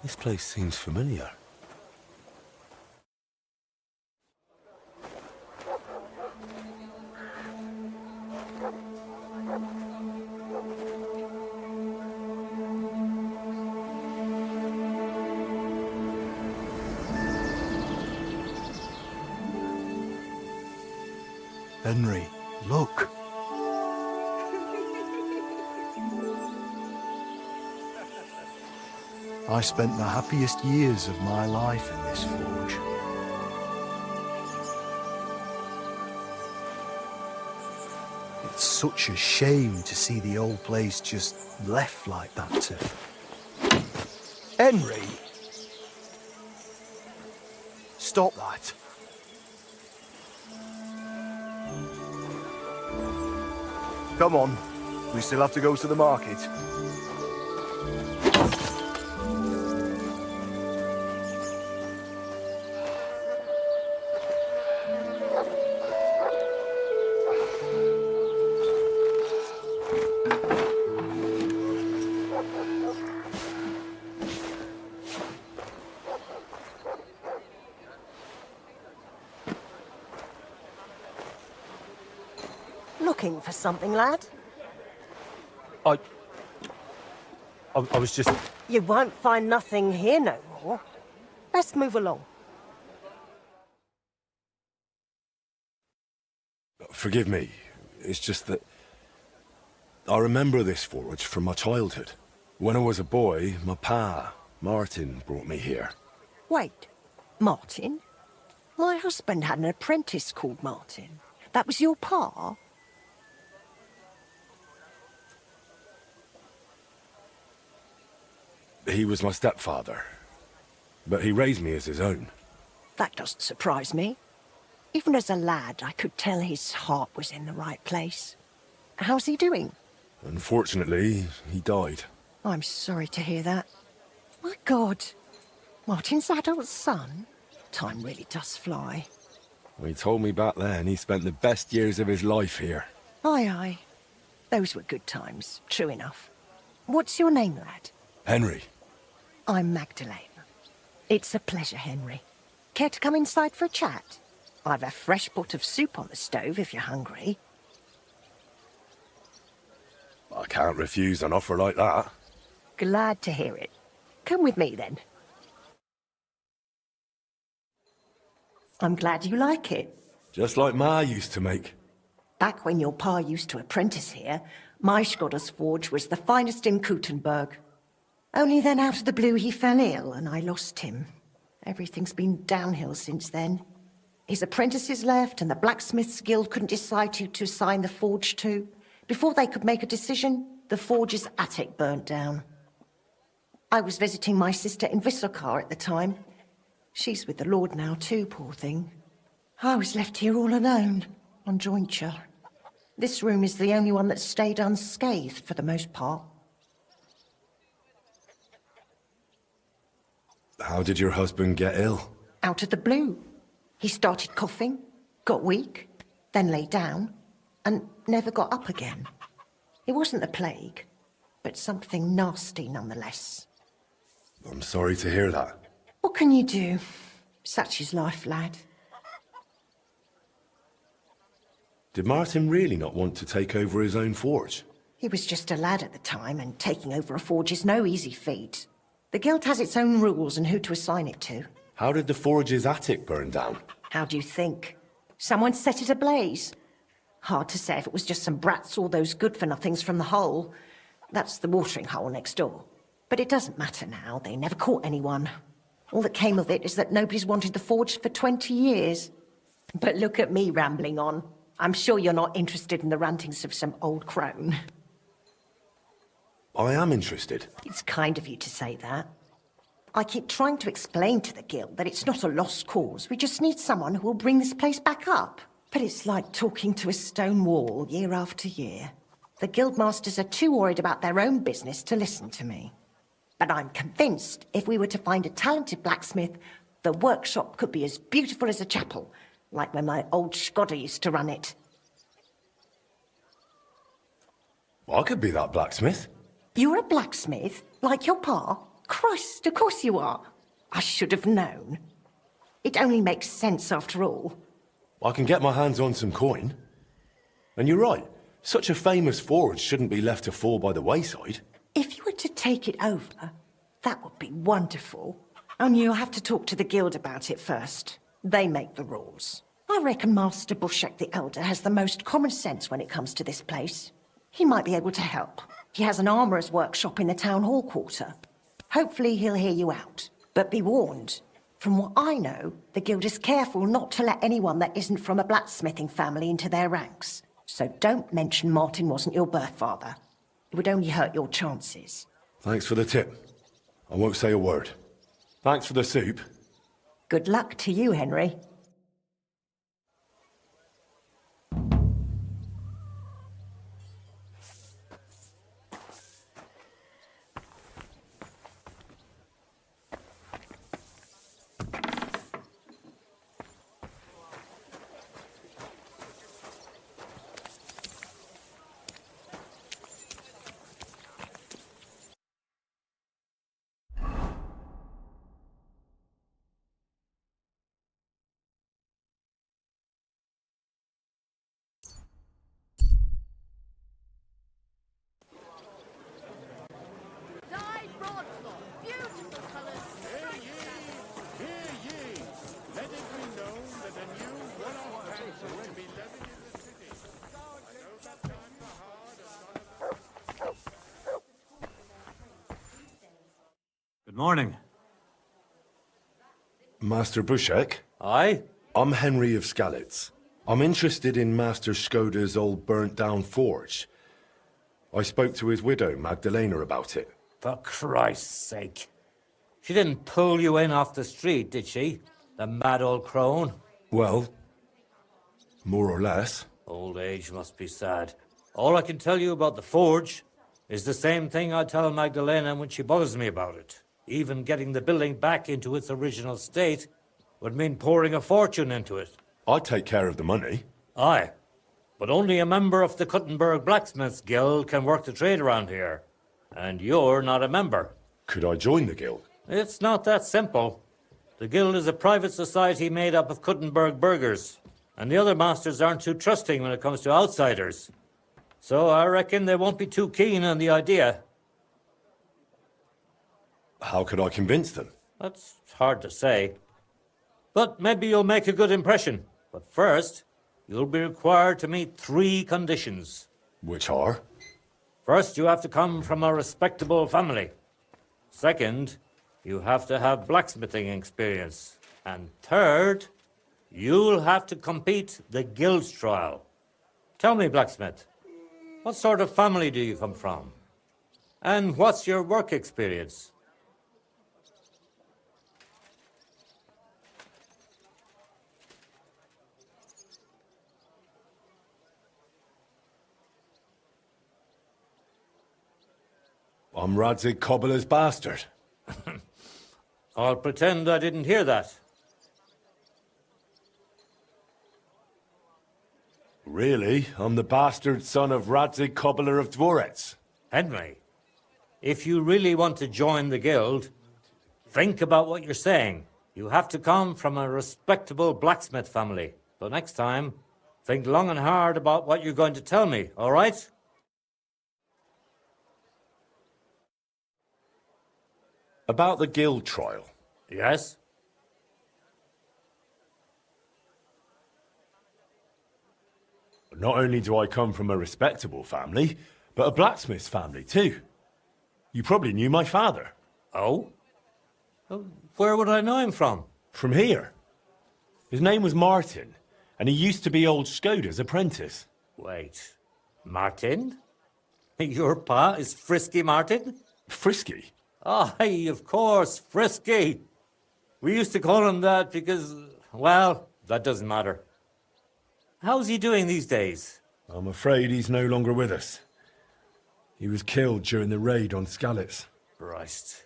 This place seems familiar. Henry, look. I spent the happiest years of my life in this forge. It's such a shame to see the old place just left like that to... Henry! Stop that. Come on, we still have to go to the market. Looking for something, lad? I was just... You won't find nothing here no more. Let's move along. Forgive me. It's just that... I remember this forge from my childhood. When I was a boy, my pa, Martin, brought me here. Wait, Martin? My husband had an apprentice called Martin. That was your pa? He was my stepfather, but he raised me as his own. That doesn't surprise me. Even as a lad, I could tell his heart was in the right place. How's he doing? Unfortunately, he died. I'm sorry to hear that. My God, Martin's adult son? Time really does fly. He told me back then he spent the best years of his life here. Aye, aye. Those were good times, true enough. What's your name, lad? Henry. I'm Magdalene. It's a pleasure, Henry. Care to come inside for a chat? I've a fresh pot of soup on the stove if you're hungry. I can't refuse an offer like that. Glad to hear it. Come with me, then. I'm glad you like it. Just like Ma used to make. Back when your pa used to apprentice here, my Skodder's forge was the finest in Kuttenberg. Only then out of the blue he fell ill and I lost him. Everything's been downhill since then. His apprentices left and the blacksmiths guild couldn't decide who to assign the forge to. Before they could make a decision, the forge's attic burnt down. I was visiting my sister in Visokar at the time. She's with the Lord now too, poor thing. I was left here all alone, on jointure. This room is the only one that stayed unscathed for the most part. How did your husband get ill? Out of the blue. He started coughing, got weak, then lay down, and never got up again. It wasn't the plague, but something nasty nonetheless. I'm sorry to hear that. What can you do? Such is life, lad. Did Martin really not want to take over his own forge? He was just a lad at the time, and taking over a forge is no easy feat. The guild has its own rules and who to assign it to. How did the forge's attic burn down? How do you think? Someone set it ablaze. Hard to say if it was just some brats or those good-for-nothings from the hole. That's the watering hole next door. But it doesn't matter now. They never caught anyone. All that came of it is that nobody's wanted the forge for 20 years. But look at me rambling on. I'm sure you're not interested in the rantings of some old crone. I am interested. It's kind of you to say that. I keep trying to explain to the guild that it's not a lost cause. We just need someone who will bring this place back up. But it's like talking to a stone wall year after year. The guildmasters are too worried about their own business to listen to me. But I'm convinced if we were to find a talented blacksmith, the workshop could be as beautiful as a chapel, like when my old Skodder used to run it. I could be that blacksmith. You're a blacksmith, like your pa? Christ, of course you are. I should have known. It only makes sense after all. I can get my hands on some coin. And you're right, such a famous forge shouldn't be left to fall by the wayside. If you were to take it over, that would be wonderful. Only you'll have to talk to the guild about it first. They make the rules. I reckon Master Bushek the Elder has the most common sense when it comes to this place. He might be able to help. He has an armourer's workshop in the town hall quarter. Hopefully he'll hear you out. But be warned, from what I know, the guild is careful not to let anyone that isn't from a blacksmithing family into their ranks. So don't mention Martin wasn't your birth father. It would only hurt your chances. Thanks for the tip. I won't say a word. Thanks for the soup. Good luck to you, Henry. Good morning. Master Bushek? Aye? I'm Henry of Skalitz. I'm interested in Master Skoda's old burnt-down forge. I spoke to his widow, Magdalena, about it. For Christ's sake. She didn't pull you in off the street, did she? The mad old crone? Well, more or less. Old age must be sad. All I can tell you about the forge is the same thing I tell Magdalena when she bothers me about it. Even getting the building back into its original state would mean pouring a fortune into it. I'd take care of the money. Aye, but only a member of the Kuttenberg Blacksmiths Guild can work the trade around here. And you're not a member. Could I join the guild? It's not that simple. The guild is a private society made up of Kuttenberg burghers, and the other masters aren't too trusting when it comes to outsiders. So I reckon they won't be too keen on the idea. How could I convince them? That's hard to say. But maybe you'll make a good impression. But first, you'll be required to meet 3 conditions. Which are? First, you have to come from a respectable family. Second, you have to have blacksmithing experience. And third, you'll have to compete the guild's trial. Tell me, blacksmith, what sort of family do you come from? And what's your work experience? I'm Radzig Cobbler's bastard. I'll pretend I didn't hear that. Really? I'm the bastard son of Radzig Cobbler of Dvorets. Henry, if you really want to join the guild, think about what you're saying. You have to come from a respectable blacksmith family. So next time, think long and hard about what you're going to tell me, all right? About the guild trial. Yes? Not only do I come from a respectable family, but a blacksmith's family too. You probably knew my father. Oh? Where would I know him from? From here. His name was Martin, and he used to be old Skoda's apprentice. Wait, Martin? Your pa is Frisky Martin? Frisky? Aye, of course, Frisky. We used to call him that because, well, that doesn't matter. How's he doing these days? I'm afraid he's no longer with us. He was killed during the raid on Skalitz. Christ.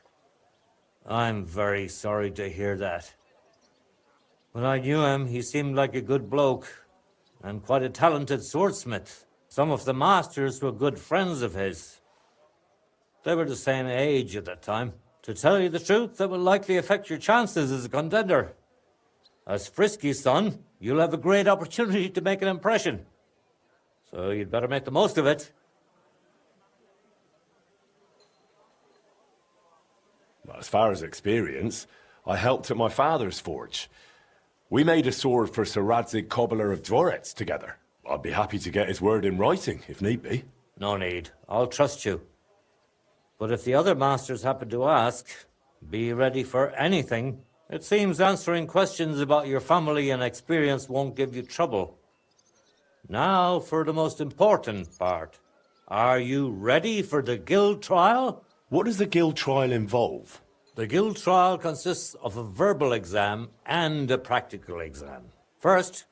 I'm very sorry to hear that. When I knew him, he seemed like a good bloke and quite a talented swordsmith. Some of the masters were good friends of his. They were the same age at that time. To tell you the truth, that will likely affect your chances as a contender. As Frisky's son, you'll have a great opportunity to make an impression. So you'd better make the most of it. As far as experience, I helped at my father's forge. We made a sword for Sir Radzig Cobbler of Dvorets together. I'd be happy to get his word in writing, if need be. No need. I'll trust you. But if the other masters happen to ask, be ready for anything. It seems answering questions about your family and experience won't give you trouble. Now for the most important part. Are you ready for the guild trial? What does the guild trial involve? The guild trial consists of a verbal exam and a practical exam. First,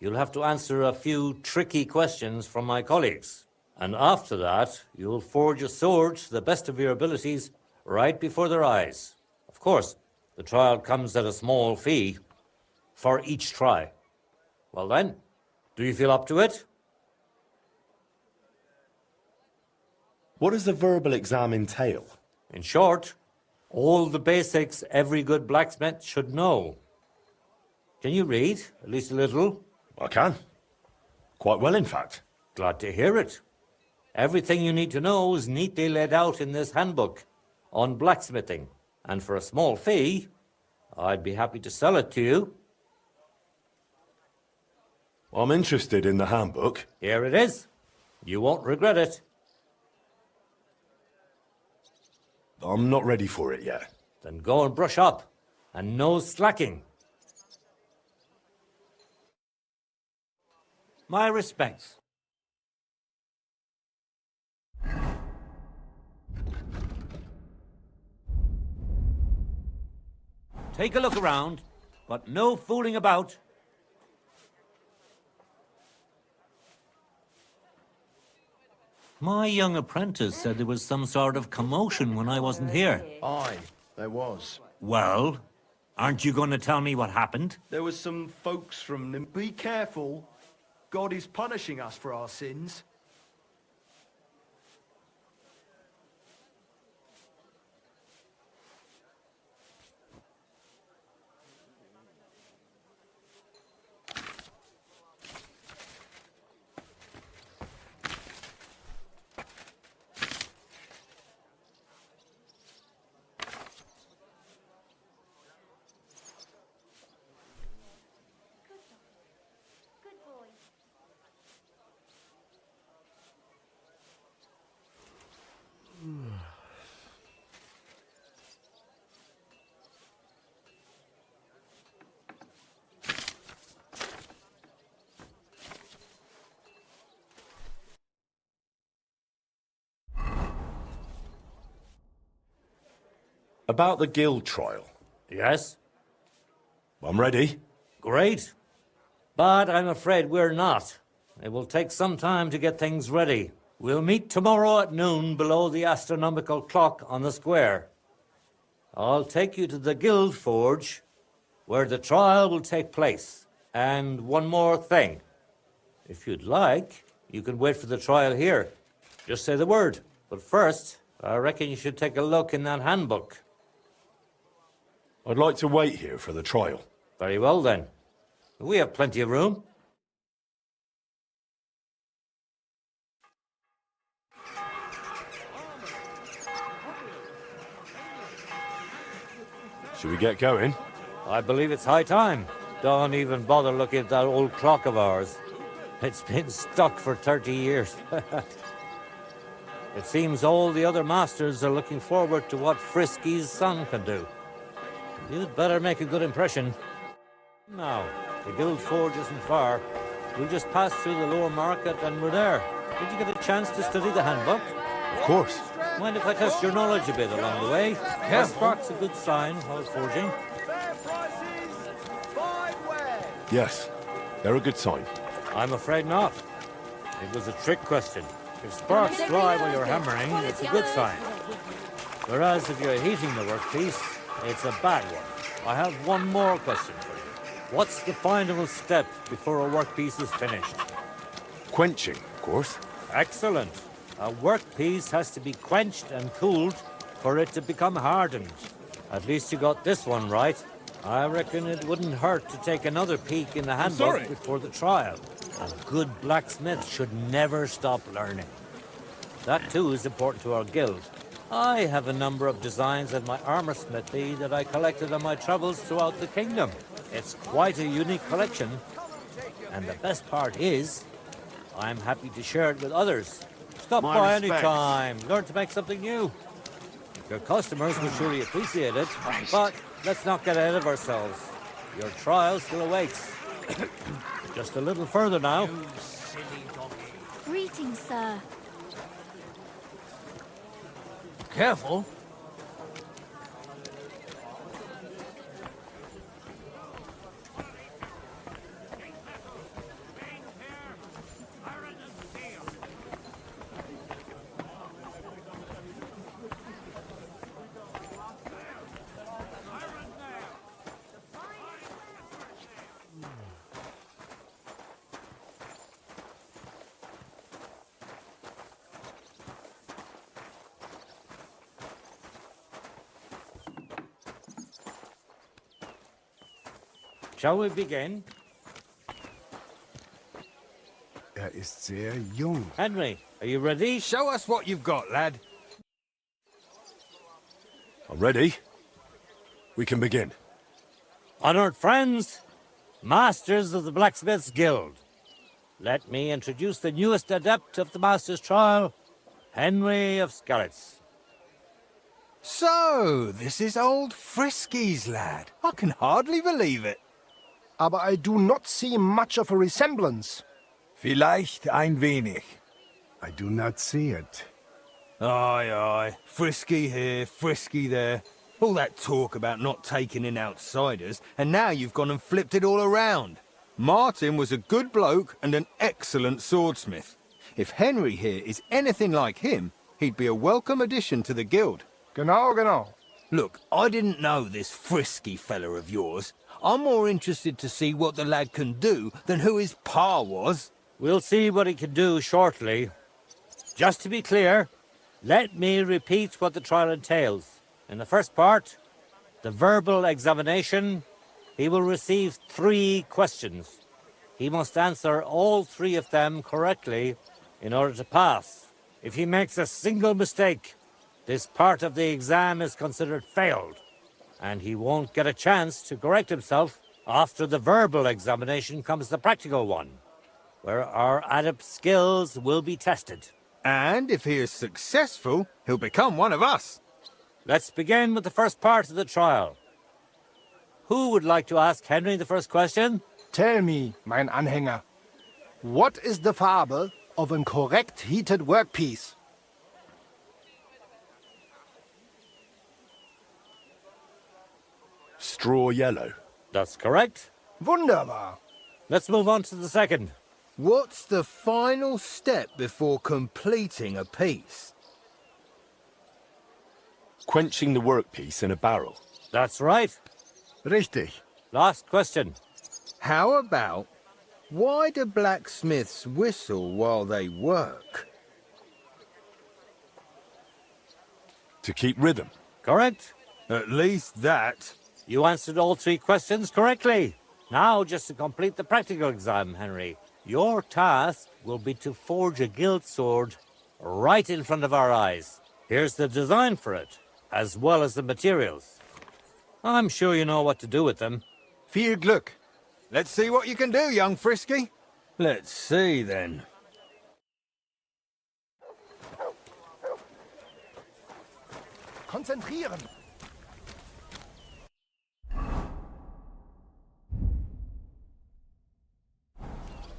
you'll have to answer a few tricky questions from my colleagues. And after that, you'll forge a sword to the best of your abilities right before their eyes. Of course, the trial comes at a small fee for each try. Well then, do you feel up to it? What does the verbal exam entail? In short, all the basics every good blacksmith should know. Can you read, at least a little? I can. Quite well, in fact. Glad to hear it. Everything you need to know is neatly laid out in this handbook on blacksmithing. And for a small fee, I'd be happy to sell it to you. I'm interested in the handbook. Here it is. You won't regret it. I'm not ready for it yet. Then go and brush up. And no slacking. My respects. Take a look around, but no fooling about. My young apprentice said there was some sort of commotion when I wasn't here. Aye, there was. Well, aren't you going to tell me what happened? There was some folks from them. Be careful. God is punishing us for our sins. About the guild trial. Yes? I'm ready. Great. But I'm afraid we're not. It will take some time to get things ready. We'll meet tomorrow at noon below the astronomical clock on the square. I'll take you to the guild forge, where the trial will take place. And one more thing. If you'd like, you can wait for the trial here. Just say the word. But first, I reckon you should take a look in that handbook. I'd like to wait here for the trial. Very well, then. We have plenty of room. Should we get going? I believe it's high time. Don't even bother looking at that old clock of ours. It's been stuck for 30 years. It seems all the other masters are looking forward to what Frisky's son can do. You'd better make a good impression. Now, the guild forge isn't far. We'll just pass through the lower market and we're there. Did you get a chance to study the handbook? Of course. Mind if I test your knowledge a bit along the way? That spark's a good sign while forging. Yes, they're a good sign. I'm afraid not. It was a trick question. If sparks fly while you're hammering, it's a good sign. Whereas if you're heating the workpiece, it's a bad one. I have one more question for you. What's the final step before a workpiece is finished? Quenching, of course. Excellent. A workpiece has to be quenched and cooled for it to become hardened. At least you got this one right. I reckon it wouldn't hurt to take another peek in the handbook before the trial. A good blacksmith should never stop learning. That too is important to our guild. I have a number of designs in my armor smithy that I collected on my travels throughout the kingdom. It's quite a unique collection, and the best part is, I'm happy to share it with others. Stop by any time, learn to make something new. Your customers will surely appreciate it, but let's not get ahead of ourselves. Your trial still awaits. Just a little further now. Greetings, sir. Careful. Shall we begin? Ist sehr jung. Henry, are you ready? Show us what you've got, lad. I'm ready. We can begin. Honored friends, masters of the Blacksmiths Guild, let me introduce the newest adept of the Master's Trial, Henry of Skalitz. So, this is old Frisky's lad. I can hardly believe it. Aber I do not see much of a resemblance. Vielleicht ein wenig. I do not see it. Aye, aye. Frisky here, frisky there. All that talk about not taking in outsiders, and now you've gone and flipped it all around. Martin was a good bloke and an excellent swordsmith. If Henry here is anything like him, he'd be a welcome addition to the guild. Genau, genau. Look, I didn't know this Frisky fella of yours. I'm more interested to see what the lad can do than who his pa was. We'll see what he can do shortly. Just to be clear, let me repeat what the trial entails. In the first part, the verbal examination, he will receive 3 questions. He must answer all 3 of them correctly in order to pass. If he makes a single mistake, this part of the exam is considered failed, and he won't get a chance to correct himself. After the verbal examination comes the practical one, where our adept skills will be tested. And if he is successful, he'll become one of us. Let's begin with the first part of the trial. Who would like to ask Henry the first question? Tell me, mein Anhänger, what is the Farbe of a correct heated workpiece? Straw yellow. That's correct. Wunderbar. Let's move on to the second. What's the final step before completing a piece? Quenching the workpiece in a barrel. That's right. Richtig. Last question. How about, why do blacksmiths whistle while they work? To keep rhythm. Correct. At least that. You answered all 3 questions correctly. Now, just to complete the practical exam, Henry, your task will be to forge a guild sword right in front of our eyes. Here's the design for it, as well as the materials. I'm sure you know what to do with them. Viel Glück. Let's see what you can do, young Frisky. Let's see, then. Konzentrieren.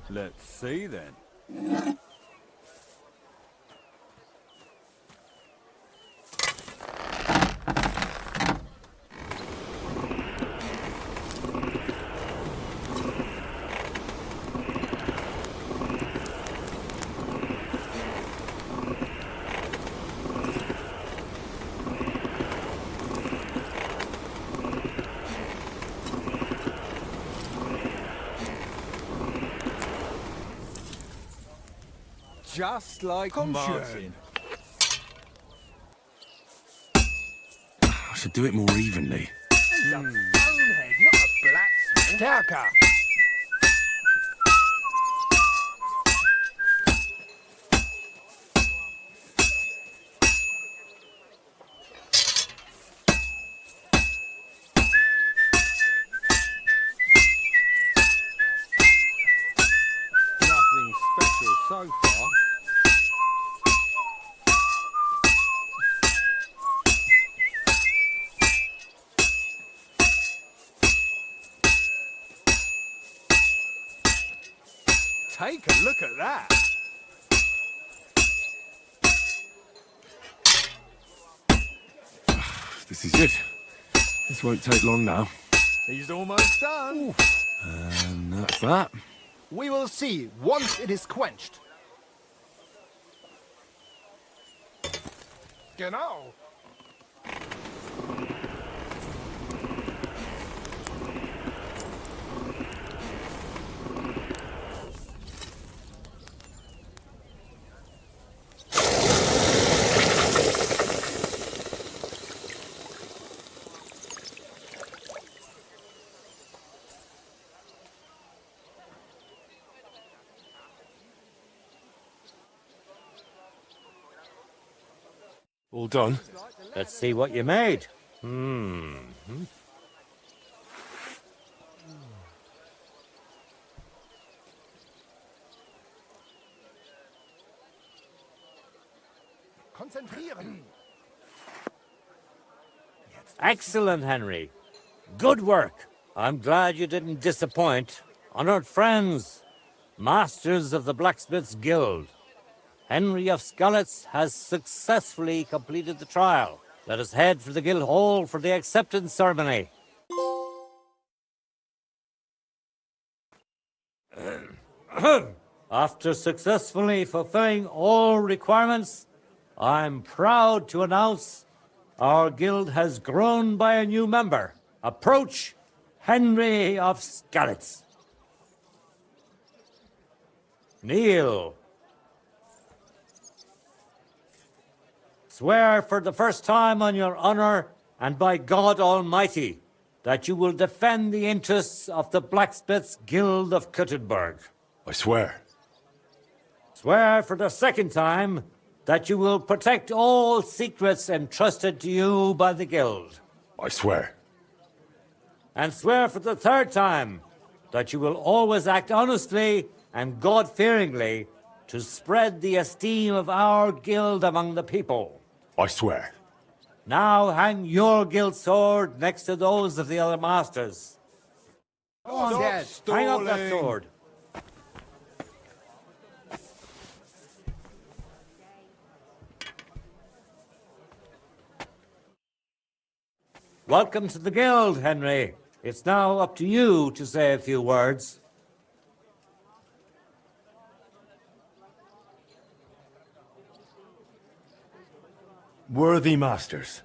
Let's see, then. Just like Martin. I should do it more evenly. He's a bonehead, not a blacksmith. Stärker. Nothing special so far. Take a look at that. This is it. This won't take long now. He's almost done. And that's that. We will see once it is quenched. Genau. All done? Let's see what you made. Konzentrieren. Excellent, Henry. Good work. I'm glad you didn't disappoint. Honored friends, masters of the Blacksmiths Guild, Henry of Skalitz has successfully completed the trial. Let us head for the guild hall for the acceptance ceremony. After successfully fulfilling all requirements, I'm proud to announce our guild has grown by a new member. Approach Henry of Skalitz. Kneel. Swear for the first time on your honor and by God Almighty that you will defend the interests of the Blacksmiths Guild of Kuttenberg. I swear. Swear for the second time that you will protect all secrets entrusted to you by the Guild. I swear. And swear for the third time that you will always act honestly and God-fearingly to spread the esteem of our guild among the people. I swear. Now hang your guild sword next to those of the other masters. Go on, Yes. hang up that sword. Welcome to the guild, Henry. It's now up to you to say a few words. Worthy masters.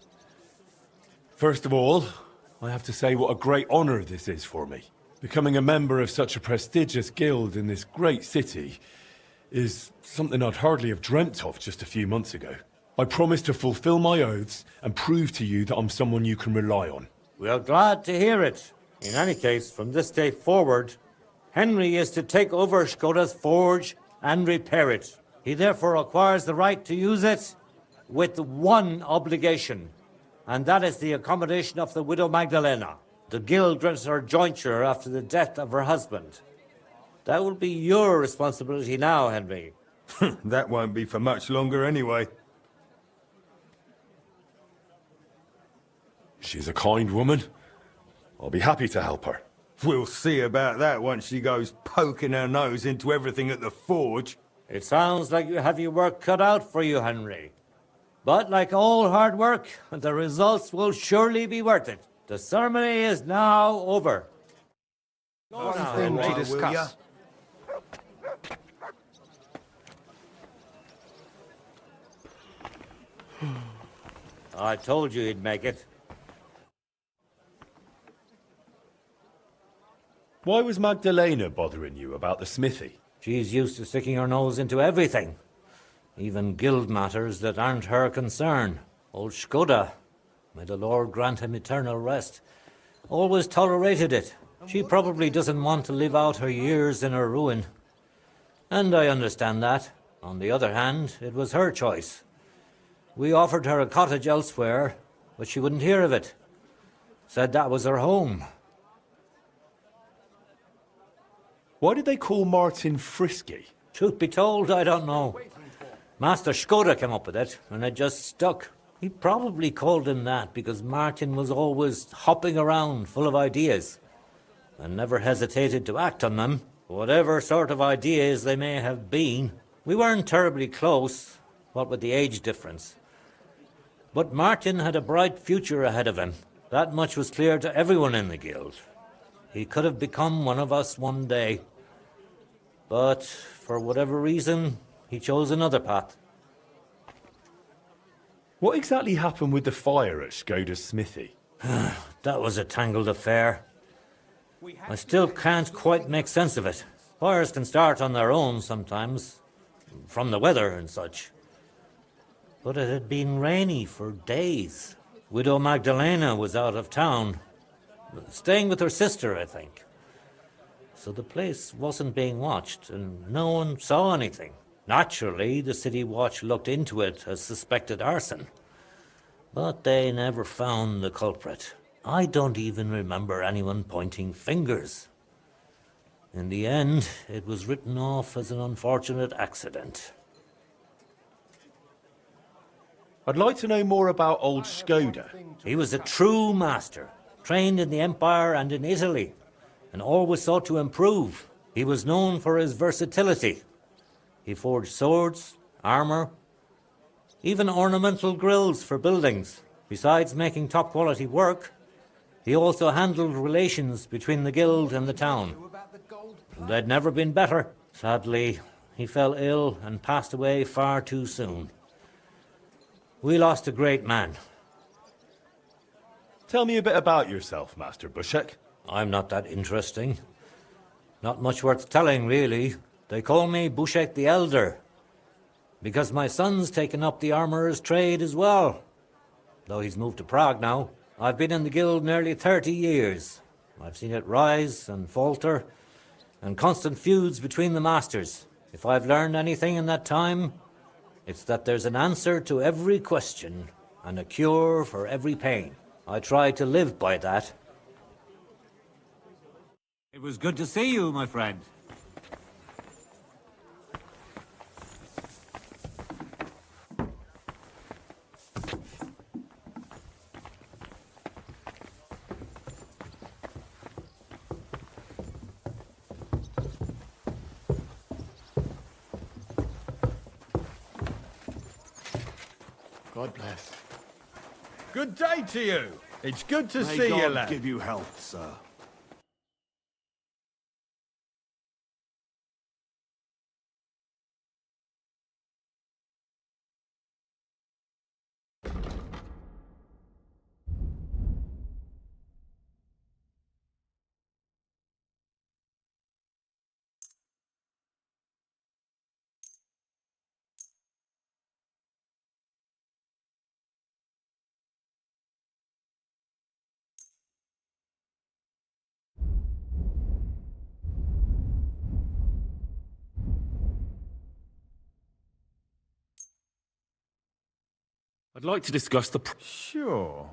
First of all, I have to say what a great honor this is for me. Becoming a member of such a prestigious guild in this great city is something I'd hardly have dreamt of just a few months ago. I promise to fulfill my oaths and prove to you that I'm someone you can rely on. We are glad to hear it. In any case, from this day forward, Henry is to take over Skoda's forge and repair it. He therefore acquires the right to use it with one obligation, and that is the accommodation of the widow Magdalena. The guild grants her jointure after the death of her husband. That will be your responsibility now, Henry. That won't be for much longer anyway. She's a kind woman. I'll be happy to help her. We'll see about that once she goes poking her nose into everything at the forge. It sounds like you have your work cut out for you, Henry. But like all hard work, the results will surely be worth it. The ceremony is now over. One thing to discuss. I told you he'd make it. Why was Magdalena bothering you about the smithy? She's used to sticking her nose into everything. Even guild matters that aren't her concern. Old Skoda, may the Lord grant him eternal rest, always tolerated it. She probably doesn't want to live out her years in her ruin. And I understand that. On the other hand, it was her choice. We offered her a cottage elsewhere, but she wouldn't hear of it. Said that was her home. Why did they call Martin Frisky? Truth be told, I don't know. Master Skoda came up with it, and it just stuck. He probably called him that because Martin was always hopping around, full of ideas, and never hesitated to act on them, whatever sort of ideas they may have been. We weren't terribly close, what with the age difference. But Martin had a bright future ahead of him. That much was clear to everyone in the guild. He could have become one of us one day. But for whatever reason, he chose another path. What exactly happened with the fire at Skoda's smithy? That was a tangled affair. I still can't quite make sense of it. Fires can start on their own sometimes, from the weather and such. But it had been rainy for days. Widow Magdalena was out of town, staying with her sister, I think. So the place wasn't being watched, and no one saw anything. Naturally, the city watch looked into it as suspected arson. But they never found the culprit. I don't even remember anyone pointing fingers. In the end, it was written off as an unfortunate accident. I'd like to know more about old Skoda. He was a true master, trained in the Empire and in Italy, and always sought to improve. He was known for his versatility. He forged swords, armor, even ornamental grills for buildings. Besides making top-quality work, he also handled relations between the guild and the town. They'd never been better. Sadly, he fell ill and passed away far too soon. We lost a great man. Tell me a bit about yourself, Master Bushek. I'm not that interesting. Not much worth telling, really. They call me Bushek the Elder, because my son's taken up the armourer's trade as well, though he's moved to Prague now. I've been in the guild nearly 30 years. I've seen it rise and falter, and constant feuds between the masters. If I've learned anything in that time, it's that there's an answer to every question and a cure for every pain. I try to live by that. It was good to see you, my friend. God bless. Good day to you. It's good to May see you, God lad. give you health, sir. I'd like to discuss the... Sure.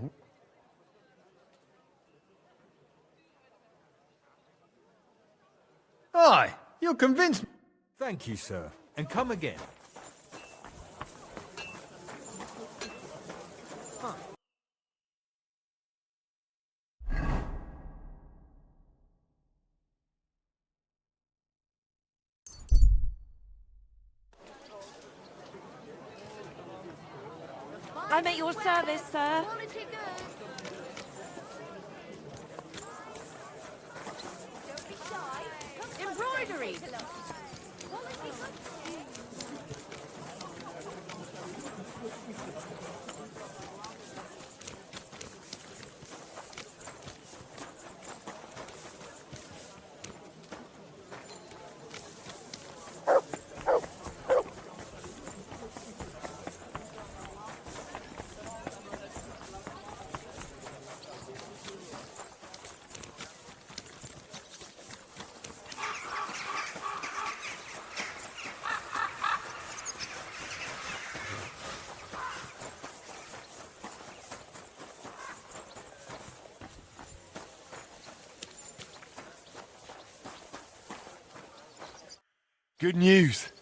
Aye, you're convinced. Thank you, sir. And come again. I'm at your service, sir. Embroidery. Good news.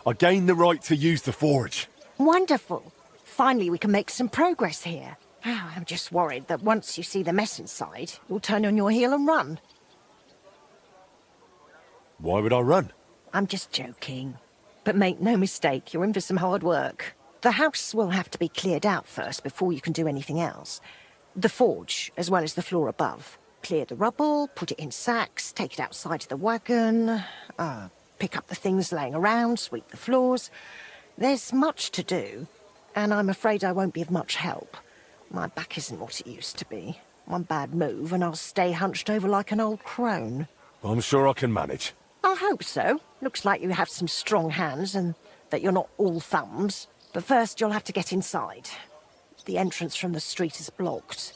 I gained the right to use the forge. Wonderful. Finally, we can make some progress here. I'm just worried that once you see the mess inside, you'll turn on your heel and run. Why would I run? I'm just joking. But make no mistake, you're in for some hard work. The house will have to be cleared out first before you can do anything else. The forge, as well as the floor above. Clear the rubble, put it in sacks, take it outside to the wagon, pick up the things laying around, sweep the floors. There's much to do, and I'm afraid I won't be of much help. My back isn't what it used to be. One bad move and I'll stay hunched over like an old crone. I'm sure I can manage. I hope so. Looks like you have some strong hands and that you're not all thumbs. But first you'll have to get inside. The entrance from the street is blocked.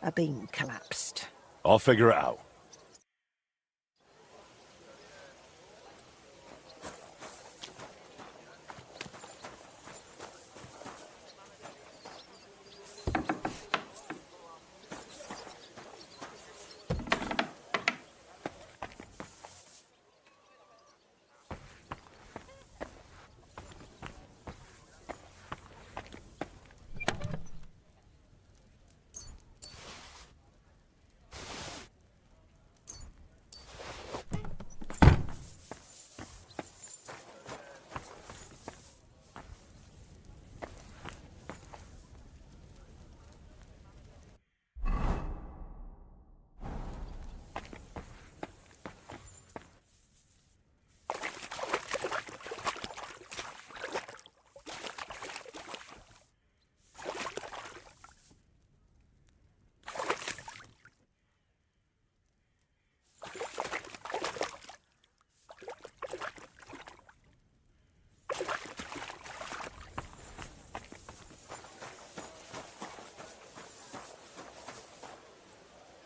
A beam collapsed. I'll figure it out.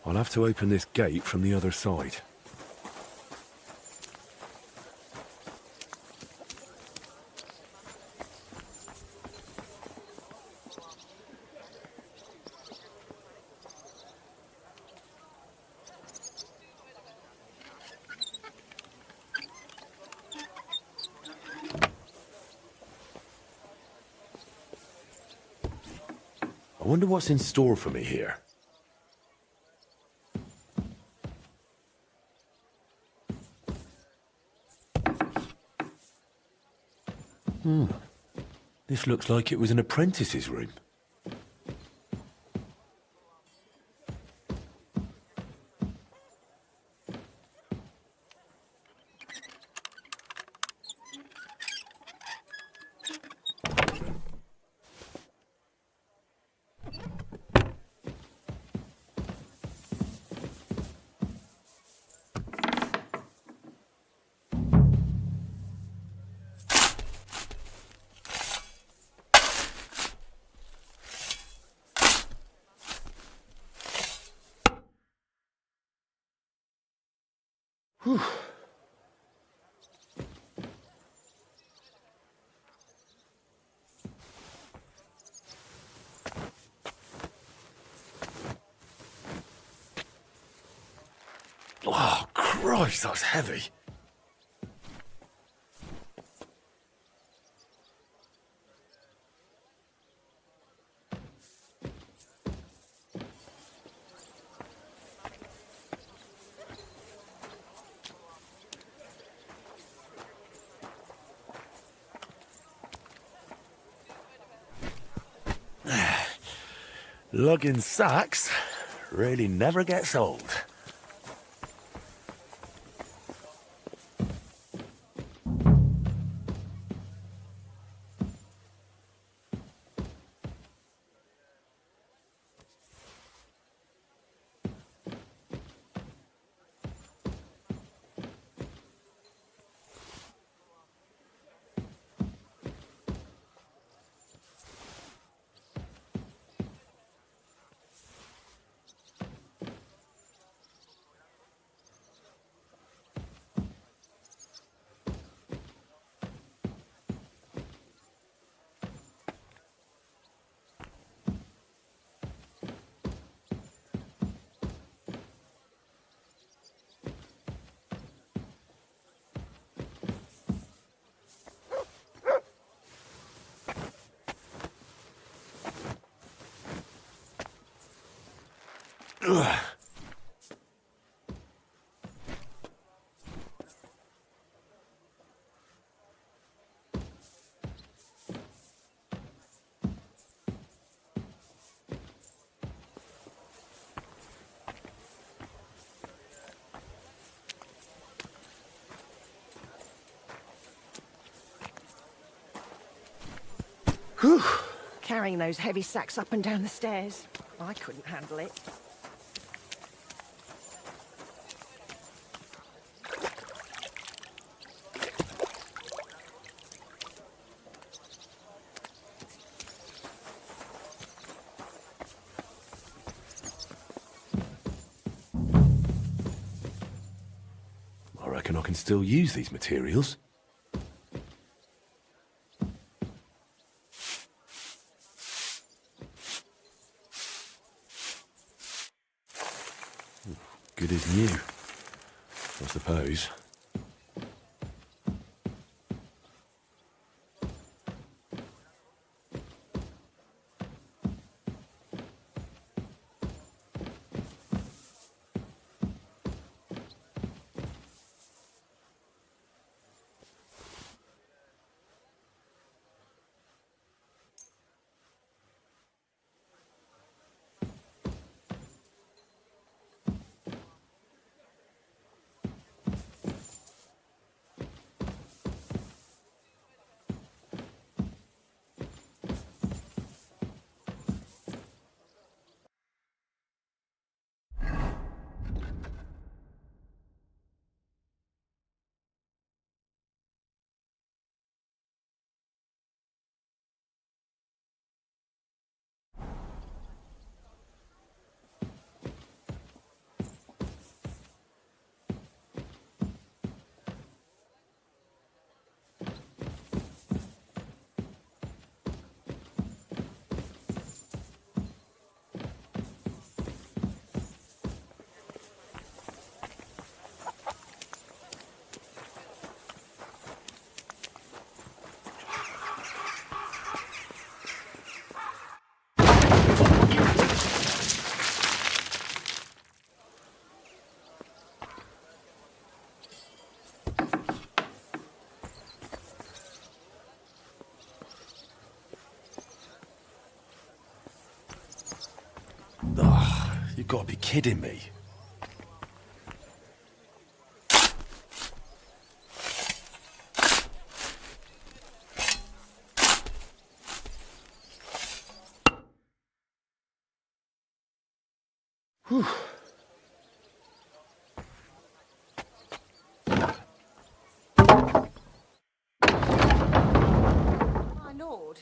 I'll have to open this gate from the other side. I wonder what's in store for me here. This looks like it was an apprentice's room. Whew. Oh, Christ, that's heavy. Lugging sacks really never gets old. Carrying those heavy sacks up and down the stairs. I couldn't handle it. I reckon I can still use these materials. Good as new, I suppose. You've got to be kidding me. Whew. My lord,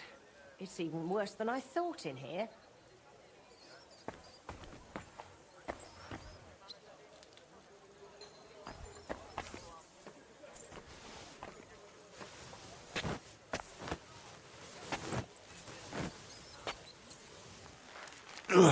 it's even worse than I thought in here. Whew.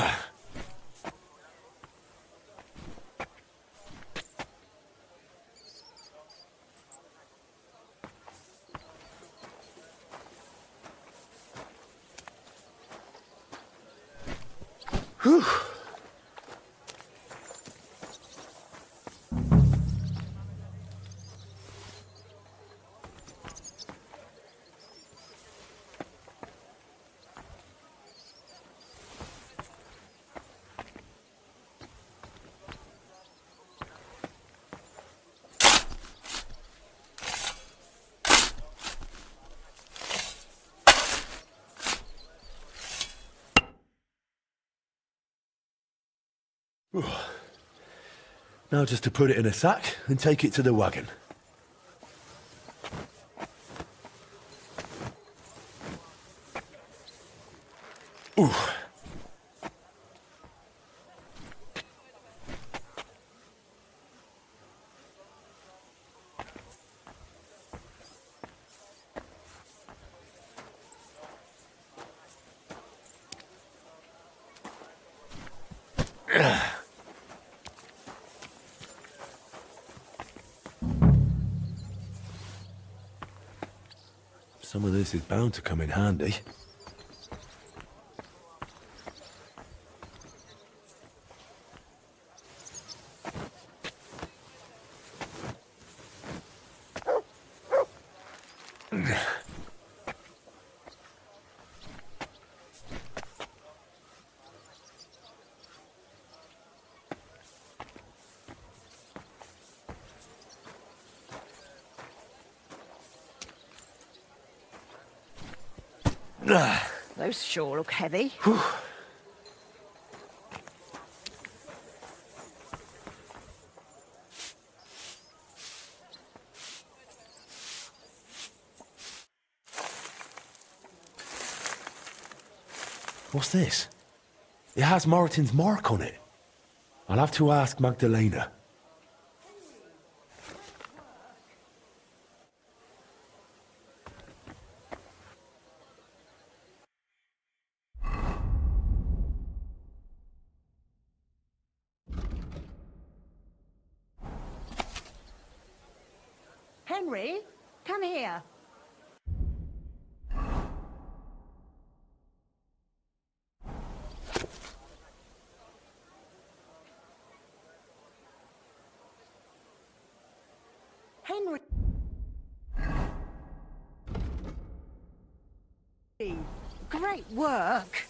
Now just to put it in a sack and take it to the wagon. Ooh. Some of this is bound to come in handy. Those sure look heavy. What's this? It has Martin's mark on it. I'll have to ask Magdalena. Henry, come here. Henry. Great work.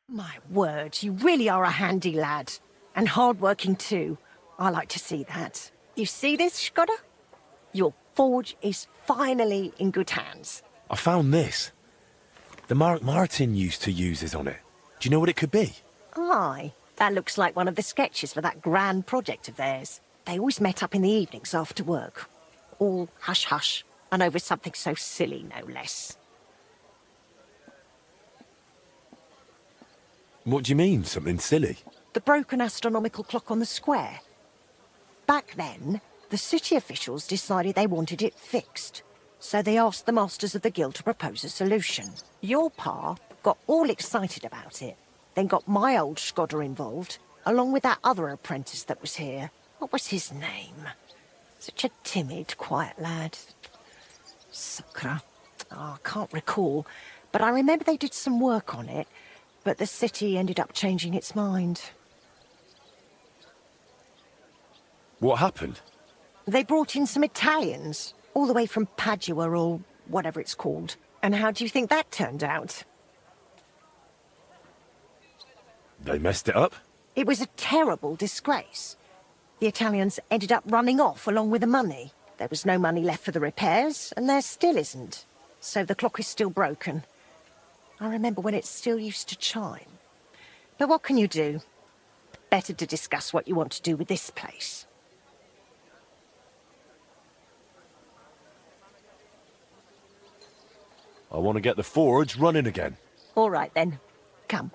My word, you really are a handy lad. And hard-working too. I like to see that. You see this, Skoda? Your forge is finally in good hands. I found this. The mark Martin used to use is on it. Do you know what it could be? Aye, that looks like one of the sketches for that grand project of theirs. They always met up in the evenings after work. All hush-hush, and over something so silly, no less. What do you mean, something silly? The broken astronomical clock on the square. Back then, the city officials decided they wanted it fixed. So they asked the masters of the guild to propose a solution. Your pa got all excited about it, then got my old Skoda involved, along with that other apprentice that was here. What was his name? Such a timid, quiet lad. Sakura. Oh, I can't recall, but I remember they did some work on it, but the city ended up changing its mind. What happened? They brought in some Italians, all the way from Padua or whatever it's called. And how do you think that turned out? They messed it up? It was a terrible disgrace. The Italians ended up running off along with the money. There was no money left for the repairs, and there still isn't. So the clock is still broken. I remember when it still used to chime. But what can you do? Better to discuss what you want to do with this place. I want to get the forge running again. All right, then. Come,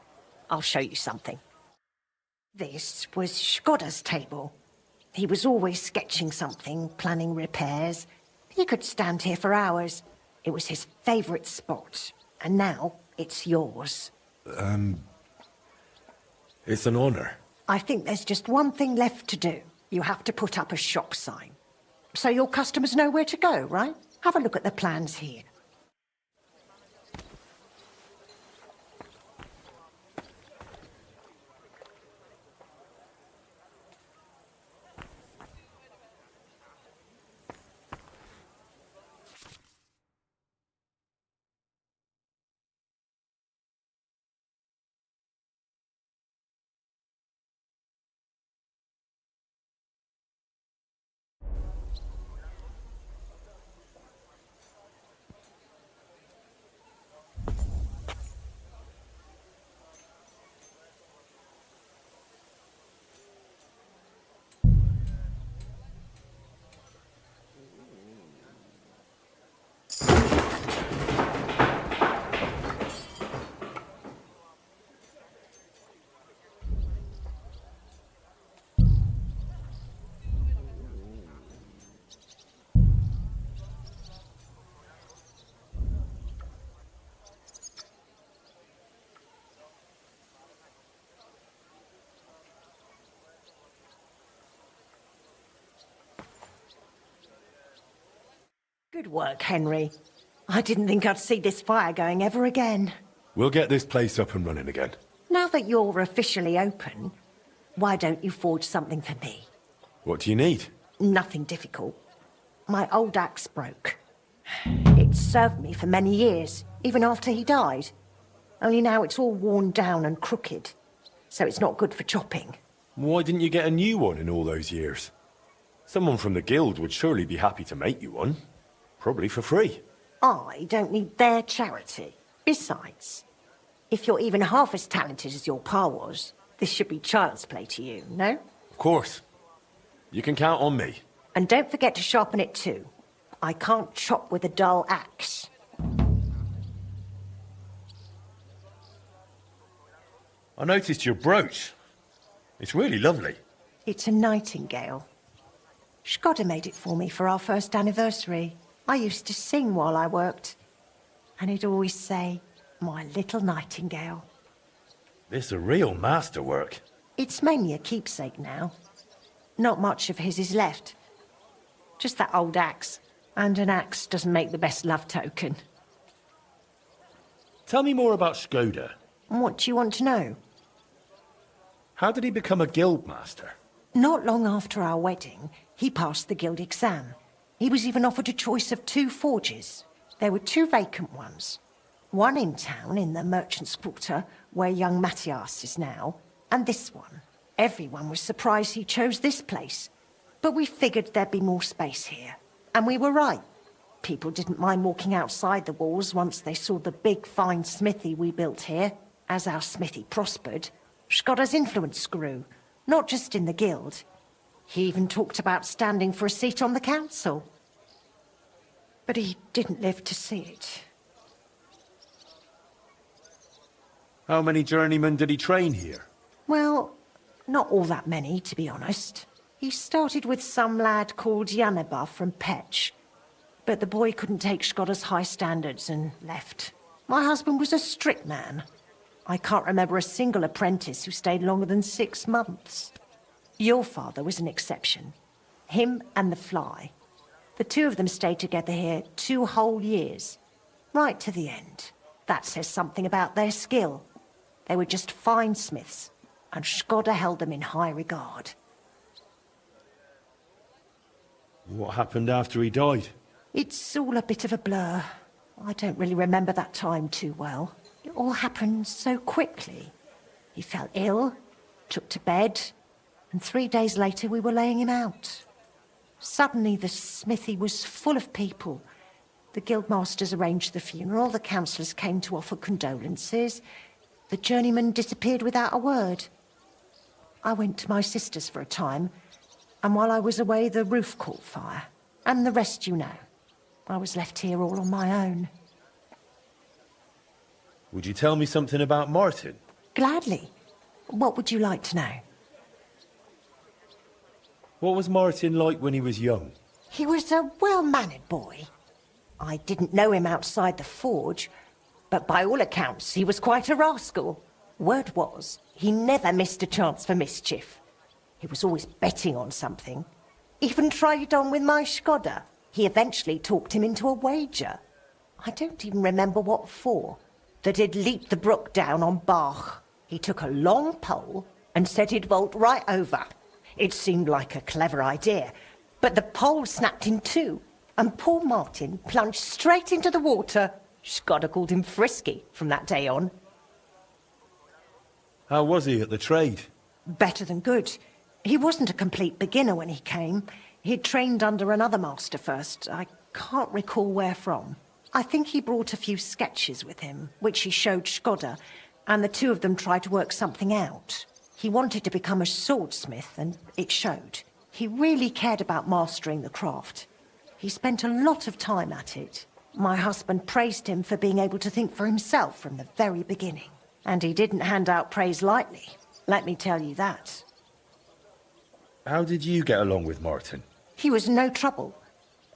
I'll show you something. This was Skoda's table. He was always sketching something, planning repairs. He could stand here for hours. It was his favourite spot. And now, it's yours. It's an honor. I think there's just one thing left to do. You have to put up a shop sign. So your customers know where to go, right? Have a look at the plans here. Good work, Henry. I didn't think I'd see this fire going ever again. We'll get this place up and running again. Now that you're officially open, why don't you forge something for me? What do you need? Nothing difficult. My old axe broke. It served me for many years, even after he died. Only now it's all worn down and crooked, so it's not good for chopping. Why didn't you get a new one in all those years? Someone from the guild would surely be happy to make you one. Probably for free. I don't need their charity. Besides, if you're even half as talented as your pa was, this should be child's play to you, no? Of course. You can count on me. And don't forget to sharpen it too. I can't chop with a dull axe. I noticed your brooch. It's really lovely. It's a nightingale. Shkoda made it for me for our first anniversary. I used to sing while I worked. And he'd always say, "My little nightingale." This is a real masterwork. It's mainly a keepsake now. Not much of his is left. Just that old axe. And an axe doesn't make the best love token. Tell me more about Shkoda. What do you want to know? How did he become a guild master? Not long after our wedding, he passed the guild exam. He was even offered a choice of 2 forges. There were 2 vacant ones. One in town, in the Merchant's Quarter, where young Matthias is now, and this one. Everyone was surprised he chose this place. But we figured there'd be more space here. And we were right. People didn't mind walking outside the walls once they saw the big, fine smithy we built here. As our smithy prospered, Shkoda's influence grew, not just in the guild. He even talked about standing for a seat on the council. But he didn't live to see it. How many journeymen did he train here? Well, not all that many, to be honest. He started with some lad called Yanaba from Petch. But the boy couldn't take Shkoda's high standards and left. My husband was a strict man. I can't remember a single apprentice who stayed longer than 6 months. Your father was an exception. Him and the Fly. The 2 of them stayed together here 2 whole years. Right to the end. That says something about their skill. They were just fine smiths, and Shkoda held them in high regard. What happened after he died? It's all a bit of a blur. I don't really remember that time too well. It all happened so quickly. He fell ill, took to bed, and 3 days later we were laying him out. Suddenly the smithy was full of people. The guildmasters arranged the funeral, the councillors came to offer condolences. The journeyman disappeared without a word. I went to my sister's for a time, and while I was away the roof caught fire. And the rest you know. I was left here all on my own. Would you tell me something about Martin? Gladly. What would you like to know? What was Martin like when he was young? He was a well-mannered boy. I didn't know him outside the forge, but by all accounts he was quite a rascal. Word was, he never missed a chance for mischief. He was always betting on something. Even tried it on with my Shkoda. He eventually talked him into a wager. I don't even remember what for. That he'd leap the brook down on Bach. He took a long pole and said he'd vault right over. It seemed like a clever idea, but the pole snapped in 2, and poor Martin plunged straight into the water. Shkoda called him Frisky from that day on. How was he at the trade? Better than good. He wasn't a complete beginner when he came. He'd trained under another master first. I can't recall where from. I think he brought a few sketches with him, which he showed Shkoda, and the 2 of them tried to work something out. He wanted to become a swordsmith, and it showed. He really cared about mastering the craft. He spent a lot of time at it. My husband praised him for being able to think for himself from the very beginning. And he didn't hand out praise lightly, let me tell you that. How did you get along with Martin? He was no trouble.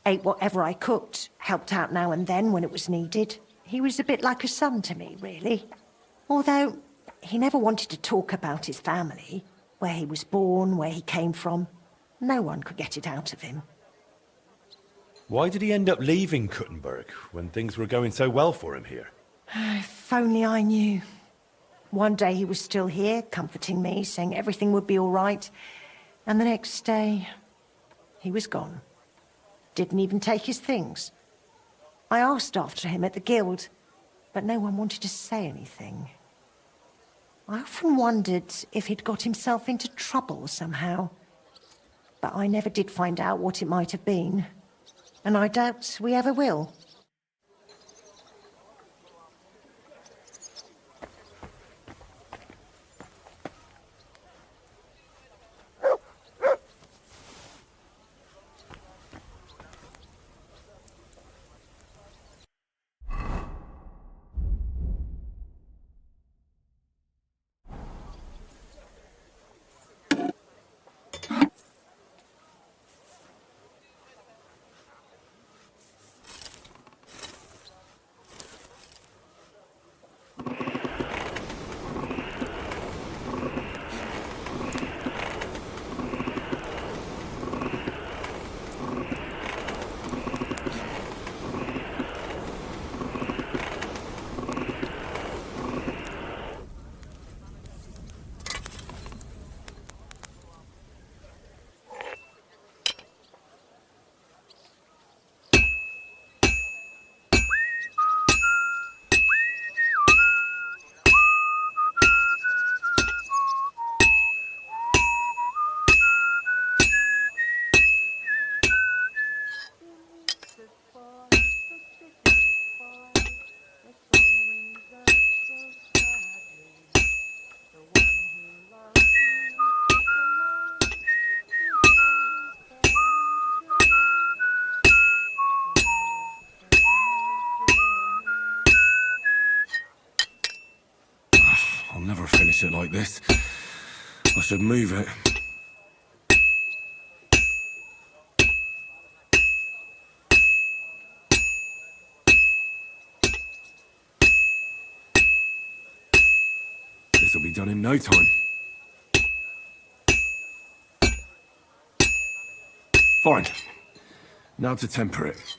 Ate whatever I cooked, helped out now and then when it was needed. He was a bit like a son to me, really. Although, he never wanted to talk about his family, where he was born, where he came from. No one could get it out of him. Why did he end up leaving Kuttenberg when things were going so well for him here? If only I knew. One day he was still here, comforting me, saying everything would be all right. And the next day, he was gone. Didn't even take his things. I asked after him at the guild, but no one wanted to say anything. I often wondered if he'd got himself into trouble somehow. But I never did find out what it might have been. And I doubt we ever will. never finish it like this. I should move it. This'll be done in no time. Fine. Now to temper it.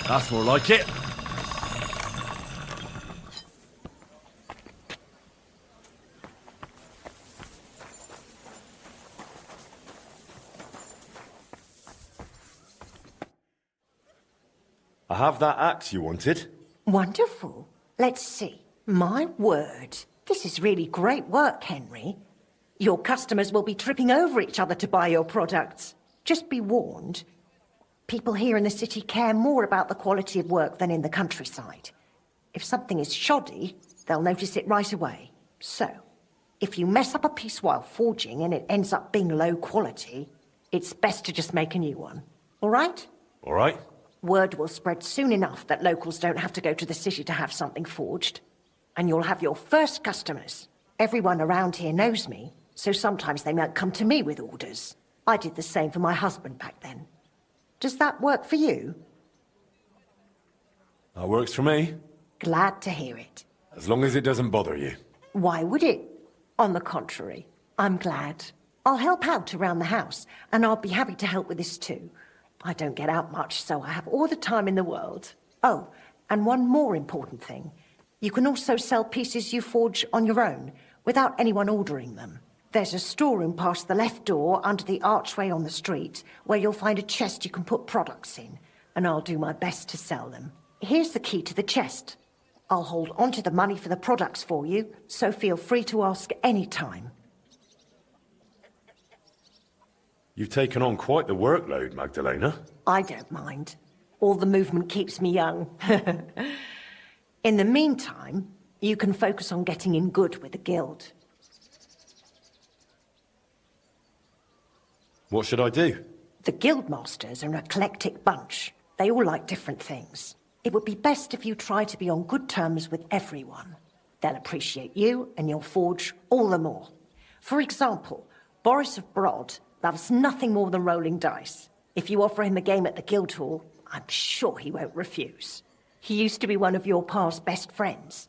That's more like it. I have that axe you wanted. Wonderful. Let's see. My word. This is really great work, Henry. Your customers will be tripping over each other to buy your products. Just be warned. People here in the city care more about the quality of work than in the countryside. If something is shoddy, they'll notice it right away. So, if you mess up a piece while forging and it ends up being low quality, It's best to just make a new one. All right? All right? Word will spread soon enough that locals don't have to go to the city to have something forged. And you'll have your first customers. Everyone around here knows me, so sometimes they might come to me with orders. I did the same for my husband back then. Does that work for you? That works for me, Glad to hear it. as long as it doesn't bother you. Why would it? On the contrary, I'm glad. I'll help out around the house, and I'll be happy to help with this too. I don't get out much, so I have all the time in the world. Oh, and one more important thing. You can also sell pieces you forge on your own, without anyone ordering them. There's a storeroom past the left door under the archway on the street, where you'll find a chest you can put products in, and I'll do my best to sell them. Here's the key to the chest. I'll hold onto the money for the products for you, so feel free to ask any time. You've taken on quite the workload, Magdalena. I don't mind. All the movement keeps me young. In the meantime, you can focus on getting in good with the guild. What should I do? The guildmasters are an eclectic bunch. They all like different things. It would be best if you try to be on good terms with everyone. They'll appreciate you, and you'll forge all the more. For example, Boris of Brod loves nothing more than rolling dice. If you offer him a game at the Guildhall, I'm sure he won't refuse. He used to be one of your pa's best friends.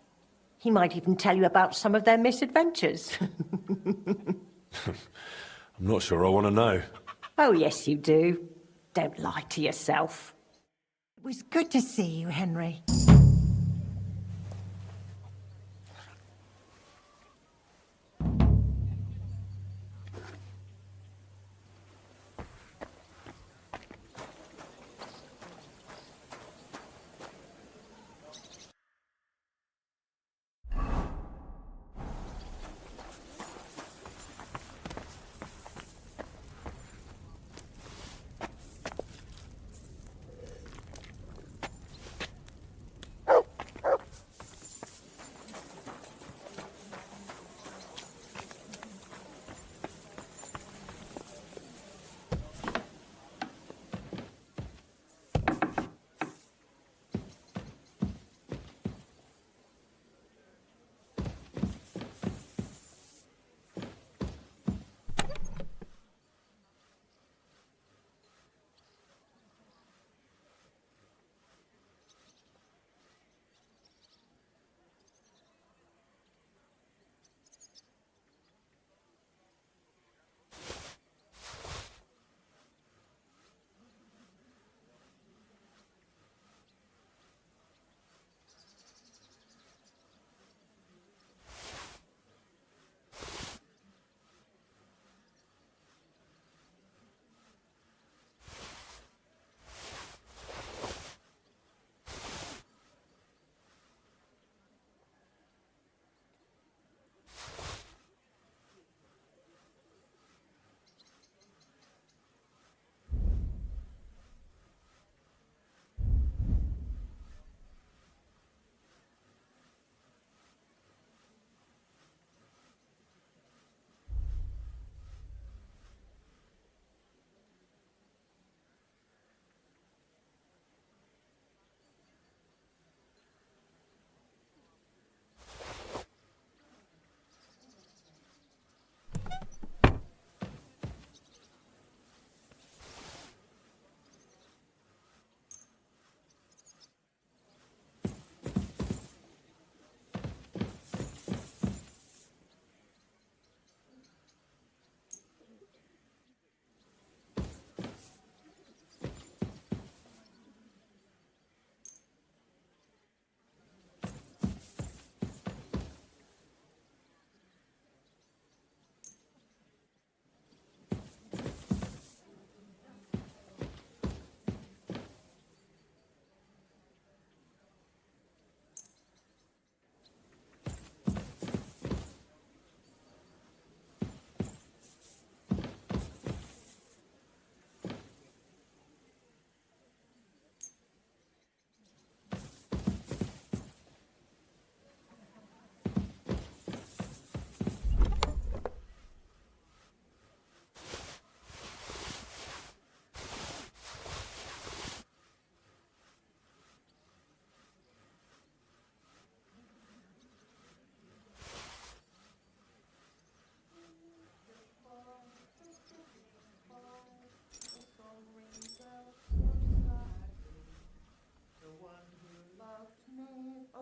He might even tell you about some of their misadventures. I'm not sure I want to know. Oh, yes, you do. Don't lie to yourself. It was good to see you, Henry.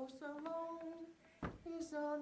oh so long is on.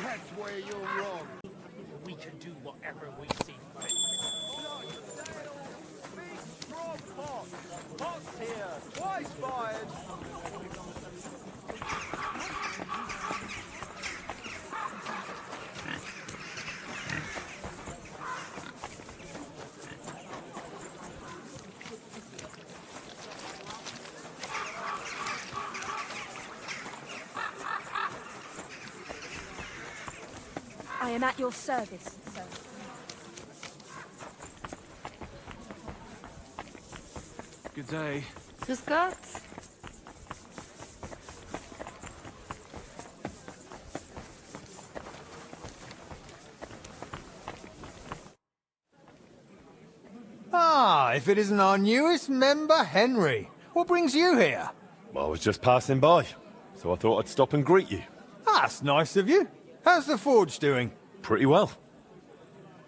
That's where you're wrong. We can do whatever we see fit. Pot's here! Twice fired! I am at your service, sir. Good day. Grüß Gott. Ah, if it isn't our newest member, Henry. What brings you here? I was just passing by, so I thought I'd stop and greet you. That's nice of you. How's the forge doing? Pretty well.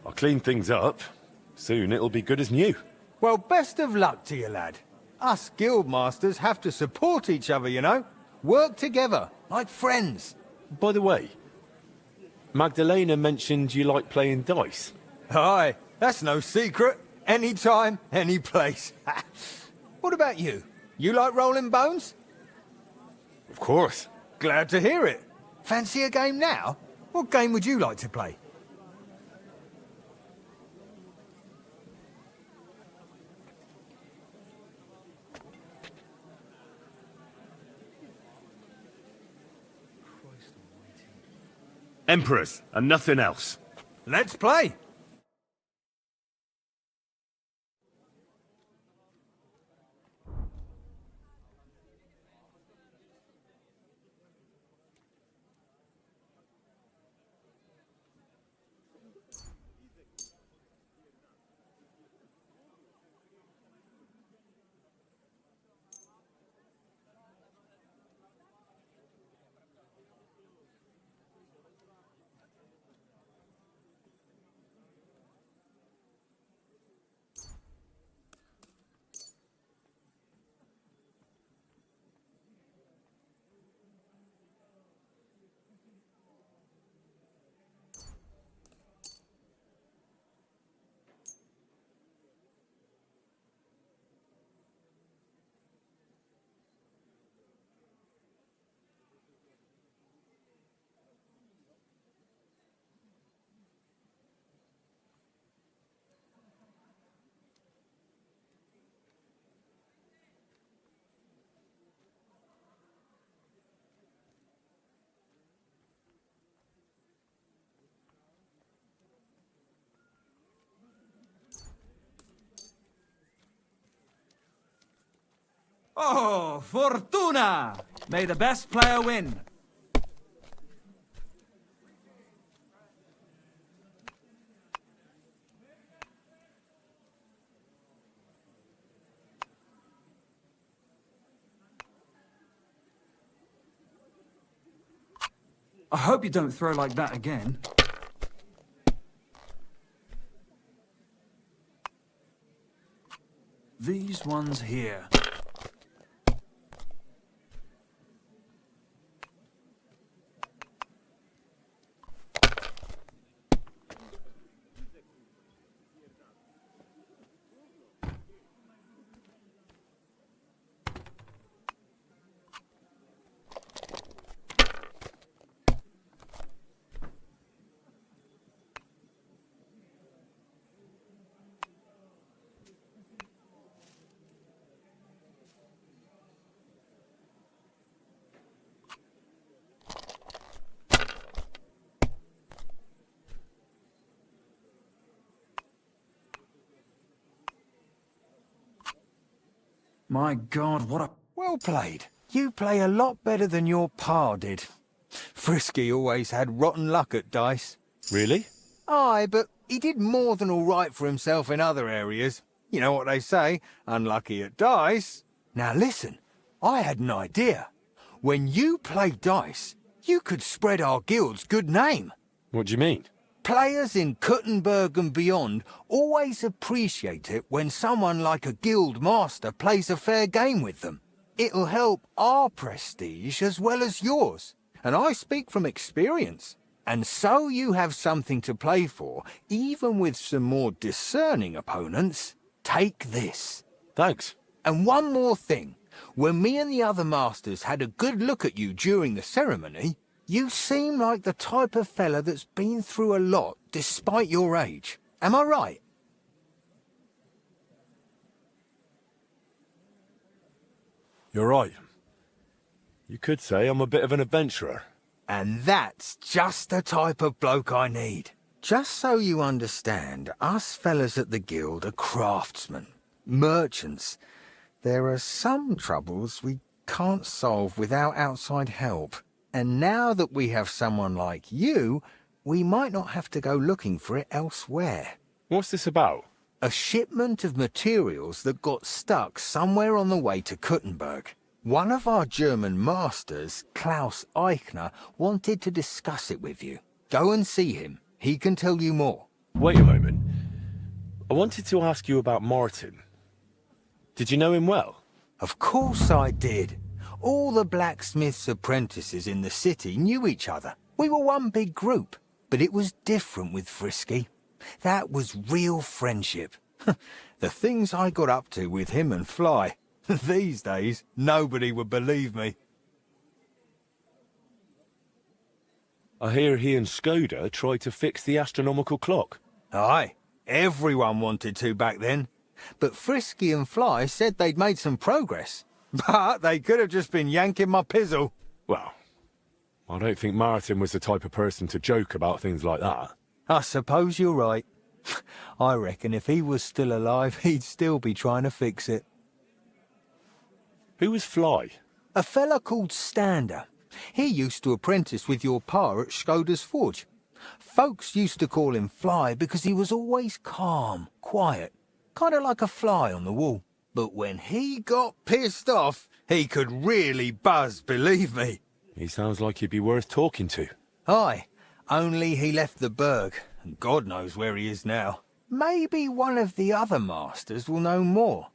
I'll clean things up. Soon it'll be good as new. Well, best of luck to you, lad. Us guildmasters have to support each other, you know? Work together, like friends. By the way, Magdalena mentioned you like playing dice. Aye, that's no secret. Anytime, any place. What about you? You like rolling bones? Of course. Glad to hear it. Fancy a game now? What game would you like to play? Emperors, and nothing else. Let's play. Oh, Fortuna! May the best player win. I hope you don't throw like that again. These ones here. My God, what a... Well played. You play a lot better than your pa did. Frisky always had rotten luck at dice. Really? Aye, but he did more than all right for himself in other areas. You know what they say, unlucky at dice. Now listen, I had an idea. When you play dice, you could spread our guild's good name. What do you mean? Players in Kuttenberg and beyond always appreciate it when someone like a guild master plays a fair game with them. It'll help our prestige as well as yours. And I speak from experience. And so you have something to play for, even with some more discerning opponents. Take this. Thanks. And one more thing. When me and the other masters had a good look at you during the ceremony, you seem like the type of fella that's been through a lot despite your age. Am I right? You're right. You could say I'm a bit of an adventurer. And that's just the type of bloke I need. Just so you understand, us fellas at the guild are craftsmen, merchants. There are some troubles we can't solve without outside help. And now that we have someone like you, we might not have to go looking for it elsewhere. What's this about? A shipment of materials that got stuck somewhere on the way to Kuttenberg. One of our German masters, Klaus Eichner, wanted to discuss it with you. Go and see him. He can tell you more. Wait a moment. I wanted to ask you about Martin. Did you know him well? Of course I did. All the blacksmith's apprentices in the city knew each other. We were one big group, but it was different with Frisky. That was real friendship. The things I got up to with him and Fly. These days, nobody would believe me. I hear he and Skoda tried to fix the astronomical clock. Aye, everyone wanted to back then. But Frisky and Fly said they'd made some progress. But they could have just been yanking my pizzle. Well, I don't think Martin was the type of person to joke about things like that. I suppose you're right. I reckon if he was still alive, he'd still be trying to fix it. Who was Fly? A fella called Stander. He used to apprentice with your pa at Skoda's Forge. Folks used to call him Fly because he was always calm, quiet, kind of like a fly on the wall. But when he got pissed off, he could really buzz, believe me. He sounds like he'd be worth talking to. Aye, only he left the burg, and God knows where he is now. Maybe one of the other masters will know more.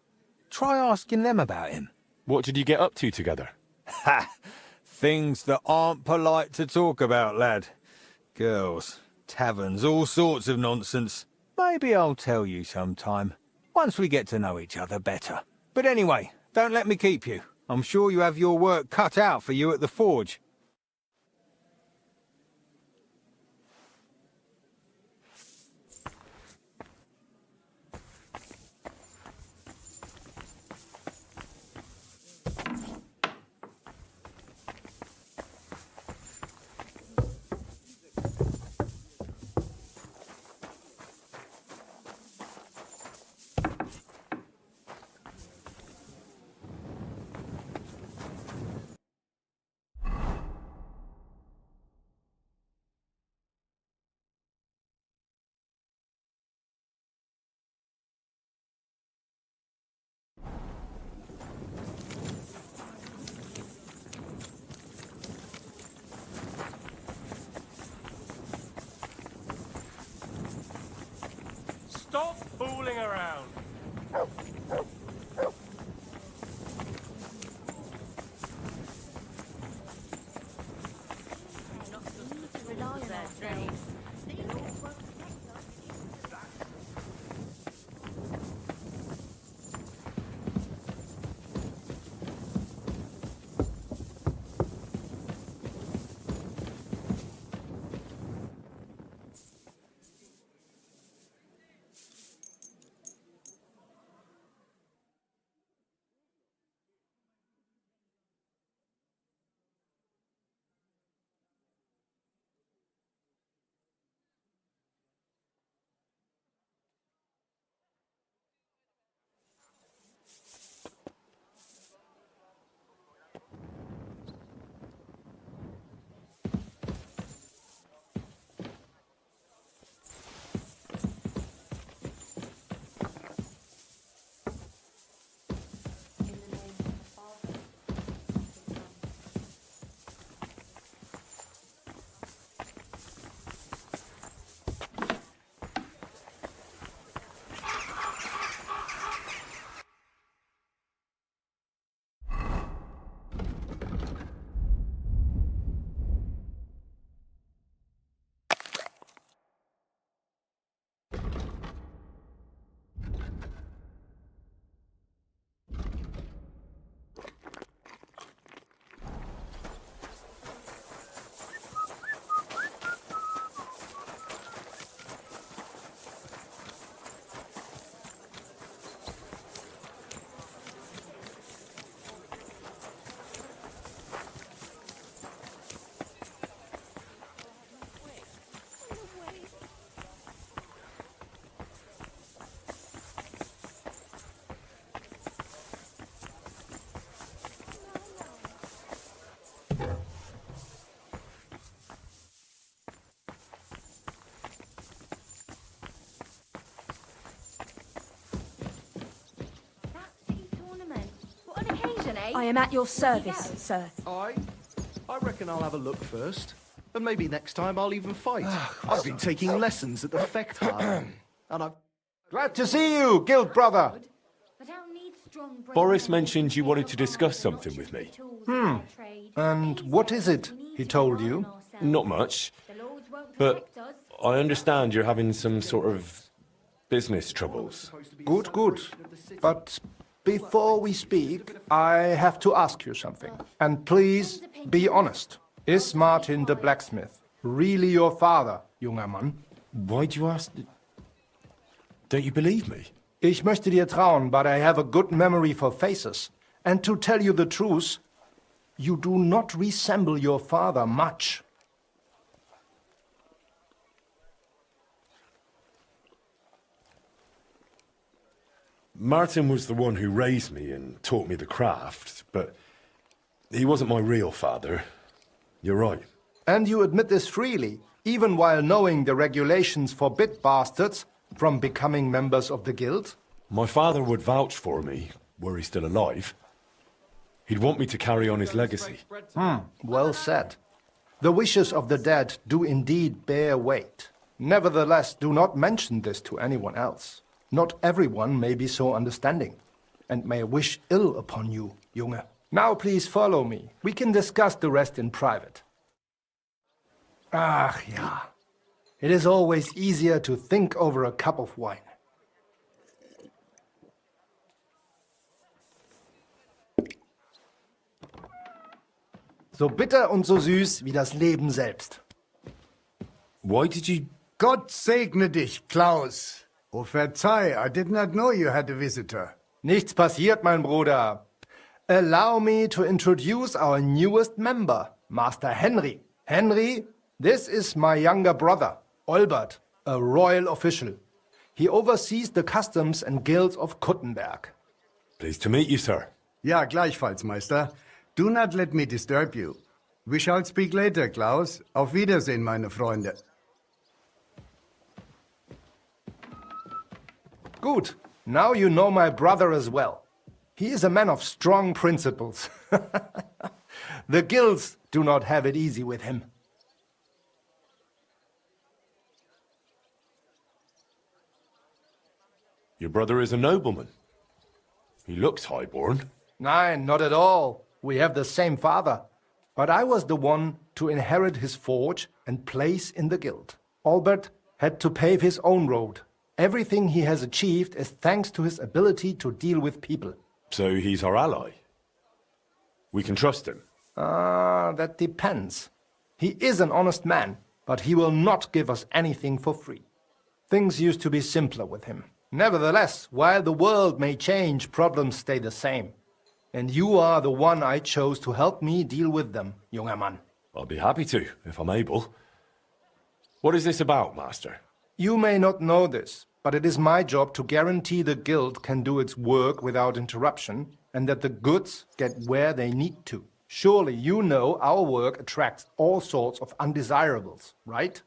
Try asking them about him. What did you get up to together? Ha! Things that aren't polite to talk about, lad. Girls, taverns, all sorts of nonsense. Maybe I'll tell you sometime, once we get to know each other better. But anyway, don't let me keep you. I'm sure you have your work cut out for you at the forge. fooling around. Rely on our trade. I am at your service, sir. I reckon I'll have a look first. And maybe next time I'll even fight. I've been taking lessons at the Fecht Hall. And I've... Glad to see you, guild brother. Boris mentioned you wanted to discuss something with me. And what is it he told you? Not much, but I understand you're having some sort of business troubles. Good, good. But before we speak, I have to ask you something. And please be honest. Is Martin the blacksmith really your father, junger Mann? Why'd you ask? Don't you believe me? Ich möchte dir trauen, but I have a good memory for faces. And to tell you the truth, you do not resemble your father much. Martin was the one who raised me and taught me the craft, but he wasn't my real father. You're right. And you admit this freely, even while knowing the regulations forbid bastards from becoming members of the guild? My father would vouch for me, were he still alive. He'd want me to carry on his legacy. Well said. The wishes of the dead do indeed bear weight. Nevertheless, do not mention this to anyone else. Not everyone may be so understanding, and may wish ill upon you, Junge. Now please follow me. We can discuss the rest in private. Ach ja. It is always easier to think over a cup of wine. So bitter und so süß wie das Leben selbst. Why did you... Gott segne dich, Klaus. Oh, verzeih, I did not know you had a visitor. Nichts passiert, mein Bruder. Allow me to introduce our newest member, Master Henry. Henry, this is my younger brother, Olbert, a royal official. He oversees the customs and guilds of Kuttenberg. Pleased to meet you, sir. Ja, gleichfalls, Meister. Do not let me disturb you. We shall speak later, Klaus. Auf Wiedersehen, meine Freunde. Good. Now you know my brother as well. He is a man of strong principles. The guilds do not have it easy with him. Your brother is a nobleman. He looks highborn. Nein, not at all. We have the same father. But I was the one to inherit his forge and place in the guild. Albert had to pave his own road. Everything he has achieved is thanks to his ability to deal with people. So he's our ally. We can trust him. That depends. He is an honest man, but he will not give us anything for free. Things used to be simpler with him. Nevertheless, while the world may change, problems stay the same. And you are the one I chose to help me deal with them, junger Mann. I'll be happy to, if I'm able. What is this about, Master? You may not know this, but it is my job to guarantee the guild can do its work without interruption, and that the goods get where they need to. Surely you know our work attracts all sorts of undesirables, right?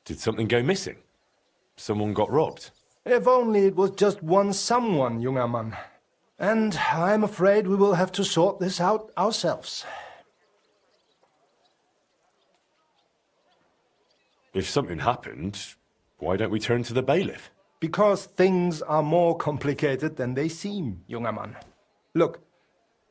Did something go missing? Someone got robbed? If only it was just one someone, junger Mann. And I'm afraid we will have to sort this out ourselves. If something happened, why don't we turn to the bailiff? Because things are more complicated than they seem, junger Mann. Look,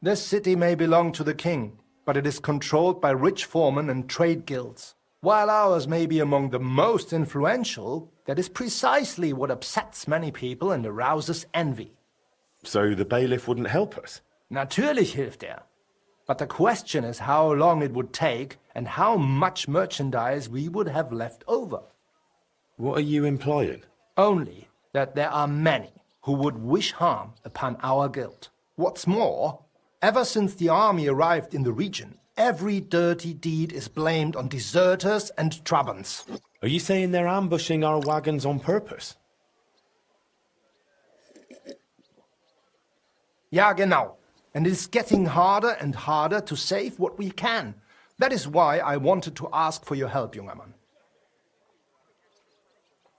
this city may belong to the king, but it is controlled by rich foremen and trade guilds. While ours may be among the most influential, that is precisely what upsets many people and arouses envy. So the bailiff wouldn't help us? Natürlich hilft er. But the question is how long it would take and how much merchandise we would have left over. What are you implying? Only that there are many who would wish harm upon our guild. What's more, ever since the army arrived in the region, every dirty deed is blamed on deserters and Trabants. Are you saying they're ambushing our wagons on purpose? Ja, genau. And it is getting harder and harder to save what we can. That is why I wanted to ask for your help, junger Mann.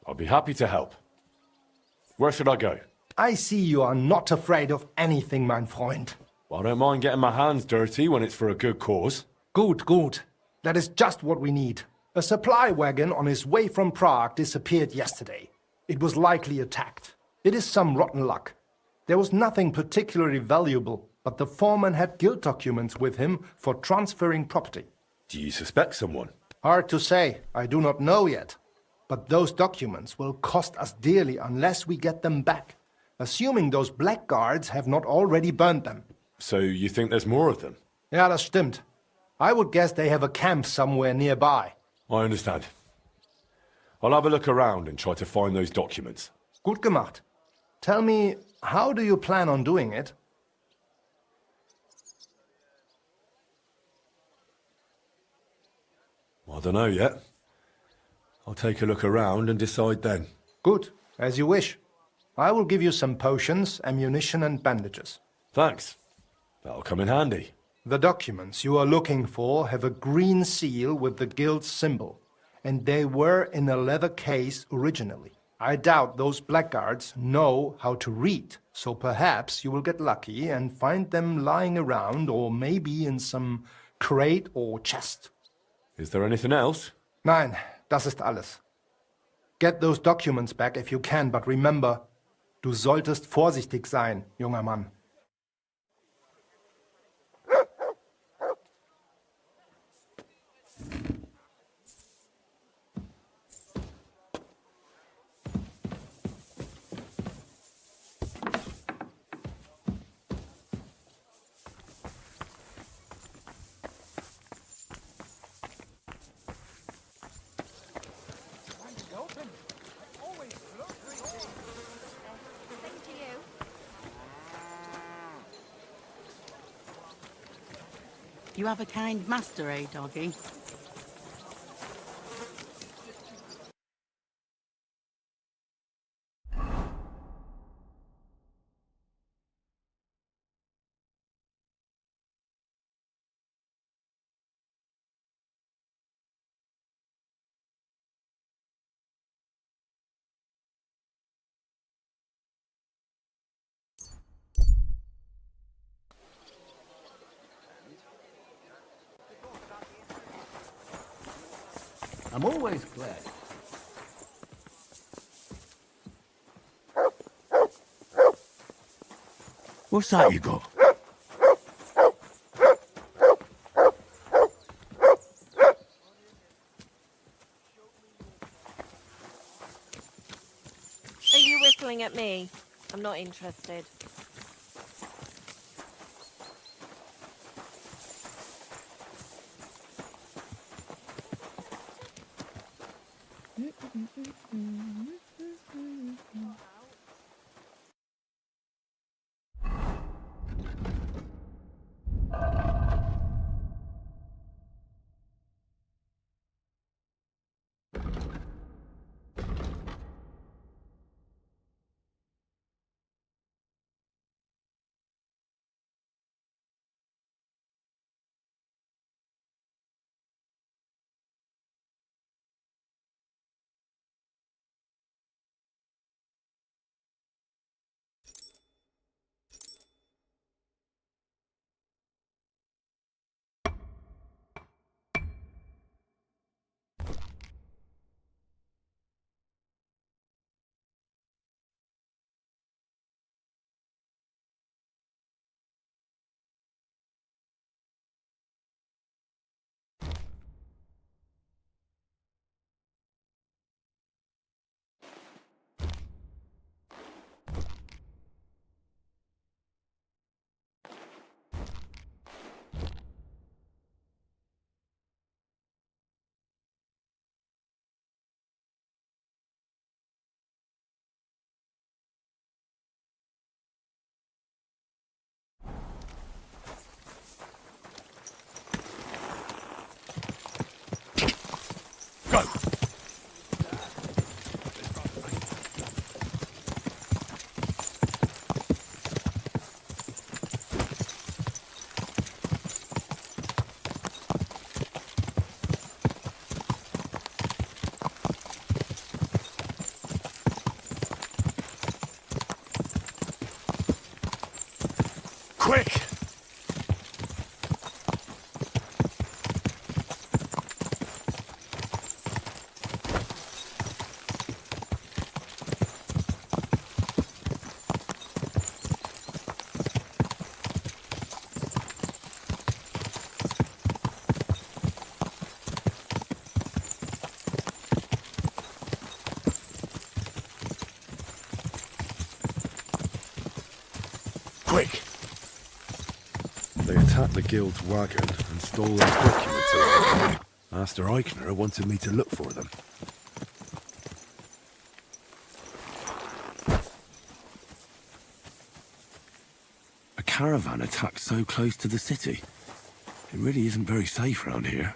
I'll be happy to help. Where should I go? I see you are not afraid of anything, mein Freund. Well, I don't mind getting my hands dirty when it's for a good cause. Good, good. That is just what we need. A supply wagon on its way from Prague disappeared yesterday. It was likely attacked. It is some rotten luck. There was nothing particularly valuable, but the foreman had guild documents with him for transferring property. Do you suspect someone? Hard to say. I do not know yet. But those documents will cost us dearly unless we get them back, assuming those blackguards have not already burned them. So you think there's more of them? Ja, das stimmt. I would guess they have a camp somewhere nearby. I understand. I'll have a look around and try to find those documents. Gut gemacht. Tell me, how do you plan on doing it? I don't know yet. I'll take a look around and decide then. Good, as you wish. I will give you some potions, ammunition and bandages. Thanks. That'll come in handy. The documents you are looking for have a green seal with the guild's symbol, and they were in a leather case originally. I doubt those blackguards know how to read, so perhaps you will get lucky and find them lying around or maybe in some crate or chest. Is there anything else? Nein, das ist alles. Get those documents back if you can, but remember, du solltest vorsichtig sein, junger Mann. You have a kind master, eh, doggy? I'm always glad. What's that you got? Are you whistling at me? I'm not interested. Quick! Quick! They attacked the guild's wagon and stole those documents away. Master Eichner wanted me to look for them. A caravan attacked so close to the city. It really isn't very safe around here.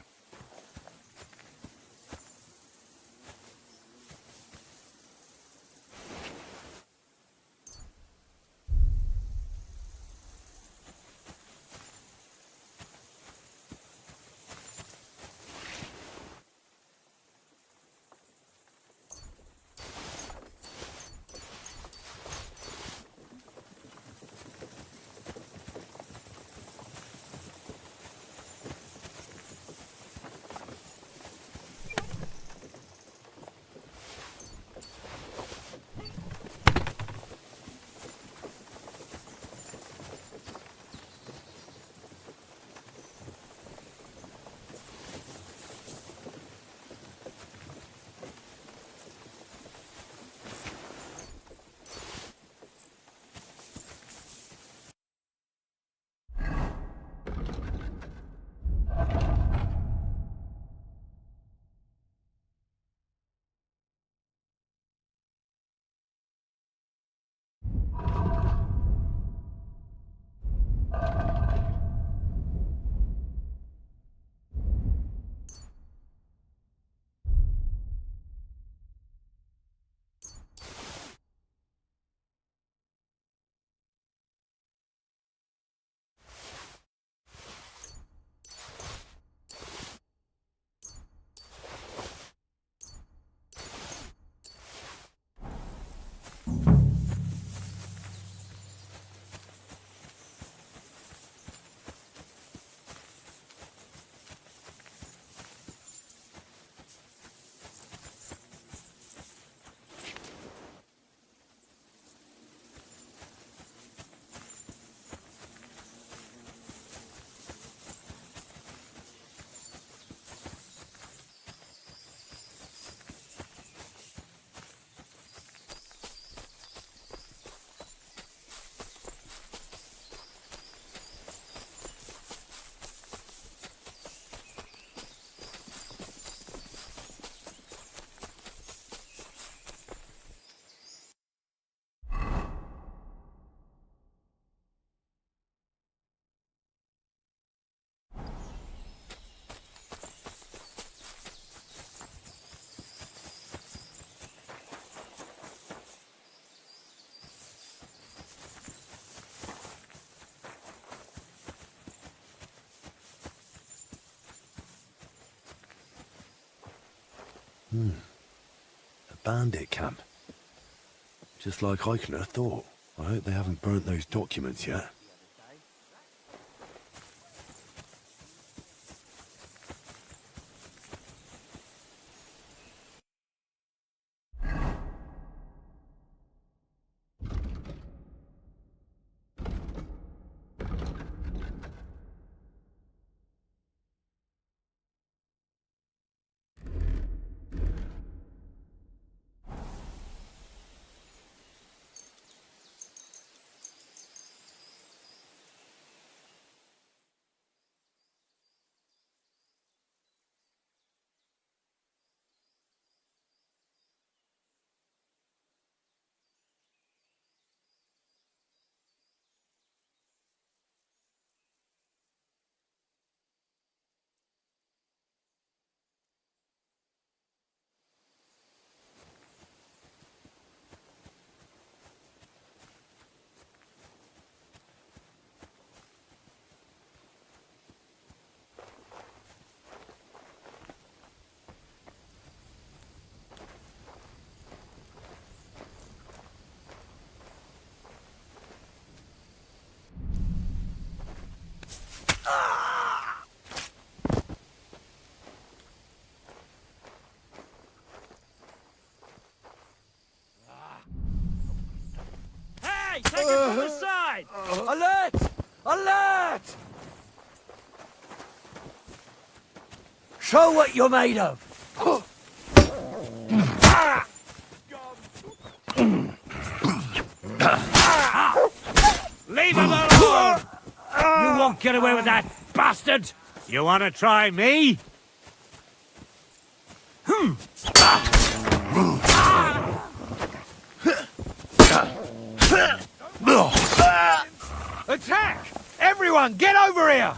A bandit camp. Just like Eichner thought. I hope they haven't burnt those documents yet. Hey, take it from the side! Alert! Alert! Show what you're made of! Leave him alone! You won't get away with that, bastard! You want to try me? Attack! Everyone, get over here!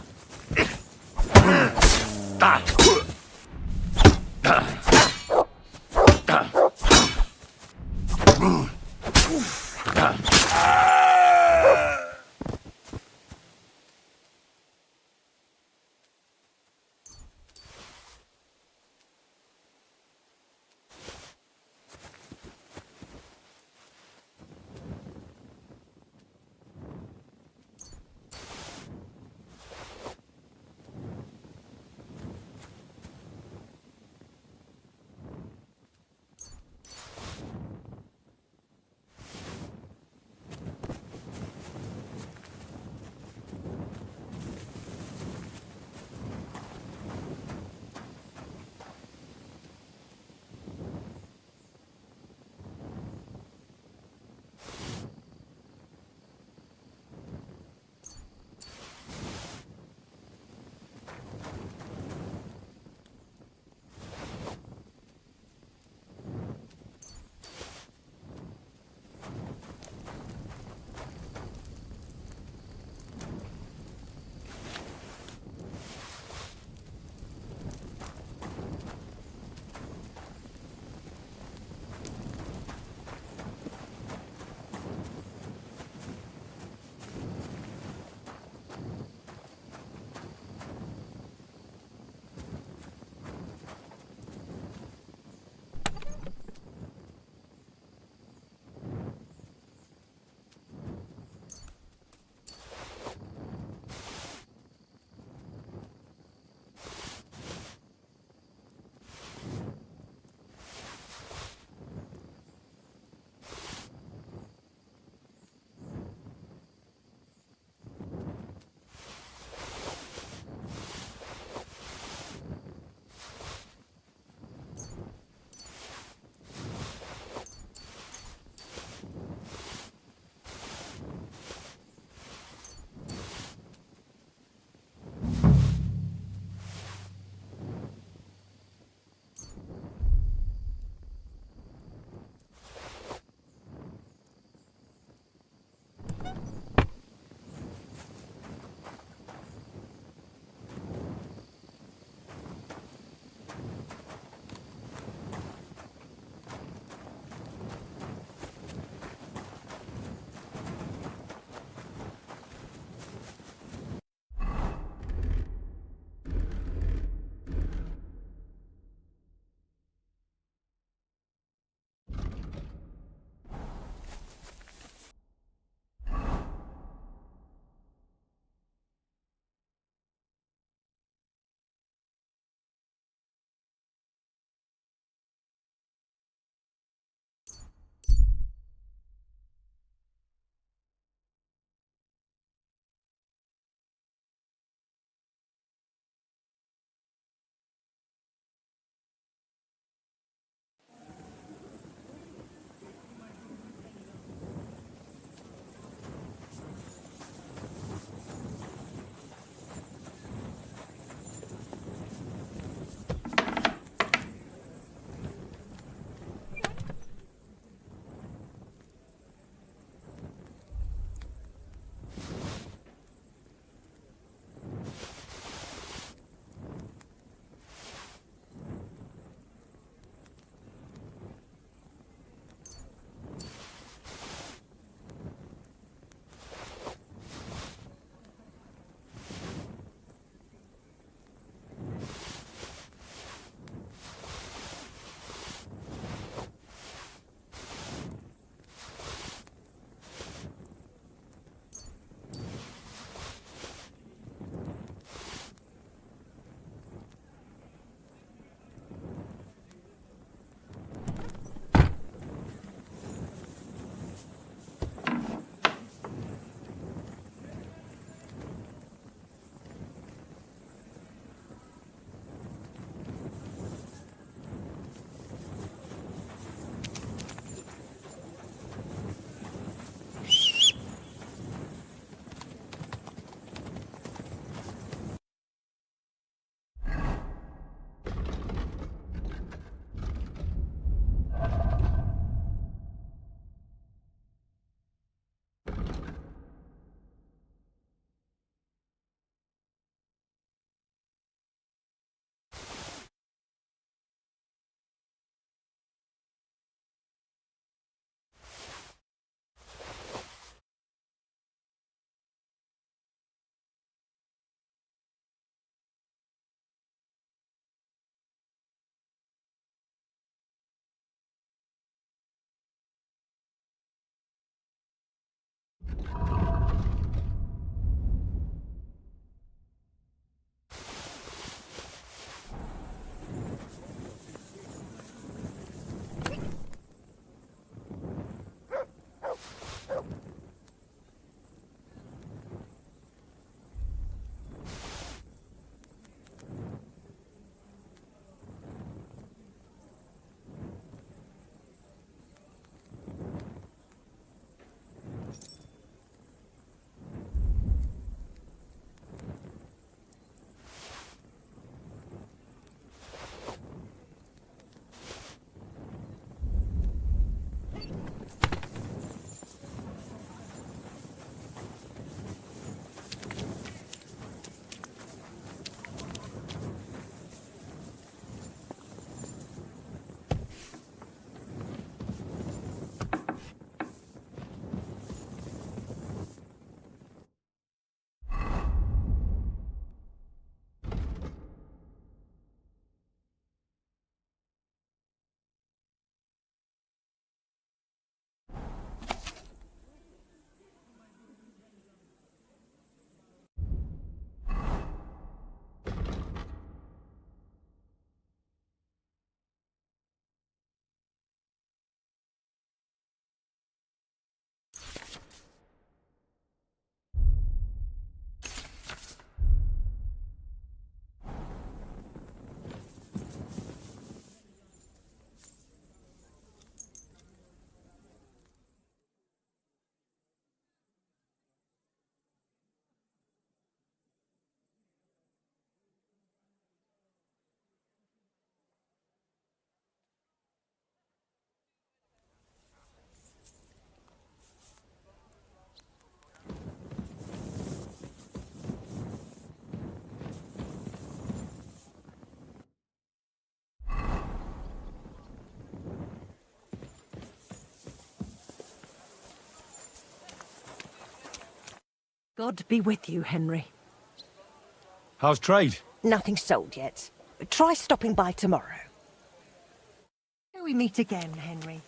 God be with you, Henry. How's trade? Nothing sold yet. Try stopping by tomorrow. Till we meet again, Henry.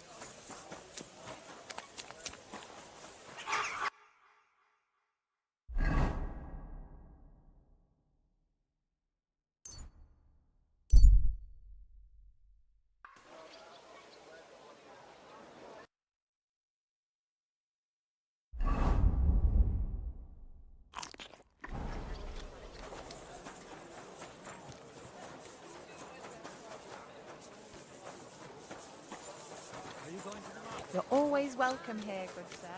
You're always welcome here, good sir.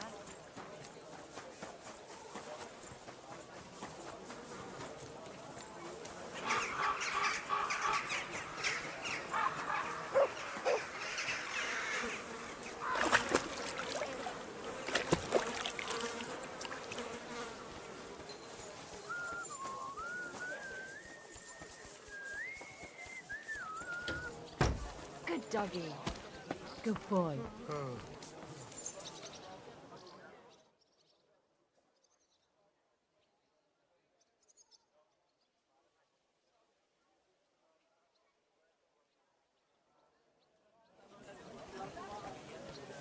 Good doggy. Good boy.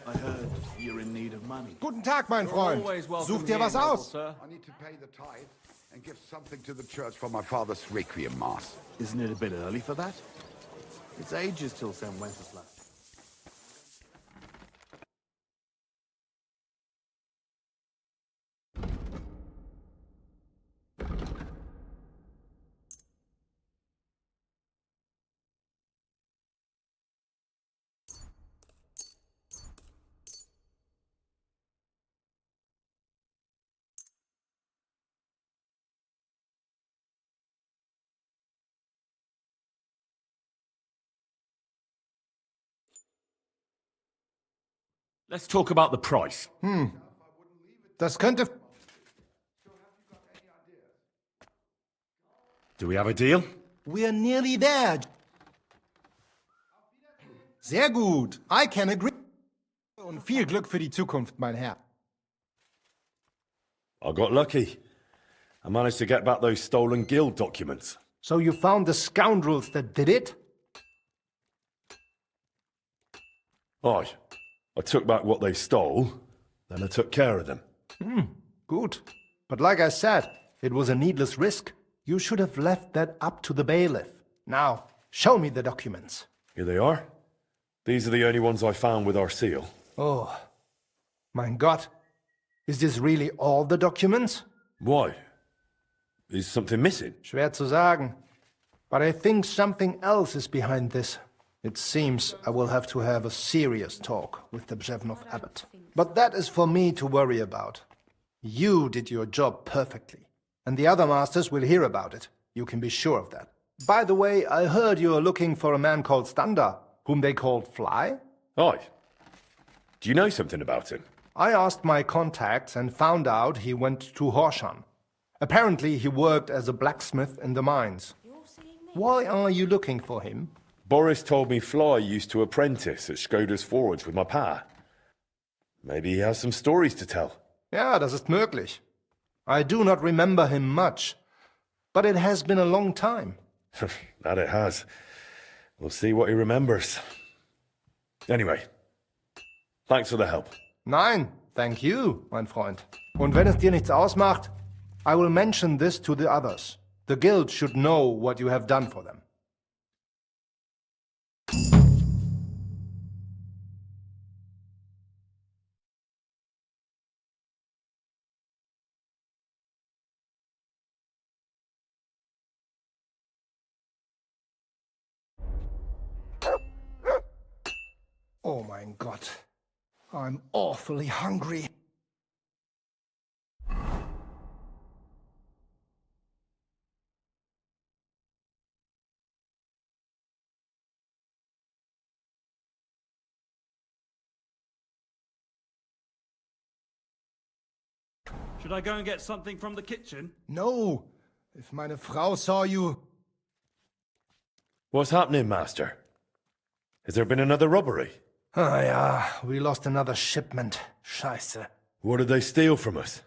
I heard you're in need of money. Guten Tag, mein Freund. Such dir was aus? I need to pay the tithe and give something to the church for my father's requiem mass. Isn't it a bit early for that? It's ages till St. Wenceslas. Let's talk about the price. Das könnte... Do we have a deal? We're nearly there. Sehr gut. I can agree. Und viel Glück für die Zukunft, mein Herr. I got lucky. I managed to get back those stolen guild documents. So you found the scoundrels that did it? Aye. I took back what they stole, then I took care of them. Good. But like I said, it was a needless risk. You should have left that up to the bailiff. Now, show me the documents. Here they are. These are the only ones I found with our seal. Oh, mein Gott. Is this really all the documents? Why? Is something missing? Schwer zu sagen. But I think something else is behind this. It seems I will have to have a serious talk with the Bzevnov abbot. But that is for me to worry about. You did your job perfectly, and the other masters will hear about it. You can be sure of that. By the way, I heard you are looking for a man called Standa, whom they called Fly? Aye. Do you know something about him? I asked my contacts and found out he went to Horshan. Apparently he worked as a blacksmith in the mines. Why are you looking for him? Boris told me Fly used to apprentice at Skoda's forge with my pa. Maybe he has some stories to tell. Ja, das ist möglich. I do not remember him much, but it has been a long time. That it has. We'll see what he remembers. Anyway, thanks for the help. Nein, thank you, mein Freund. Und wenn es dir nichts ausmacht, I will mention this to the others. The guild should know what you have done for them. Oh mein Gott. I'm awfully hungry. Should I go and get something from the kitchen? No. If meine Frau saw you... What's happening, Master? Has there been another robbery? Ah ja, we lost another shipment. Scheiße. What did they steal from us?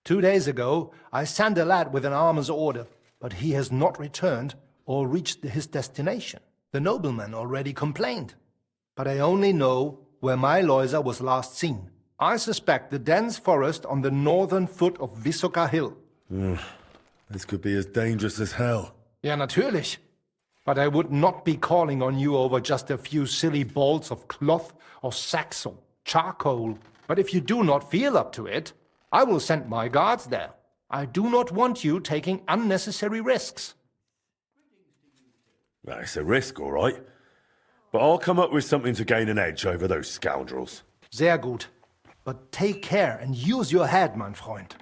2 days ago, I sent a lad with an armor's order, but he has not returned or reached his destination. The nobleman already complained. But I only know where my Loiser was last seen. I suspect the dense forest on the northern foot of Visoka Hill. This could be as dangerous as hell. Ja, natürlich. But I would not be calling on you over just a few silly balls of cloth or sacks or charcoal. But if you do not feel up to it, I will send my guards there. I do not want you taking unnecessary risks. Well, it's a risk, all right. But I'll come up with something to gain an edge over those scoundrels. Sehr gut. But take care and use your head, mein Freund.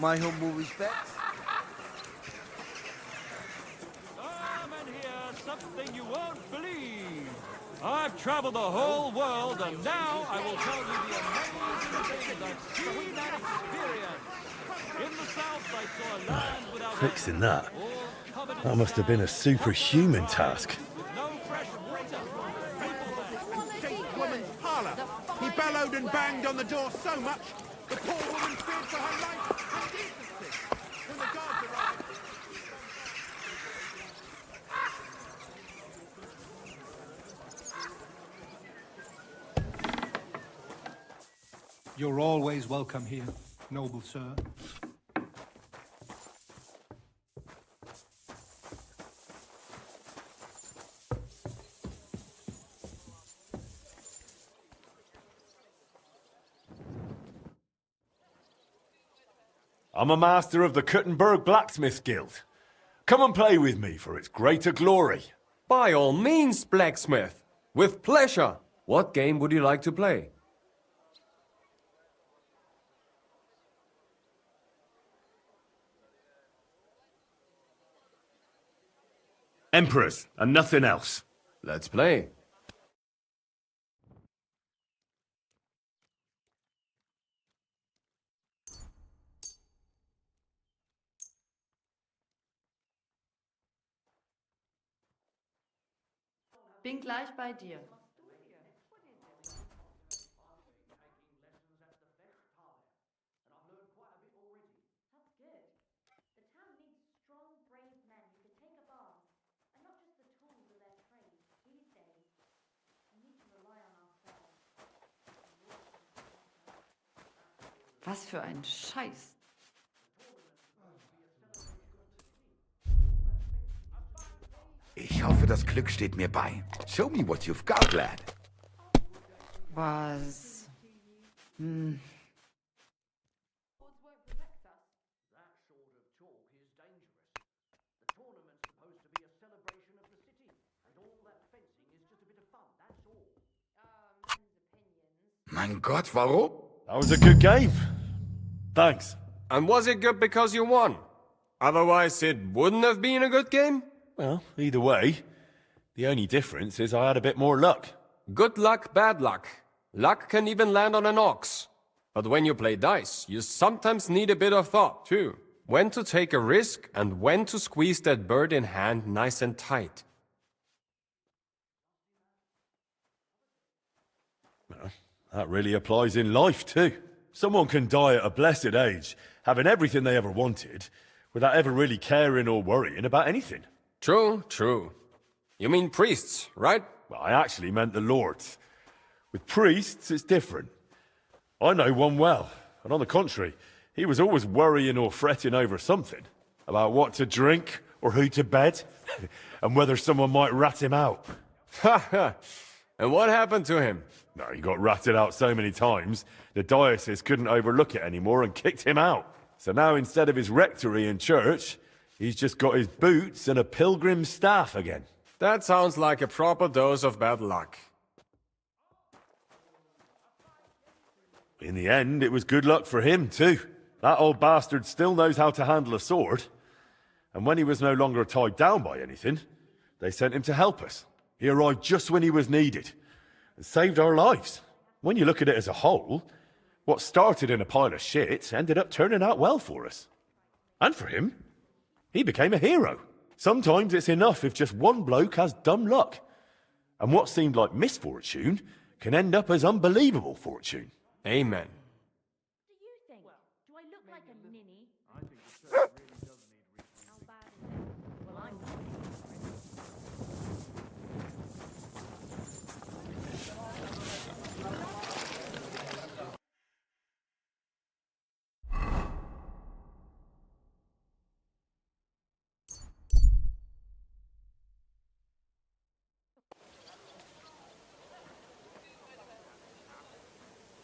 My humble respects. And here's something you won't believe. I've traveled the whole world, and now I will tell you the amazing things I've seen and experienced. In the south, I saw a land without Fixing that? That must have been a superhuman task. no fresh water. Saint woman's parlour. He bellowed and banged on the door so much, the poor woman feared for her life and decency. When the guards arrived... You're always welcome here, noble sir. I'm a master of the Kuttenberg Blacksmith Guild. Come and play with me for its greater glory. By all means, blacksmith. With pleasure. What game would you like to play? Emperors, and nothing else. Let's play. Bin gleich bei dir. Was für ein Scheiß. Ich hoffe, das Glück steht mir bei. Show me what you've got, lad. Was? Mein Gott, warum? That was a good game. Thanks. And was it good because you won? Otherwise, it wouldn't have been a good game? Well, either way, the only difference is I had a bit more luck. Good luck, bad luck. Luck can even land on an ox. But when you play dice, you sometimes need a bit of thought, too. When to take a risk and when to squeeze that bird in hand nice and tight. That really applies in life, too. Someone can die at a blessed age, having everything they ever wanted, without ever really caring or worrying about anything. True, true. You mean priests, right? Well, I actually meant the lords. With priests, it's different. I know one well, and on the contrary, he was always worrying or fretting over something. About what to drink, or who to bed, and whether someone might rat him out. Ha ha! And what happened to him? No, he got ratted out so many times, the diocese couldn't overlook it anymore and kicked him out. So now instead of his rectory and church, he's just got his boots and a pilgrim's staff again. That sounds like a proper dose of bad luck. In the end, it was good luck for him, too. That old bastard still knows how to handle a sword. And when he was no longer tied down by anything, they sent him to help us. He arrived just when he was needed and saved our lives. When you look at it as a whole, what started in a pile of shit ended up turning out well for us. And for him, he became a hero. Sometimes it's enough if just one bloke has dumb luck. And what seemed like misfortune can end up as unbelievable fortune. Amen. Do I look like a ninny? I think the church really does need How bad is it? Well, I'm not.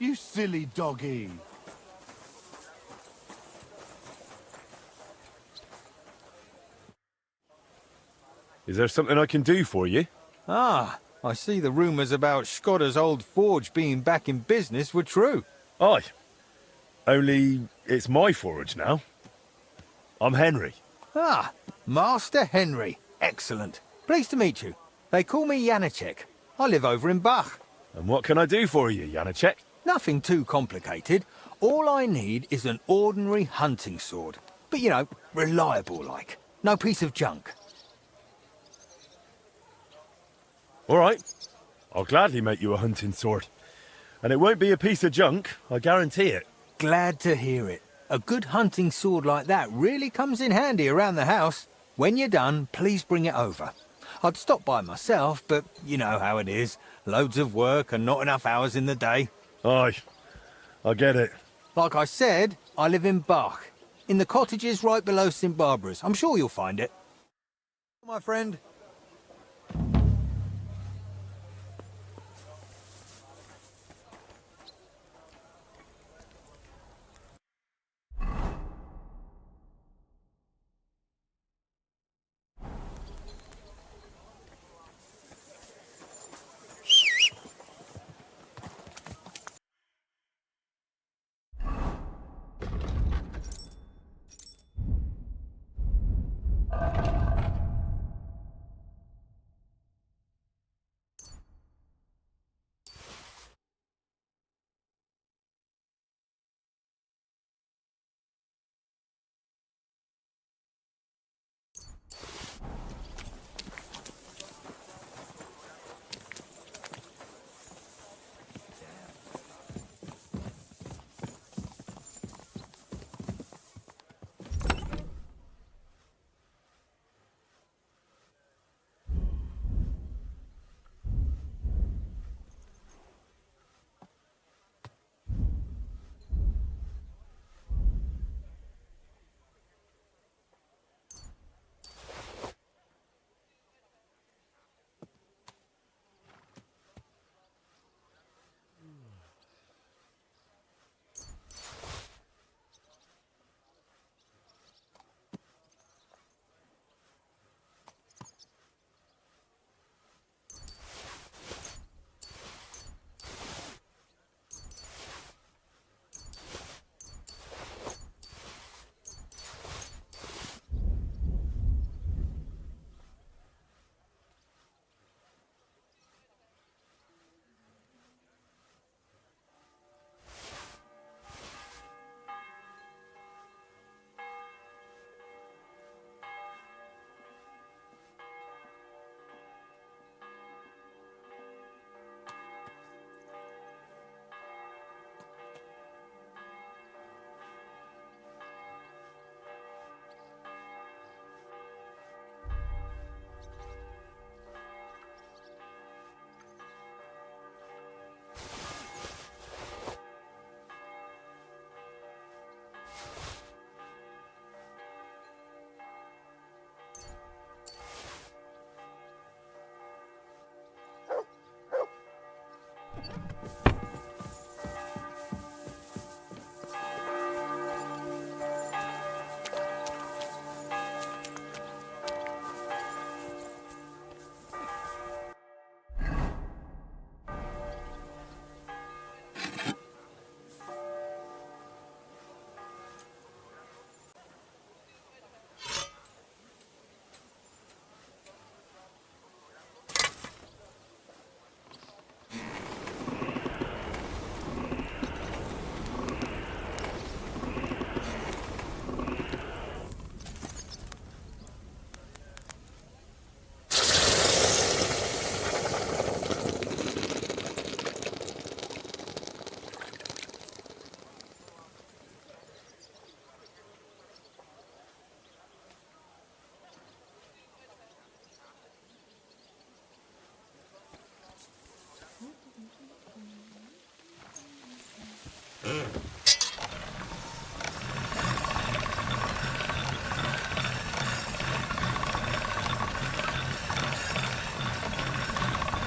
You silly doggy. Is there something I can do for you? Ah, I see the rumours about Skodda's old forge being back in business were true. Aye. Only it's my forge now. I'm Henry. Ah, Master Henry. Excellent. Pleased to meet you. They call me Janacek. I live over in Bach. And what can I do for you, Janacek? Nothing too complicated. All I need is an ordinary hunting sword. But, you know, reliable like. No piece of junk. All right. I'll gladly make you a hunting sword. And it won't be a piece of junk, I guarantee it. Glad to hear it. A good hunting sword like that really comes in handy around the house. When you're done, please bring it over. I'd stop by myself, but you know how it is. Loads of work and not enough hours in the day. Aye, I get it. Like I said, I live in Bach, in the cottages right below St. Barbara's. I'm sure you'll find it. My friend.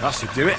That should do it.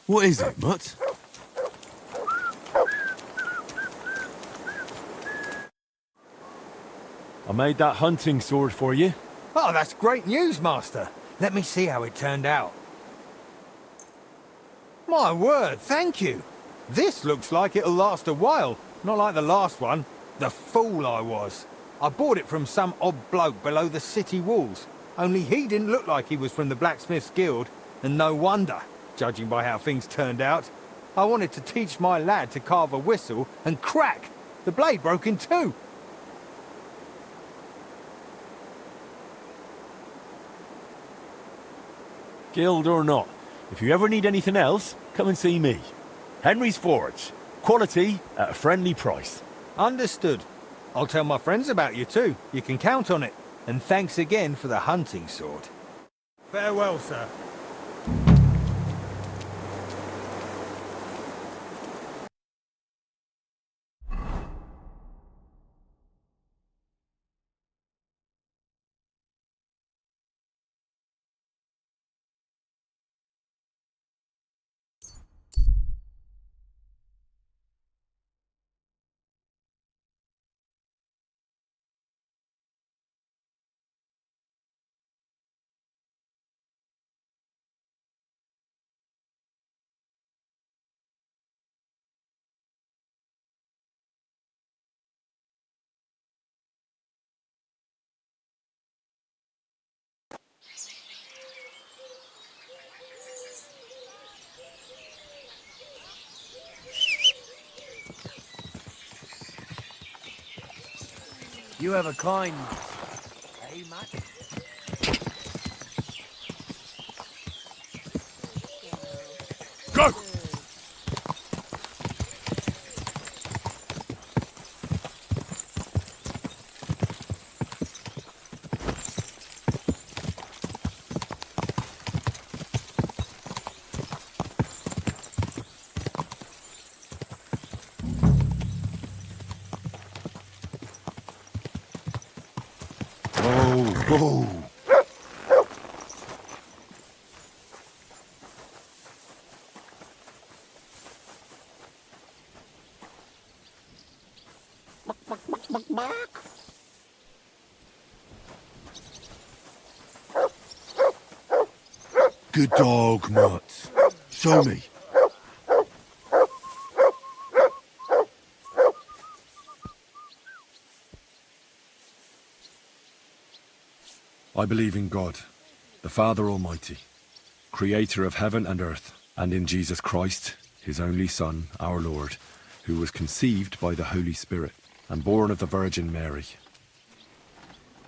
What is it, Mutt? I made that hunting sword for you. Oh, that's great news, Master. Let me see how it turned out. My word, thank you. This looks like it'll last a while, not like the last one. The fool I was. I bought it from some odd bloke below the city walls. Only he didn't look like he was from the Blacksmith's Guild, and no wonder, judging by how things turned out. I wanted to teach my lad to carve a whistle, and crack! The blade broke in two. Guild or not, if you ever need anything else, come and see me. Henry's Forge. Quality at a friendly price. Understood. I'll tell my friends about you too. You can count on it. And thanks again for the hunting sword. Farewell, sir. You have a kind... Hey, Matt? Go! Oh. Good dog, Mutt. Show me. I believe in God, the Father Almighty, creator of heaven and earth, and in Jesus Christ, his only Son, our Lord, who was conceived by the Holy Spirit and born of the Virgin Mary.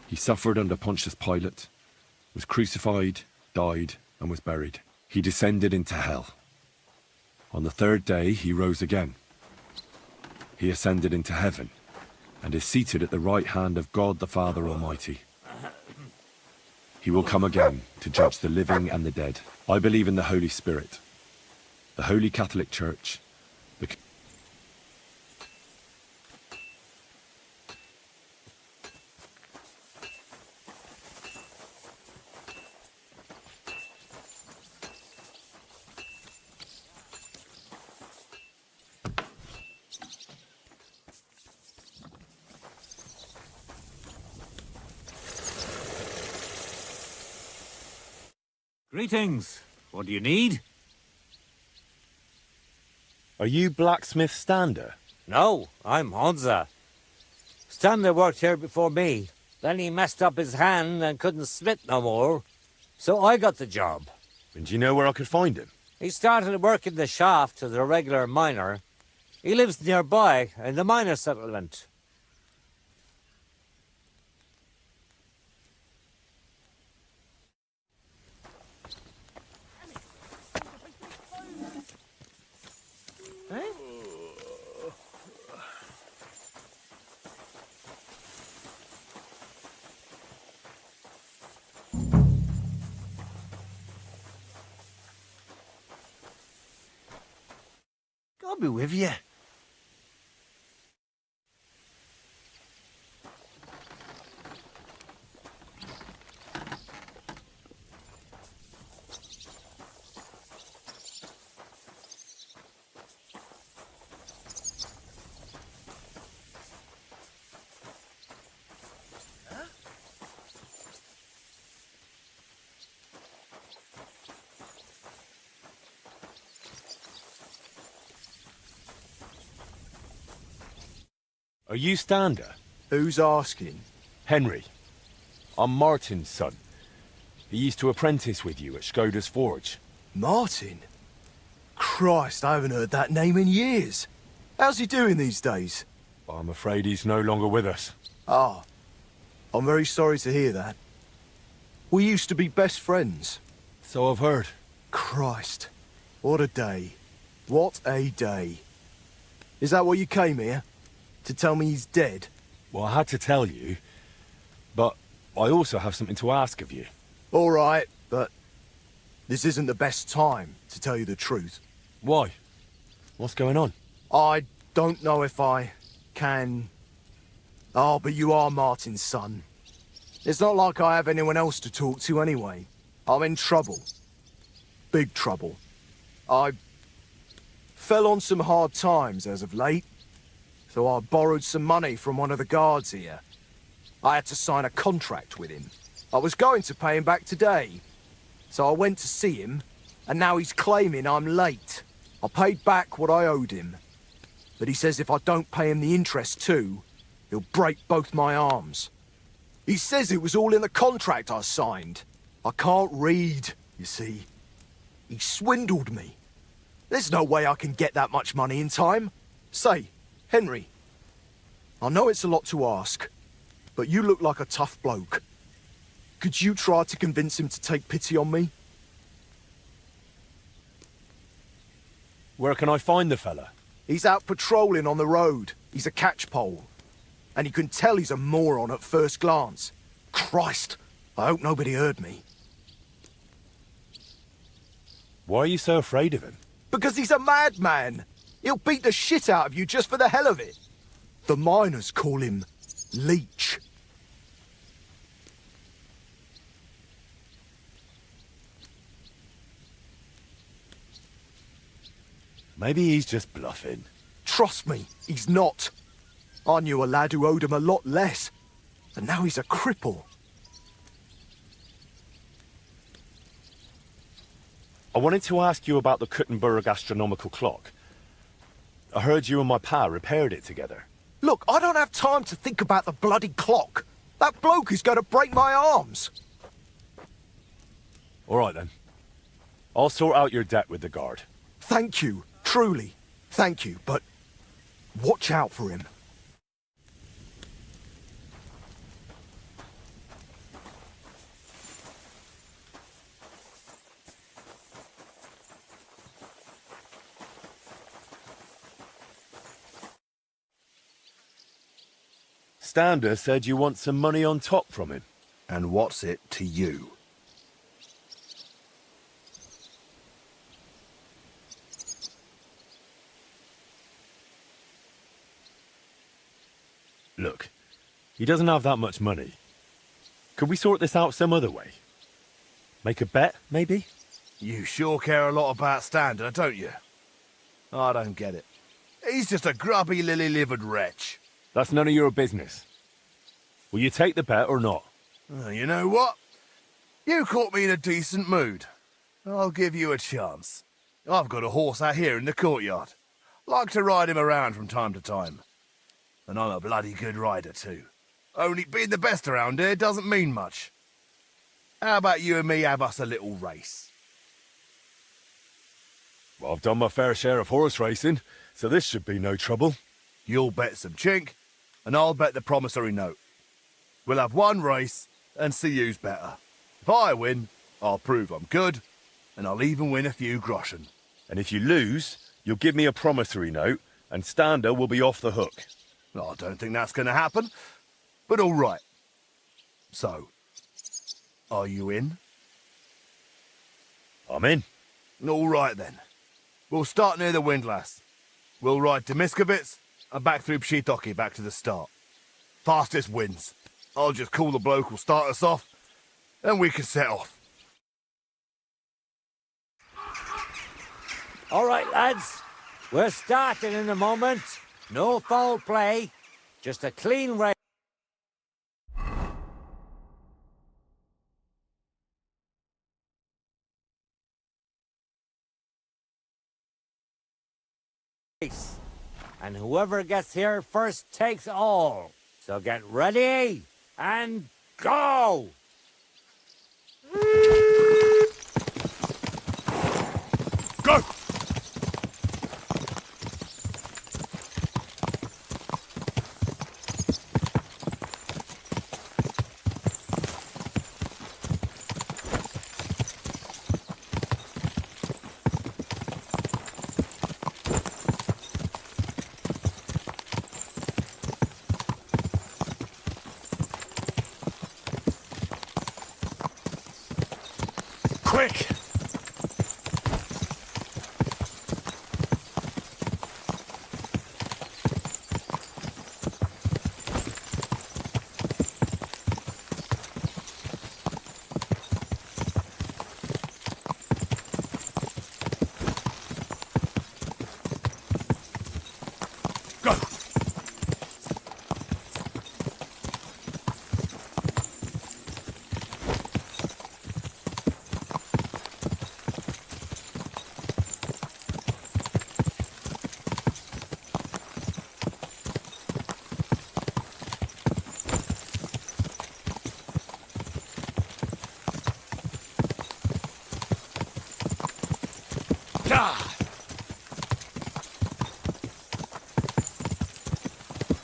He suffered under Pontius Pilate, was crucified, died, and was buried. He descended into hell. On the third day he rose again. He ascended into heaven and is seated at the right hand of God the Father Almighty. He will come again to judge the living and the dead. I believe in the Holy Spirit, the Holy Catholic Church, the... Greetings. What do you need? Are you blacksmith Stander? No, I'm Honza. Stander worked here before me. Then he messed up his hand and couldn't smith no more. So I got the job. And do you know where I could find him? He started working the shaft as a regular miner. He lives nearby in the miner settlement. God be with you. Are you Stander? Who's asking? Henry. I'm Martin's son. He used to apprentice with you at Skoda's Forge. Martin? Christ, I haven't heard that name in years. How's he doing these days? I'm afraid he's no longer with us. Ah, I'm very sorry to hear that. We used to be best friends. So I've heard. Christ, what a day. What a day. Is that what you came here? To tell me he's dead? Well, I had to tell you, but I also have something to ask of you. All right, but this isn't the best time, to tell you the truth. Why? What's going on? I don't know if I can... Oh, but you are Martin's son. It's not like I have anyone else to talk to anyway. I'm in trouble. Big trouble. I fell on some hard times as of late. So I borrowed some money from one of the guards here. I had to sign a contract with him. I was going to pay him back today. So I went to see him, and now he's claiming I'm late. I paid back what I owed him. But he says if I don't pay him the interest too, he'll break both my arms. He says it was all in the contract I signed. I can't read, you see. He swindled me. There's no way I can get that much money in time. Say, Henry, I know it's a lot to ask, but you look like a tough bloke. Could you try to convince him to take pity on me? Where can I find the fella? He's out patrolling on the road. He's a catchpole. And you can tell he's a moron at first glance. Christ, I hope nobody heard me. Why are you so afraid of him? Because he's a madman. He'll beat the shit out of you just for the hell of it. The miners call him Leech. Maybe he's just bluffing. Trust me, he's not. I knew a lad who owed him a lot less. And now he's a cripple. I wanted to ask you about the Kuttenberg astronomical clock. I heard you and my pa repaired it together. Look, I don't have time to think about the bloody clock. That bloke is going to break my arms. All right, then. I'll sort out your debt with the guard. Thank you, truly. Thank you, but watch out for him. Stander said you want some money on top from him. And what's it to you? Look, he doesn't have that much money. Could we sort this out some other way? Make a bet, maybe? You sure care a lot about Stander, don't you? I don't get it. He's just a grubby, lily-livered wretch. That's none of your business. Will you take the bet or not? You know what? You caught me in a decent mood. I'll give you a chance. I've got a horse out here in the courtyard. Like to ride him around from time to time. And I'm a bloody good rider too. Only being the best around here doesn't mean much. How about you and me have us a little race? Well, I've done my fair share of horse racing, so this should be no trouble. You'll bet some chink, and I'll bet the promissory note. We'll have one race and see who's better. If I win, I'll prove I'm good, and I'll even win a few groschen. And if you lose, you'll give me a promissory note, and Stander will be off the hook. I don't think that's going to happen, but all right. So, are you in? I'm in. All right then. We'll start near the windlass. We'll ride to Miskovitz and back through Pshitoki back to the start. Fastest wins. I'll just call the bloke who'll start us off, and we can set off. All right, lads. We're starting in a moment. No foul play. Just a clean race. And whoever gets here first takes all. So get ready and go! Go! Quick!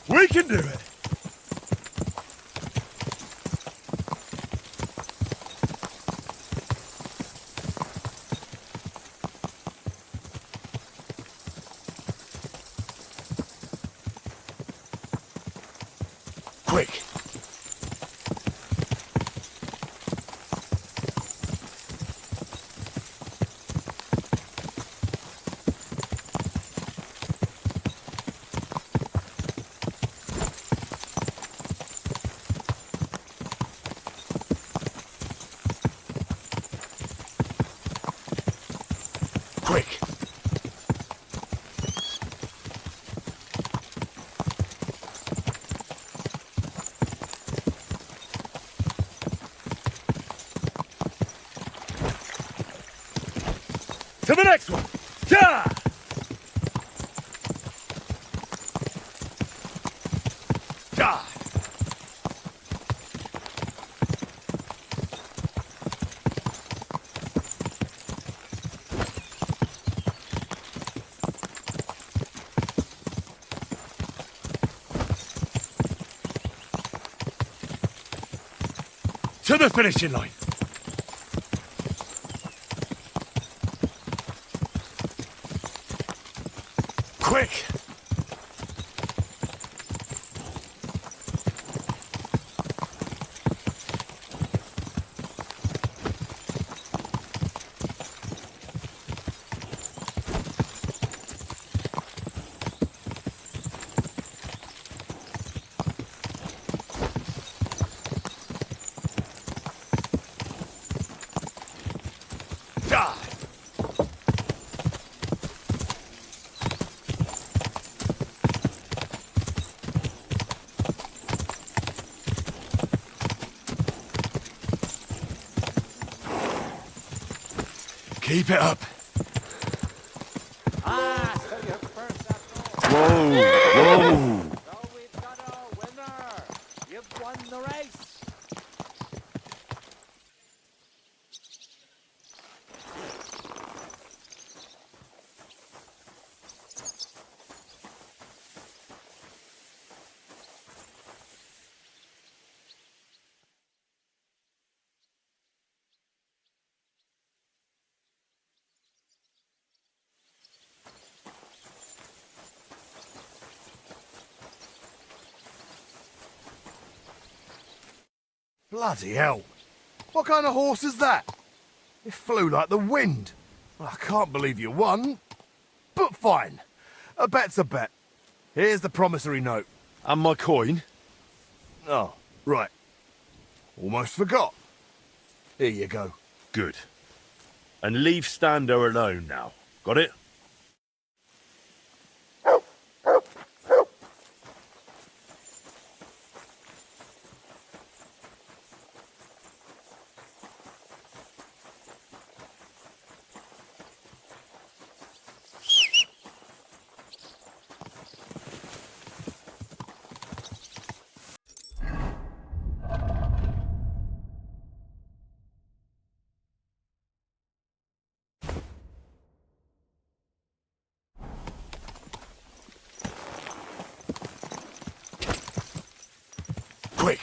We can do it! To the next one! Ja! Ja! To the finishing line! Quick! Keep it up. Ah, so you're first up. Whoa, whoa. So we've got our winner. You've won the race. Bloody hell. What kind of horse is that? It flew like the wind. I can't believe you won. But fine. A bet's a bet. Here's the promissory note. And my coin? Oh, right. Almost forgot. Here you go. Good. And leave Stando alone now. Got it? Quick.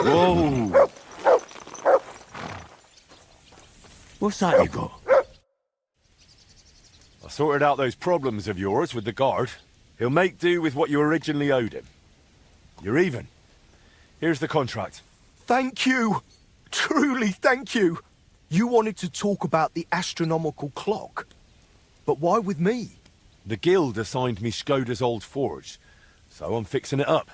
Whoa! What's that you got? I sorted out those problems of yours with the guard. He'll make do with what you originally owed him. You're even. Here's the contract. Thank you. Truly thank you. You wanted to talk about the astronomical clock. But why with me? The guild assigned me Skoda's old forge, so I'm fixing it up.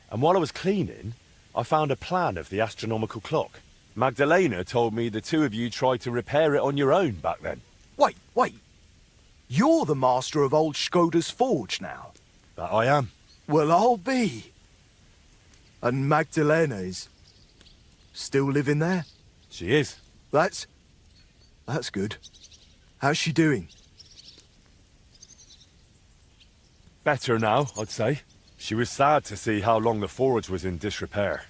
And while I was cleaning, I found a plan of the astronomical clock. Magdalena told me the two of you tried to repair it on your own back then. Wait. You're the master of old Skoda's forge now. That I am. Well, I'll be. And Magdalena is still living there? She is. That's good. How's she doing? Better now, I'd say. She was sad to see how long the forge was in disrepair.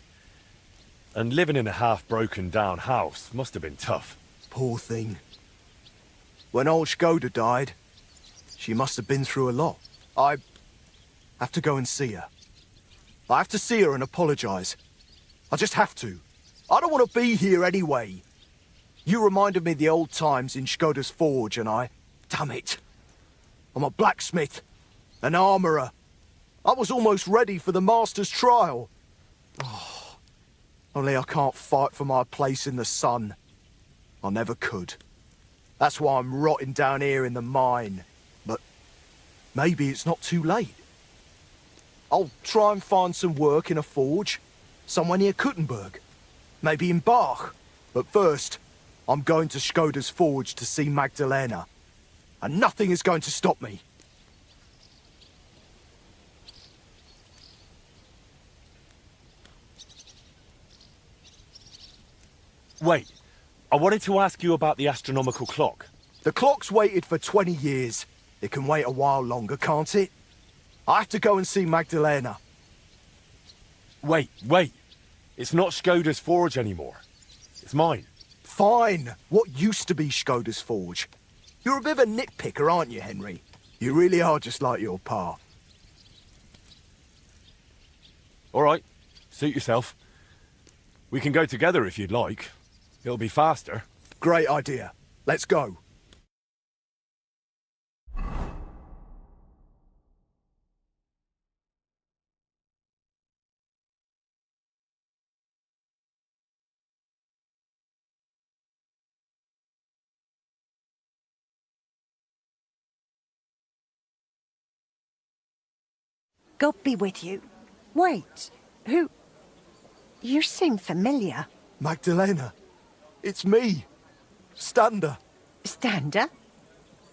And living in a half-broken down house must have been tough. Poor thing. When old Skoda died, she must have been through a lot. I have to go and see her. I have to see her and apologize. I just have to. I don't want to be here anyway. You reminded me of the old times in Skoda's forge and damn it. I'm a blacksmith, an armourer. I was almost ready for the master's trial. Oh. Only I can't fight for my place in the sun. I never could. That's why I'm rotting down here in the mine. But maybe it's not too late. I'll try and find some work in a forge, somewhere near Kuttenberg, maybe in Bach. But first, I'm going to Skoda's forge to see Magdalena. And nothing is going to stop me. Wait, I wanted to ask you about the astronomical clock. The clock's waited for 20 years. It can wait a while longer, can't it? I have to go and see Magdalena. Wait. It's not Skoda's forge anymore. It's mine. Fine. What used to be Skoda's forge? You're a bit of a nitpicker, aren't you, Henry? You really are just like your pa. All right, suit yourself. We can go together if you'd like. It'll be faster. Great idea. Let's go. God be with you. Wait, who? You seem familiar. Magdalena. It's me. Stander. Stander?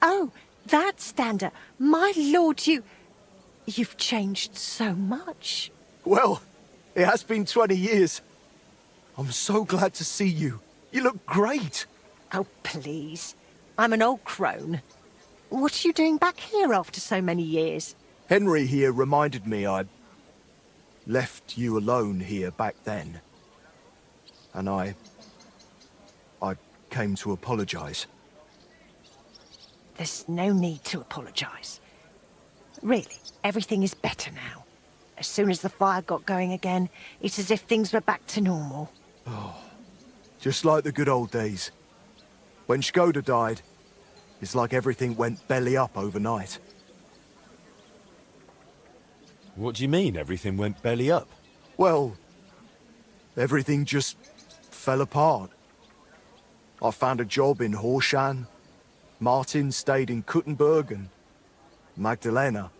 Oh, that Stander. My lord, you've changed so much. Well, it has been 20 years. I'm so glad to see you. You look great. Oh, please. I'm an old crone. What are you doing back here after so many years? Henry here reminded me I'd left you alone here back then. And I came to apologise. There's no need to apologise. Really, everything is better now. As soon as the fire got going again, it's as if things were back to normal. Oh, just like the good old days. When Skoda died, it's like everything went belly up overnight. What do you mean, everything went belly up? Well, everything just fell apart. I found a job in Horshan. Martin stayed in Kuttenberg and Magdalena.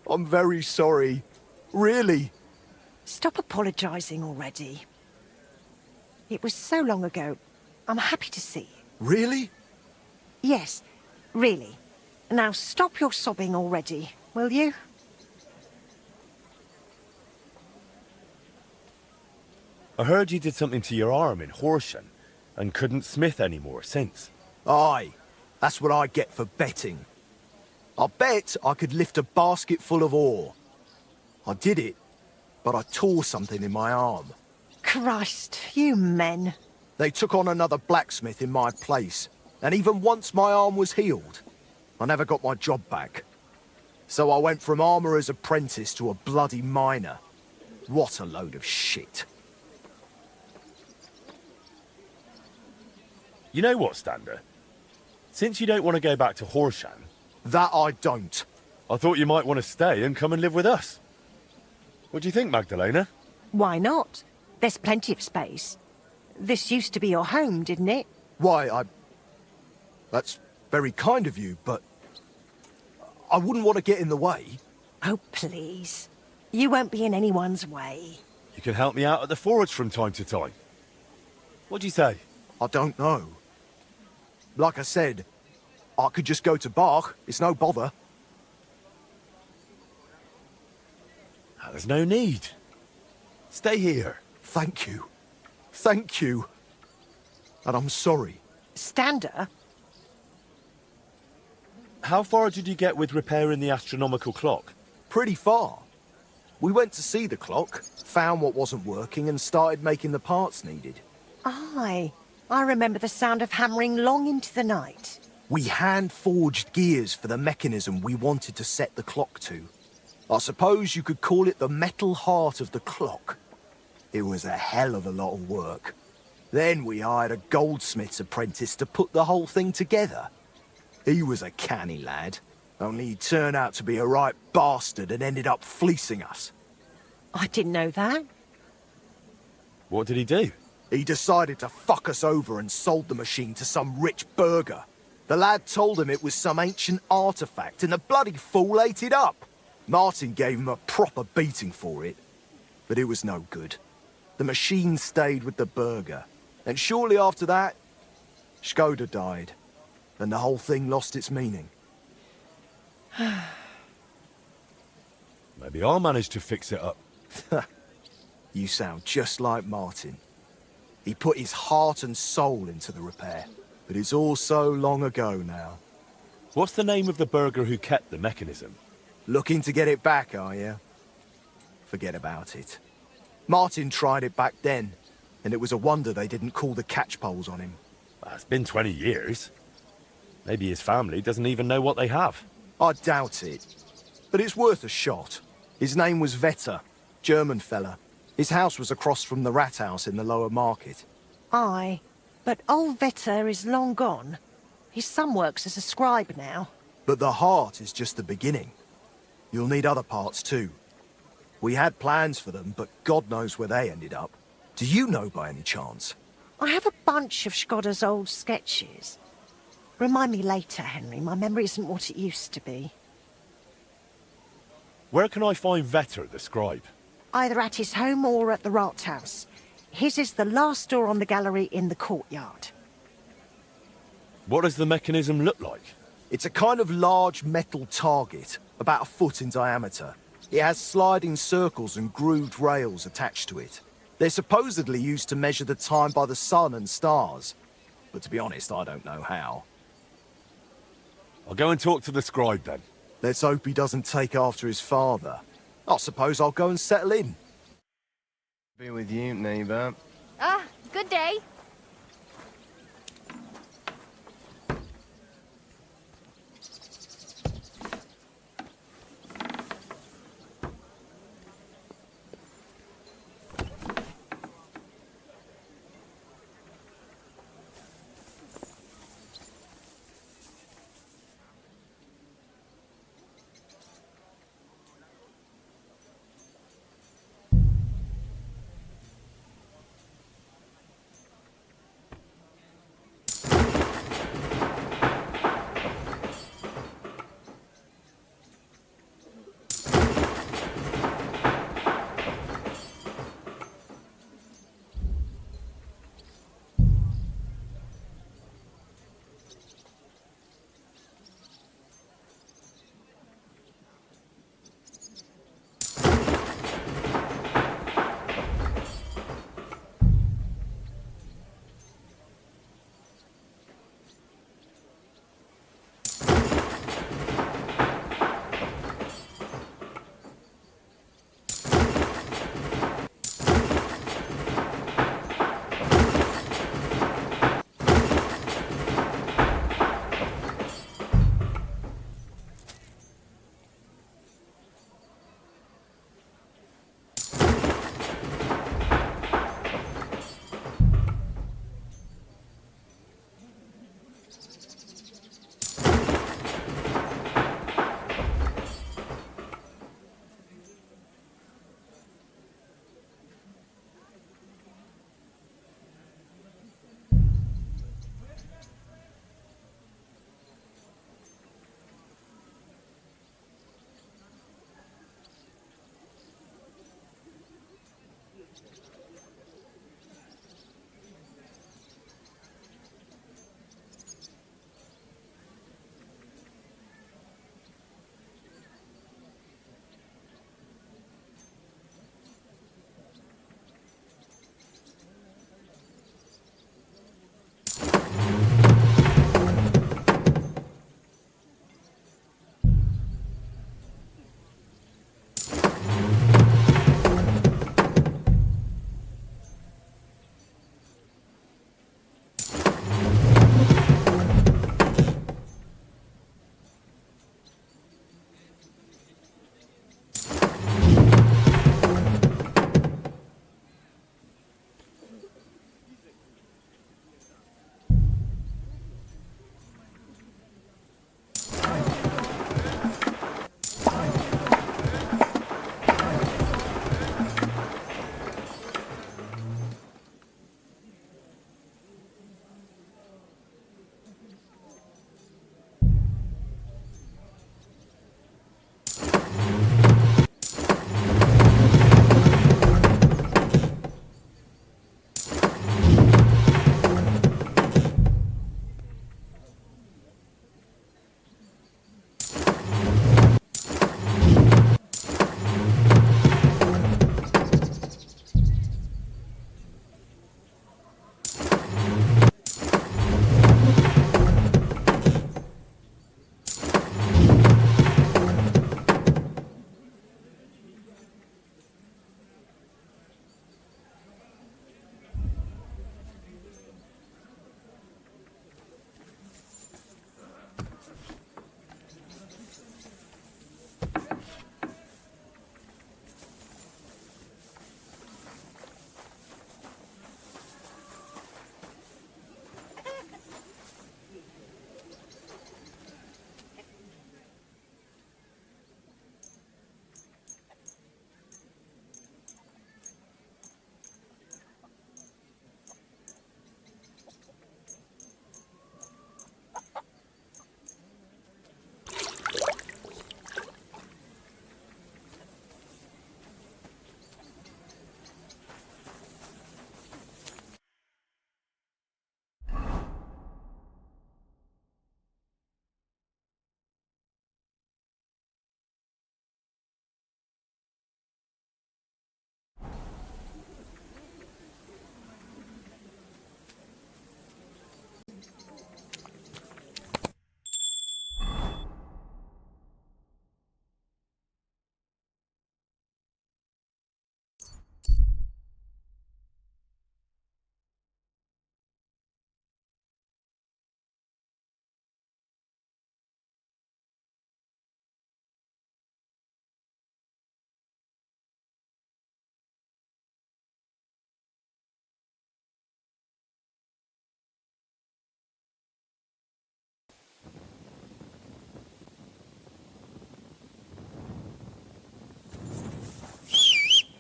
I'm very sorry. Really. Stop apologising already. It was so long ago. I'm happy to see you. Really? Yes, really. Now stop your sobbing already, will you? I heard you did something to your arm in Horshan and couldn't smith anymore since. Aye, that's what I get for betting. I bet I could lift a basket full of ore. I did it, but I tore something in my arm. Christ, you men. They took on another blacksmith in my place, and even once my arm was healed, I never got my job back. So I went from armourer's apprentice to a bloody miner. What a load of shit. You know what, Stander? Since you don't want to go back to Horshan... That I don't. I thought you might want to stay and come and live with us. What do you think, Magdalena? Why not? There's plenty of space. This used to be your home, didn't it? Why, That's very kind of you, but... I wouldn't want to get in the way. Oh, please. You won't be in anyone's way. You can help me out at the forge from time to time. What do you say? I don't know. Like I said, I could just go to Bach. It's no bother. There's no need. Stay here. Thank you. Thank you. And I'm sorry. Stander? How far did you get with repairing the astronomical clock? Pretty far. We went to see the clock, found what wasn't working, and started making the parts needed. Aye. I remember the sound of hammering long into the night. We hand-forged gears for the mechanism we wanted to set the clock to. I suppose you could call it the metal heart of the clock. It was a hell of a lot of work. Then we hired a goldsmith's apprentice to put the whole thing together. He was a canny lad, only he turned out to be a right bastard and ended up fleecing us. I didn't know that. What did he do? He decided to fuck us over and sold the machine to some rich burgher. The lad told him it was some ancient artifact, and the bloody fool ate it up. Martin gave him a proper beating for it, but it was no good. The machine stayed with the burger, and shortly after that, Skoda died, and the whole thing lost its meaning. Maybe I'll manage to fix it up. You sound just like Martin. He put his heart and soul into the repair, but it's all so long ago now. What's the name of the burger who kept the mechanism? Looking to get it back, are you? Forget about it. Martin tried it back then, and it was a wonder they didn't call the catchpoles on him. It's been 20 years. Maybe his family doesn't even know what they have. I doubt it, but it's worth a shot. His name was Vetter, German fella. His house was across from the rat house in the lower market. Aye, but old Vetter is long gone. His son works as a scribe now. But the heart is just the beginning. You'll need other parts too. We had plans for them, but God knows where they ended up. Do you know by any chance? I have a bunch of Skoda's old sketches. Remind me later, Henry. My memory isn't what it used to be. Where can I find Vetter, the scribe? Either at his home or at the Rathaus. His is the last door on the gallery in the courtyard. What does the mechanism look like? It's a kind of large metal target, about a foot in diameter. It has sliding circles and grooved rails attached to it. They're supposedly used to measure the time by the sun and stars. But to be honest, I don't know how. I'll go and talk to the scribe then. Let's hope he doesn't take after his father. I suppose I'll go and settle in. Be with you, neighbor. Ah, good day.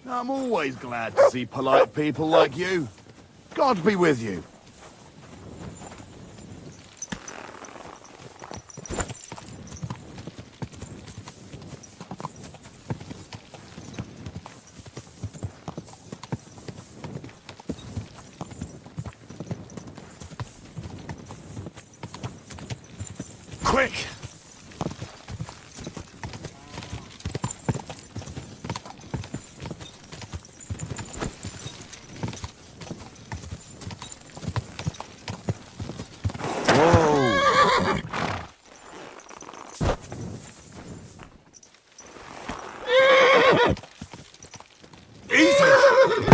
I'm always glad to see polite people like you. God be with you. Quick!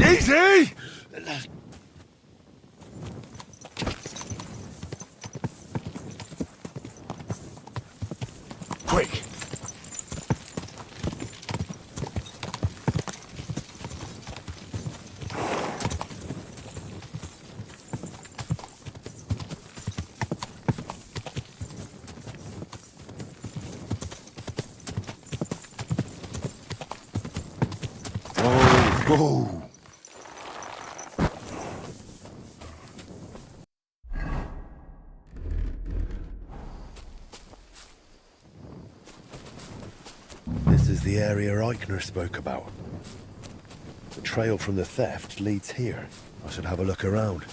Easy! Quick! Whoa! This is the area Eichner spoke about. The trail from the theft leads here. I should have a look around.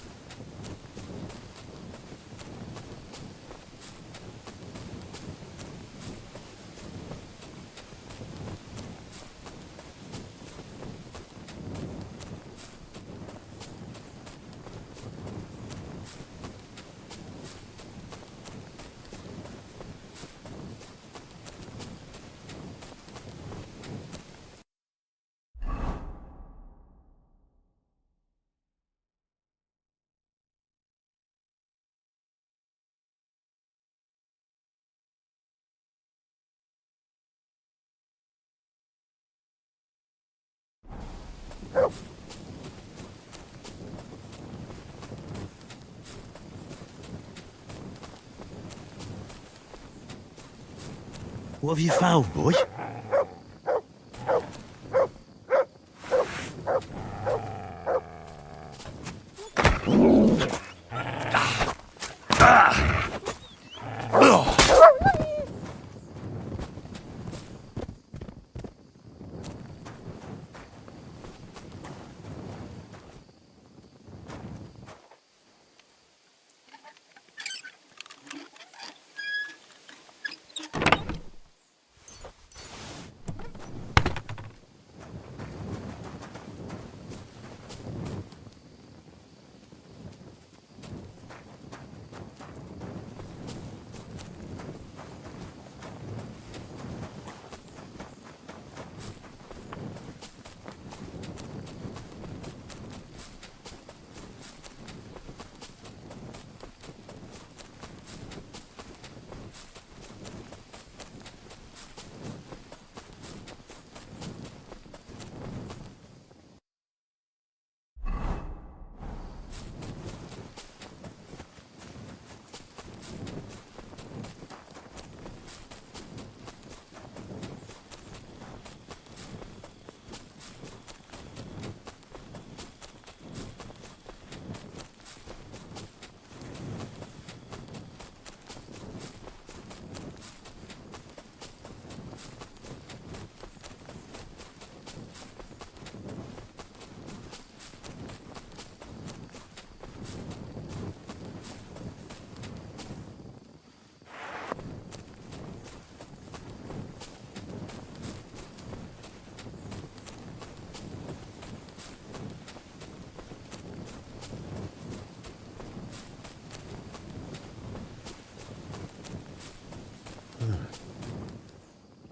What have you found, boy?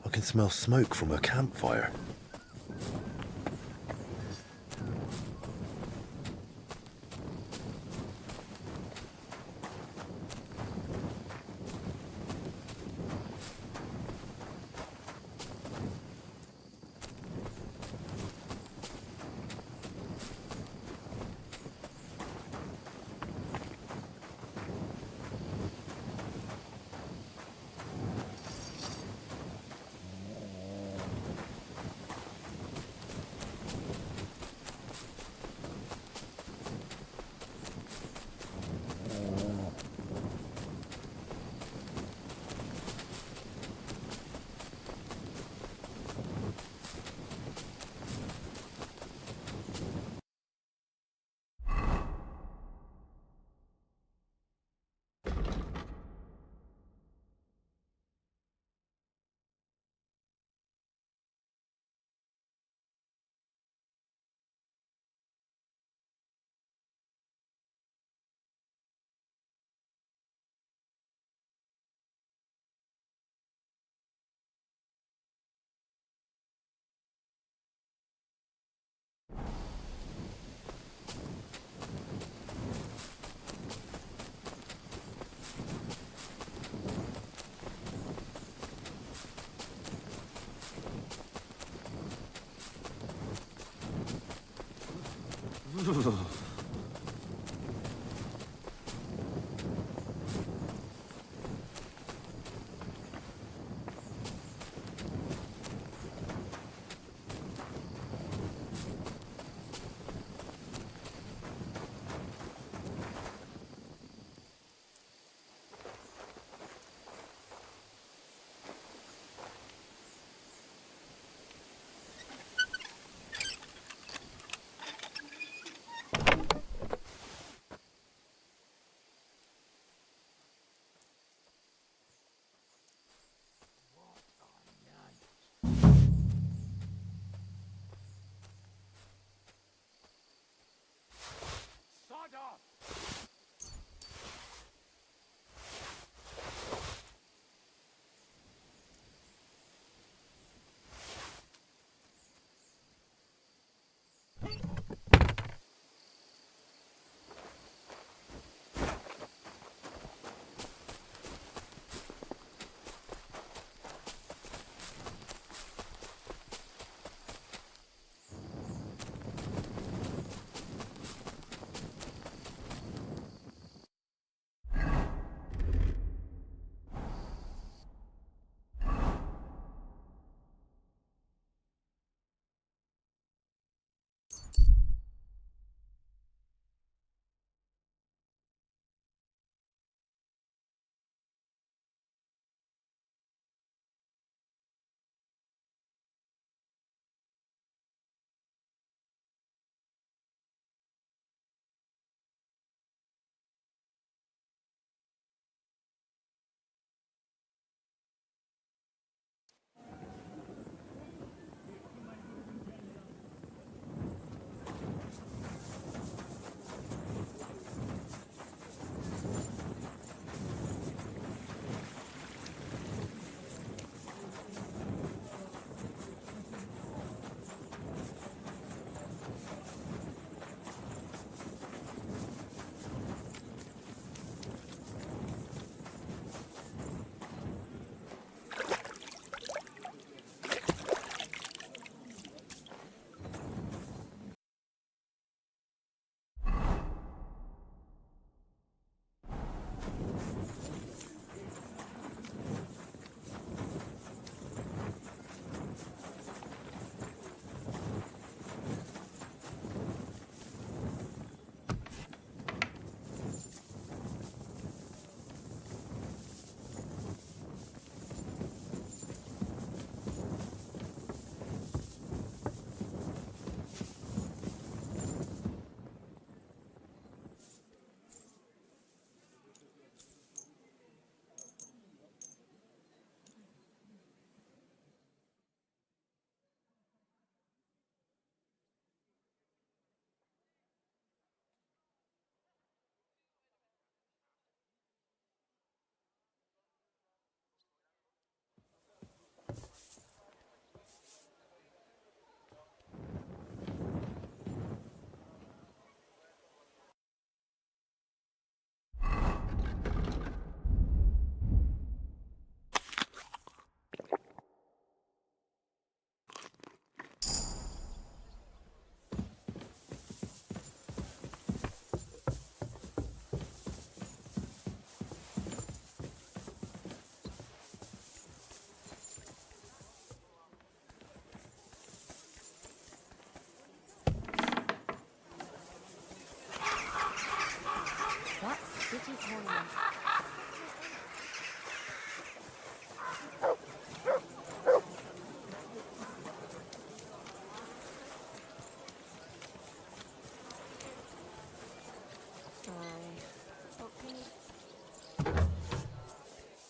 I can smell smoke from a campfire.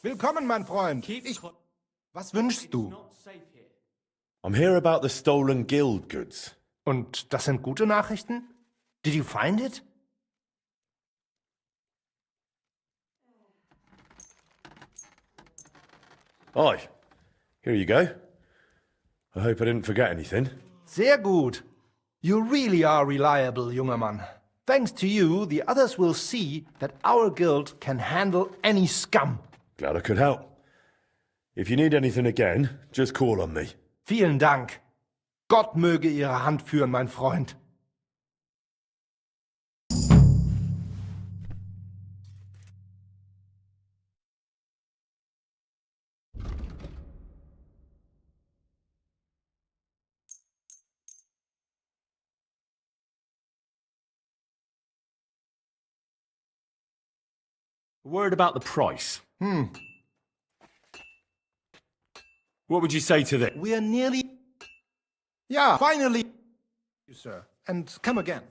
Willkommen, mein Freund. Was wünschst du? I'm here about the stolen guild goods. Und das sind gute Nachrichten? Did you find it? Aye. Here you go. I hope I didn't forget anything. Sehr gut. You really are reliable, junger Mann. Thanks to you, the others will see that our guild can handle any scum. Glad I could help. If you need anything again, just call on me. Vielen Dank. Gott möge Ihre Hand führen, mein Freund. A word about the price. What would you say to this? We are nearly... Yeah, finally... You, sir. And come again.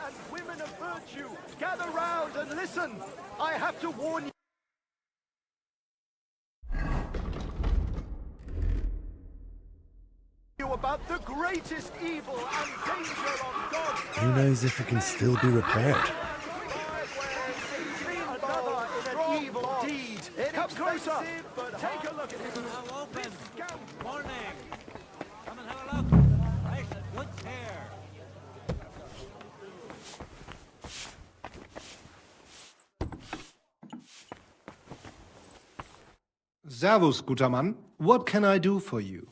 And women of virtue, gather round and listen. I have to warn you. About the greatest evil and danger on God's Who knows if it can still be repaired? another in an evil deed. Come closer. Take a look at him. Now open. Morning. Come and have a look. Nice and good hair. Servus, guter Mann. What can I do for you?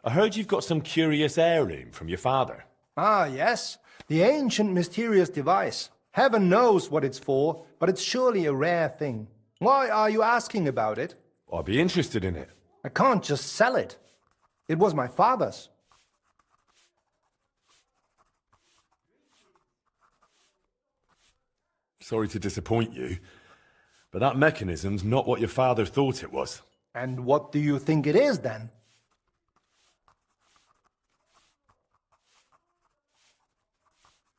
I heard you've got some curious heirloom from your father. Ah, yes. The ancient mysterious device. Heaven knows what it's for, but it's surely a rare thing. Why are you asking about it? I'd be interested in it. I can't just sell it. It was my father's. Sorry to disappoint you, but that mechanism's not what your father thought it was. And what do you think it is, then?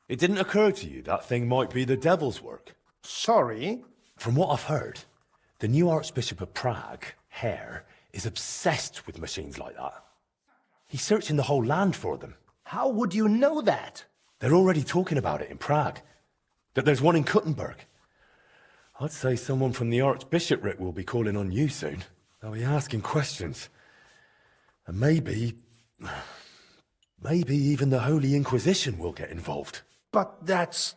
It didn't occur to you that thing might be the devil's work? Sorry? From what I've heard, the new Archbishop of Prague, Hare, is obsessed with machines like that. He's searching the whole land for them. How would you know that? They're already talking about it in Prague. That there's one in Kuttenberg. I'd say someone from the Archbishopric will be calling on you soon. They'll be asking questions. And maybe even the Holy Inquisition will get involved. But that's...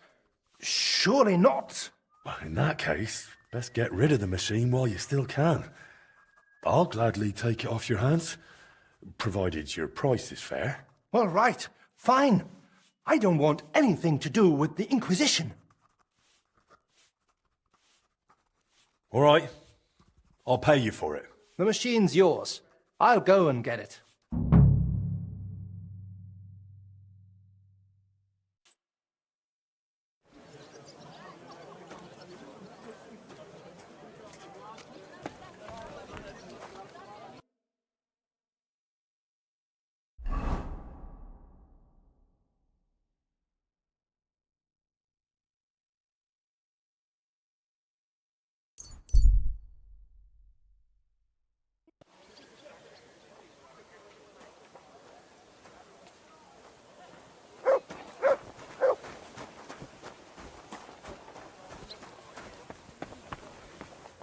surely not. Well, in that case, best get rid of the machine while you still can. I'll gladly take it off your hands, provided your price is fair. All right, fine. I don't want anything to do with the Inquisition. All right, I'll pay you for it. The machine's yours. I'll go and get it.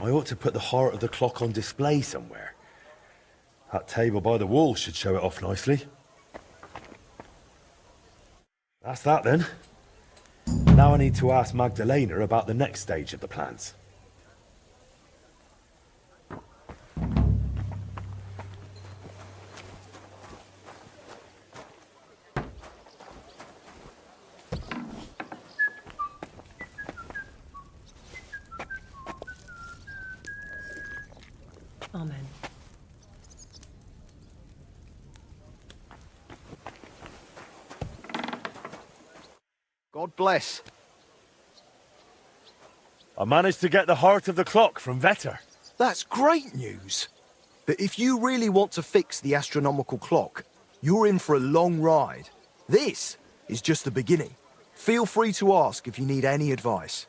I ought to put the heart of the clock on display somewhere. That table by the wall should show it off nicely. That's that then. Now I need to ask Magdalena about the next stage of the plans. Amen. God bless. I managed to get the heart of the clock from Vetter. That's great news. But if you really want to fix the astronomical clock, you're in for a long ride. This is just the beginning. Feel free to ask if you need any advice.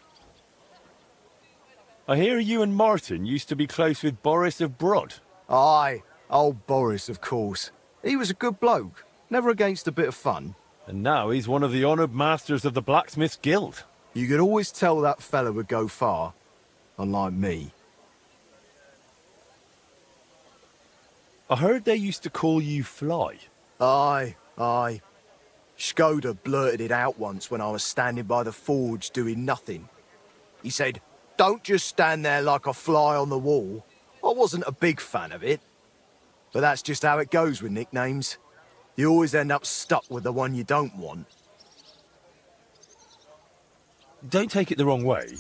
I hear you and Martin used to be close with Boris of Brod. Aye, old Boris, of course. He was a good bloke, never against a bit of fun. And now he's one of the honoured masters of the Blacksmiths Guild. You could always tell that fella would go far, unlike me. I heard they used to call you Fly. Aye, aye. Skoda blurted it out once when I was standing by the forge doing nothing. He said, "Don't just stand there like a fly on the wall." I wasn't a big fan of it, But that's just how it goes with nicknames. You always end up stuck with the one you don't want. Don't take it the wrong way,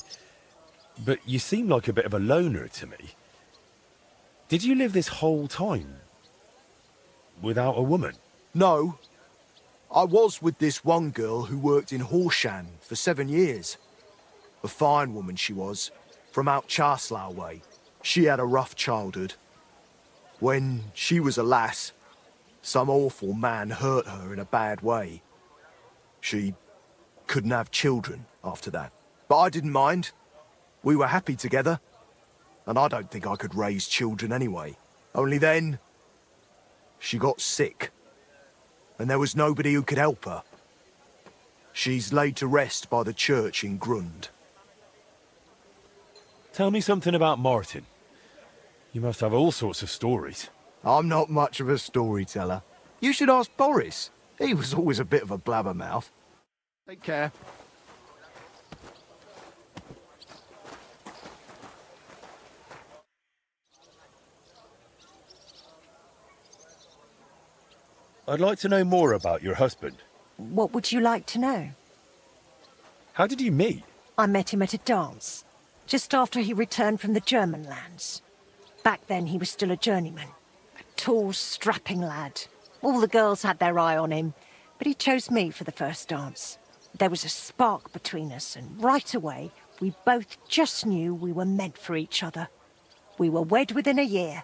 but you seem like a bit of a loner to me. Did you live this whole time without a woman? No. I was with this one girl who worked in Horshan for 7 years. A fine woman she was, from out Charslow way. She had a rough childhood. When she was a lass, some awful man hurt her in a bad way. She couldn't have children after that. But I didn't mind. We were happy together. And I don't think I could raise children anyway. Only then, she got sick. And there was nobody who could help her. She's laid to rest by the church in Grund. Tell me something about Martin. You must have all sorts of stories. I'm not much of a storyteller. You should ask Boris. He was always a bit of a blabbermouth. Take care. I'd like to know more about your husband. What would you like to know? How did you meet? I met him at a dance, just after he returned from the German lands. Back then he was still a journeyman. A tall, strapping lad. All the girls had their eye on him, but he chose me for the first dance. There was a spark between us, and right away, we both just knew we were meant for each other. We were wed within a year.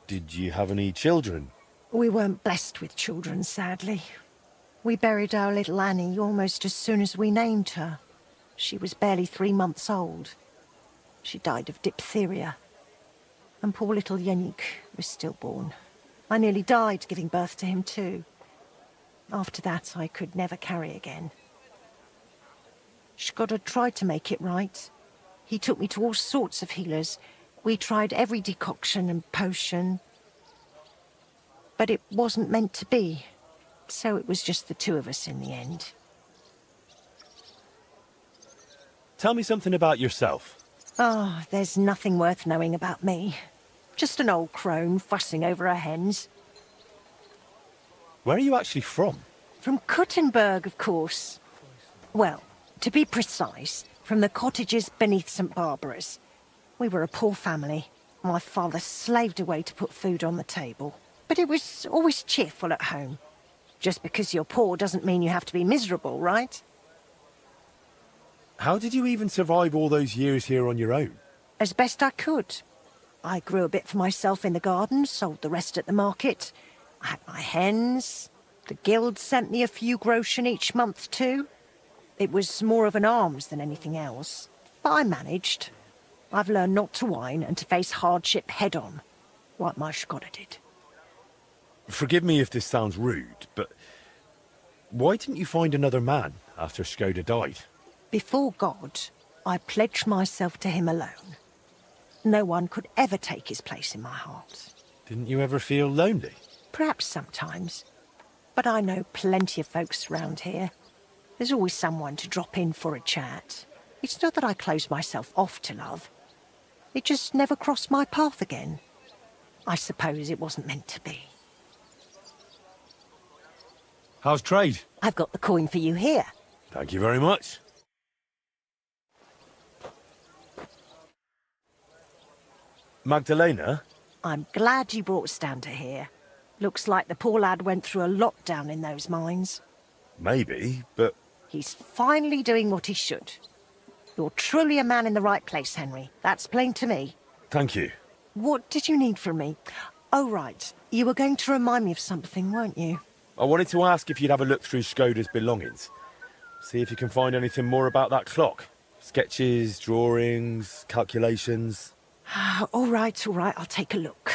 Did you have any children? We weren't blessed with children, sadly. We buried our little Annie almost as soon as we named her. She was barely 3 months old. She died of diphtheria. And poor little Yannick was stillborn. I nearly died giving birth to him too. After that, I could never carry again. Shkoda tried to make it right. He took me to all sorts of healers. We tried every decoction and potion. But it wasn't meant to be. So it was just the two of us in the end. Tell me something about yourself. Oh, there's nothing worth knowing about me. Just an old crone fussing over her hens. Where are you actually from? From Kuttenberg, of course. Well, to be precise, from the cottages beneath St. Barbara's. We were a poor family. My father slaved away to put food on the table. But it was always cheerful at home. Just because you're poor doesn't mean you have to be miserable, right? How did you even survive all those years here on your own? As best I could. I grew a bit for myself in the garden, sold the rest at the market. I had my hens. The guild sent me a few groschen each month too. It was more of an alms than anything else. But I managed. I've learned not to whine and to face hardship head-on, like my Shkoda did. Forgive me if this sounds rude, but why didn't you find another man after Shkoda died? Before God, I pledged myself to him alone. No one could ever take his place in my heart. Didn't you ever feel lonely? Perhaps sometimes. But I know plenty of folks around here. There's always someone to drop in for a chat. It's not that I closed myself off to love. It just never crossed my path again. I suppose it wasn't meant to be. How's trade? I've got the coin for you here. Thank you very much. Magdalena? I'm glad you brought Stan to here. Looks like the poor lad went through a lot down in those mines. Maybe, but... He's finally doing what he should. You're truly a man in the right place, Henry. That's plain to me. Thank you. What did you need from me? Oh, right. You were going to remind me of something, weren't you? I wanted to ask if you'd have a look through Shkoda's belongings. See if you can find anything more about that clock. Sketches, drawings, calculations... All right, I'll take a look.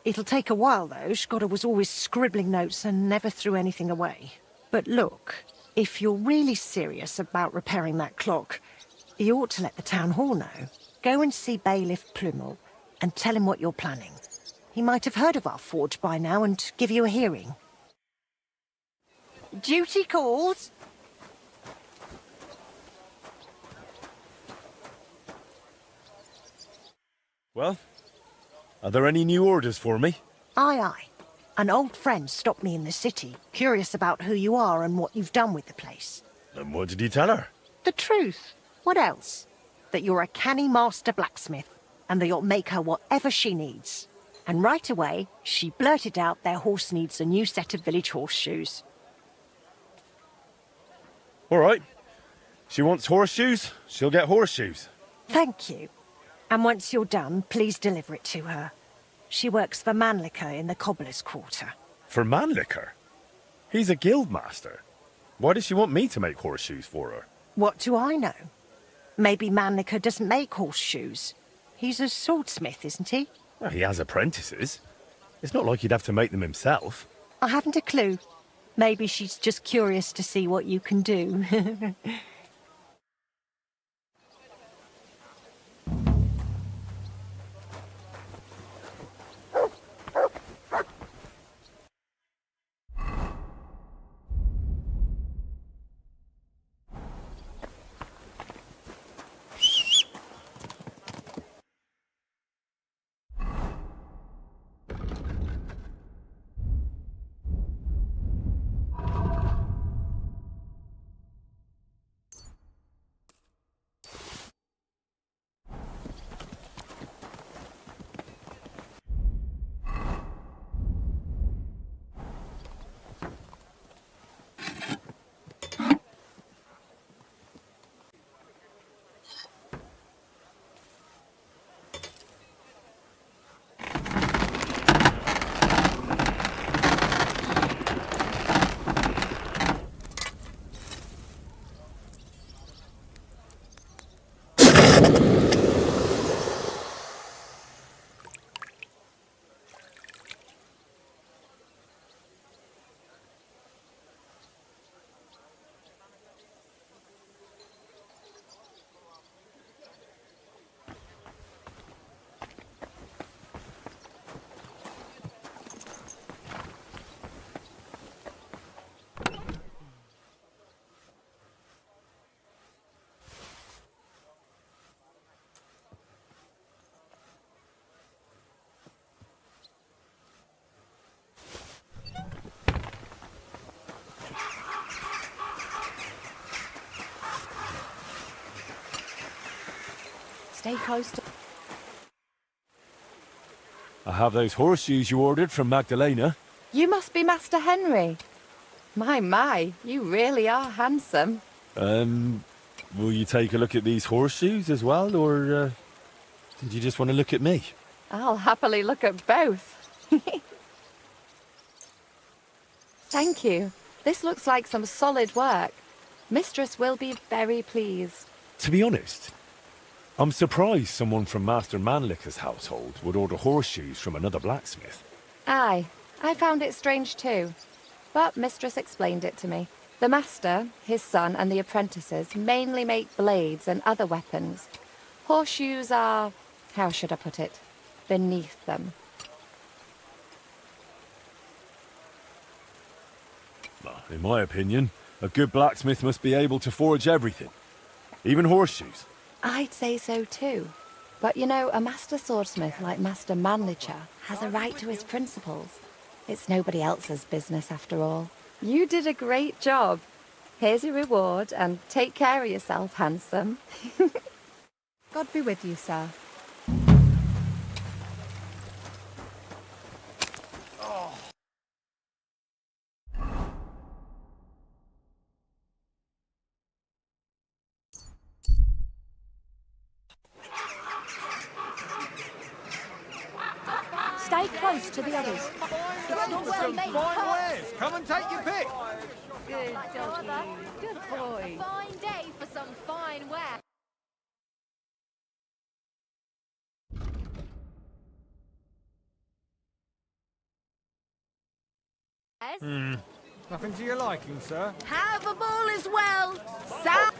It'll take a while, though. Shkoda was always scribbling notes and never threw anything away. But look, if you're really serious about repairing that clock, you ought to let the town hall know. Go and see Bailiff Plumel and tell him what you're planning. He might have heard of our forge by now and give you a hearing. Duty calls. Well, Are there any new orders for me? Aye, aye. An old friend stopped me in the city, curious about who you are and what you've done with the place. And what did you tell her? The truth. What else? That you're a canny master blacksmith, and that you'll make her whatever she needs. And right away, she blurted out their horse needs a new set of village horseshoes. All right. She wants horseshoes, she'll get horseshoes. Thank you. And once you're done, please deliver it to her. She works for Mannlicher in the Cobbler's Quarter. For Mannlicher? He's a guild master. Why does she want me to make horseshoes for her? What do I know? Maybe Mannlicher doesn't make horseshoes. He's a swordsmith, isn't he? Well, he has apprentices. It's not like he'd have to make them himself. I haven't a clue. Maybe she's just curious to see what you can do. Stay close to... I have those horseshoes you ordered from Magdalena. You must be Master Henry. My, you really are handsome. Will you take a look at these horseshoes as well, or did you just want to look at me? I'll happily look at both. Thank you. This looks like some solid work. Mistress will be very pleased. To be honest, I'm surprised someone from Master Mannlicher's household would order horseshoes from another blacksmith. Aye, I found it strange too. But Mistress explained it to me. The master, his son, and the apprentices mainly make blades and other weapons. Horseshoes are, how should I put it, beneath them. In my opinion, a good blacksmith must be able to forge everything, even horseshoes. I'd say so too. But you know, a master swordsmith like Master Mannlicher has a right to his principles. It's nobody else's business after all. You did a great job. Here's your reward, and take care of yourself, handsome. God be with you, sir. Stay close to the others. It's not some fine wares. Come and take your pick. Good doggy. Good boy. Fine day for some fine wear. Nothing to your liking, sir. Have a ball as well, sir.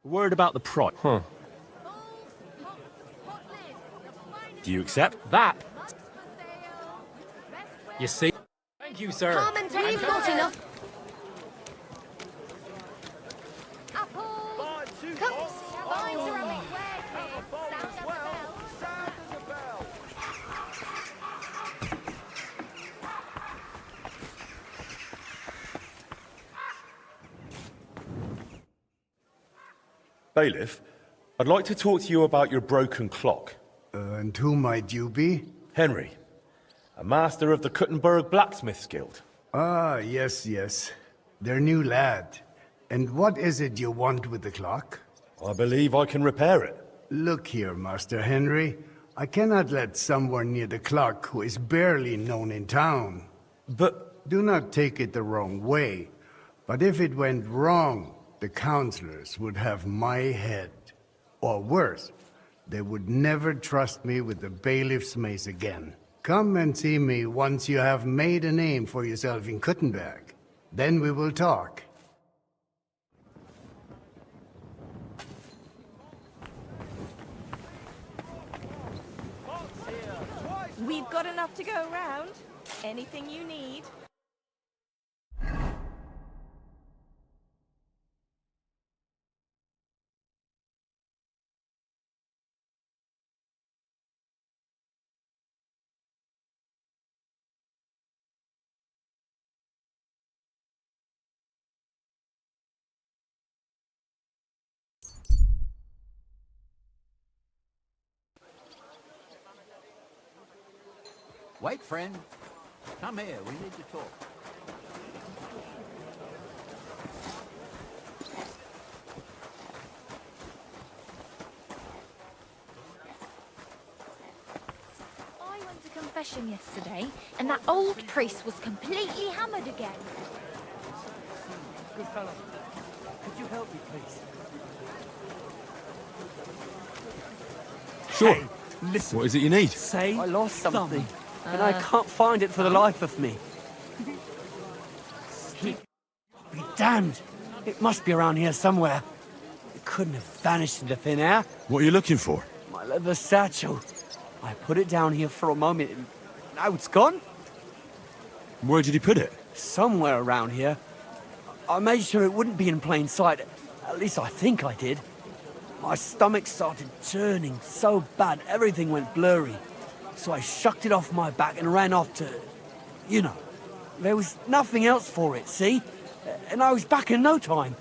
Word about the price. Huh. Do you accept that? You see? Thank you, sir. Come and take got enough. Apple. Come. Vines are on Sound as a bell. Bailiff, I'd like to talk to you about your broken clock. And who might you be? Henry, a master of the Kuttenberg Blacksmiths Guild. Ah, yes, yes. Their new lad. And what is it you want with the clock? I believe I can repair it. Look here, Master Henry. I cannot let someone near the clock who is barely known in town. But... Do not take it the wrong way. But if it went wrong, the counselors would have my head. Or worse, they would never trust me with the bailiff's mace again. Come and see me once you have made a name for yourself in Kuttenberg. Then we will talk. We've got enough to go around. Anything you need. Wait, friend. Come here, we need to talk. I went to confession yesterday, and that old priest was completely hammered again. Good fellow. Could you help me, please? Sure. Hey, listen. What is it you need? Say I lost something, and I can't find it for the life of me. Be damned. It must be around here somewhere. It couldn't have vanished into thin air. What are you looking for? My leather satchel. I put it down here for a moment, and now it's gone? Where did you put it? Somewhere around here. I made sure it wouldn't be in plain sight. At least I think I did. My stomach started churning so bad, everything went blurry. So I shucked it off my back and ran off to... You know. There was nothing else for it, see? And I was back in no time.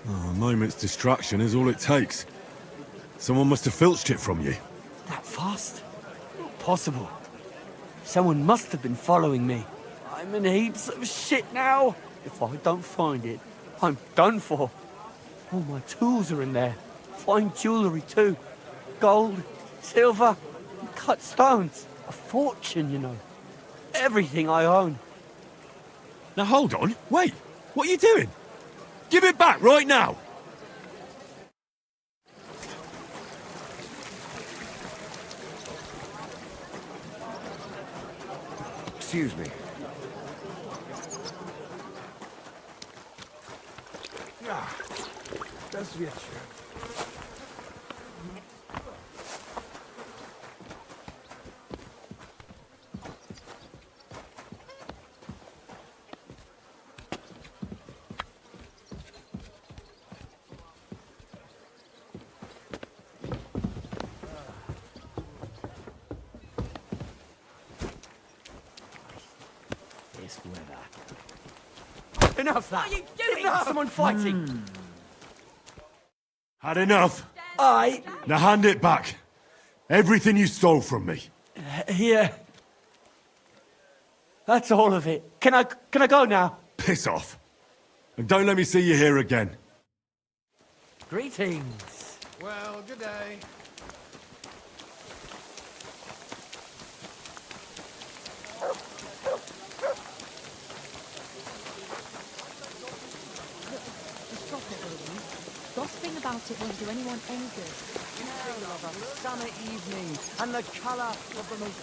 Oh, a moment's distraction is all it takes. Someone must have filched it from you. That fast? Not possible. Someone must have been following me. I'm in heaps of shit now. If I don't find it, I'm done for. All my tools are in there. Fine jewellery too. Gold, silver, and cut stones. A fortune, you know. Everything I own. Now hold on. Wait. What are you doing? Give it back right now. Excuse me. Ja, das wird schön. This weather. Enough that! What are you doing? Enough! Someone fighting! Had enough? I... Now hand it back. Everything you stole from me. Here. That's all of it. Can I go now? Piss off. And don't let me see you here again. Greetings. Well, good day. Gossiping about it won't do anyone any good. Of a summer evening, and the colour of the most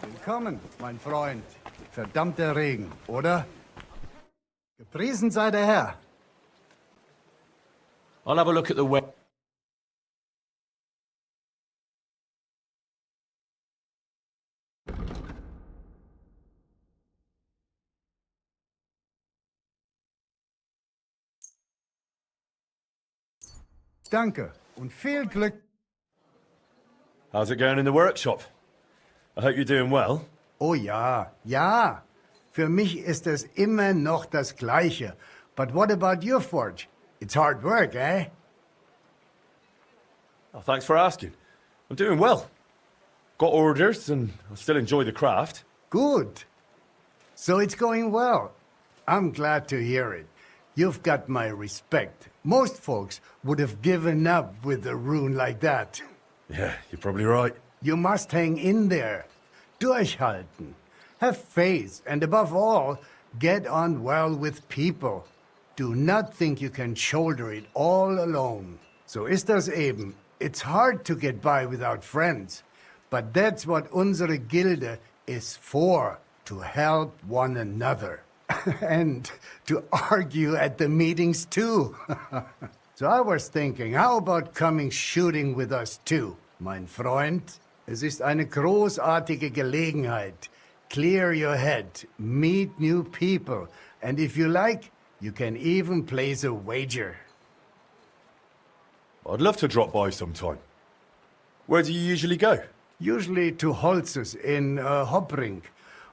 Willkommen, mein Freund. Verdammter Regen, oder? Gepriesen sei der Herr. I'll have a look at the web. Danke und viel Glück. How's it going in the workshop? I hope you're doing well. Oh ja, ja. Für mich ist es immer noch das Gleiche. But what about your forge? It's hard work, eh? Oh, thanks for asking. I'm doing well. Got orders and I still enjoy the craft. Good. So it's going well. I'm glad to hear it. You've got my respect. Most folks would have given up with a rune like that. Yeah, you're probably right. You must hang in there. Durchhalten. Have faith, and above all, get on well with people. Do not think you can shoulder it all alone. So ist das eben. It's hard to get by without friends. But that's what unsere Gilde is for, to help one another. And to argue at the meetings too. So I was thinking, how about coming shooting with us too, mein Freund? Es ist eine großartige Gelegenheit. Clear your head, meet new people, and if you like, you can even place a wager. I'd love to drop by sometime. Where do you usually go? Usually to Holz's in Hopring,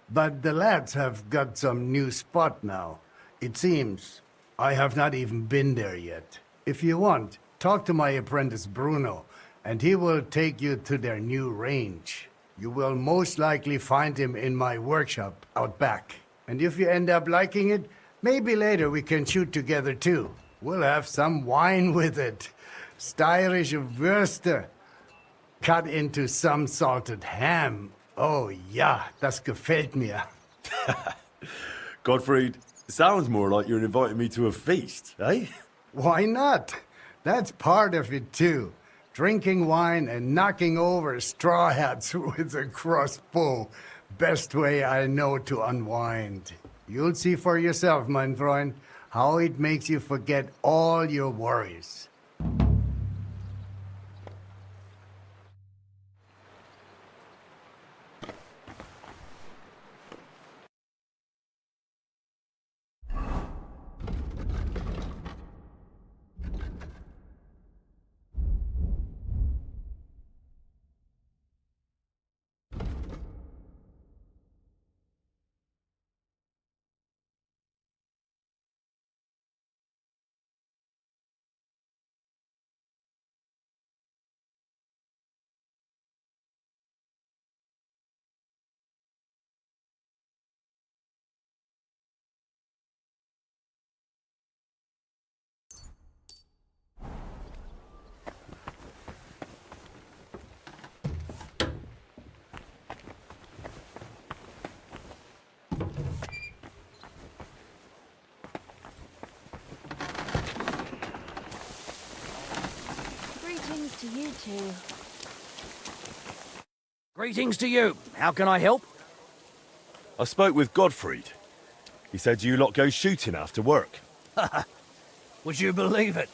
but the lads have got some new spot now. It seems. I have not even been there yet. If you want, talk to my apprentice Bruno, and he will take you to their new range. You will most likely find him in my workshop out back. And if you end up liking it, maybe later we can shoot together too. We'll have some wine with it. Steirische Würste. Cut into some salted ham. Oh ja, das gefällt mir. Gottfried, sounds more like you're inviting me to a feast, eh? Why not? That's part of it too. Drinking wine and knocking over straw hats with a crossbow. Best way I know to unwind. You'll see for yourself, mein Freund, how it makes you forget all your worries. Greetings to you two. Greetings to you. How can I help? I spoke with Gottfried. He said you lot go shooting after work. Would you believe it?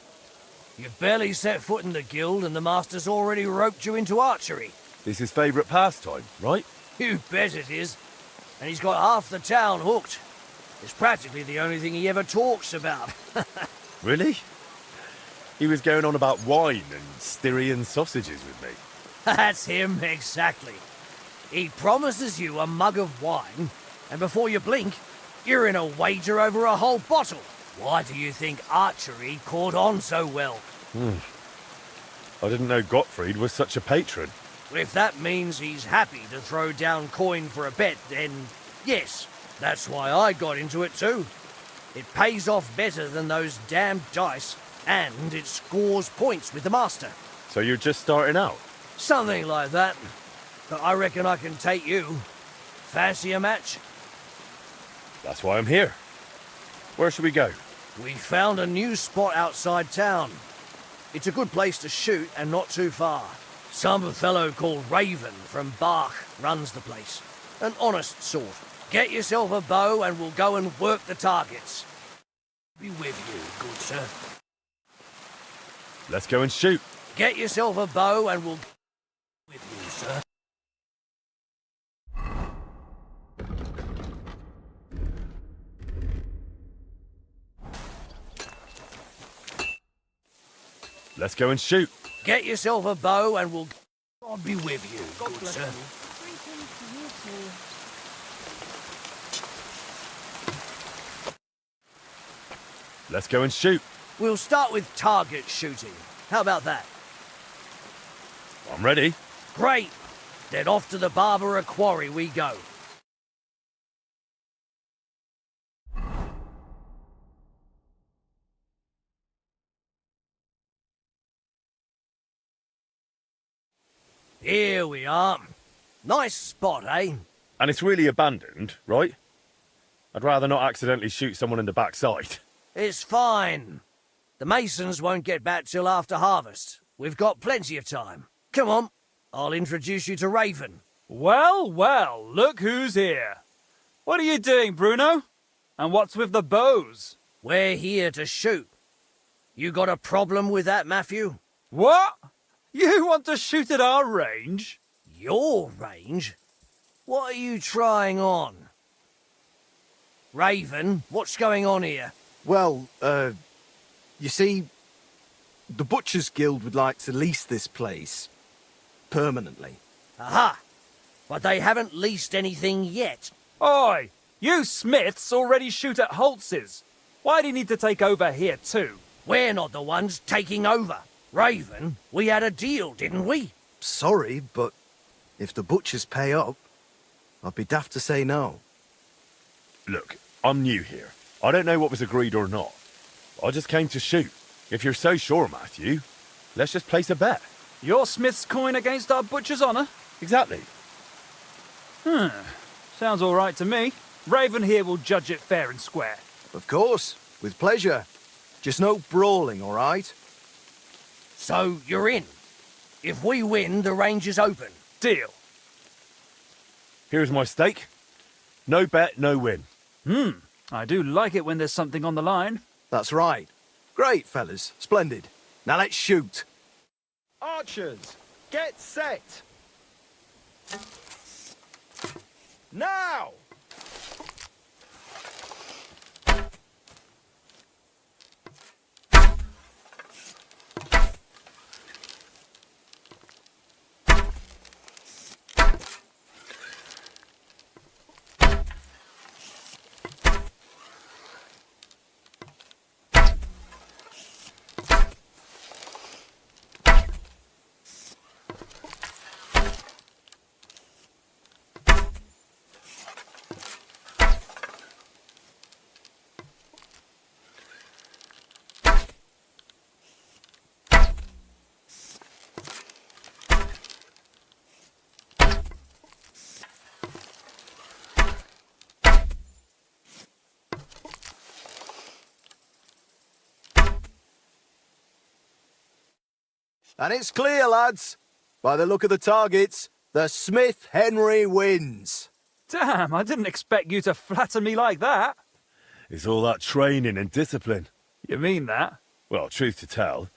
You've barely set foot in the guild and the master's already roped you into archery. It's his favourite pastime, right? You bet it is. And he's got half the town hooked. It's practically the only thing he ever talks about. Really? He was going on about wine and Styrian sausages with me. That's him, exactly. He promises you a mug of wine, and before you blink, you're in a wager over a whole bottle. Why do you think archery caught on so well? I didn't know Gottfried was such a patron. If that means he's happy to throw down coin for a bet, then yes, that's why I got into it too. It pays off better than those damned dice, and it scores points with the master. So you're just starting out? Something like that. But I reckon I can take you. Fancy a match? That's why I'm here. Where should we go? We found a new spot outside town. It's a good place to shoot and not too far. Some fellow called Raven from Bach runs the place. An honest sort. Get yourself a bow and we'll go and work the targets. Be with you, good sir. Let's go and shoot. Get yourself a bow and we'll with you, sir. Let's go and shoot. Get yourself a bow and we'll... God be with you, God good bless sir. Let's go and shoot. We'll start with target shooting. How about that? I'm ready. Great! Then off to the Barbara Quarry we go. Here we are. Nice spot, eh? And it's really abandoned, right? I'd rather not accidentally shoot someone in the backside. It's fine. The masons won't get back till after harvest. We've got plenty of time. Come on, I'll introduce you to Raven. Well, well, look who's here. What are you doing, Bruno? And what's with the bows? We're here to shoot. You got a problem with that, Matthew? What? You want to shoot at our range? Your range? What are you trying on? Raven, what's going on here? Well, you see, the Butchers Guild would like to lease this place permanently. Aha! But they haven't leased anything yet. Oi! You Smiths already shoot at Holtz's. Why do you need to take over here too? We're not the ones taking over. Raven, we had a deal, didn't we? Sorry, but if the Butchers pay up, I'd be daft to say no. Look, I'm new here. I don't know what was agreed or not. I just came to shoot. If you're so sure, Matthew, let's just place a bet. Your Smith's coin against our Butcher's honour? Exactly. Sounds all right to me. Raven here will judge it fair and square. Of course, with pleasure. Just no brawling, all right? So you're in. If we win, the range is open. Deal. Here's my stake. No bet, no win. I do like it when there's something on the line. That's right. Great, fellas. Splendid. Now let's shoot. Archers, get set. Now! And it's clear, lads. By the look of the targets, the Smith Henry wins. Damn, I didn't expect you to flatter me like that. It's all that training and discipline. You mean that? Well, truth to tell,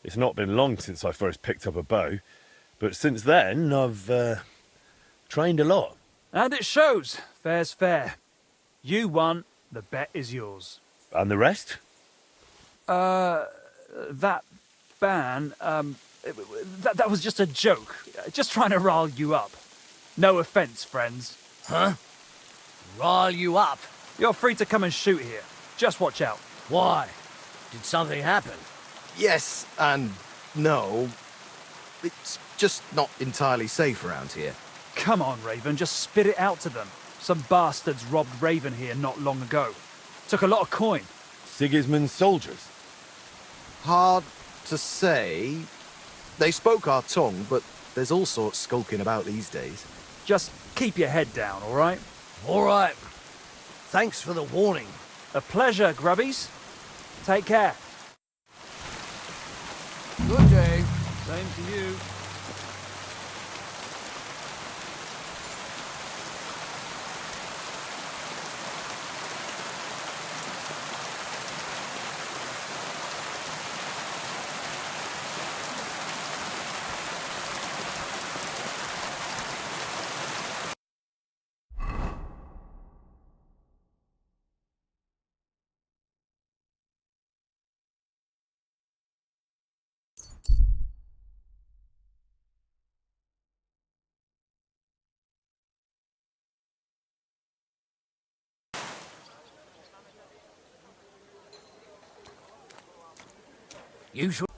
it's not been long since I first picked up a bow, but since then I've trained a lot. And it shows. Fair's fair. You won, the bet is yours. And the rest? That ban, that was just a joke. Just trying to rile you up. No offence, friends. Huh? Rile you up? You're free to come and shoot here. Just watch out. Why? Did something happen? Yes and no. It's just not entirely safe around here. Come on, Raven, just spit it out to them. Some bastards robbed Raven here not long ago. Took a lot of coin. Sigismund's soldiers? Hard to say. They spoke our tongue, but there's all sorts skulking about these days. Just keep your head down, all right? All right. Thanks for the warning. A pleasure, grubbies. Take care. Good day. Same to you. You should.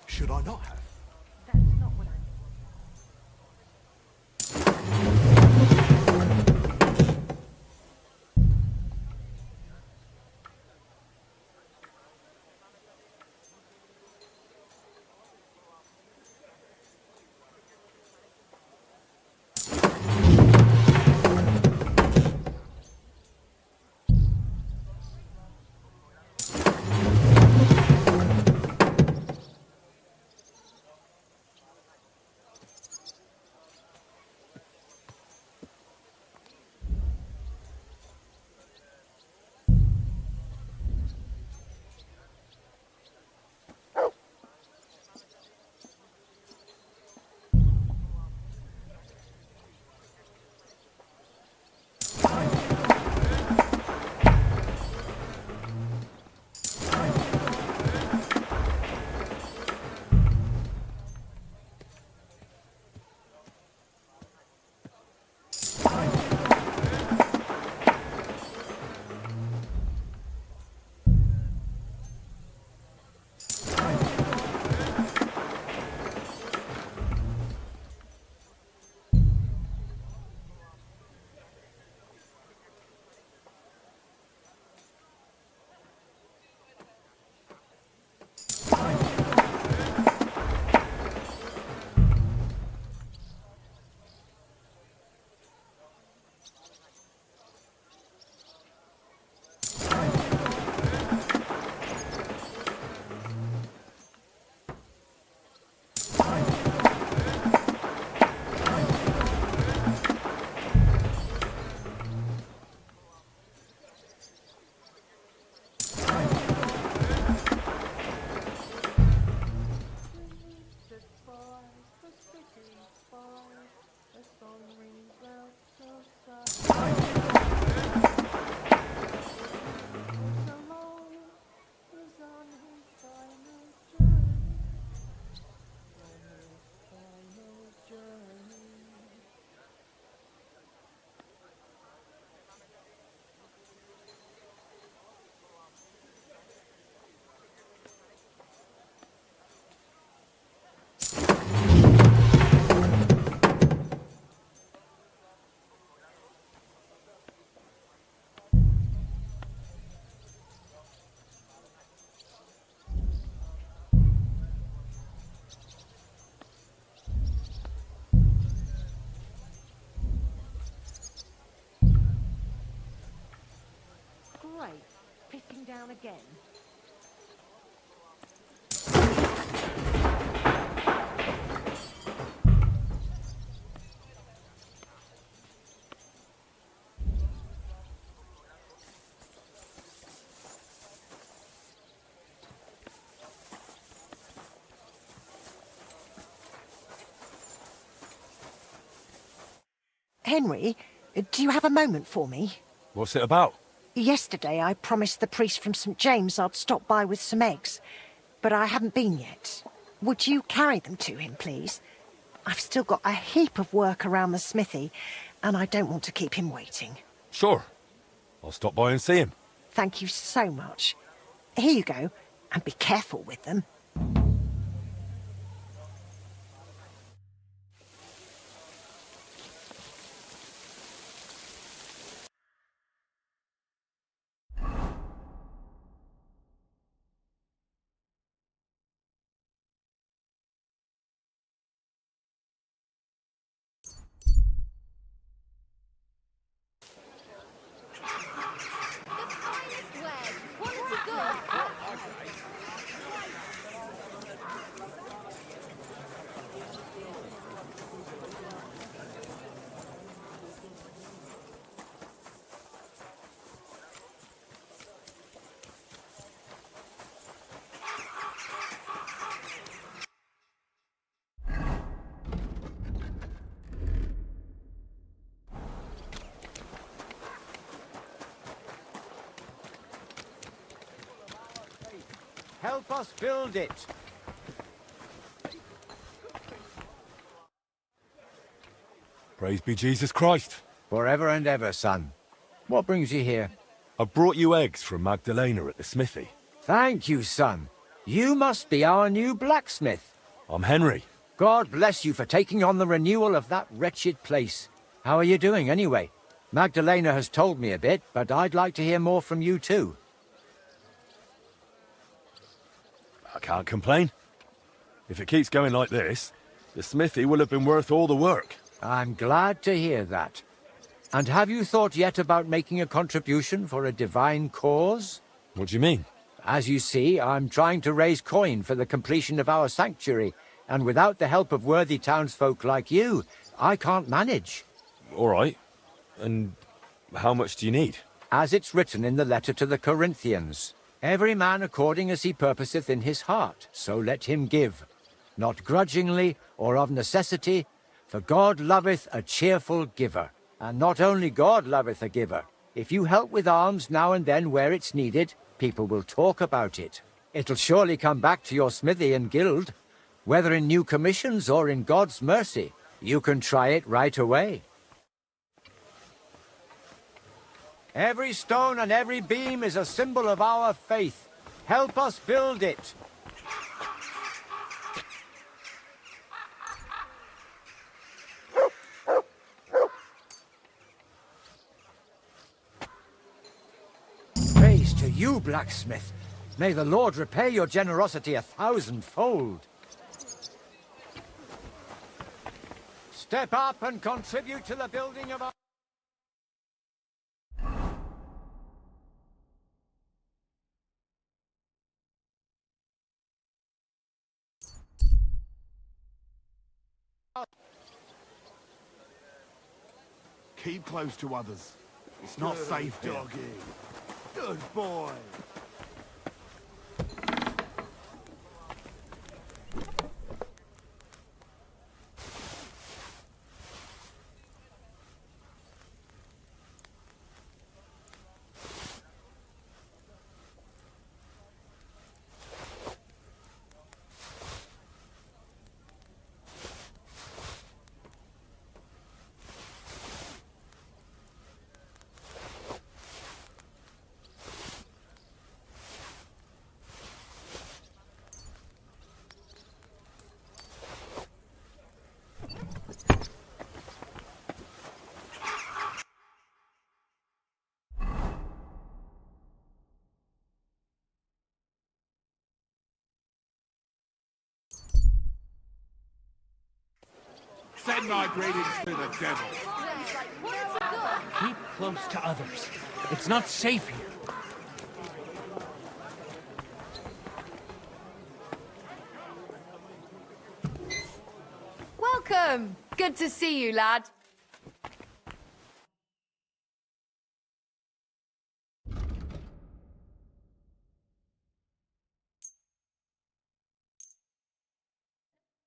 Should I not have? down again. Henry, do you have a moment for me? What's it about? Yesterday I promised the priest from St. James I'd stop by with some eggs, but I haven't been yet. Would you carry them to him, please? I've still got a heap of work around the smithy, and I don't want to keep him waiting. Sure. I'll stop by and see him. Thank you so much. Here you go, and be careful with them. Help us build it. Praise be Jesus Christ. Forever and ever, son. What brings you here? I brought you eggs from Magdalena at the smithy. Thank you, son. You must be our new blacksmith. I'm Henry. God bless you for taking on the renewal of that wretched place. How are you doing, anyway? Magdalena has told me a bit, but I'd like to hear more from you, too. I can't complain. If it keeps going like this, the smithy will have been worth all the work. I'm glad to hear that. And have you thought yet about making a contribution for a divine cause? What do you mean? As you see, I'm trying to raise coin for the completion of our sanctuary, and without the help of worthy townsfolk like you, I can't manage. All right. And how much do you need? As it's written in the letter to the Corinthians, every man according as he purposeth in his heart, so let him give, not grudgingly or of necessity, for God loveth a cheerful giver. And not only God loveth a giver. If you help with alms now and then where it's needed, people will talk about it. It'll surely come back to your smithy and guild, whether in new commissions or in God's mercy. You can try it right away. Every stone and every beam is a symbol of our faith. Help us build it. Praise to you, blacksmith. May the Lord repay your generosity 1,000-fold. Step up and contribute to the building of our... Keep close to others. It's not safe here. Doggy. Good boy. Send my greetings to the devil. Keep close to others. It's not safe here. Welcome! Good to see you, lad.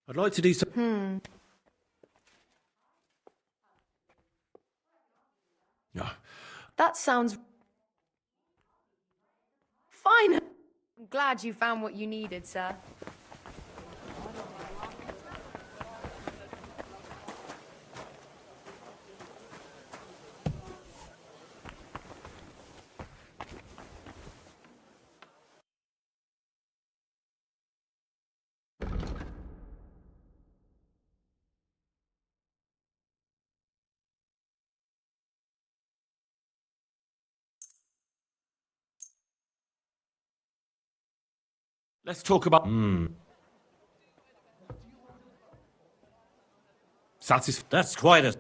I'd like to do some. Yeah. That sounds... fine. I'm glad you found what you needed, sir. Let's talk about. That's quite a...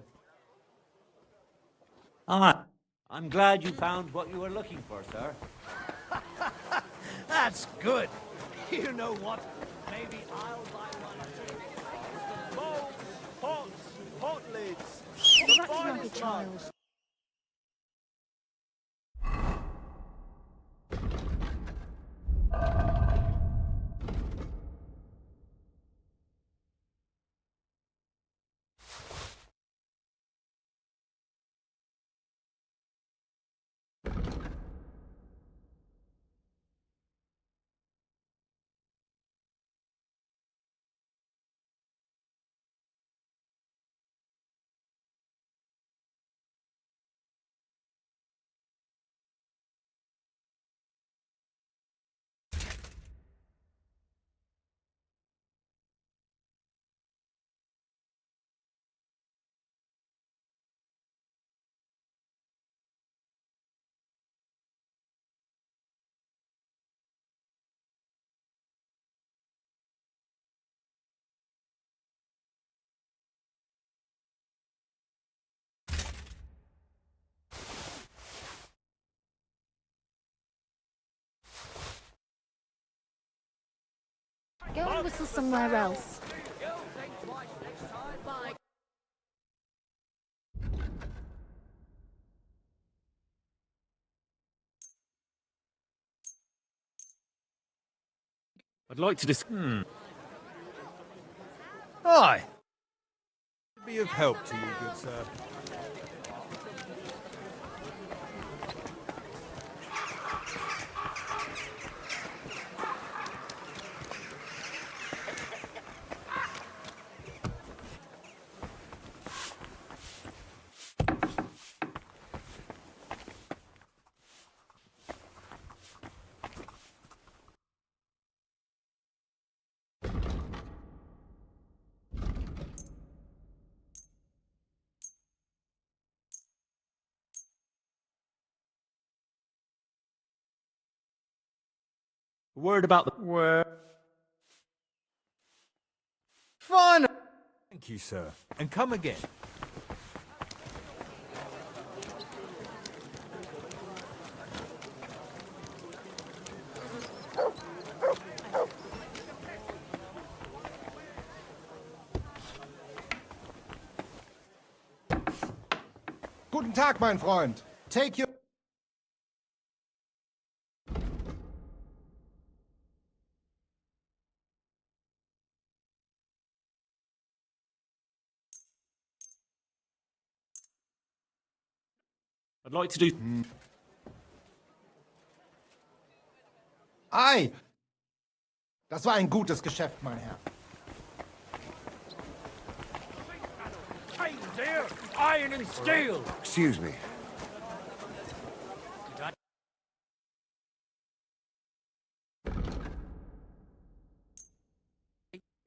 Ah, I'm glad you found what you were looking for, sir. That's good. You know what? Maybe I'll buy one too. Bowls, pots, pot lids. What about you, ragged child? Go and whistle somewhere else. I'd like to Aye. Be of help to you, good sir. Word about the. Where? Fine. Thank you, sir. And come again. Guten Tag, mein Freund. Take your... I'd like to do. Ei! Das war ein gutes Geschäft, mein Herr. Chains here, iron and steel. Excuse me.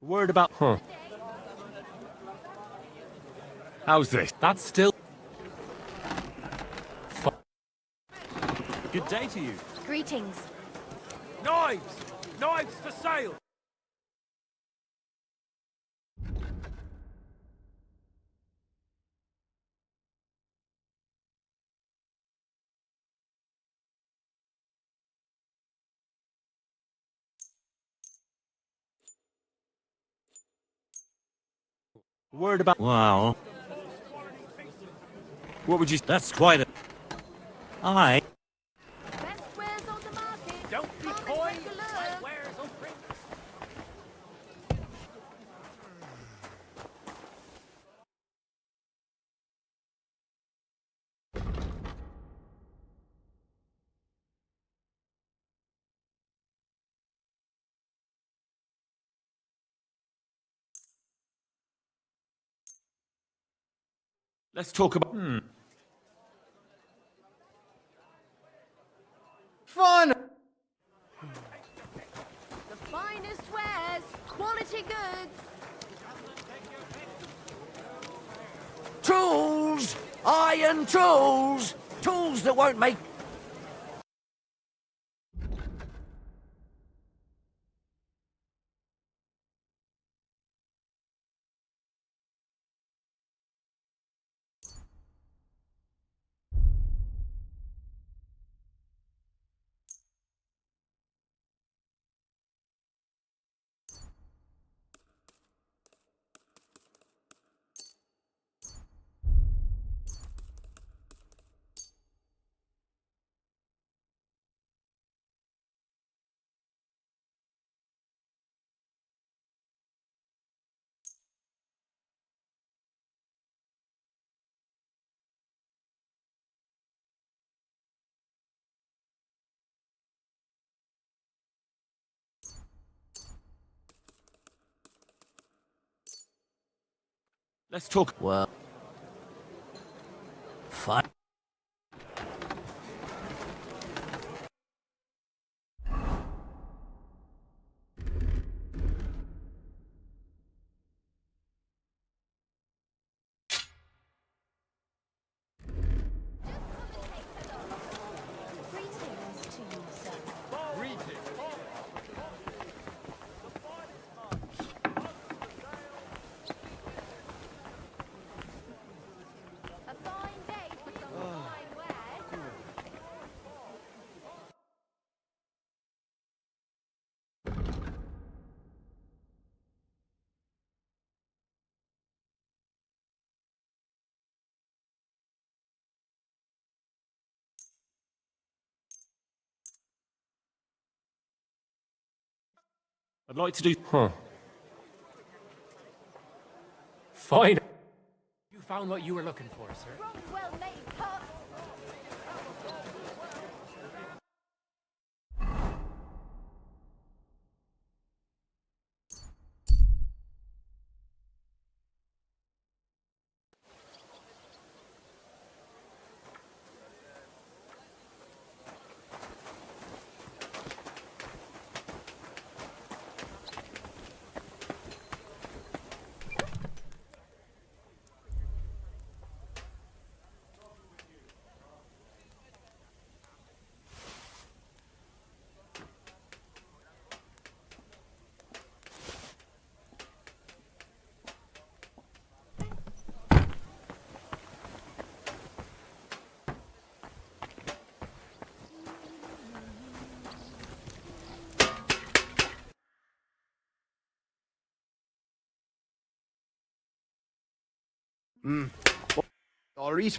Word about. How's this? That's still. Good day to you. Greetings. Knives! Knives for sale! Word about... Wow. What would you... That's quite a... I... Don't be coy. My wares will bring... Let's talk about... Fun! The finest wares, quality goods. Tools! Iron tools! Tools that won't make... Let's talk... Well... Fun. A fine day for some fine wares. I'd like to do... Fine. You found what you were looking for, sir. Well made cups.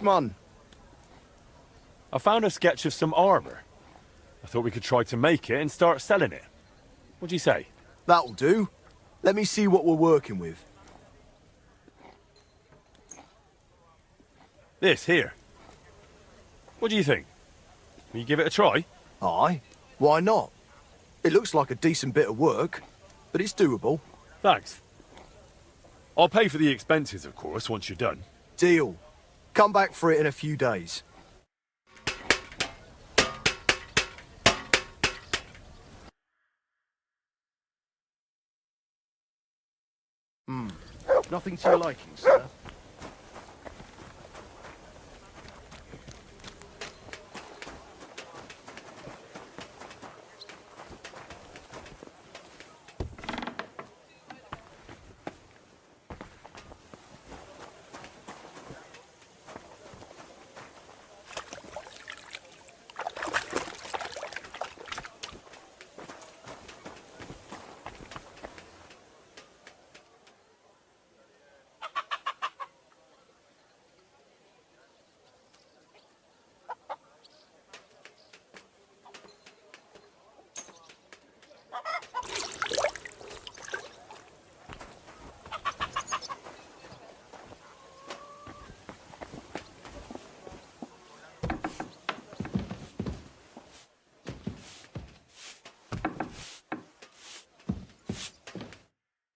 Man. I found a sketch of some armor. I thought we could try to make it and start selling it. What do you say? That'll do. Let me see what we're working with. This, here. What do you think? Will you give it a try? Aye. Why not? It looks like a decent bit of work, but it's doable. Thanks. I'll pay for the expenses, of course, once you're done. Deal. Come back for it in a few days. Nothing to your liking, sir.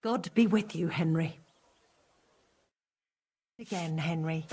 God be with you, Henry. Again, Henry.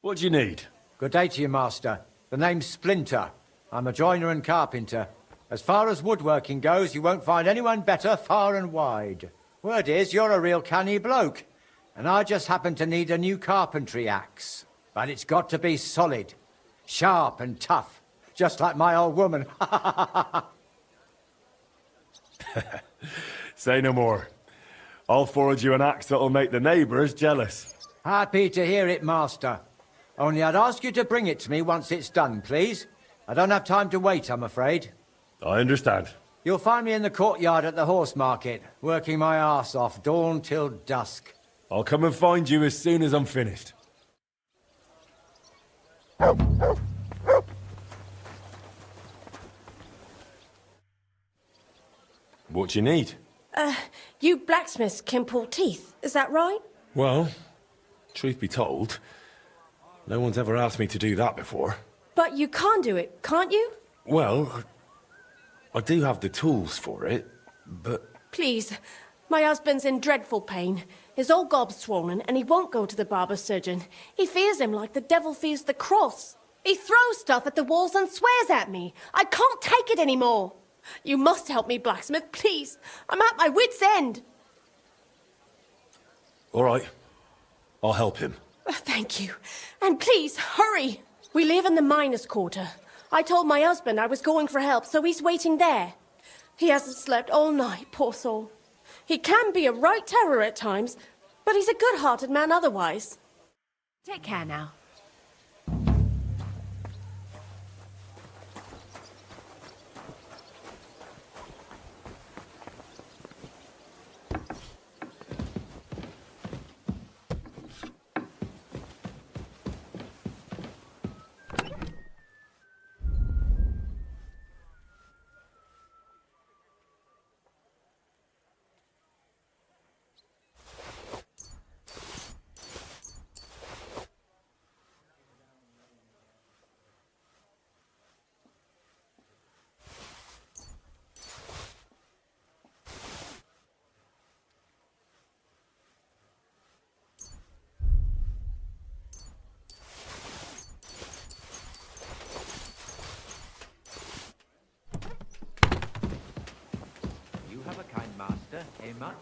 What do you need? Good day to you, Master. The name's Splinter. I'm a joiner and carpenter. As far as woodworking goes, you won't find anyone better far and wide. Word is, you're a real canny bloke. And I just happen to need a new carpentry axe. But it's got to be solid, sharp and tough. Just like my old woman. Say no more. I'll forge you an axe that'll make the neighbours jealous. Happy to hear it, Master. Only I'd ask you to bring it to me once it's done, please. I don't have time to wait, I'm afraid. I understand. You'll find me in the courtyard at the horse market, working my arse off dawn till dusk. I'll come and find you as soon as I'm finished. What do you need? You blacksmiths can pull teeth, is that right? Well, truth be told, no one's ever asked me to do that before. But you can do it, can't you? Well, I do have the tools for it, but... Please, my husband's in dreadful pain. His old gob's swollen and he won't go to the barber surgeon. He fears him like the devil fears the cross. He throws stuff at the walls and swears at me. I can't take it anymore. You must help me, blacksmith, please. I'm at my wit's end. All right. I'll help him. Thank you. And please, hurry. We live in the miners' quarter. I told my husband I was going for help, so he's waiting there. He hasn't slept all night, poor soul. He can be a right terror at times, but he's a good-hearted man otherwise. Take care now. in much?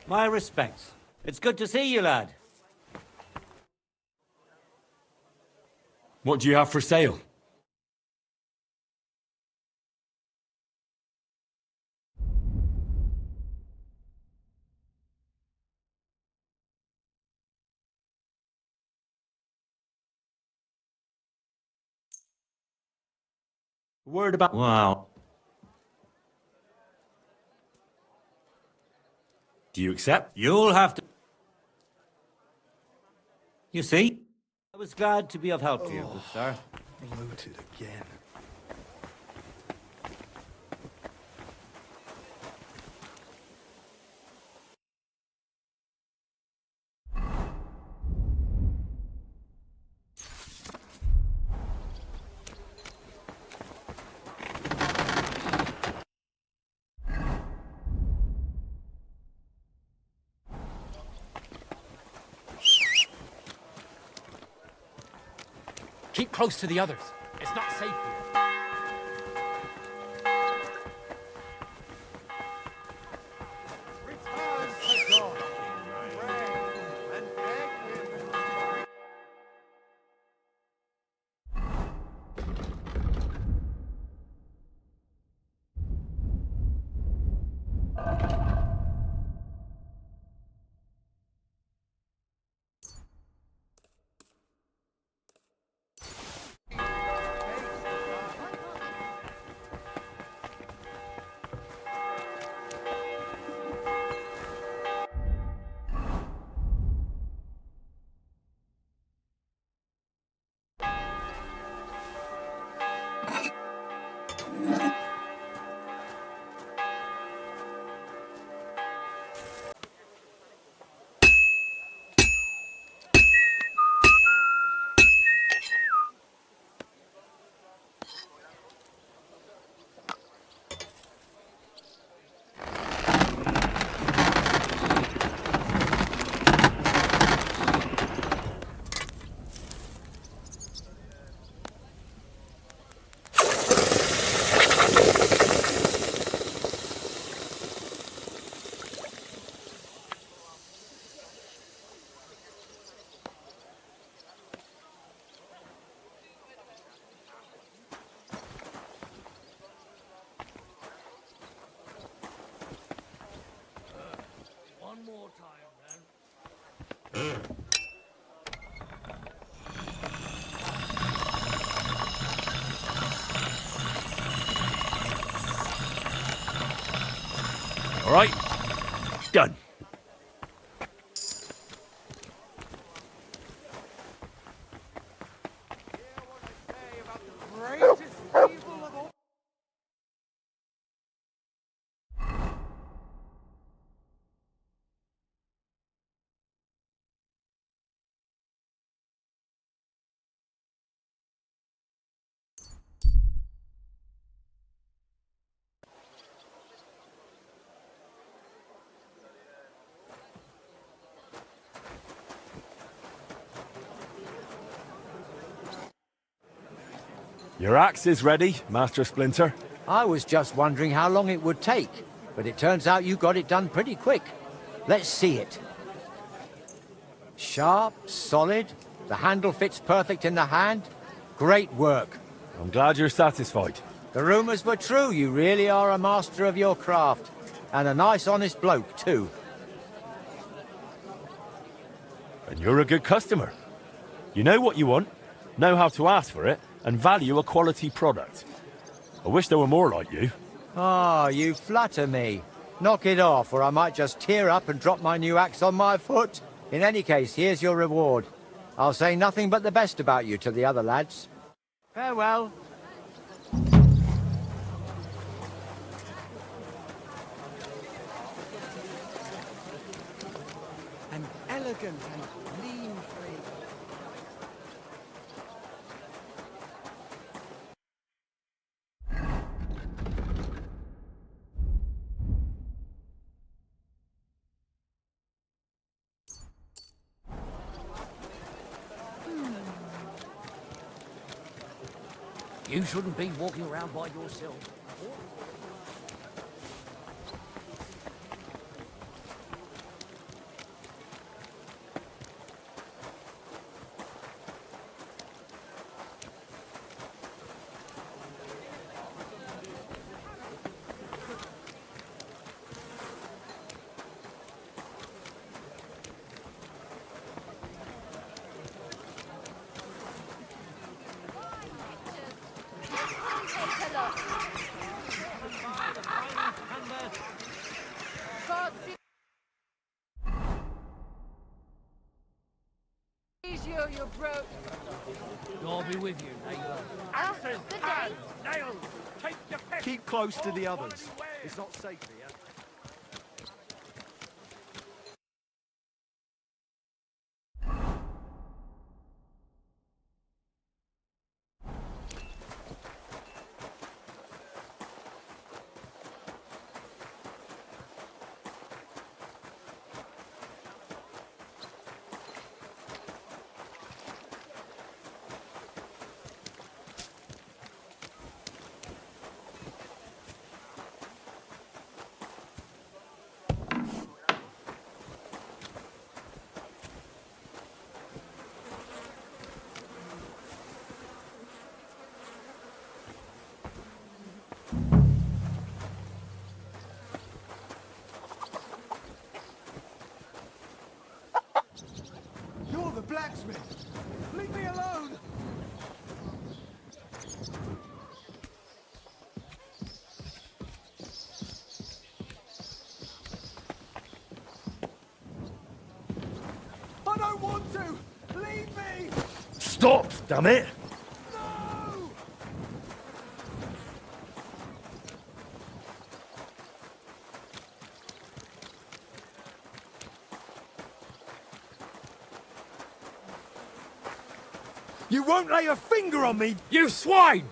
My respects. It's good to see you, lad. What do you have for sale? Word about... Wow. Do you accept? You'll have to... You see? I was glad to be of help to you, good sir. Looted again. Keep close to the others. It's not safe here. One more time, then. All right. Done. Your axe is ready, Master Splinter. I was just wondering how long it would take, but it turns out you got it done pretty quick. Let's see it. Sharp, solid, the handle fits perfect in the hand. Great work. I'm glad you're satisfied. The rumors were true, you really are a master of your craft. And a nice honest bloke, too. And you're a good customer. You know what you want, know how to ask for it, and value a quality product. I wish there were more like you. Ah, you flatter me. Knock it off, or I might just tear up and drop my new axe on my foot. In any case, here's your reward. I'll say nothing but the best about you to the other lads. Farewell. An elegant and lean frame. You shouldn't be walking around by yourself. You're broke. God be with you, neighbour. Axes and nails! Take your pick! Keep close to the others. It's not safe here. You're the blacksmith! Leave me alone! I don't want to! Leave me! Stop, damn it! No! You won't lay a finger on me! You swine!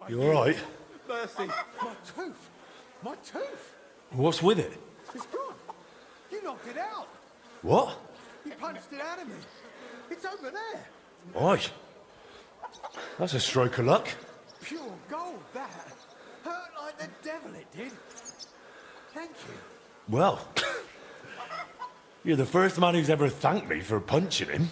You alright? Mercy! My tooth! My tooth! What's with it? It's gone! You knocked it out! What? You punched it out of me! It's over there! Oi. That's a stroke of luck. Pure gold, that! Hurt like the devil it did! Thank you. Well, you're the first man who's ever thanked me for punching him.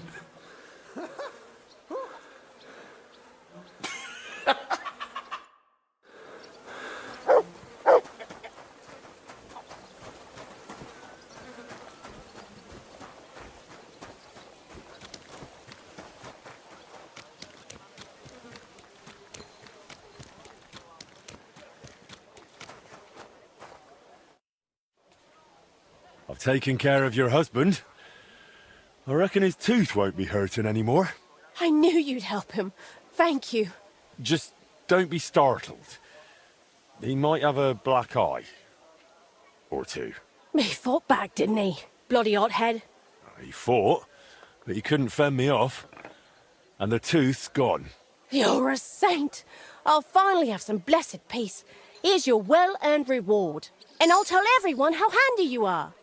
I've taken care of your husband. I reckon his tooth won't be hurting anymore. I knew you'd help him. Thank you. Just don't be startled. He might have a black eye. Or two. He fought back, didn't he? Bloody hothead. He fought, but he couldn't fend me off. And the tooth's gone. You're a saint. I'll finally have some blessed peace. Here's your well-earned reward. And I'll tell everyone how handy you are.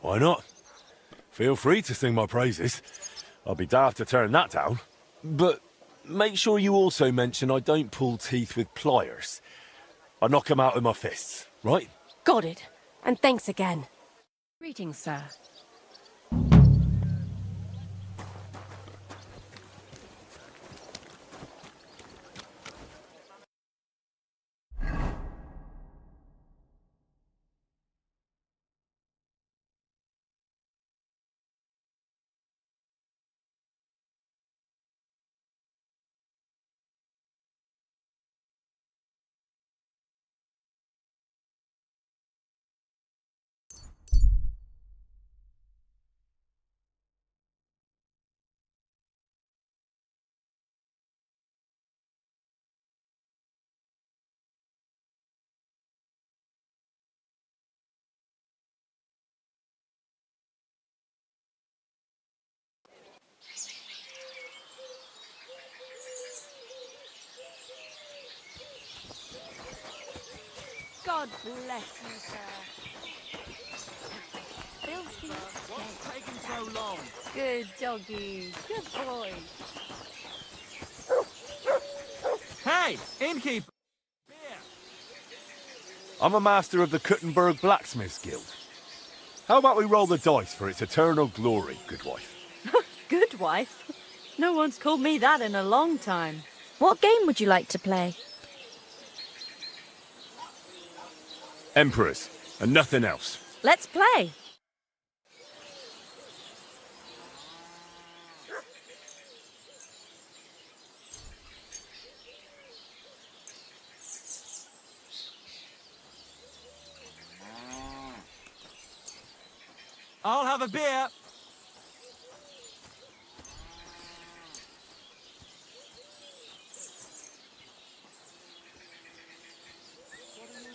Why not? Feel free to sing my praises. I'll be daft to turn that down. But make sure you also mention I don't pull teeth with pliers. I knock 'em out with my fists. right? Got it. And thanks again. Greetings, sir. God bless you, sir. Filthy What's taking so long? Good doggy. Good boy. Hey, innkeeper! I'm a master of the Kuttenberg Blacksmiths Guild. How about we roll the dice for its eternal glory, good wife? Good wife? No one's called me that in a long time. What game would you like to play? Emperors, and nothing else. Let's play. I'll have a beer.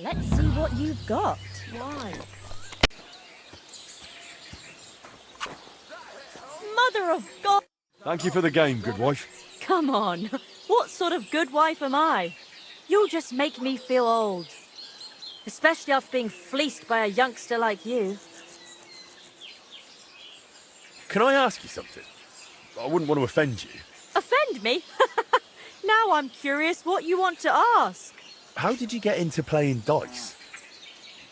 Let's see what you've got. Why? Mother of God! Thank you for the game, good wife. Come on. What sort of good wife am I? You'll just make me feel old. Especially after being fleeced by a youngster like you. Can I ask you something? I wouldn't want to offend you. Offend me? Now I'm curious what you want to ask. How did you get into playing dice?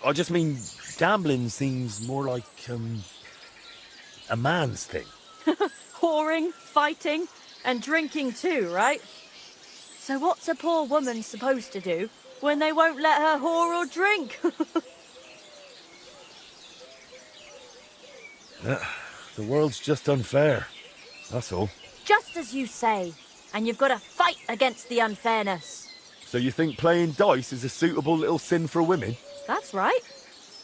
I just mean, gambling seems more like, a man's thing. Whoring, fighting, and drinking too, right? So what's a poor woman supposed to do when they won't let her whore or drink? The world's just unfair. That's all. Just as you say. And you've got to fight against the unfairness. So you think playing dice is a suitable little sin for women? That's right.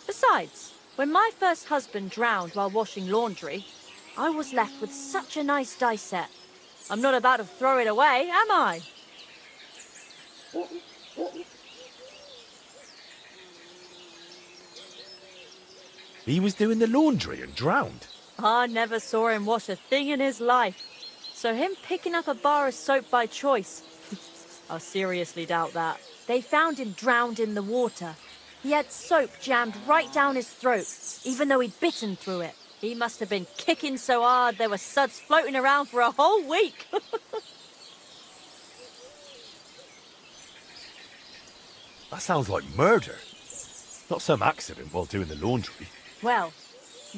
Besides, when my first husband drowned while washing laundry, I was left with such a nice dice set. I'm not about to throw it away, am I? He was doing the laundry and drowned. I never saw him wash a thing in his life. So him picking up a bar of soap by choice, I seriously doubt that. They found him drowned in the water. He had soap jammed right down his throat, even though he'd bitten through it. He must have been kicking so hard there were suds floating around for a whole week. That sounds like murder. Not some accident while doing the laundry. Well,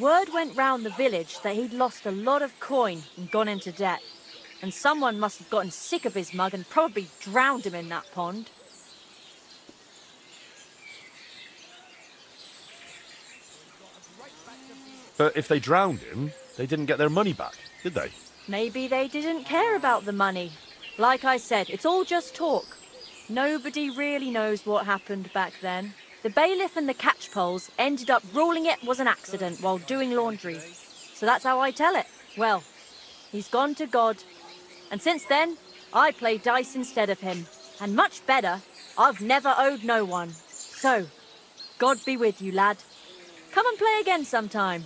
word went round the village that he'd lost a lot of coin and gone into debt. And someone must have gotten sick of his mug and probably drowned him in that pond. But if they drowned him, they didn't get their money back, did they? Maybe they didn't care about the money. Like I said, it's all just talk. Nobody really knows what happened back then. The bailiff and the catchpoles ended up ruling it was an accident while doing laundry. So that's how I tell it. Well, he's gone to God. And since then, I play dice instead of him. And much better, I've never owed no one. So, God be with you, lad. Come and play again sometime.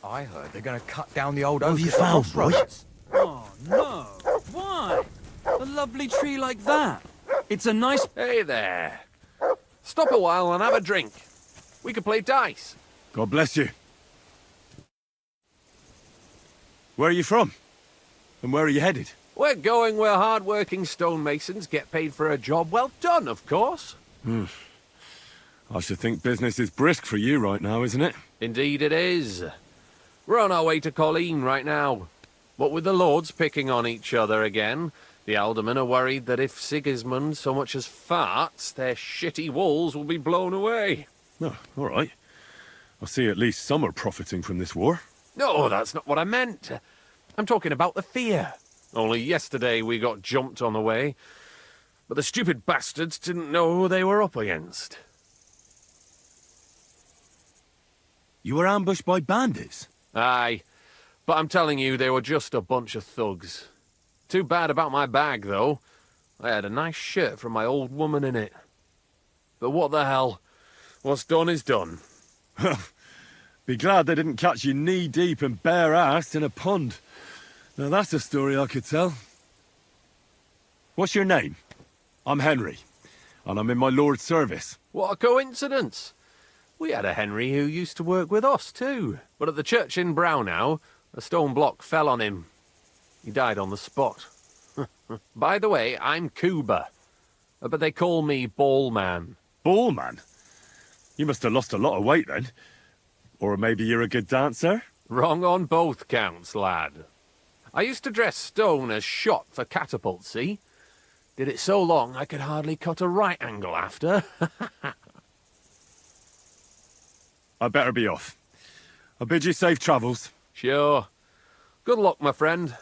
I heard they're gonna cut down the old What have oak you at the found, boy? crossroads. Oh, no. Why? A lovely tree like that. It's a nice... Hey there. Stop a while and have a drink. We could play dice. God bless you. Where are you from? And where are you headed? We're going where hard-working stonemasons get paid for a job well done, of course. I should think business is brisk for you right now, isn't it? Indeed it is. We're on our way to Colleen right now. What with the lords picking on each other again, the aldermen are worried that if Sigismund so much as farts, their shitty walls will be blown away. Oh, all right. I see at least some are profiting from this war. No, that's not what I meant. I'm talking about the fear. Only yesterday we got jumped on the way, but the stupid bastards didn't know who they were up against. You were ambushed by bandits? Aye, but I'm telling you, they were just a bunch of thugs. Too bad about my bag, though. I had a nice shirt from my old woman in it. But what the hell? What's done is done. Be glad they didn't catch you knee-deep and bare-assed in a pond. Now that's a story I could tell. What's your name? I'm Henry, and I'm in my lord's service. What a coincidence. We had a Henry who used to work with us, too. But at the church in Brownhow, a stone block fell on him. He died on the spot. By the way, I'm Cuba. But they call me Ballman. Ballman? You must have lost a lot of weight then. Or maybe you're a good dancer? Wrong on both counts, lad. I used to dress stone as shot for catapult, see? Did it so long I could hardly cut a right angle after. I better be off. I bid you safe travels. Sure. Good luck, my friend.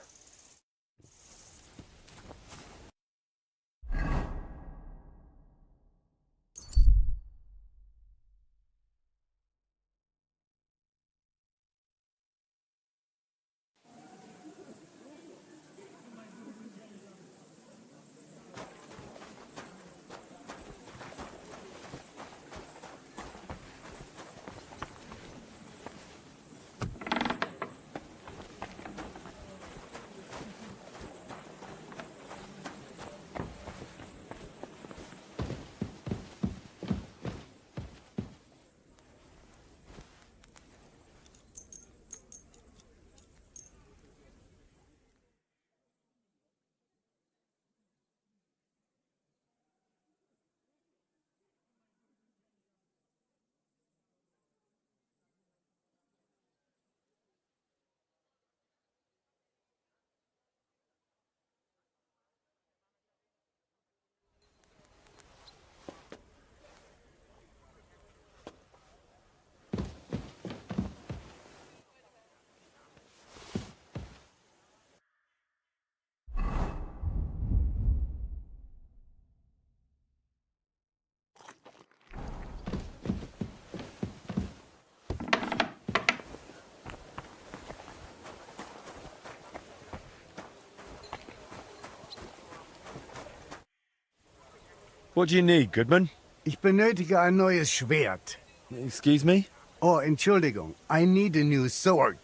What do you need, Goodman? Ich benötige ein neues Schwert. Excuse me? Oh, Entschuldigung. I need a new sword.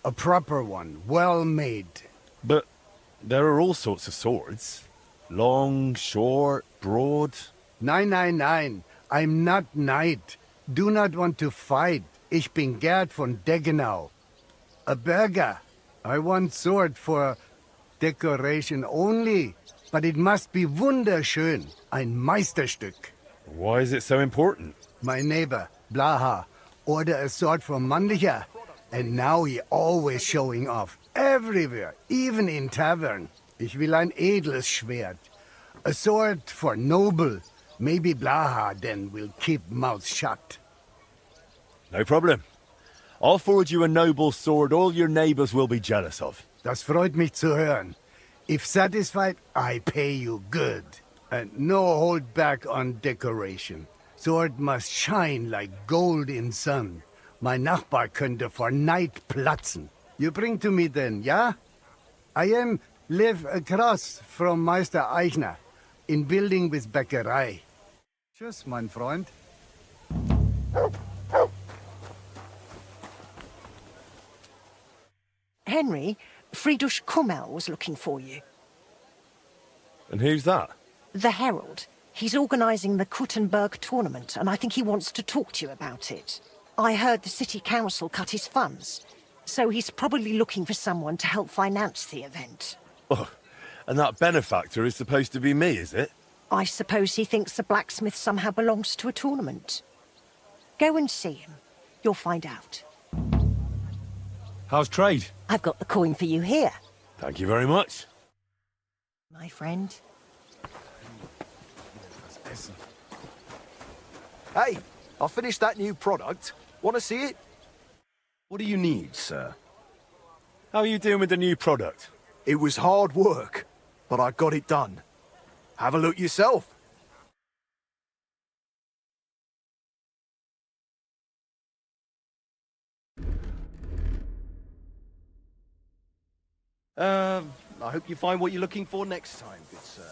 A proper one, well made. But there are all sorts of swords. Long, short, broad. Nein. I'm not knight. Do not want to fight. Ich bin Gerd von Deggenau. A burger. I want sword for decoration only. But it must be wunderschön. Ein Meisterstück. Why is it so important? My neighbor, Blaha, ordered a sword from Mannlicher. And now he always showing off. Everywhere, even in tavern. Ich will ein edles Schwert. A sword for noble. Maybe Blaha then will keep mouth shut. No problem. I'll forward you a noble sword all your neighbors will be jealous of. Das freut mich zu hören. If satisfied, I pay you good. And no hold back on decoration. Sword must shine like gold in sun. Mein Nachbar könnte vor Neid platzen. You bring to me then, ja? I live across from Meister Eichner, in building with Bäckerei. Tschüss, mein Freund. Henry, Friedrich Kummel was looking for you. And who's that? The Herald. He's organising the Kuttenberg tournament, and I think he wants to talk to you about it. I heard the city council cut his funds, so he's probably looking for someone to help finance the event. Oh, and that benefactor is supposed to be me, is it? I suppose he thinks the blacksmith somehow belongs to a tournament. Go and see him. You'll find out. How's trade? I've got the coin for you here. Thank you very much. My friend. Hey, I finished that new product. Want to see it? What do you need, sir? How are you doing with the new product? It was hard work, but I got it done. Have a look yourself. I hope you find what you're looking for next time, good sir.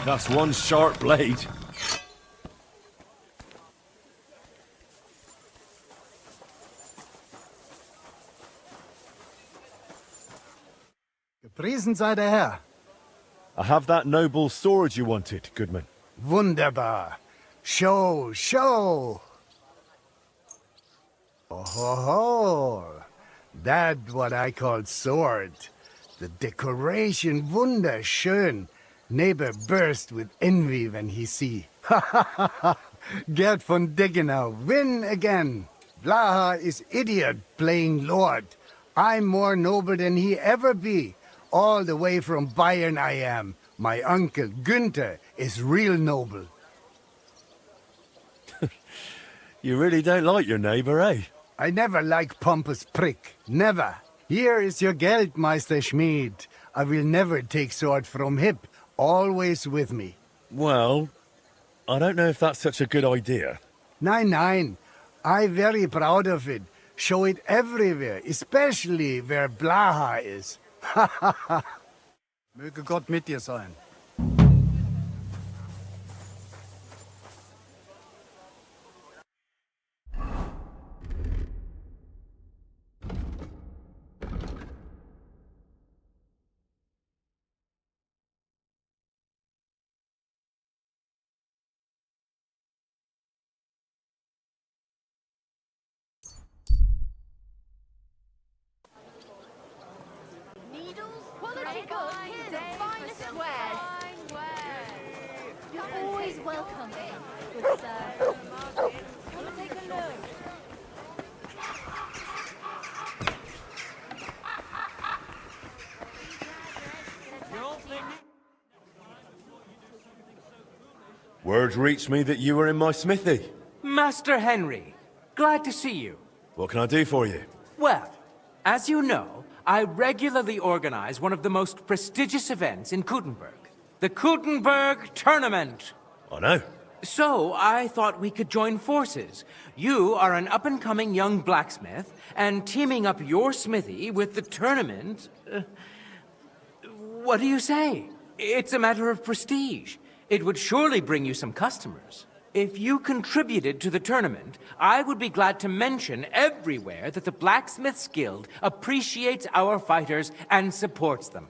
That's one sharp blade. Gepriesen sei der Herr. I have that noble sword you wanted, Goodman. Wunderbar. Show, show. Oh ho ho. That what I call sword. The decoration wunderschön. Neighbor burst with envy when he see. Ha ha ha ha. Gerd von Deggenau win again. Blaha is idiot playing lord. I'm more noble than he ever be. All the way from Bayern I am. My uncle Günther is real noble. You really don't like your neighbor, eh? I never like pompous prick. Never. Here is your Geld, Meister Schmied. I will never take sword from hip. Always with me. Well, I don't know if that's such a good idea. Nein, nein. I very proud of it. Show it everywhere, especially where Blaha is. Ha ha ha. Möge Gott mit dir sein. Quality goods, here's the finest wares. You're always welcome, good sir. Come and take a look. Word reached me that you were in my smithy. Master Henry, glad to see you. What can I do for you? Well, as you know, I regularly organize one of the most prestigious events in Kuttenberg, the Kuttenberg Tournament. I know. So, I thought we could join forces. You are an up-and-coming young blacksmith, and teaming up your smithy with the tournament... what do you say? It's a matter of prestige. It would surely bring you some customers. If you contributed to the tournament, I would be glad to mention everywhere that the Blacksmiths Guild appreciates our fighters and supports them.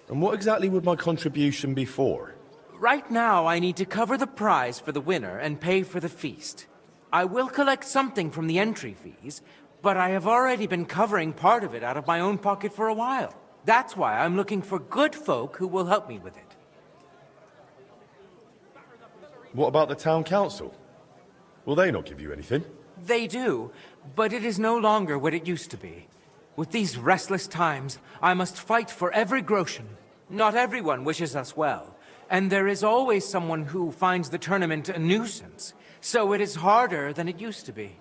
And what exactly would my contribution be for? Right now, I need to cover the prize for the winner and pay for the feast. I will collect something from the entry fees, but I have already been covering part of it out of my own pocket for a while. That's why I'm looking for good folk who will help me with it. What about the town council? Will they not give you anything? They do, but it is no longer what it used to be. With these restless times, I must fight for every groschen. Not everyone wishes us well, and there is always someone who finds the tournament a nuisance, so it is harder than it used to be.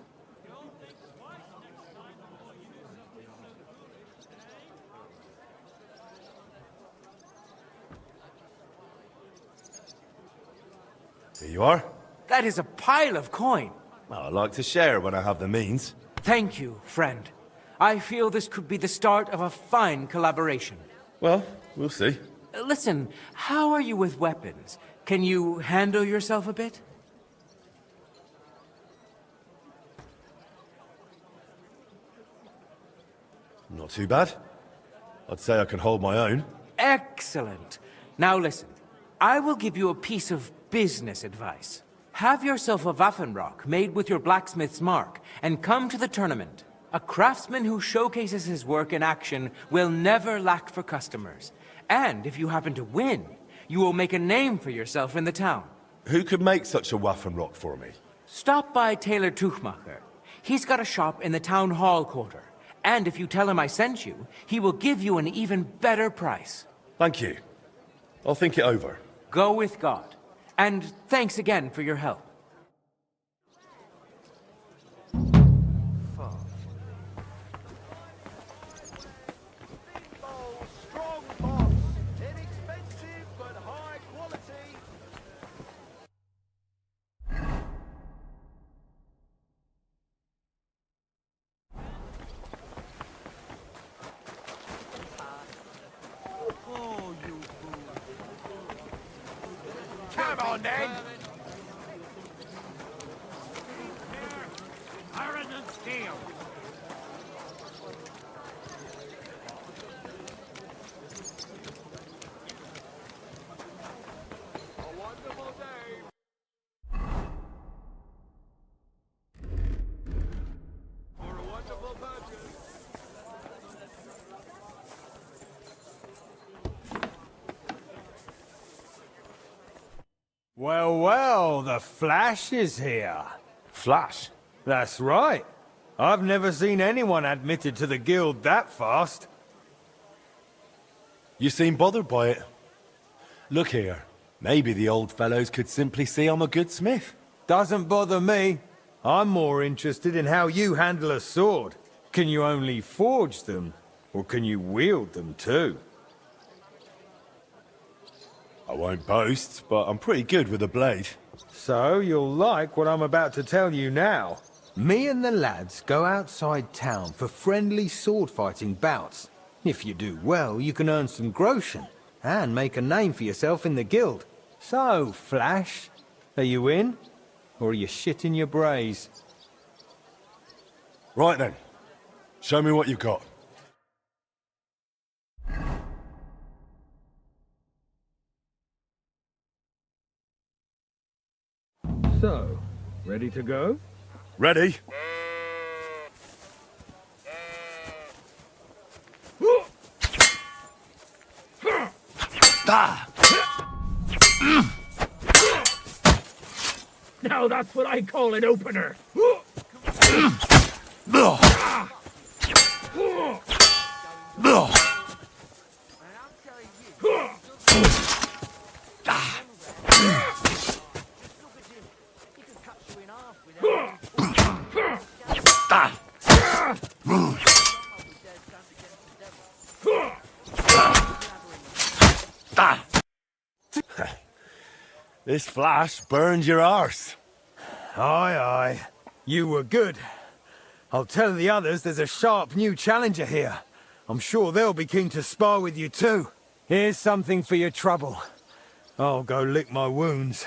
Here you are. That is a pile of coin. Well, I like to share when I have the means. Thank you, friend. I feel this could be the start of a fine collaboration. Well, we'll see. Listen, how are you with weapons? Can you handle yourself a bit? Not too bad. I'd say I can hold my own. Excellent. Now listen, I will give you a piece of business advice. Have yourself a Waffenrock made with your blacksmith's mark, and come to the tournament. A craftsman who showcases his work in action will never lack for customers. And if you happen to win, you will make a name for yourself in the town. Who could make such a Waffenrock for me? Stop by Taylor Tuchmacher. He's got a shop in the town hall quarter. And if you tell him I sent you, he will give you an even better price. Thank you. I'll think it over. Go with God. And thanks again for your help. Come on, then! Iron and steel. A wonderful day! For a wonderful purchase! Well, well, the Flash is here. Flash? That's right. I've never seen anyone admitted to the guild that fast. You seem bothered by it. Look here. Maybe the old fellows could simply see I'm a good smith. Doesn't bother me. I'm more interested in how you handle a sword. Can you only forge them, or can you wield them too? I won't boast, but I'm pretty good with a blade. So you'll like what I'm about to tell you now. Me and the lads go outside town for friendly sword-fighting bouts. If you do well, you can earn some groschen, and make a name for yourself in the guild. So, Flash, are you in? Or are you shitting your brays? Right then. Show me what you've got. So, ready to go? Ready? Now that's what I call an opener. This flash burned your arse. Aye, aye. You were good. I'll tell the others there's a sharp new challenger here. I'm sure they'll be keen to spar with you too. Here's something for your trouble. I'll go lick my wounds.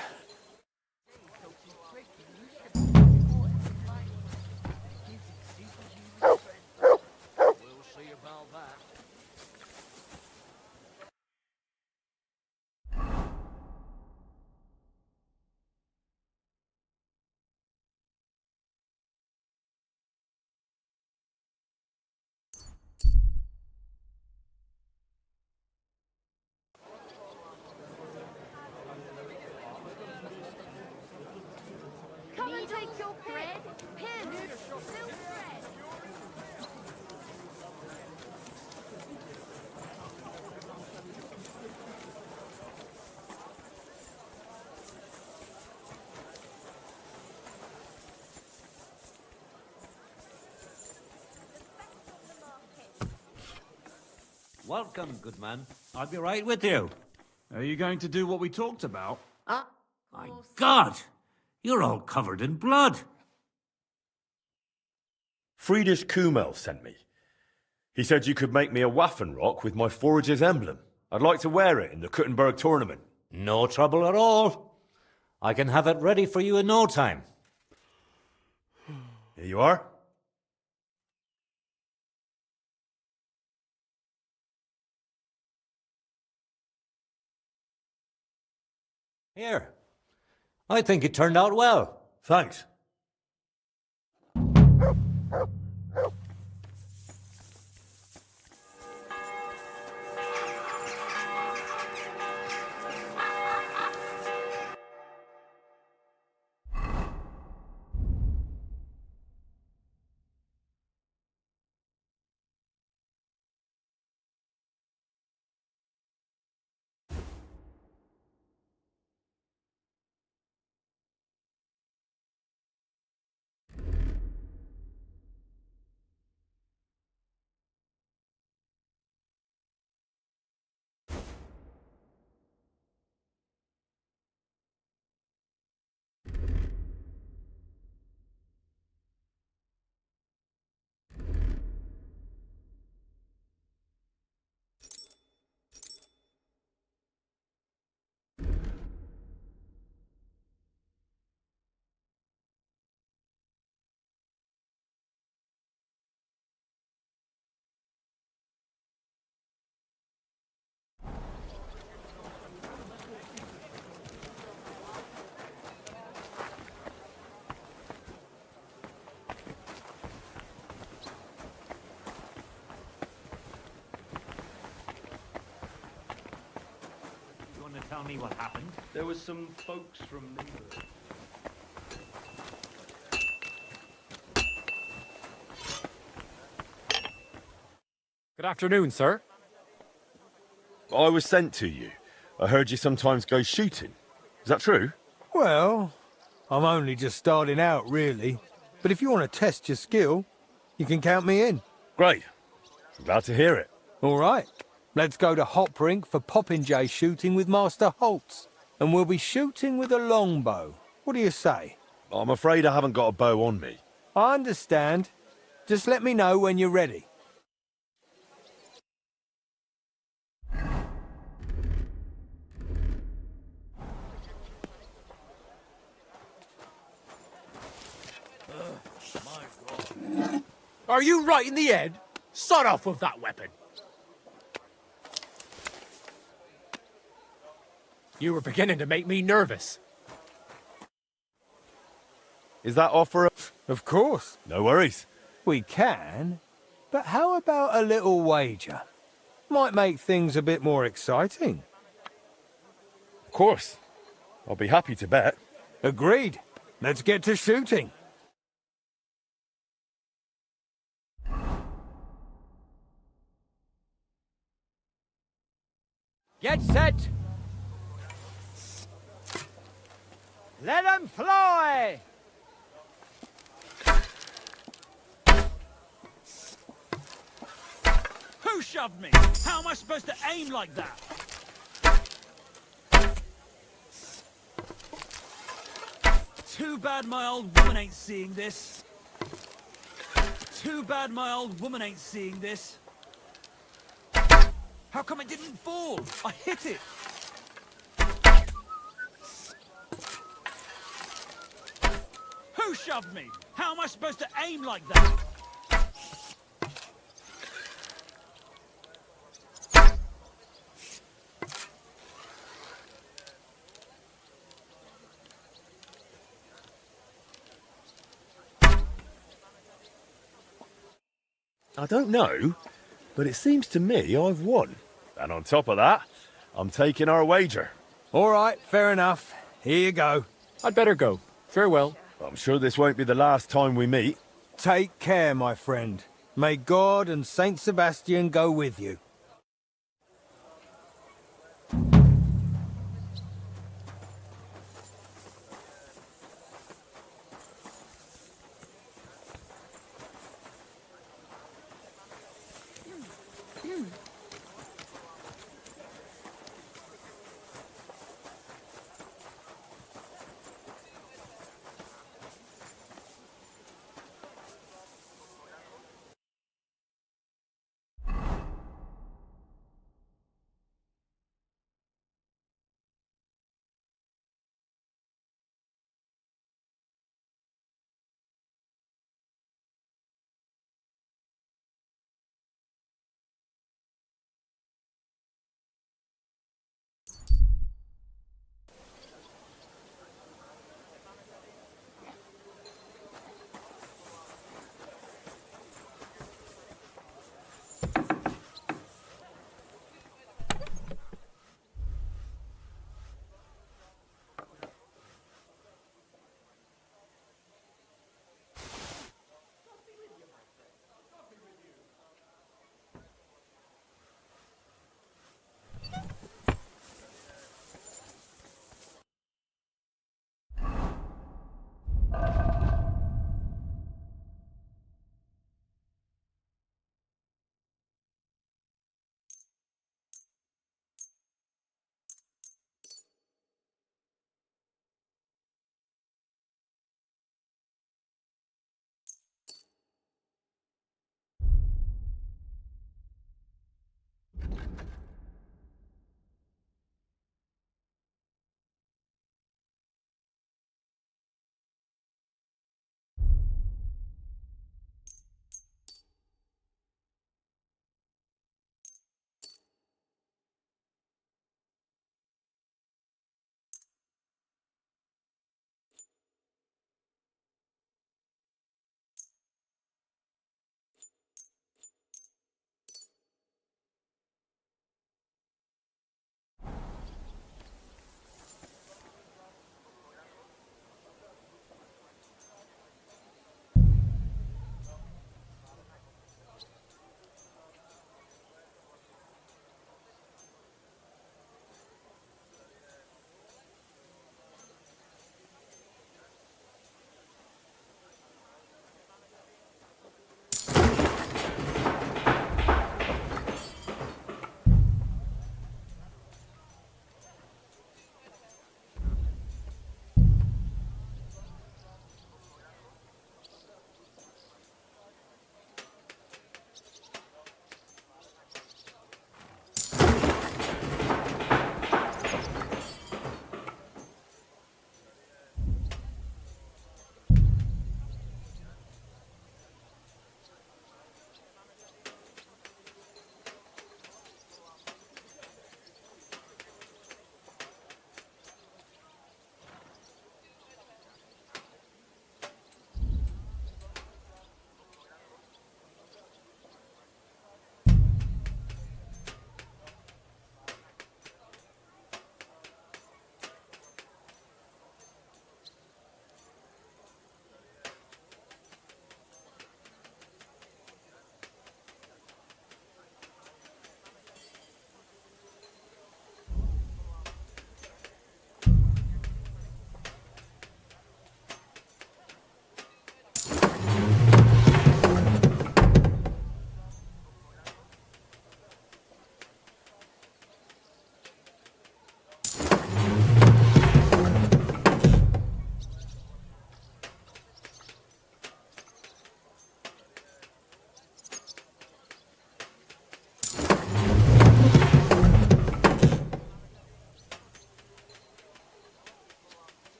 Come and take your bread. Here, silk thread. Welcome, good man. I'll be right with you. Are you going to do what we talked about? My God! You're all covered in blood. Friedrich Kummel sent me. He said you could make me a Waffenrock with my forager's emblem. I'd like to wear it in the Kuttenberg tournament. No trouble at all. I can have it ready for you in no time. Here you are. Here. I think it turned out well. Thanks. Tell me what happened. There was some folks from Neighbourhood. Good afternoon, sir. I was sent to you. I heard you sometimes go shooting. Is that true? Well, I'm only just starting out, really. But if you want to test your skill, you can count me in. Great. I'm glad to hear it. All right. Let's go to Hoprink for popinjay shooting with Master Holtz. And we'll be shooting with a longbow. What do you say? I'm afraid I haven't got a bow on me. I understand. Just let me know when you're ready. Are you right in the head? Sod off with that weapon. You were beginning to make me nervous. Is that offer? Of course. No worries. We can, but how about a little wager? Might make things a bit more exciting. Of course. I'll be happy to bet. Agreed. Let's get to shooting. Get set! Let 'em fly! Who shoved me? How am I supposed to aim like that? Too bad my old woman ain't seeing this. Too bad my old woman ain't seeing this. How come it didn't fall? I hit it. Who shoved me? How am I supposed to aim like that? I don't know, but it seems to me I've won. And on top of that, I'm taking our wager. All right, fair enough. Here you go. I'd better go. Farewell. I'm sure this won't be the last time we meet. Take care, my friend. May God and Saint Sebastian go with you.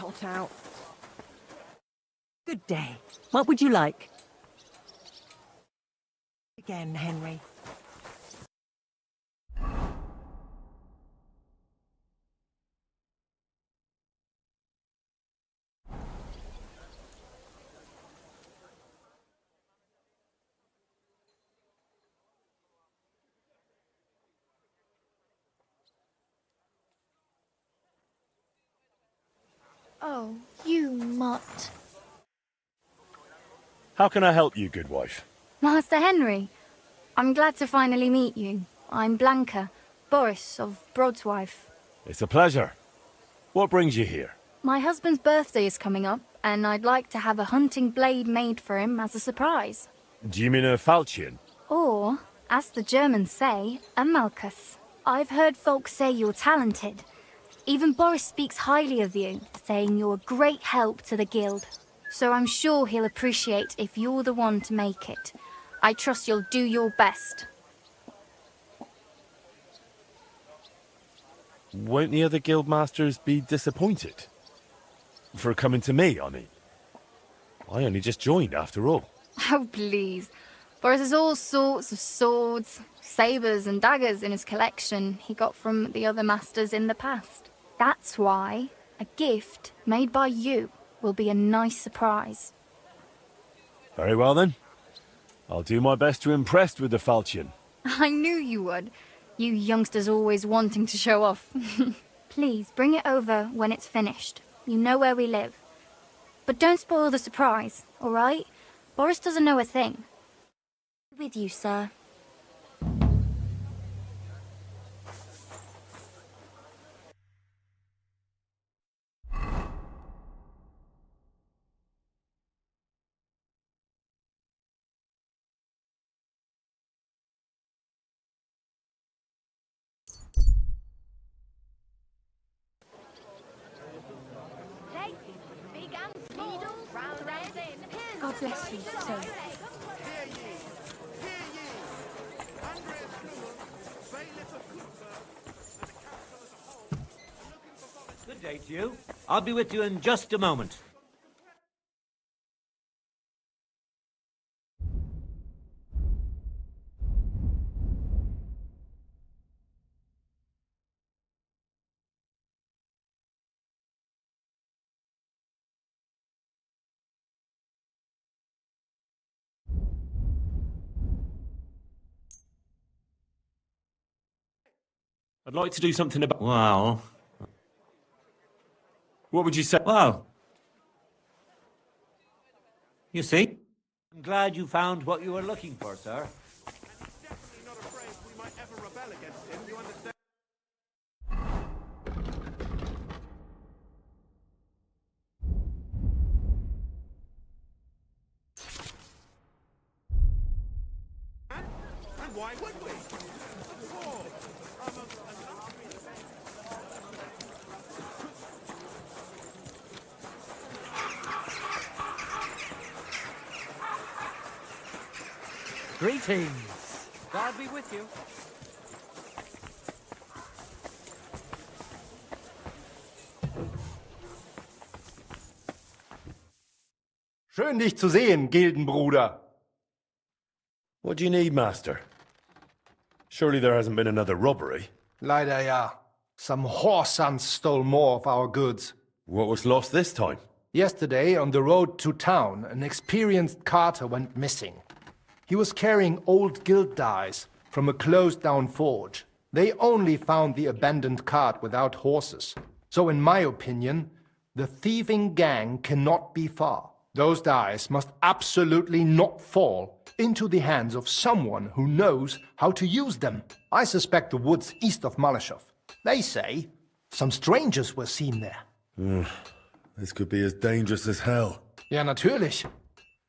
hot out. Good day. What would you like? Again, Henry. Oh, you mutt. How can I help you, good wife? Master Henry, I'm glad to finally meet you. I'm Blanca, Boris of Broadswife. It's a pleasure. What brings you here? My husband's birthday is coming up, and I'd like to have a hunting blade made for him as a surprise. Do you mean a falchion? Or, as the Germans say, a Malchus. I've heard folks say you're talented. Even Boris speaks highly of you, saying you're a great help to the guild. So I'm sure he'll appreciate if you're the one to make it. I trust you'll do your best. Won't the other guildmasters be disappointed? For coming to me, I mean. I only just joined, after all. Oh, please. Boris has all sorts of swords, sabres and daggers in his collection he got from the other masters in the past. That's why a gift made by you will be a nice surprise. Very well, then. I'll do my best to impress with the falchion. I knew you would. You youngsters always wanting to show off. Please, bring it over when it's finished. You know where we live. But don't spoil the surprise, all right? Boris doesn't know a thing. With you, sir. God bless you, sir. Good day to you. I'll be with you in just a moment. I'd like to do something about... Well... What would you say? Well... You see? I'm glad you found what you were looking for, sir. And why would we? Greetings. God be with you. Schön, dich zu sehen, Gildenbruder. What do you need, Master? Surely there hasn't been another robbery? Leider ja. Some whoreson stole more of our goods. What was lost this time? Yesterday, on the road to town, an experienced carter went missing. He was carrying old guild dice from a closed-down forge. They only found the abandoned cart without horses. So in my opinion, the thieving gang cannot be far. Those dice must absolutely not fall into the hands of someone who knows how to use them. I suspect the woods east of Malashov. They say some strangers were seen there. This could be as dangerous as hell. Ja, natürlich.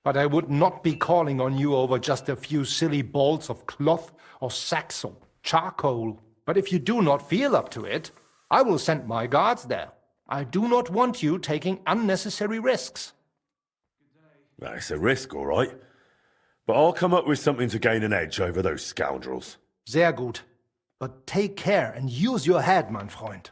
But I would not be calling on you over just a few silly balls of cloth or sacks or charcoal. But if you do not feel up to it, I will send my guards there. I do not want you taking unnecessary risks. It's a risk, all right. But I'll come up with something to gain an edge over those scoundrels. Sehr gut. But take care and use your head, mein Freund.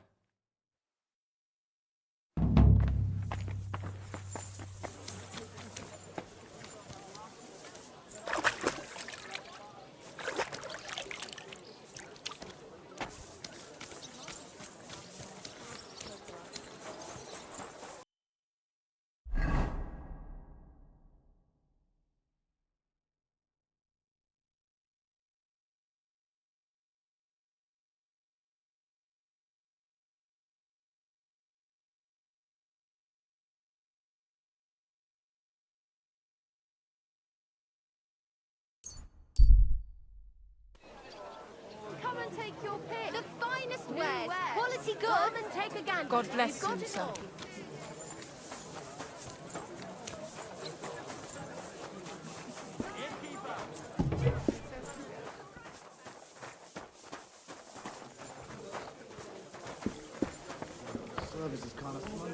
wares. Quality good. Come and take a gander. God bless you, son. Service is kind of slow.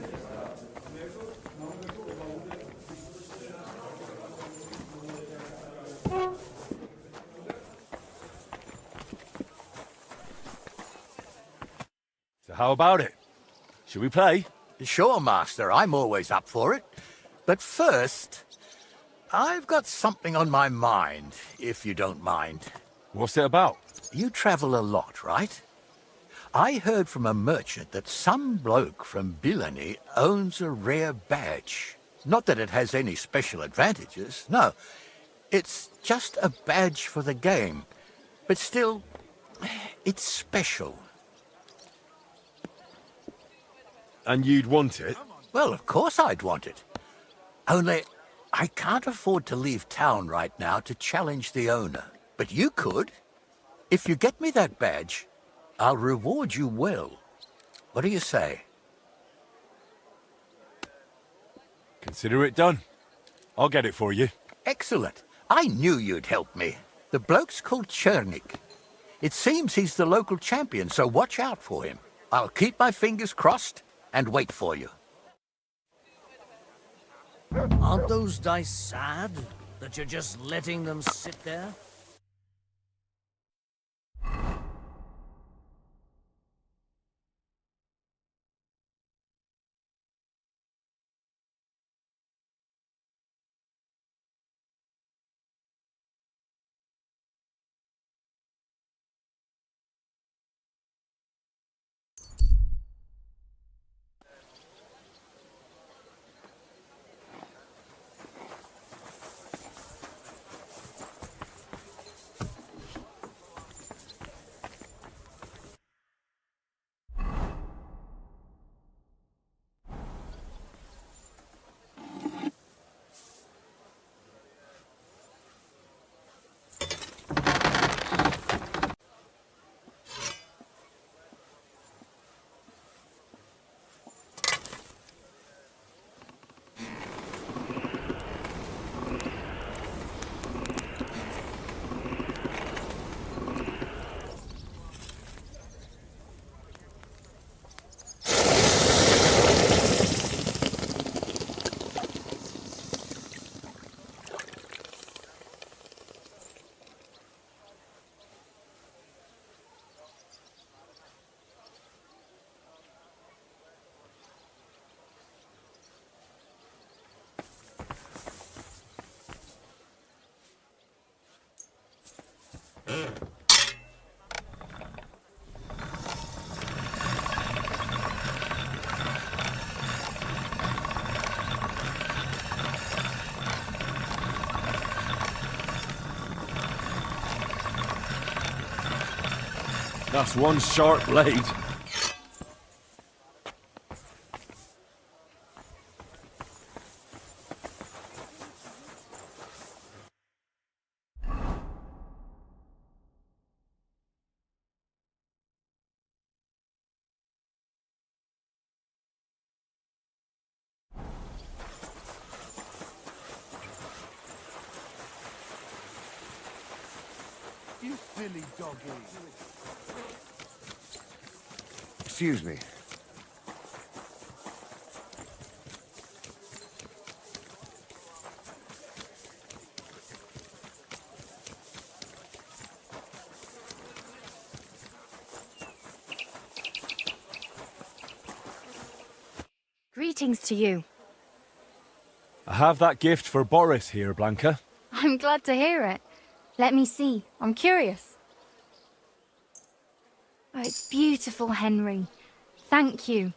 So how about it? Should we play? Sure, Master. I'm always up for it. But first, I've got something on my mind, if you don't mind. What's it about? You travel a lot, right? I heard from a merchant that some bloke from Bilani owns a rare badge. Not that it has any special advantages, no. It's just a badge for the game. But still, it's special. And you'd want it? Well, of course I'd want it. Only, I can't afford to leave town right now to challenge the owner. But you could. If you get me that badge, I'll reward you well. What do you say? Consider it done. I'll get it for you. Excellent. I knew you'd help me. The bloke's called Chernik. It seems he's the local champion, so watch out for him. I'll keep my fingers crossed and wait for you. Aren't those dice sad that you're just letting them sit there? That's one sharp blade. You silly doggy. Excuse me. Greetings to you. I have that gift for Boris here, Blanca. I'm glad to hear it. Let me see. I'm curious. Oh, it's beautiful, Henry. Thank you.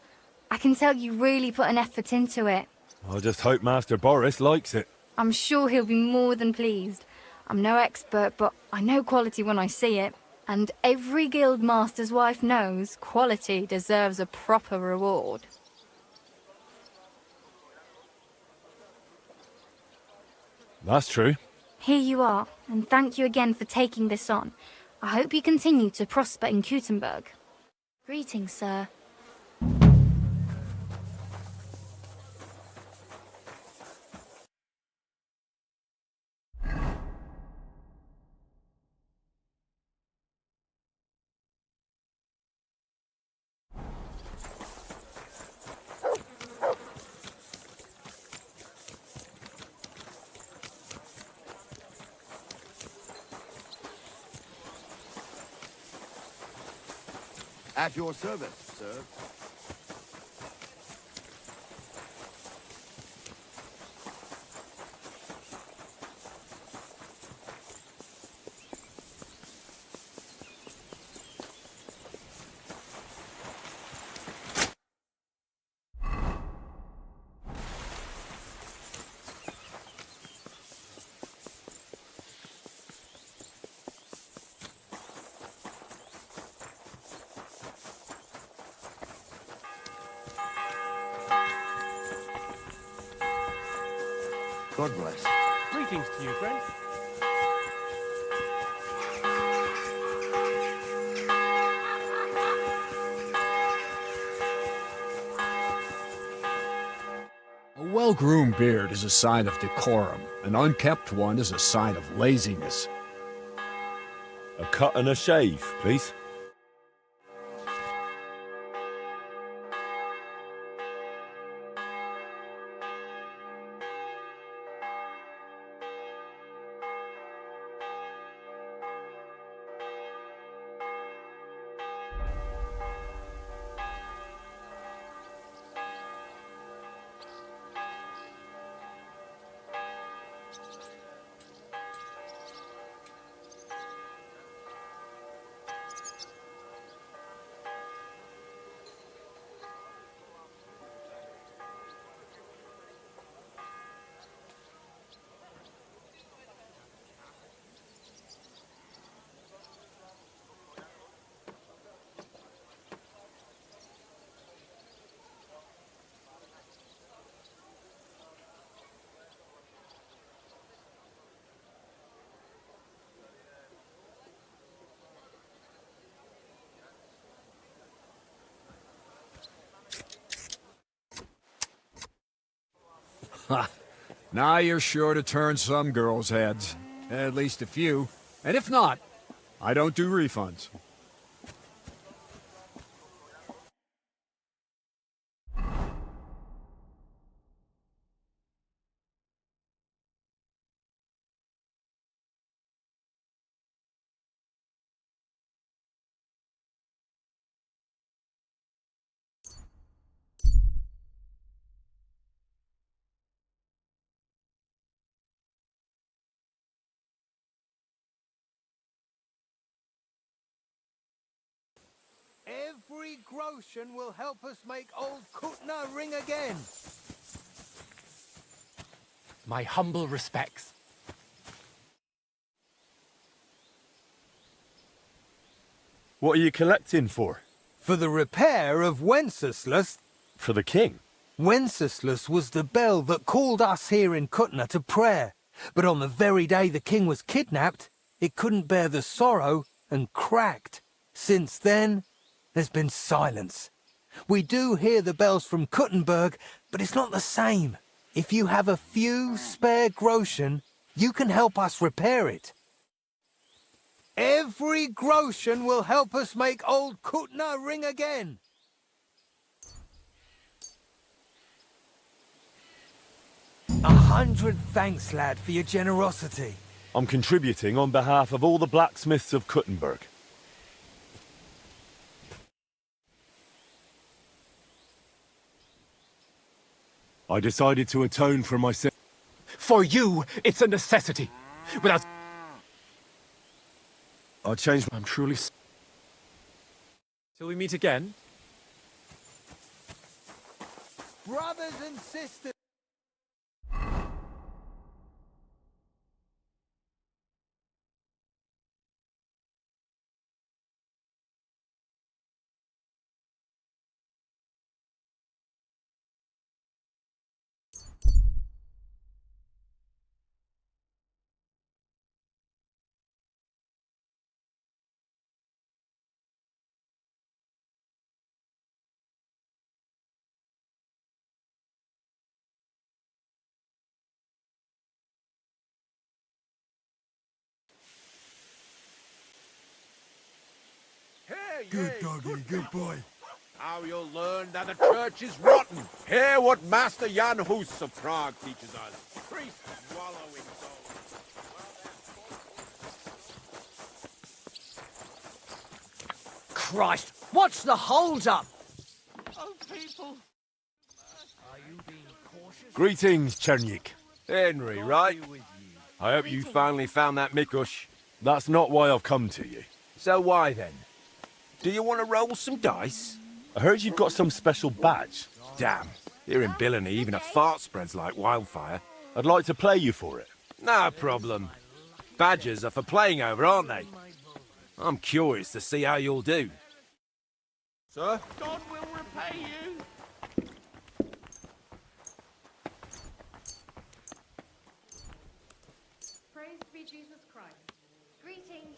I can tell you really put an effort into it. I'll just hope Master Boris likes it. I'm sure he'll be more than pleased. I'm no expert, but I know quality when I see it. And every guild master's wife knows quality deserves a proper reward. That's true. Here you are, and thank you again for taking this on. I hope you continue to prosper in Kutenberg. Greetings, sir. At your service, sir. God bless. Greetings to you, friend. A well-groomed beard is a sign of decorum. An unkept one is a sign of laziness. A cut and a shave, please. Ha! Now you're sure to turn some girls' heads. At least a few. And if not, I don't do refunds. Every groschen will help us make old Kutna ring again. My humble respects. What are you collecting for? For the repair of Wenceslas. For the king? Wenceslas was the bell that called us here in Kutna to prayer. But on the very day the king was kidnapped, it couldn't bear the sorrow and cracked. Since then, there's been silence. We do hear the bells from Kuttenberg, but it's not the same. If you have a few spare groschen, you can help us repair it. Every groschen will help us make old Kutna ring again. 100 thanks, lad, for your generosity. I'm contributing on behalf of all the blacksmiths of Kuttenberg. I decided to atone for my sin. For you, it's a necessity. Without... I changed. I'm truly... Till we meet again. Brothers and sisters. Good doggy, good boy. How you'll learn that the church is rotten. Hear what Master Jan Hus of Prague teaches us. Priests wallow in souls. Christ, what's the hold up? Oh, people. Are you being cautious? Greetings, Chernik. Henry, right? I hope you finally found that Mikush. That's not why I've come to you. So why then? Do you want to roll some dice? I heard you've got some special badge. Damn. Here in Billany, even a fart spreads like wildfire. I'd like to play you for it. No problem. Badges are for playing over, aren't they? I'm curious to see how you'll do. Sir? God will repay you. Praise be Jesus Christ. Greetings.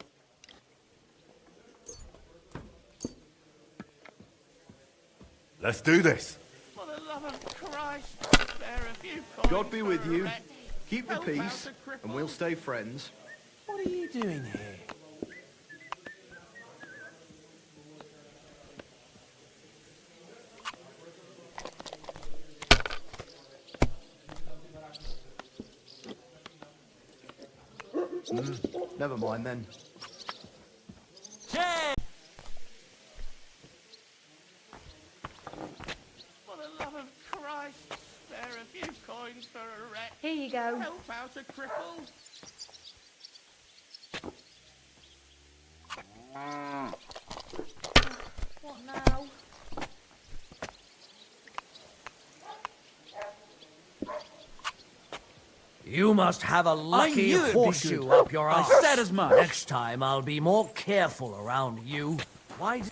Let's do this. For the love of Christ, spare a few coins. God be with for a you. wreck. Keep the Help peace, out a cripple. and we'll stay friends. What are you doing here? Never mind then. For the love of Christ, spare a few coins for a wreck. Here you go. Help out a cripple. What now? You must have a lucky knew it'd be horseshoe good. up your I arse. said as much. Next time I'll be more careful around you. Why?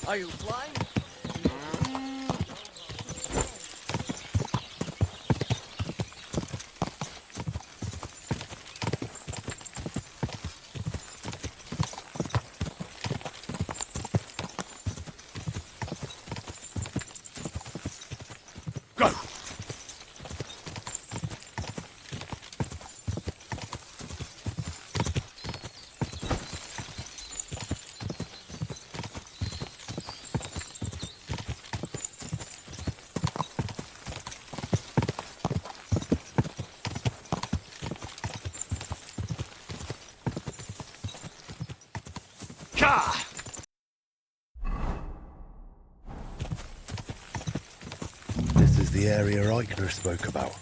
Are you flying? Go! This is the area Eichner spoke about.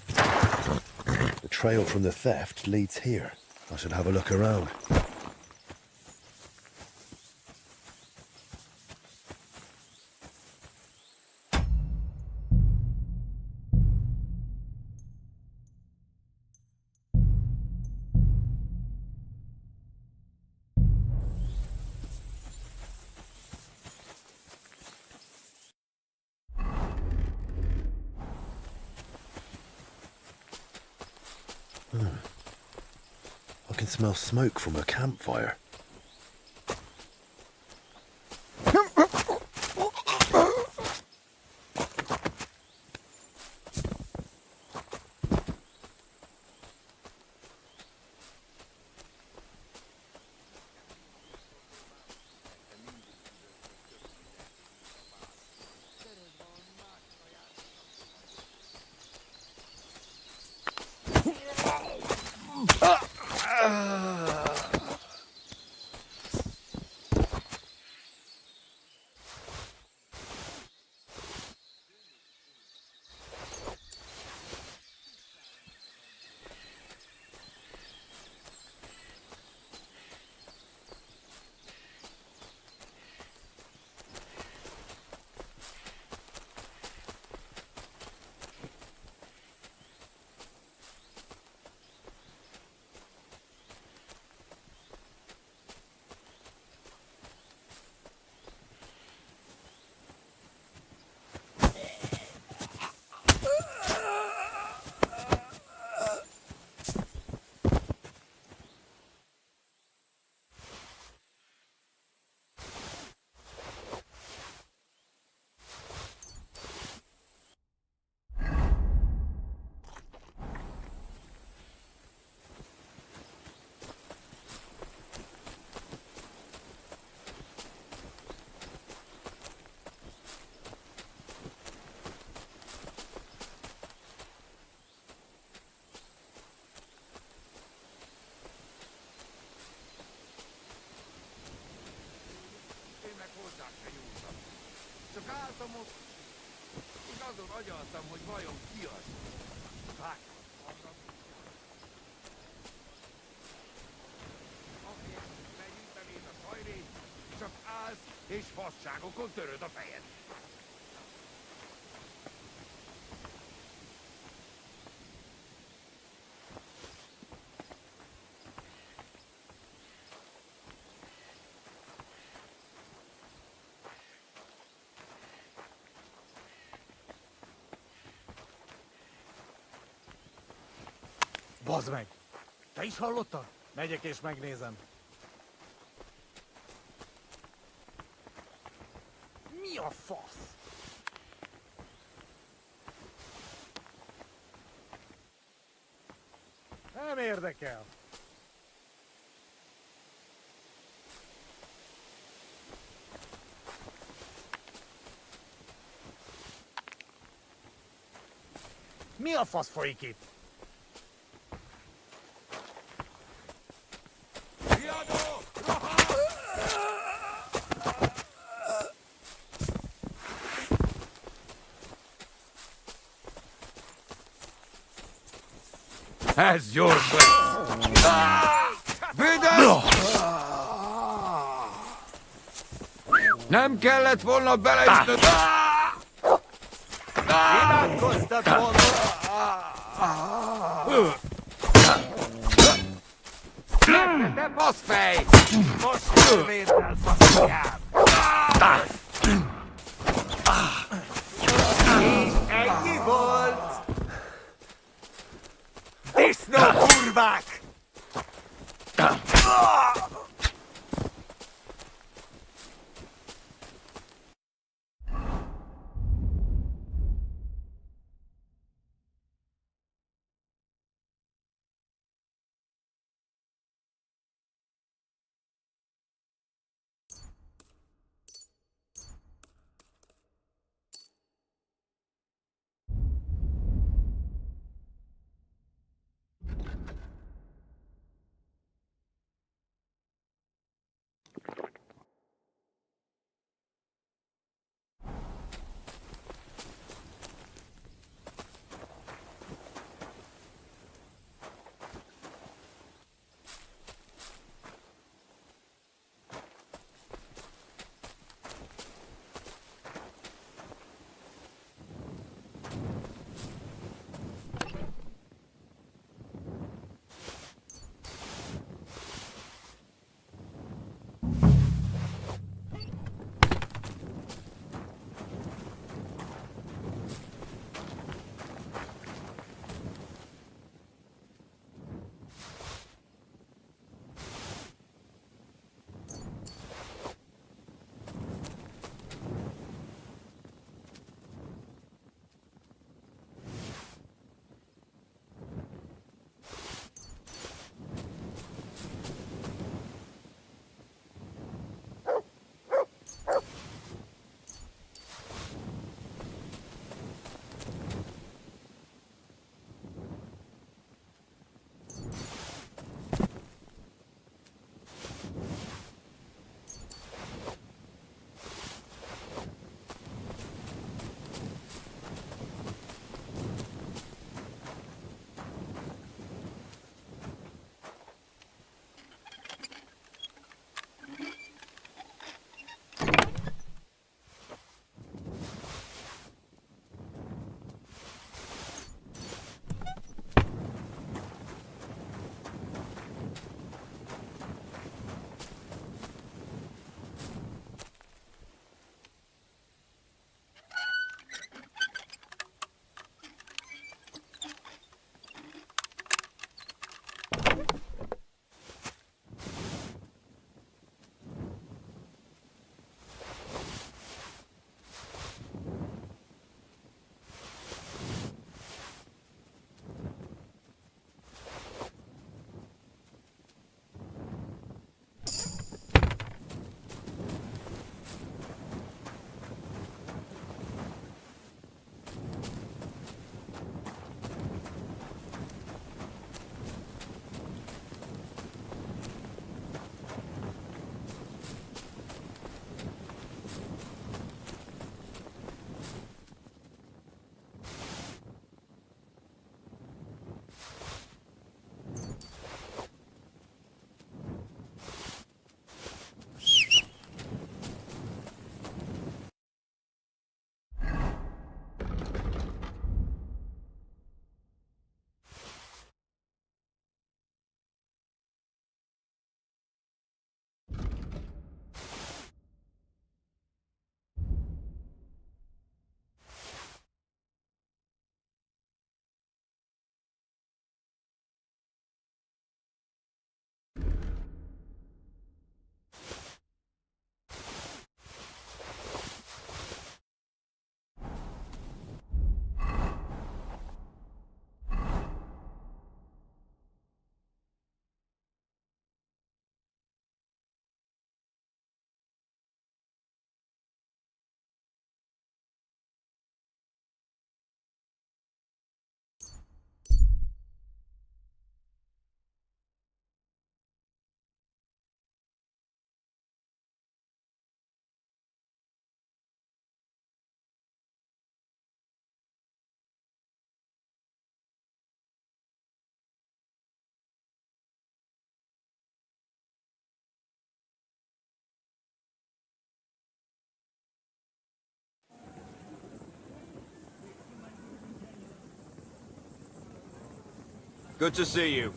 The trail from the theft leads here. I should have a look around. I can smell smoke from a campfire. most én azon agyaltam, hogy vajon ki az. Hát, azért megütenéd a hajrét, csak állsz és fasságokon töröd a fejed. Bazd meg! Te is hallottad? Megyek és megnézem. Mi a fasz? Nem érdekel. Mi a fasz folyik itt? Ez gyors lesz! Büdös! Nem kellett volna beleütnöd! Imádkoztat volna! Te baszfej! Most jövődtel, faszonyám! És ennyi volt! Disznó kurvák! Good to see you.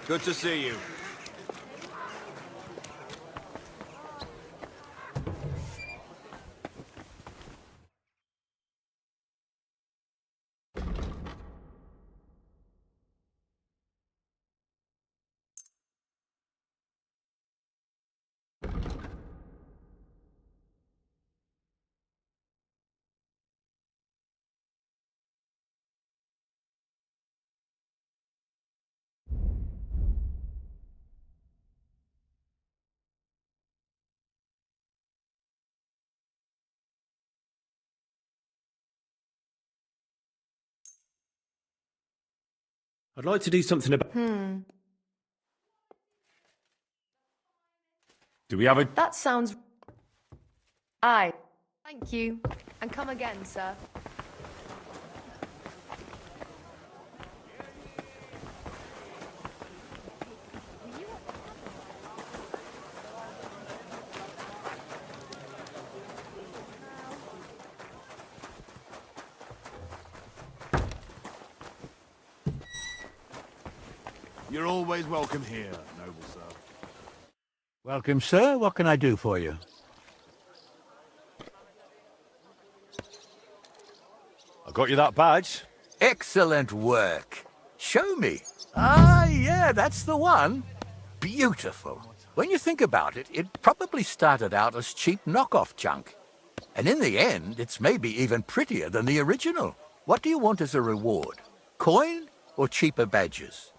Good to see you. I'd like to do something about... Do we have a... That sounds... Aye. Thank you. And come again, sir. You're always welcome here, noble sir. Welcome, sir. What can I do for you? I got you that badge. Excellent work. Show me. Ah, yeah, that's the one. Beautiful. When you think about it, it probably started out as cheap knockoff junk. And in the end, it's maybe even prettier than the original. What do you want as a reward? Coin or cheaper badges?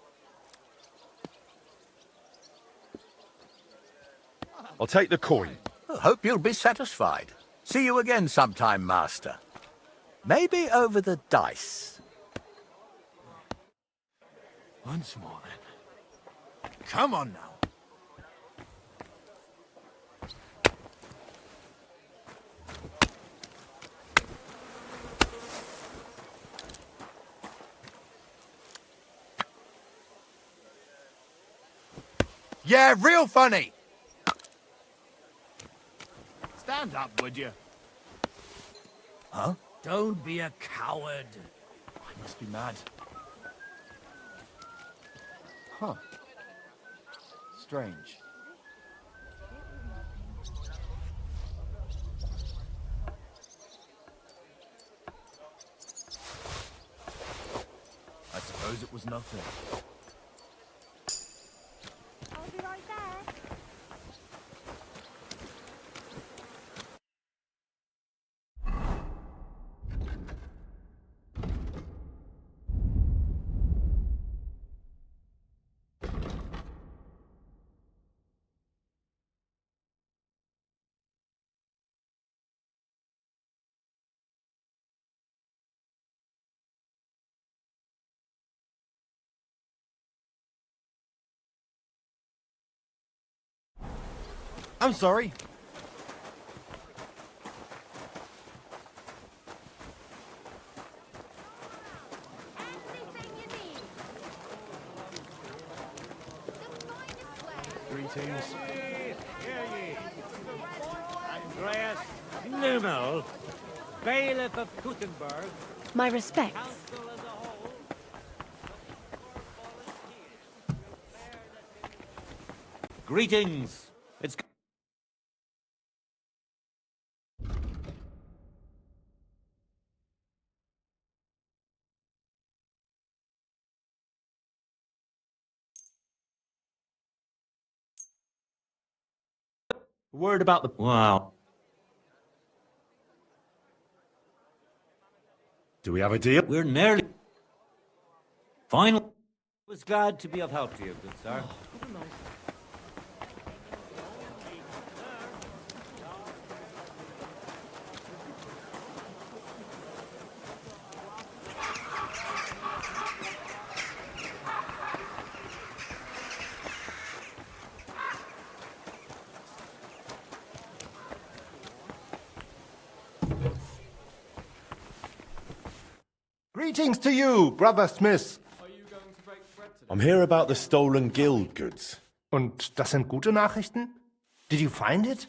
I'll take the coin. Hope you'll be satisfied. See you again sometime, Master. Maybe over the dice. Once more, then. Come on now. Yeah, real funny. Stand up, would you? Huh? Don't be a coward. I must be mad. Huh. Strange. I suppose it was nothing. I'll be right back. I'm sorry. Greetings. Andreas Nummel, bailiff of Gutenberg. My respects. Greetings. It's... Word about the... Wow. Do we have a deal? We're nearly... Final. Was glad to be of help to you, good sir. Greetings to you, Brother Smith. I'm here about the stolen guild goods. Und das sind gute Nachrichten? Did you find it?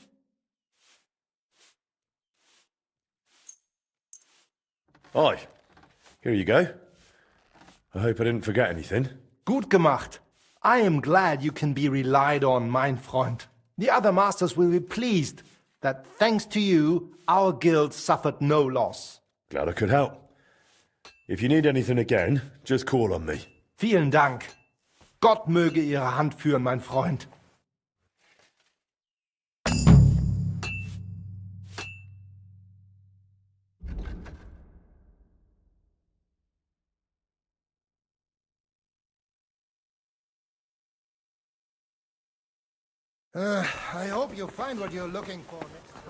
Aye. Here you go. I hope I didn't forget anything. Gut gemacht. I am glad you can be relied on, mein Freund. The other masters will be pleased that thanks to you, our guild suffered no loss. Glad I could help. If you need anything again, just call on me. Vielen Dank. Gott möge Ihre Hand führen, mein Freund. I hope you find what you're looking for next time.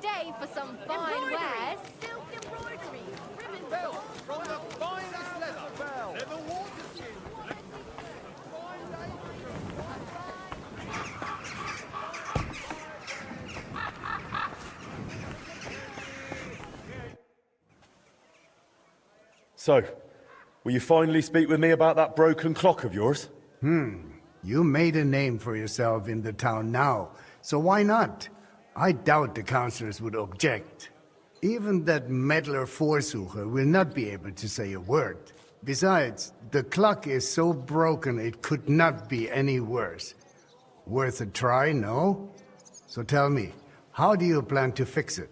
day for some fine wares. Silk embroidery, ribbon Belts from the finest leather. Leather waterskin. So, will you finally speak with me about that broken clock of yours? You made a name for yourself in the town now, so why not? I doubt the councillors would object. Even that meddler Vorsucher will not be able to say a word. Besides, the clock is so broken it could not be any worse. Worth a try, no? So tell me, how do you plan to fix it?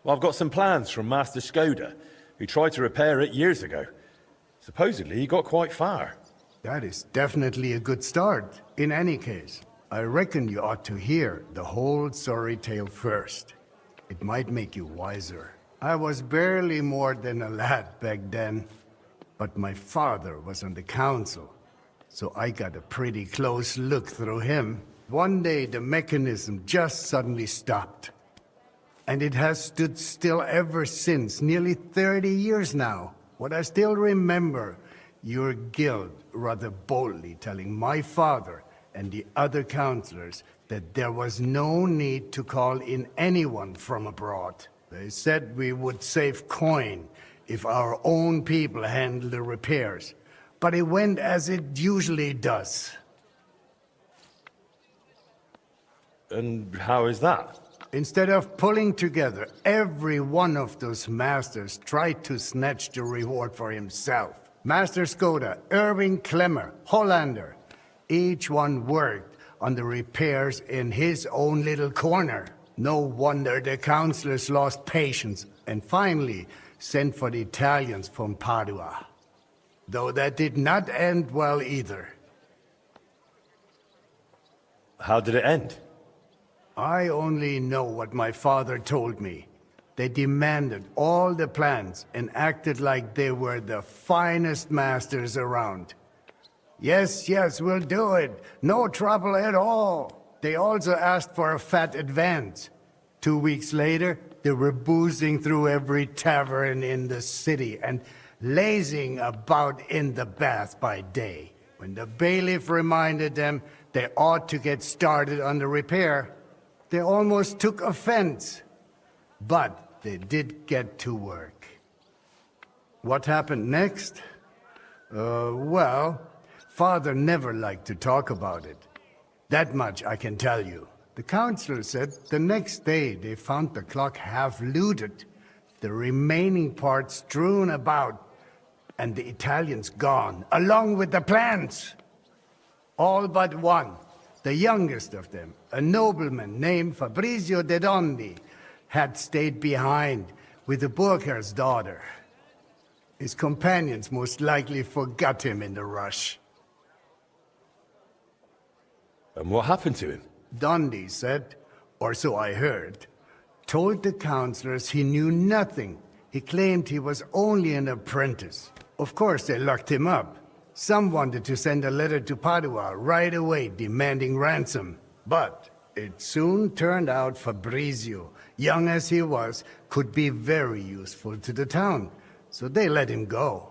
Well, I've got some plans from Master Skoda, who tried to repair it years ago. Supposedly, he got quite far. That is definitely a good start. In any case, I reckon you ought to hear the whole sorry tale first. It might make you wiser. I was barely more than a lad back then, but my father was on the council, so I got a pretty close look through him. One day, the mechanism just suddenly stopped. And it has stood still ever since, nearly 30 years now. What I still remember, your guild rather boldly telling my father and the other councillors that there was no need to call in anyone from abroad. They said we would save coin if our own people handled the repairs. But it went as it usually does. And how is that? Instead of pulling together, every one of those masters tried to snatch the reward for himself. Master Skoda, Irving Klemmer, Hollander, each one worked on the repairs in his own little corner. No wonder the councillors lost patience and finally sent for the Italians from Padua. Though that did not end well either. How did it end? I only know what my father told me. They demanded all the plans and acted like they were the finest masters around. Yes, we'll do it. No trouble at all. They also asked for a fat advance. 2 weeks later, they were boozing through every tavern in the city and lazing about in the bath by day. When the bailiff reminded them they ought to get started on the repair, they almost took offense. But they did get to work. What happened next? Well, Father never liked to talk about it. That much I can tell you. The councillor said the next day they found the clock half looted, the remaining parts strewn about, and the Italians gone, along with the plans. All but one, the youngest of them, a nobleman named Fabrizio de Dondi, had stayed behind with the Burkhar's daughter. His companions most likely forgot him in the rush. And what happened to him? Dondi said, or so I heard, told the councillors he knew nothing. He claimed he was only an apprentice. Of course, they locked him up. Some wanted to send a letter to Padua right away demanding ransom. But it soon turned out Fabrizio, young as he was, could be very useful to the town. So they let him go.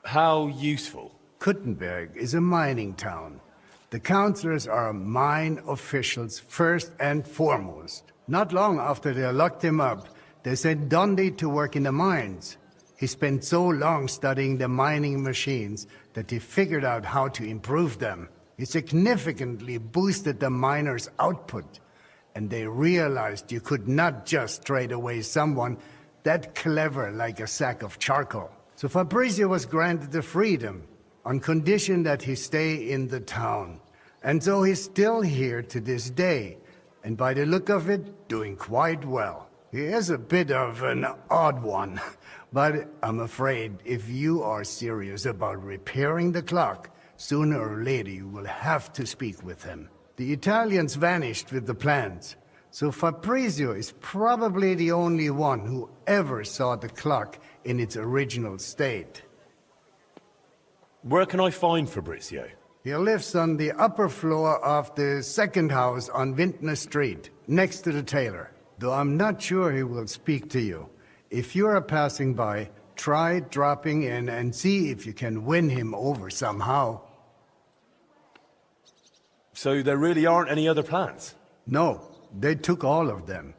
How useful? Kuttenberg is a mining town. The councillors are mine officials first and foremost. Not long after they locked him up, they sent Dondi to work in the mines. He spent so long studying the mining machines that he figured out how to improve them. He significantly boosted the miners' output, and they realized you could not just trade away someone that clever like a sack of charcoal. So Fabrizio was granted the freedom, on condition that he stay in the town. And so he's still here to this day, and by the look of it, doing quite well. He is a bit of an odd one, but I'm afraid if you are serious about repairing the clock, sooner or later you will have to speak with him. The Italians vanished with the plans, so Fabrizio is probably the only one who ever saw the clock in its original state. Where can I find Fabrizio? He lives on the upper floor of the second house on Vintner Street, next to the tailor. Though I'm not sure he will speak to you. If you are passing by, try dropping in and see if you can win him over somehow. So there really aren't any other plans? No, they took all of them.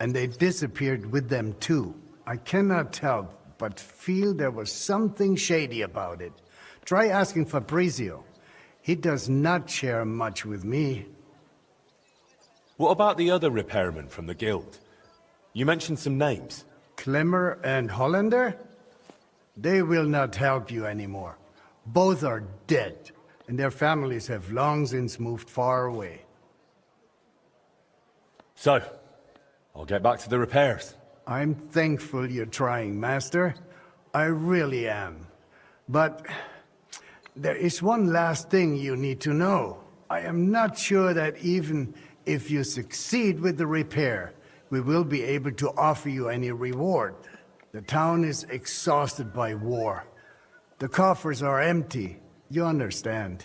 And they disappeared with them too. I cannot help but feel there was something shady about it. Try asking Fabrizio. He does not share much with me. What about the other repairmen from the guild? You mentioned some names. Clemmer and Hollander? They will not help you anymore. Both are dead, and their families have long since moved far away. So, I'll get back to the repairs. I'm thankful you're trying, Master. I really am. But there is one last thing you need to know. I am not sure that even if you succeed with the repair, we will be able to offer you any reward. The town is exhausted by war. The coffers are empty. You understand.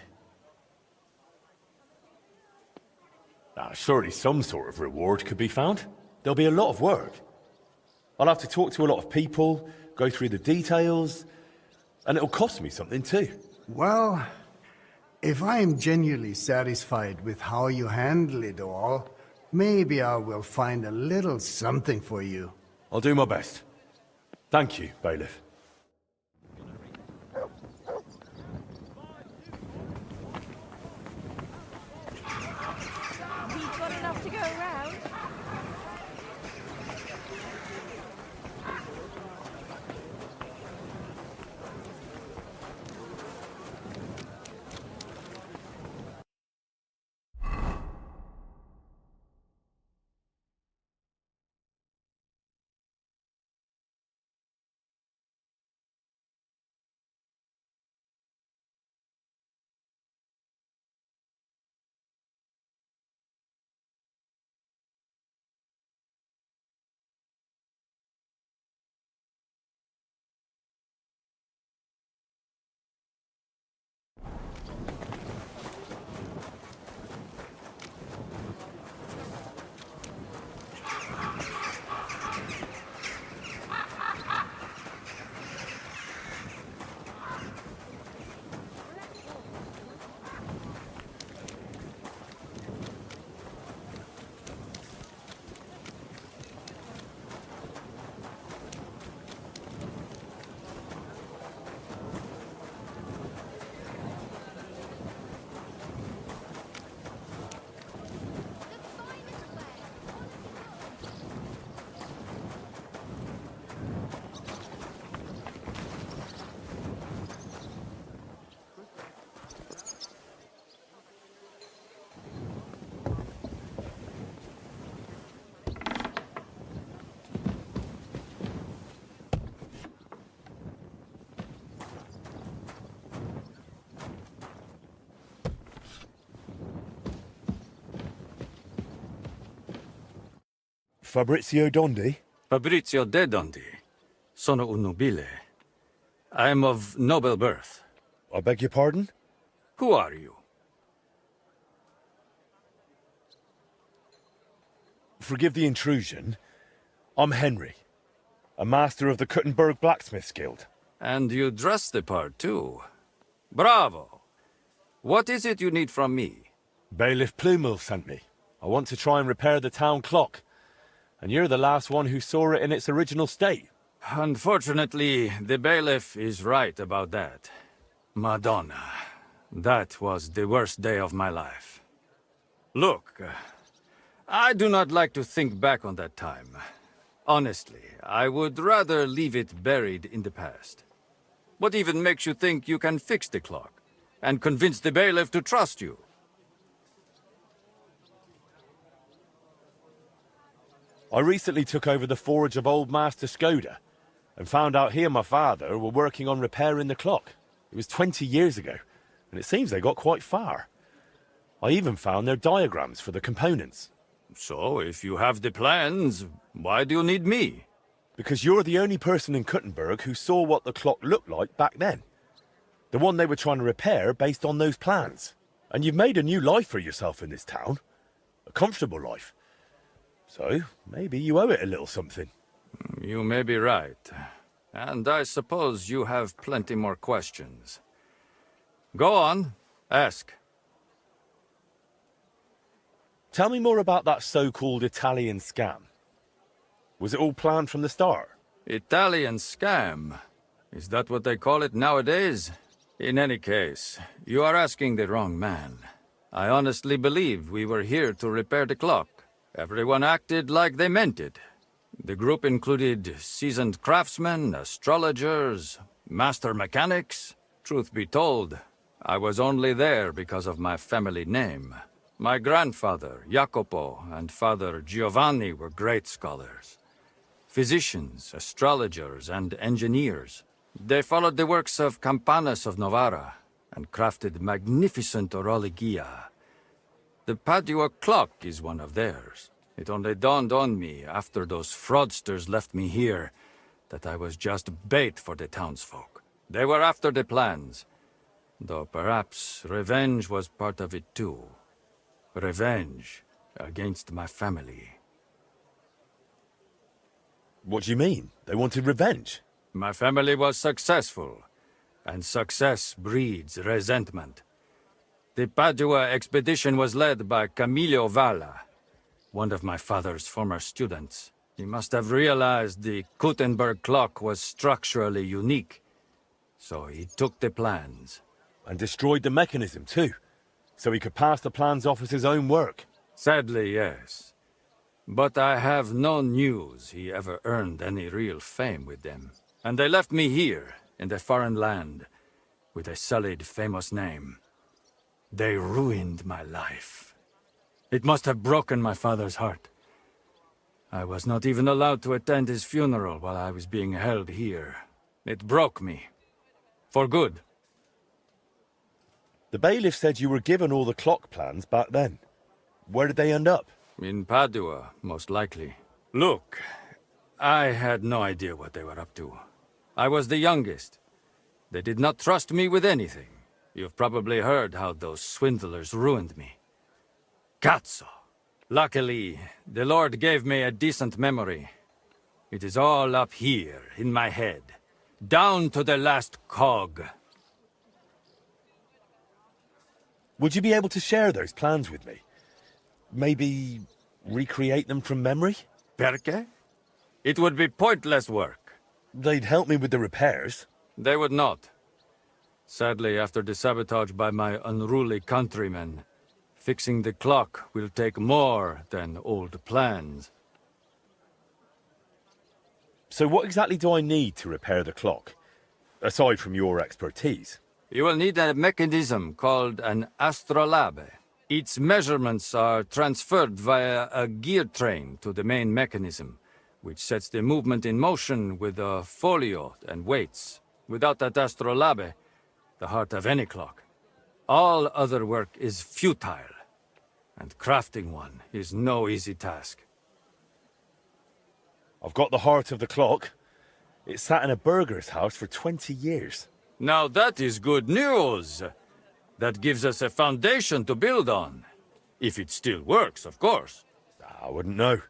Surely some sort of reward could be found. There'll be a lot of work. I'll have to talk to a lot of people, go through the details, and it'll cost me something too. Well, if I am genuinely satisfied with how you handle it all, maybe I will find a little something for you. I'll do my best. Thank you, Bailiff. We've got enough to go around. Fabrizio Dondi? Fabrizio de Dondi. Sono un nobile. I am of noble birth. I beg your pardon? Who are you? Forgive the intrusion. I'm Henry, a master of the Kuttenberg Blacksmiths Guild. And you dress the part, too. Bravo! What is it you need from me? Bailiff Plumel sent me. I want to try and repair the town clock. And you're the last one who saw it in its original state. Unfortunately, the bailiff is right about that. Madonna, that was the worst day of my life. Look, I do not like to think back on that time. Honestly, I would rather leave it buried in the past. What even makes you think you can fix the clock and convince the bailiff to trust you? I recently took over the forge of old Master Skoda and found out he and my father were working on repairing the clock. It was 20 years ago, and it seems they got quite far. I even found their diagrams for the components. So, if you have the plans, why do you need me? Because you're the only person in Kuttenberg who saw what the clock looked like back then. The one they were trying to repair based on those plans. And you've made a new life for yourself in this town. A comfortable life. So, maybe you owe it a little something. You may be right. And I suppose you have plenty more questions. Go on, ask. Tell me more about that so-called Italian scam. Was it all planned from the start? Italian scam? Is that what they call it nowadays? In any case, you are asking the wrong man. I honestly believe we were here to repair the clock. Everyone acted like they meant it. The group included seasoned craftsmen, astrologers, master mechanics. Truth be told, I was only there because of my family name. My grandfather, Jacopo, and father Giovanni were great scholars. Physicians, astrologers, and engineers. They followed the works of Campanus of Novara and crafted magnificent orologia. The Padua clock is one of theirs. It only dawned on me after those fraudsters left me here that I was just bait for the townsfolk. They were after the plans, though perhaps revenge was part of it too. Revenge against my family. What do you mean? They wanted revenge? My family was successful, and success breeds resentment. The Padua expedition was led by Camillo Valla, one of my father's former students. He must have realized the Gutenberg clock was structurally unique, so he took the plans. And destroyed the mechanism too, so he could pass the plans off as his own work? Sadly, yes. But I have no news he ever earned any real fame with them. And they left me here, in the foreign land, with a sullied, famous name. They ruined my life. It must have broken my father's heart. I was not even allowed to attend his funeral while I was being held here. It broke me. For good. The bailiff said you were given all the clock plans back then. Where did they end up? In Padua, most likely. Look, I had no idea what they were up to. I was the youngest. They did not trust me with anything. You've probably heard how those swindlers ruined me. Cazzo! Luckily, the Lord gave me a decent memory. It is all up here, in my head. Down to the last cog. Would you be able to share those plans with me? Maybe recreate them from memory? Perché? It would be pointless work. They'd help me with the repairs. They would not. Sadly, after the sabotage by my unruly countrymen, fixing the clock will take more than old plans. So what exactly do I need to repair the clock? Aside from your expertise. You will need a mechanism called an astrolabe. Its measurements are transferred via a gear train to the main mechanism, which sets the movement in motion with a folio and weights. Without that astrolabe, the heart of any clock, all other work is futile, and crafting one is no easy task. I've got the heart of the clock. It sat in a burgher's house for 20 years. Now that is good news. That gives us a foundation to build on. If it still works, of course. I wouldn't know,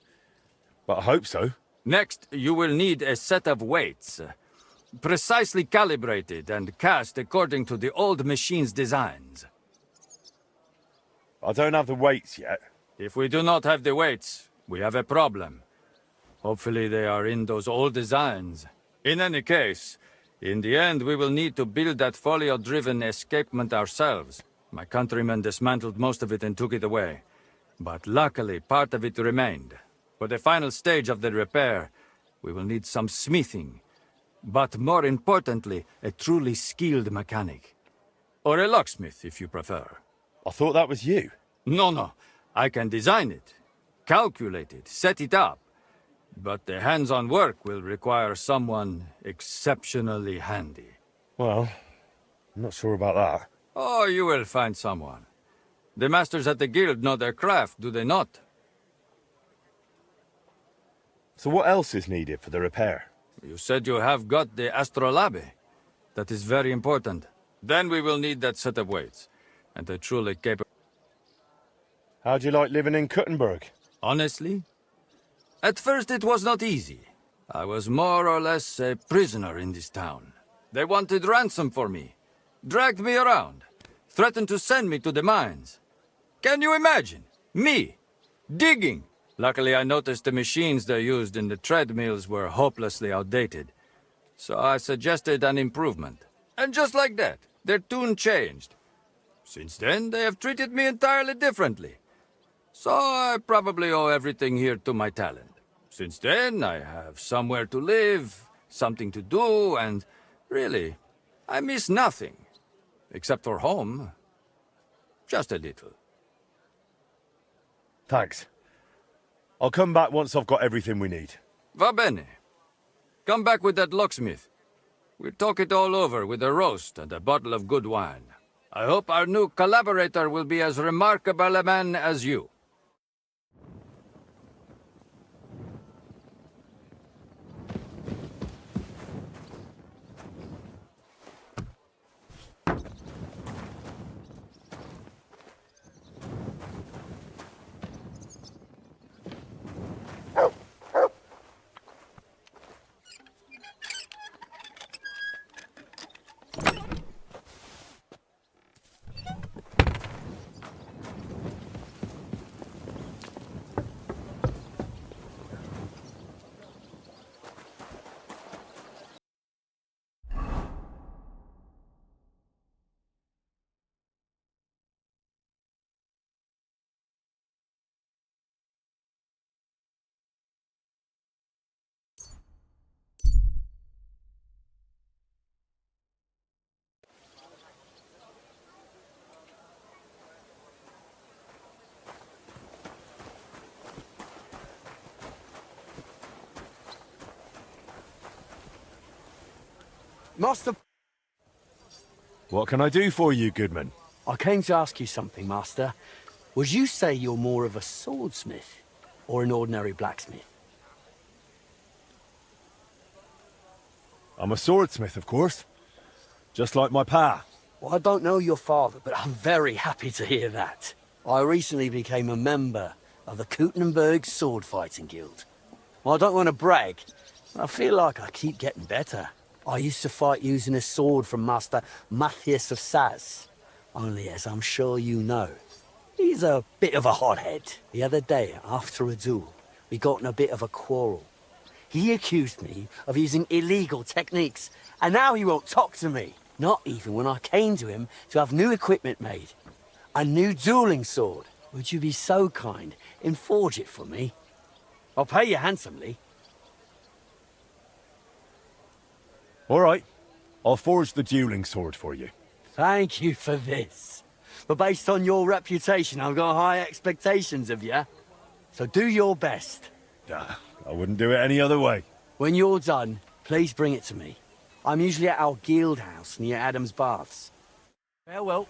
but I hope so. Next, you will need a set of weights, precisely calibrated and cast according to the old machine's designs. I don't have the weights yet. If we do not have the weights, we have a problem. Hopefully they are in those old designs. In any case, in the end we will need to build that folio-driven escapement ourselves. My countrymen dismantled most of it and took it away. But luckily, part of it remained. For the final stage of the repair, we will need some smithing. But more importantly, a truly skilled mechanic. Or a locksmith, if you prefer. I thought that was you. No. I can design it, calculate it, set it up. But the hands-on work will require someone exceptionally handy. Well, I'm not sure about that. Oh, you will find someone. The masters at the guild know their craft, do they not? So what else is needed for the repair? You said you have got the astrolabe. That is very important. Then we will need that set of weights, and a truly capable... How'd you like living in Kuttenberg? Honestly? At first it was not easy. I was more or less a prisoner in this town. They wanted ransom for me, dragged me around, threatened to send me to the mines. Can you imagine? Me, digging! Luckily I noticed the machines they used in the treadmills were hopelessly outdated. So I suggested an improvement. And just like that, their tune changed. Since then, they have treated me entirely differently. So I probably owe everything here to my talent. Since then, I have somewhere to live, something to do, and really, I miss nothing. Except for home. Just a little. Thanks. I'll come back once I've got everything we need. Va bene. Come back with that locksmith. We'll talk it all over with a roast and a bottle of good wine. I hope our new collaborator will be as remarkable a man as you. Master... What can I do for you, Goodman? I came to ask you something, Master. Would you say you're more of a swordsmith or an ordinary blacksmith? I'm a swordsmith, of course. Just like my pa. Well, I don't know your father, but I'm very happy to hear that. I recently became a member of the Kuttenberg Sword Fighting Guild. Well, I don't want to brag, but I feel like I keep getting better. I used to fight using a sword from Master Matthias of Saz. Only, as I'm sure you know, he's a bit of a hothead. The other day, after a duel, we got in a bit of a quarrel. He accused me of using illegal techniques, and now he won't talk to me. Not even when I came to him to have new equipment made. A new dueling sword. Would you be so kind and forge it for me? I'll pay you handsomely. All right. I'll forge the dueling sword for you. Thank you for this. But based on your reputation, I've got high expectations of you. So do your best. I wouldn't do it any other way. When you're done, please bring it to me. I'm usually at our guild house near Adam's Baths. Farewell.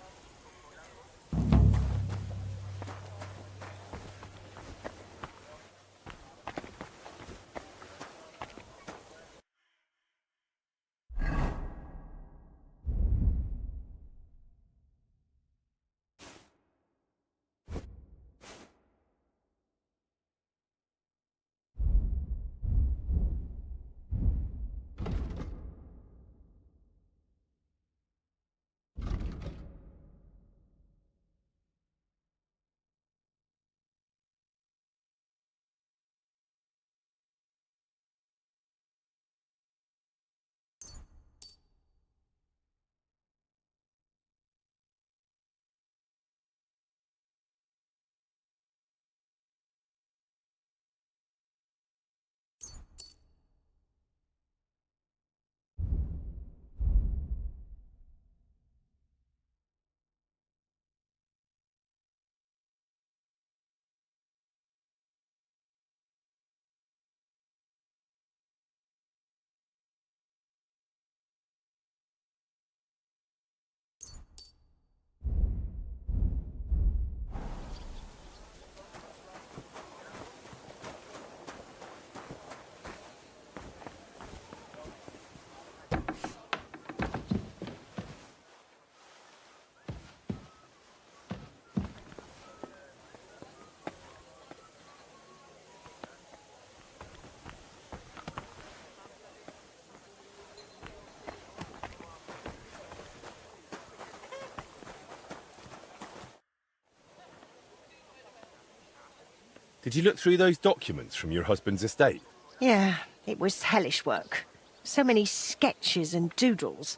Did you look through those documents from your husband's estate? Yeah, it was hellish work. So many sketches and doodles.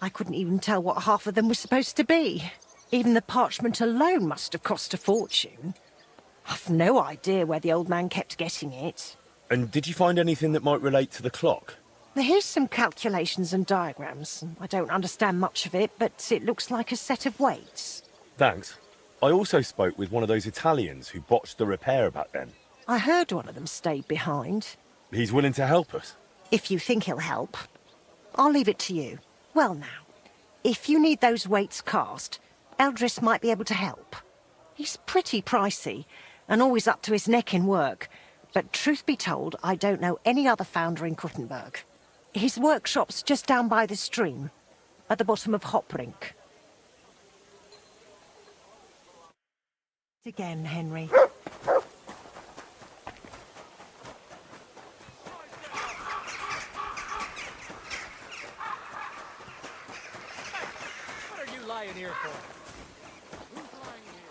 I couldn't even tell what half of them was supposed to be. Even the parchment alone must have cost a fortune. I've no idea where the old man kept getting it. And did you find anything that might relate to the clock? Here's some calculations and diagrams. I don't understand much of it, but it looks like a set of weights. Thanks. I also spoke with one of those Italians who botched the repair back then. I heard one of them stayed behind. He's willing to help us. If you think he'll help. I'll leave it to you. Well now, if you need those weights cast, Eldris might be able to help. He's pretty pricey, and always up to his neck in work. But truth be told, I don't know any other founder in Kuttenberg. His workshop's just down by the stream, at the bottom of Hoprink. Again, Henry. What are you lying here for? Who's lying here?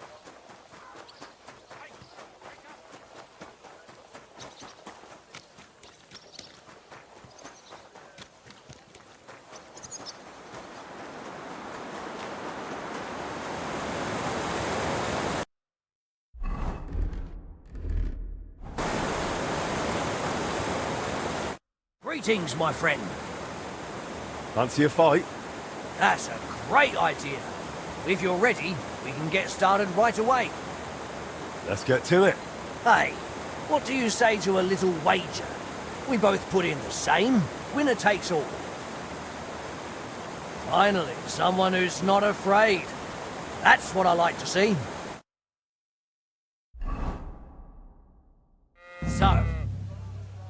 Greetings, my friend. Fancy a fight? That's a great idea. If you're ready, we can get started right away. Let's get to it. Hey, what do you say to a little wager? We both put in the same, winner takes all. Finally, someone who's not afraid. That's what I like to see. So,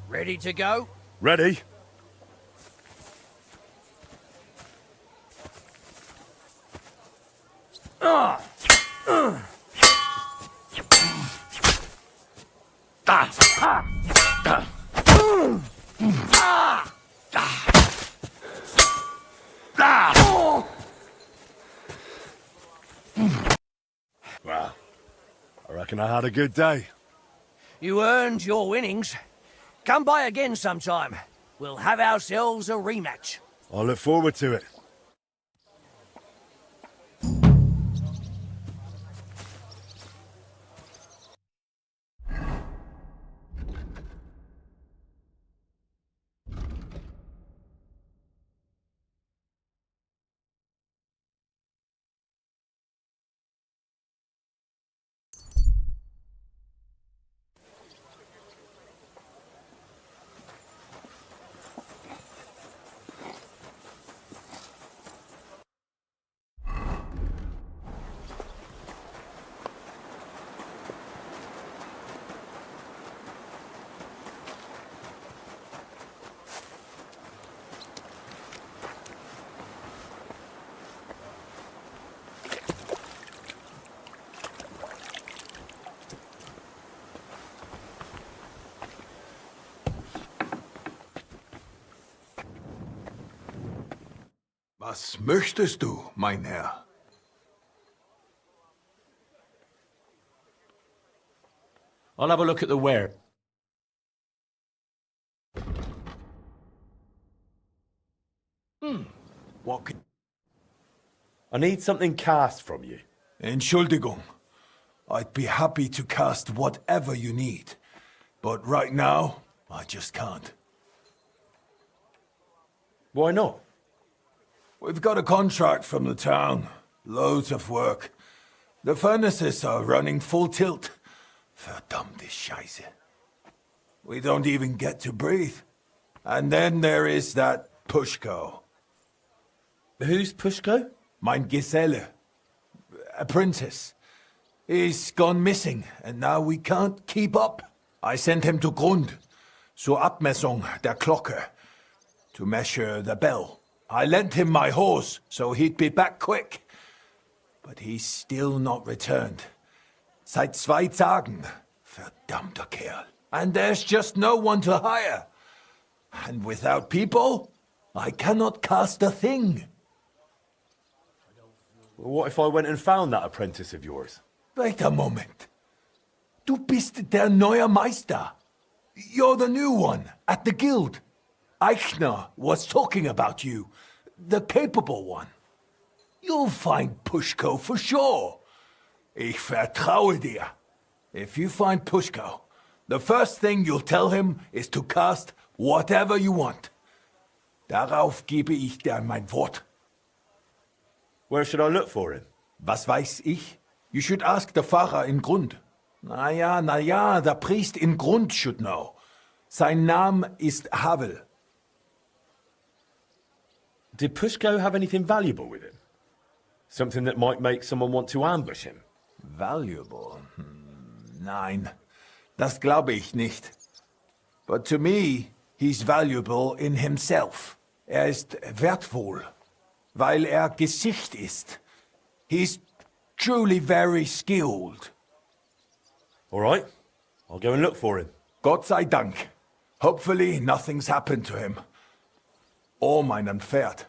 ready to go? Ready? Well, I reckon I had a good day. You earned your winnings. Come by again sometime. We'll have ourselves a rematch. I look forward to it. Was möchtest du, mein Herr? I'll have a look at the ware. What can... I need something cast from you. Entschuldigung. I'd be happy to cast whatever you need. But right now, I just can't. Why not? We've got a contract from the town. Loads of work. The furnaces are running full tilt. Verdammte Scheiße. We don't even get to breathe. And then there is that Pushko. Who's Pushko? Mein Geselle. Apprentice. He's gone missing, and now we can't keep up. I sent him to Grund, zur Abmessung der Glocke, to measure the bell. I lent him my horse, so he'd be back quick. But he's still not returned. Seit 2 Tagen. Verdammter Kerl. And there's just no one to hire. And without people, I cannot cast a thing. Well, what if I went and found that apprentice of yours? Wait a moment. Du bist der neue Meister. You're the new one at the guild. Eichner was talking about you, the capable one. You'll find Pushko for sure. Ich vertraue dir. If you find Pushko, the first thing you'll tell him is to cast whatever you want. Darauf gebe ich dir mein Wort. Where should I look for him? Was weiß ich? You should ask the Pfarrer in Grund. Na ja, the priest in Grund should know. Sein Name ist Havel. Did Pushko have anything valuable with him? Something that might make someone want to ambush him? Valuable? Nein, das glaube ich nicht. But to me, he's valuable in himself. Er ist wertvoll, weil er Gesicht ist. He's truly very skilled. All right, I'll go and look for him. Gott sei Dank. Hopefully nothing's happened to him. Or meinem Pferd.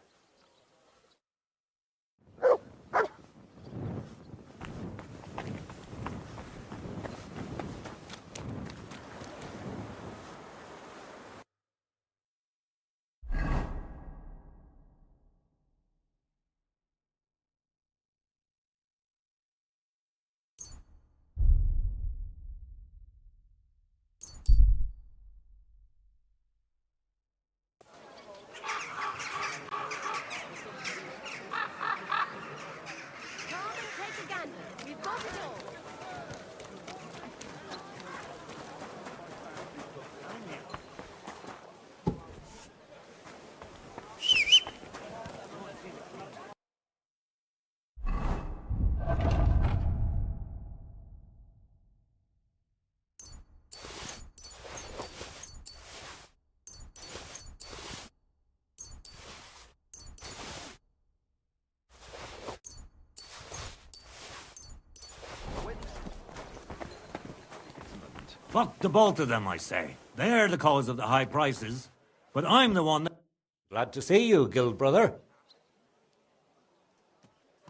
Fuck the both of them, I say. They're the cause of the high prices, but I'm the one that... Glad to see you, guild brother.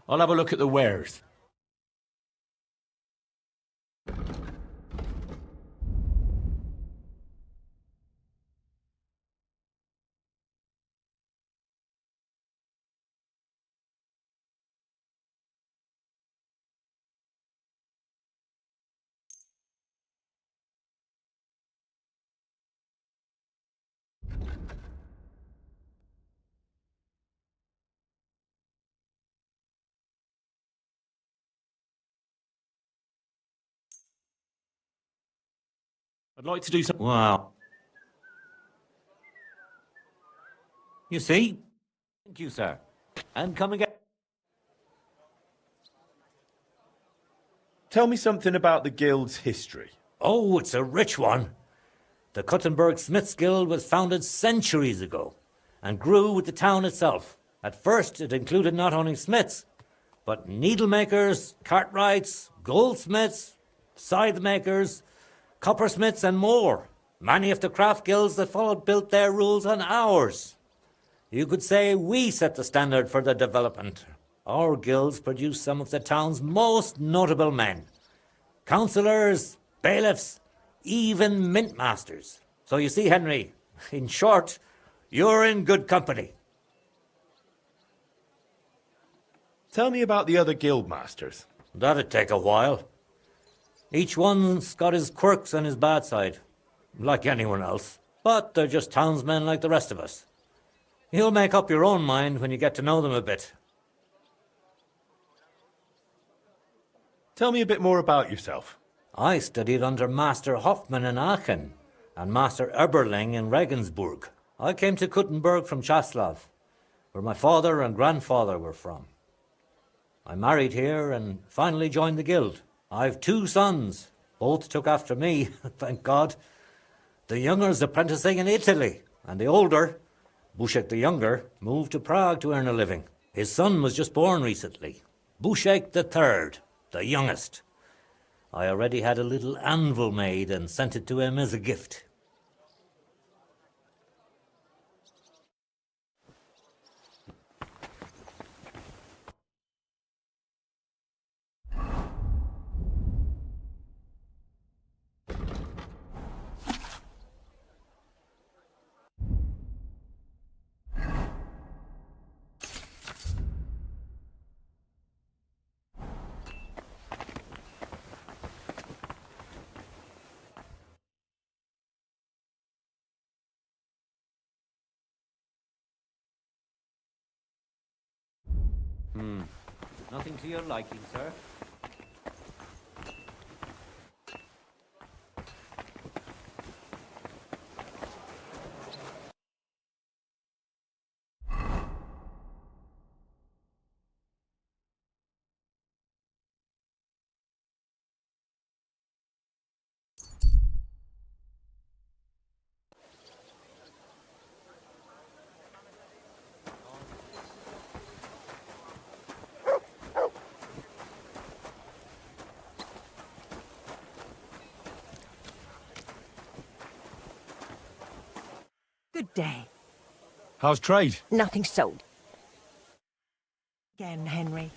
I'll have a look at the wares. I'd like to do some... Wow. You see? Thank you, sir. And come again. Tell me something about the guild's history. Oh, it's a rich one. The Kuttenberg Smiths Guild was founded centuries ago and grew with the town itself. At first, it included not only smiths, but needlemakers, cartwrights, goldsmiths, scythe makers, coppersmiths, and more. Many of the craft guilds that followed built their rules on ours. You could say we set the standard for the development. Our guilds produced some of the town's most notable men. Councillors, bailiffs, even mint masters. So you see, Henry, in short, you're in good company. Tell me about the other guild masters. That'd take a while. Each one's got his quirks and his bad side, like anyone else. But they're just townsmen like the rest of us. You'll make up your own mind when you get to know them a bit. Tell me a bit more about yourself. I studied under Master Hoffman in Aachen and Master Eberling in Regensburg. I came to Kuttenberg from Czaslaw, where my father and grandfather were from. I married here and finally joined the guild. I've 2 sons. Both took after me, thank God. The younger's apprenticing in Italy, and the older, Bushek the younger, moved to Prague to earn a living. His son was just born recently, Bushek the third, the youngest. I already had a little anvil made and sent it to him as a gift. Nothing to your liking, sir. Good day. How's trade? Nothing sold. Again, Henry.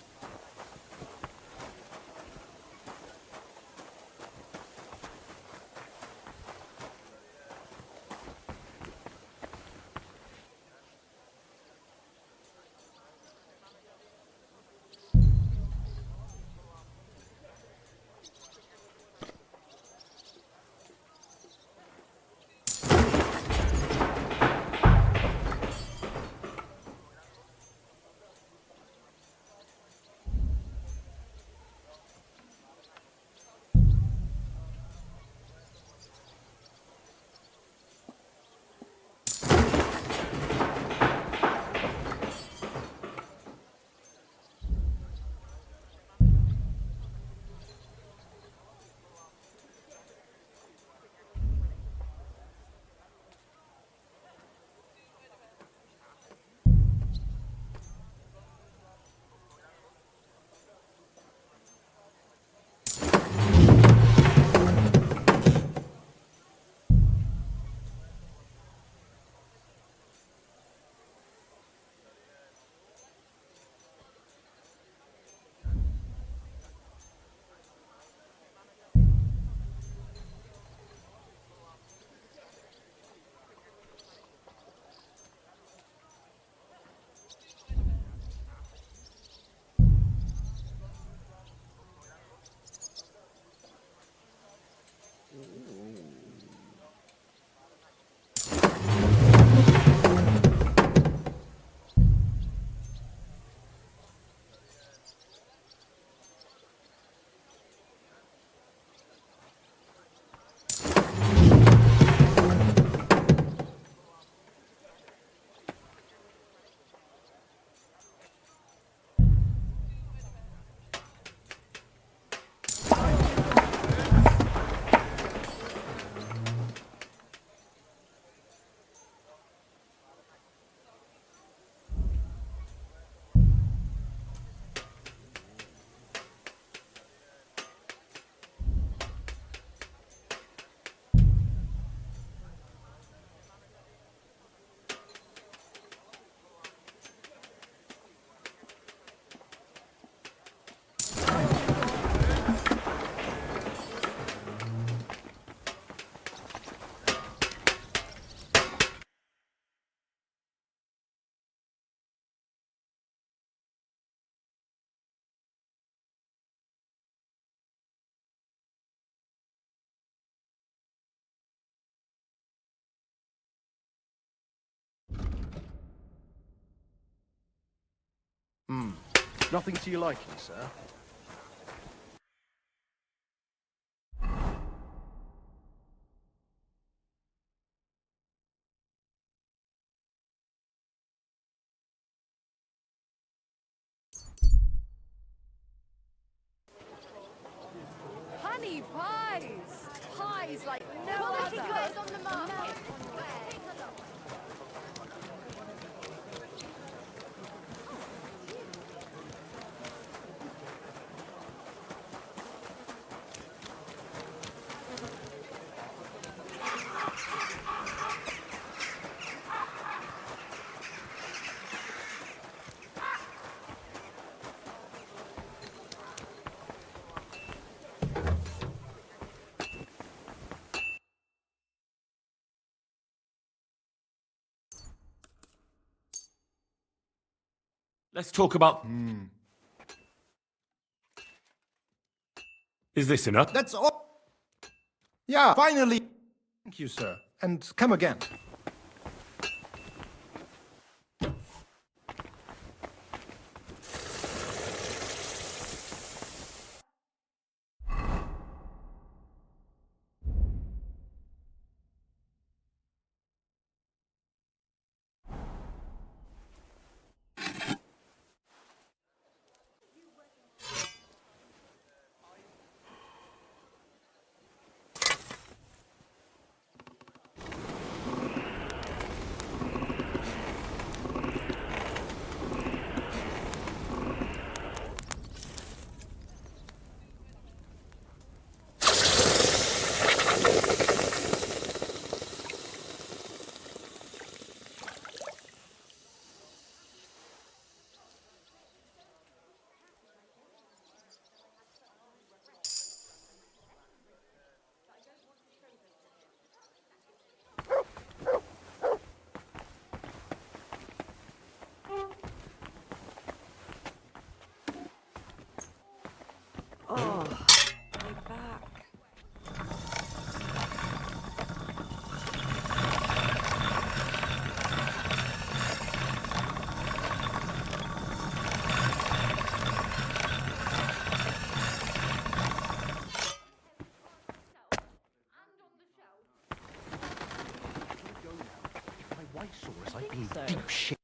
Nothing to your liking, sir? Honey pies! Pies like no other! On the market. Let's talk about... Is this enough? That's all. Yeah, finally. Thank you, sir. And come again. Oh, my back. My wife saw us, I'd be in deep shit.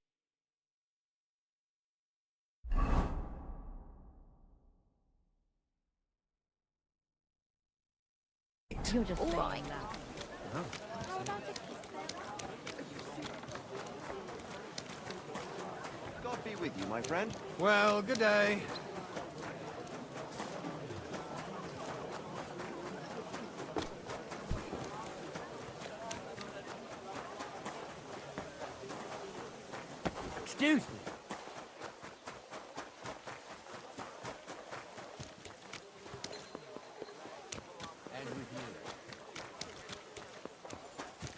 You're just saying that. God be with you, my friend. Well, good day. Excuse me. And with you.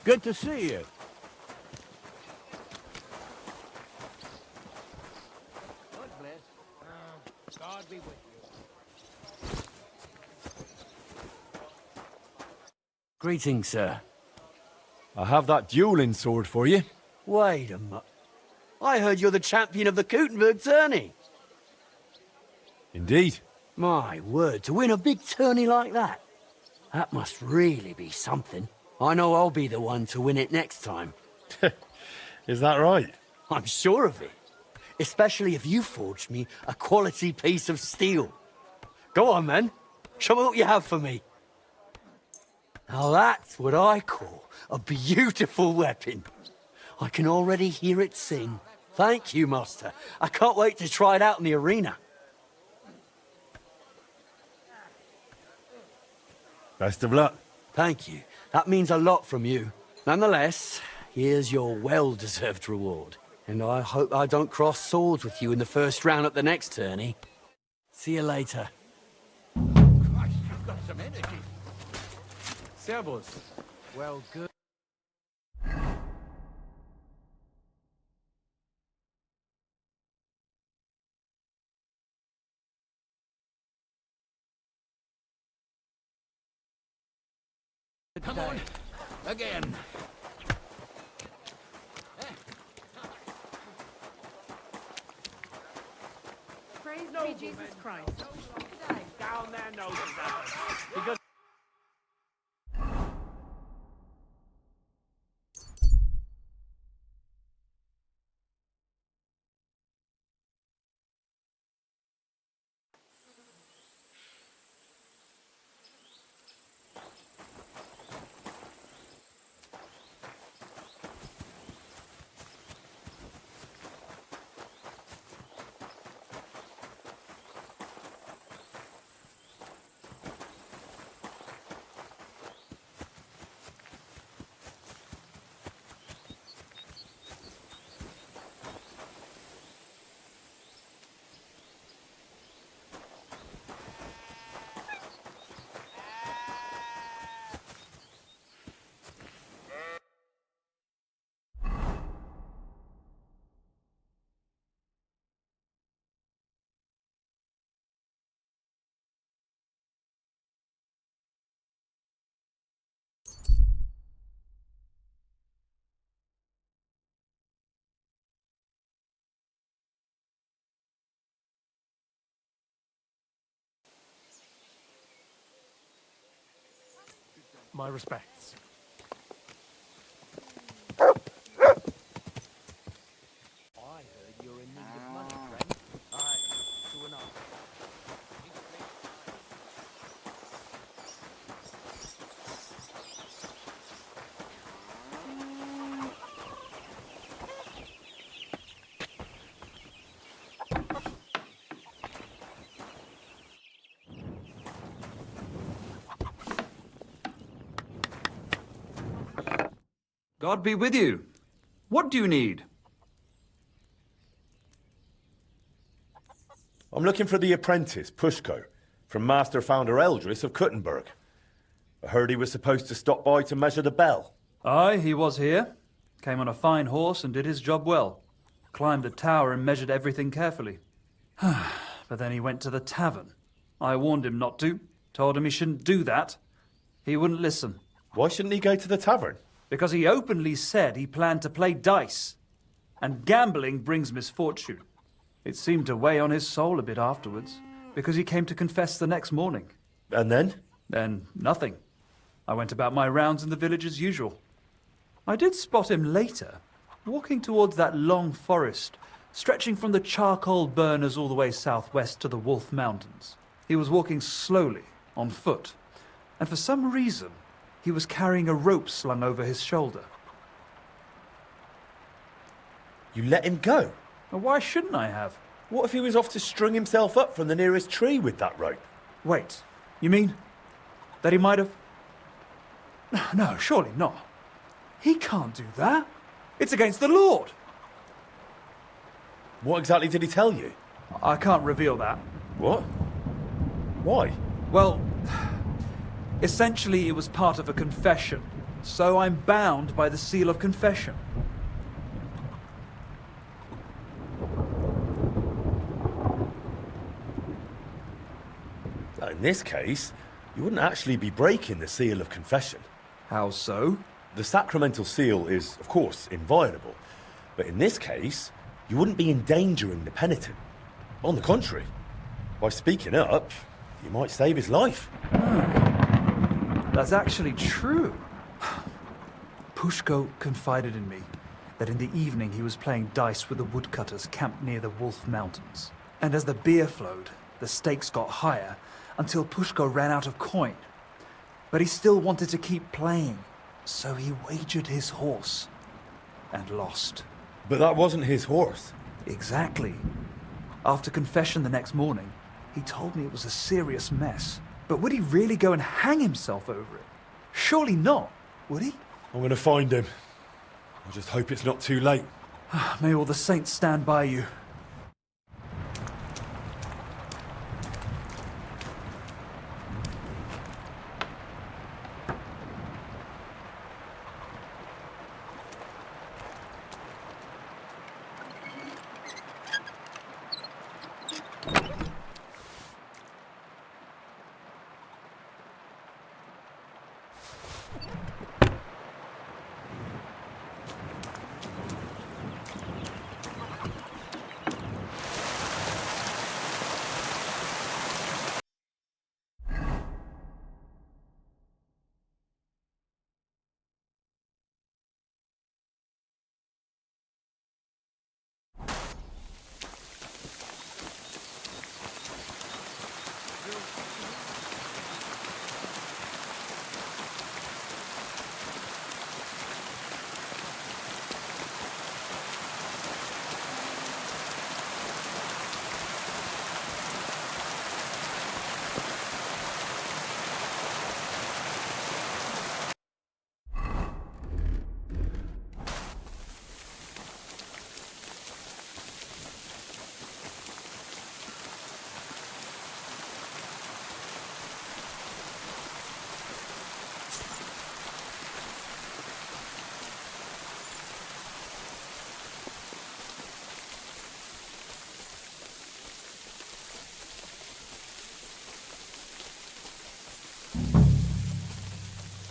Good to see you. God bless. God be with you. Greetings, sir. I have that dueling sword for you. Wait a minute. I heard you're the champion of the Gutenberg tourney. Indeed. My word, to win a big tourney like that. That must really be something. I know I'll be the one to win it next time. Is that right? I'm sure of it. Especially if you forged me a quality piece of steel. Go on, then. Show me what you have for me. Now that's what I call a beautiful weapon. I can already hear it sing. Thank you, Master. I can't wait to try it out in the arena. Best of luck. Thank you. That means a lot from you. Nonetheless, here's your well-deserved reward. And I hope I don't cross swords with you in the first round at the next tourney. See you later. Christ, you've got some energy. Servus. Well, good. Come on, again. Praise be Jesus Christ. Down their noses at us. Because My respects. I heard you're in need of money, friend. Aye, true enough. God be with you. What do you need? I'm looking for the apprentice, Pushko, from Master Founder Eldris of Kuttenberg. I heard he was supposed to stop by to measure the bell. Aye, he was here. Came on a fine horse and did his job well. Climbed a tower and measured everything carefully. But then he went to the tavern. I warned him not to. Told him he shouldn't do that. He wouldn't listen. Why shouldn't he go to the tavern? Because he openly said he planned to play dice. And gambling brings misfortune. It seemed to weigh on his soul a bit afterwards, because he came to confess the next morning. And then? Then nothing. I went about my rounds in the village as usual. I did spot him later, walking towards that long forest, stretching from the charcoal burners all the way southwest to the Wolf Mountains. He was walking slowly, on foot, and for some reason, he was carrying a rope slung over his shoulder. You let him go? Well, why shouldn't I have? What if he was off to string himself up from the nearest tree with that rope? Wait, you mean that he might have... No, surely not. He can't do that. It's against the Lord. What exactly did he tell you? I can't reveal that. What? Why? Well, essentially it was part of a confession, so I'm bound by the seal of confession. In this case, you wouldn't actually be breaking the seal of confession. How so? The sacramental seal is, of course, inviolable. But in this case, you wouldn't be endangering the penitent. On the contrary, by speaking up, you might save his life. That's actually true. Pushko confided in me that in the evening he was playing dice with the woodcutters camped near the Wolf Mountains. And as the beer flowed, the stakes got higher until Pushko ran out of coin. But he still wanted to keep playing, so he wagered his horse and lost. But that wasn't his horse. Exactly. After confession the next morning, he told me it was a serious mess. But would he really go and hang himself over it? Surely not, would he? I'm going to find him. I just hope it's not too late. May all the saints stand by you.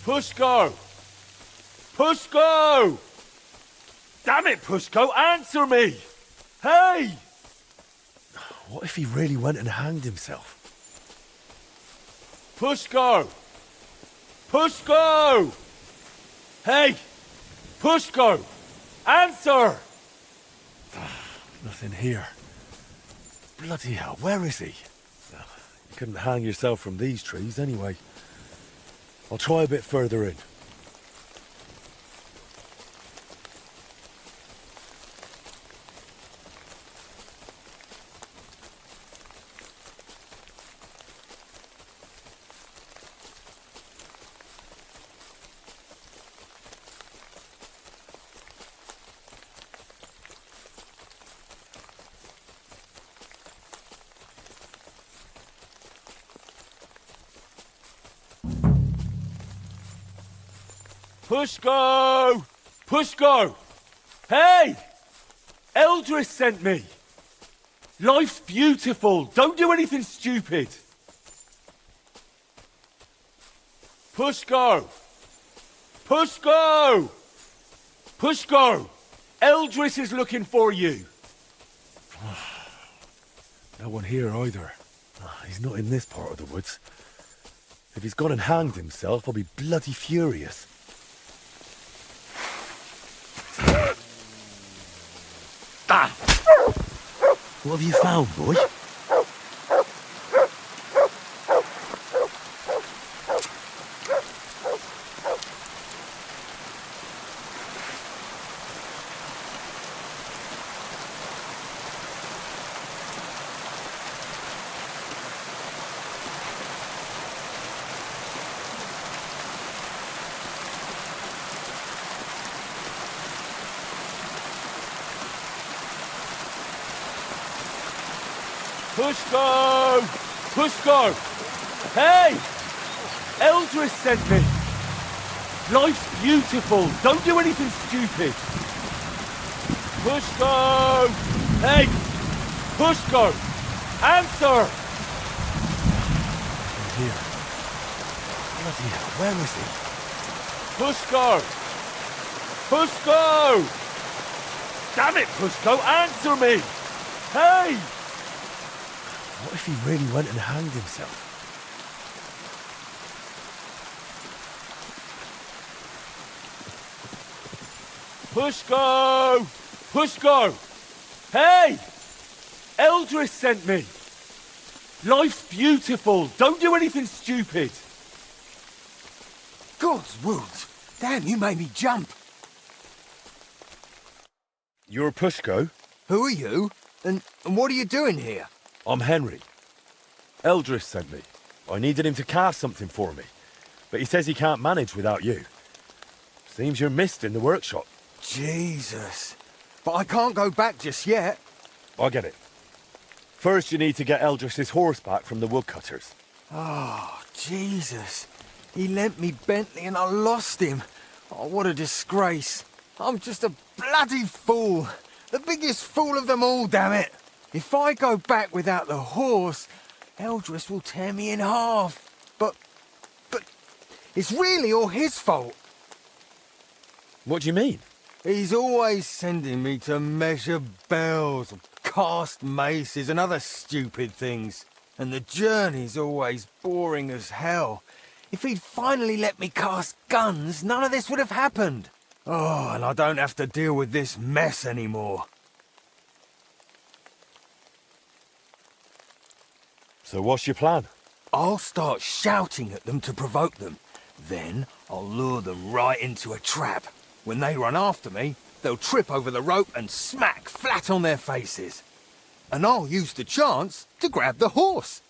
Pushko! Pushko! Damn it, Pushko, answer me! Hey! What if he really went and hanged himself? Pushko! Pushko! Hey! Pushko! Answer! Nothing here. Bloody hell, where is he? You couldn't hang yourself from these trees anyway. I'll try a bit further in. Pushko! Pushko! Hey! Eldris sent me! Life's beautiful. Don't do anything stupid. Pushko! Pushko! Pushko! Eldris is looking for you! No one here either. He's not in this part of the woods. If he's gone and hanged himself, I'll be bloody furious. Ah! What have you found, boy? Pushko! Pushko! Hey! Eldris sent me! Life's beautiful! Don't do anything stupid! Pushko! Hey! Pushko! Answer! Here. Bloody hell, where is he? Pushko! Pushko! Damn it, Pushko, answer me! Hey! What if he really went and hanged himself? Pushko! Pushko! Hey! Eldris sent me! Life's beautiful! Don't do anything stupid! God's wounds! Damn, you made me jump! You're Pushko? Who are you? And what are you doing here? I'm Henry. Eldris sent me. I needed him to cast something for me, but he says he can't manage without you. Seems you're missed in the workshop. Jesus. But I can't go back just yet. I get it. First you need to get Eldris's horse back from the woodcutters. Oh, Jesus. He lent me Bentley and I lost him. Oh, what a disgrace. I'm just a bloody fool. The biggest fool of them all, damn it. If I go back without the horse, Eldris will tear me in half. But it's really all his fault. What do you mean? He's always sending me to measure bells, cast maces and other stupid things. And the journey's always boring as hell. If he'd finally let me cast guns, none of this would have happened. Oh, and I don't have to deal with this mess anymore. So what's your plan? I'll start shouting at them to provoke them. Then I'll lure them right into a trap. When they run after me, they'll trip over the rope and smack flat on their faces. And I'll use the chance to grab the horse.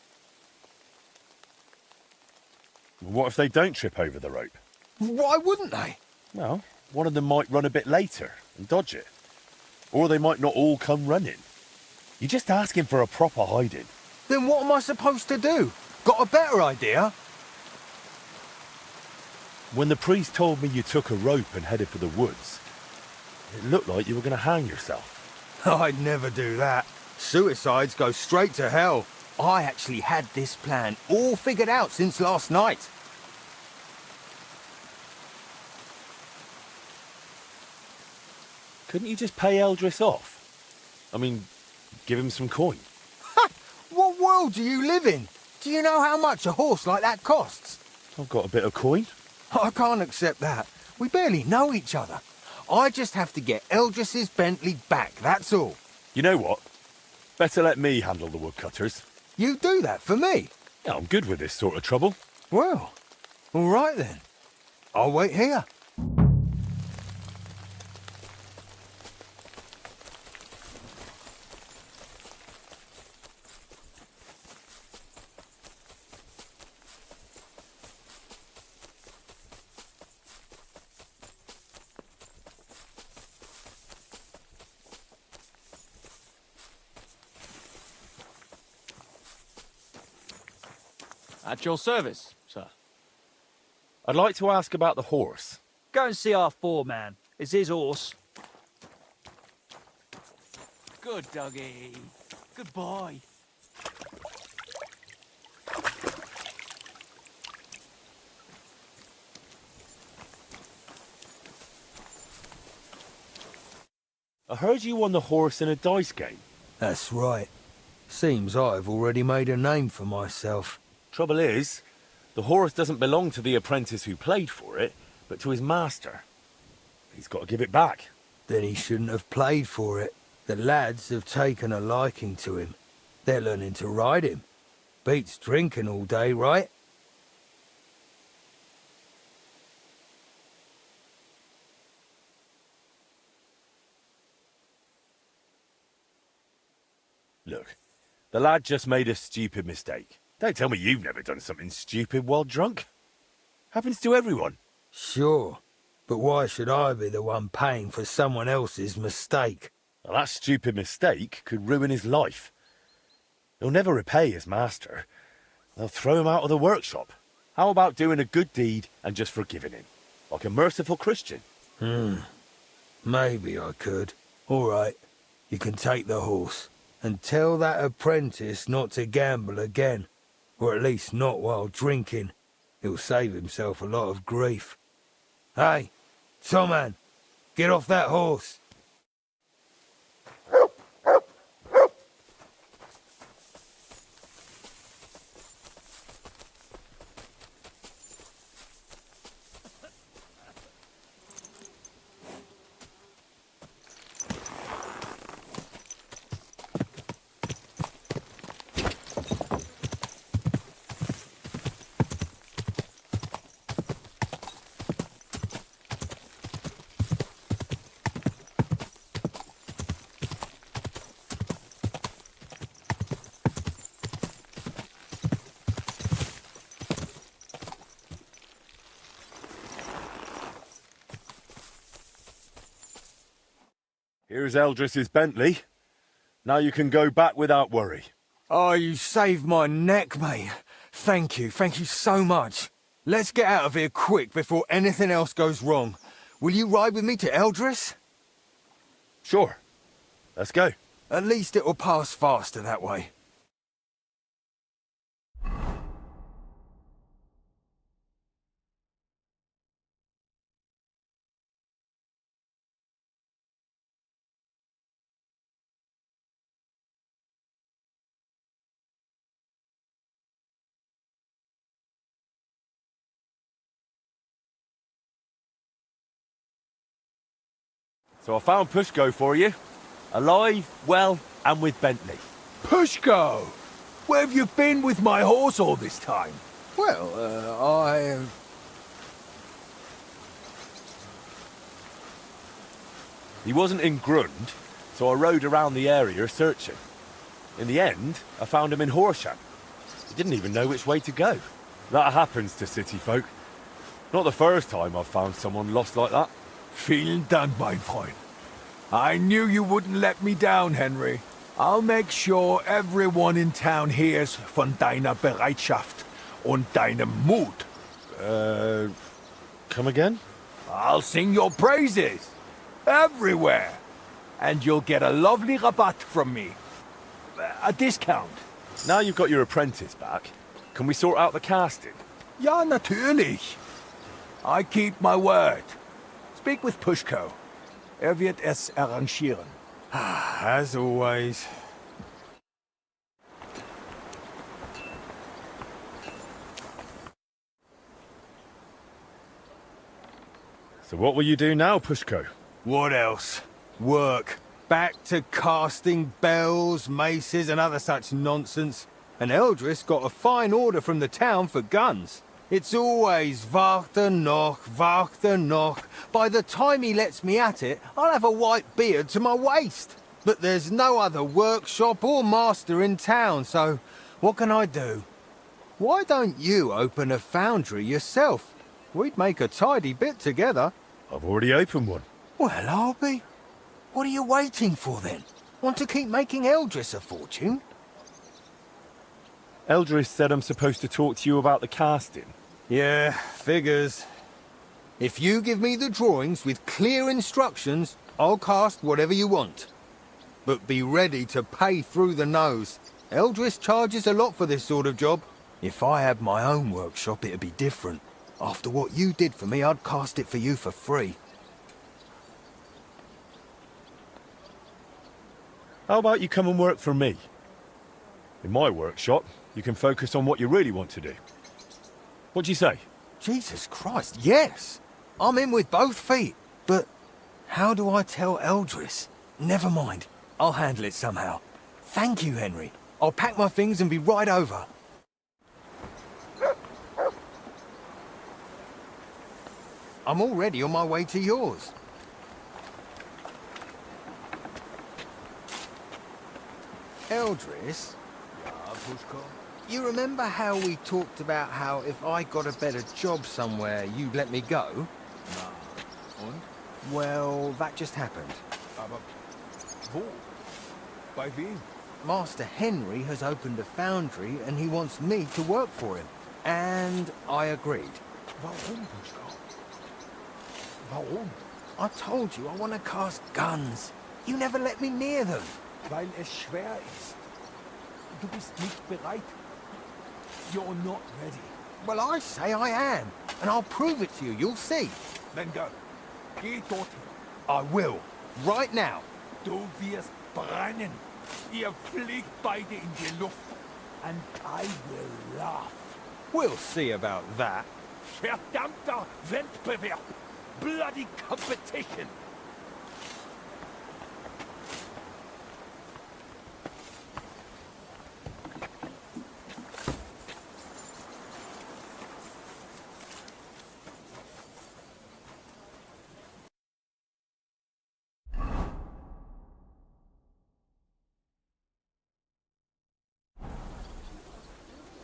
What if they don't trip over the rope? Why wouldn't they? Well, one of them might run a bit later and dodge it. Or they might not all come running. You're just asking for a proper hiding. Then what am I supposed to do? Got a better idea? When the priest told me you took a rope and headed for the woods, it looked like you were going to hang yourself. I'd never do that. Suicides go straight to hell. I actually had this plan all figured out since last night. Couldn't you just pay Eldris off? I mean, give him some coin. What world do you live in? Do you know how much a horse like that costs? I've got a bit of coin. I can't accept that. We barely know each other. I just have to get Eldris's Bentley back, that's all. You know what? Better let me handle the woodcutters. You do that for me? Yeah, I'm good with this sort of trouble. Well, all right then. I'll wait here. At your service, sir. I'd like to ask about the horse. Go and see our foreman. It's his horse. Good doggy. Good boy. I heard you won the horse in a dice game. That's right. Seems I've already made a name for myself. Trouble is, the horse doesn't belong to the apprentice who played for it, but to his master. He's got to give it back. Then he shouldn't have played for it. The lads have taken a liking to him. They're learning to ride him. Beats drinking all day, right? Look, the lad just made a stupid mistake. Don't tell me you've never done something stupid while drunk. Happens to everyone. Sure, but why should I be the one paying for someone else's mistake? Well, that stupid mistake could ruin his life. He'll never repay his master. They'll throw him out of the workshop. How about doing a good deed and just forgiving him? Like a merciful Christian. Maybe I could. All right, you can take the horse. And tell that apprentice not to gamble again. Or at least not while drinking. He'll save himself a lot of grief. Hey, Tomman, get off that horse. Here's Eldris's Bentley. Now you can go back without worry. Oh, you saved my neck, mate. Thank you so much. Let's get out of here quick before anything else goes wrong. Will you ride with me to Eldris? Sure. Let's go. At least it'll pass faster that way. So I found Pushko for you. Alive, well, and with Bentley. Pushko! Where have you been with my horse all this time? Well, He wasn't in Grund, so I rode around the area searching. In the end, I found him in Horsham. He didn't even know which way to go. That happens to city folk. Not the first time I've found someone lost like that. Vielen Dank, mein Freund. I knew you wouldn't let me down, Henry. I'll make sure everyone in town hears von deiner Bereitschaft und deinem Mut. Come again? I'll sing your praises. Everywhere. And you'll get a lovely rabatt from me. A discount. Now you've got your apprentice back, can we sort out the casting? Ja, natürlich. I keep my word. Speak with Pushko. Wird es arrangieren. as always. So what will you do now, Pushko? What else? Work. Back to casting bells, maces and other such nonsense. And Eldris got a fine order from the town for guns. It's always warte noch, warte noch. By the time he lets me at it, I'll have a white beard to my waist. But there's no other workshop or master in town, so what can I do? Why don't you open a foundry yourself? We'd make a tidy bit together. I've already opened one. Well, I'll be. What are you waiting for then? Want to keep making Eldris a fortune? Eldris said I'm supposed to talk to you about the casting. Yeah, figures. If you give me the drawings with clear instructions, I'll cast whatever you want. But be ready to pay through the nose. Eldris charges a lot for this sort of job. If I had my own workshop, it'd be different. After what you did for me, I'd cast it for you for free. How about you come and work for me? In my workshop, you can focus on what you really want to do. What do you say? Jesus Christ, yes! I'm in with both feet. But how do I tell Eldris? Never mind. I'll handle it somehow. Thank you, Henry. I'll pack my things and be right over. I'm already on my way to yours. Eldris? You remember how we talked about how if I got a better job somewhere, you'd let me go? Und? Well, that just happened. Aber wo? Bei wem? Master Henry has opened a foundry and he wants me to work for him. And I agreed. Warum, Buschko? Warum? I told you I want to cast guns. You never let me near them. Weil es schwer ist. Du bist nicht bereit. You're not ready. Well, I say I am. And I'll prove it to you. You'll see. Then go. Geh dorthin. I will. Right now. Du wirst brennen. Ihr fliegt beide in die Luft. And I will laugh. We'll see about that. Verdammter Wettbewerb. Bloody competition.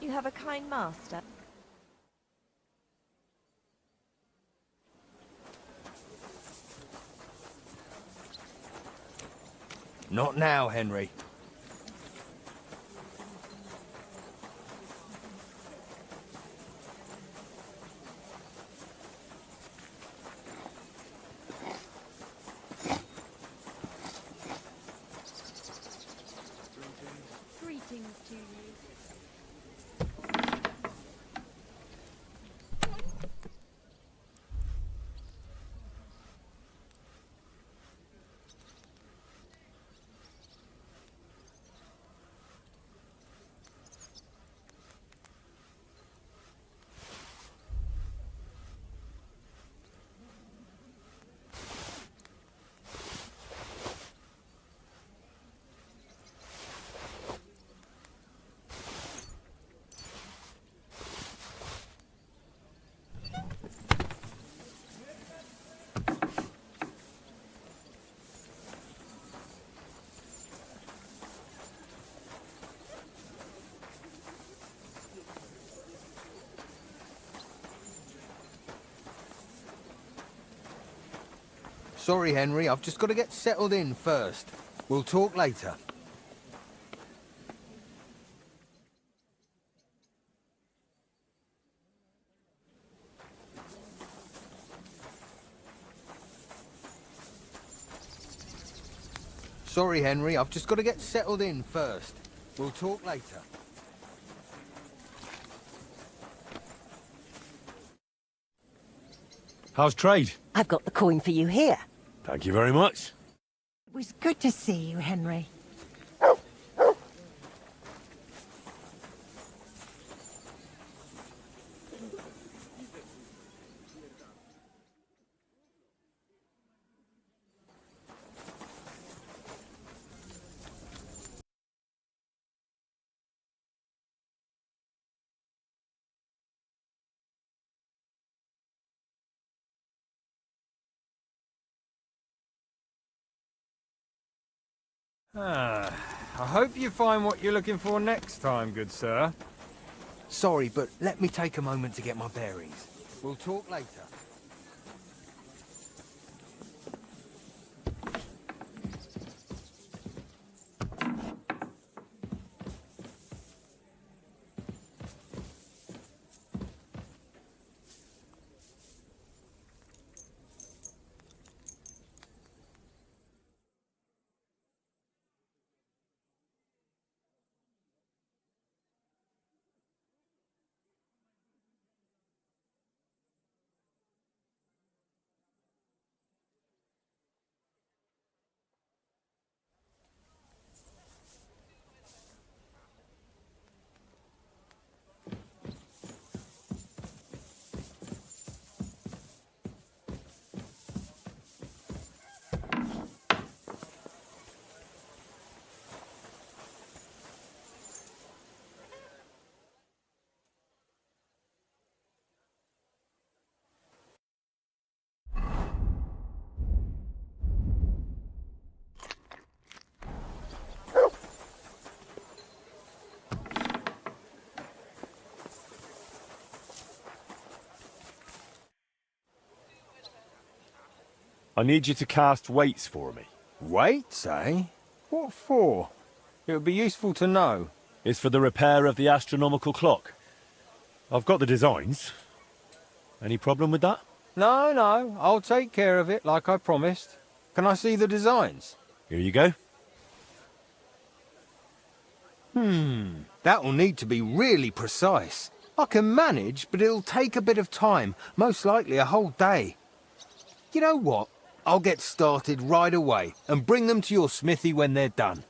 You have a kind master. Not now, Henry. Greetings to you. Sorry, Henry. I've just got to get settled in first. We'll talk later. Sorry, Henry. I've just got to get settled in first. We'll talk later. How's trade? I've got the coin for you here. Thank you very much. It was good to see you, Henry. I hope you find what you're looking for next time, good sir. Sorry, but let me take a moment to get my bearings. We'll talk later. I need you to cast weights for me. Weights, eh? What for? It would be useful to know. It's for the repair of the astronomical clock. I've got the designs. Any problem with that? No, no, I'll take care of it like I promised. Can I see the designs? Here you go. That'll need to be really precise. I can manage, but it'll take a bit of time, most likely a whole day. You know what? I'll get started right away and bring them to your smithy when they're done.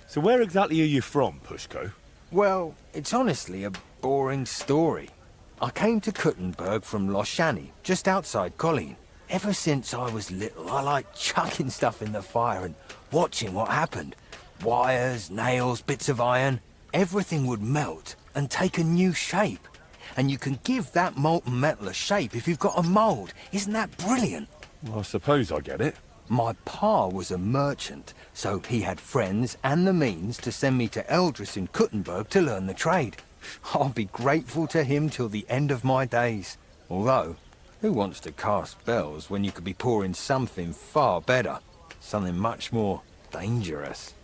So where exactly are you from, Pushko? Well, it's honestly a boring story. I came to Kuttenberg from Loshani, just outside Colleen. Ever since I was little, I liked chucking stuff in the fire and watching what happened. Wires, nails, bits of iron. Everything would melt and take a new shape. And you can give that molten metal a shape if you've got a mould. Isn't that brilliant? Well, I suppose I get it. My pa was a merchant, so he had friends and the means to send me to Eldris in Kuttenberg to learn the trade. I'll be grateful to him till the end of my days. Although, who wants to cast spells when you could be pouring something far better? Something much more dangerous.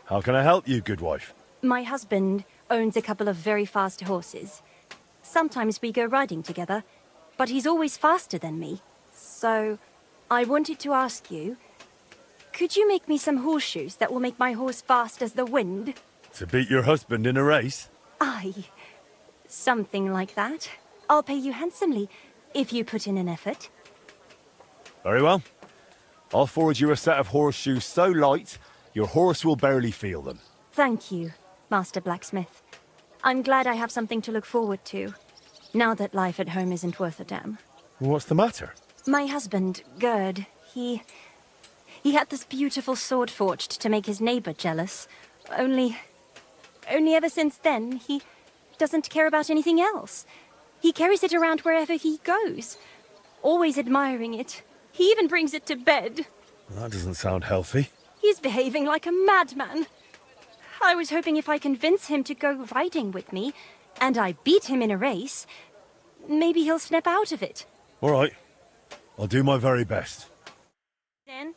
How can I help you, good wife? My husband owns a couple of very fast horses. Sometimes we go riding together, but he's always faster than me. So, I wanted to ask you, could you make me some horseshoes that will make my horse fast as the wind? To beat your husband in a race? Aye, something like that. I'll pay you handsomely if you put in an effort. Very well. I'll forward you a set of horseshoes so light, your horse will barely feel them. Thank you, Master Blacksmith. I'm glad I have something to look forward to, now that life at home isn't worth a damn. What's the matter? My husband, Gerd, he had this beautiful sword forged to make his neighbor jealous. Only ever since then, he doesn't care about anything else. He carries it around wherever he goes, always admiring it. He even brings it to bed. That doesn't sound healthy. He's behaving like a madman. I was hoping if I convince him to go riding with me, and I beat him in a race, maybe he'll snap out of it. All right. I'll do my very best. Then?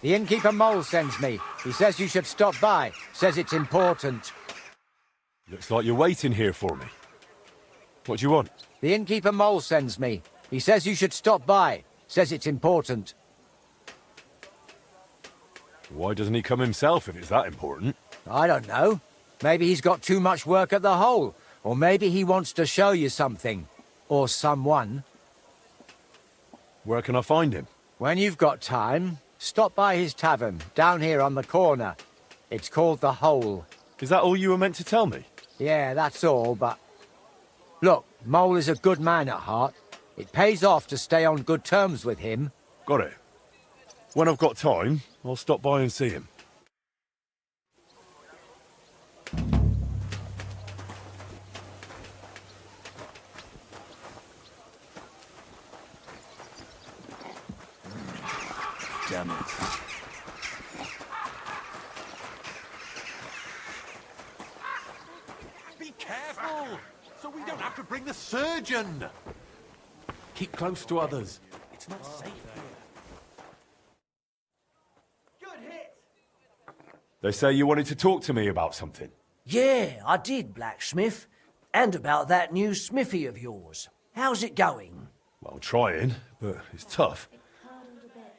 The innkeeper Mole sends me. He says you should stop by. Says it's important. Looks like you're waiting here for me. What do you want? The innkeeper Mole sends me. He says you should stop by. Says it's important. Why doesn't he come himself if it's that important? I don't know. Maybe he's got too much work at the hole. Or maybe he wants to show you something. Or someone. Where can I find him? When you've got time, stop by his tavern, down here on the corner. It's called The Hole. Is that all you were meant to tell me? Yeah, that's all, but... Look, Mole is a good man at heart. It pays off to stay on good terms with him. Got it. When I've got time, I'll stop by and see him. Damn it. Be careful, so we don't have to bring the surgeon. Keep close to others. It's not safe here. They say you wanted to talk to me about something. Yeah, I did, Blacksmith. And about that new smithy of yours. How's it going? Well, trying, but it's tough.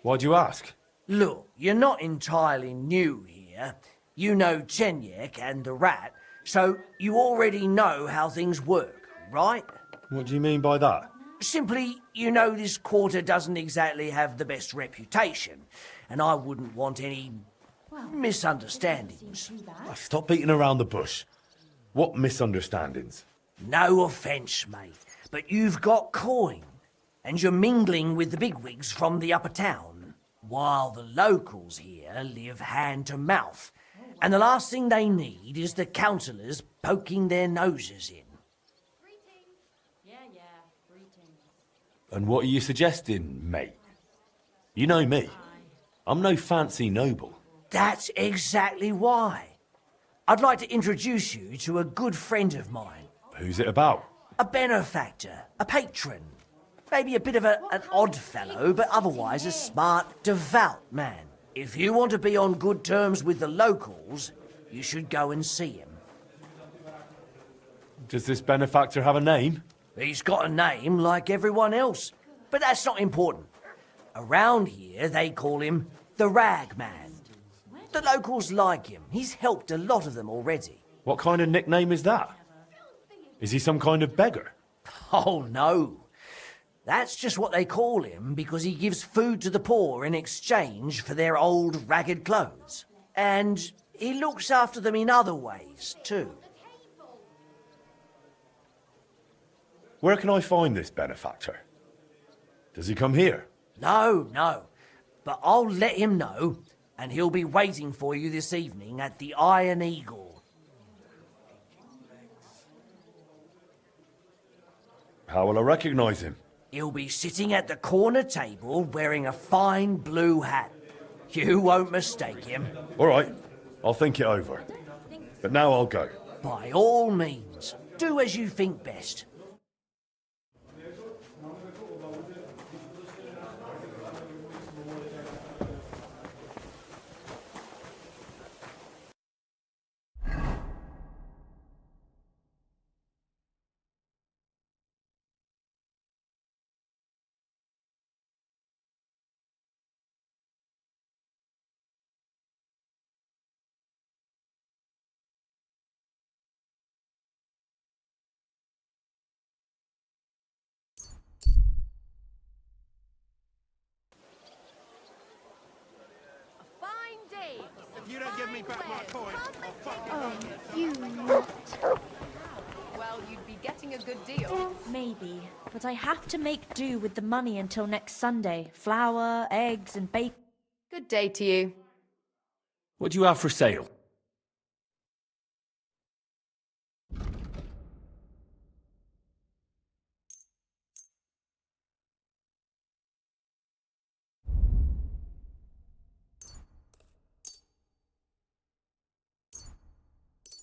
Why'd you ask? Look, you're not entirely new here. You know Chenyek and the Rat, so you already know how things work, right? What do you mean by that? Simply, you know this quarter doesn't exactly have the best reputation, and I wouldn't want any misunderstandings. Stop beating around the bush. What misunderstandings? No offence, mate, but you've got coin, and you're mingling with the bigwigs from the upper town, while the locals here live hand to mouth, and the last thing they need is the councillors poking their noses in. And what are you suggesting, mate? You know me. I'm no fancy noble. That's exactly why. I'd like to introduce you to a good friend of mine. Who's it about? A benefactor, a patron. Maybe a bit of an odd fellow, but otherwise a smart, devout man. If you want to be on good terms with the locals, you should go and see him. Does this benefactor have a name? He's got a name like everyone else, but that's not important. Around here, they call him the Rag Man. The locals like him. He's helped a lot of them already. What kind of nickname is that? Is he some kind of beggar? Oh, no. That's just what they call him because he gives food to the poor in exchange for their old ragged clothes. And he looks after them in other ways, too. Where can I find this benefactor? Does he come here? No. But I'll let him know, and he'll be waiting for you this evening at the Iron Eagle. How will I recognise him? He'll be sitting at the corner table wearing a fine blue hat. You won't mistake him. All right, I'll think it over. But now I'll go. By all means, do as you think best. If you don't give me back my coin, I'll fucking... Oh, you nut. Well, you'd be getting a good deal. Maybe, but I have to make do with the money until next Sunday. Flour, eggs, and bacon. Good day to you. What do you have for sale?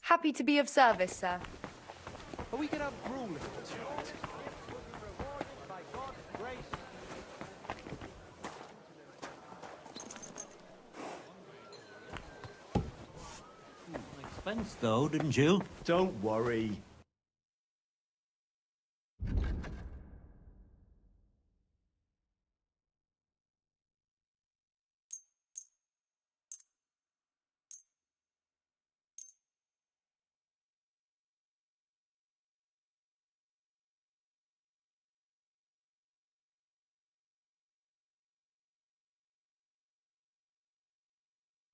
Happy to be of service, sir. Are we gonna have grueling tonight? Expense though, didn't you? Don't worry.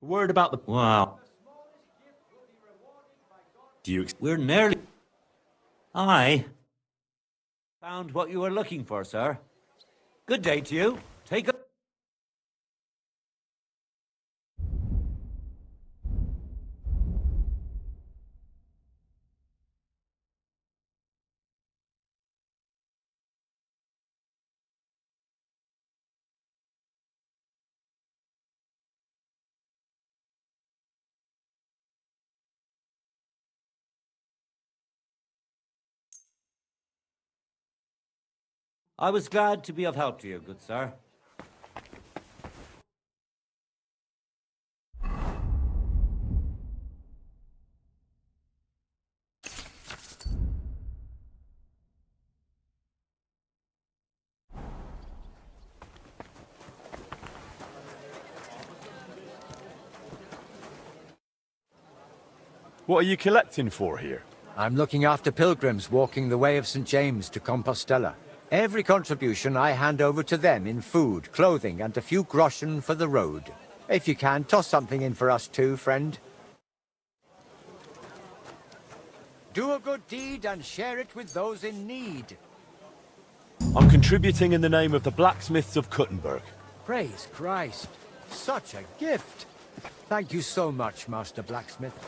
Word about the... Wow. We're nearly... I found what you were looking for, sir. Good day to you. Take a... I was glad to be of help to you, good sir. What are you collecting for here? I'm looking after pilgrims walking the way of St. James to Compostela. Every contribution I hand over to them in food, clothing, and a few groschen for the road. If you can, toss something in for us too, friend. Do a good deed and share it with those in need. I'm contributing in the name of the blacksmiths of Kuttenberg. Praise Christ. Such a gift. Thank you so much, Master Blacksmith.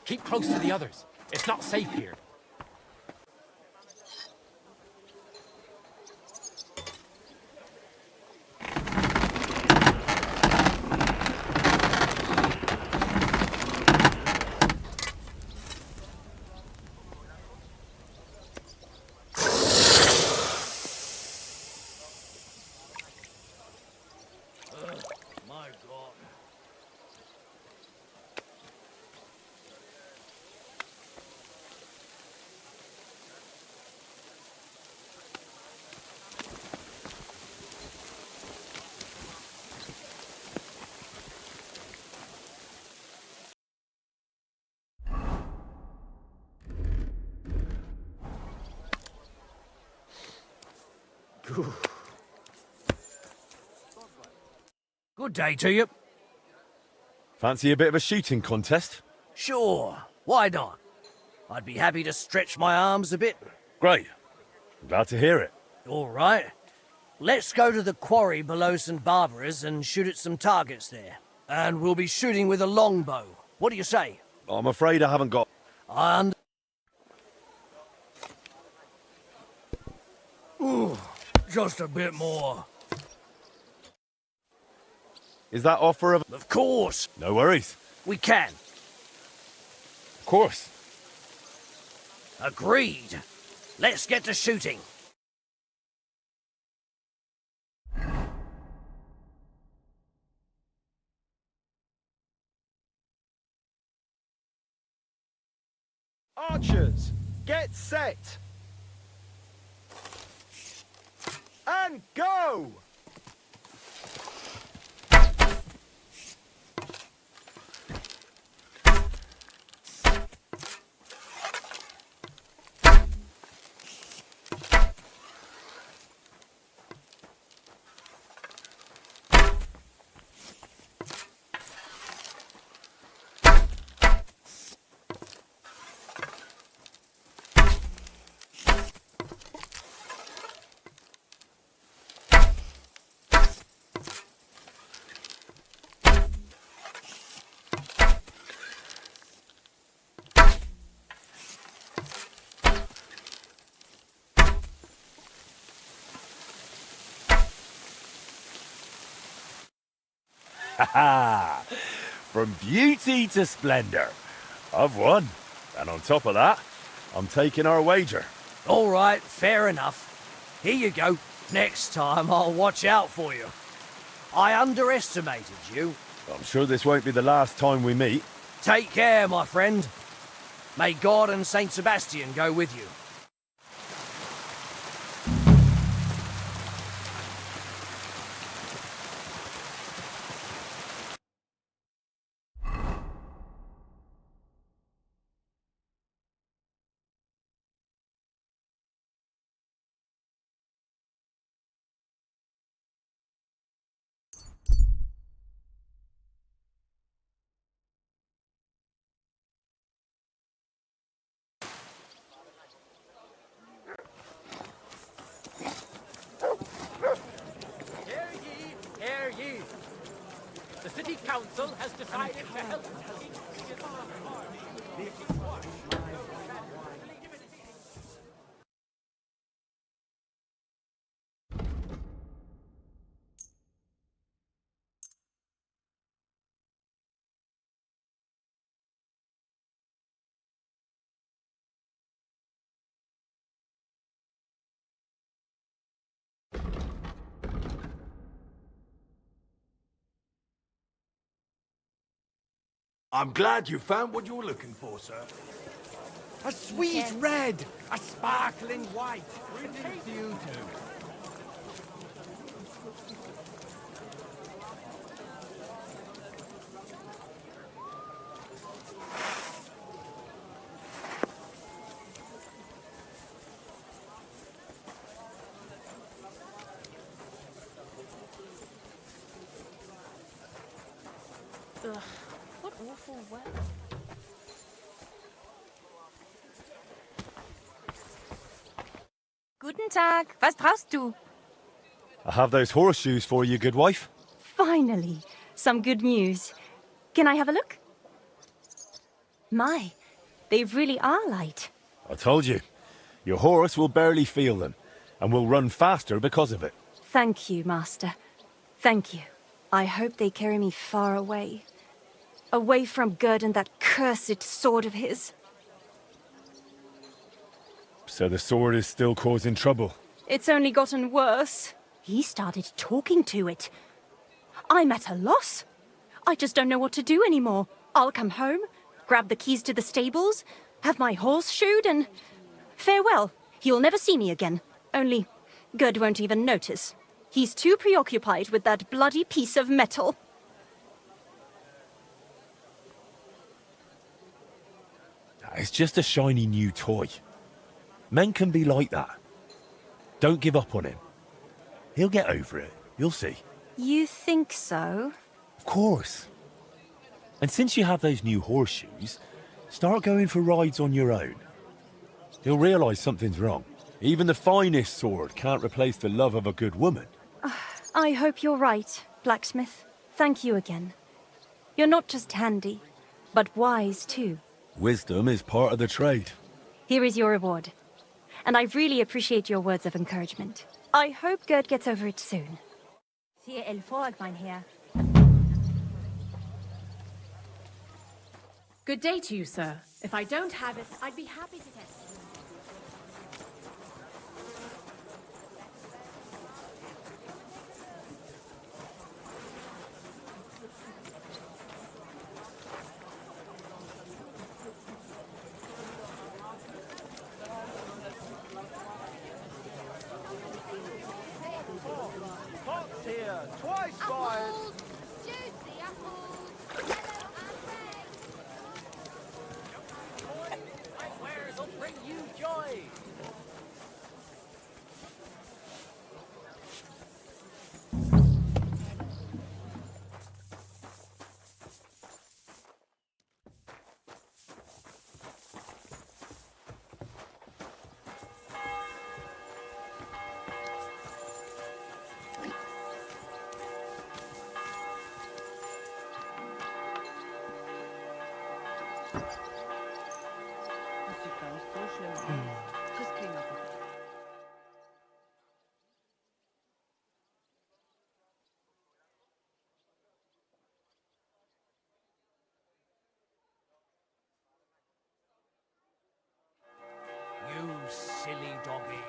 Keep close to the others. It's not safe here. My God. Good day to you. Fancy a bit of a shooting contest? Sure, why not? I'd be happy to stretch my arms a bit. Great. I'm glad to hear it. All right. Let's go to the quarry below St. Barbara's and shoot at some targets there. And we'll be shooting with a longbow. What do you say? I'm afraid I haven't got... Ooh, just a bit more. Is that offer of... Of course. No worries. We can. Of course. Agreed. Let's get to shooting. Archers, get set! And go! Ha ha! From beauty to splendor. I've won. And on top of that, I'm taking our wager. All right, fair enough. Here you go. Next time I'll watch out for you. I underestimated you. I'm sure this won't be the last time we meet. Take care, my friend. May God and Saint Sebastian go with you. Hear ye! The city council has decided to help I'm glad you found what you were looking for, sir. A sweet red, a sparkling white. Taste you two. Ugh, what awful weather. Guten Tag. Was brauchst du? I have those horseshoes for you, good wife. Finally, some good news. Can I have a look? My, they really are light. I told you. Your horse will barely feel them, and will run faster because of it. Thank you, Master. Thank you. I hope they carry me far away. Away from Gerd and that cursed sword of his. So the sword is still causing trouble. It's only gotten worse. He started talking to it. I'm at a loss. I just don't know what to do anymore. I'll come home, grab the keys to the stables, have my horse shoed, and farewell. He'll never see me again. Only, Gerd won't even notice. He's too preoccupied with that bloody piece of metal. It's just a shiny new toy. Men can be like that. Don't give up on him. He'll get over it. You'll see. You think so? Of course. And since you have those new horseshoes, start going for rides on your own. He'll realise something's wrong. Even the finest sword can't replace the love of a good woman. I hope you're right, blacksmith. Thank you again. You're not just handy, but wise too. Wisdom is part of the trade. Here is your reward. And I really appreciate your words of encouragement. I hope Gerd gets over it soon. Viel Erfolg, mein Herr. Good day to you, sir. If I don't have it, I'd be happy to get it. Fox here, twice fired. Juicy apples. Yellow and red. My wares will bring you joy. You silly doggy.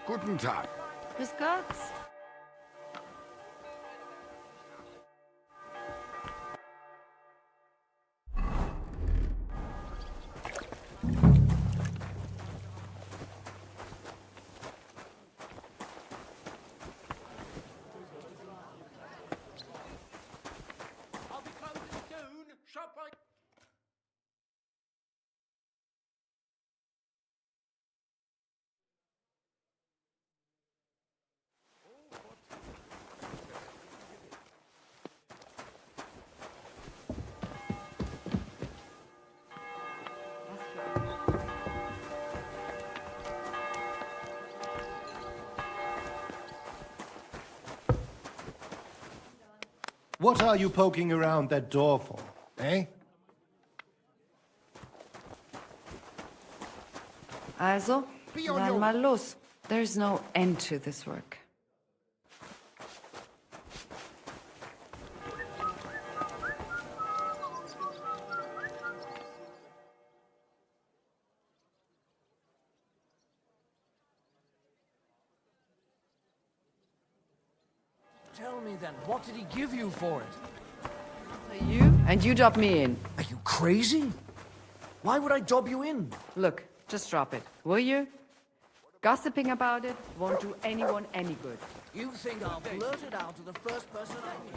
Guten Tag. Grüß Gott. I'll be closing soon. Shop right. What are you poking around that door for, eh? Also, dann mal los. There's no end to this work. Tell me then, what did he give you for it? You? And you drop me in. Are you crazy? Why would I dob you in? Look, just drop it, will you? Gossiping about it won't do anyone any good. You think I'll blurt it out to the first person I meet?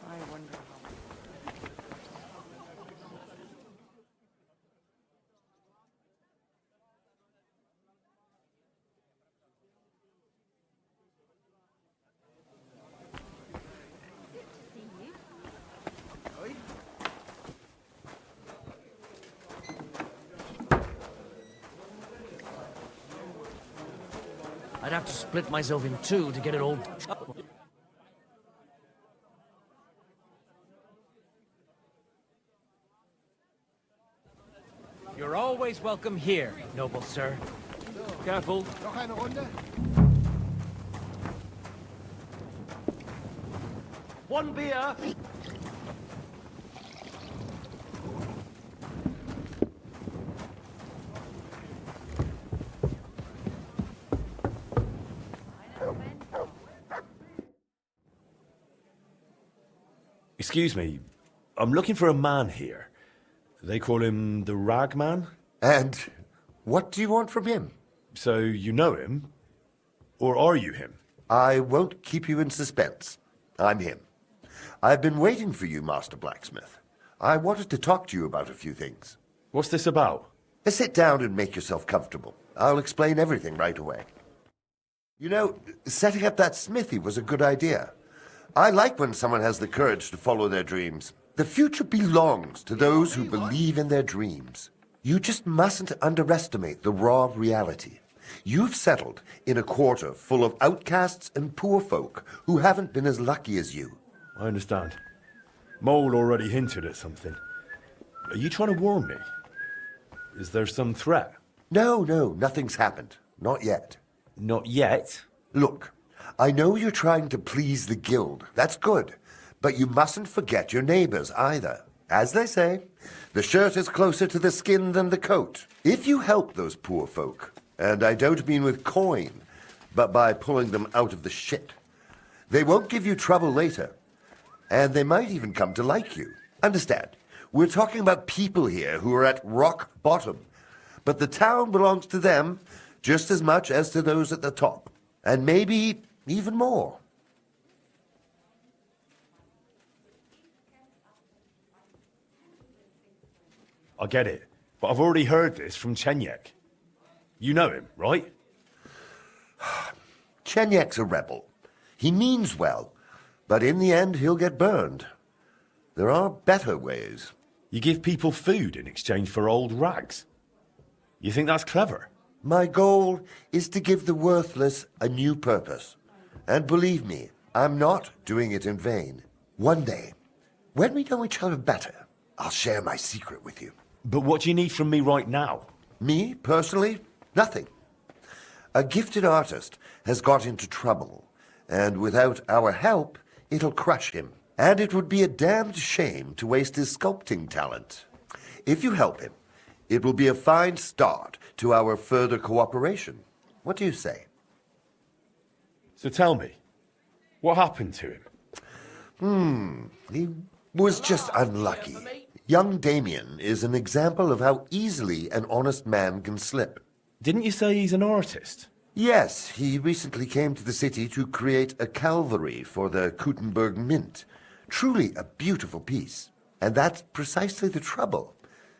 I wonder how. I'd have to split myself in two to get it all. You're always welcome here, noble sir. Careful. Noch eine Runde? One beer. Excuse me, I'm looking for a man here. They call him the Rag Man? And what do you want from him? So you know him? Or are you him? I won't keep you in suspense. I'm him. I've been waiting for you, Master Blacksmith. I wanted to talk to you about a few things. What's this about? Sit down and make yourself comfortable. I'll explain everything right away. You know, setting up that smithy was a good idea. I like when someone has the courage to follow their dreams. The future belongs to those who believe in their dreams. You just mustn't underestimate the raw reality. You've settled in a quarter full of outcasts and poor folk who haven't been as lucky as you. I understand. Mole already hinted at something. Are you trying to warn me? Is there some threat? No, nothing's happened. Not yet. Not yet? Look, I know you're trying to please the guild. That's good. But you mustn't forget your neighbors either. As they say, the shirt is closer to the skin than the coat. If you help those poor folk, and I don't mean with coin, but by pulling them out of the shit, they won't give you trouble later. And they might even come to like you. Understand, we're talking about people here who are at rock bottom. But the town belongs to them just as much as to those at the top. And maybe even more. I get it, but I've already heard this from Chenyek. You know him, right? Chenyek's a rebel. He means well, but in the end he'll get burned. There are better ways. You give people food in exchange for old rags. You think that's clever? My goal is to give the worthless a new purpose. And believe me, I'm not doing it in vain. One day, when we know each other better, I'll share my secret with you. But what do you need from me right now? Me, personally? Nothing. A gifted artist has got into trouble, and without our help, it'll crush him. And it would be a damned shame to waste his sculpting talent. If you help him, it will be a fine start to our further cooperation. What do you say? So tell me, what happened to him? He was just unlucky. Young Damien is an example of how easily an honest man can slip. Didn't you say he's an artist? Yes, he recently came to the city to create a calvary for the Kuttenberg Mint. Truly a beautiful piece. And that's precisely the trouble.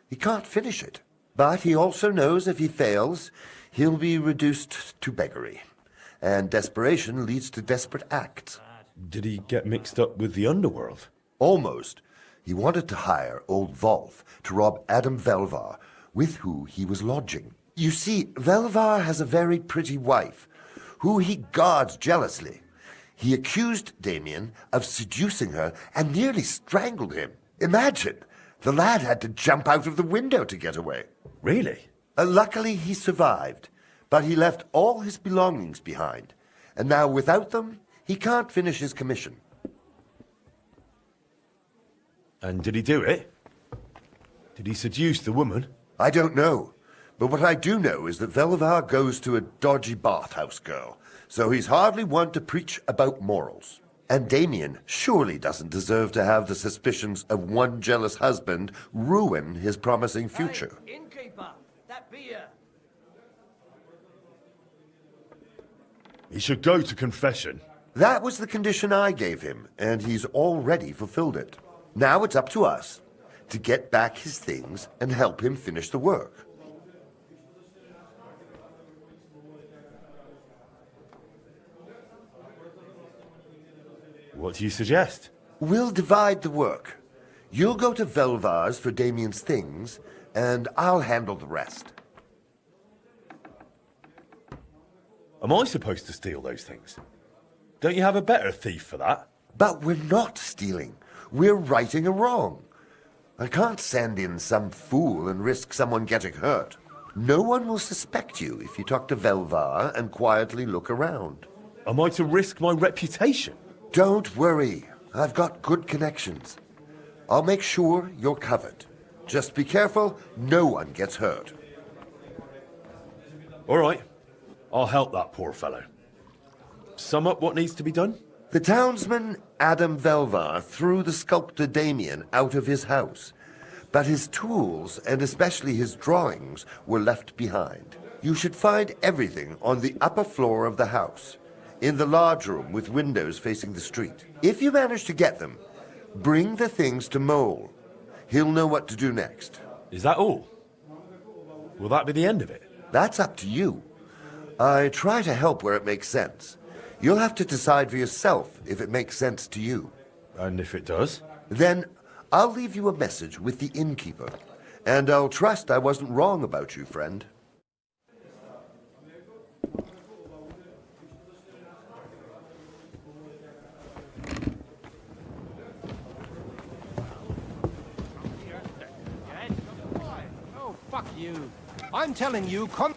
He can't finish it. But he also knows if he fails, he'll be reduced to beggary. And desperation leads to desperate acts. Did he get mixed up with the underworld? Almost. He wanted to hire old Wolf to rob Adam Velvar, with who he was lodging. You see, Velvar has a very pretty wife, who he guards jealously. He accused Damien of seducing her and nearly strangled him. Imagine! The lad had to jump out of the window to get away. Really? Luckily, he survived. But he left all his belongings behind, and now without them, he can't finish his commission. And did he do it? Did he seduce the woman? I don't know. But what I do know is that Velivar goes to a dodgy bathhouse girl, so he's hardly one to preach about morals. And Damien surely doesn't deserve to have the suspicions of one jealous husband ruin his promising future. Hey, innkeeper, that beer. He should go to confession. That was the condition I gave him, and he's already fulfilled it. Now it's up to us to get back his things and help him finish the work. What do you suggest? We'll divide the work. You'll go to Velvar's for Damien's things, and I'll handle the rest. Am I supposed to steal those things? Don't you have a better thief for that? But we're not stealing. We're righting a wrong. I can't send in some fool and risk someone getting hurt. No one will suspect you if you talk to Velvar and quietly look around. Am I to risk my reputation? Don't worry. I've got good connections. I'll make sure you're covered. Just be careful, no one gets hurt. All right. I'll help that poor fellow. Sum up what needs to be done? The townsman Adam Velvar threw the sculptor Damien out of his house, but his tools, and especially his drawings, were left behind. You should find everything on the upper floor of the house, in the large room with windows facing the street. If you manage to get them, bring the things to Mole. He'll know what to do next. Is that all? Will that be the end of it? That's up to you. I try to help where it makes sense. You'll have to decide for yourself if it makes sense to you. And if it does? Then I'll leave you a message with the innkeeper, and I'll trust I wasn't wrong about you, friend. Oh, fuck you. I'm telling you, come...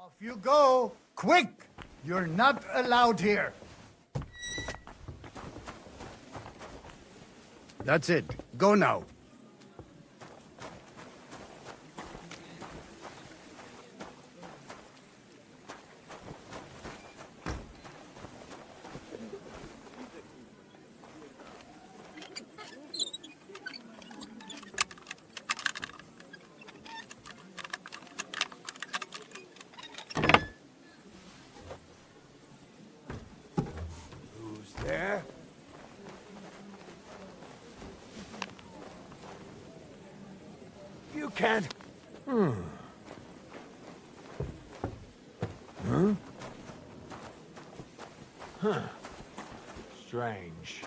Off you go! Quick! You're not allowed here. That's it. Go now. there? You can... Hmm. Huh? Huh. Strange.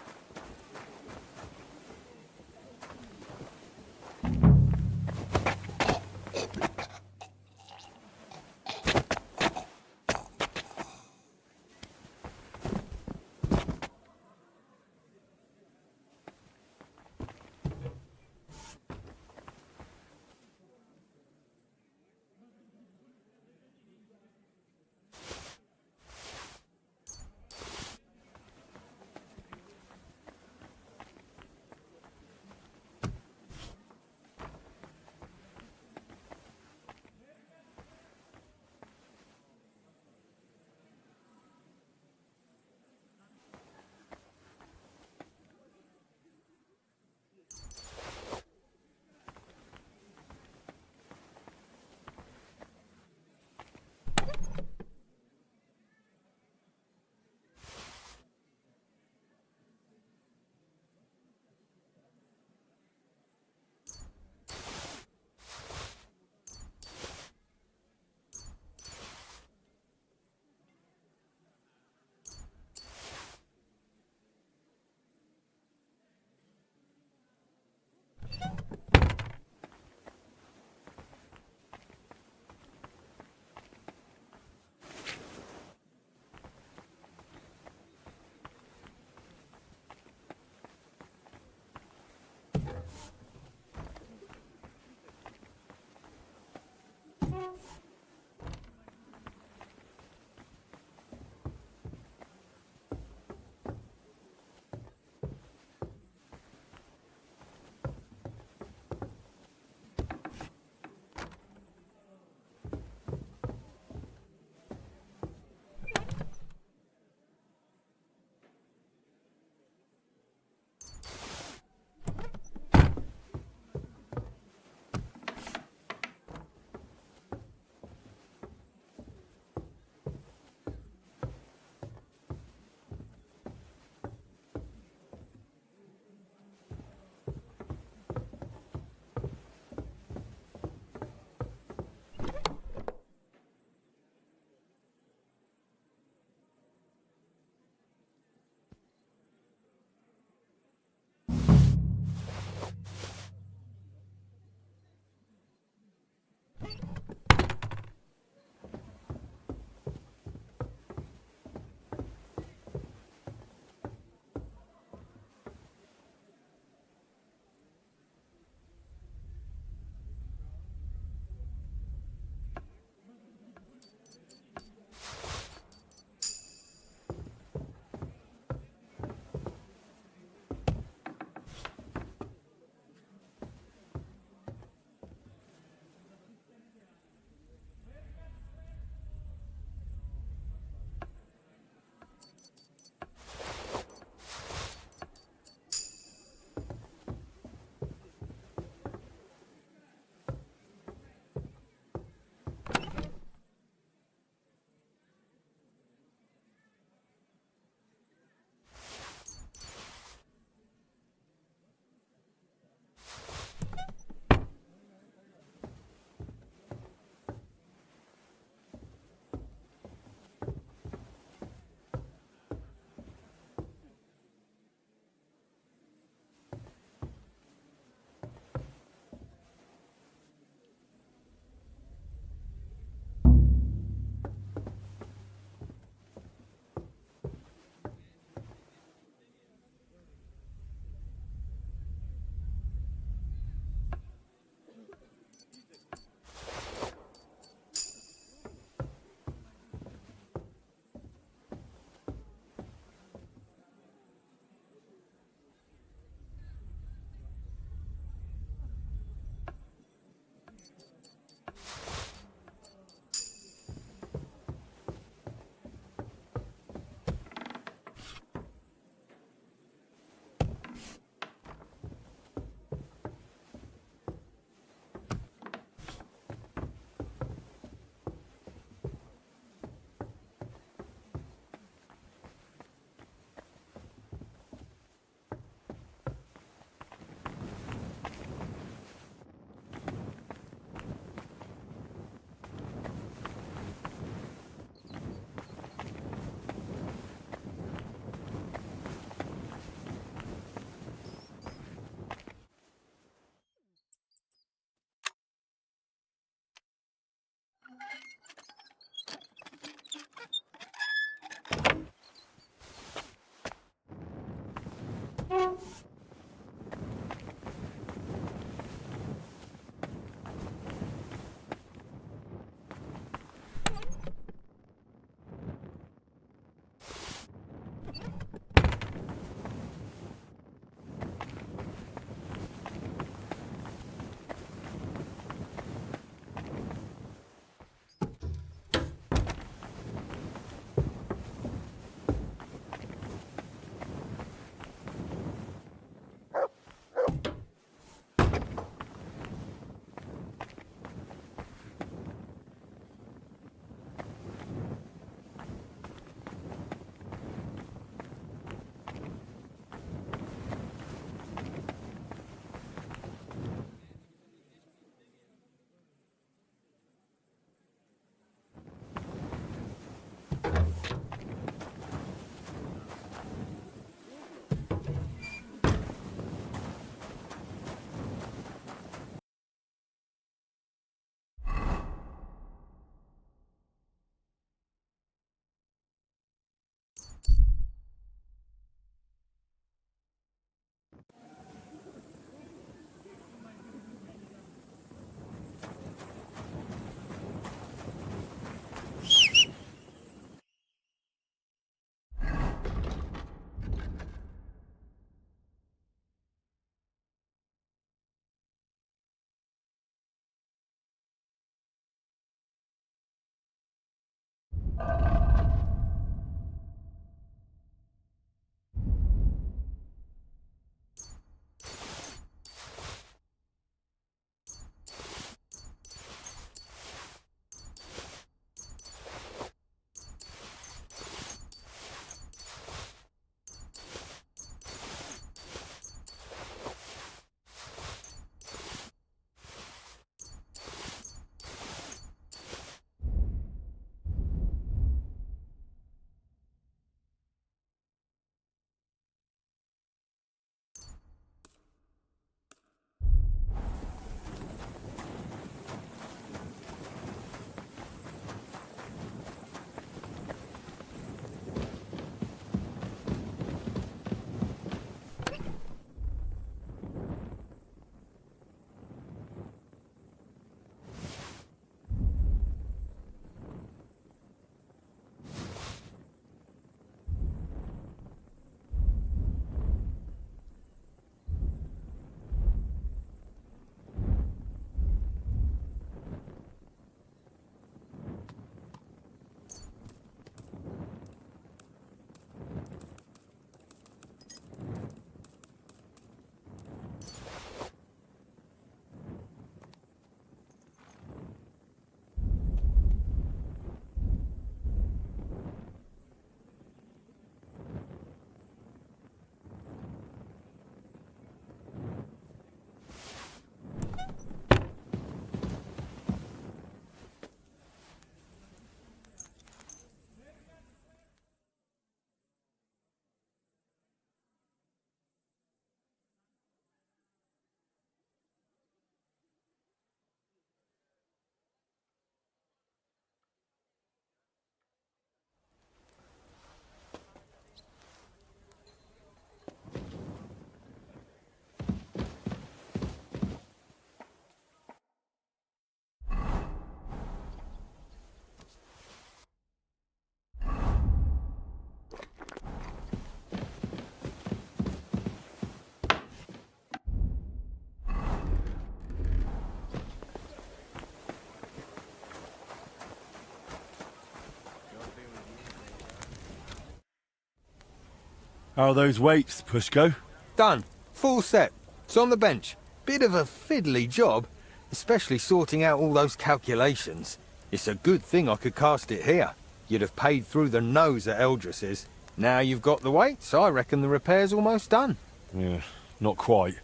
How are those weights, Pushko? Done. Full set. It's on the bench. Bit of a fiddly job, especially sorting out all those calculations. It's a good thing I could cast it here. You'd have paid through the nose at Eldris's. Now you've got the weights, I reckon the repair's almost done. Yeah, not quite.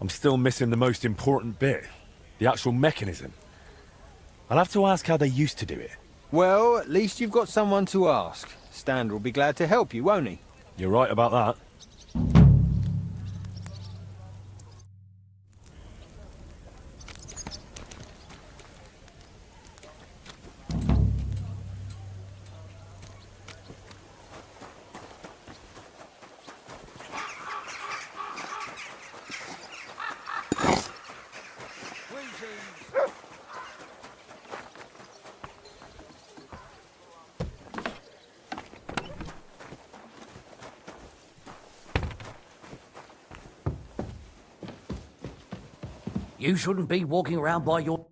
I'm still missing the most important bit. The actual mechanism. I'll have to ask how they used to do it. Well, at least you've got someone to ask. Stander will be glad to help you, won't he? You're right about that. You shouldn't be walking around by your...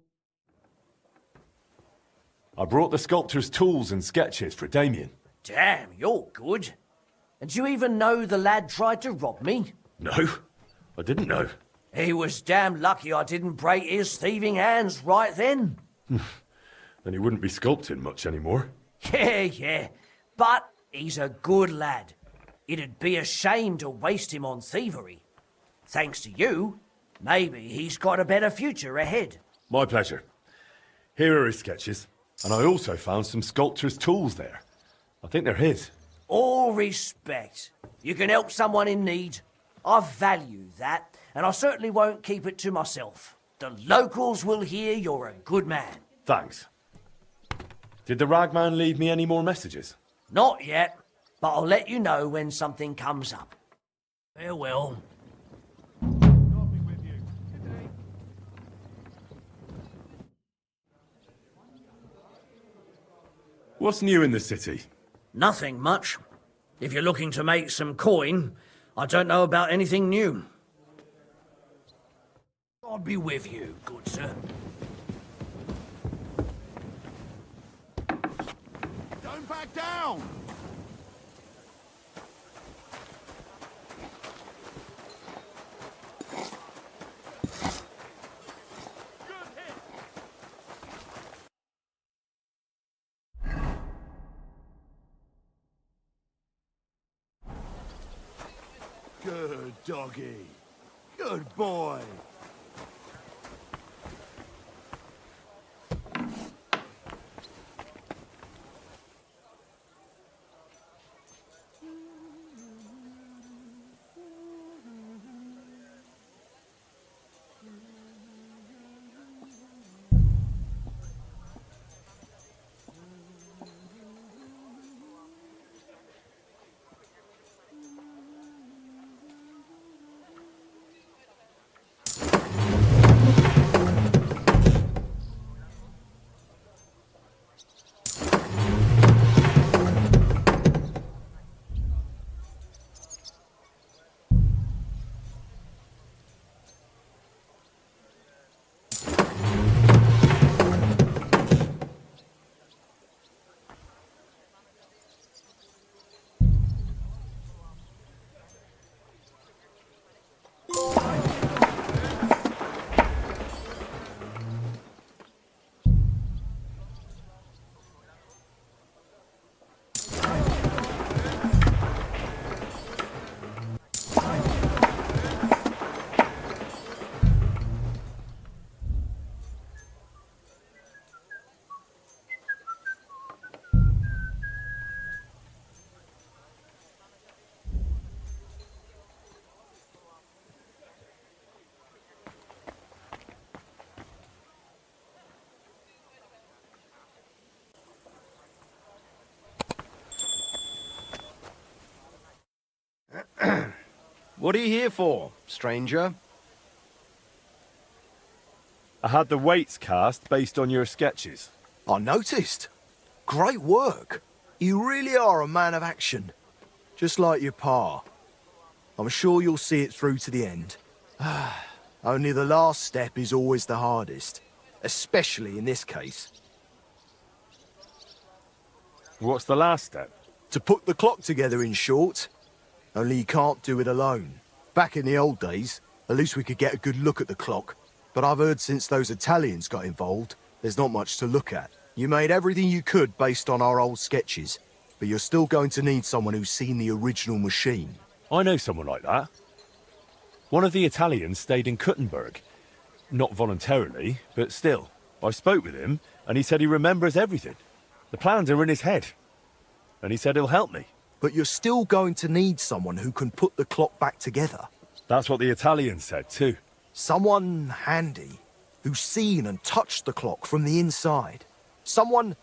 I brought the sculptor's tools and sketches for Damien. Damn, you're good. And do you even know the lad tried to rob me? No, I didn't know. He was damn lucky I didn't break his thieving hands right then. Then he wouldn't be sculpting much anymore. Yeah. But he's a good lad. It'd be a shame to waste him on thievery. Thanks to you, maybe he's got a better future ahead. My pleasure. Here are his sketches. And I also found some sculptor's tools there. I think they're his. All respect. You can help someone in need. I value that, and I certainly won't keep it to myself. The locals will hear you're a good man. Thanks. Did the ragman leave me any more messages? Not yet, but I'll let you know when something comes up. Farewell. What's new in the city? Nothing much. If you're looking to make some coin, I don't know about anything new. God be with you, good sir. Don't back down! Good doggy. Good boy. What are you here for, stranger? I had the weights cast based on your sketches. I noticed. Great work. You really are a man of action. Just like your pa. I'm sure you'll see it through to the end. Only the last step is always the hardest. Especially in this case. What's the last step? To put the clock together, in short. Only you can't do it alone. Back in the old days, at least we could get a good look at the clock. But I've heard since those Italians got involved, there's not much to look at. You made everything you could based on our old sketches, but you're still going to need someone who's seen the original machine. I know someone like that. One of the Italians stayed in Kuttenberg. Not voluntarily, but still. I spoke with him, and he said he remembers everything. The plans are in his head. And he said he'll help me. But you're still going to need someone who can put the clock back together. That's what the Italian said, too. Someone handy, who's seen and touched the clock from the inside. Someone...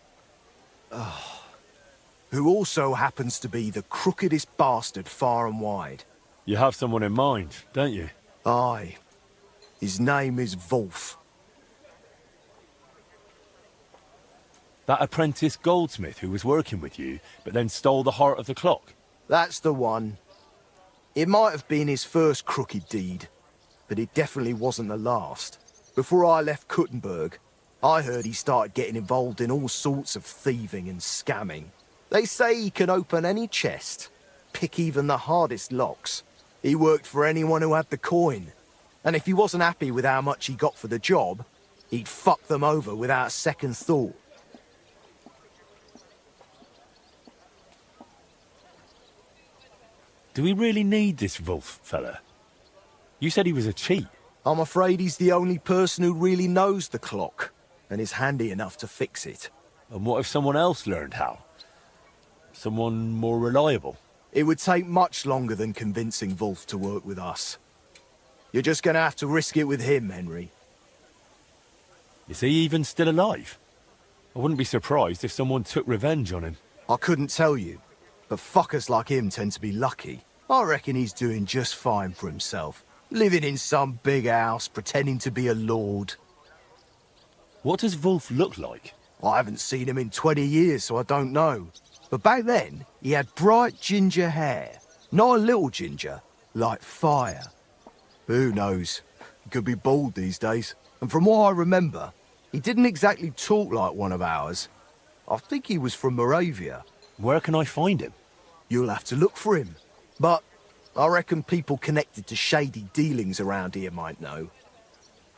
who also happens to be the crookedest bastard far and wide. You have someone in mind, don't you? Aye. His name is Wolf. That apprentice goldsmith who was working with you, but then stole the heart of the clock? That's the one. It might have been his first crooked deed, but it definitely wasn't the last. Before I left Kuttenberg, I heard he started getting involved in all sorts of thieving and scamming. They say he can open any chest, pick even the hardest locks. He worked for anyone who had the coin. And if he wasn't happy with how much he got for the job, he'd fuck them over without a second thought. Do we really need this Wolf fella? You said he was a cheat. I'm afraid he's the only person who really knows the clock, and is handy enough to fix it. And what if someone else learned how? Someone more reliable? It would take much longer than convincing Wolf to work with us. You're just gonna have to risk it with him, Henry. Is he even still alive? I wouldn't be surprised if someone took revenge on him. I couldn't tell you, but fuckers like him tend to be lucky. I reckon he's doing just fine for himself. Living in some big house, pretending to be a lord. What does Wolf look like? I haven't seen him in 20 years, so I don't know. But back then, he had bright ginger hair. Not a little ginger, like fire. Who knows? He could be bald these days. And from what I remember, he didn't exactly talk like one of ours. I think he was from Moravia. Where can I find him? You'll have to look for him. But I reckon people connected to shady dealings around here might know.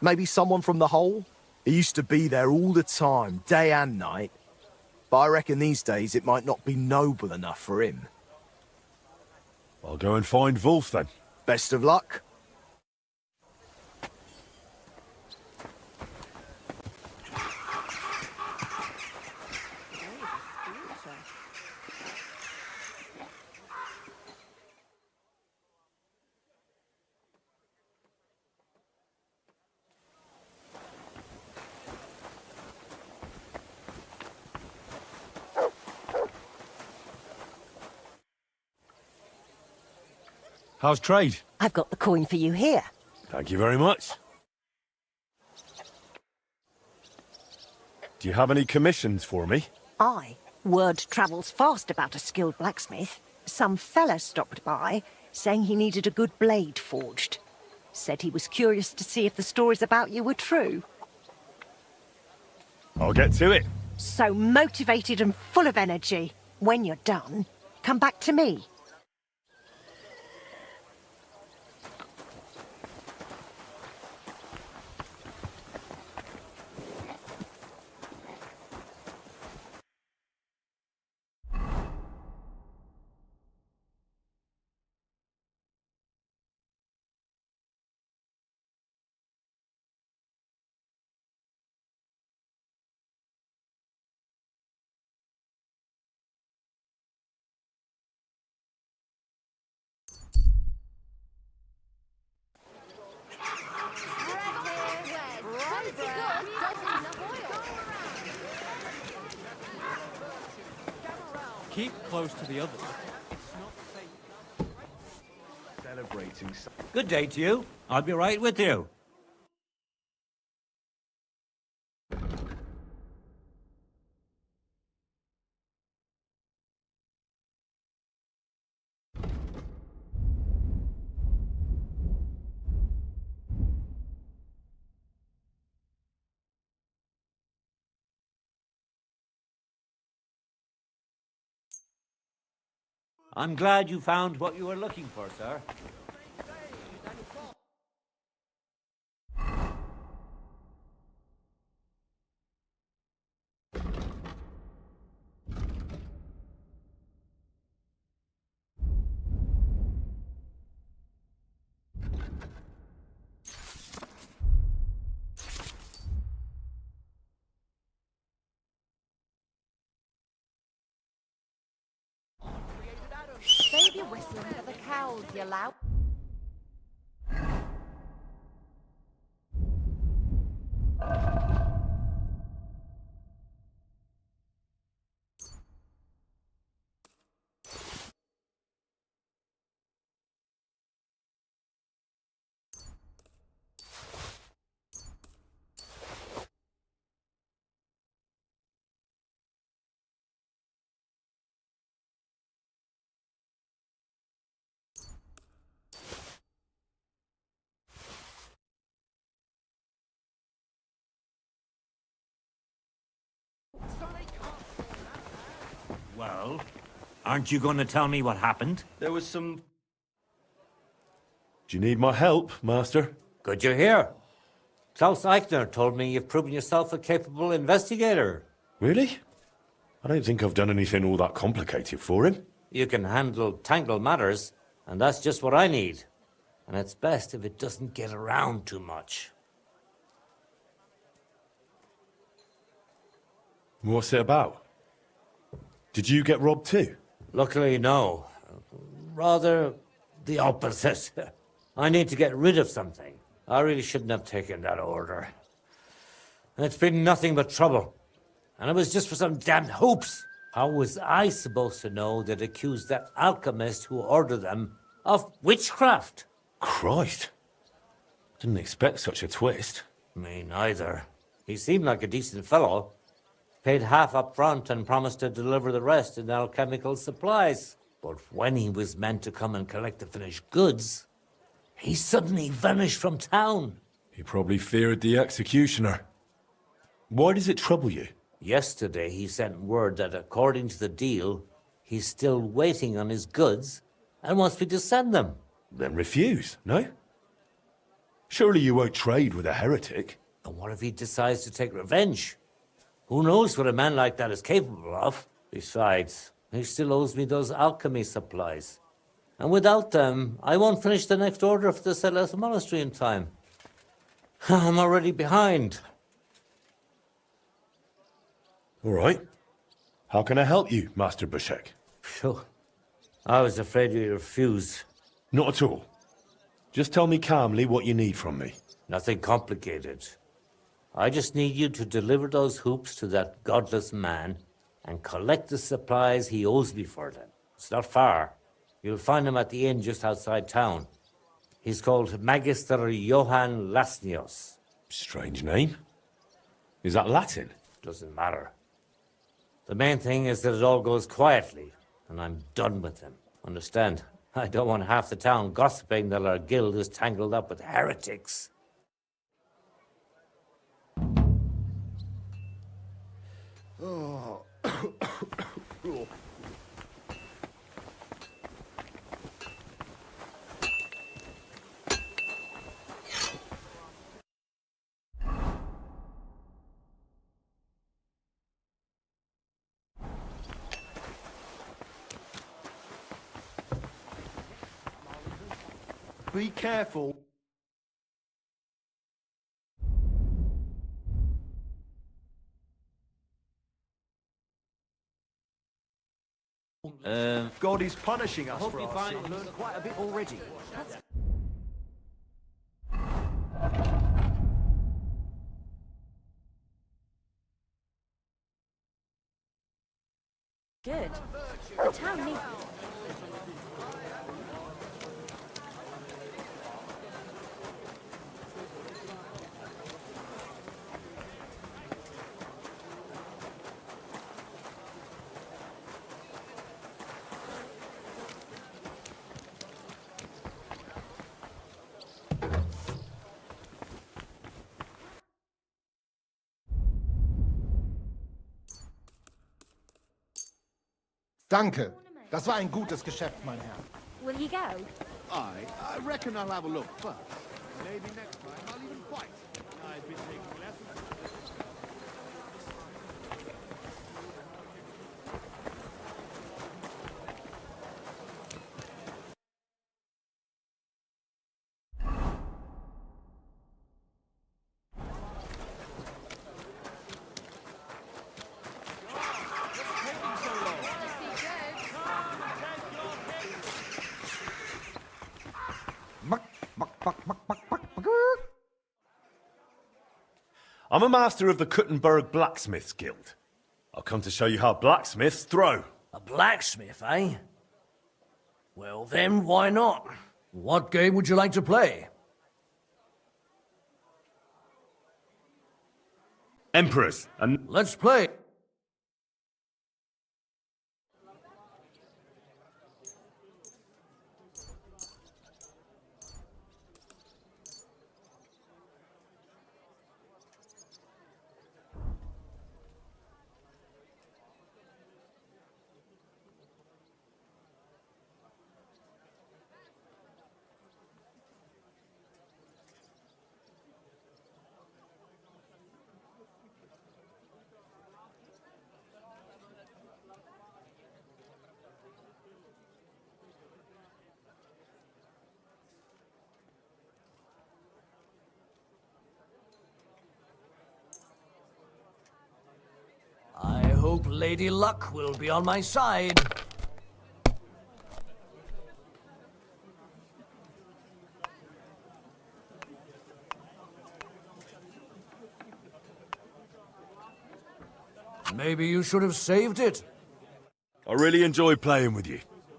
Maybe someone from the Hole? He used to be there all the time, day and night. But I reckon these days it might not be noble enough for him. I'll go and find Wolf then. Best of luck. How's trade? I've got the coin for you here. Thank you very much. Do you have any commissions for me? Aye. Word travels fast about a skilled blacksmith. Some fella stopped by, saying he needed a good blade forged. Said he was curious to see if the stories about you were true. I'll get to it. So motivated and full of energy. When you're done, come back to me. Keep close to the others. Celebrating. Good day to you. I'll be right with you. I'm glad you found what you were looking for, sir. Save your whistling for the cows, you lout. Well, aren't you going to tell me what happened? There was some... Do you need my help, Master? Good you're here. Klaus Eichner told me you've proven yourself a capable investigator. Really? I don't think I've done anything all that complicated for him. You can handle tangled matters, and that's just what I need. And it's best if it doesn't get around too much. What's it about? Did you get robbed too? Luckily, no. Rather the opposite. I need to get rid of something. I really shouldn't have taken that order. It's been nothing but trouble. And it was just for some damned hoops. How was I supposed to know they'd accuse that alchemist who ordered them of witchcraft? Christ. Didn't expect such a twist. Me neither. He seemed like a decent fellow. Paid half up front and promised to deliver the rest in alchemical supplies. But when he was meant to come and collect the finished goods, he suddenly vanished from town. He probably feared the executioner. Why does it trouble you? Yesterday he sent word that according to the deal, he's still waiting on his goods and wants me to send them. Then refuse, no? Surely you won't trade with a heretic. And what if he decides to take revenge? Who knows what a man like that is capable of? Besides, he still owes me those alchemy supplies. And without them, I won't finish the next order for the Celeste Monastery in time. I'm already behind. All right. How can I help you, Master Bushek? Phew. I was afraid you'd refuse. Not at all. Just tell me calmly what you need from me. Nothing complicated. I just need you to deliver those hoops to that godless man and collect the supplies he owes me for them. It's not far. You'll find him at the inn just outside town. He's called Magister Johann Lasnios. Strange name. Is that Latin? Doesn't matter. The main thing is that it all goes quietly, and I'm done with him. Understand? I don't want half the town gossiping that our guild is tangled up with heretics. Oh. Be careful. God is punishing us for our sins. I've learned quite a bit already. Good. The town needs... Danke. Das war ein gutes Geschäft, mein Herr. Will you go? I reckon I'll have a look first. Maybe next time I'll even fight. I've been taking lessons. I'm a master of the Kuttenberg Blacksmiths Guild. I've come to show you how blacksmiths throw. A blacksmith, eh? Well then, why not? What game would you like to play? Emperors, and... Let's play. I hope Lady Luck will be on my side. Maybe you should have saved it. I really enjoy playing with you.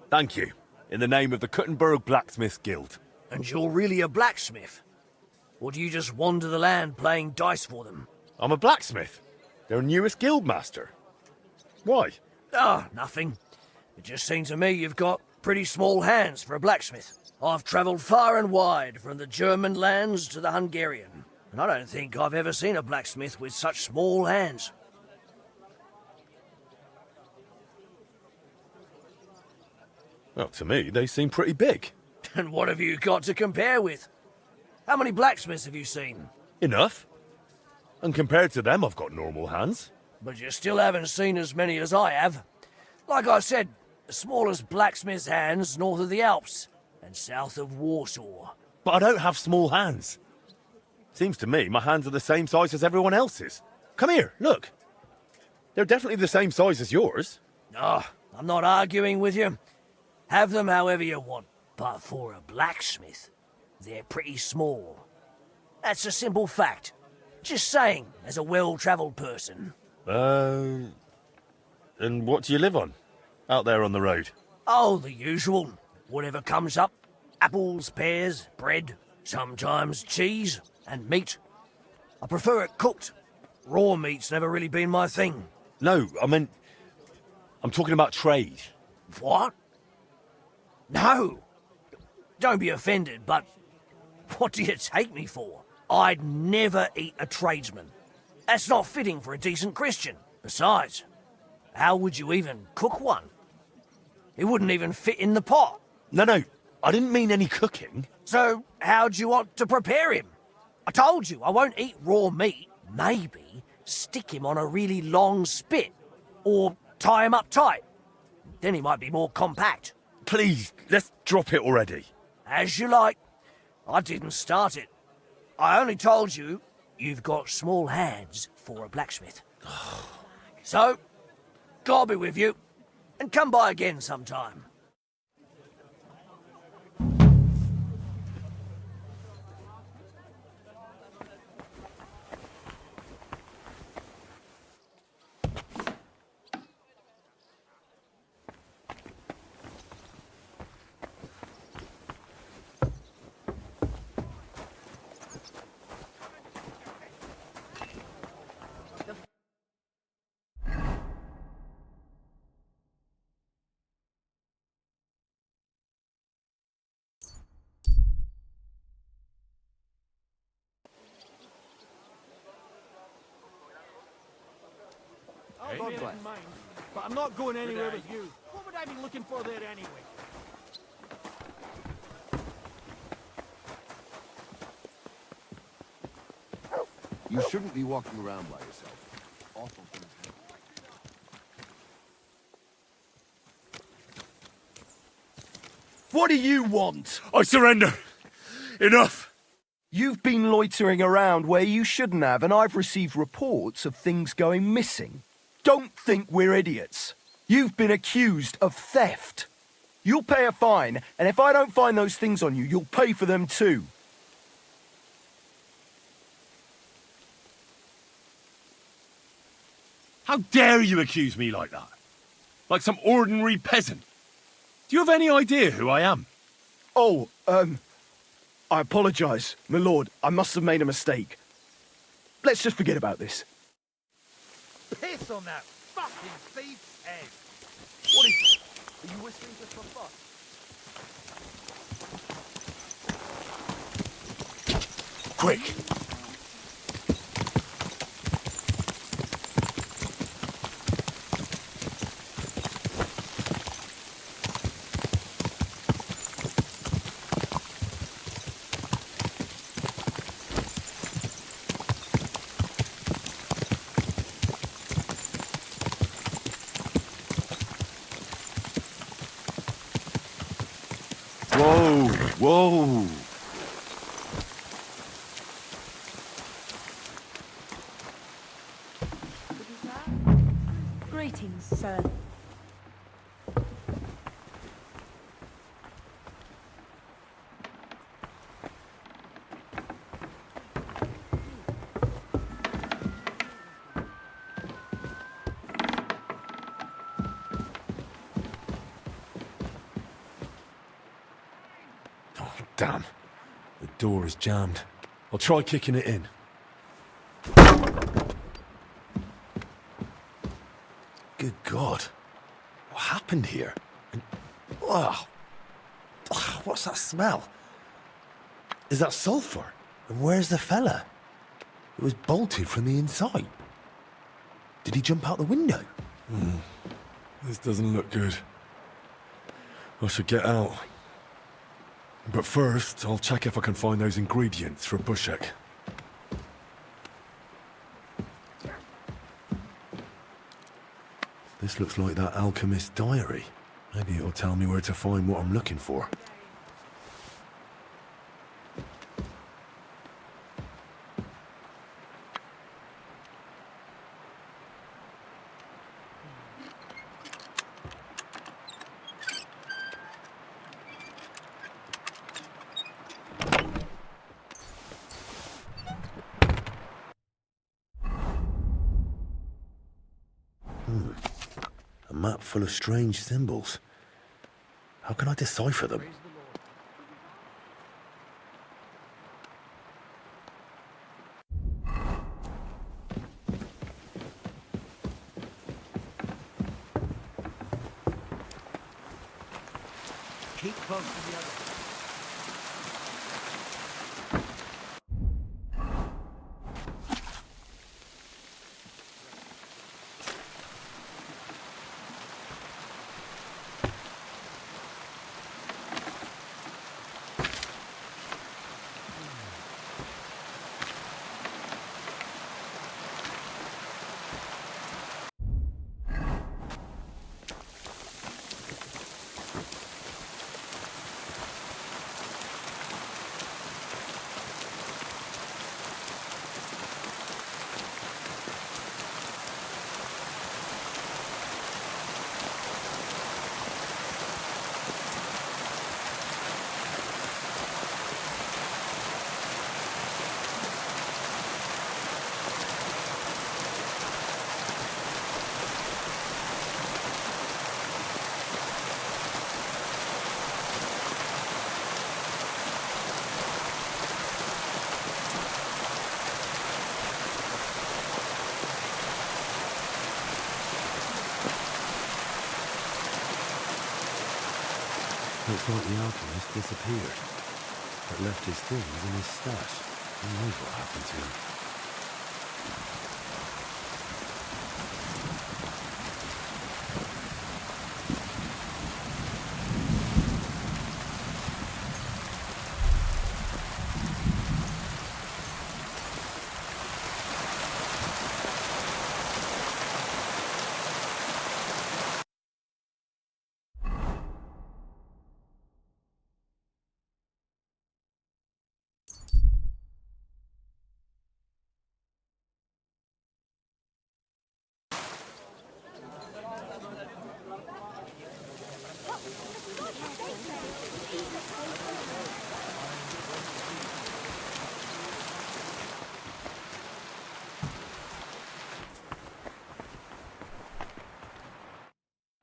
Thank you. In the name of the Kuttenberg Blacksmiths Guild. And you're really a blacksmith? Or do you just wander the land playing dice for them? I'm a blacksmith. Their newest guild master. Why? Nothing. It just seems to me you've got pretty small hands for a blacksmith. I've travelled far and wide, from the German lands to the Hungarian, and I don't think I've ever seen a blacksmith with such small hands. Well, to me, they seem pretty big. And what have you got to compare with? How many blacksmiths have you seen? Enough. And compared to them, I've got normal hands. But you still haven't seen as many as I have. Like I said, the smallest blacksmith's hands north of the Alps and south of Warsaw. But I don't have small hands. Seems to me my hands are the same size as everyone else's. Come here, look. They're definitely the same size as yours. I'm not arguing with you. Have them however you want. But for a blacksmith, they're pretty small. That's a simple fact. Just saying, as a well-travelled person. And what do you live on? Out there on the road? Oh, the usual. Whatever comes up. Apples, pears, bread, sometimes cheese, and meat. I prefer it cooked. Raw meat's never really been my thing. No, I'm talking about trade. What? No! Don't be offended, but what do you take me for? I'd never eat a tradesman. That's not fitting for a decent Christian. Besides, how would you even cook one? It wouldn't even fit in the pot. No, I didn't mean any cooking. So, how'd you want to prepare him? I told you, I won't eat raw meat. Maybe stick him on a really long spit. Or tie him up tight. Then he might be more compact. Please, let's drop it already. As you like. I didn't start it. I only told you you've got small hands for a blacksmith. So, God be with you, and come by again sometime. But I'm not going anywhere with you. What would I be looking for there anyway? You shouldn't be walking around by yourself. Awful things happen. What do you want? I surrender. Enough. You've been loitering around where you shouldn't have, and I've received reports of things going missing. Don't think we're idiots. You've been accused of theft. You'll pay a fine, and if I don't find those things on you, you'll pay for them too. How dare you accuse me like that? Like some ordinary peasant. Do you have any idea who I am? Oh, I apologize, my lord. I must have made a mistake. Let's just forget about this. Piss on that fucking thief's head! What is... Are you whistling just for fun? Quick! Whoa, whoa. Greetings, sir. Damn. The door is jammed. I'll try kicking it in. Good God. What happened here? Oh. What's that smell? Is that sulfur? And where's the fella? It was bolted from the inside. Did he jump out the window? This doesn't look good. I should get out. But first, I'll check if I can find those ingredients for Bushek. This looks like that alchemist's diary. Maybe it'll tell me where to find what I'm looking for. A map full of strange symbols. How can I decipher them? Keep close to the other. Looks like the alchemist disappeared, but left his things in his stash. Who knows what happened to him?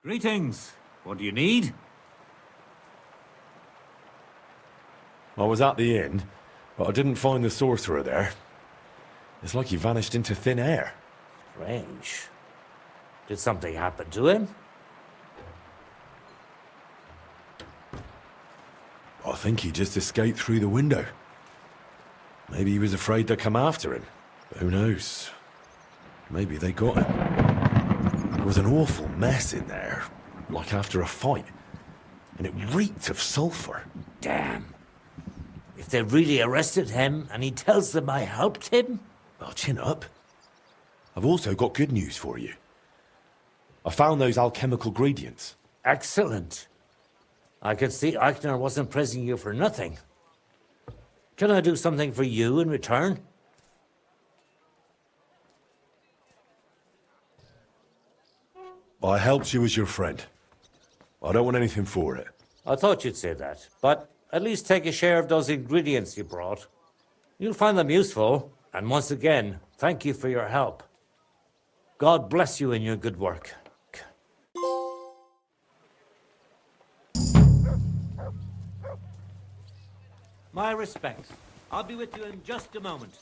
Greetings. What do you need? I was at the inn, but I didn't find the sorcerer there. It's like he vanished into thin air. Strange. Did something happen to him? I think he just escaped through the window. Maybe he was afraid they'd come after him. Who knows? Maybe they got him. There was an awful mess in there, like after a fight. And it reeked of sulphur. Damn. If they really arrested him and he tells them I helped him? Well, chin up. I've also got good news for you. I found those alchemical ingredients. Excellent. I could see Eichner wasn't praising you for nothing. Can I do something for you in return? I helped you as your friend. I don't want anything for it. I thought you'd say that, but at least take a share of those ingredients you brought. You'll find them useful, and once again, thank you for your help. God bless you in your good work. My respects. I'll be with you in just a moment.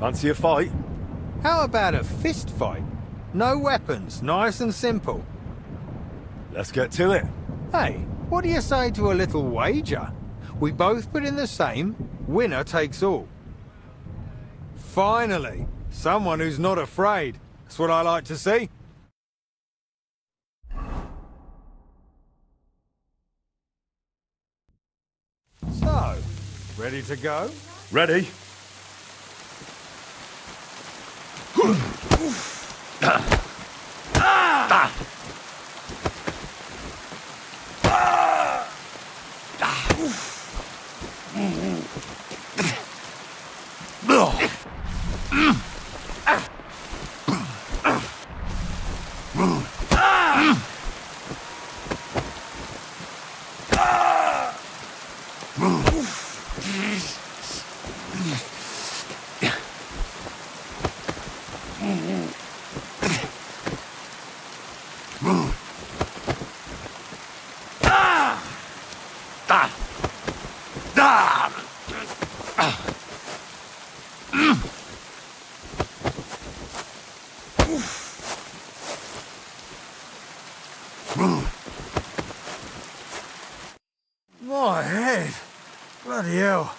Fancy a fight? How about a fist fight? No weapons, nice and simple. Let's get to it. Hey, what do you say to a little wager? We both put in the same, winner takes all. Finally, someone who's not afraid. That's what I like to see. So, ready to go? Ready? My head. Bloody hell.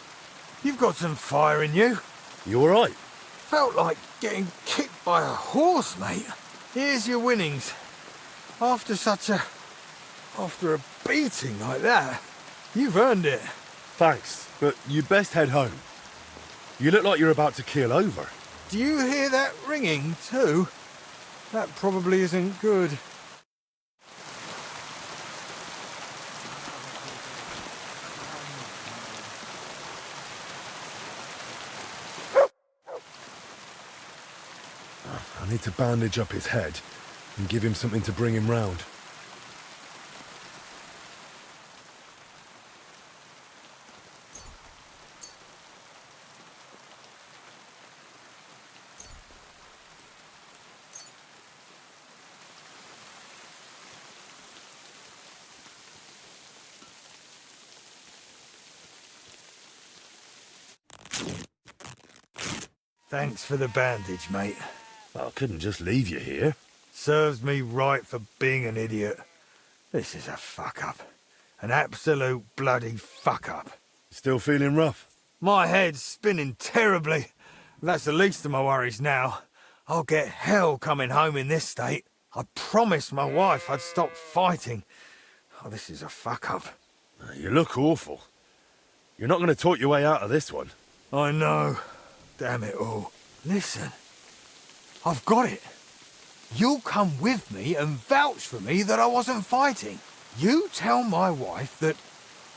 You've got some fire in you. You alright? Felt like getting kicked by a horse, mate. Here's your winnings. After a beating like that, you've earned it. Thanks, but you best head home. You look like you're about to keel over. Do you hear that ringing, too? That probably isn't good. I need to bandage up his head and give him something to bring him round. Thanks for the bandage, mate. I couldn't just leave you here. Serves me right for being an idiot. This is a fuck-up. An absolute bloody fuck-up. Still feeling rough? My head's spinning terribly. That's the least of my worries now. I'll get hell coming home in this state. I promised my wife I'd stop fighting. Oh, this is a fuck-up. You look awful. You're not going to talk your way out of this one. I know. Damn it all. Listen. I've got it. You'll come with me and vouch for me that I wasn't fighting. You tell my wife that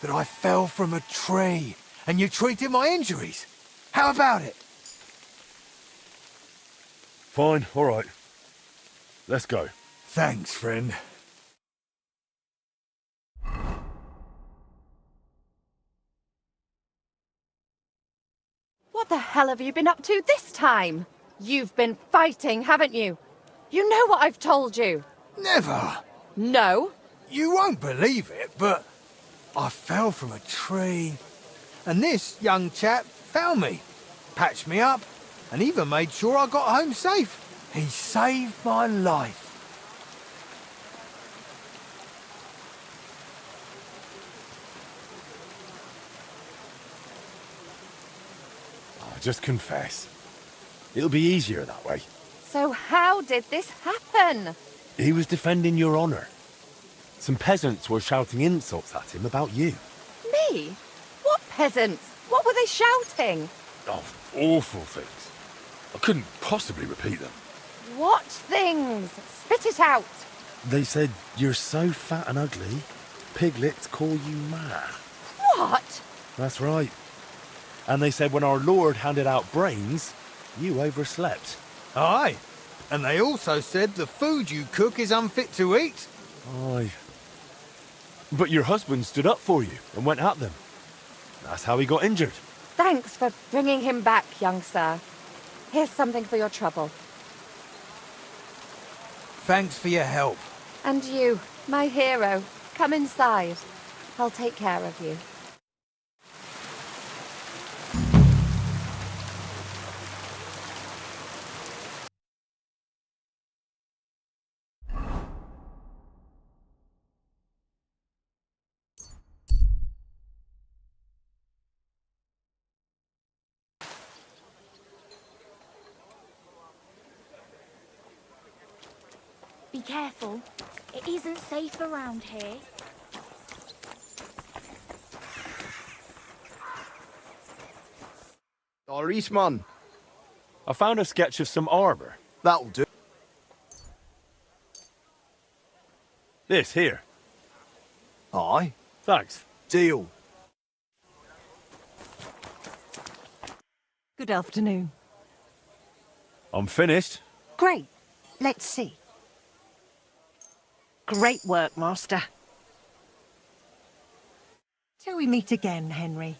I fell from a tree and you treated my injuries. How about it? Fine, all right. Let's go. Thanks, friend. What the hell have you been up to this time? You've been fighting, haven't you? You know what I've told you. Never. No. You won't believe it, but I fell from a tree. And this young chap found me, patched me up, and even made sure I got home safe. He saved my life. Just confess. It'll be easier that way. So how did this happen? He was defending your honor. Some peasants were shouting insults at him about you. Me? What peasants? What were they shouting? Oh, awful things. I couldn't possibly repeat them. What things? Spit it out. They said, you're so fat and ugly, piglets call you Ma. What? That's right. And they said when our Lord handed out brains, you overslept. Aye. And they also said the food you cook is unfit to eat. Aye. But your husband stood up for you and went at them. That's how he got injured. Thanks for bringing him back, young sir. Here's something for your trouble. Thanks for your help. And you, my hero, come inside. I'll take care of you. Be careful. It isn't safe around here. Doris, man. I found a sketch of some arbour. That'll do. This here. Aye. Thanks. Deal. Good afternoon. I'm finished. Great. Let's see. Great work, Master. Till we meet again, Henry.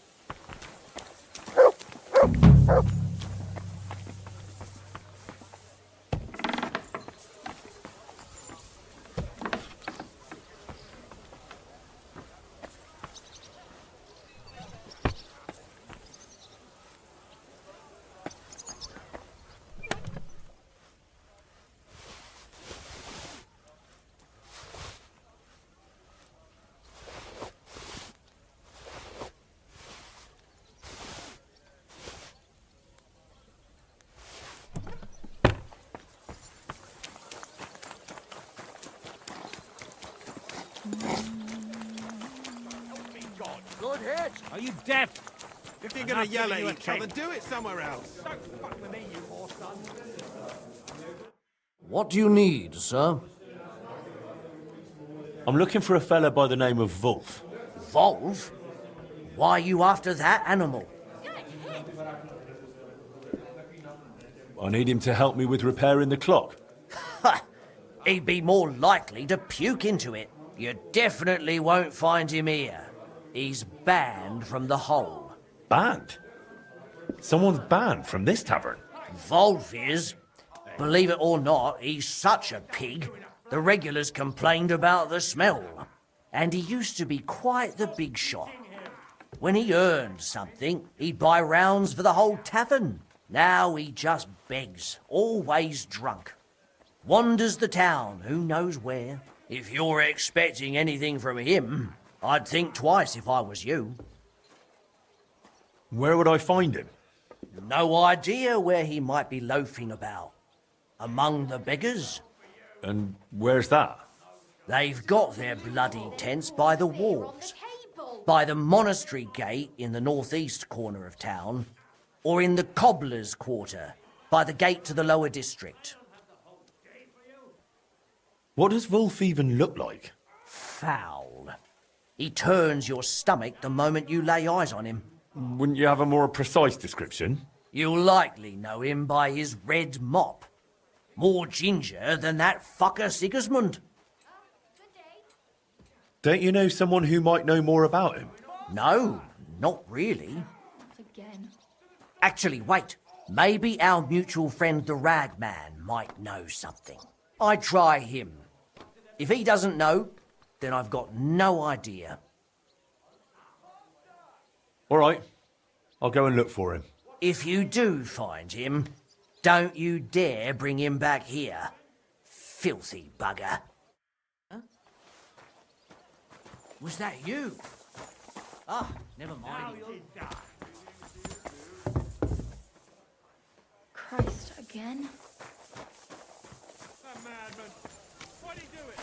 Good hit! Are you deaf? If you're I'm gonna not yell giving at you a each other, chance. do it somewhere else. Don't fuck with me, you horse son. What do you need, sir? I'm looking for a fella by the name of Wolf. Wolf? Why are you after that animal? I need him to help me with repairing the clock. Ha! He'd be more likely to puke into it. You definitely won't find him here. He's banned from the hole. Banned? Someone's banned from this tavern? Wolf is. Believe it or not, he's such a pig. The regulars complained about the smell. And he used to be quite the big shot. When he earned something, he'd buy rounds for the whole tavern. Now he just begs, always drunk. Wanders the town, who knows where. If you're expecting anything from him, I'd think twice if I was you. Where would I find him? No idea where he might be loafing about. Among the beggars? And where's that? They've got their bloody tents by the walls. By the monastery gate in the northeast corner of town, or in the cobbler's quarter, by the gate to the lower district. What does Wolf even look like? Foul. He turns your stomach the moment you lay eyes on him. Wouldn't you have a more precise description? You'll likely know him by his red mop. More ginger than that fucker Sigismund. Don't you know someone who might know more about him? No, not really. Again. Actually, wait. Maybe our mutual friend the Ragman might know something. I'd try him. If he doesn't know, then I've got no idea. All right. I'll go and look for him. If you do find him, don't you dare bring him back here. Filthy bugger. Huh? Was that you? Ah, never mind. Christ, again? That madman. What'd he do it?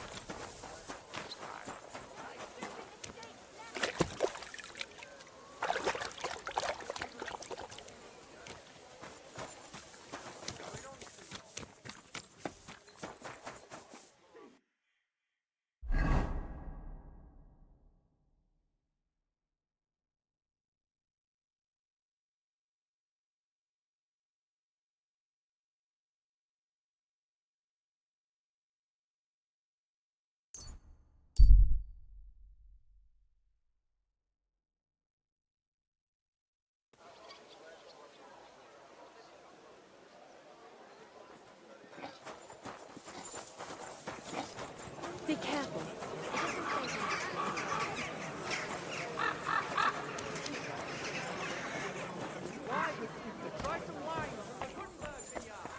Be careful. Try some wine. I couldn't burst the yard.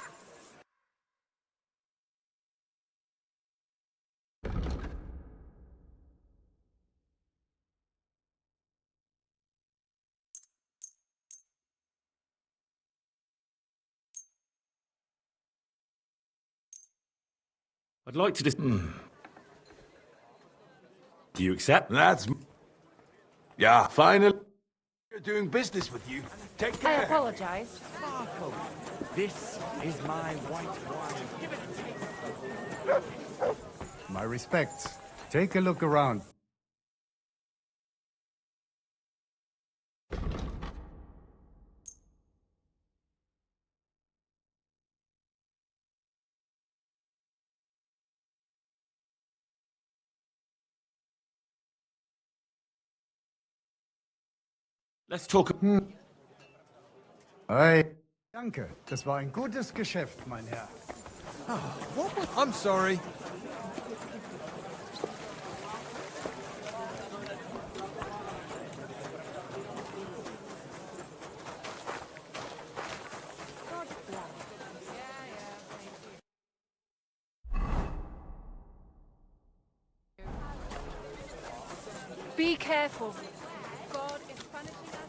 I'd like to just... Do you accept? That's... Yeah, finally. You're doing business with you. Take I care. apologize. This is my white wine. My respects. Take a look around. Let's talk... Hey. Danke, das war ein gutes Geschäft, mein Herr. I'm sorry. Be careful. God is punishing us.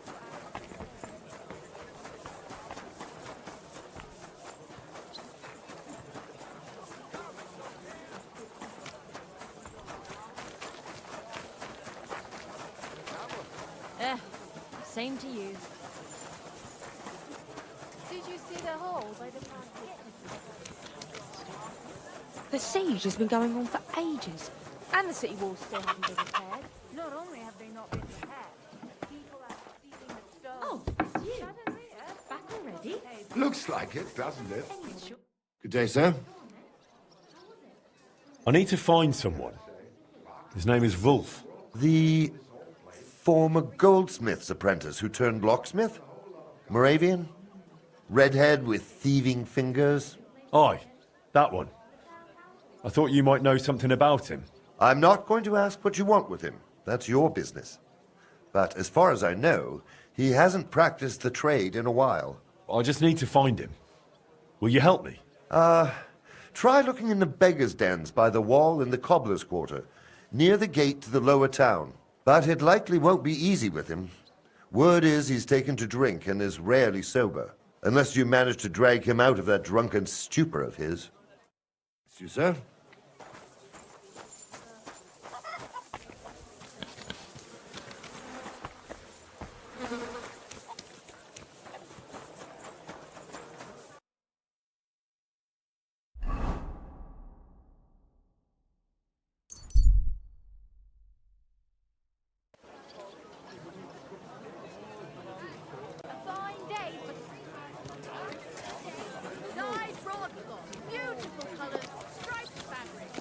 Same to you. Did you see the hole by the front gate? The siege has been going on for ages, and the city walls still haven't been repaired. Not only have they not been repaired, people are stealing the stones. Oh, it's you. Back already? Looks like it, doesn't it? Good day, sir. I need to find someone. His name is Wolf. The former goldsmith's apprentice who turned locksmith? Moravian? Redhead with thieving fingers? Aye, that one. I thought you might know something about him. I'm not going to ask what you want with him. That's your business. But as far as I know, he hasn't practiced the trade in a while. I just need to find him. Will you help me? Try looking in the beggars' dens by the wall in the cobbler's quarter, near the gate to the lower town. But it likely won't be easy with him. Word is he's taken to drink and is rarely sober, unless you manage to drag him out of that drunken stupor of his. It's you, sir. A fine day for dyed broadcloth, beautiful colours, striped fabric.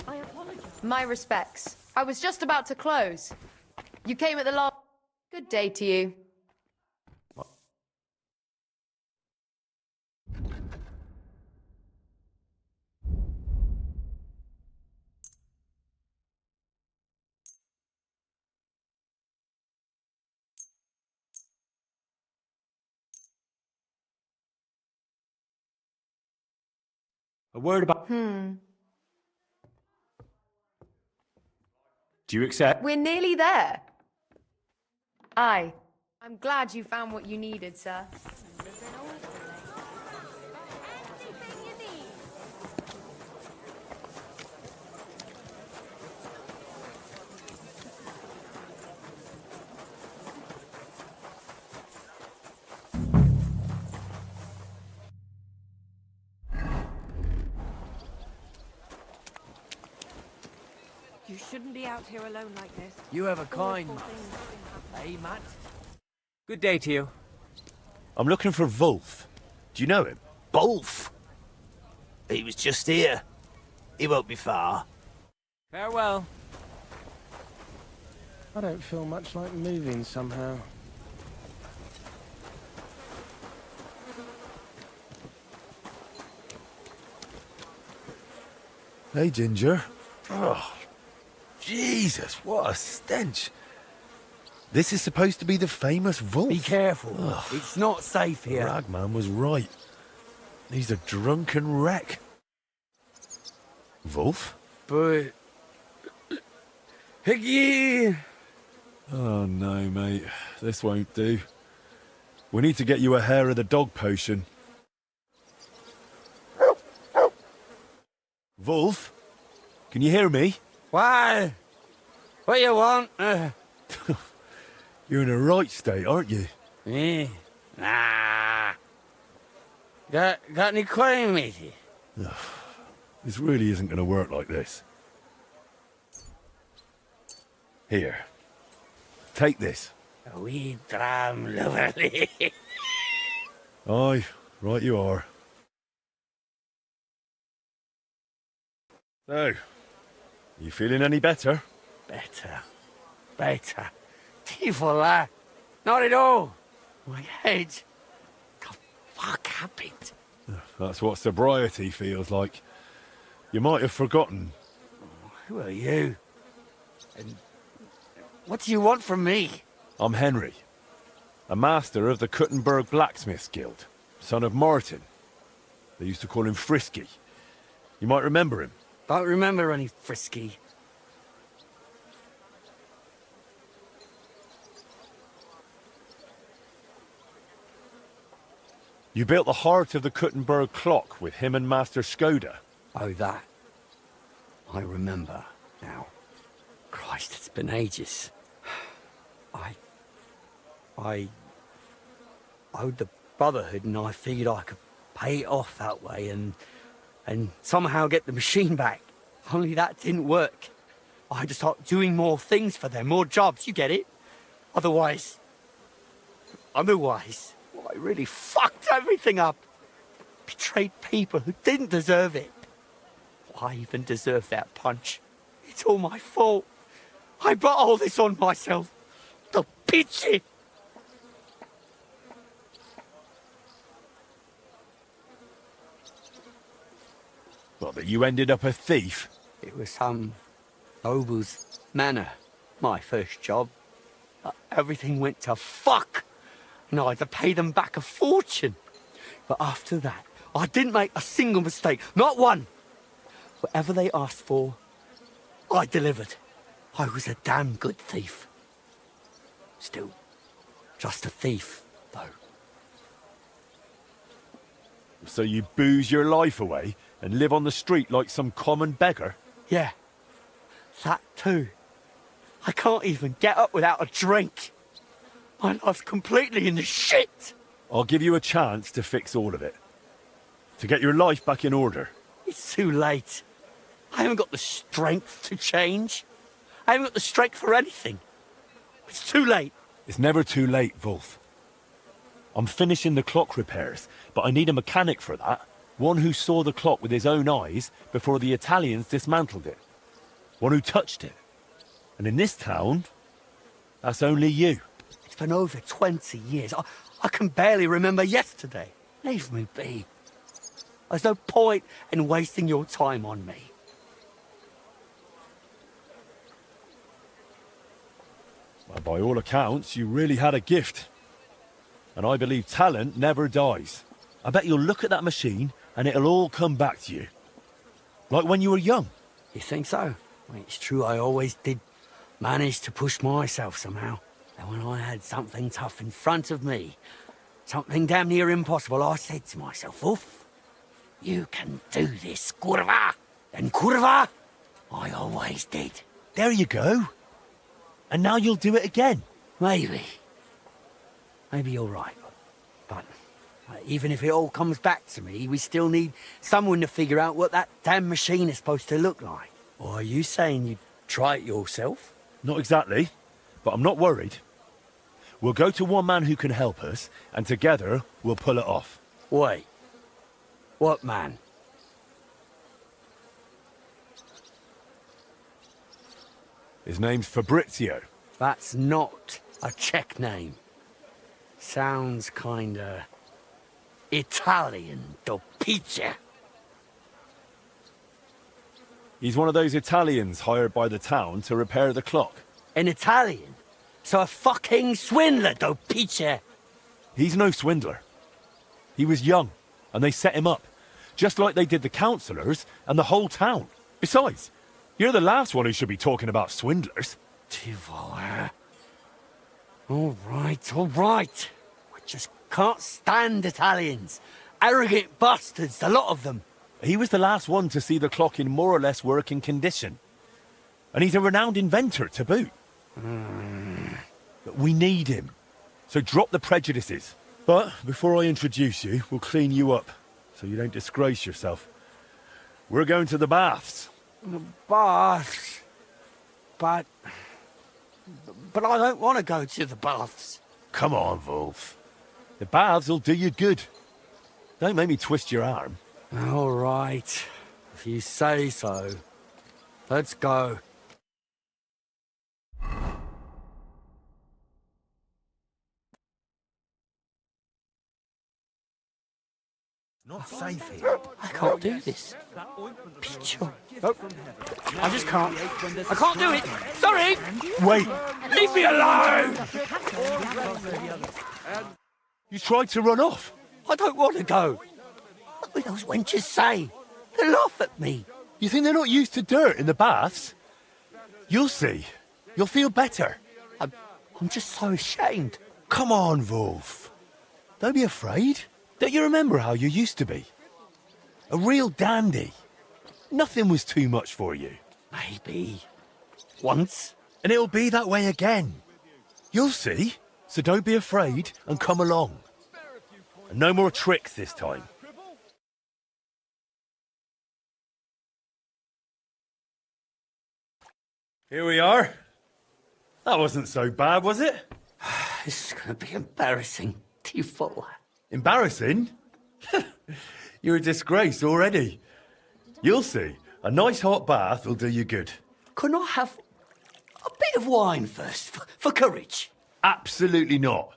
I apologize. My respects. I was just about to close. You came at the last... Good day to you. A word about... Hmm. Do you accept? We're nearly there. Aye. I'm glad you found what you needed, sir. Anything you need. You shouldn't be out here alone like this. You have a kind Awful mouth. things have been happening. Hey, Matt. Good day to you. I'm looking for Wolf. Do you know him? Wolf? He was just here. He won't be far. Farewell. I don't feel much like moving somehow. Hey, Ginger. Oh, Jesus, what a stench. This is supposed to be the famous Wolf. Be careful. Ugh. It's not safe here. Ragman was right. He's a drunken wreck. Wolf? But... Higgy! Oh, no, mate. This won't do. We need to get you a hair of the dog potion. Wolf? Can you hear me? Why? What you want? You're in a right state, aren't you? Me? Nah. Got any coin, matey? This really isn't going to work like this. Here. Take this. A wee dram lovely. Aye, right you are. So, you feeling any better? Better. Better. Tifola. Not at all. My head. The fuck happened? That's what sobriety feels like. You might have forgotten. Who are you? And what do you want from me? I'm Henry, a master of the Kuttenberg Blacksmiths Guild, son of Martin. They used to call him Frisky. You might remember him. Don't remember any Frisky. You built the heart of the Kuttenberg clock with him and Master Skoda. Oh, that. I remember now. Christ, it's been ages. I owed the Brotherhood, and I figured I could pay it off that way and somehow get the machine back. Only that didn't work. I had to start doing more things for them, more jobs, you get it? Otherwise, I really fucked everything up. Betrayed people who didn't deserve it. Why even deserve that punch? It's all my fault. I brought all this on myself. The pity. Well, that you ended up a thief? It was some noble's manor, my first job. But everything went to fuck. And I had to pay them back a fortune. But after that, I didn't make a single mistake. Not one. Whatever they asked for, I delivered. I was a damn good thief. Still, just a thief, though. So you booze your life away and live on the street like some common beggar? Yeah, that too. I can't even get up without a drink. My life's completely in the shit. I'll give you a chance to fix all of it. To get your life back in order. It's too late. I haven't got the strength to change. I haven't got the strength for anything. It's too late. It's never too late, Wolf. I'm finishing the clock repairs, but I need a mechanic for that. One who saw the clock with his own eyes before the Italians dismantled it. One who touched it. And in this town, that's only you. It's been over 20 years. I can barely remember yesterday. Leave me be. There's no point in wasting your time on me. Well, by all accounts, you really had a gift. And I believe talent never dies. I bet you'll look at that machine and it'll all come back to you. Like when you were young. You think so? Well, it's true, I always did manage to push myself somehow. And when I had something tough in front of me, something damn near impossible, I said to myself, Wolf, you can do this, kurva. And kurva, I always did. There you go. And now you'll do it again. Maybe. Maybe you're right. But even if it all comes back to me, we still need someone to figure out what that damn machine is supposed to look like. Or are you saying you'd try it yourself? Not exactly, but I'm not worried. We'll go to one man who can help us, and together we'll pull it off. Wait. What man? His name's Fabrizio. That's not a Czech name. Sounds kinda Italian, do pizza. He's one of those Italians hired by the town to repair the clock. An Italian? So a fucking swindler, do pizza. He's no swindler. He was young, and they set him up, just like they did the councillors and the whole town. Besides, you're the last one who should be talking about swindlers. Devour. All right, all right. I just can't stand Italians. Arrogant bastards, a lot of them. He was the last one to see the clock in more or less working condition. And he's a renowned inventor to boot. But we need him. So drop the prejudices. But before I introduce you, we'll clean you up, so you don't disgrace yourself. We're going to the baths. The baths? But I don't want to go to the baths. Come on, Wolf. The baths will do you good. Don't make me twist your arm. All right. If you say so. Let's go. Not safe here. I can't do this. Picho. I just can't. I can't do it. Sorry. Wait. Leave me alone. You tried to run off. I don't want to go. What will those wenches say? They laugh at me. You think they're not used to dirt in the baths? You'll see. You'll feel better. I'm just so ashamed. Come on, Wolf. Don't be afraid. Don't you remember how you used to be? A real dandy. Nothing was too much for you. Maybe. Once. And it'll be that way again. You'll see. So don't be afraid and come along. And no more tricks this time. Here we are. That wasn't so bad, was it? This is going to be embarrassing. Do you follow? Embarrassing? You're a disgrace already. You'll see. A nice hot bath will do you good. Can I have a bit of wine first, for courage? Absolutely not.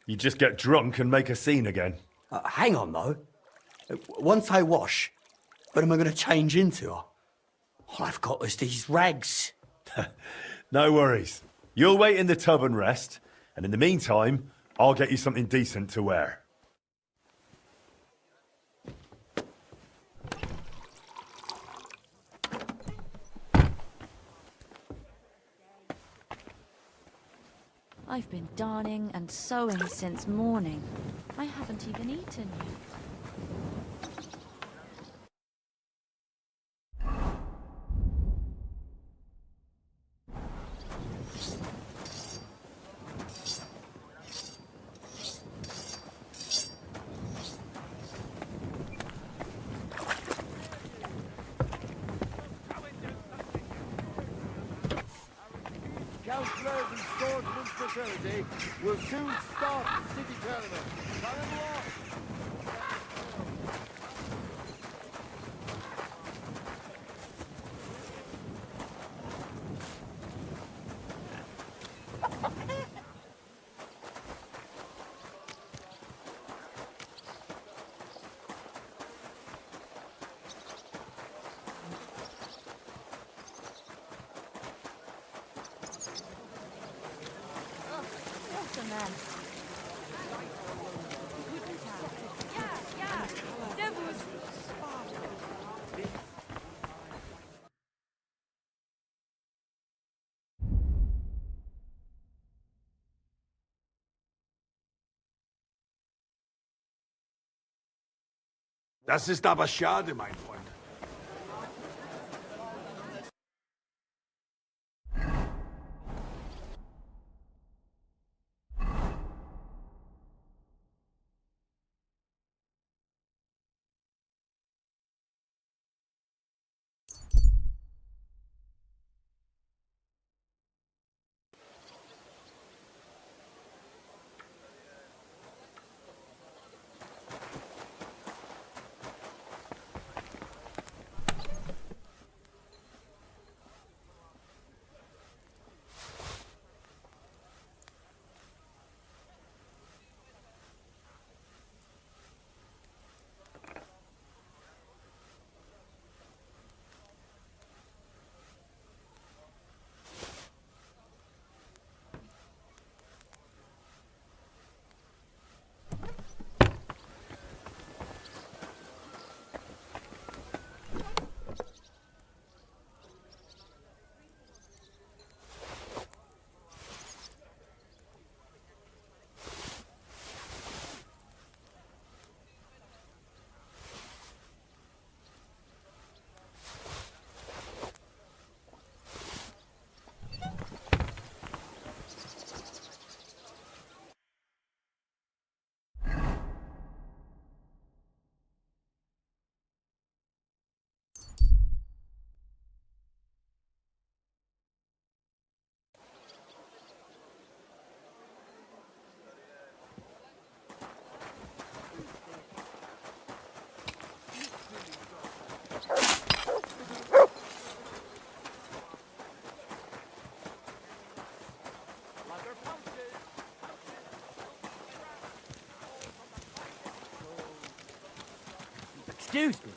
You just get drunk and make a scene again. Hang on, though. Once I wash, what am I going to change into? All I've got is these rags. No worries. You'll wait in the tub and rest, and in the meantime, I'll get you something decent to wear. I've been darning and sewing since morning. I haven't even eaten yet. Councillors and swordsmen's fraternity will soon start the city tournament. Come along. What's a mess? Das ist aber schade, mein Freund. Excuse me.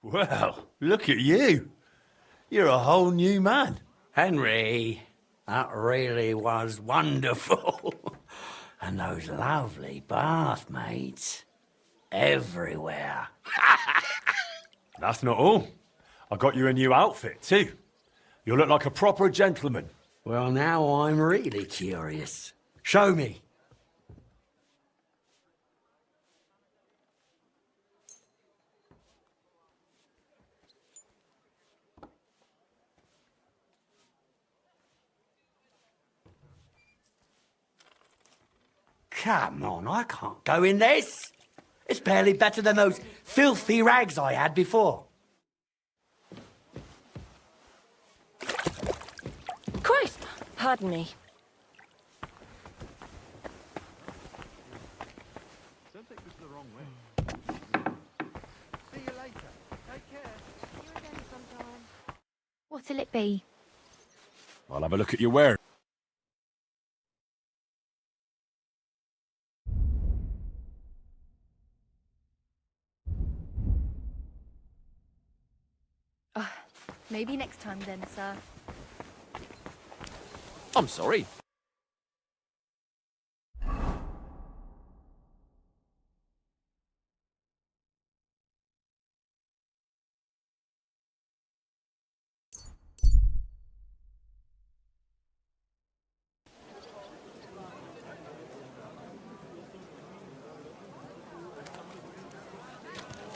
Well, look at you. You're a whole new man. Henry, that really was wonderful. And those lovely bathmates. Everywhere. That's not all. I got you a new outfit, too. You look like a proper gentleman. Well, now I'm really curious. Show me. Come on, I can't go in this. It's barely better than those filthy rags I had before. Christ! Pardon me. Don't take this the wrong way. See you later. Take care. See you again sometime. What'll it be? I'll have a look at your wear. Maybe next time then, sir. I'm sorry.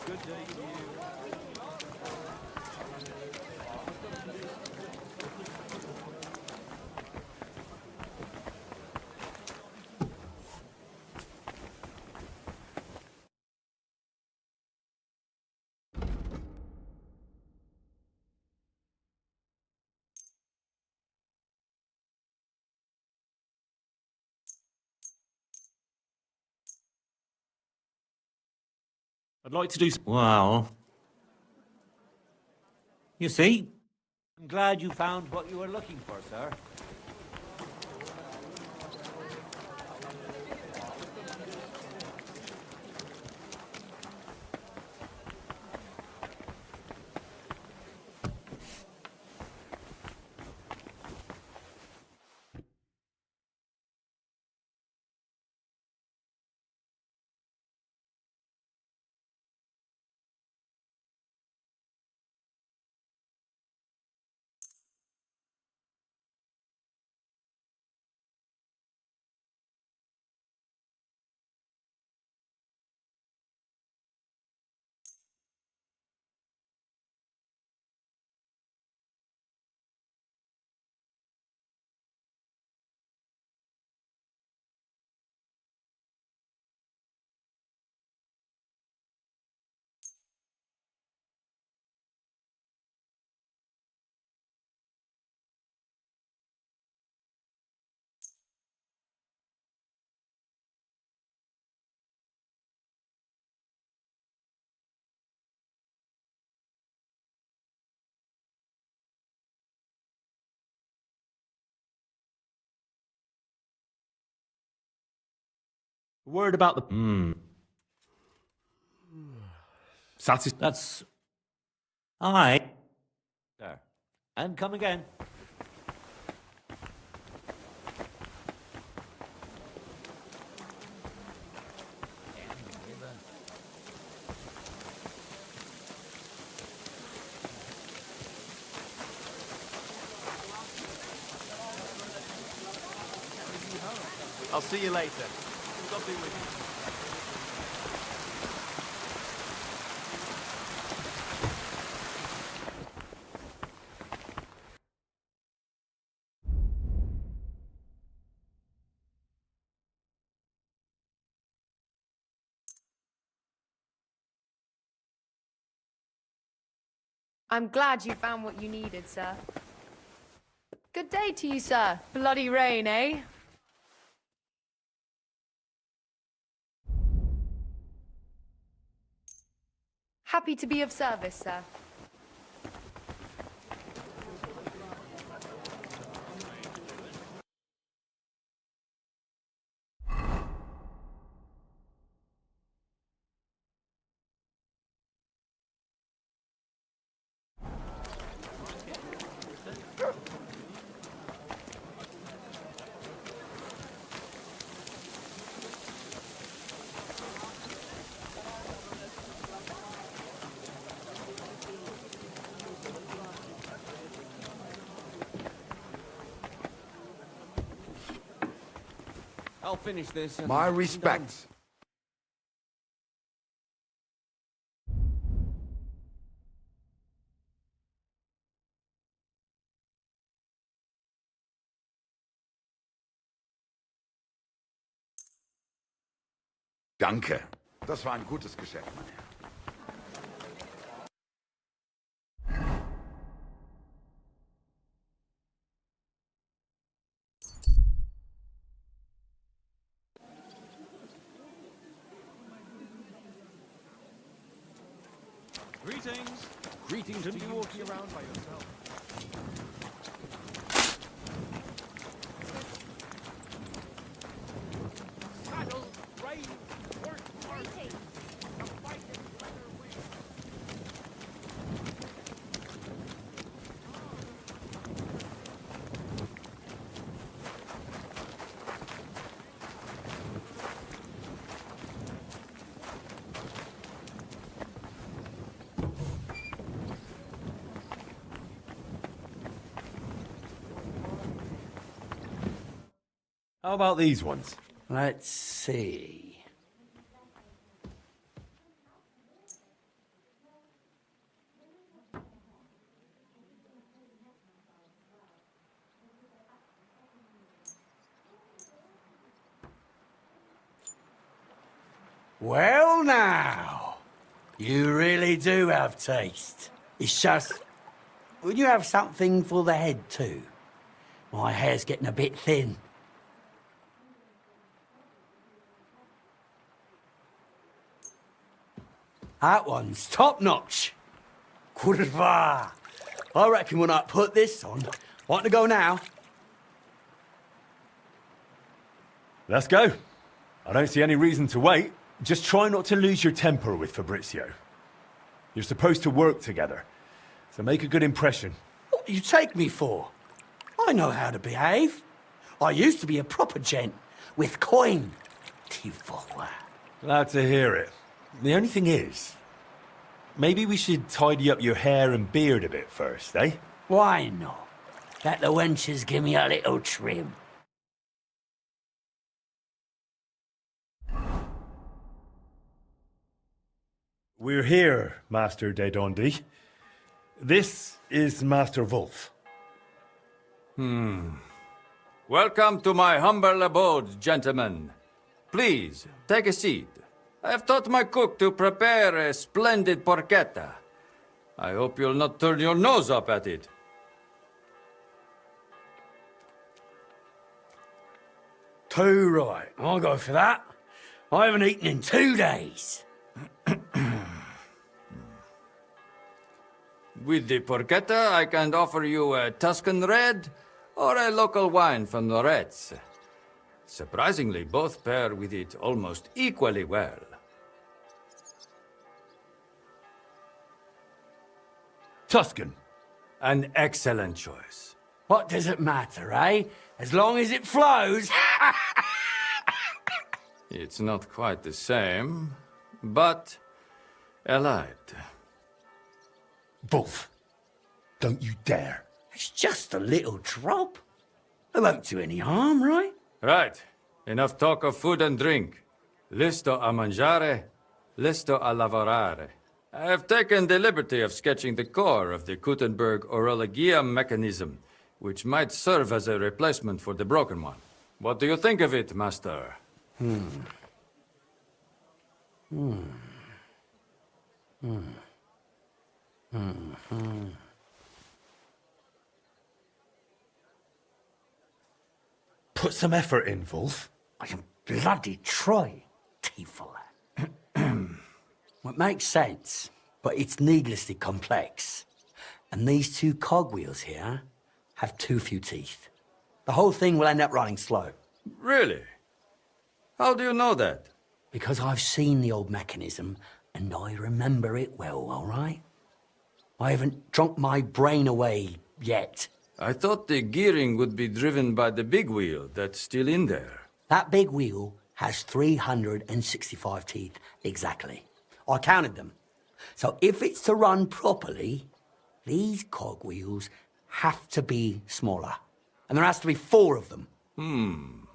Good day to you. I'd like to do... Well, you see, I'm glad you found what you were looking for, sir. Word about the... That's... Aye. There. And come again. I'll see you later. Lovely with you. I'm glad you found what you needed, sir. Good day to you, sir. Bloody rain, eh? Happy to be of service, sir. I'll finish this. My respects. Danke. Das war ein gutes Geschäft, mein Herr. Greetings. Greetings to you walking around by yourself. Saddle, rein, work, work. The fight is weather wing. How about these ones? Let's see. Well now, you really do have taste. It's just, would you have something for the head too? My hair's getting a bit thin. That one's top notch. Kurwa. I reckon when I put this on, want to go now? Let's go. I don't see any reason to wait. Just try not to lose your temper with Fabrizio. You're supposed to work together, so make a good impression. What do you take me for? I know how to behave. I used to be a proper gent, with coin. Glad to hear it. The only thing is, maybe we should tidy up your hair and beard a bit first, eh? Why not? Let the wenches give me a little trim. We're here, Master de Dondi. This is Master Wolf. Welcome to my humble abode, gentlemen. Please, take a seat. I have taught my cook to prepare a splendid porchetta. I hope you'll not turn your nose up at it. Too right. I'll go for that. I haven't eaten in 2 days. With the porchetta, I can offer you a Tuscan red or a local wine from Loretz. Surprisingly, both pair with it almost equally well. Tuscan. An excellent choice. What does it matter, eh? As long as it flows. It's not quite the same, but allied. Wolf, don't you dare. It's just a little drop. It won't do any harm, right? Right. Enough talk of food and drink. Listo a mangiare, listo a lavorare. I have taken the liberty of sketching the core of the Gutenberg orologia mechanism, which might serve as a replacement for the broken one. What do you think of it, Master? Put some effort in, Wolf. I can bloody try, Tiefel. Well, it makes sense, but it's needlessly complex. And these two cogwheels here have too few teeth. The whole thing will end up running slow. Really? How do you know that? Because I've seen the old mechanism, and I remember it well, all right? I haven't drunk my brain away yet. I thought the gearing would be driven by the big wheel that's still in there. That big wheel has 365 teeth, exactly. I counted them. So if it's to run properly, these cogwheels have to be smaller. And there has to be 4 of them.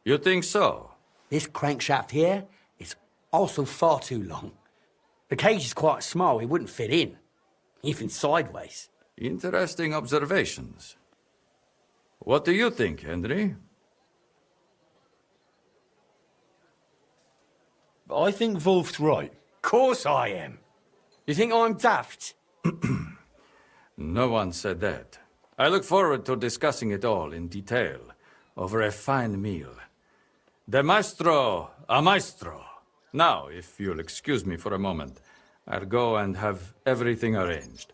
You think so? This crankshaft here is also far too long. The cage is quite small, it wouldn't fit in, even sideways. Interesting observations. What do you think, Henry? I think Wolf's right. Course I am. You think I'm daft? No one said that. I look forward to discussing it all in detail over a fine meal. De maestro a maestro. Now, if you'll excuse me for a moment, I'll go and have everything arranged.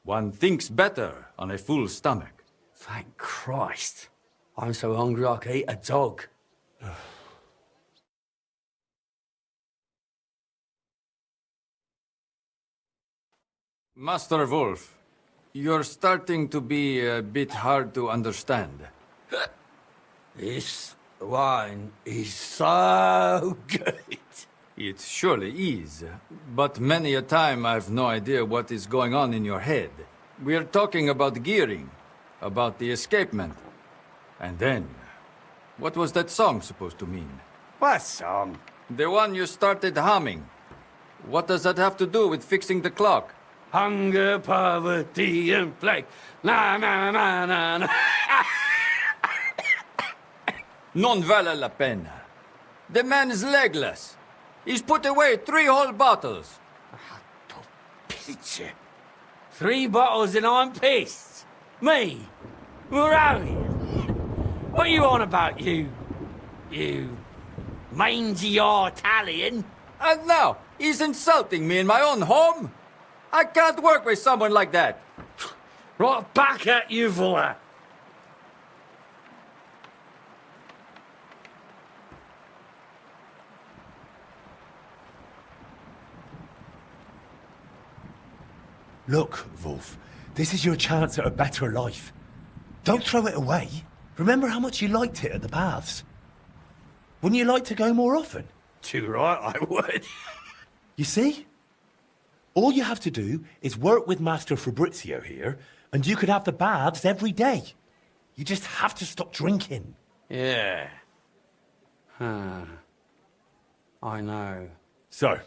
One thinks better on a full stomach. Thank Christ. I'm so hungry I could eat a dog. Master Wolf, you're starting to be a bit hard to understand. This wine is so good. It surely is, but many a time I've no idea what is going on in your head. We're talking about gearing, about the escapement. And then, what was that song supposed to mean? What song? The one you started humming. What does that have to do with fixing the clock? Hunger, poverty, and plague. Na na na na na. Non vale la pena. The man is legless. He's put away 3 whole bottles. Picture. 3 bottles and I'm pissed. Me? Moravian? What are you on about, you mangy Italian? And now, he's insulting me in my own home? I can't work with someone like that. Right back at you, Fuller. Look, Wolf, this is your chance at a better life. Don't throw it away. Remember how much you liked it at the baths. Wouldn't you like to go more often? Too right, I would. You see? All you have to do is work with Master Fabrizio here, and you could have the baths every day. You just have to stop drinking. Yeah. I know. So,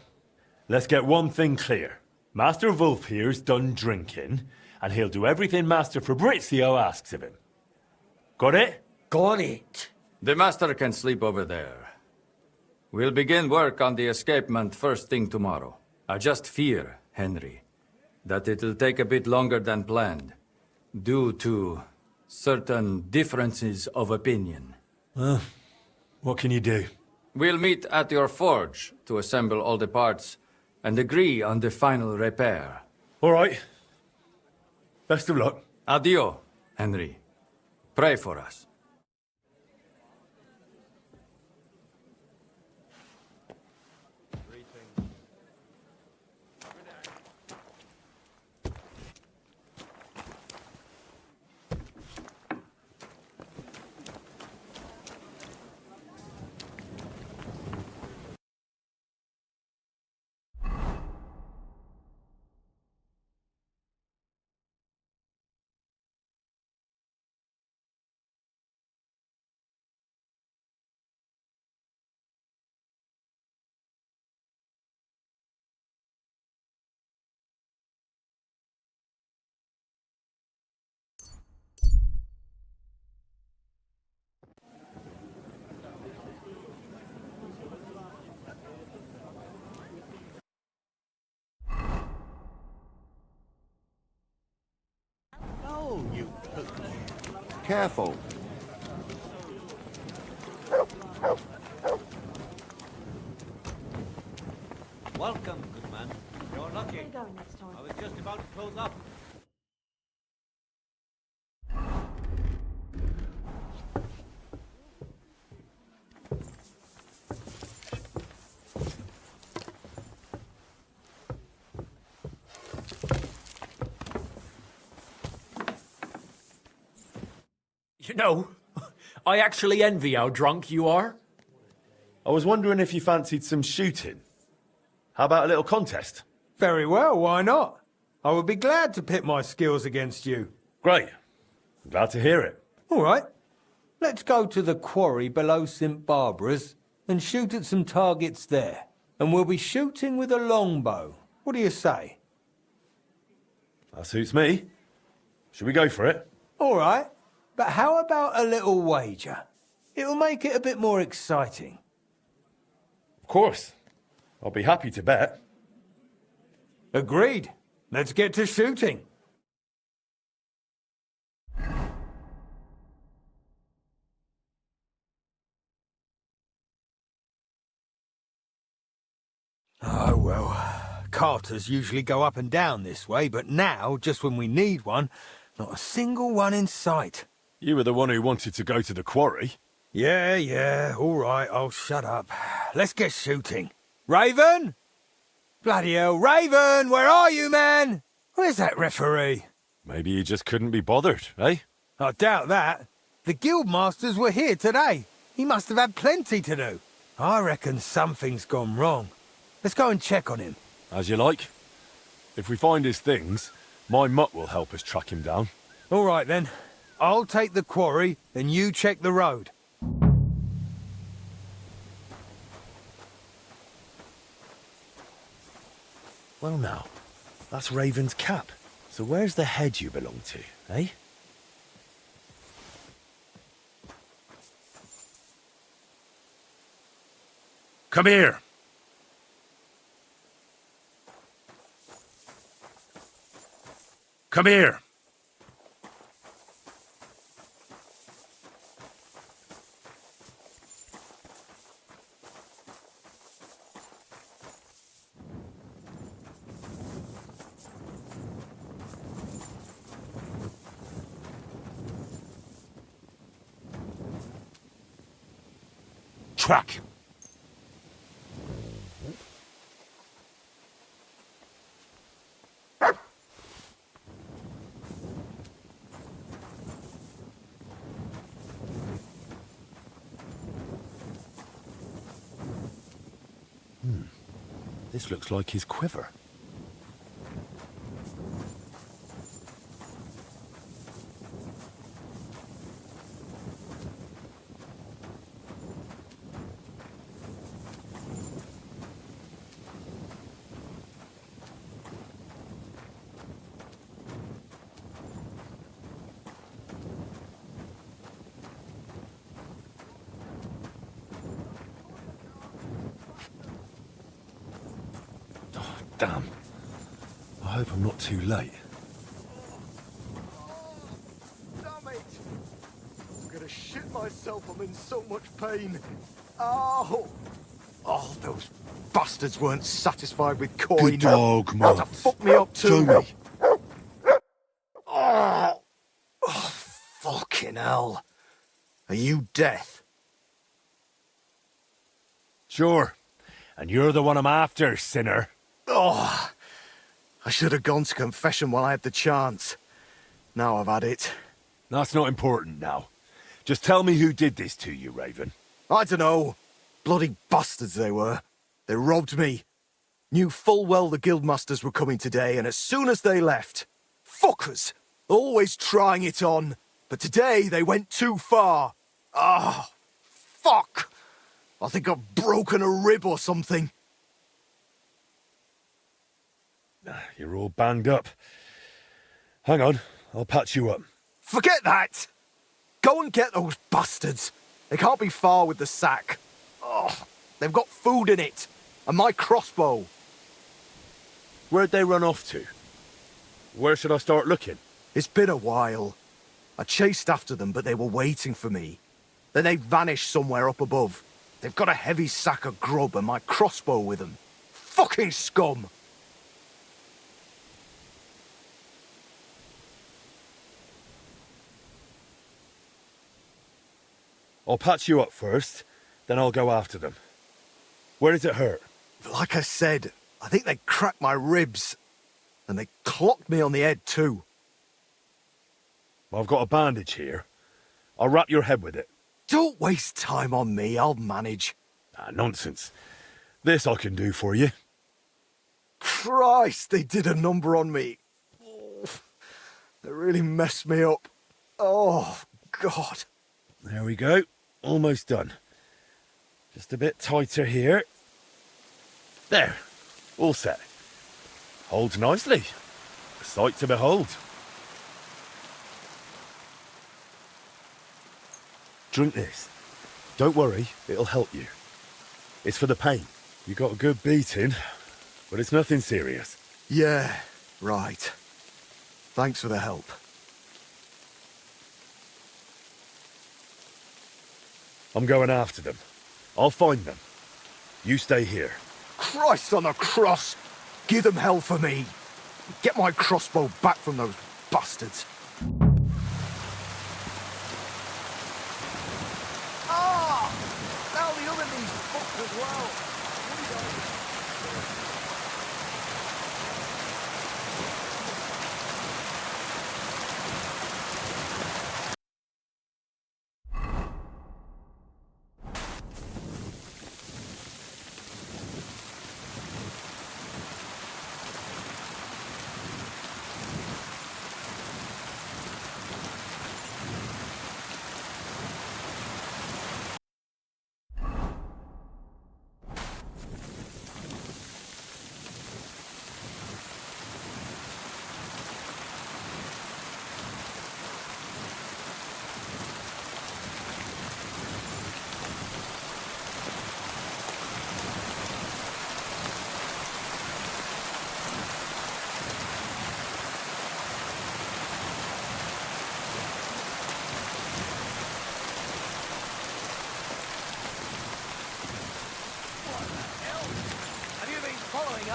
let's get one thing clear. Master Wolf here's done drinking, and he'll do everything Master Fabrizio asks of him. Got it? Got it. The master can sleep over there. We'll begin work on the escapement first thing tomorrow. I just fear, Henry, that it'll take a bit longer than planned, due to certain differences of opinion. What can you do? We'll meet at your forge to assemble all the parts and agree on the final repair. All right. Best of luck. Adio, Henry. Pray for us. Careful. Welcome, good man. You're lucky. Where are you going next time? I was just about to close up. You know, I actually envy how drunk you are. I was wondering if you fancied some shooting. How about a little contest? Very well, why not? I would be glad to pit my skills against you. Great. I'm glad to hear it. All right. Let's go to the quarry below St. Barbara's and shoot at some targets there. And we'll be shooting with a longbow. What do you say? That suits me. Should we go for it? All right. But how about a little wager? It'll make it a bit more exciting. Of course. I'll be happy to bet. Agreed. Let's get to shooting. Oh, well, carters usually go up and down this way, but now, just when we need one, not a single one in sight. You were the one who wanted to go to the quarry. Yeah, all right, I'll shut up. Let's get shooting. Raven? Bloody hell, Raven, where are you, man? Where's that referee? Maybe you just couldn't be bothered, eh? I doubt that. The guildmasters were here today. He must have had plenty to do. I reckon something's gone wrong. Let's go and check on him. As you like. If we find his things, my mutt will help us track him down. All right, then. I'll take the quarry, and you check the road. Well now, that's Raven's cap. So where's the head you belong to, eh? Come here! Come here! Track! This looks like his quiver. Damn. I hope I'm not too late. Damn it! I'm gonna shit myself. I'm in so much pain. Oh! Oh, those bastards weren't satisfied with coin. Good dog, Had Mum. to fuck me up too. Show me. Oh, fucking hell. Are you death? Sure. And you're the one I'm after, sinner. Oh, I should have gone to confession while I had the chance. Now I've had it. That's not important now. Just tell me who did this to you, Raven. I don't know. Bloody bastards they were. They robbed me. Knew full well the guildmasters were coming today, and as soon as they left... Fuckers! Always trying it on. But today they went too far. Ah, fuck! I think I've broken a rib or something. You're all banged up. Hang on, I'll patch you up. Forget that! Go and get those bastards. They can't be far with the sack. Oh, they've got food in it. And my crossbow. Where'd they run off to? Where should I start looking? It's been a while. I chased after them, but they were waiting for me. Then they vanished somewhere up above. They've got a heavy sack of grub and my crossbow with them. Fucking scum! I'll patch you up first, then I'll go after them. Where does it hurt? Like I said, I think they cracked my ribs. And they clocked me on the head too. I've got a bandage here. I'll wrap your head with it. Don't waste time on me, I'll manage. Ah, nonsense. This I can do for you. Christ, they did a number on me. Oh, they really messed me up. Oh, God. There we go. Almost done. Just a bit tighter here. There. All set. Holds nicely. A sight to behold. Drink this. Don't worry, it'll help you. It's for the pain. You got a good beating, but it's nothing serious. Yeah, right. Thanks for the help. I'm going after them. I'll find them. You stay here. Christ on the cross! Give them hell for me. Get my crossbow back from those bastards. Ah! Now the other knee's fucked as well.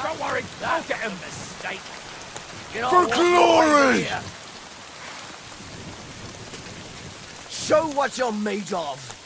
Don't worry, I'll get him. Mistake. For glory! Show what you're made of.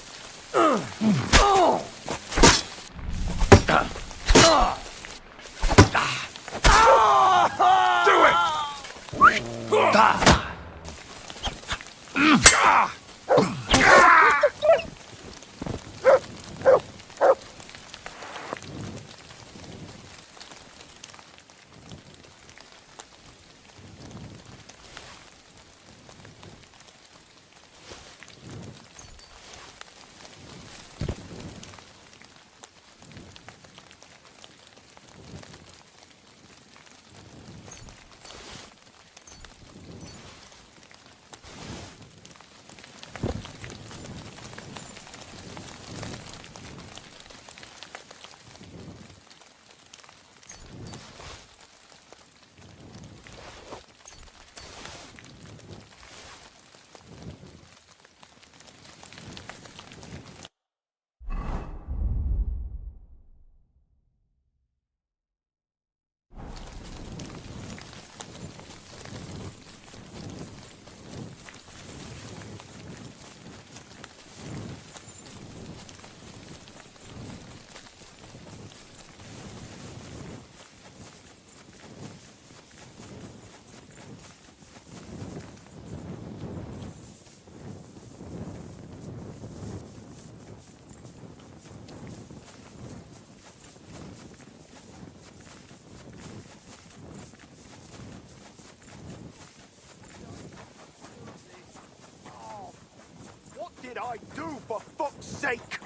What did I do, for fuck's sake?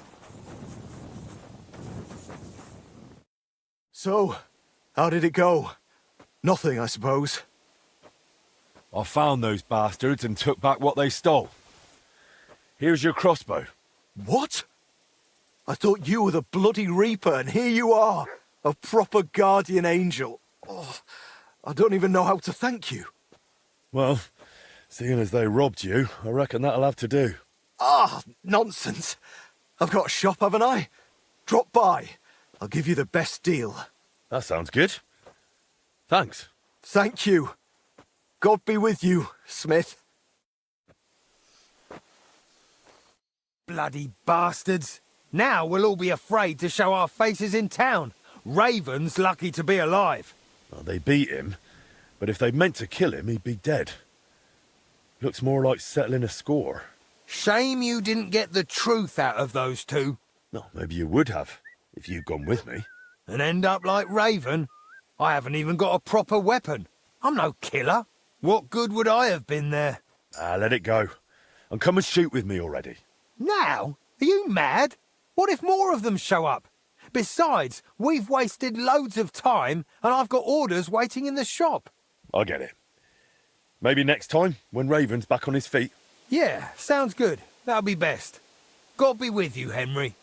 So, how did it go? Nothing, I suppose. I found those bastards and took back what they stole. Here's your crossbow. What? I thought you were the bloody Reaper, and here you are, a proper guardian angel. Oh, I don't even know how to thank you. Well, seeing as they robbed you, I reckon that'll have to do. Ah, nonsense. I've got a shop, haven't I? Drop by. I'll give you the best deal. That sounds good. Thanks. Thank you. God be with you, Smith. Bloody bastards. Now we'll all be afraid to show our faces in town. Raven's lucky to be alive. Well, they beat him, but if they meant to kill him, he'd be dead. Looks more like settling a score. Shame you didn't get the truth out of those two. No, maybe you would have, if you'd gone with me. And end up like Raven? I haven't even got a proper weapon. I'm no killer. What good would I have been there? Let it go. And come and shoot with me already. Now? Are you mad? What if more of them show up? Besides, we've wasted loads of time and I've got orders waiting in the shop. I get it. Maybe next time, when Raven's back on his feet. Yeah, sounds good. That'll be best. God be with you, Henry.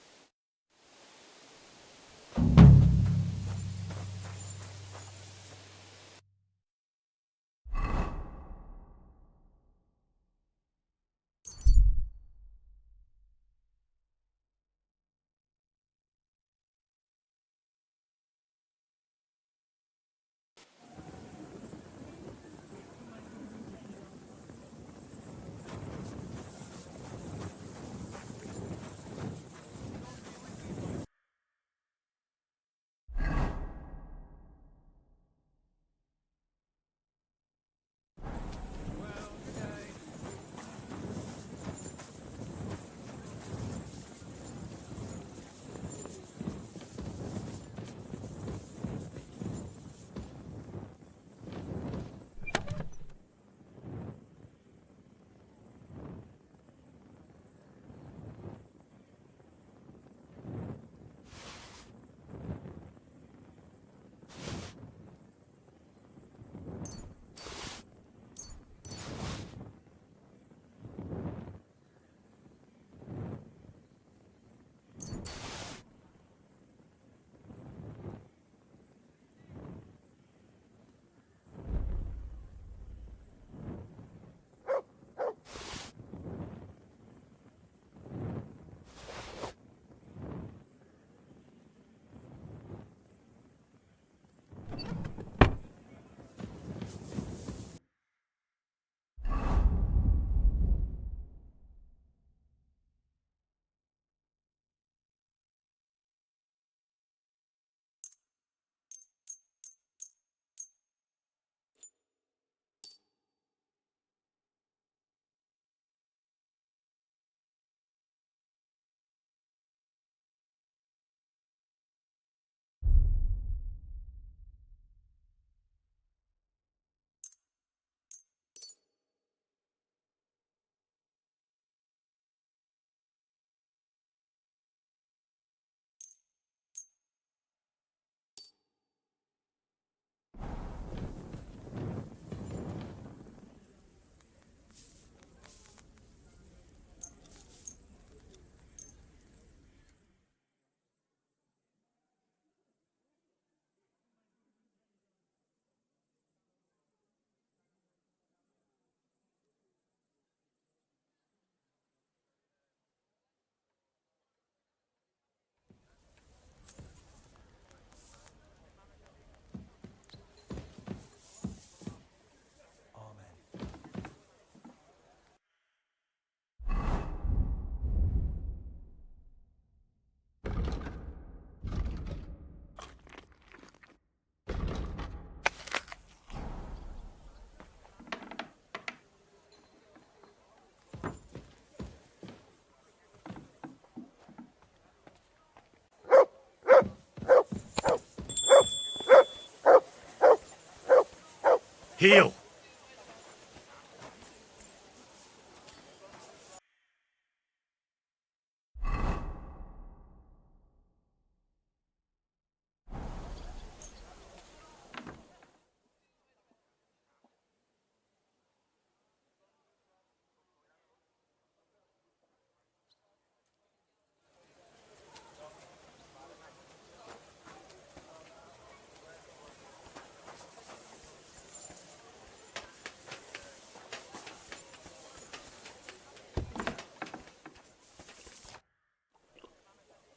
Heal!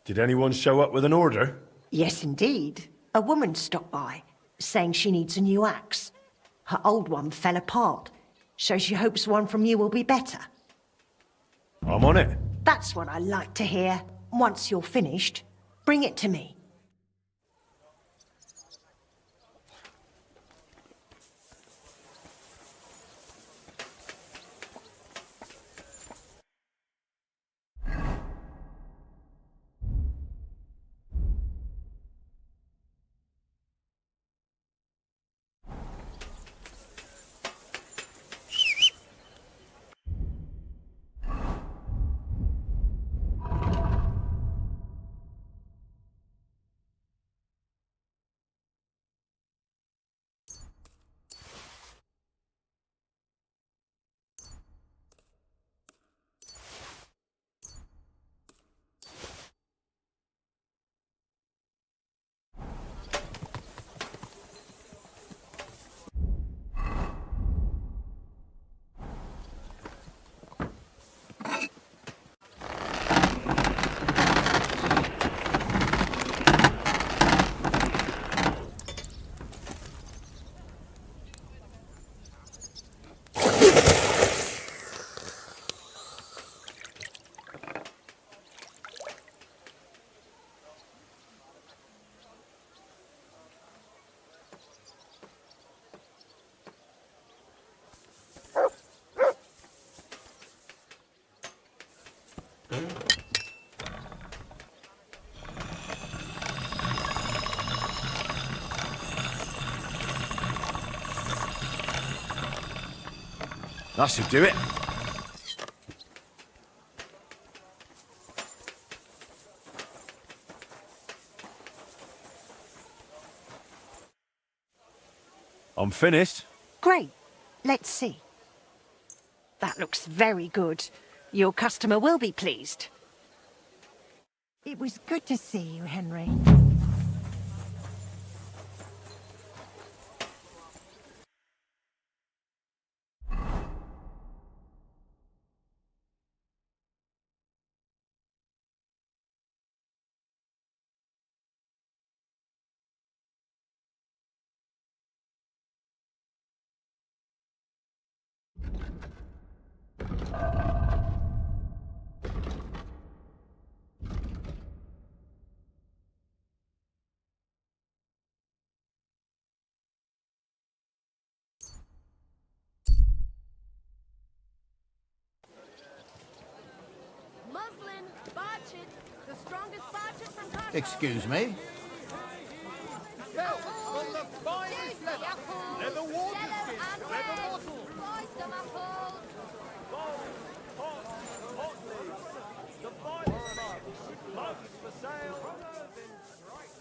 Did anyone show up with an order? Yes, indeed. A woman stopped by, saying she needs a new axe. Her old one fell apart, so she hopes one from you will be better. I'm on it. That's what I like to hear. Once you're finished, bring it to me. That should do it. I'm finished. Great. Let's see. That looks very good. Your customer will be pleased. It was good to see you, Henry. Muslin, Barchett, the strongest Barchett from Carter. Excuse me? Belts from the finest leather water skins, leather bottles. The finest mugs for sale.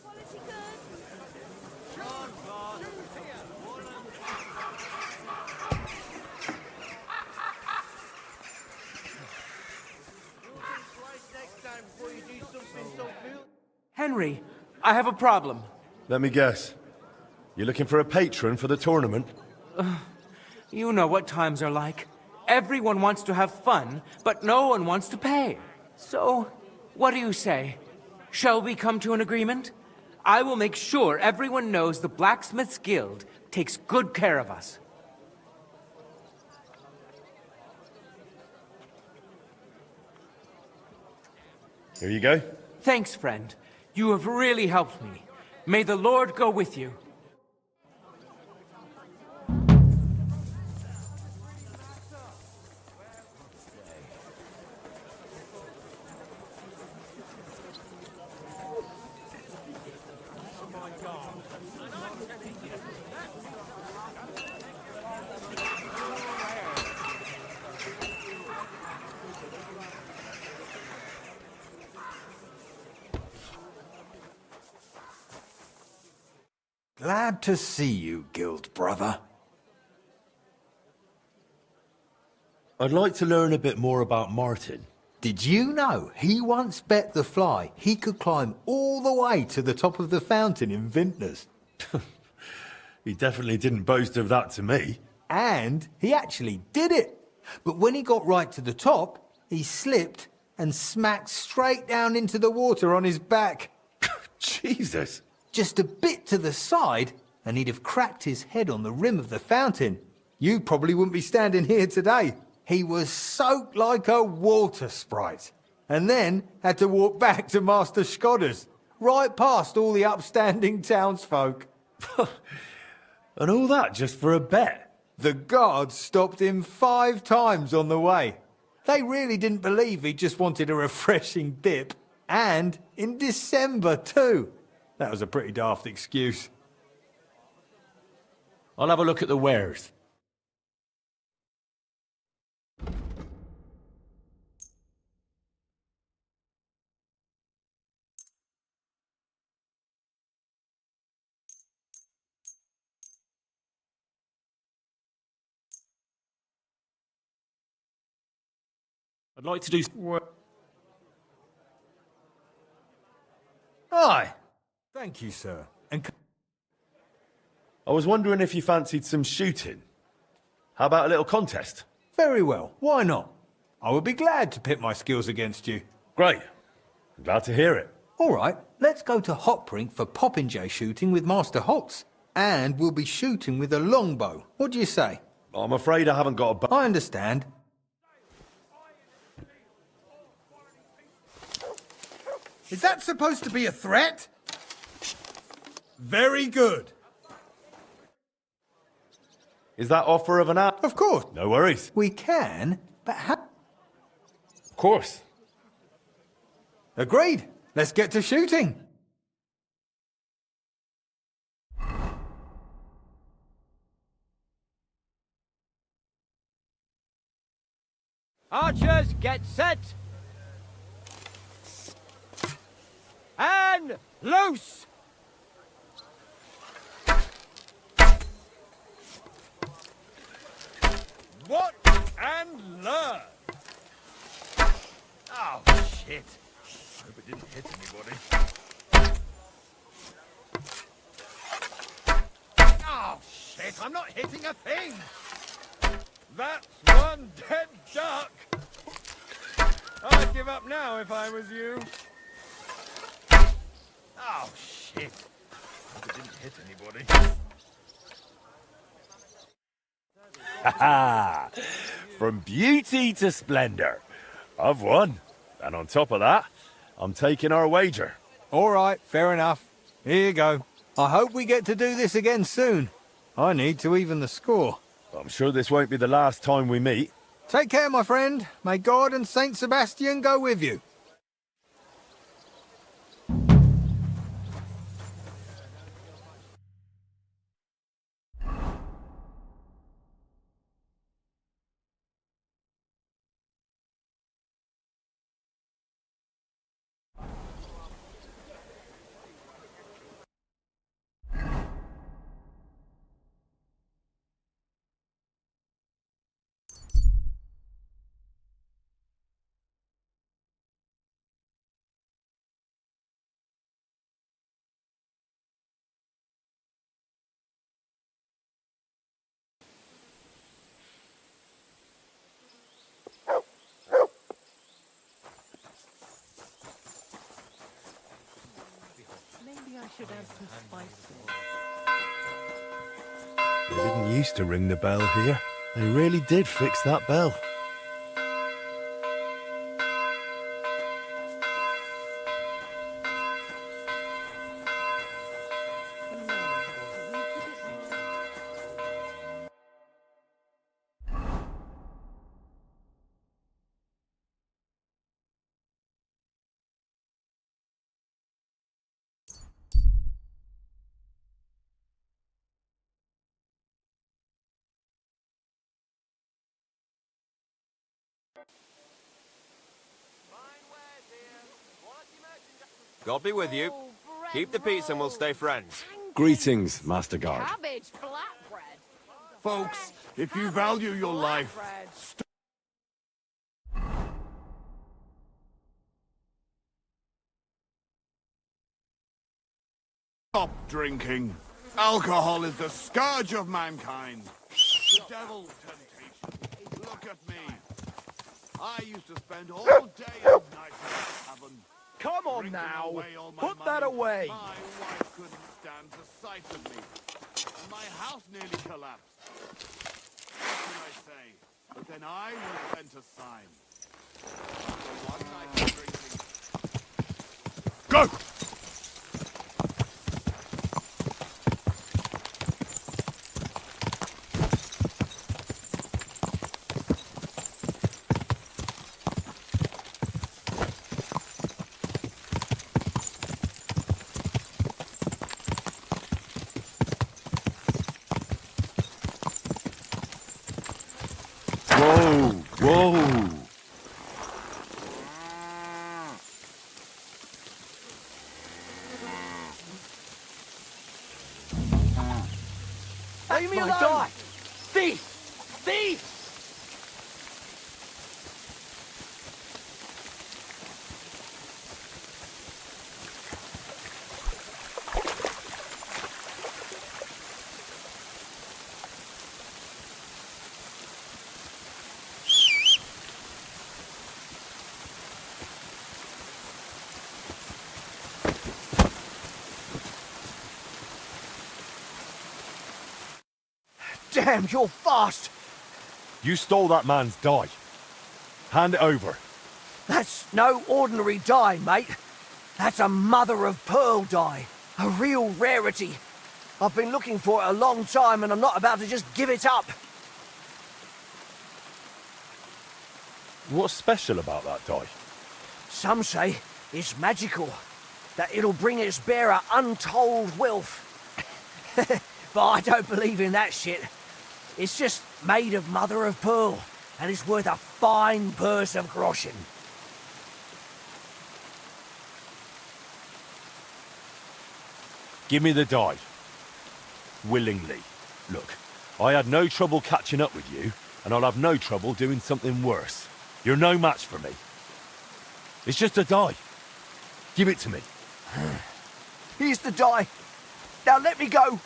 Quality good. Henry, I have a problem. Let me guess. You're looking for a patron for the tournament? You know what times are like. Everyone wants to have fun, but no one wants to pay. So, what do you say? Shall we come to an agreement? I will make sure everyone knows the Blacksmith's Guild takes good care of us. Here you go. Thanks, friend. You have really helped me. May the Lord go with you. Glad to see you, Guild brother. I'd like to learn a bit more about Martin. Did you know he once bet the fly he could climb all the way to the top of the fountain in Vintners? He definitely didn't boast of that to me. And he actually did it. But when he got right to the top, he slipped and smacked straight down into the water on his back. Jesus. Just a bit to the side, and he'd have cracked his head on the rim of the fountain. You probably wouldn't be standing here today. He was soaked like a water sprite, and then had to walk back to Master Skodder's, right past all the upstanding townsfolk. And all that just for a bet? The guards stopped him 5 times on the way. They really didn't believe he just wanted a refreshing dip. And in December too. That was a pretty daft excuse. I'll have a look at the wares. I'd like to do... Aye. Thank you, sir. And I was wondering if you fancied some shooting. How about a little contest? very well. Why not? I would be glad to pit my skills against you. Great. I'm glad to hear it. All right, let's go to Hopbrink for popinjay shooting with Master Holtz. And we'll be shooting with a longbow. What do you say? I'm afraid I haven't got a bow. I understand. Is that supposed to be a threat? Very good. Is that offer of an hour? Of course. No worries. We can, but how? Of course. Agreed. Let's get to shooting. Archers, get set! And loose! What and learn! Oh, shit. Hope it didn't hit anybody. Oh, shit, I'm not hitting a thing! That's one dead duck! I'd give up now if I was you. Oh, shit. Hope it didn't hit anybody. Ha ha! From beauty to splendor. I've won. And on top of that, I'm taking our wager. All right, fair enough. Here you go. I hope we get to do this again soon. I need to even the score. I'm sure this won't be the last time we meet. Take care, my friend. May God and Saint Sebastian go with you. Maybe I should add some spice. They didn't used to ring the bell here. They really did fix that bell. God be with you. Keep the peace and we'll stay friends. Greetings, Master Guard. Cabbage flatbread. Folks, if you value your life, stop drinking. Alcohol is the scourge of mankind. The devil's temptation. Look at me. I used to spend all day and night in the tavern. Come on drinking now. away all my Put that money. away. My wife couldn't stand the sight of me. And my house nearly collapsed. What can I say? But then I was sent a sign. After one night of drinking. Go! Whoa! Whoa! Leave me my alone! die. Thief! Thief! Damn, you're fast! You stole that man's die. Hand it over. That's no ordinary die, mate. That's a mother of pearl die. A real rarity. I've been looking for it a long time and I'm not about to just give it up. What's special about that die? Some say it's magical. That it'll bring its bearer untold wealth. But I don't believe in that shit. It's just made of mother of pearl, and it's worth a fine purse of groschen. Give me the die. Willingly. Look, I had no trouble catching up with you, and I'll have no trouble doing something worse. You're no match for me. It's just a die. Give it to me. Here's the die. Now let me go.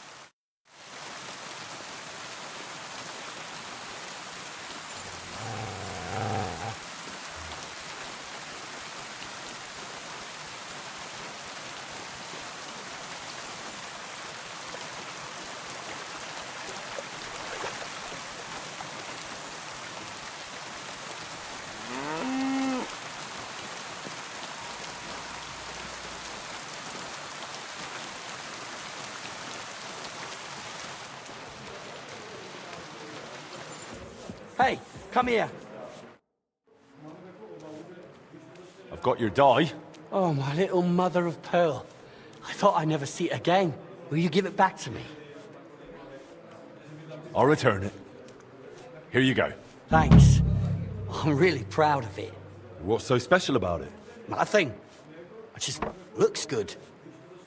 Hey, come here. I've got your die. Oh, my little mother of pearl. I thought I'd never see it again. Will you give it back to me? I'll return it. Here you go. Thanks. I'm really proud of it. What's so special about it? Nothing. It just looks good.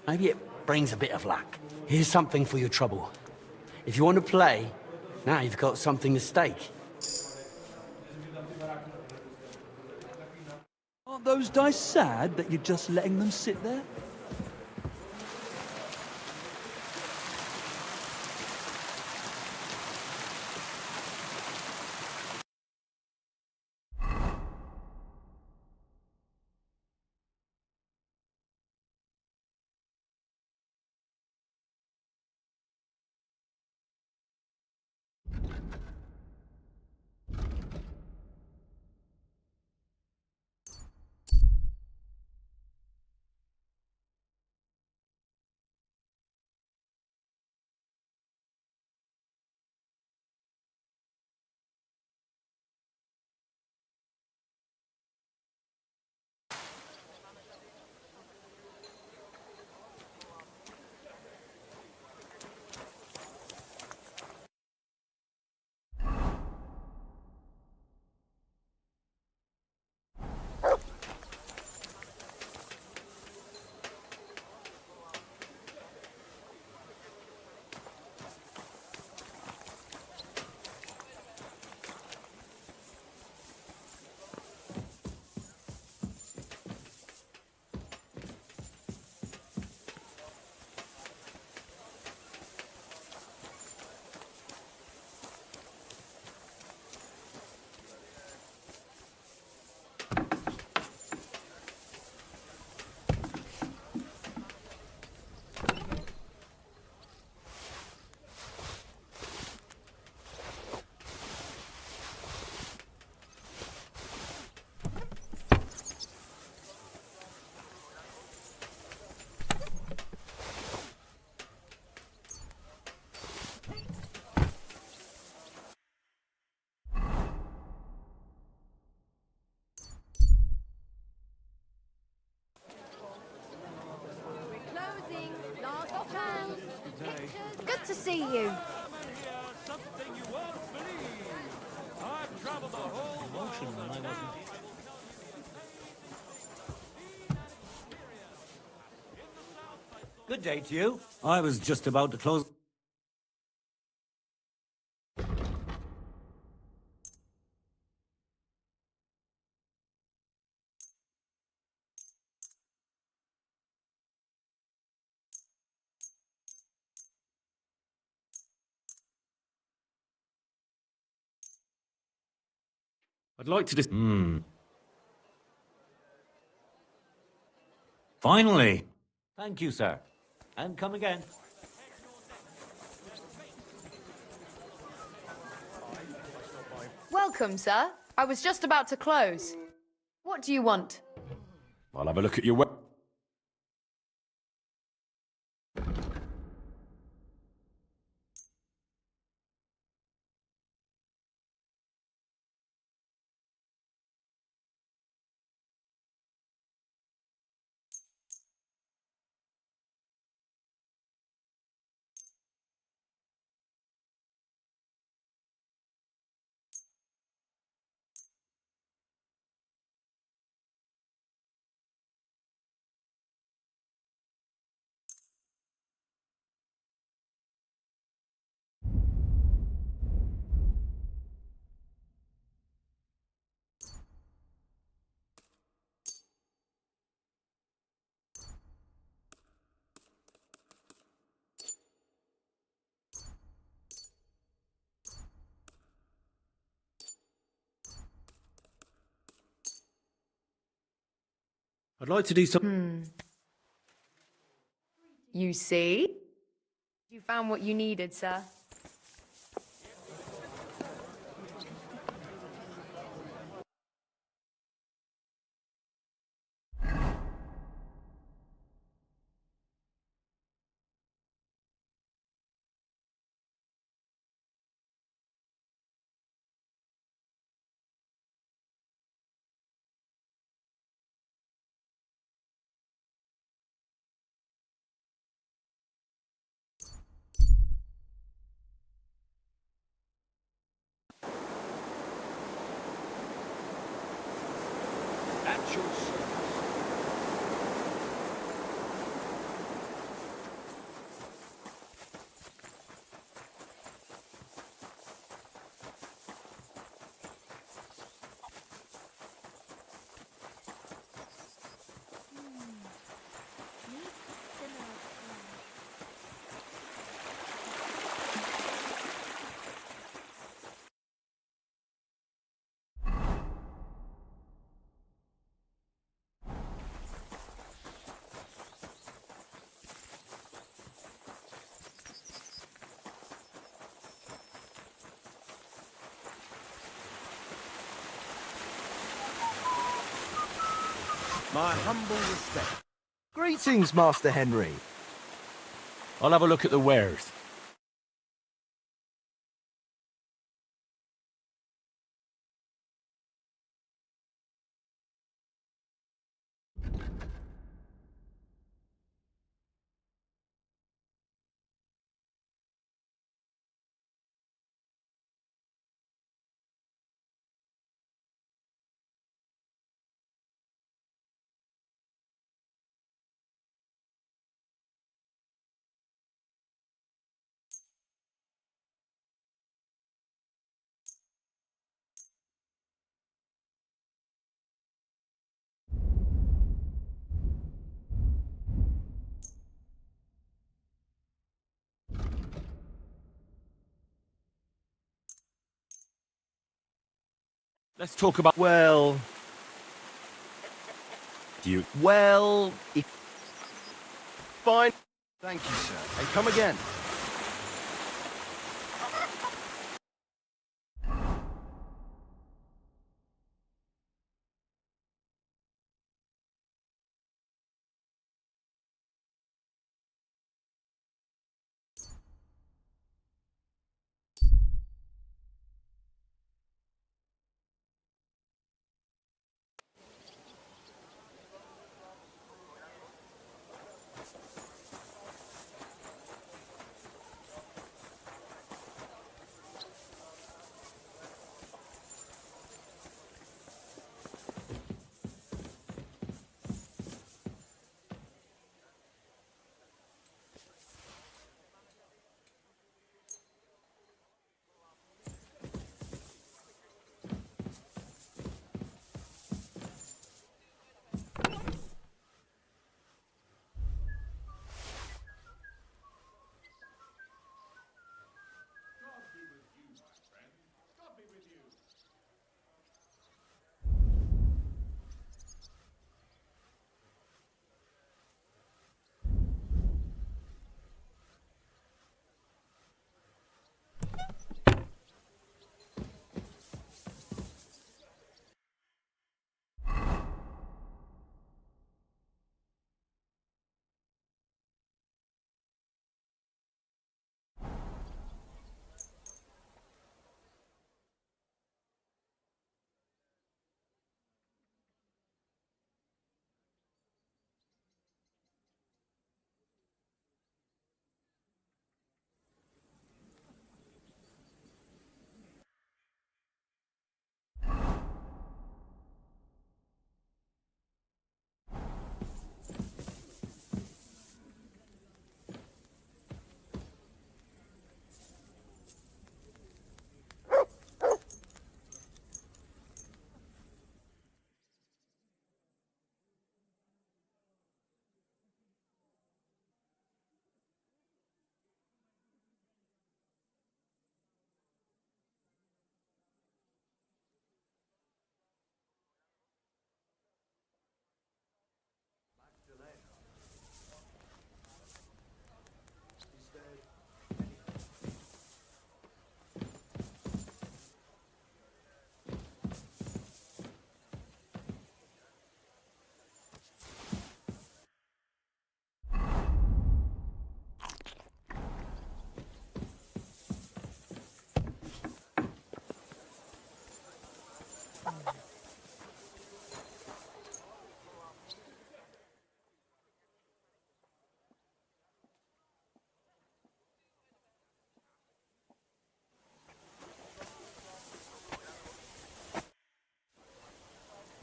Maybe it brings a bit of luck. Here's something for your trouble. If you want to play, now you've got something at stake. Aren't those dice sad that you're just letting them sit there? construction when I wasn't. Good day to you. I was just about to close. I'd like to just... Finally. Thank you, sir. And come again. Welcome, sir. I was just about to close. What do you want? I'll have a look at your web. I'd like to do some... You see? You found what you needed, sir. At your service. My humble respect. Greetings, Master Henry. I'll have a look at the wares. Let's talk about... Well... Well... If... Fine. Thank you, sir. And come again.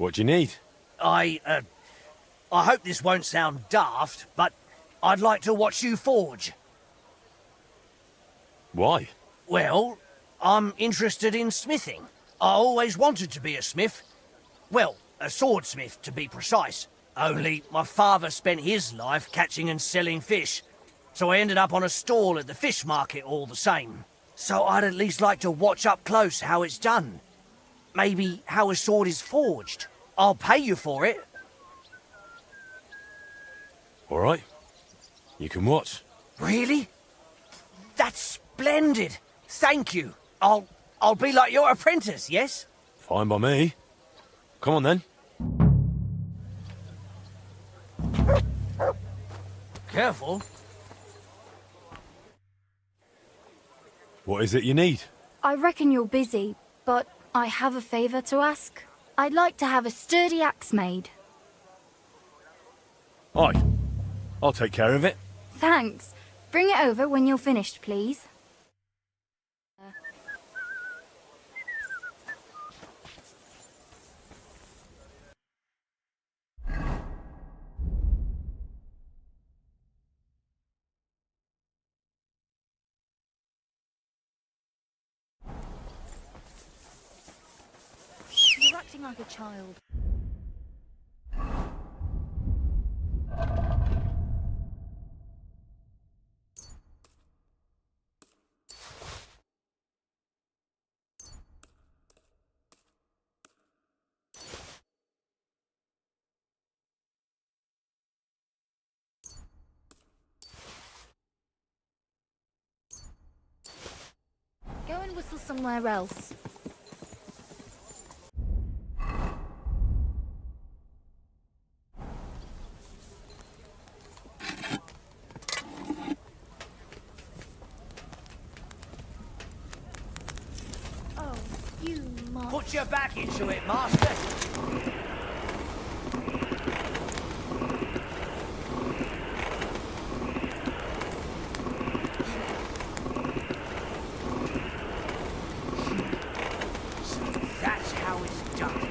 What do you need? I hope this won't sound daft, but I'd like to watch you forge. Why? Well, I'm interested in smithing. I always wanted to be a smith. Well, a swordsmith, to be precise. Only my father spent his life catching and selling fish, so I ended up on a stall at the fish market all the same. So I'd at least like to watch up close how it's done. Maybe how a sword is forged. I'll pay you for it. All right. You can watch. Really? That's splendid. Thank you. I'll be like your apprentice, yes? Fine by me. Come on then. Careful. What is it you need? I reckon you're busy, but I have a favour to ask. I'd like to have a sturdy axe made. Aye. I'll take care of it. Thanks. Bring it over when you're finished, please. You're acting like a child. Go and whistle somewhere else. Oh, you must. Put your back into it, master. That's how it's done.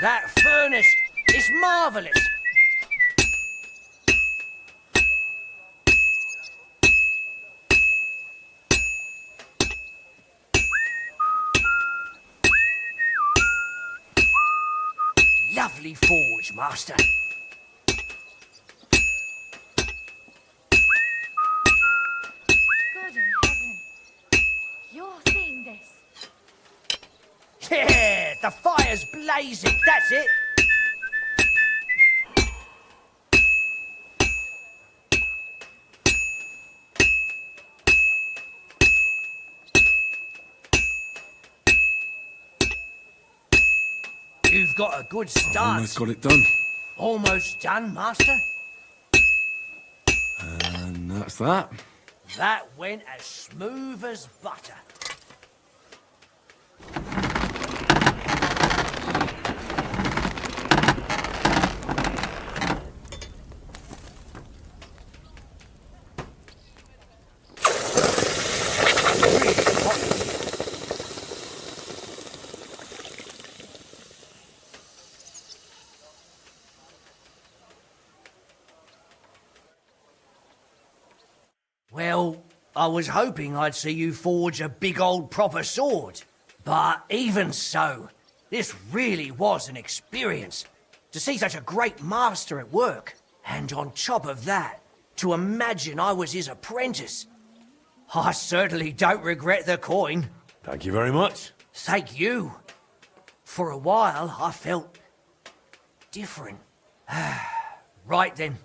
That furnace is marvellous. Lovely forge, master. God in heaven. You're seeing this. Yeah, the fire's blazing. That's it. You've got a good start. Almost got it done. Almost done, master. And that's that. That went as smooth as butter. Well, I was hoping I'd see you forge a big old proper sword. But even so, this really was an experience. To see such a great master at work. And on top of that, to imagine I was his apprentice. I certainly don't regret the coin. Thank you very much. Thank you. For a while, I felt different. Right then.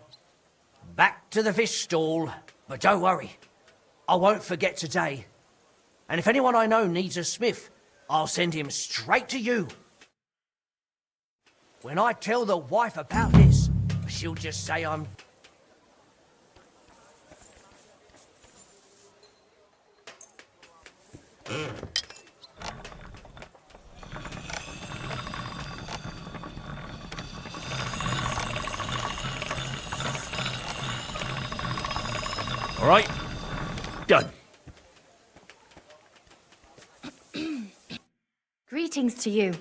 Back to the fish stall. But don't worry. I won't forget today. And if anyone I know needs a smith, I'll send him straight to you. When I tell the wife about this, she'll just say I'm... All right? Done. Greetings to you.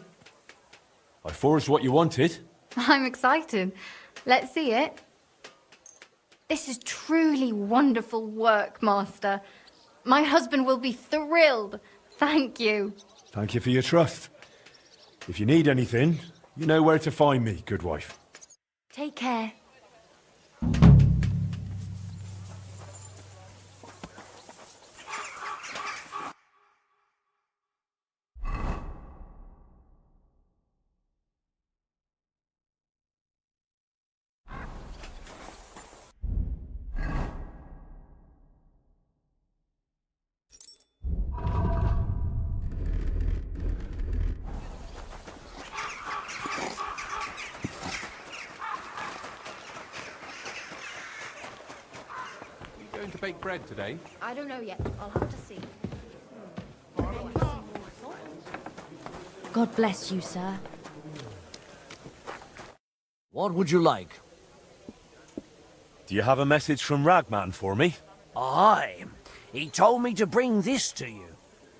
I forged what you wanted. I'm excited. Let's see it. This is truly wonderful work, Master. My husband will be thrilled. Thank you. Thank you for your trust. If you need anything, you know where to find me, good wife. Take care. Going to bake bread today? I don't know yet. I'll have to see. God bless you, sir. What would you like? Do you have a message from Ragman for me? Aye. He told me to bring this to you.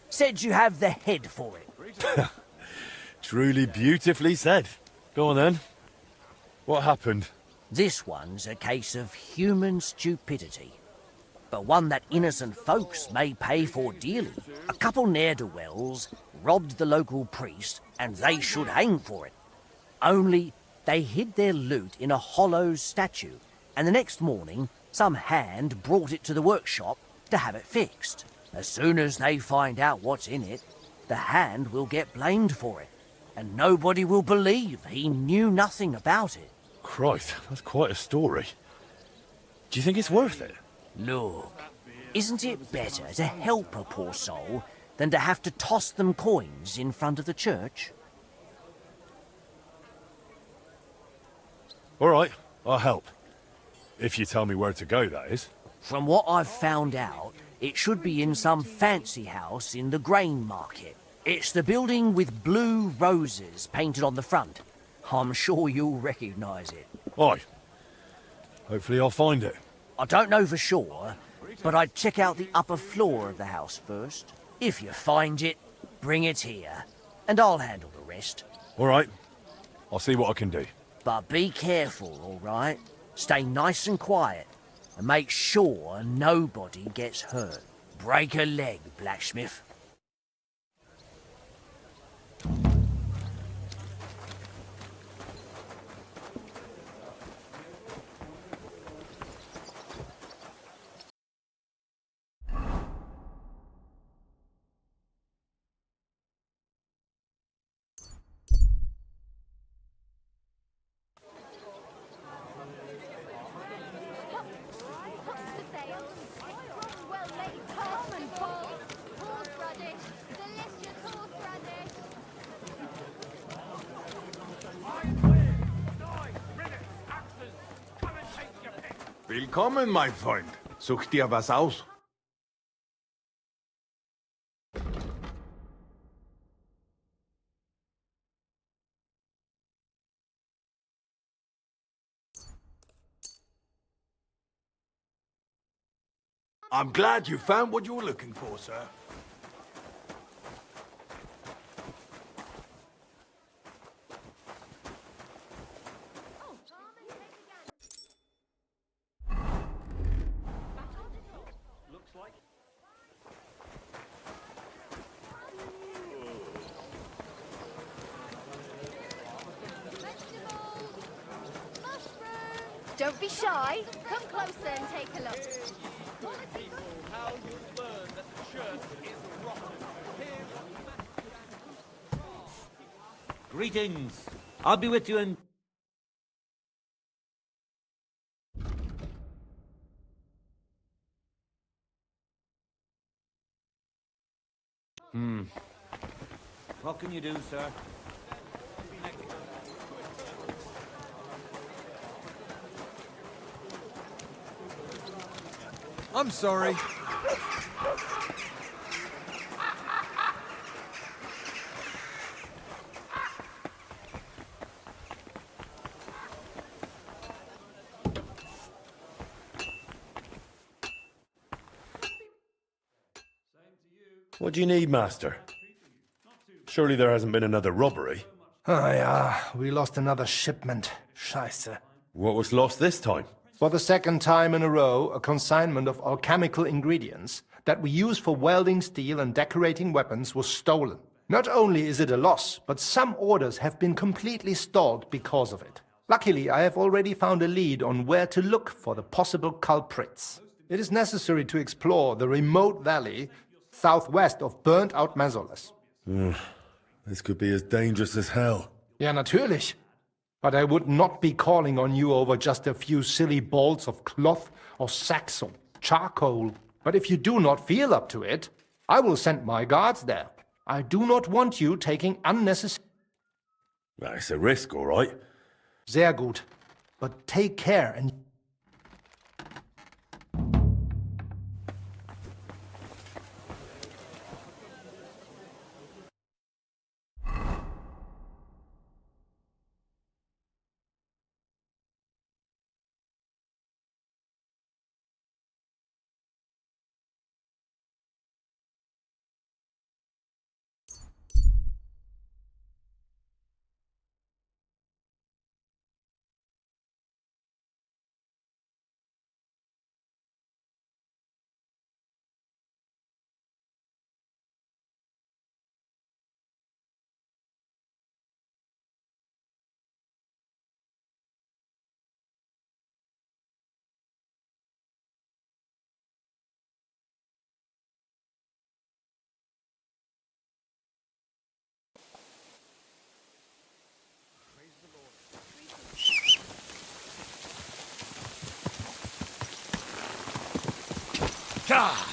Said you have the head for it. Truly beautifully said. Go on then. What happened? This one's a case of human stupidity. But one that innocent folks may pay for dearly. A couple ne'er-do-wells robbed the local priest, and they should hang for it. Only they hid their loot in a hollow statue, and the next morning some hand brought it to the workshop to have it fixed. As soon as they find out what's in it, the hand will get blamed for it, and nobody will believe he knew nothing about it. Christ, that's quite a story. Do you think it's worth it? Look, isn't it better to help a poor soul than to have to toss them coins in front of the church? All right, I'll help. If you tell me where to go, that is. From what I've found out, it should be in some fancy house in the grain market. It's the building with blue roses painted on the front. I'm sure you'll recognise it. Aye. Hopefully I'll find it. I don't know for sure, but I'd check out the upper floor of the house first. If you find it, bring it here, and I'll handle the rest. All right. I'll see what I can do. But be careful, all right? Stay nice and quiet, and make sure nobody gets hurt. Break a leg, blacksmith. Willkommen, mein Freund. Such dir was aus. I'm glad you found what you were looking for, sir. Don't be shy. Come closer and take a look. How you learn that the church is rotten. Greetings. I'll be with you in... What can you do, sir? I'm sorry. What do you need, Master? Surely there hasn't been another robbery. Oh yeah, we lost another shipment. Scheiße. What was lost this time? For the second time in a row, a consignment of alchemical ingredients that we use for welding steel and decorating weapons was stolen. Not only is it a loss, but some orders have been completely stalled because of it. Luckily, I have already found a lead on where to look for the possible culprits. It is necessary to explore the remote valley southwest of burnt-out Mesolas. This could be as dangerous as hell. Ja, natürlich. But I would not be calling on you over just a few silly bolts of cloth or sacks of charcoal. But if you do not feel up to it, I will send my guards there. I do not want you taking unnecessary... It's a risk, all right. Sehr gut. But take care and... God!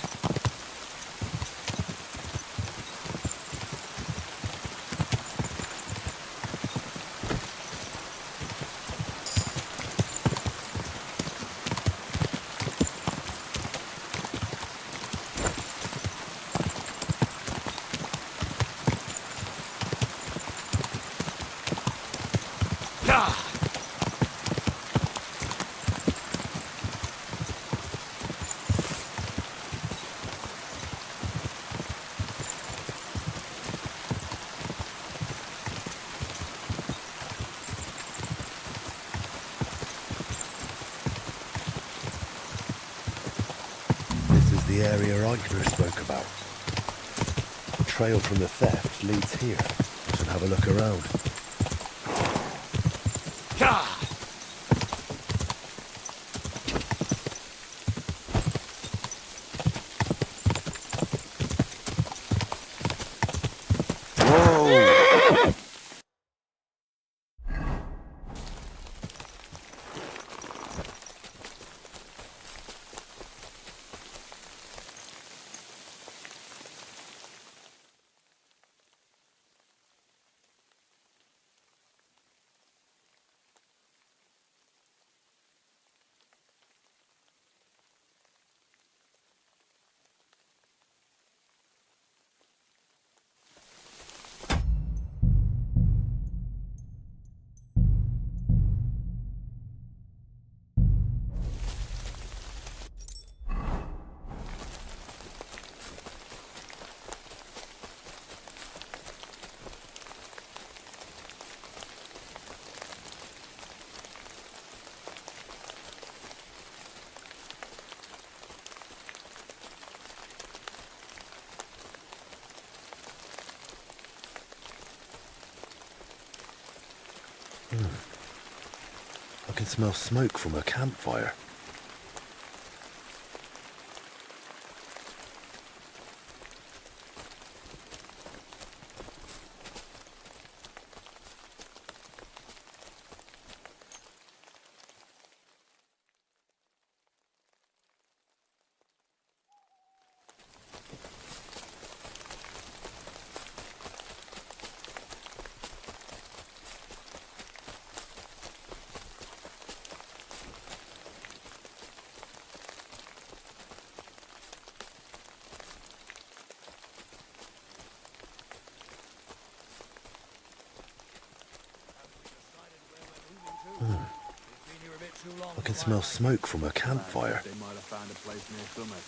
The area Eichner spoke about. The trail from the theft leads here. I should have a look around. I can smell smoke from a campfire. I can smell smoke from a campfire. They might have found a place near Summit.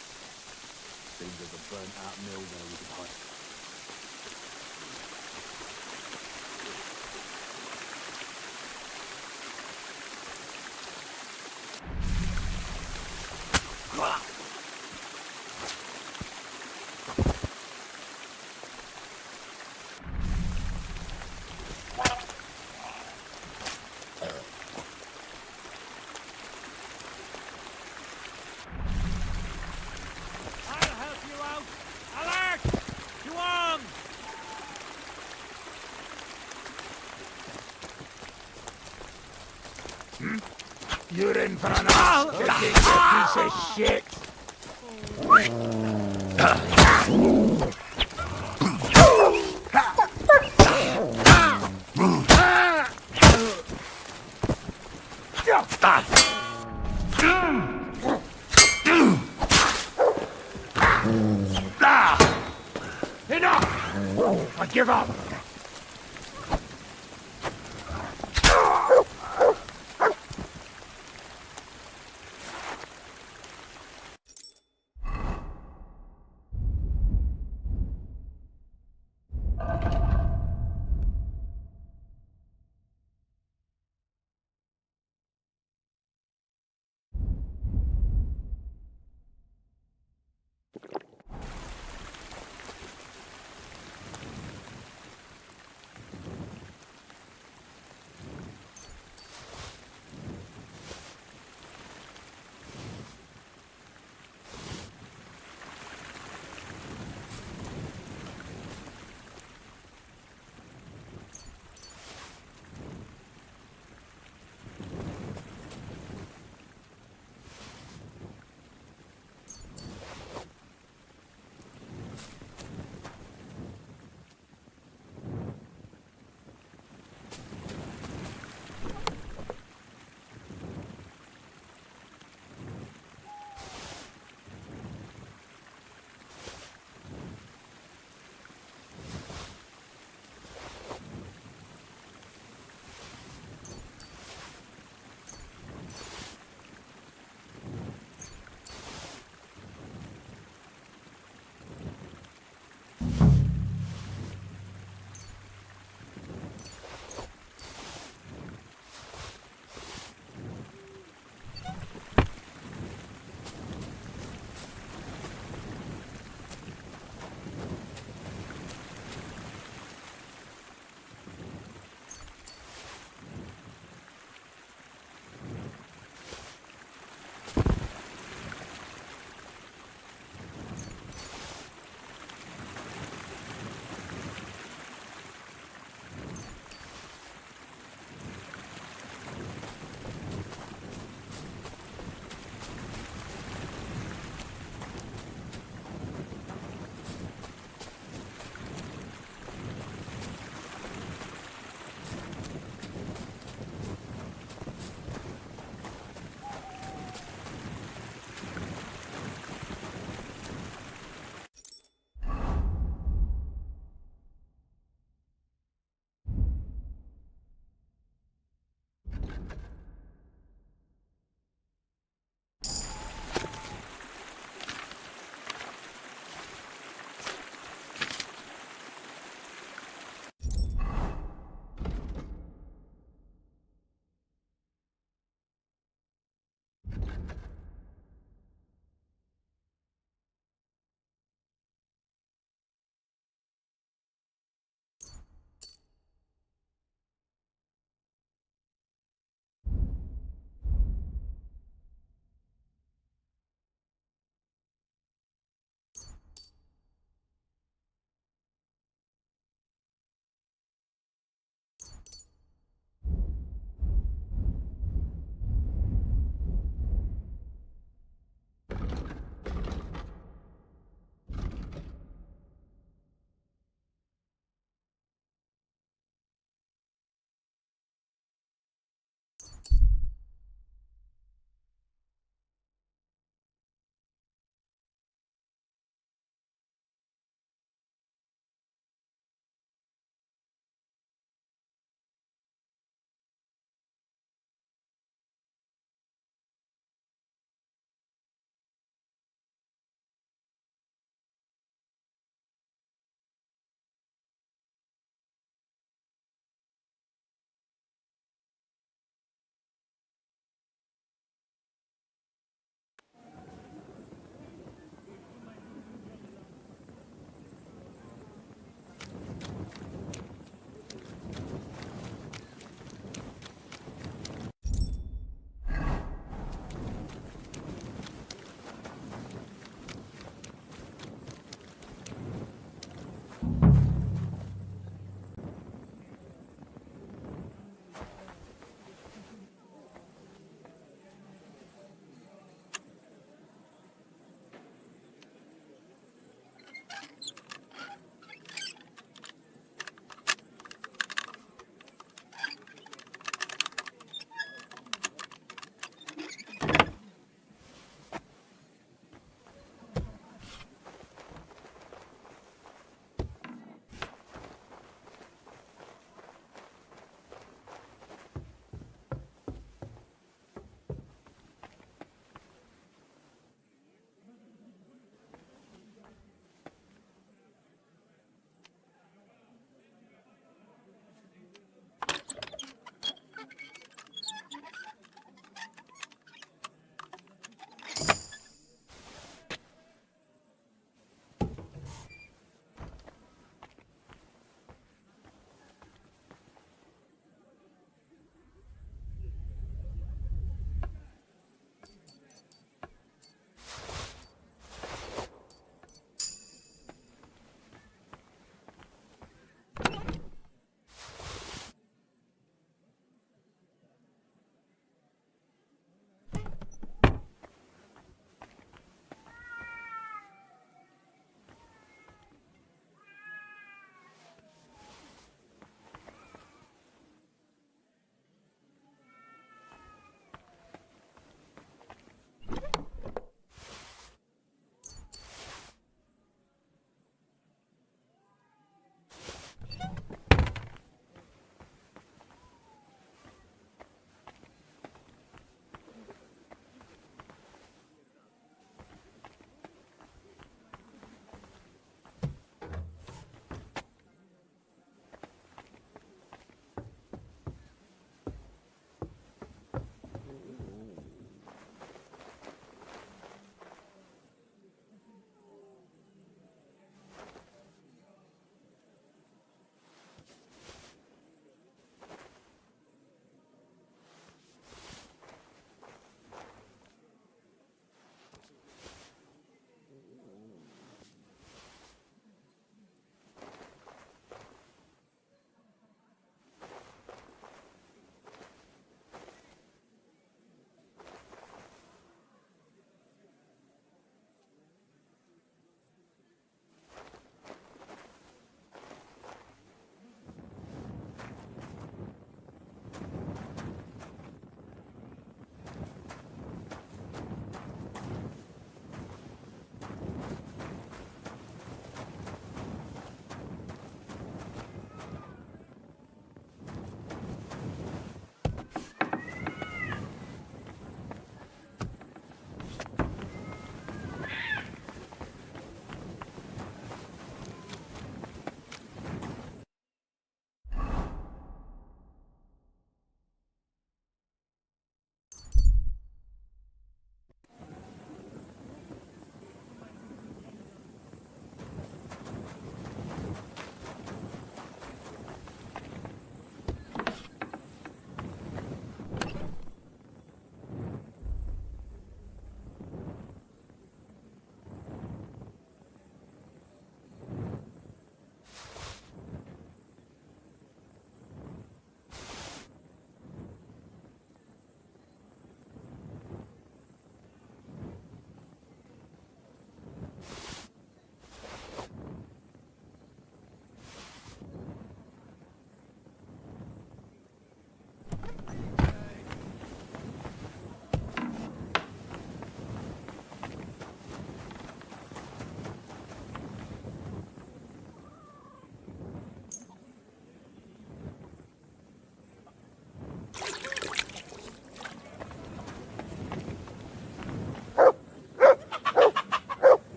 Seems there's a burnt-out mill there we could hide. I'll help you out! Alert! You armed! You're in for an ass kicking, you piece of shit! Enough! I give up!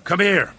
Come here.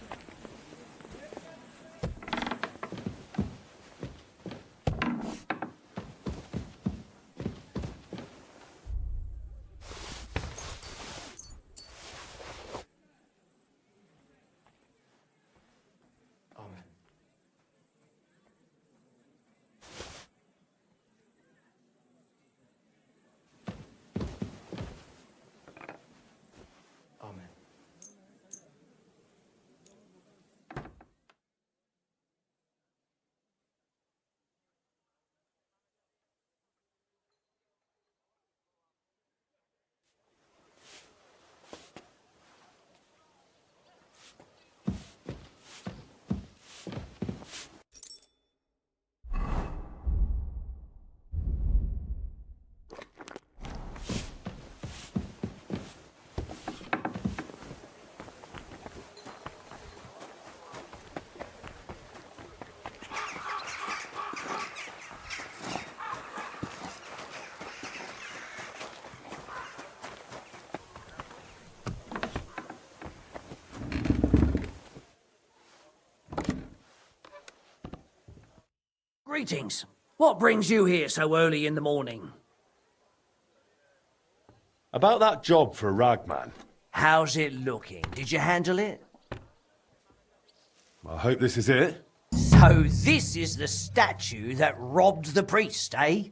Greetings. What brings you here so early in the morning? About that job for Ragman. How's it looking? Did you handle it? I hope this is it. So this is the statue that robbed the priest, eh?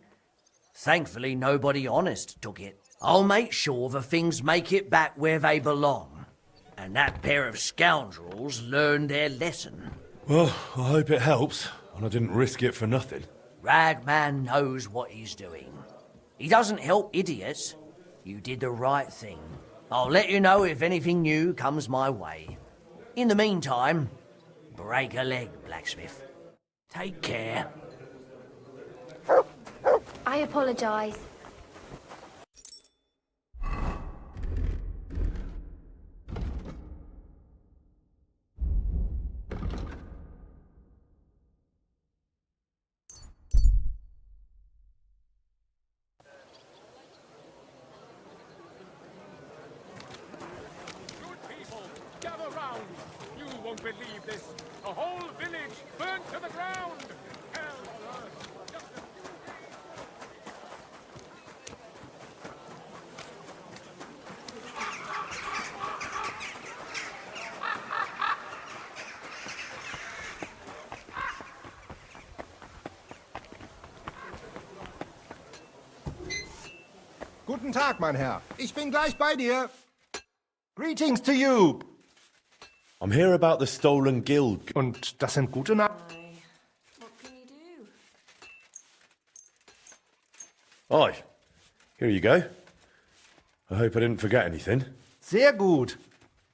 Thankfully, nobody honest took it. I'll make sure the things make it back where they belong. And that pair of scoundrels learned their lesson. Well, I hope it helps, and I didn't risk it for nothing. Ragman knows what he's doing. He doesn't help idiots. You did the right thing. I'll let you know if anything new comes my way. In the meantime, break a leg, blacksmith. Take care. I apologise. Gather round! You won't believe this. A whole village burnt to the ground! Hell on earth! Just a few Guten Tag, mein Herr. Ich bin gleich bei dir. Greetings to you. I'm here about the stolen guild. Und das sind gute Nachrichten. Hi. Here you go. I hope I didn't forget anything. Sehr gut.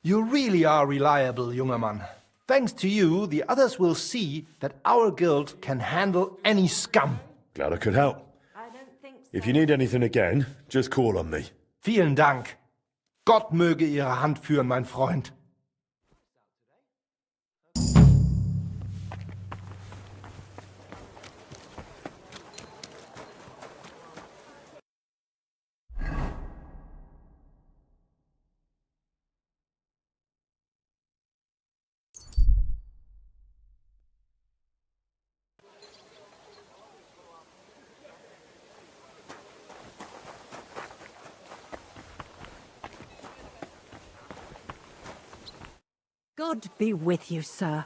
You really are reliable, junger Mann. Thanks to you, the others will see that our guild can handle any scum. Glad I could help. If you need anything again, just call on me. Vielen Dank. Gott möge Ihre Hand führen, mein Freund. God be with you, sir.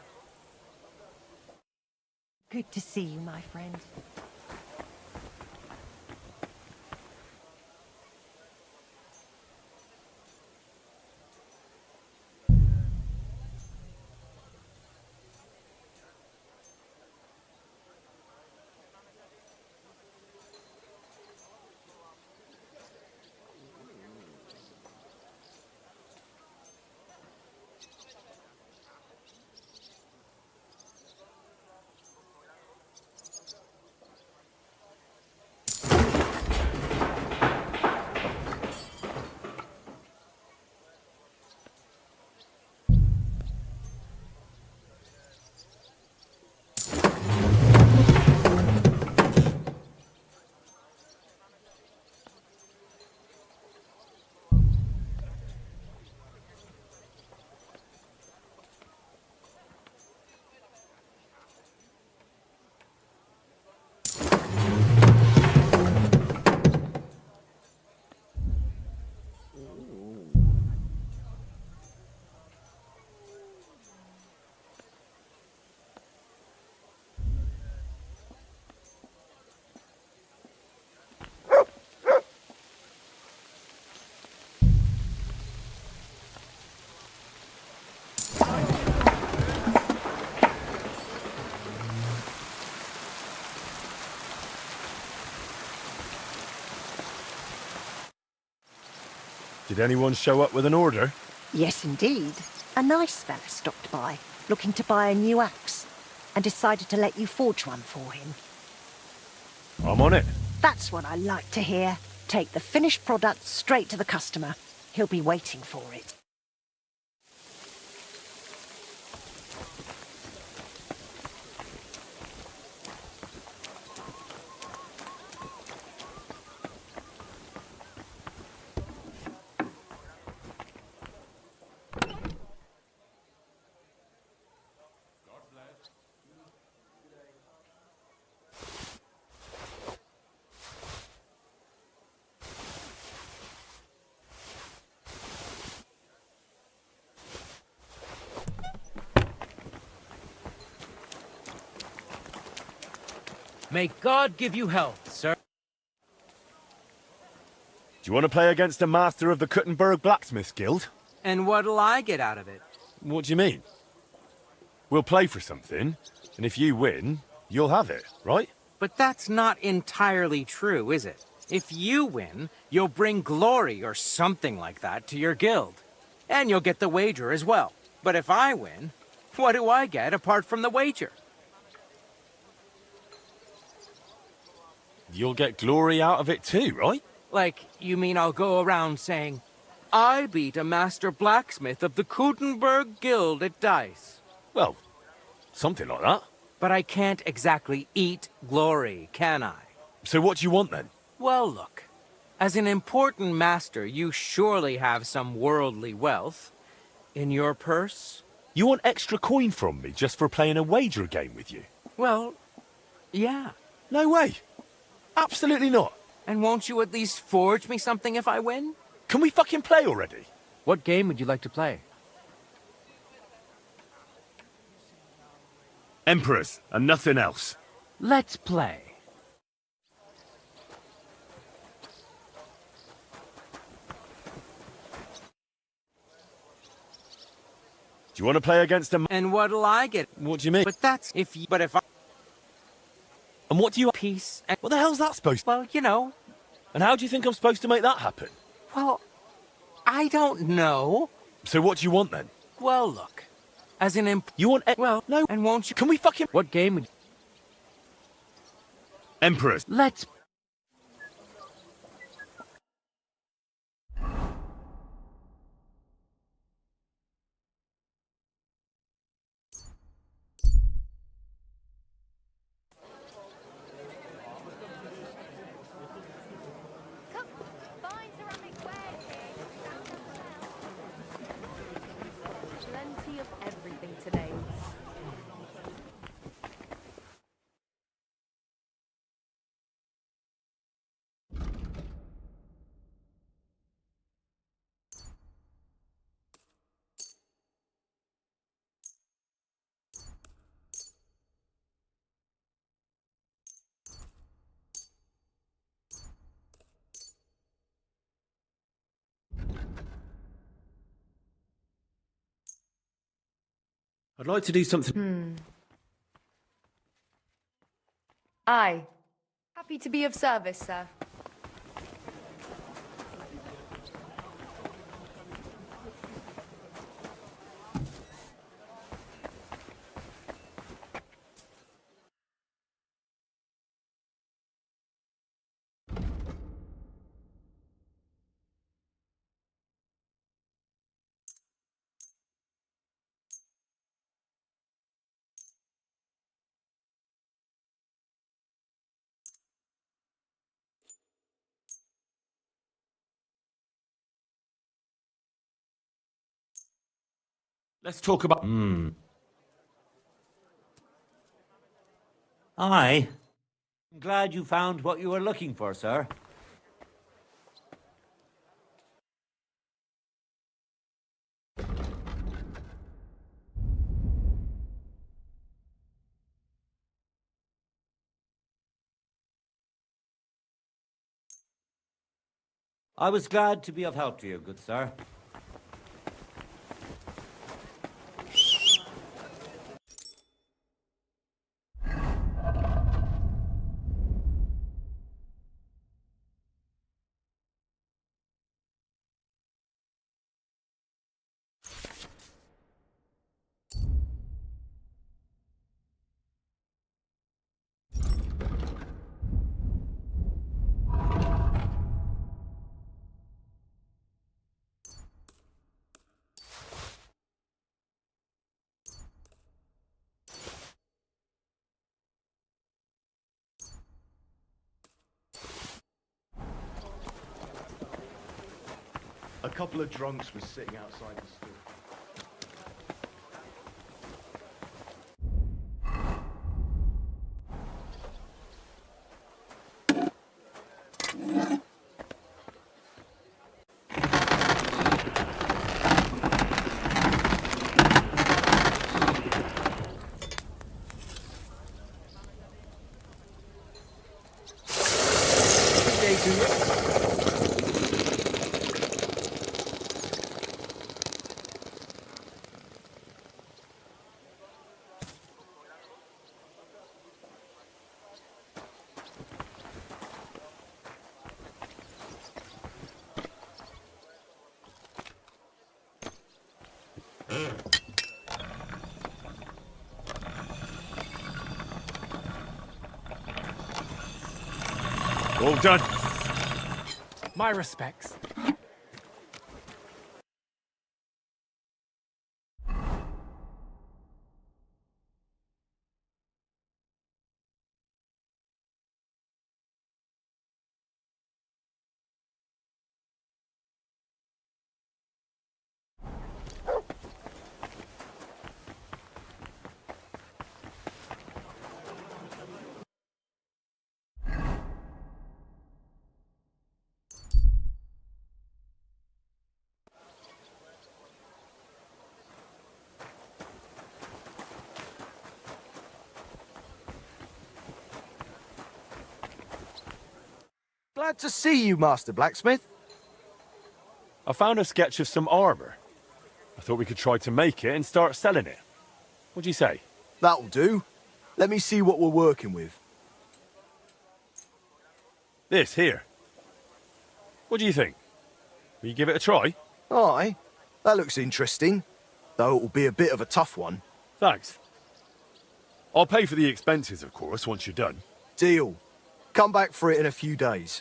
Good to see you, my friend. Did anyone show up with an order? Yes, indeed. A nice fella stopped by, looking to buy a new axe, and decided to let you forge one for him. I'm on it. That's what I like to hear. Take the finished product straight to the customer. He'll be waiting for it. May God give you health, sir. Do you want to play against a master of the Kuttenberg Blacksmiths Guild? And what'll I get out of it? What do you mean? We'll play for something, and if you win, you'll have it, right? But that's not entirely true, is it? If you win, you'll bring glory or something like that to your guild. And you'll get the wager as well. But if I win, what do I get apart from the wager? You'll get glory out of it too, right? Like, you mean I'll go around saying, I beat a master blacksmith of the Kuttenberg Guild at dice. Well, something like that. But I can't exactly eat glory, can I? So what do you want then? Well, look. As an important master, you surely have some worldly wealth. In your purse? You want extra coin from me just for playing a wager game with you? Well, yeah. No way. Absolutely not. And won't you at least forge me something if I win? Can we fucking play already? What game would you like to play? Emperors, and nothing else. Let's play. Do you want to play against a... And what'll I get? What do you mean? But that's if you... But if I... And what do you... Peace and... What the hell's that supposed to... Well, you know. And how do you think I'm supposed to make that happen? Well, I don't know. So what do you want then? Well, look. As an You want... Well, no. And won't you... Can we fucking... What game would... Emperors. Let's... Plenty of everything today. I'd like to do something... Aye. Happy to be of service, sir. Let's talk about... Aye. I'm glad you found what you were looking for, sir. I was glad to be of help to you, good sir. A couple of drunks were sitting outside the store. All done. My respects. Glad to see you, Master Blacksmith. I found a sketch of some armor. I thought we could try to make it and start selling it. What do you say? That'll do. Let me see what we're working with. This here. What do you think? Will you give it a try? Aye, that looks interesting. Though it'll be a bit of a tough one. Thanks. I'll pay for the expenses, of course, once you're done. Deal. Come back for it in a few days.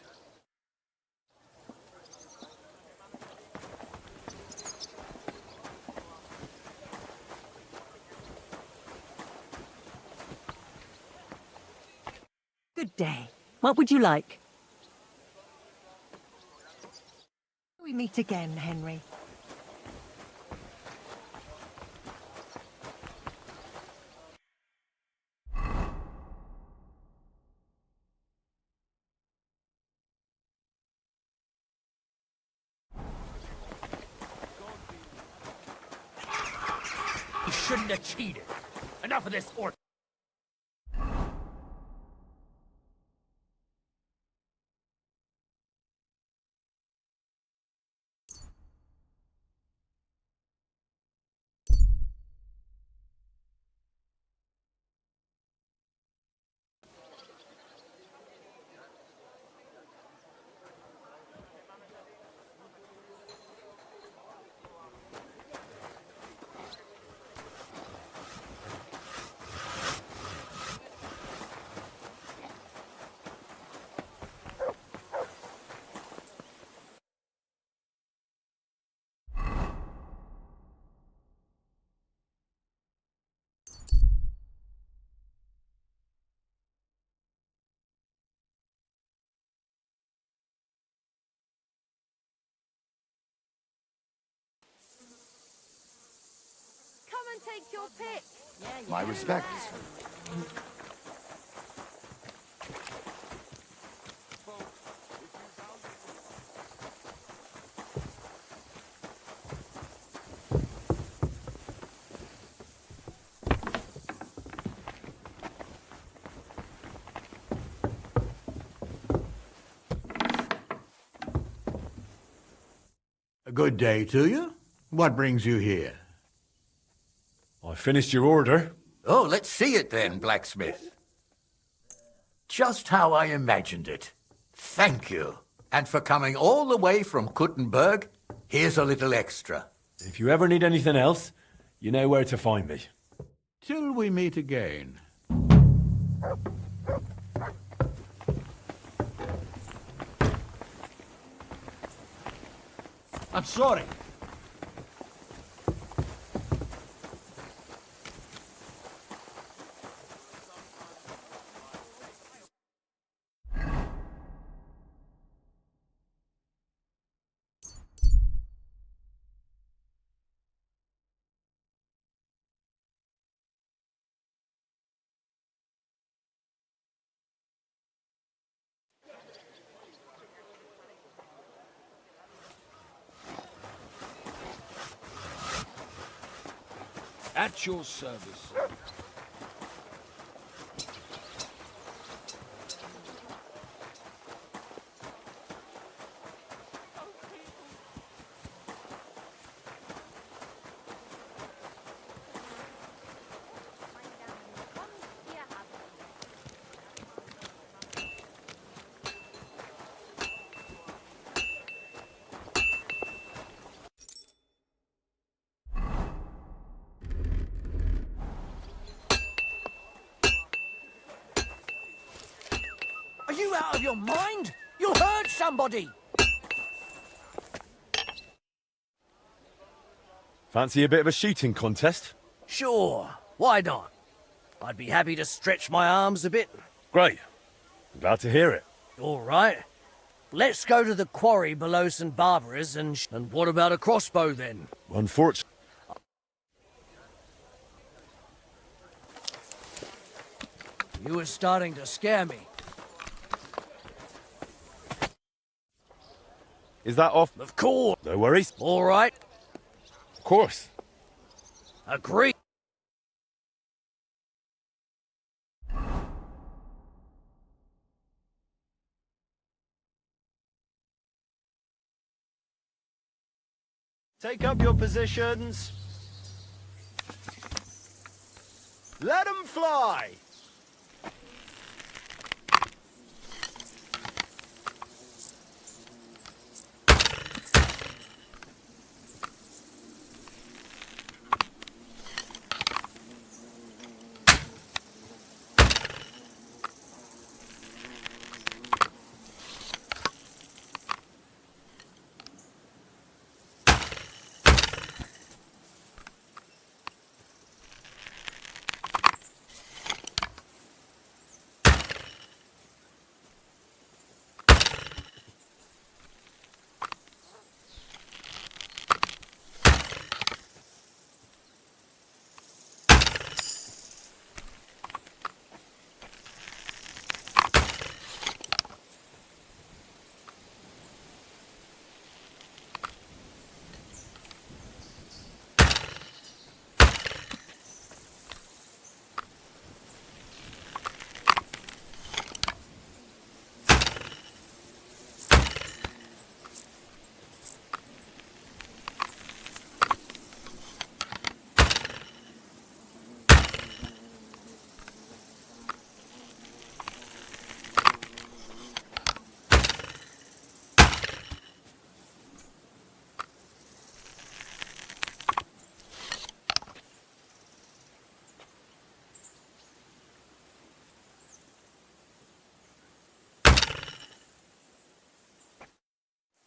Good day. What would you like? We meet again, Henry. You shouldn't have cheated. Enough of this orc. Come and take your pick. My respects. A good day to you. What brings you here? I finished your order. Oh, let's see it then, blacksmith. Just how I imagined it. Thank you. And for coming all the way from Kuttenberg, here's a little extra. If you ever need anything else, you know where to find me. Till we meet again. I'm sorry. At your service. Are you out of your mind? You'll hurt somebody! Fancy a bit of a shooting contest? Sure, why not? I'd be happy to stretch my arms a bit. Great. I'm glad to hear it. All right. Let's go to the quarry below St. Barbara's and what about a crossbow then? Unfortunately. You were starting to scare me. Is that off? Of course. No worries. All right. Of course. Agree. Take up your positions. Let 'em fly!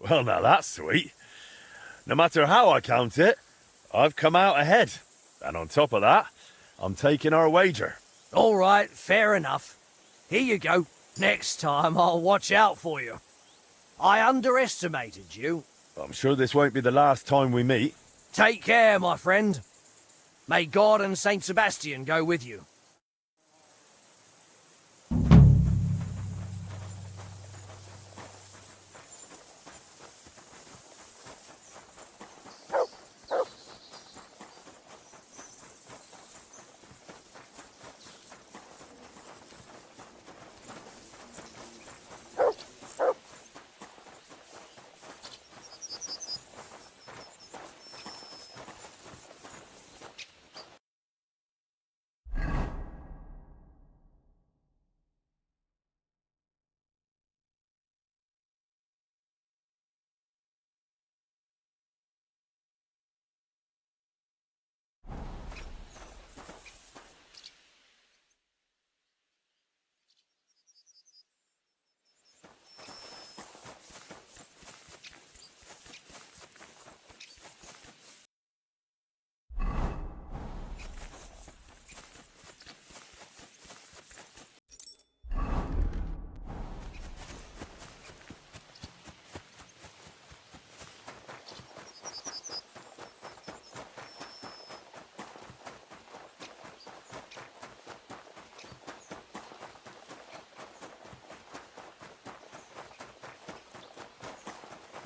Well, now that's sweet. No matter how I count it, I've come out ahead. And on top of that, I'm taking our wager. All right, fair enough. Here you go. Next time I'll watch out for you. I underestimated you. I'm sure this won't be the last time we meet. Take care, my friend. May God and Saint Sebastian go with you.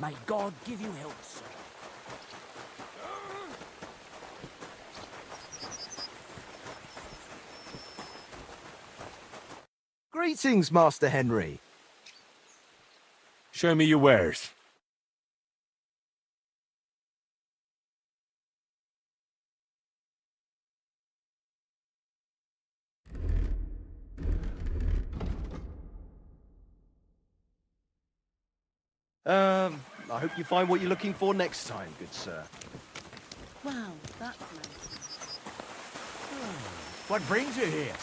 May God give you health, sir. Greetings, Master Henry. Show me your wares. I hope you find what you're looking for next time, good sir. Wow, that's nice. What brings you here?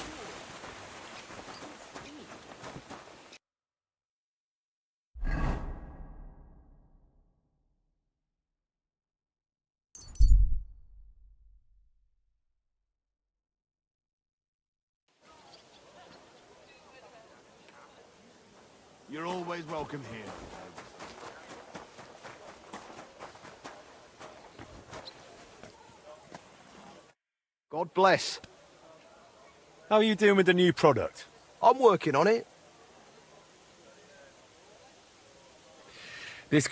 You're always welcome here. God bless. How are you doing with the new product? I'm working on it. This...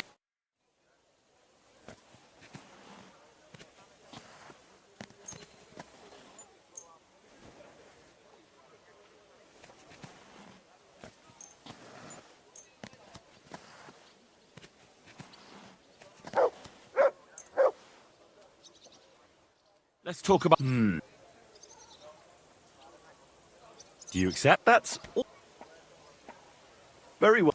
Let's talk about... Do you accept? That's all. Very well.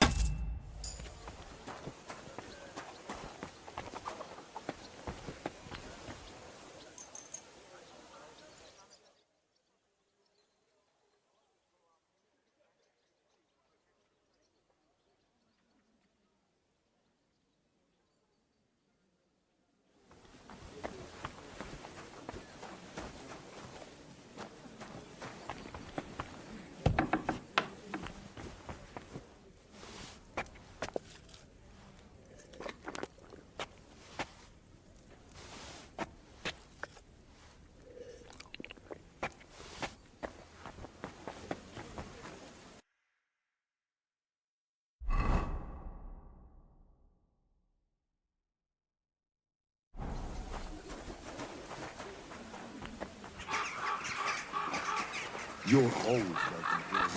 Your hole's welcome here.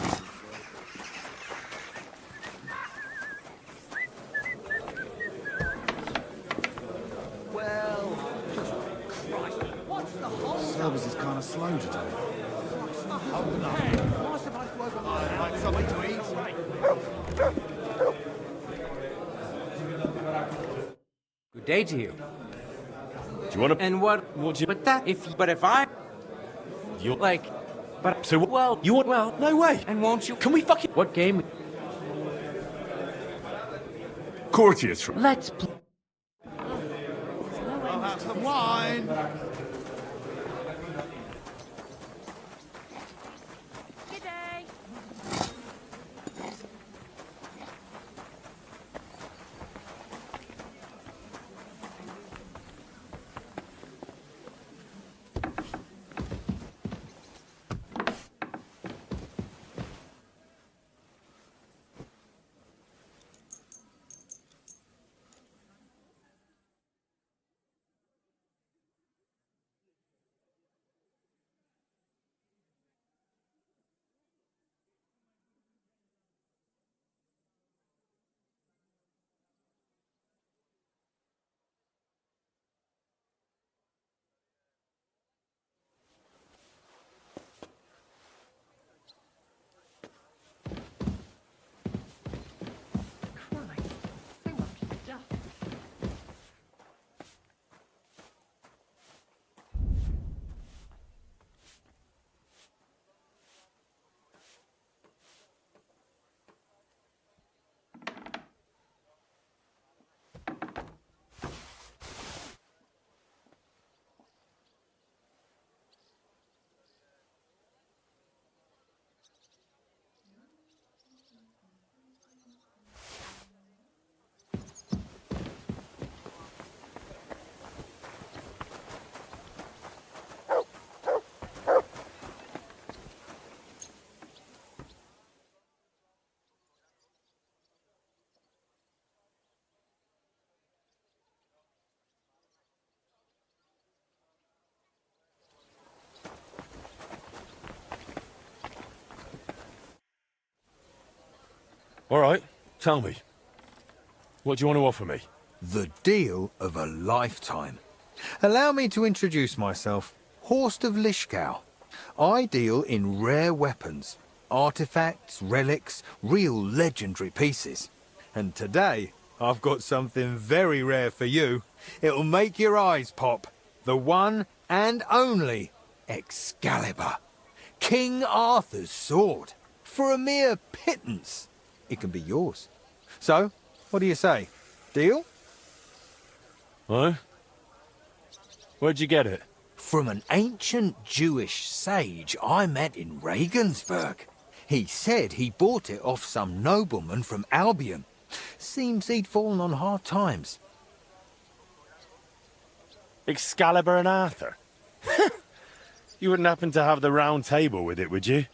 Service is kind of slow today. I'd like something to eat. Good day to you. Do you want to... And what would you... But if I... You... Like... But... So, well... You want... Well... No way! And won't you... Can we fucking... What game... Courtiers... Let's play... I'll have some wine. All right, tell me. What do you want to offer me? The deal of a lifetime. Allow me to introduce myself. Horst of Lishkow. I deal in rare weapons, artifacts, relics, real legendary pieces. And today, I've got something very rare for you. It'll make your eyes pop. The one and only Excalibur. King Arthur's sword. For a mere pittance. It can be yours. So, what do you say? Deal? Huh? Where'd you get it? From an ancient Jewish sage I met in Regensburg. He said he bought it off some nobleman from Albion. Seems he'd fallen on hard times. Excalibur and Arthur? You wouldn't happen to have the round table with it, would you?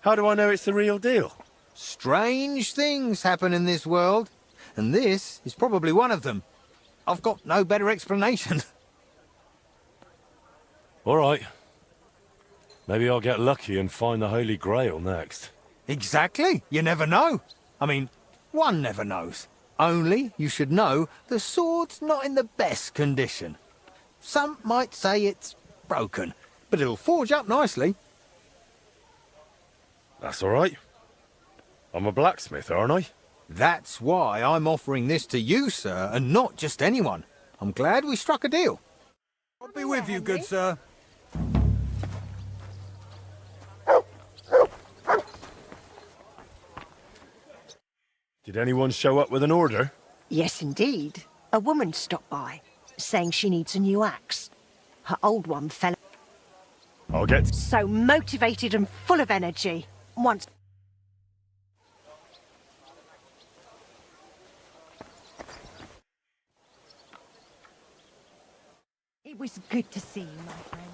How do I know it's the real deal? Strange things happen in this world, and this is probably one of them. I've got no better explanation. All right. Maybe I'll get lucky and find the Holy Grail next. Exactly. You never know. I mean, one never knows. Only, you should know, the sword's not in the best condition. Some might say it's broken, but it'll forge up nicely. That's all right. I'm a blacksmith, aren't I? That's why I'm offering this to you, sir, and not just anyone. I'm glad we struck a deal. I'll be with you, good sir. Did anyone show up with an order? Yes, indeed. A woman stopped by, saying she needs a new axe. Her old one fell... I'll get... So motivated and full of energy. Once... It was good to see you, my friend.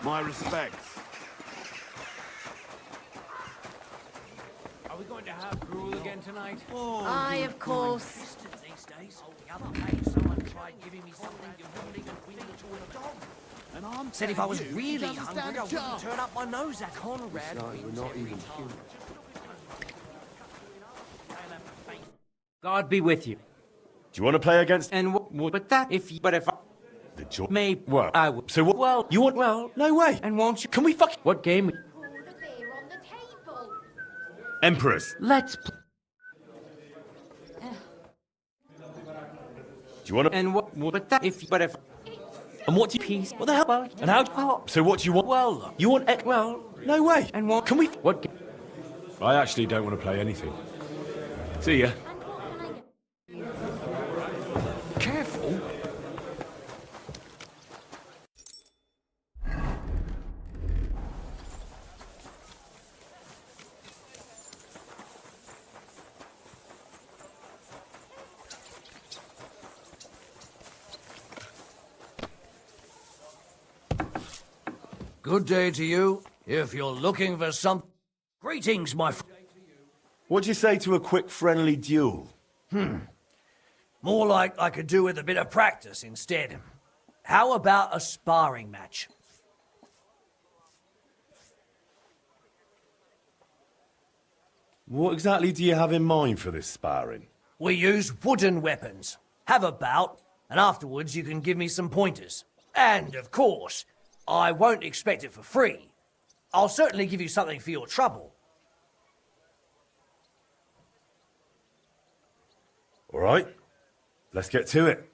My respects. Are we going to have gruel again tonight? Aye, of course. These days, the other day, someone tried giving me something you wouldn't even feed to a dog. And I'm Said if I was telling you, really he doesn't hungry, stand I a wouldn't chance. turn up my nose at Conrad. We're not even human. God be with you. Do you want to play against... And but that if but if I The job? may Well, I would. so what... Well, you want... well, No way. and won't you? Can we fuck... What game? Emperors. Let's. Do you want to... And what? But that if but if. And what do you... Peace. What the hell? Well, And how... So what do you want? Well, You want... well, No way. and what? Can we... What? I actually don't want to play anything. See ya. Careful. Good day to you. If you're looking for some... Greetings, my friend. What'd you say to a quick friendly duel? More like I could do with a bit of practice instead. How about a sparring match? What exactly do you have in mind for this sparring? We use wooden weapons. Have a bout, and afterwards you can give me some pointers. And, of course, I won't expect it for free. I'll certainly give you something for your trouble. All right, let's get to it.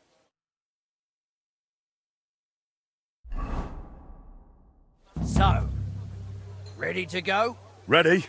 So, ready to go? Ready?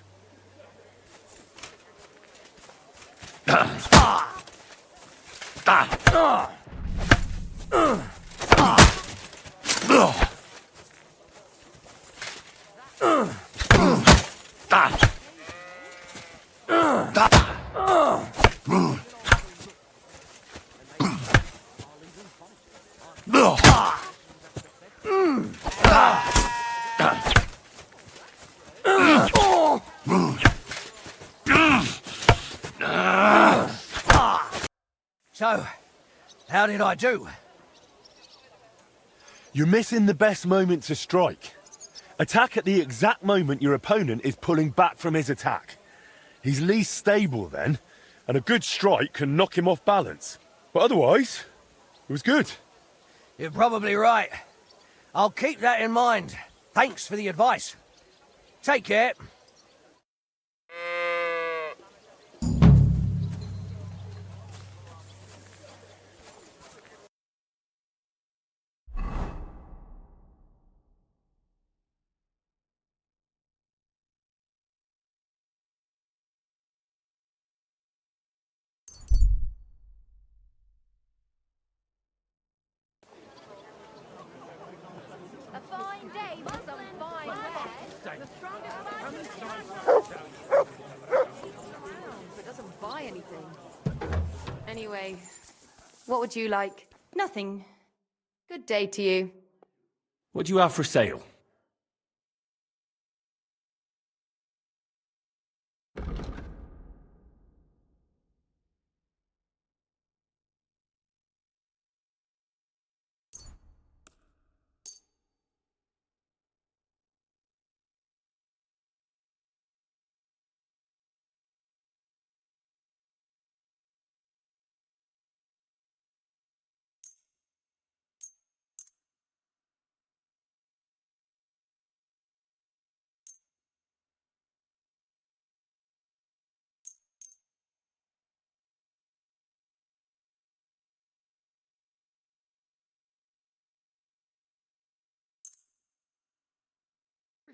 So, how did I do? You're missing the best moment to strike. Attack at the exact moment your opponent is pulling back from his attack. He's least stable then, and a good strike can knock him off balance. But otherwise, it was good. You're probably right. I'll keep that in mind. Thanks for the advice. Take care. A fine day for some fine wares. The strongest man in but doesn't buy anything. Anyway, what would you like? Nothing. Good day to you. What do you have for sale?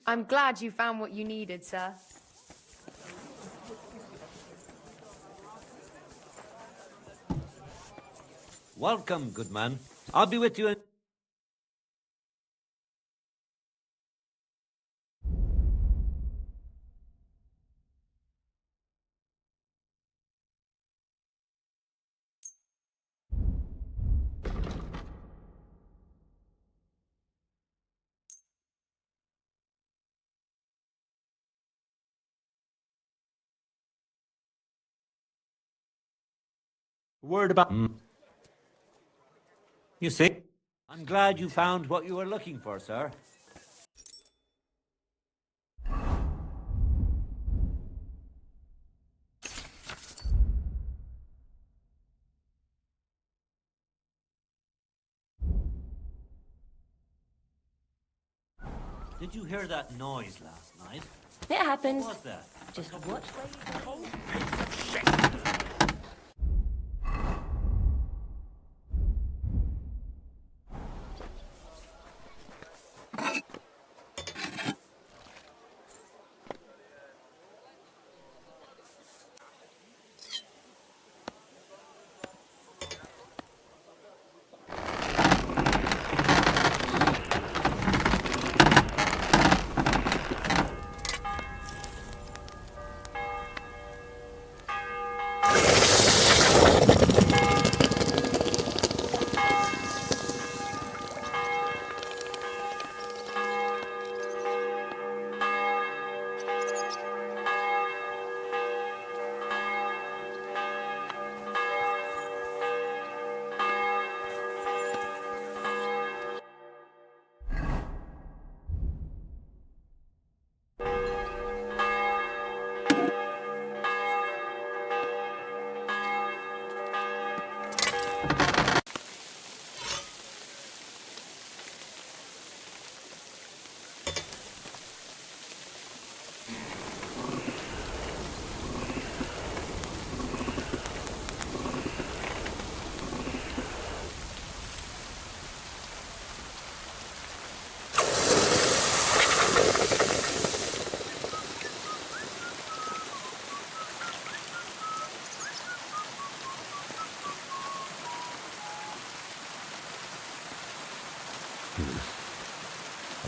I'm glad you found what you needed, sir. Welcome, good man. I'll be with you in... Word about... You see? I'm glad you found what you were looking for, sir. Did you hear that noise last night? It happens. What was that? Just watch where you go.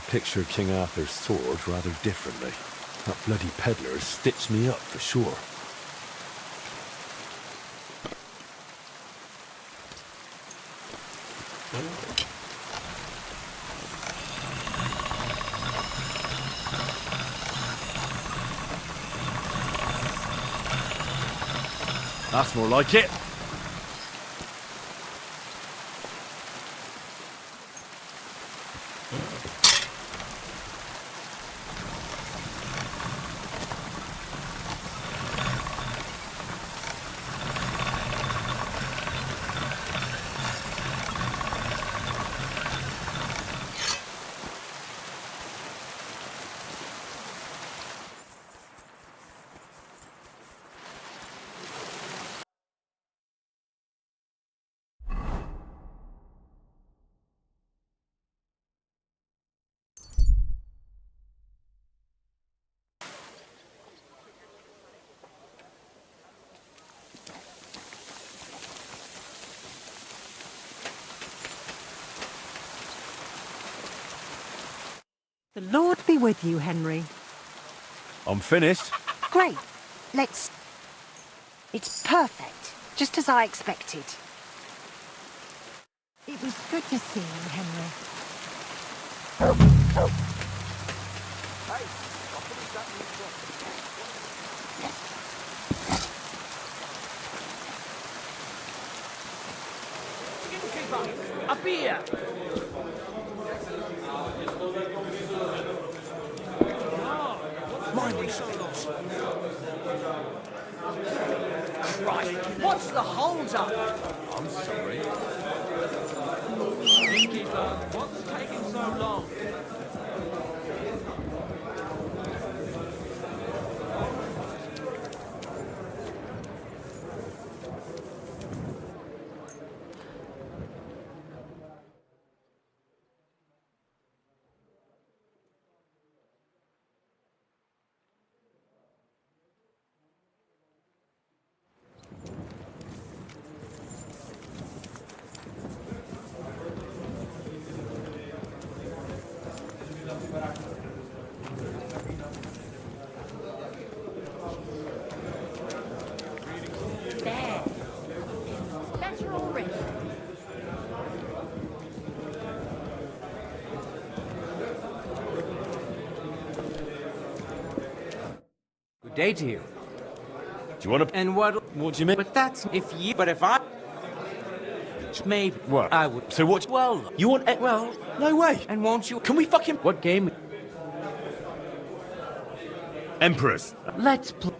picture King Arthur's sword rather differently. That bloody peddler has stitched me up for sure. That's more like it. The Lord be with you, Henry. I'm finished. Great. Let's... It's perfect. Just as I expected. It was good to see you, Henry. A beer! My respects. Right, what's the hold up? I'm sorry. Innkeeper, what's taking so long? There. It's better already. Good day to you. Do you want to... And what do you mean? But that's if you... But if I... Maybe. What? I would... So what... Well... You want... Well... No way. And won't you... Can we fucking... What game... Emperors. Let's play...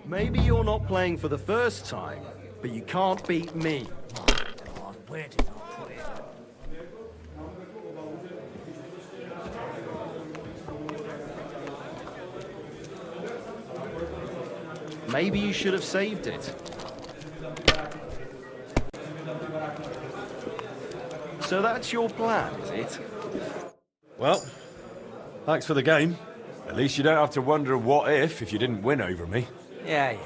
Maybe you're not playing for the first time, but you can't beat me. God, where did I put it? Maybe you should have saved it. So that's your plan, is it? Well, thanks for the game. At least you don't have to wonder what if you didn't win over me. Yeah.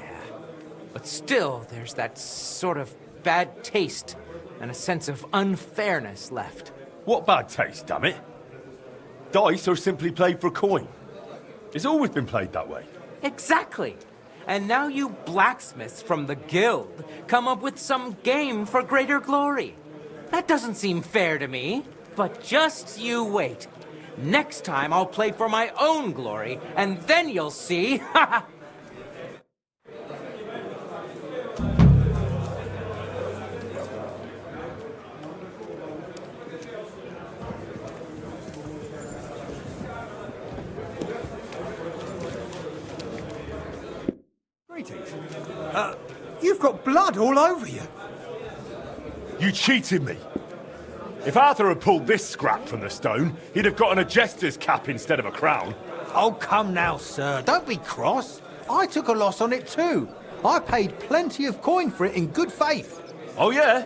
But still, there's that sort of bad taste and a sense of unfairness left. What bad taste, damn it? Dice are simply played for coin. It's always been played that way. Exactly. And now you blacksmiths from the guild come up with some game for greater glory. That doesn't seem fair to me. But just you wait. Next time I'll play for my own glory, and then you'll see. Greetings. You've got blood all over you. You cheated me. If Arthur had pulled this scrap from the stone, he'd have gotten a jester's cap instead of a crown. Oh, come now, sir. Don't be cross. I took a loss on it too. I paid plenty of coin for it in good faith. Oh, yeah?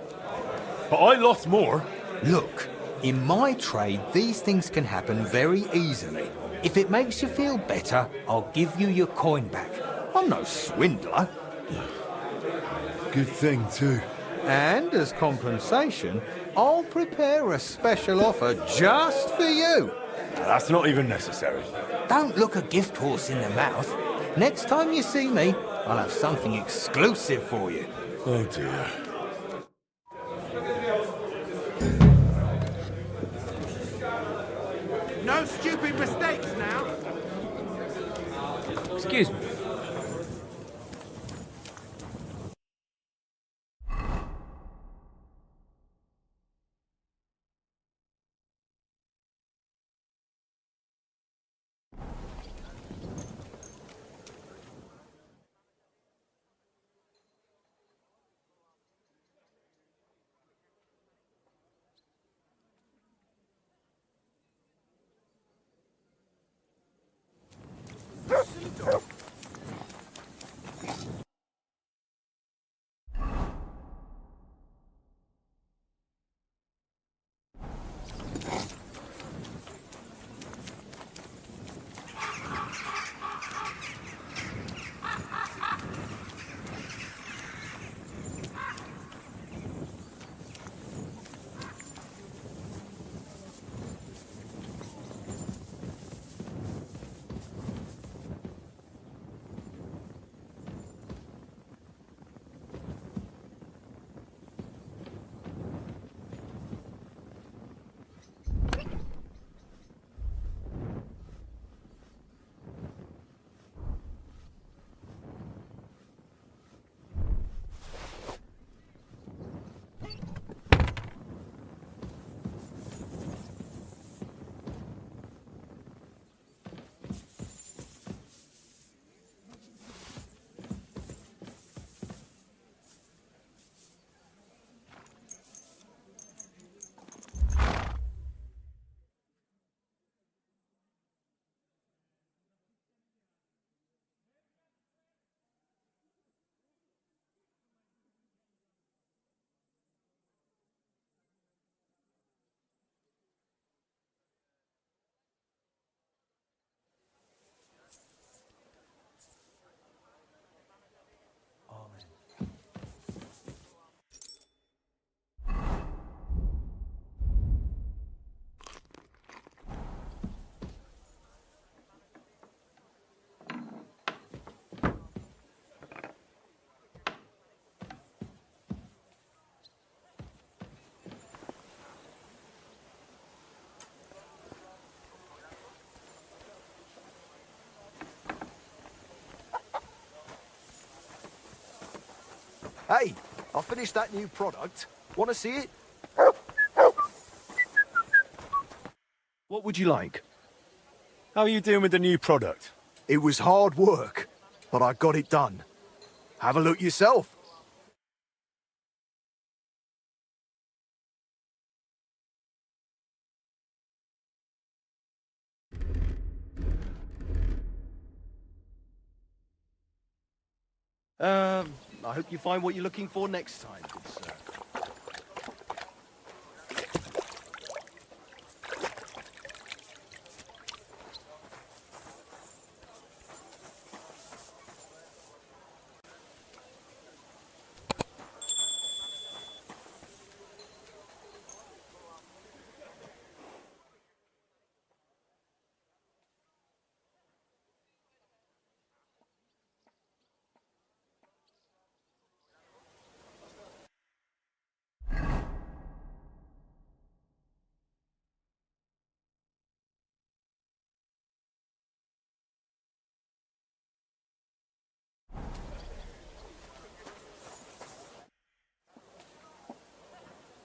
But I lost more. Look, in my trade, these things can happen very easily. If it makes you feel better, I'll give you your coin back. I'm no swindler. Good thing, too. And as compensation, I'll prepare a special offer just for you. That's not even necessary. Don't look a gift horse in the mouth. Next time you see me, I'll have something exclusive for you. Oh, dear. No stupid mistakes now. Excuse me. Hey, I finished that new product. Want to see it? What would you like? How are you doing with the new product? It was hard work, but I got it done. Have a look yourself. I hope you find what you're looking for next time, good sir.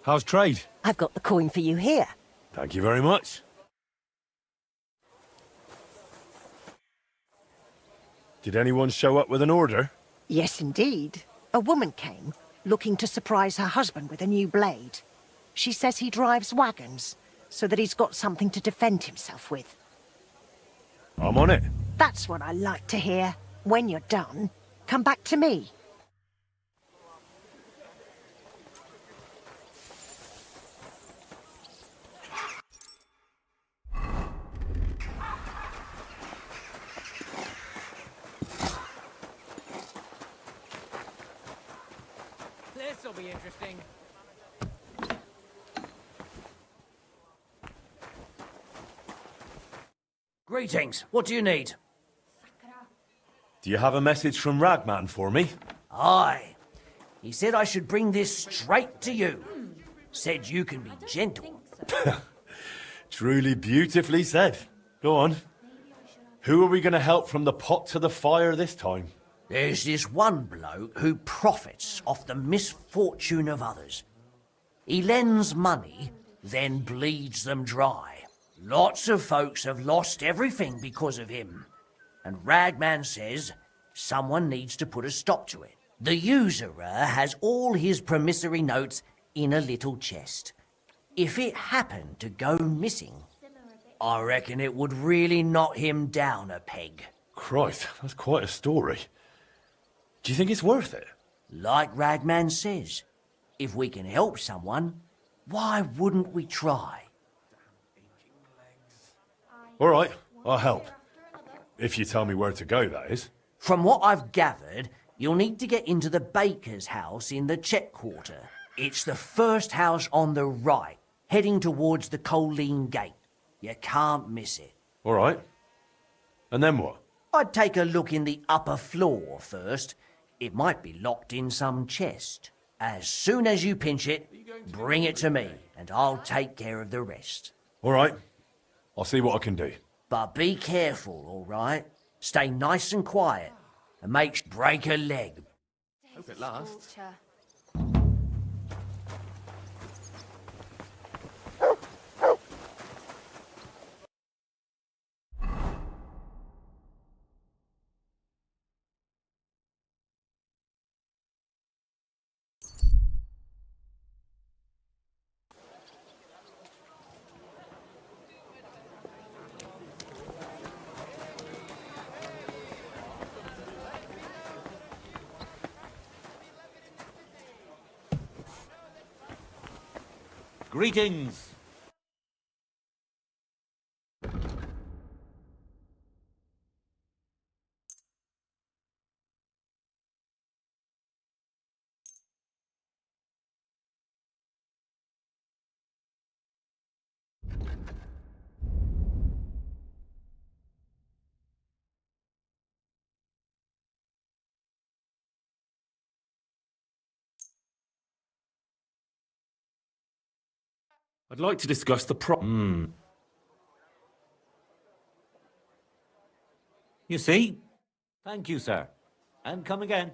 How's trade? I've got the coin for you here. Thank you very much. Did anyone show up with an order? Yes, indeed. A woman came, looking to surprise her husband with a new blade. She says he drives wagons, so that he's got something to defend himself with. I'm on it. That's what I like to hear. When you're done, come back to me. This'll be interesting. Greetings. What do you need? Do you have a message from Ragman for me? Aye. He said I should bring this straight to you. Said you can be gentle. Truly beautifully said. Go on. Who are we going to help from the pot to the fire this time? There's this one bloke who profits off the misfortune of others. He lends money, then bleeds them dry. Lots of folks have lost everything because of him. And Ragman says someone needs to put a stop to it. The usurer has all his promissory notes in a little chest. If it happened to go missing, I reckon it would really knock him down a peg. Christ, that's quite a story. Do you think it's worth it? Like Ragman says, if we can help someone, why wouldn't we try? All right, I'll help. If you tell me where to go, that is. From what I've gathered, you'll need to get into the baker's house in the Czech Quarter. It's the first house on the right, heading towards the Colleen Gate. You can't miss it. All right. And then what? I'd take a look in the upper floor first. It might be locked in some chest. As soon as you pinch it, bring it to me, and I'll take care of the rest. All right. I'll see what I can do. But be careful, all right? Stay nice and quiet, and break a leg. Hope it lasts. Greetings. I'd like to discuss the You see? Thank you, sir. And come again.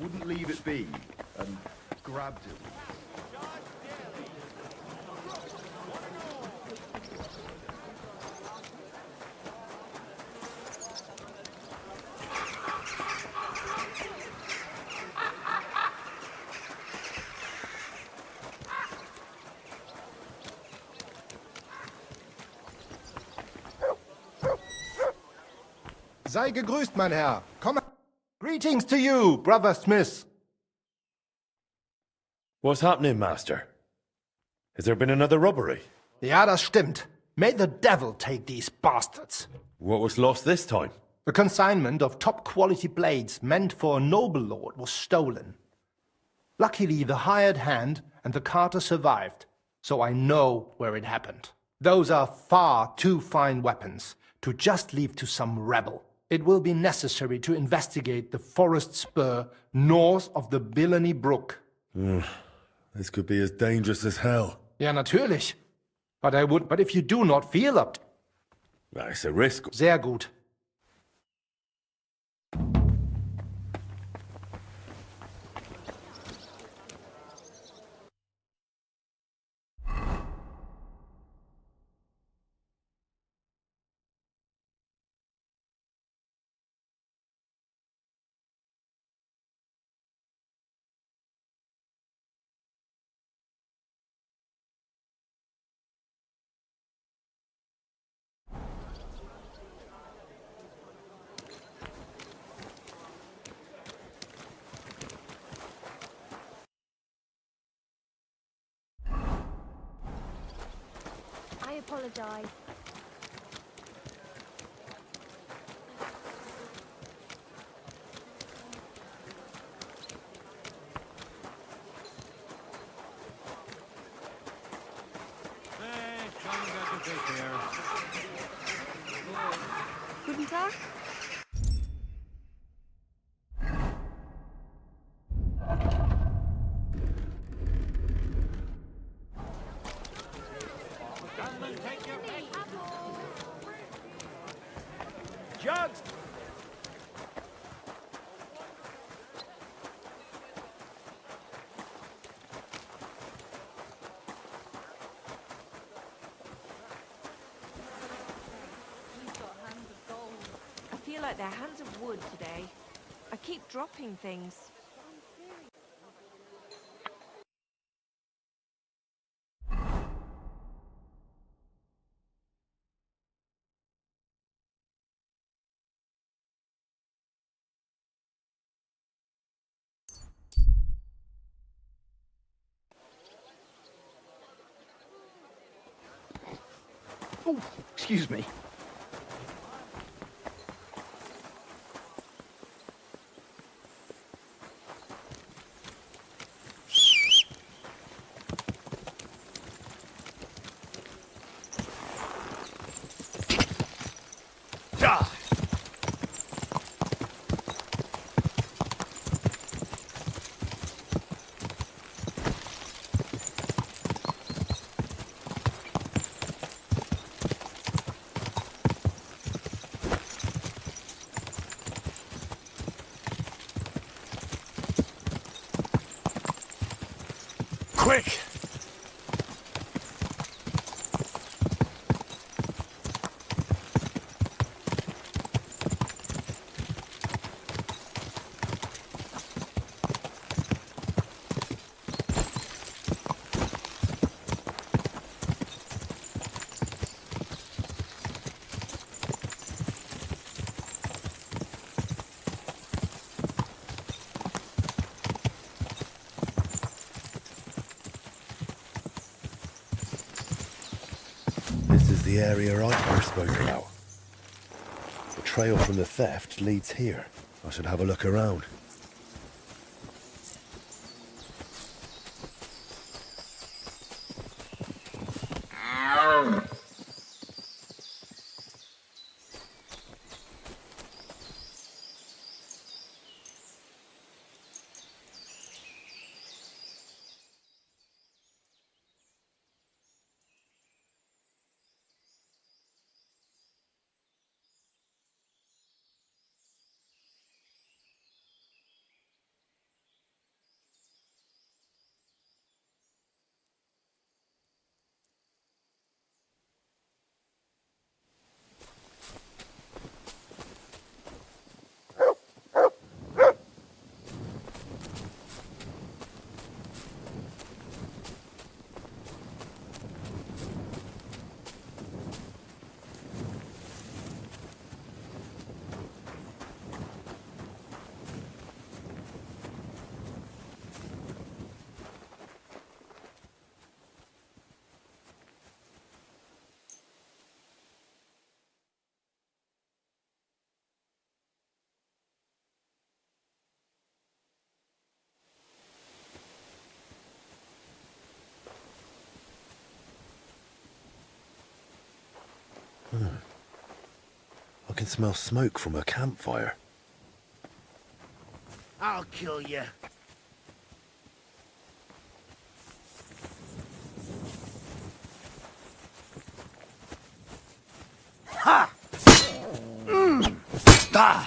wouldn't leave it be and grabbed it. Sei gegrüßt, mein Herr. Komm. Greetings to you, Brother Smith. What's happening, Master? Has there been another robbery? Ja, das stimmt. May the devil take these bastards. What was lost this time? A consignment of top-quality blades meant for a noble lord was stolen. Luckily, the hired hand and the carter survived, so I know where it happened. Those are far too fine weapons to just leave to some rebel. It will be necessary to investigate the forest spur north of the Billany Brook. This could be as dangerous as hell. Ja, natürlich. But if you do not feel up... It's a risk. Sehr gut. I apologize. Guten Tag. Jugs! I feel like they're hands of wood today. I keep dropping things. Oh, excuse me. Quick! This is the area I first spoke about. The trail from the theft leads here. I should have a look around. I can smell smoke from a campfire. I'll kill you. Ha! Da!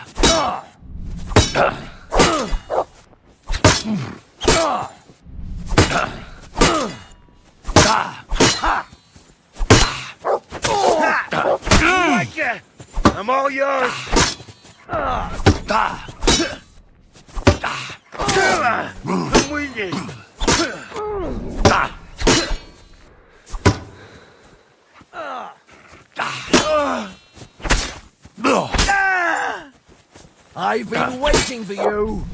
Like ya! I'm all yours! I'm with you! I've been waiting for you!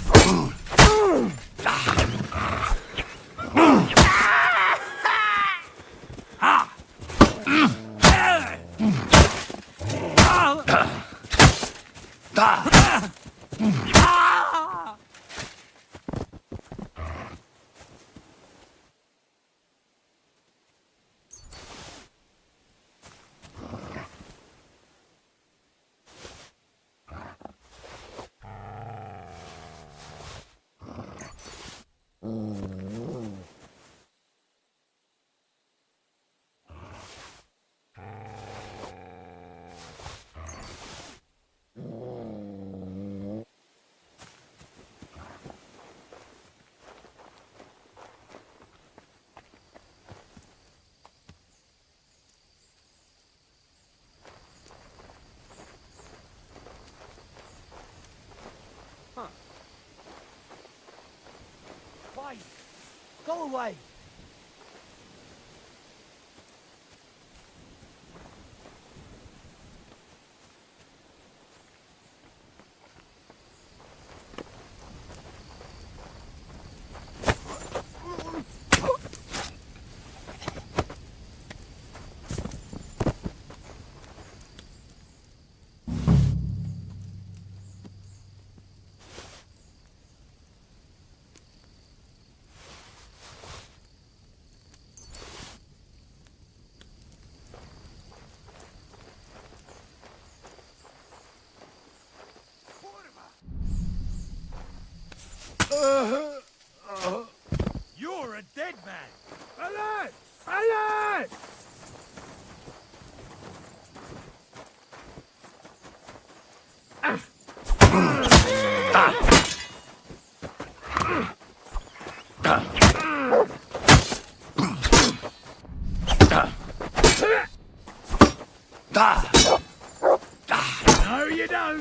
Wait! Go away! You're a dead man! Alert! Alert! No, you don't!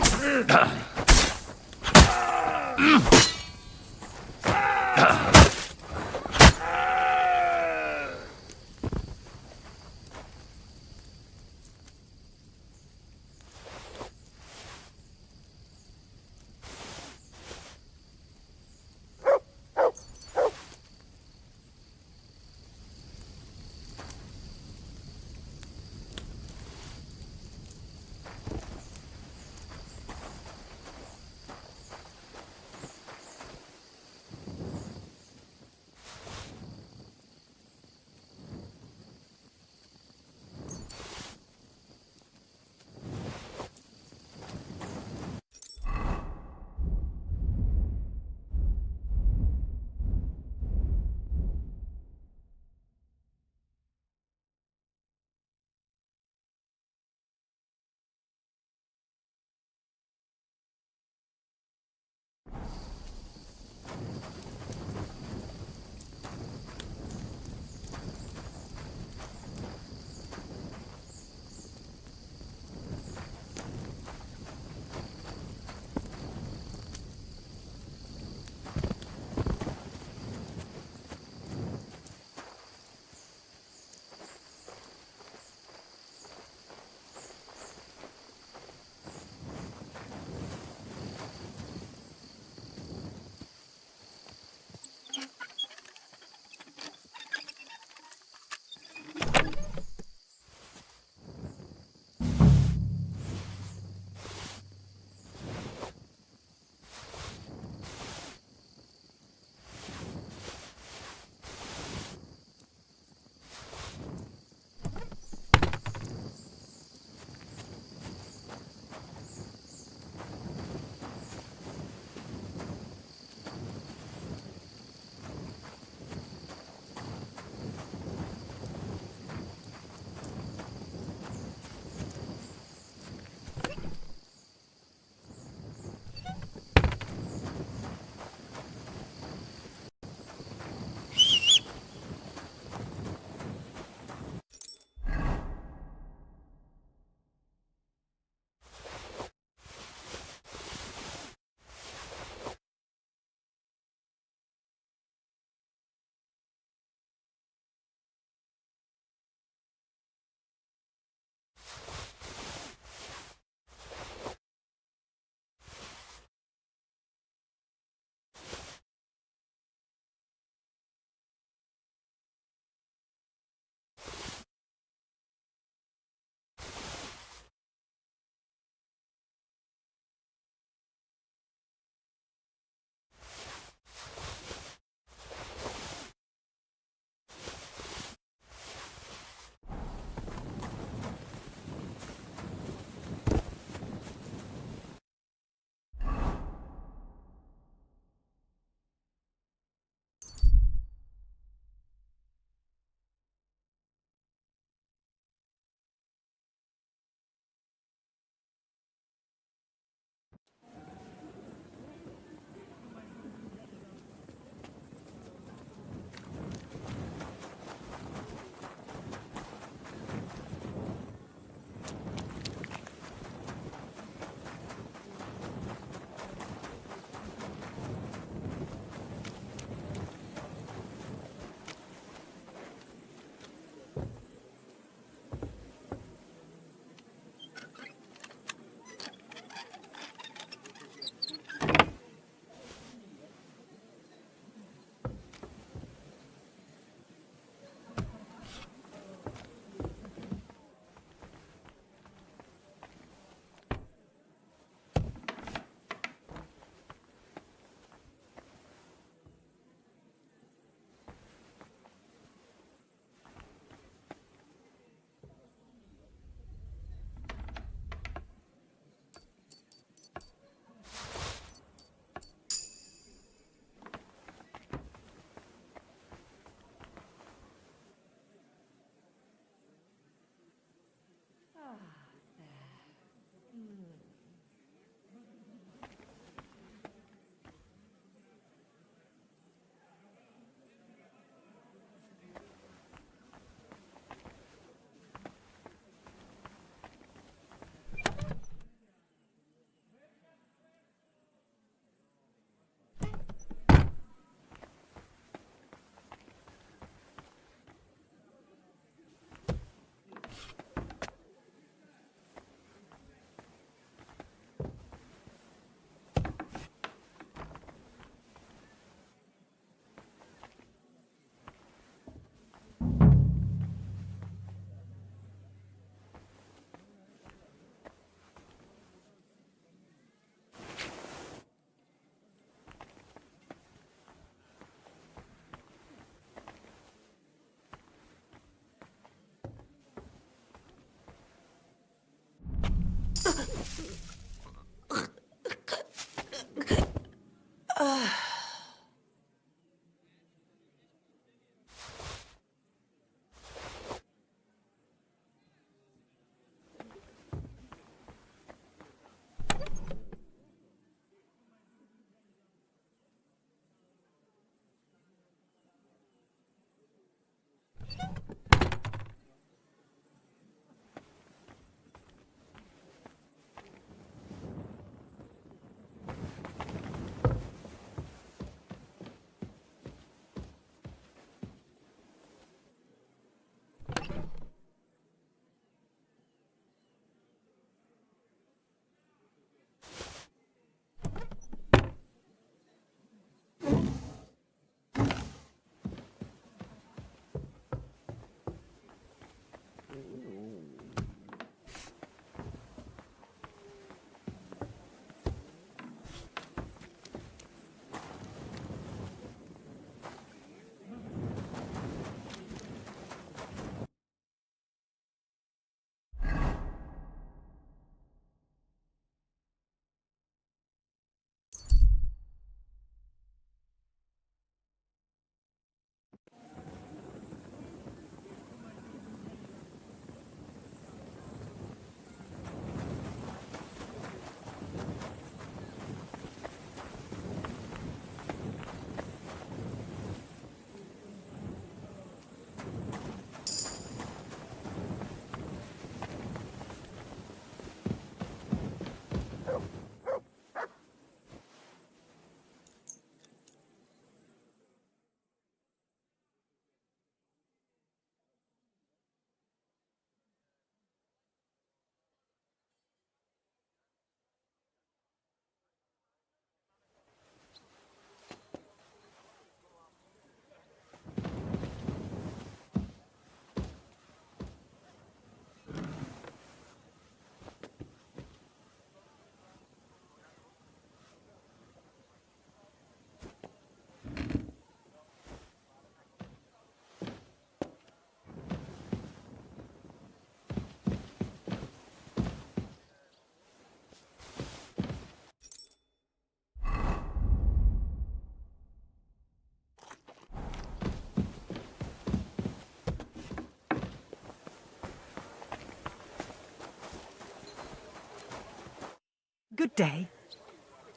Good day.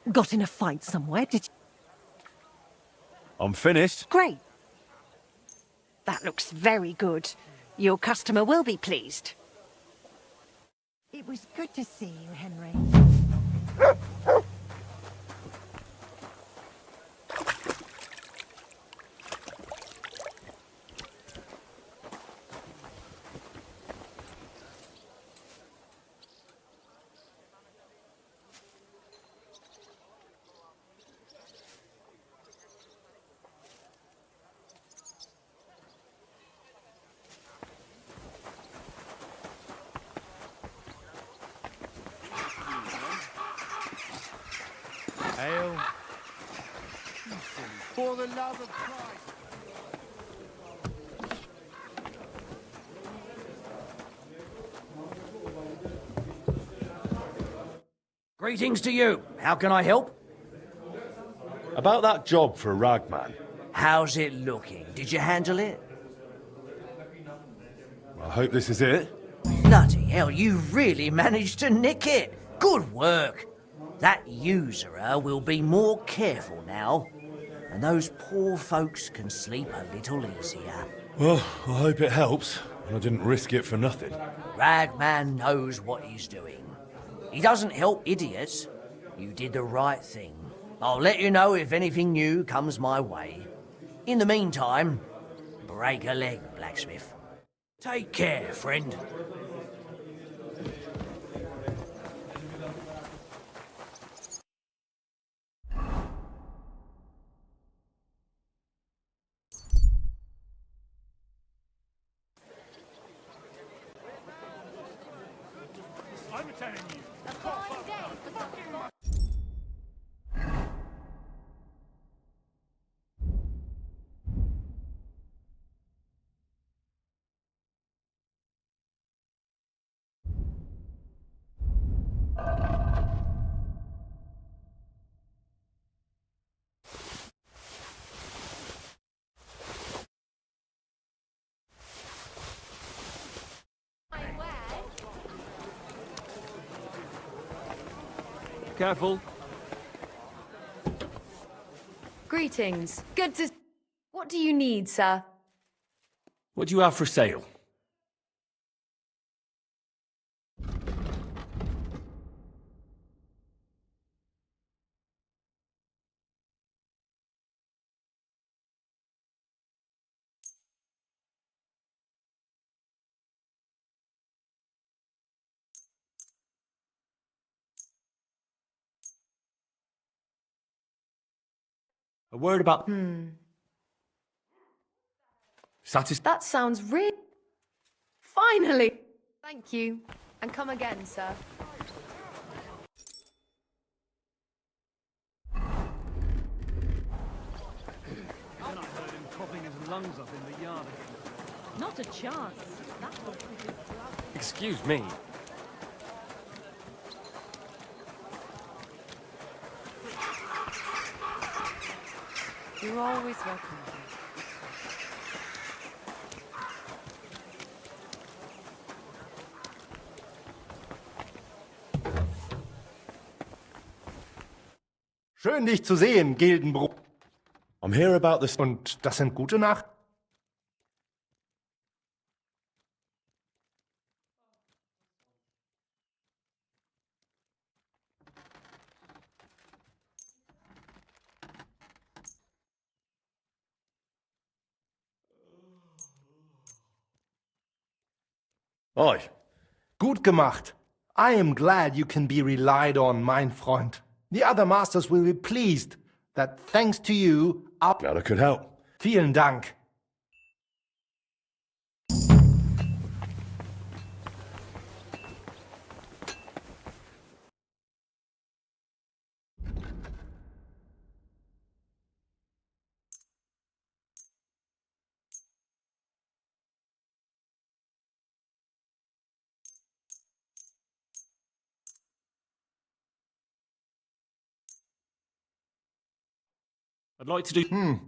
Got in a fight somewhere, did you? I'm finished. Great. That looks very good. Your customer will be pleased. It was good to see you, Henry. Ale. For the love of Christ. Greetings to you. How can I help? About that job for Ragman. How's it looking? Did you handle it? I hope this is it. Bloody hell, you really managed to nick it. Good work. That usurer will be more careful now, and those poor folks can sleep a little easier. Well, I hope it helps. I didn't risk it for nothing. Ragman knows what he's doing. He doesn't help idiots. You did the right thing. I'll let you know if anything new comes my way. In the meantime, break a leg, blacksmith. Take care, friend. I'm telling you. A fine day for something Careful. Greetings. Good to... What do you need, sir? What do you have for sale? A word about... That sounds real. Finally! Thank you. And come again, sir. I heard him coughing his lungs up in the yard again. Not a chance. That's what we do. Excuse me. You're always welcome. Schön, dich zu sehen, Gildenbruch. I'm here about this... Und das sind gute Nachrichten? Oi. Gut gemacht. I am glad you can be relied on, mein Freund. The other masters will be pleased that thanks to you, our... Glad I could help. Vielen Dank. I'd like to do...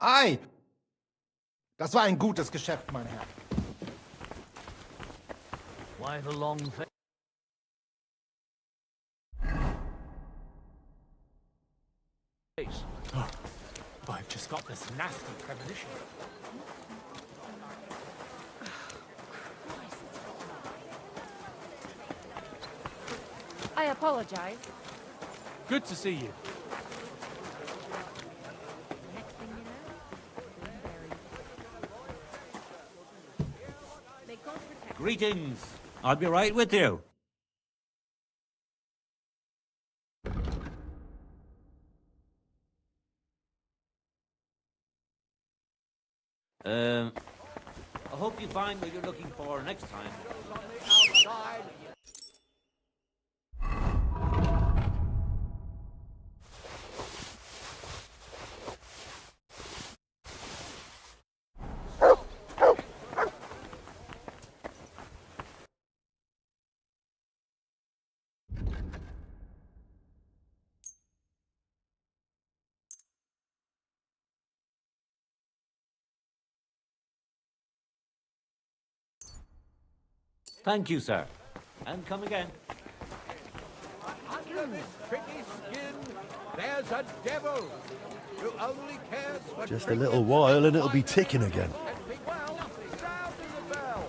Ei! Das war ein gutes Geschäft, mein Herr. Why the long face? Oh, I've just got this nasty premonition. I apologize. Good to see you. Next thing you know, may God protect. Greetings. I'll be right with you. I hope you find what you're looking for next time. Thank you, sir. And come again. Under this pretty skin, there's a devil who only cares for Just a little while and it'll be ticking again. well, sounding a bell.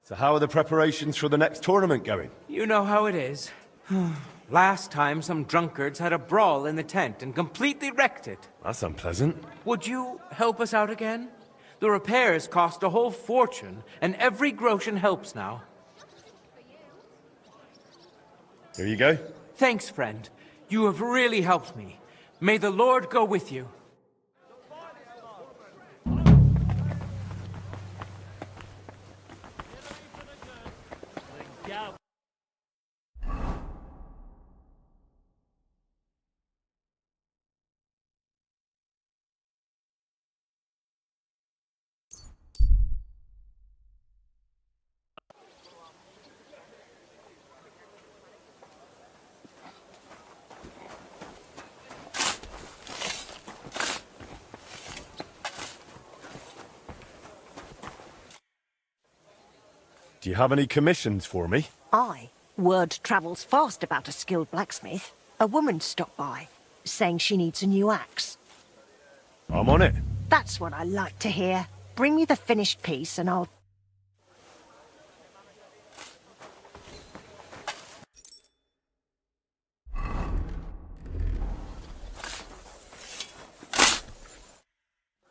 So how are the preparations for the next tournament going? You know how it is. Last time, some drunkards had a brawl in the tent and completely wrecked it. That's unpleasant. Would you help us out again? The repairs cost a whole fortune, and every groschen helps now. Here you go. Thanks, friend. You have really helped me. May the Lord go with you. Do you have any commissions for me? Aye. Word travels fast about a skilled blacksmith. A woman stopped by, saying she needs a new axe. I'm on it. That's what I like to hear. Bring me the finished piece and I'll...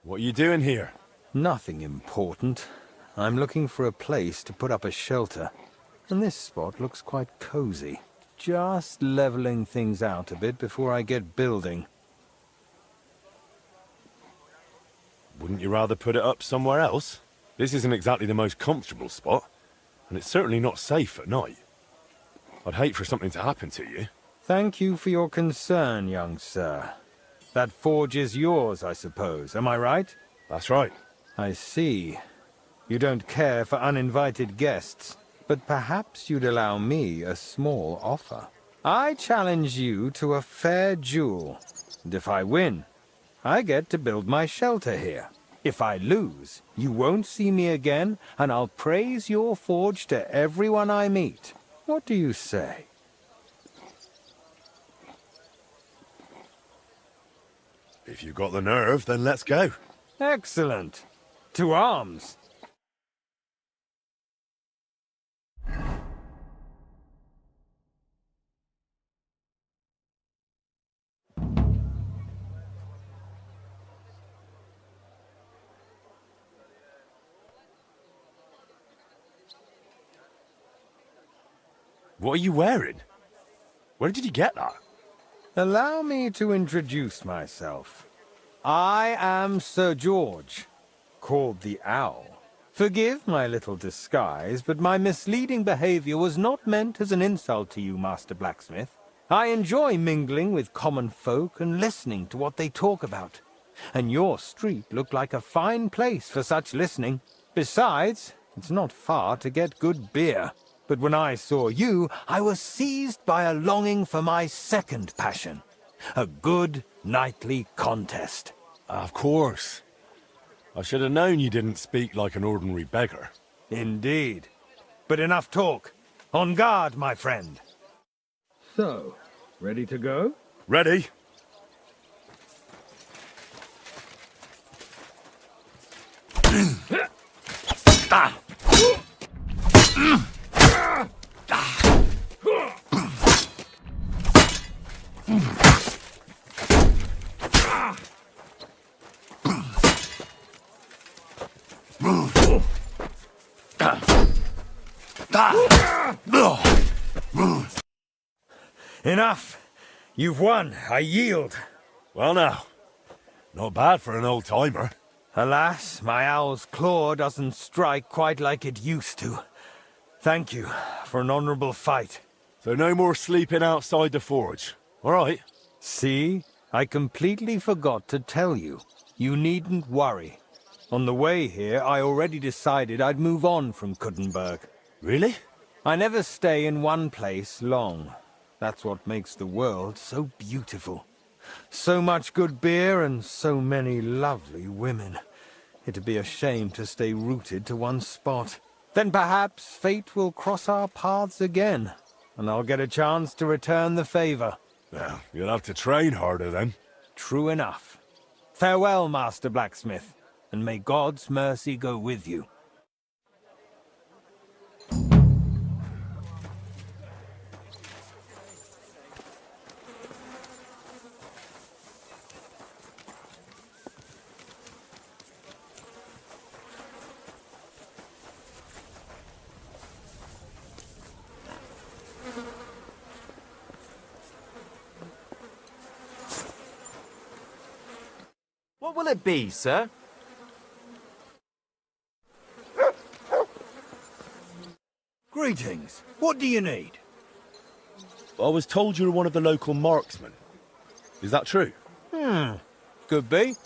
What are you doing here? Nothing important. I'm looking for a place to put up a shelter. And this spot looks quite cozy. Just leveling things out a bit before I get building. Wouldn't you rather put it up somewhere else? This isn't exactly the most comfortable spot, and it's certainly not safe at night. I'd hate for something to happen to you. Thank you for your concern, young sir. That forge is yours, I suppose. Am I right? That's right. I see. You don't care for uninvited guests, but perhaps you'd allow me a small offer. I challenge you to a fair duel, and if I win, I get to build my shelter here. If I lose, you won't see me again, and I'll praise your forge to everyone I meet. What do you say? If you've got the nerve, then let's go. Excellent. To arms. What are you wearing? Where did you get that? Allow me to introduce myself. I am Sir George, called the Owl. Forgive my little disguise, but my misleading behavior was not meant as an insult to you, Master Blacksmith. I enjoy mingling with common folk and listening to what they talk about. And your street looked like a fine place for such listening. Besides, it's not far to get good beer. But when I saw you, I was seized by a longing for my second passion. A good knightly contest. Of course. I should have known you didn't speak like an ordinary beggar. Indeed. But enough talk. On guard, my friend. So, ready to go? Ready. Enough! You've won. I yield. Well now, not bad for an old-timer. Alas, my owl's claw doesn't strike quite like it used to. Thank you for an honorable fight. So no more sleeping outside the forge, all right? See? I completely forgot to tell you. You needn't worry. On the way here, I already decided I'd move on from Kuttenberg. Really? I never stay in one place long. That's what makes the world so beautiful. So much good beer and so many lovely women. It'd be a shame to stay rooted to one spot. Then perhaps fate will cross our paths again, and I'll get a chance to return the favor. Well, you'll have to train harder then. True enough. Farewell, Master Blacksmith, and may God's mercy go with you. What will it be, sir? Greetings. What do you need? I was told you were one of the local marksmen. Is that true? Could be.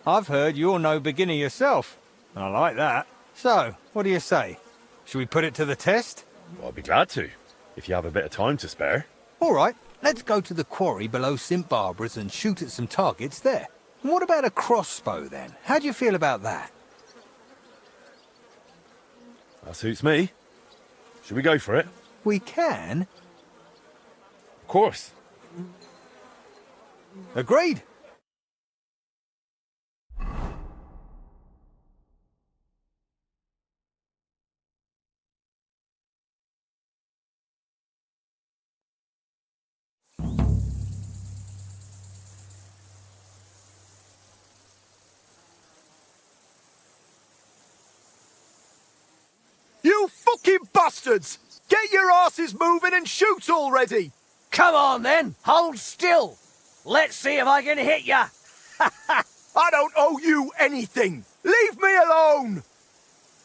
I've heard you're no beginner yourself. I like that. So, what do you say? Should we put it to the test? Well, I'd be glad to, if you have a bit of time to spare. All right, let's go to the quarry below St. Barbara's and shoot at some targets there. And what about a crossbow, then? How do you feel about that? That suits me. Should we go for it? We can. Of course. Agreed. You fucking bastards! Get your asses moving and shoot already! Come on then, hold still. Let's see if I can hit ya. I don't owe you anything. Leave me alone.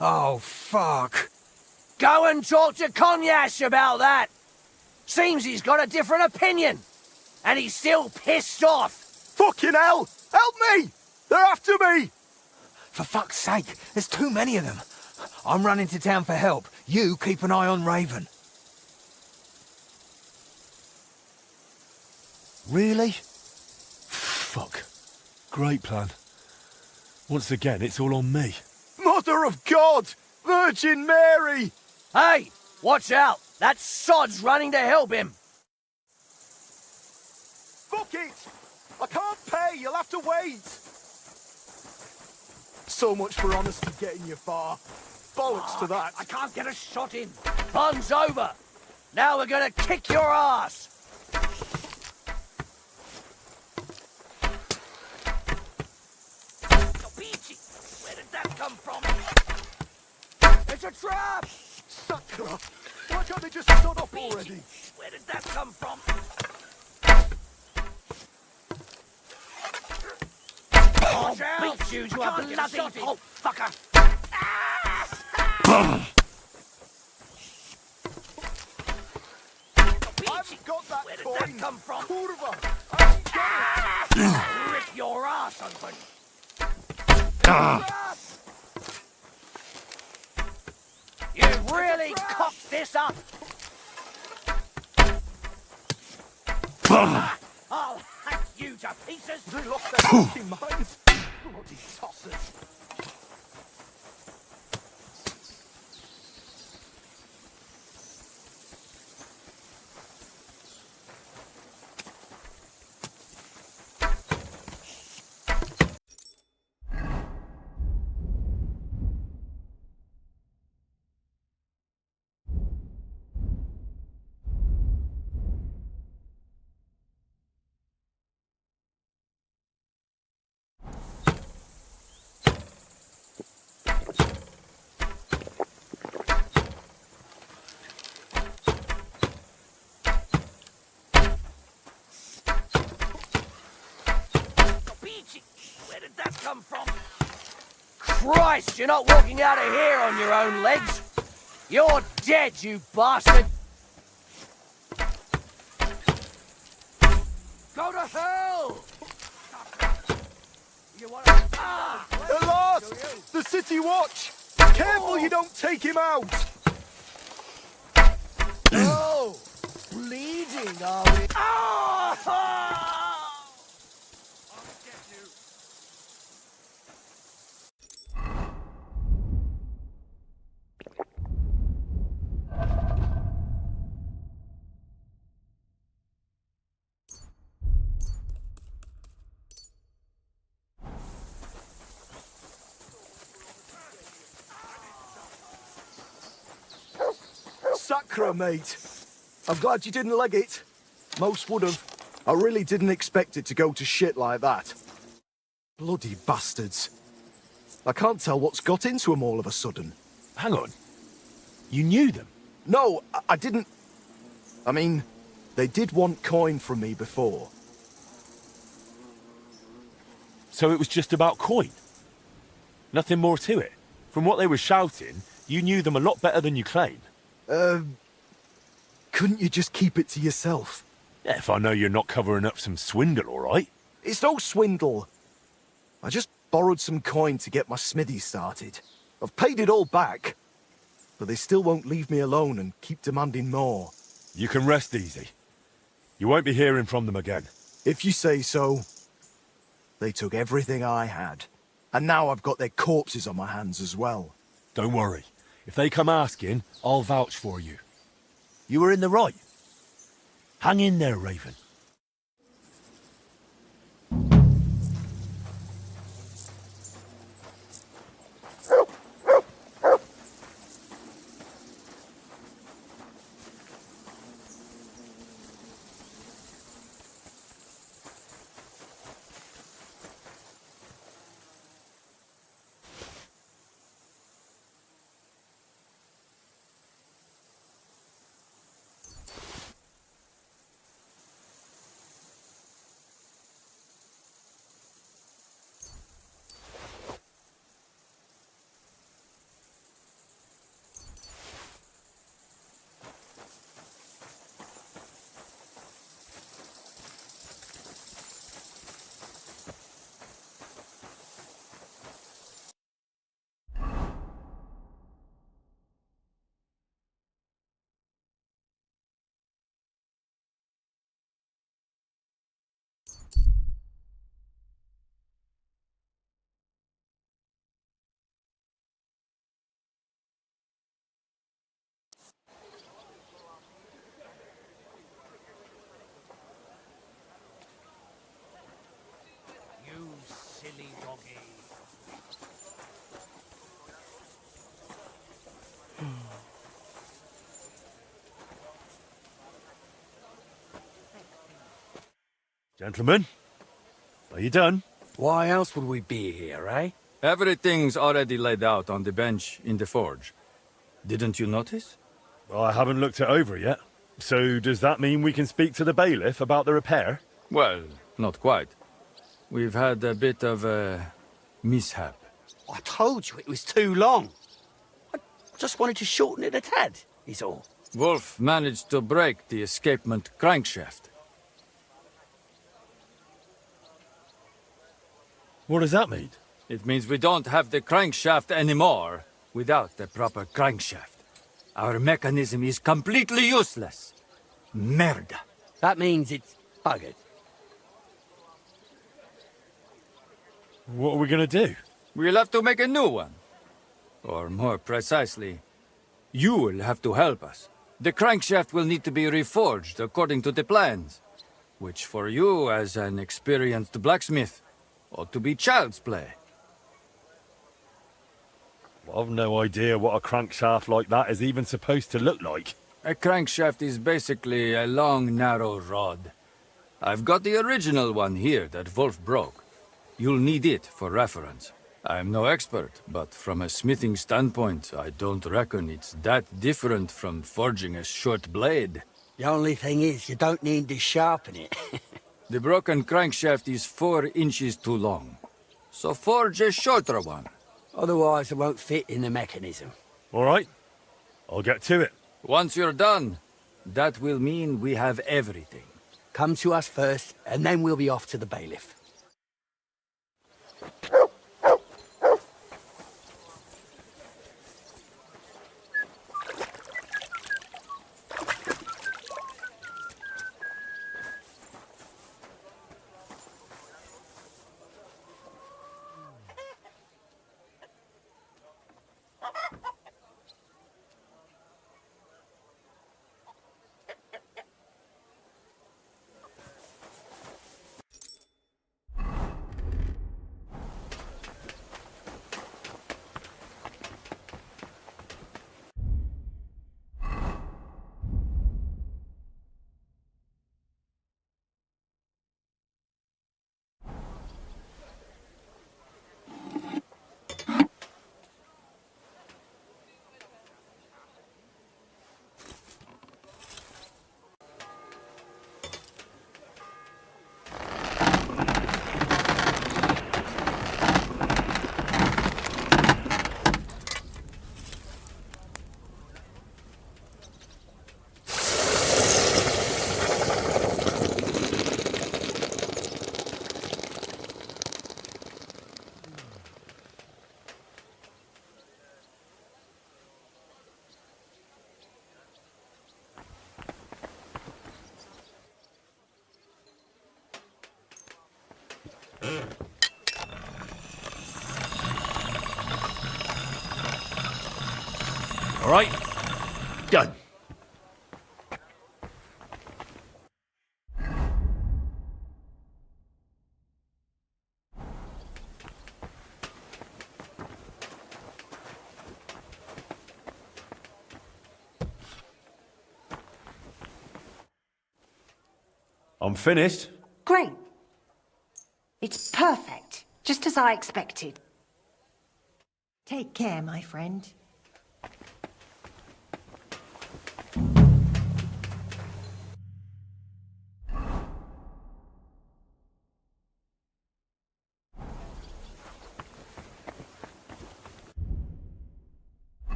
Oh, fuck. Go and talk to Konyash about that. Seems he's got a different opinion. And he's still pissed off. Fucking hell! Help me! They're after me! For fuck's sake, there's too many of them. I'm running to town for help. You keep an eye on Raven. Really? Fuck. Great plan. Once again, it's all on me. Mother of God! Virgin Mary! Hey! Watch out! That sod's running to help him! Fuck it! I can't pay, you'll have to wait! So much for honesty getting you far. Bollocks to that. I can't get a shot in. Fun's over. Now we're gonna kick your ass! Where did that come from? It's a trap! Sucker! Why can't they just shut up already? Where did that come from? Watch out! Beat you to a bloody pulp, fucker! I've got that. Where did that come from? Kurva! I ain't got it! Rip your ass open! You've really cocked this up! I'll hack you to pieces! They lost their fucking minds! Bloody tossers! Where did that come from? Christ, you're not walking out of here on your own legs. You're dead, you bastard. Go to hell! You want to... They're lost! The city watch! Careful you don't take him out! Oh! Bleeding, are we? Oh! Sacra, mate. I'm glad you didn't leg it. Most would have. I really didn't expect it to go to shit like that. Bloody bastards. I can't tell what's got into them all of a sudden. Hang on. You knew them? No, I didn't... I mean, they did want coin from me before. So it was just about coin? Nothing more to it? From what they were shouting, you knew them a lot better than you claim. Couldn't you just keep it to yourself? Yeah, if I know you're not covering up some swindle, all right? It's no swindle. I just borrowed some coin to get my smithy started. I've paid it all back. But they still won't leave me alone and keep demanding more. You can rest easy. You won't be hearing from them again. If you say so. They took everything I had. And now I've got their corpses on my hands as well. Don't worry. If they come asking, I'll vouch for you. You were in the right. Hang in there, Raven. You silly doggy. Gentlemen, are you done? Why else would we be here, eh? Everything's already laid out on the bench in the forge. Didn't you notice? Well, I haven't looked it over yet. So does that mean we can speak to the bailiff about the repair? Well, not quite. We've had a bit of a mishap. I told you it was too long. I just wanted to shorten it a tad, is all. Wolf managed to break the escapement crankshaft. What does that mean? It means we don't have the crankshaft anymore without the proper crankshaft. Our mechanism is completely useless. Merda. That means it's buggered. What are we gonna do? We'll have to make a new one. Or more precisely, you will have to help us. The crankshaft will need to be reforged according to the plans, which for you, as an experienced blacksmith, ought to be child's play. I've no idea what a crankshaft like that is even supposed to look like. A crankshaft is basically a long, narrow rod. I've got the original one here that Wolf broke. You'll need it for reference. I'm no expert, but from a smithing standpoint, I don't reckon it's that different from forging a short blade. The only thing is, you don't need to sharpen it. The broken crankshaft is 4 inches too long, so forge a shorter one. Otherwise, it won't fit in the mechanism. All right, I'll get to it. Once you're done, that will mean we have everything. Come to us first, and then we'll be off to the bailiff. All right? Done. I'm finished. Great. It's perfect, just as I expected. Take care, my friend.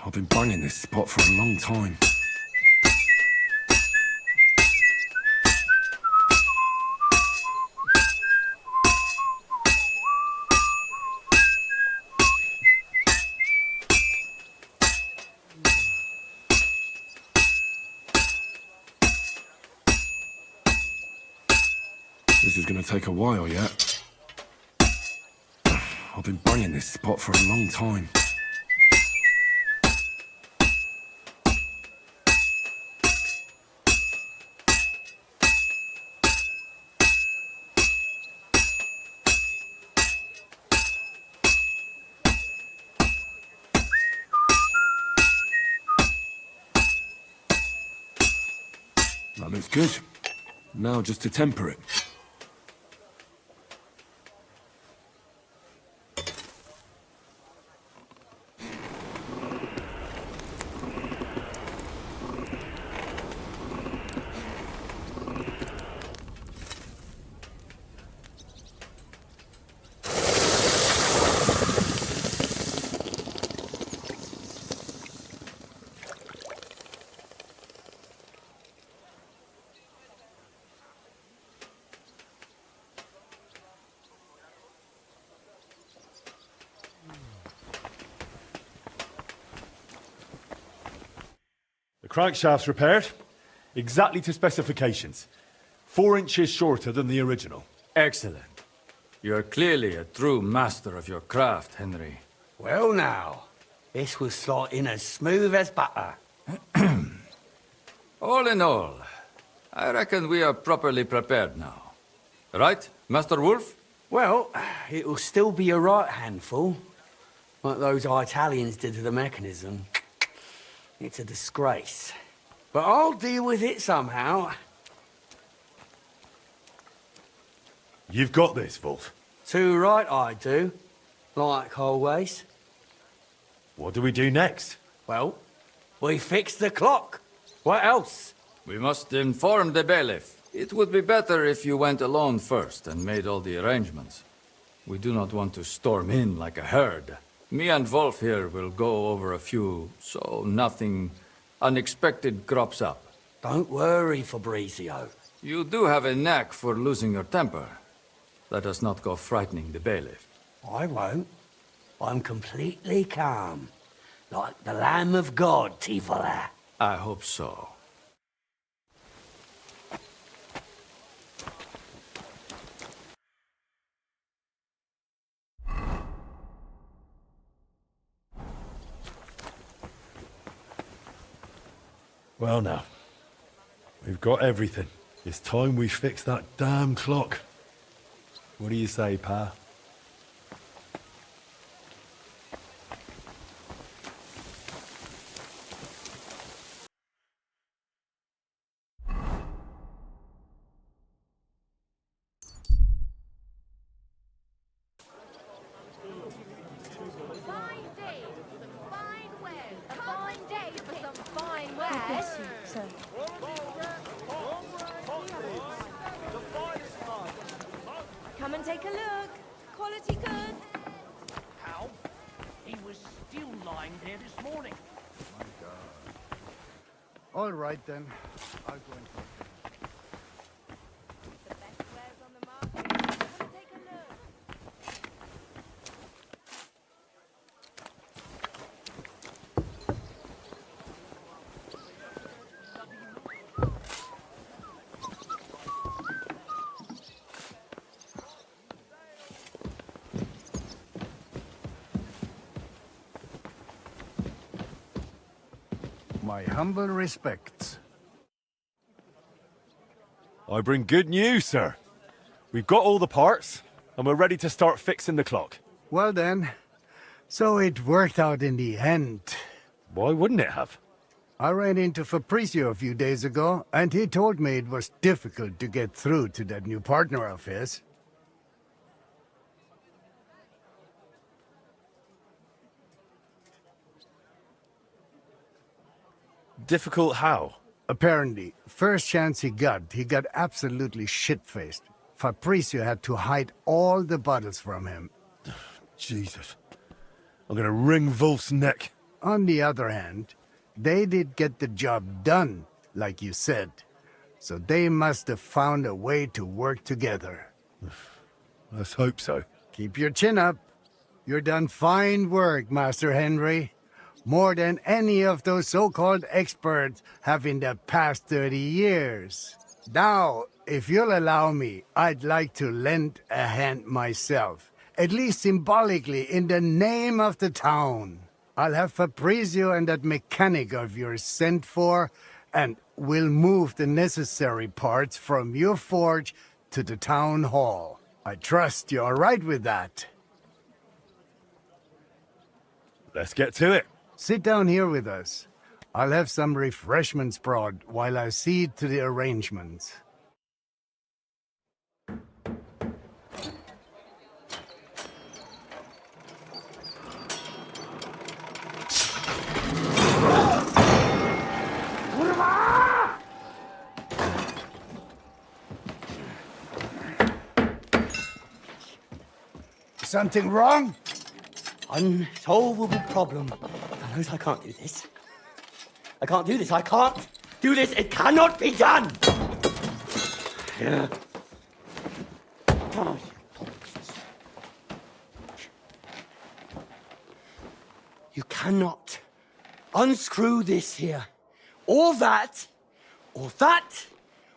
I've been banging this spot for a long time. This is gonna take a while yet. I've been banging this spot for a long time. That looks good. Now just to temper it. The crankshaft's repaired, exactly to specifications. 4 inches shorter than the original. Excellent. You're clearly a true master of your craft, Henry. Well now, this will slot in as smooth as butter. All in all, I reckon we are properly prepared now. Right, Master Wolf? Well, it'll still be a right handful. Like those Italians did to the mechanism. It's a disgrace. But I'll deal with it somehow. You've got this, Wolf. Too right I do. Like always. What do we do next? Well, we fix the clock. What else? We must inform the bailiff. It would be better if you went alone first and made all the arrangements. We do not want to storm in like a herd. Me and Wolf here will go over a few, so nothing unexpected crops up. Don't worry, Fabrizio. You do have a knack for losing your temper. Let us not go frightening the bailiff. I won't. I'm completely calm. Like the Lamb of God, Tivola. I hope so. Well now, we've got everything. It's time we fix that damn clock. What do you say, Pa? Bless you, sir. Come and take a look. Quality goods. How? He was still lying there this morning. My God. All right then. I'll go and talk to him. The best wares on the market. Come and take a look. My humble respects. I bring good news, sir. We've got all the parts, and we're ready to start fixing the clock. Well then, so it worked out in the end. Why wouldn't it have? I ran into Fabrizio a few days ago, and he told me it was difficult to get through to that new partner of his. Difficult how? Apparently, first chance he got absolutely shit-faced. Fabrizio had to hide all the bottles from him. Jesus. I'm gonna wring Wolf's neck. On the other hand, they did get the job done, like you said. So they must have found a way to work together. Let's hope so. Keep your chin up. You're done fine work, Master Henry. More than any of those so-called experts have in the past 30 years. Now, if you'll allow me, I'd like to lend a hand myself. At least symbolically, in the name of the town. I'll have Fabrizio and that mechanic of yours sent for, and we'll move the necessary parts from your forge to the town hall. I trust you're all right with that. Let's get to it. Sit down here with us. I'll have some refreshments brought while I see to the arrangements. Something wrong? Unsolvable problem. Fellows, I can't do this. I can't do this. I can't do this. It cannot be done. Yeah. Oh, you cannot unscrew this here. Or that, or that,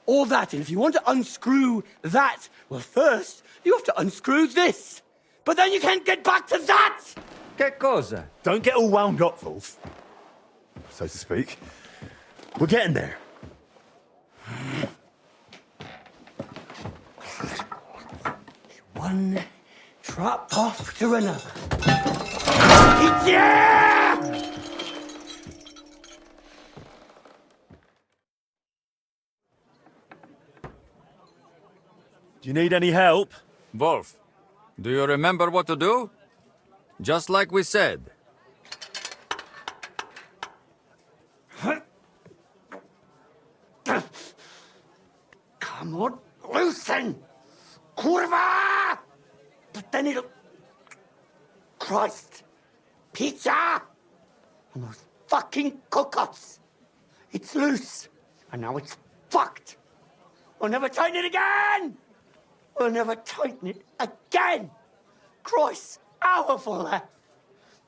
or that. And if you want to unscrew that, well, first, you have to unscrew this. But then you can't get back to that! Che cosa? Don't get all wound up, Wolf. So to speak. We're getting there. One trap after another. Yeah! Do you need any help? Wolf, do you remember what to do? Just like we said. Come on, loosen! Kurva! But then it'll... Christ! Pizza! And those fucking cocottes! It's loose, and now it's fucked! We'll never tighten it again! We'll never tighten it again! Christ, hour for that!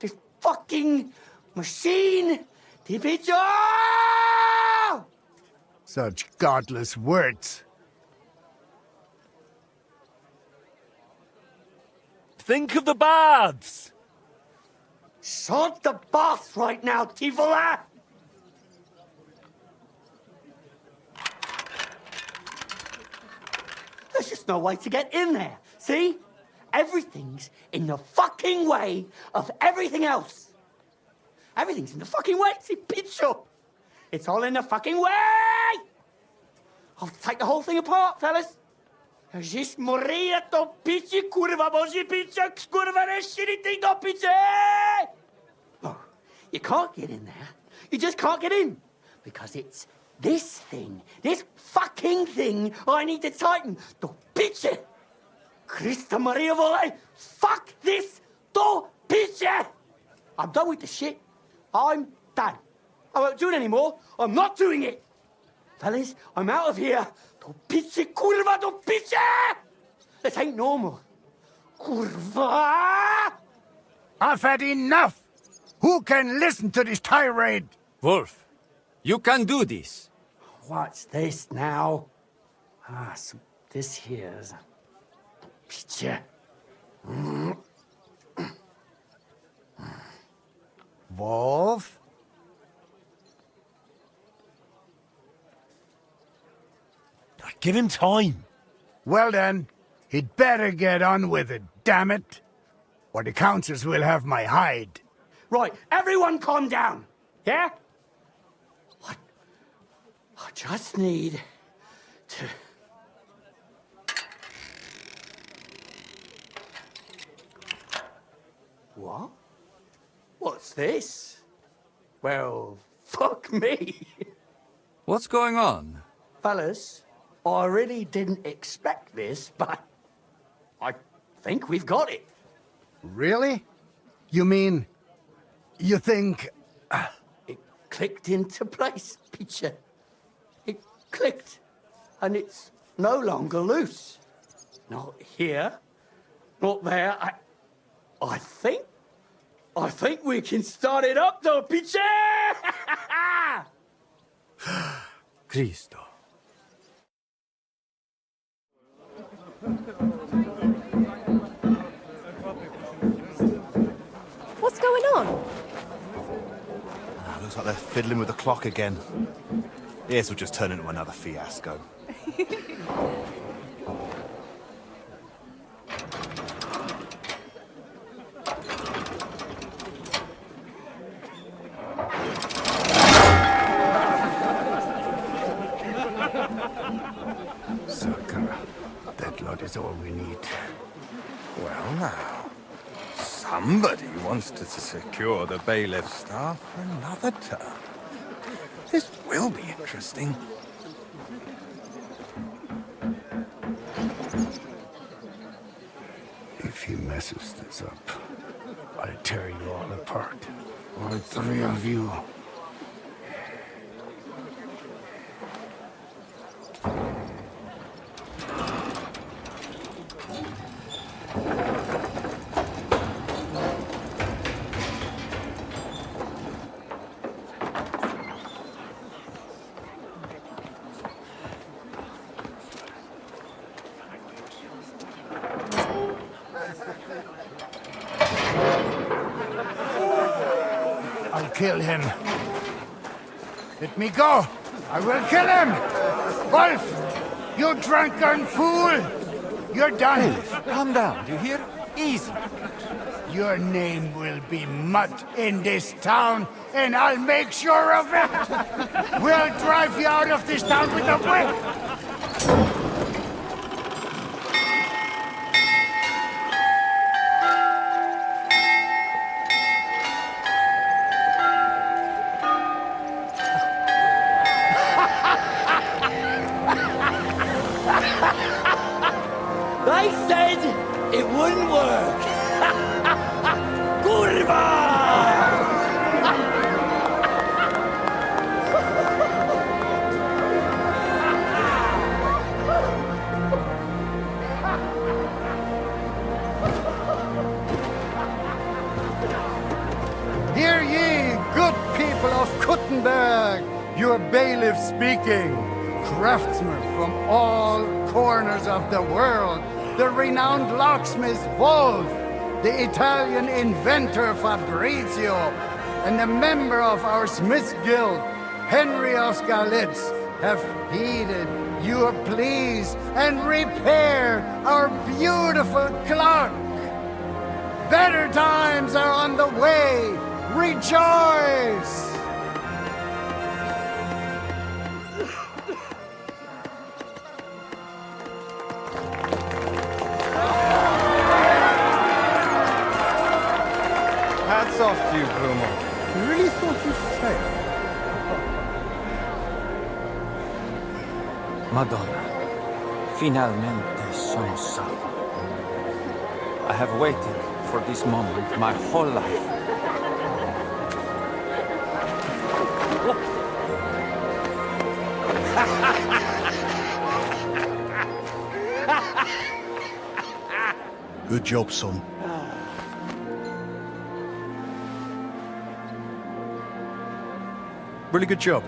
This fucking machine! The pizza! Such godless words. Think of the baths! Sod the bath right now, Tivola! There's just no way to get in there, see? Everything's in the fucking way of everything else. Everything's in the fucking way, see, pizza. It's all in the fucking way! I'll take the whole thing apart, fellas. Just morire to pizza, kurva, boží pizza, kurva, reširity do pizza! Oh, you can't get in there. You just can't get in. Because it's this thing, this fucking thing, I need to tighten. Do pitche! Christa Maria Vole! Fuck this! Do pitche! I'm done with the shit. I'm done. I won't do it anymore. I'm not doing it. Fellas, I'm out of here. Do pitche, kurva, do pitche! This ain't normal. Kurva! I've had enough! Who can listen to this tirade? Wolf, you can do this. What's this now? So this here's a picture. Wolf? Give him time. Well then, he'd better get on with it, damn it. Or the countess will have my hide. Right, everyone calm down, yeah? What? I just need to... What? What's this? Well, fuck me. What's going on? Fellas, I really didn't expect this, but I think we've got it. Really? You mean... you think... It clicked into place, Peter. It clicked, and it's no longer loose. Not here, not there. I think we can start it up, though, Peter! Cristo. What's going on? Looks like they're fiddling with the clock again. This will just turn into another fiasco. Sucker, that lot is all we need. Well now, somebody wants to secure the bailiff's staff for another term. This will be interesting. If he messes this up, I'll tear you all apart. All three of you. I'll kill him. Let me go. I will kill him. Wolf, you drunken fool. You're done. Calm down, do you hear? Easy. Your name will be mud in this town, and I'll make sure of it. We'll drive you out of this town with a whip. They said it wouldn't work. Kurva! Hear ye, good people of Kuttenberg, your bailiff speaking, craftsmen from all corners of the world, the renowned locksmith Wolf, the Italian inventor Fabrizio, and the member of our Smiths Guild, Henry of Skalitz, have heeded your pleas and repaired our beautiful clock. Better times are on the way. Rejoice! Hats off to you, Brumo. You really thought you'd fail? Madonna, finalmente sono salvo. I have waited for this moment my whole life. Good job, son. Really good job.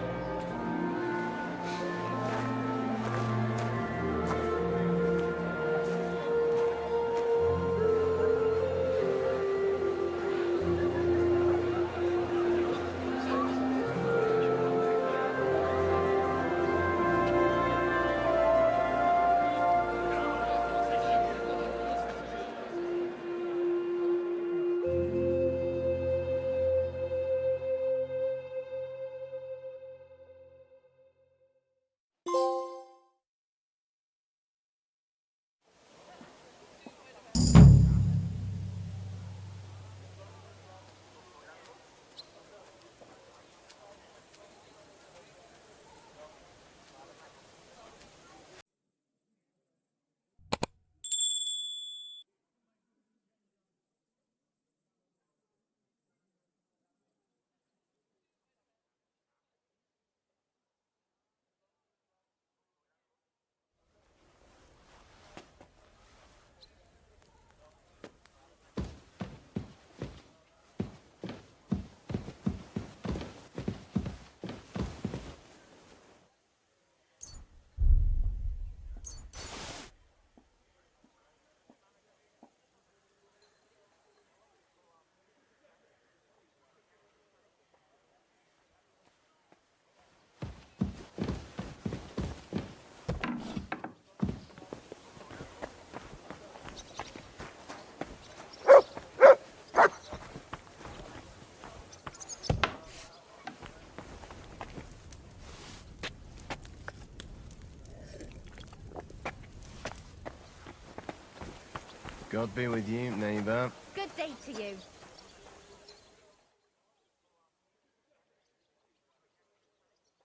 God be with you, neighbor. Good day to you.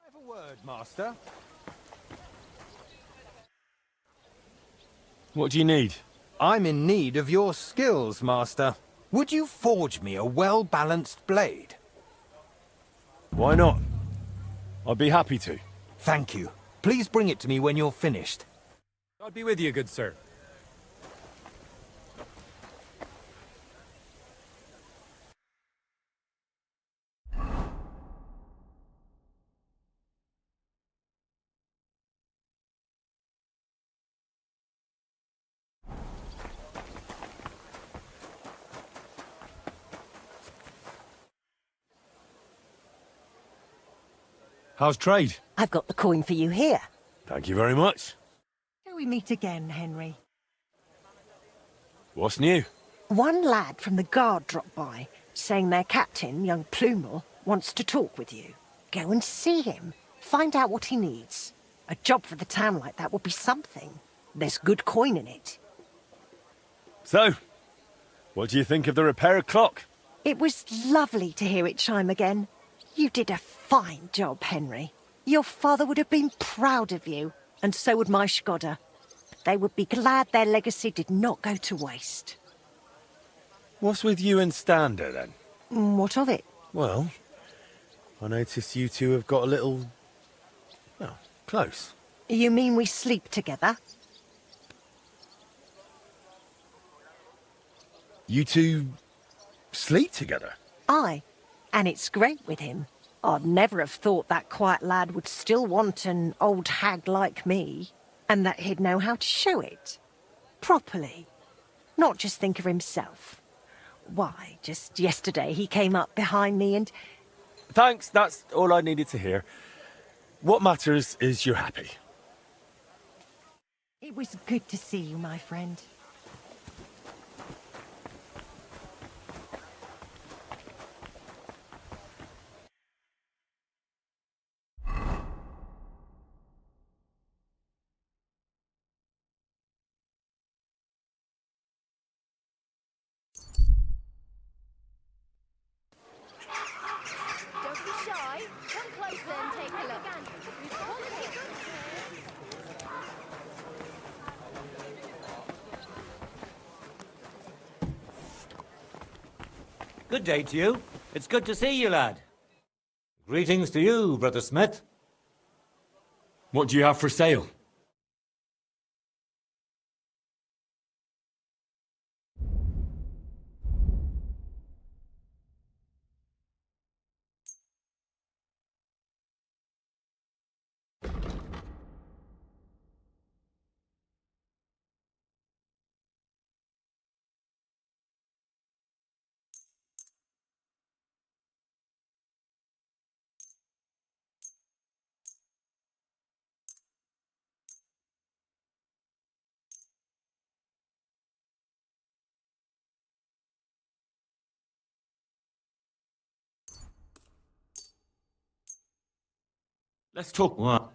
Have a word, Master. What do you need? I'm in need of your skills, Master. Would you forge me a well-balanced blade? Why not? I'd be happy to. Thank you. Please bring it to me when you're finished. God be with you, good sir. How's trade? I've got the coin for you here. Thank you very much. Till we meet again, Henry. What's new? One lad from the guard dropped by, saying their captain, young Plumel, wants to talk with you. Go and see him. Find out what he needs. A job for the town like that would be something. There's good coin in it. So, what do you think of the repair clock? It was lovely to hear it chime again. You did a fine job, Henry. Your father would have been proud of you, and so would my Skoda. They would be glad their legacy did not go to waste. What's with you and Stander, then? What of it? Well, I noticed you two have got a little... well, close. You mean we sleep together? You two... sleep together? Aye, and it's great with him. I'd never have thought that quiet lad would still want an old hag like me, and that he'd know how to show it. Properly. Not just think of himself. Why, just yesterday he came up behind me and... Thanks, that's all I needed to hear. What matters is you're happy. It was good to see you, my friend. Don't be shy. Come closer and take a look. Good day to you. It's good to see you, lad. Greetings to you, Brother Smith. What do you have for sale? Let's talk. What?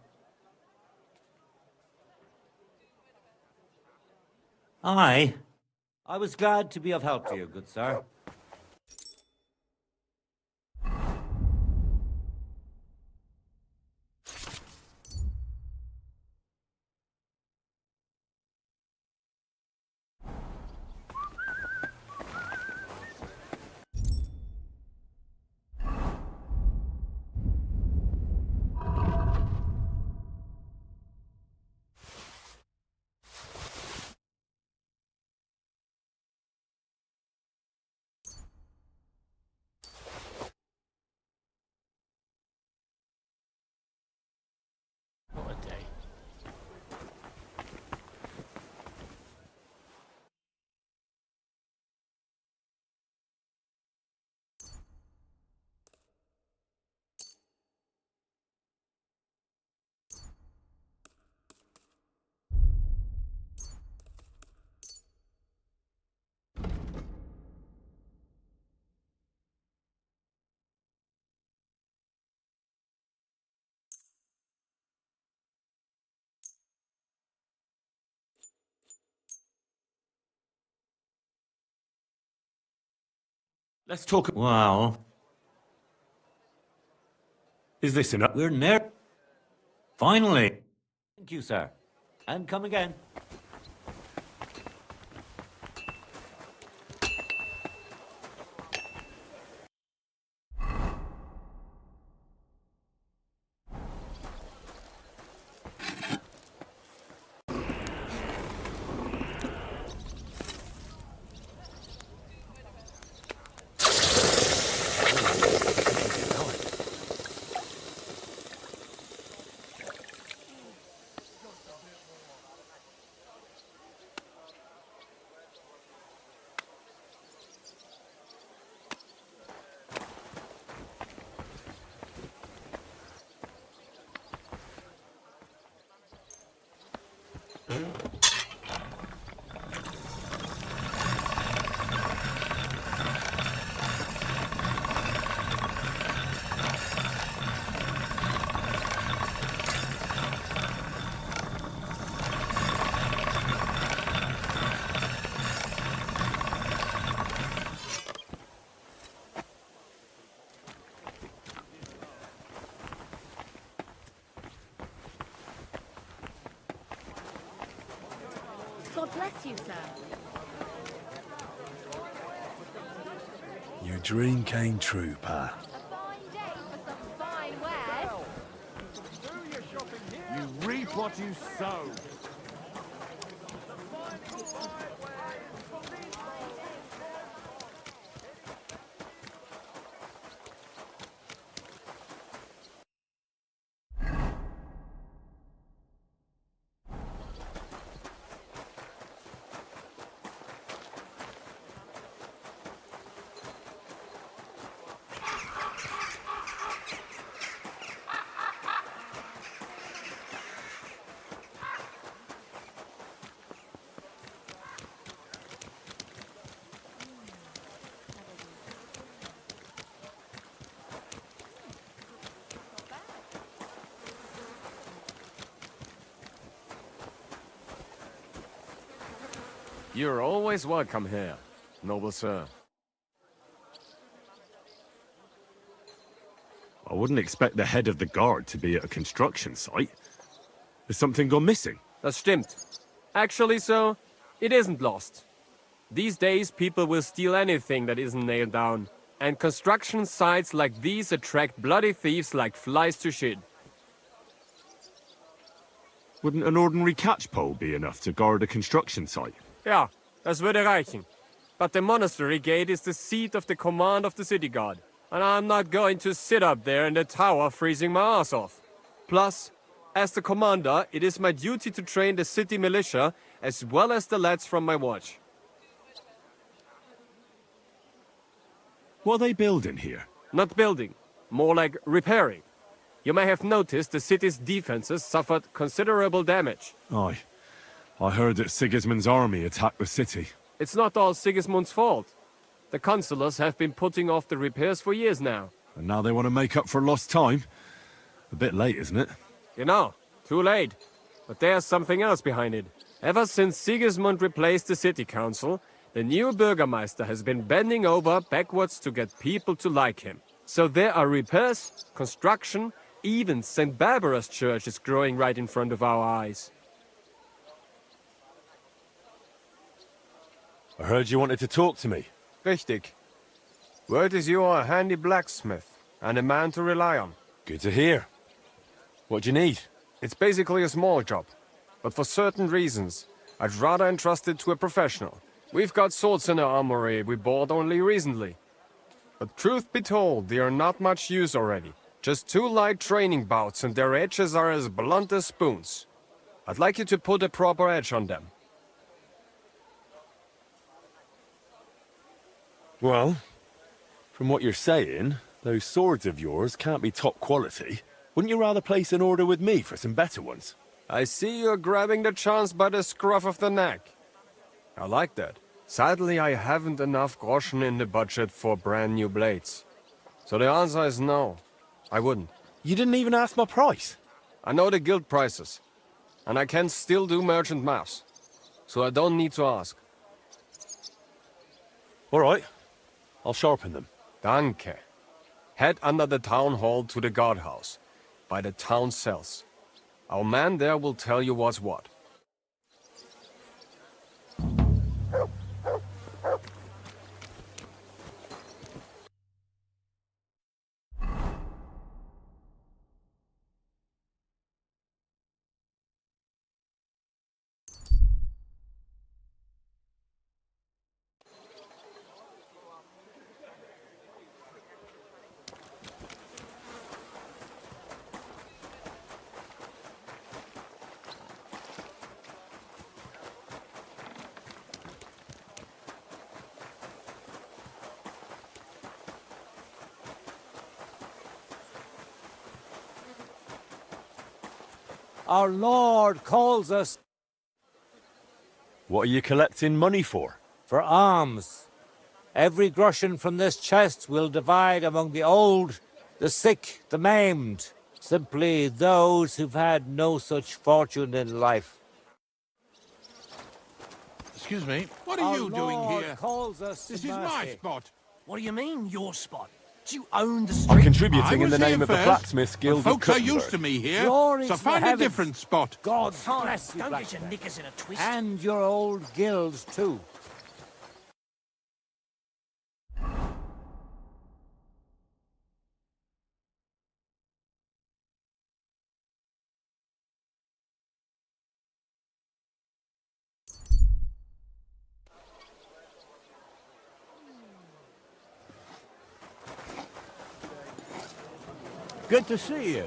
Aye. I was glad to be of help to you, good sir. What a day. Let's talk. Well, Is this enough? we're near. Finally. Thank you, sir. And come again. God bless you, sir. Your dream came true, Pa. You reap what you sow. You're always welcome here, noble sir. I wouldn't expect the head of the guard to be at a construction site. Has something gone missing? Das stimmt. Actually, so, it isn't lost. These days, people will steal anything that isn't nailed down. And construction sites like these attract bloody thieves like flies to shit. Wouldn't an ordinary catch pole be enough to guard a construction site? Ja, das würde reichen. But the monastery gate is the seat of the command of the city guard. And I'm not going to sit up there in the tower freezing my ass off. Plus, as the commander, it is my duty to train the city militia as well as the lads from my watch. What are they building here? Not building, more like repairing. You may have noticed the city's defenses suffered considerable damage. Aye. I heard that Sigismund's army attacked the city. It's not all Sigismund's fault. The consulars have been putting off the repairs for years now. And now they want to make up for lost time? A bit late, isn't it? You know, too late. But there's something else behind it. Ever since Sigismund replaced the city council, the new Bürgermeister has been bending over backwards to get people to like him. So there are repairs, construction, even St. Barbara's church is growing right in front of our eyes. I heard you wanted to talk to me. Richtig. Word is you are a handy blacksmith and a man to rely on. Good to hear. What do you need? It's basically a small job, but for certain reasons, I'd rather entrust it to a professional. We've got swords in our armory we bought only recently. But truth be told, they are not much use already. Just 2 light training bouts and their edges are as blunt as spoons. I'd like you to put a proper edge on them. Well, from what you're saying, those swords of yours can't be top quality. Wouldn't you rather place an order with me for some better ones? I see you're grabbing the chance by the scruff of the neck. I like that. Sadly, I haven't enough groschen in the budget for brand new blades. So the answer is no. I wouldn't. You didn't even ask my price. I know the guild prices. And I can still do merchant maths. So I don't need to ask. All right. I'll sharpen them. Danke. Head under the town hall to the guardhouse, by the town cells. Our man there will tell you what's what. Our Lord calls us. What are you collecting money for? For alms. Every groschen from this chest will divide among the old, the sick, the maimed. Simply those who've had no such fortune in life. Excuse me, what are you doing here? Calls us This to is my mercy. spot. What do you mean, your spot? Do you own the street? I'm contributing I in the was name here of the first, Blacksmiths Guild but of folks are Kuttenberg. used to me here, Glory so to the find a heavens. different spot. God bless you, Don't get your blacksmith. knickers in a twist. And your old guilds, too. Good to see you.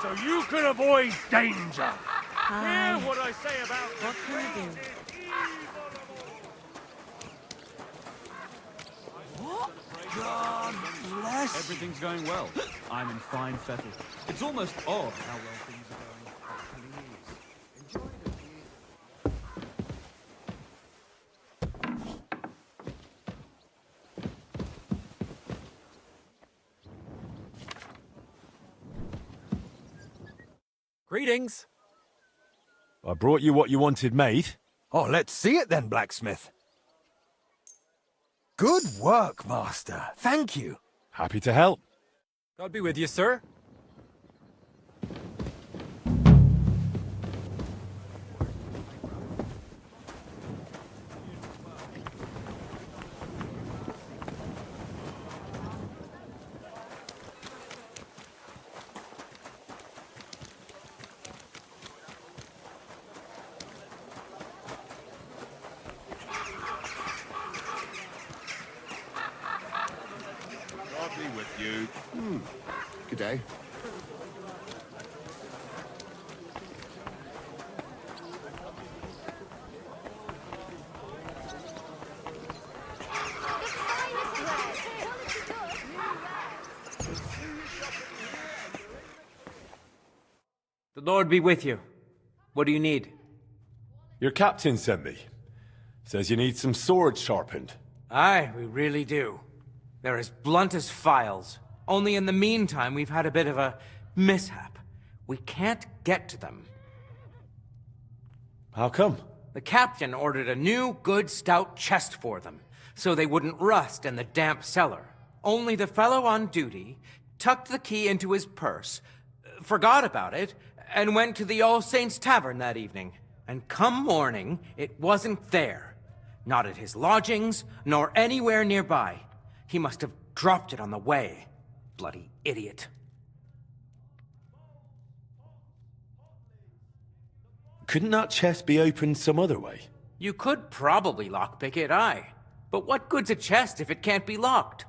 So you can avoid danger. Aye. Hear what I say about What can I do? God bless. Everything's going well. I'm in fine fettle. It's almost odd how well things are going. Please, enjoy the view. Greetings. I brought you what you wanted made. Oh, let's see it then, blacksmith. Good work, master. Thank you. Happy to help. God be with you, sir. God be with you. Good day. The Lord be with you. What do you need? Your captain sent me. Says you need some swords sharpened. Aye, we really do. They're as blunt as files. Only in the meantime, we've had a bit of a mishap. We can't get to them. How come? The captain ordered a new, good, stout chest for them, so they wouldn't rust in the damp cellar. Only the fellow on duty tucked the key into his purse, forgot about it, and went to the All Saints Tavern that evening. And come morning, it wasn't there. Not at his lodgings, nor anywhere nearby. He must have dropped it on the way. Bloody idiot. Couldn't that chest be opened some other way? You could probably lockpick it, aye. But what good's a chest if it can't be locked?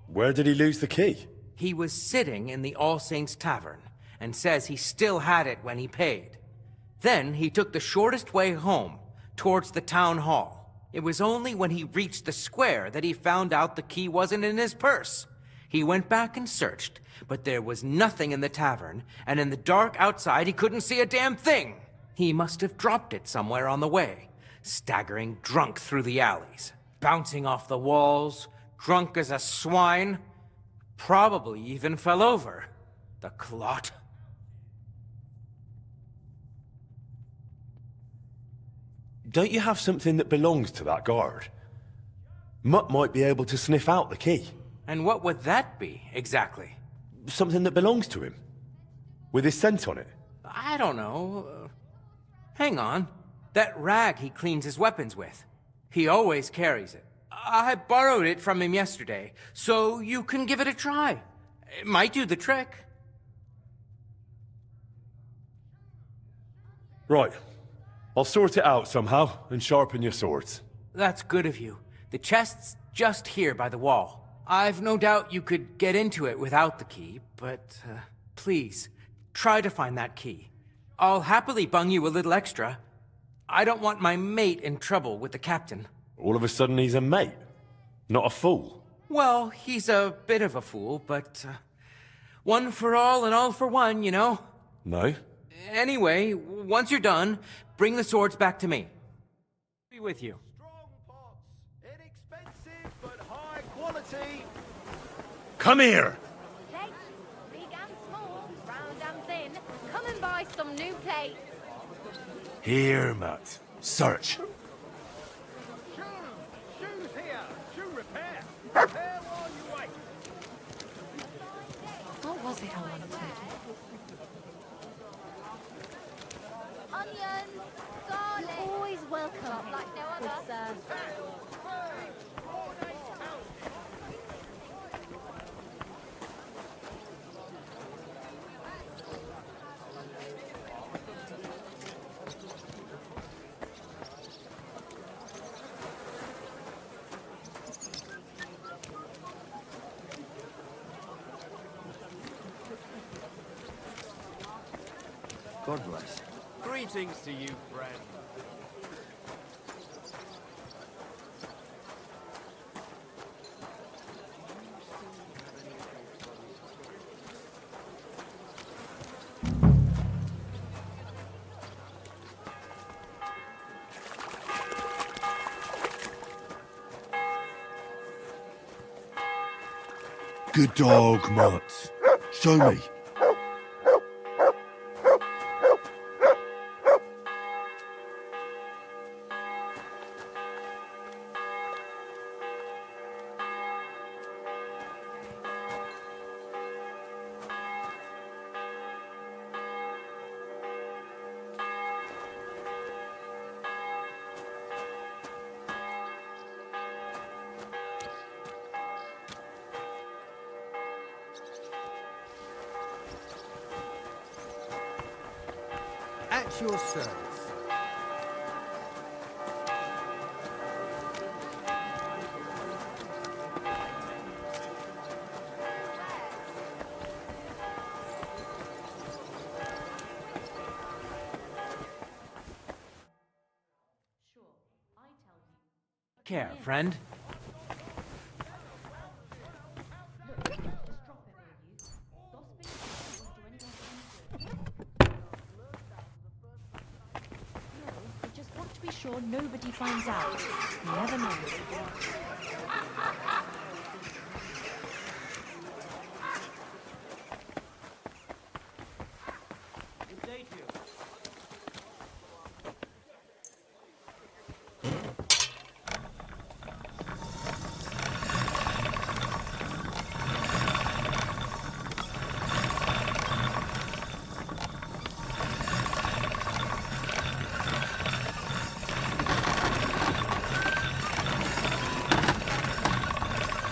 Where did he lose the key? He was sitting in the All Saints Tavern, and says he still had it when he paid. Then he took the shortest way home, towards the town hall. It was only when he reached the square that he found out the key wasn't in his purse. He went back and searched, but there was nothing in the tavern, and in the dark outside he couldn't see a damn thing. He must have dropped it somewhere on the way, staggering drunk through the alleys, bouncing off the walls, drunk as a swine. Probably even fell over. The clot. Don't you have something that belongs to that guard? Mutt might be able to sniff out the key. And what would that be, exactly? Something that belongs to him. With his scent on it. I don't know. Hang on. That rag he cleans his weapons with. He always carries it. I borrowed it from him yesterday, so you can give it a try. It might do the trick. Right. I'll sort it out somehow and sharpen your swords. That's good of you. The chest's just here by the wall. I've no doubt you could get into it without the key, but please, try to find that key. I'll happily bung you a little extra. I don't want my mate in trouble with the captain. All of a sudden he's a mate, not a fool. Well, he's a bit of a fool, but one for all and all for one, you know? No? Anyway, once you're done, bring the swords back to me. Be with you. Inexpensive but high quality. Come here! Plates, big and small, round and thin. Come and buy some new plates. Here, Matt. Search. Shoes here. Shoe repair. Repair while you wait. What was it I wanted? Onions, garlic. You're always welcome. Like no other. God bless. Greetings to you, friend. Good dog, Mutt. Show me. At your service. Care, friend. We just want to be sure nobody finds out. You never know. Good day to you.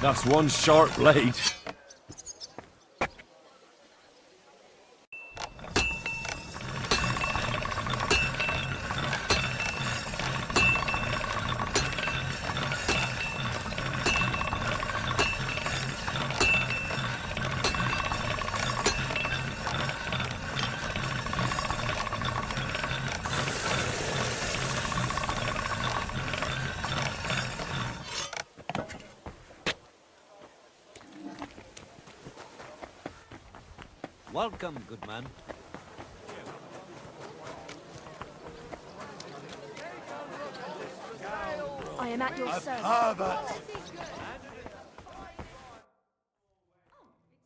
That's one sharp blade. Welcome, good man. I am at your service.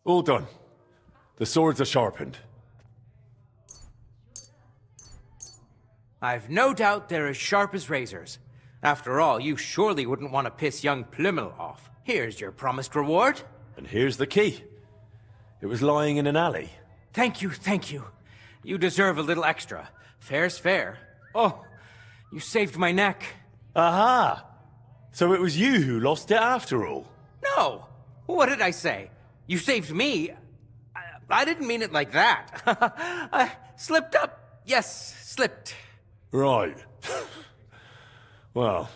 All done. The swords are sharpened. I've no doubt they're as sharp as razors. After all, you surely wouldn't want to piss young Plumel off. Here's your promised reward. And here's the key. It was lying in an alley. Thank you, thank you. You deserve a little extra. Fair's fair. Oh, you saved my neck. Aha! So it was you who lost it after all? No! What did I say? You saved me. I didn't mean it like that. I slipped up. Yes, slipped. Right. Well,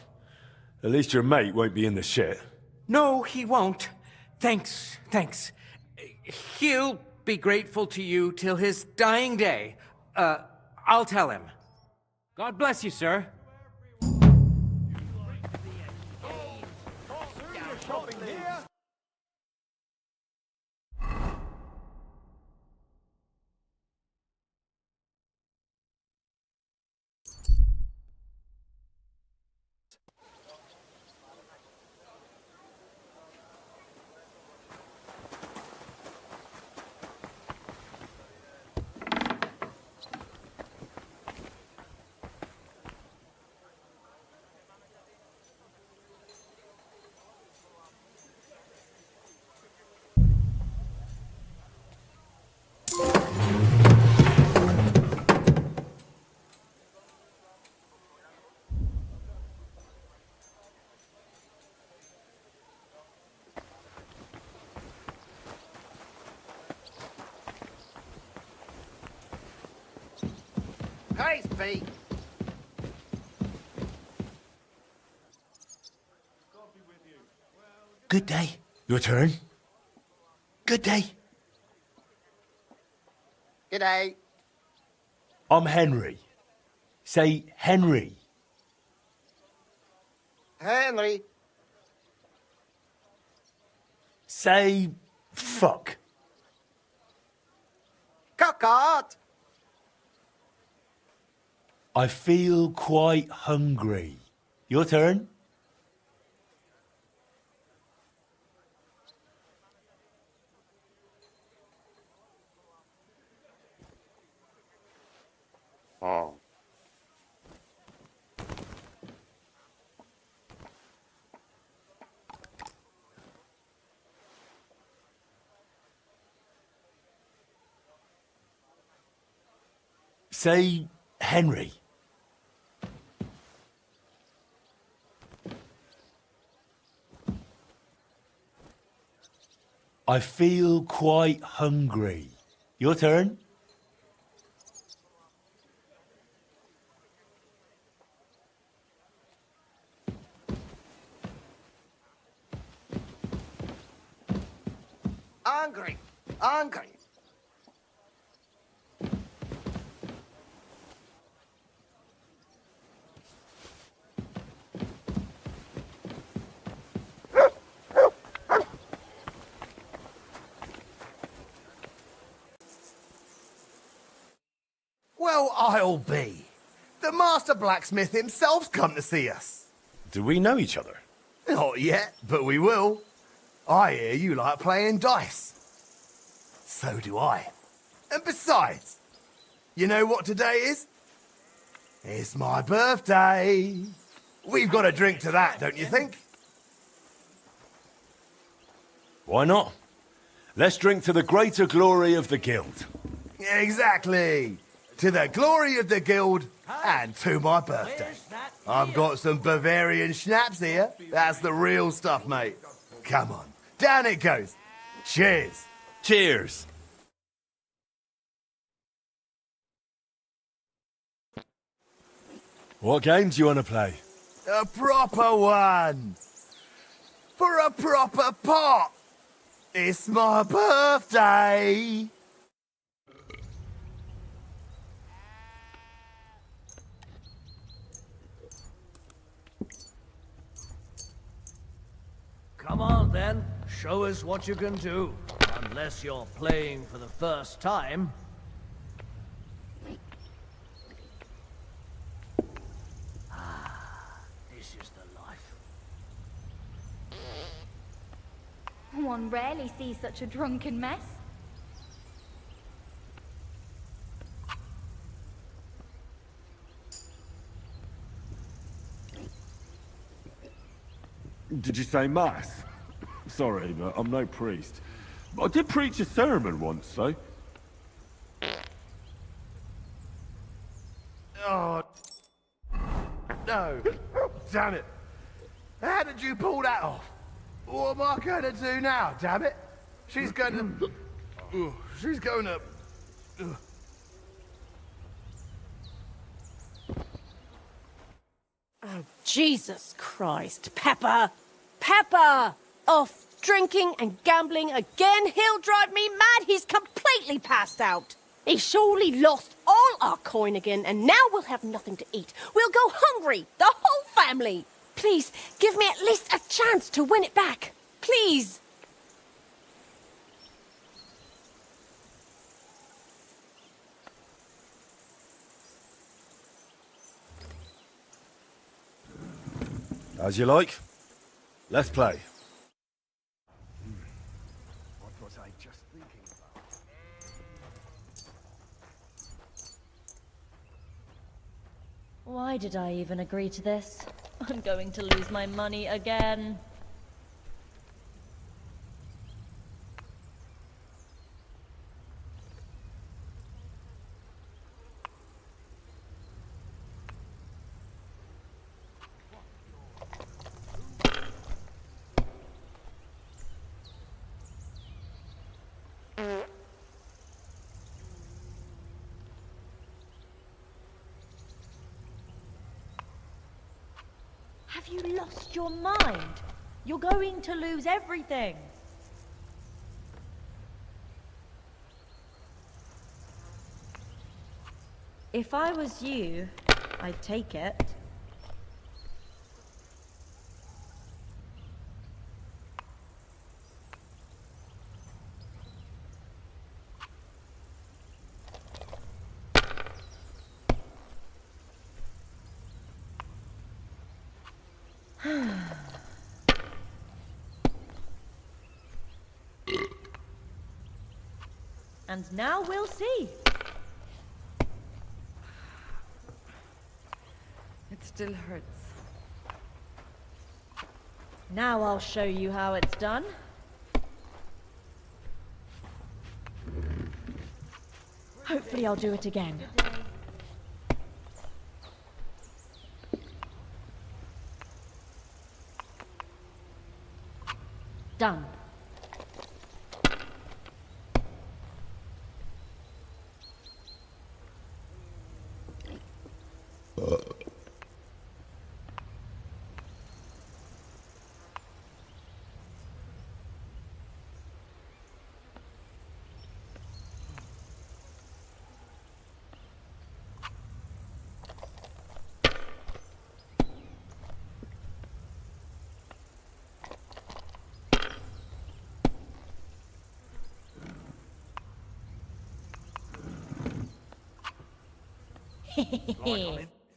at least your mate won't be in the shit. No, he won't. Thanks, thanks. He'll be grateful to you till his dying day. I'll tell him. God bless you, sir. Hey, Pete. Good day. Your turn. Good day. G'day. I'm Henry. Say Henry. Henry. Say fuck. Cockart. I feel quite hungry. Your turn. Oh. Say Henry. I feel quite hungry. Your turn. hungry. Hungry. Well, I'll be. The master blacksmith himself's come to see us. Do we know each other? Not yet, but we will. I hear you like playing dice. So do I. And besides, you know what today is? It's my birthday. We've got a drink to that, don't you think? Why not? Let's drink to the greater glory of the guild. Exactly. To the glory of the guild and to my birthday. I've got some Bavarian schnapps here. That's the real stuff, mate. Come on, down it goes. Cheers. Cheers. What game do you want to play? A proper one. For a proper pot. It's my birthday. Come on, then. Show us what you can do. Unless you're playing for the first time. This is the life. One rarely sees such a drunken mess. Did you say mass? Sorry, but I'm no priest. But I did preach a sermon once, though. Oh, no. Damn it. How did you pull that off? What am I going to do now, damn it? She's going to... She's going to... Oh, Jesus Christ. Pepper! Pepper! Off drinking and gambling again. He'll drive me mad. He's completely passed out. He surely lost all our coin again, and now we'll have nothing to eat. We'll go hungry, the whole family. Please, give me at least a chance to win it back. Please. As you like. Let's play. What was I just thinking about? Why did I even agree to this? I'm going to lose my money again. Have you lost your mind? You're going to lose everything. If I was you, I'd take it. And now we'll see. It still hurts. Now I'll show you how it's done. Hopefully I'll do it again. Done.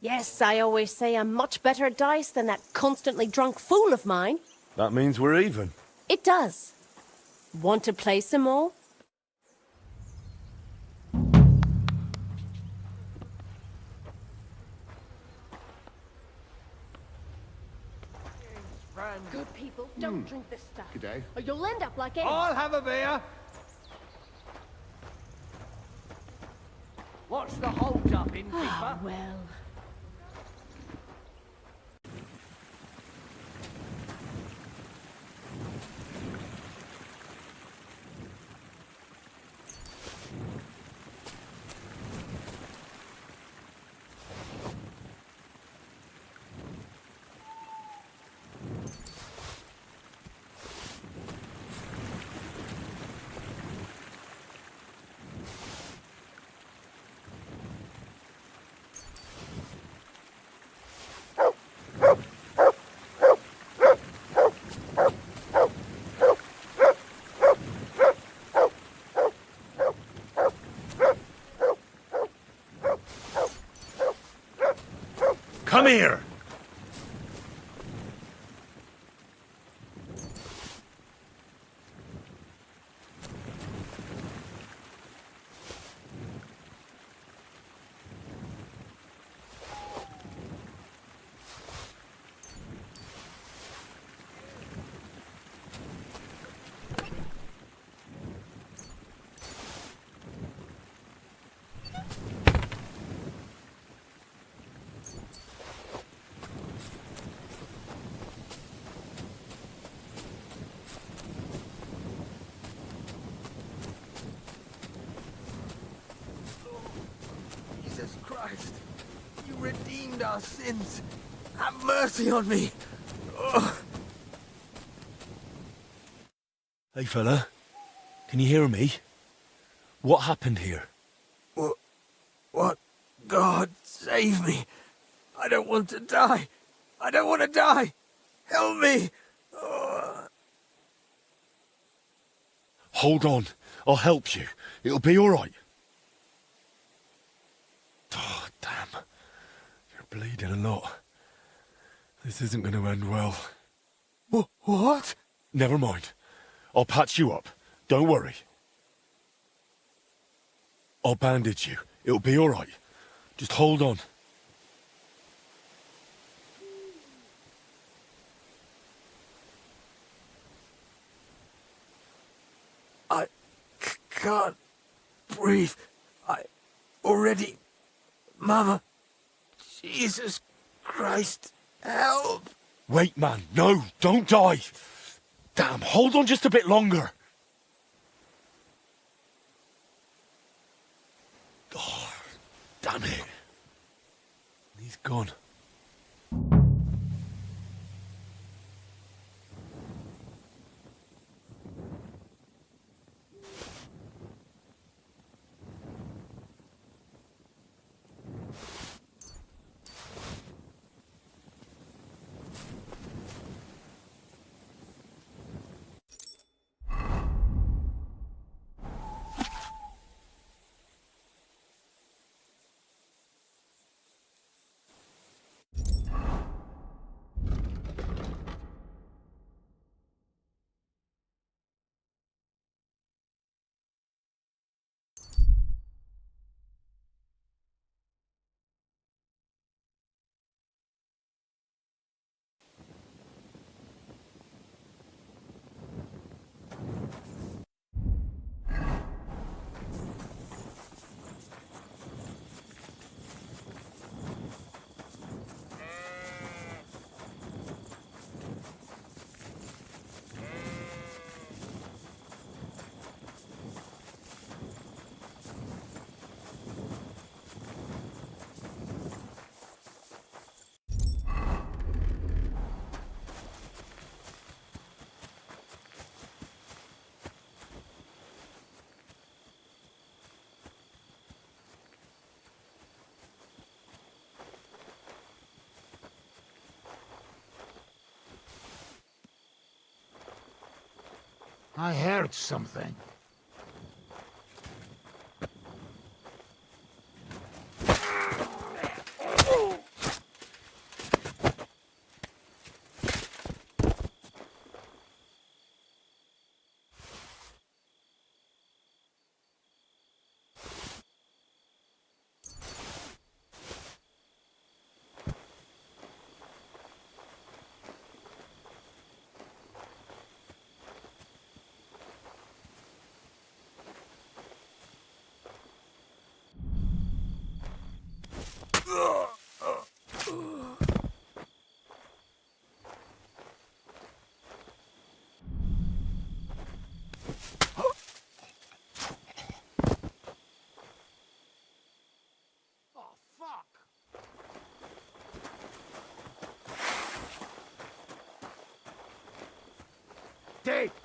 Yes, I always say I'm much better at dice than that constantly drunk fool of mine. That means we're even. It does. Want to play some more? Good people, don't drink this stuff. Good day. Or you'll end up like I'll have a beer. What's the hold up, innkeeper? Ah, well. Come here! Jesus Christ, you redeemed our sins. Have mercy on me. Ugh. Hey, fella. Can you hear me? What happened here? What? God, save me. I don't want to die. I don't want to die. Help me. Ugh. Hold on. I'll help you. It'll be all right. Oh, damn. You're bleeding a lot. This isn't going to end well. What? Never mind. I'll patch you up. Don't worry. I'll bandage you. It'll be all right. Just hold on. I can't breathe. I already... Mama, Jesus Christ, help! Wait, man. No, don't die. Damn, hold on just a bit longer. Oh, damn it. He's gone. I heard something.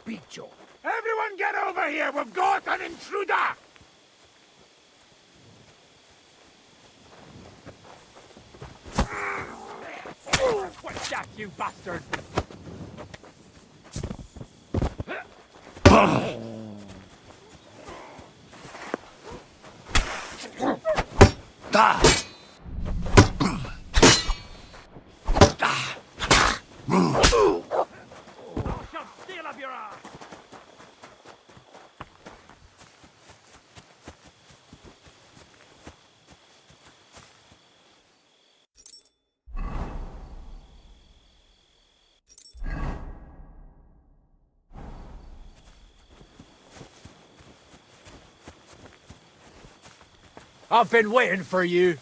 bicho. Everyone get over here! We've got an intruder! What's that, you bastard? Shall steal up your ass! I've been waiting for you.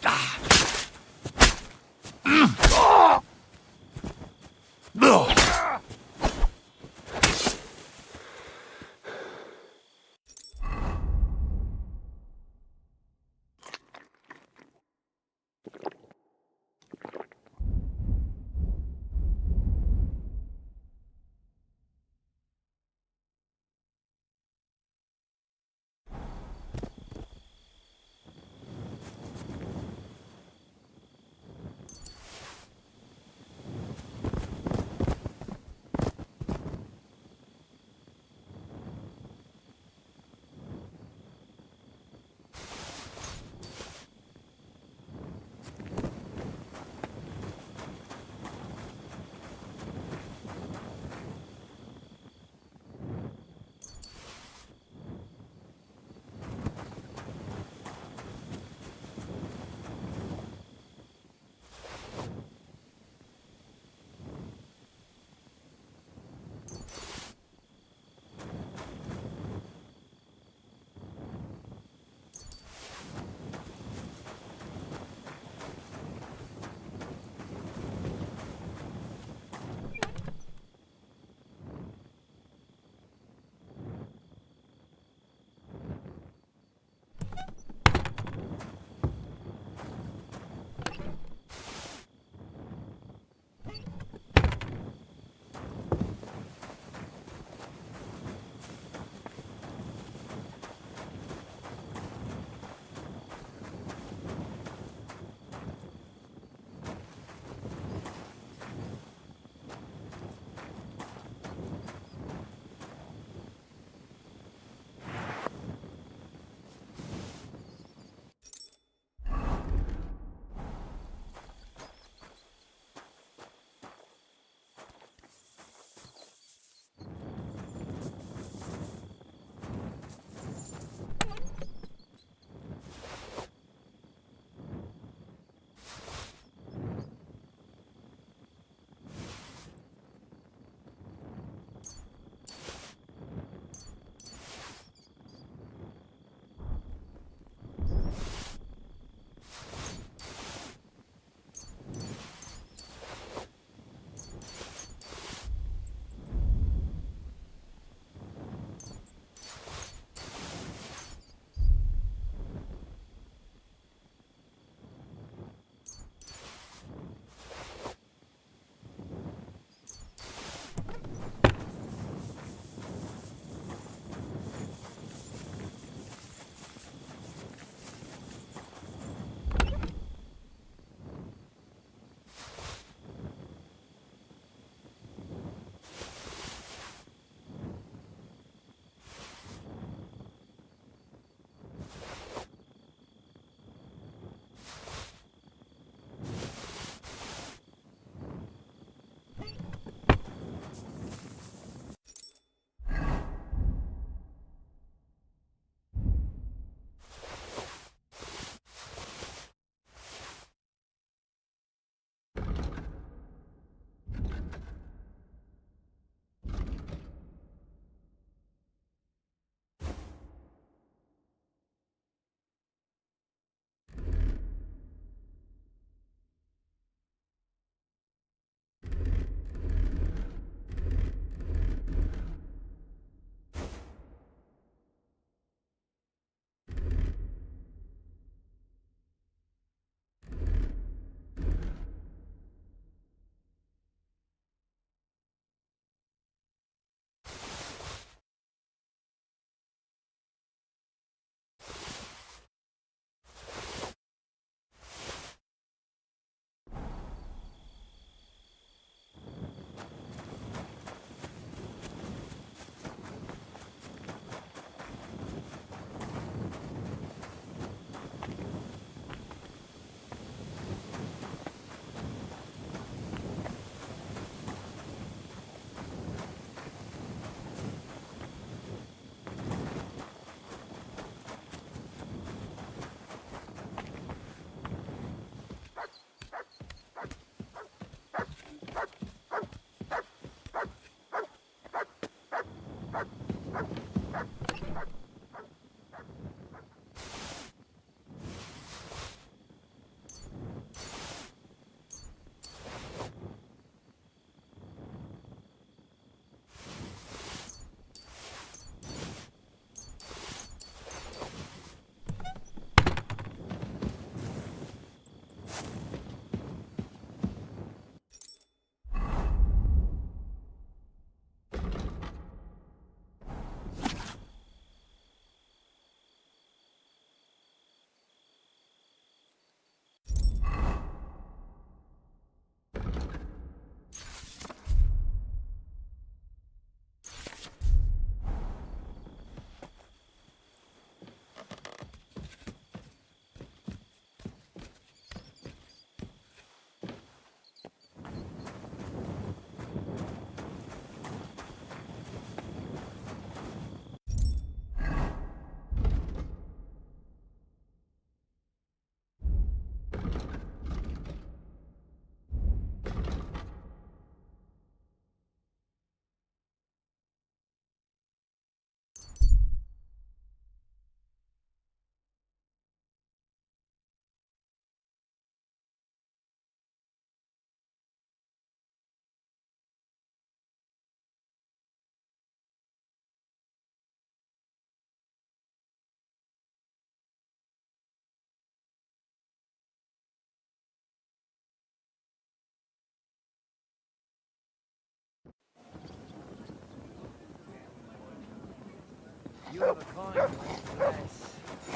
Good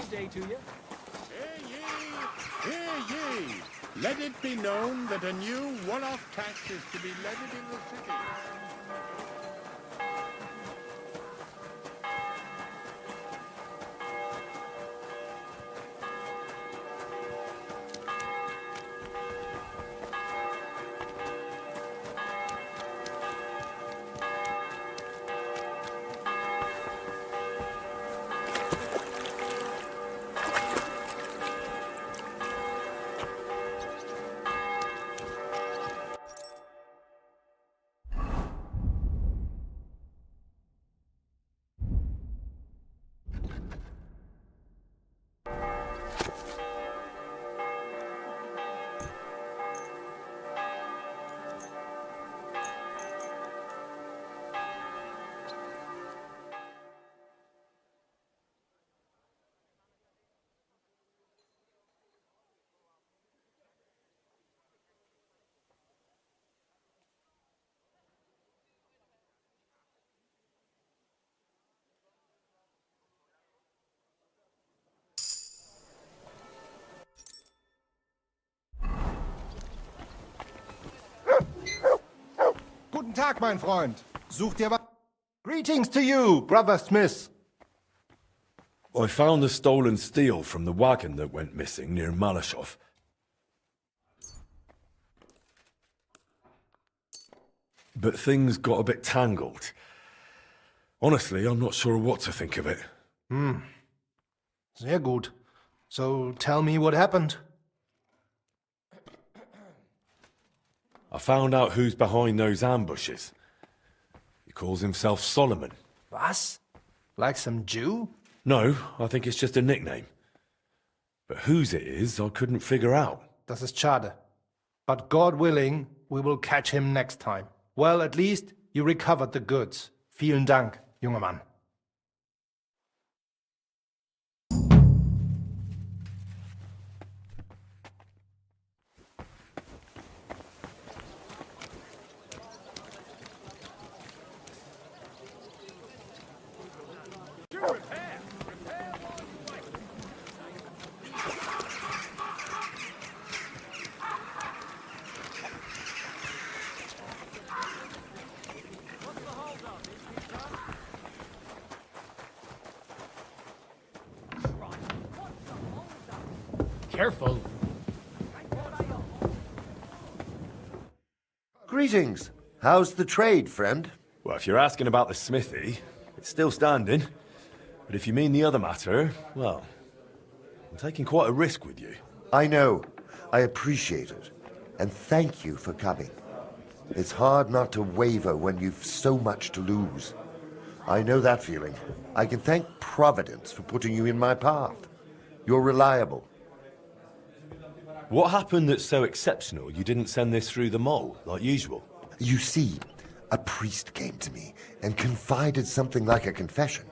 day to you. Hear ye! Let it be known that a new one-off tax is to be levied in the city. Guten Tag, mein Freund. Sucht ihr was? Greetings to you, Brother Smith. I found the stolen steel from the wagon that went missing near Malashov. But things got a bit tangled. Honestly, I'm not sure what to think of it. Sehr gut. So tell me what happened. I found out who's behind those ambushes. He calls himself Solomon. Was? Like some Jew? No, I think it's just a nickname. But whose it is, I couldn't figure out. Das ist schade. But God willing, we will catch him next time. Well, at least you recovered the goods. Vielen Dank, junger Mann. Careful. Greetings. How's the trade, friend? Well, if you're asking about the smithy, it's still standing. But if you mean the other matter, well, I'm taking quite a risk with you. I know. I appreciate it. And thank you for coming. It's hard not to waver when you've so much to lose. I know that feeling. I can thank Providence for putting you in my path. You're reliable. What happened that's so exceptional you didn't send this through the mole, like usual? You see, a priest came to me and confided something like a confession.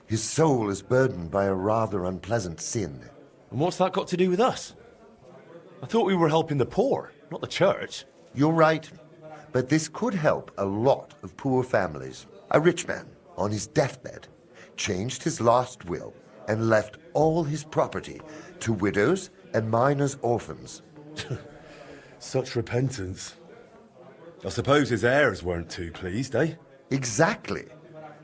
His soul is burdened by a rather unpleasant sin. And what's that got to do with us? I thought we were helping the poor, not the church. You're right, but this could help a lot of poor families. A rich man, on his deathbed, changed his last will and left all his property to widows and minors' orphans. Such repentance. I suppose his heirs weren't too pleased, eh? Exactly.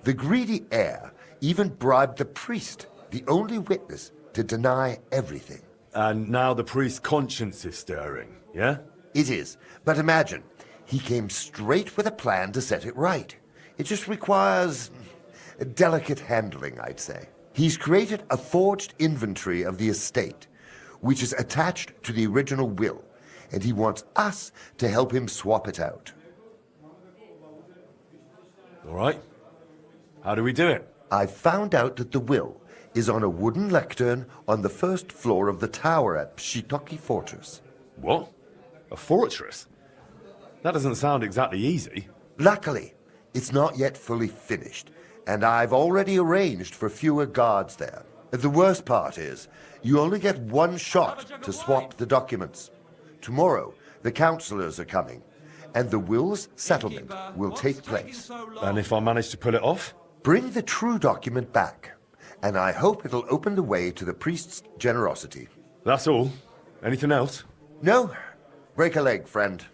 The greedy heir even bribed the priest, the only witness, to deny everything. And now the priest's conscience is stirring, yeah? It is. But imagine, he came straight with a plan to set it right. It just requires delicate handling, I'd say. He's created a forged inventory of the estate, which is attached to the original will, and he wants us to help him swap it out. All right. How do we do it? I found out that the will is on a wooden lectern on the first floor of the tower at Pshitoki Fortress. What? A fortress? That doesn't sound exactly easy. Luckily, it's not yet fully finished, and I've already arranged for fewer guards there. The worst part is, you only get one shot to swap the documents. Tomorrow, the councillors are coming, and the will's settlement will take place. And if I manage to pull it off? Bring the true document back. and I hope it'll open the way to the priest's generosity. That's all? Anything else? No. Break a leg, friend.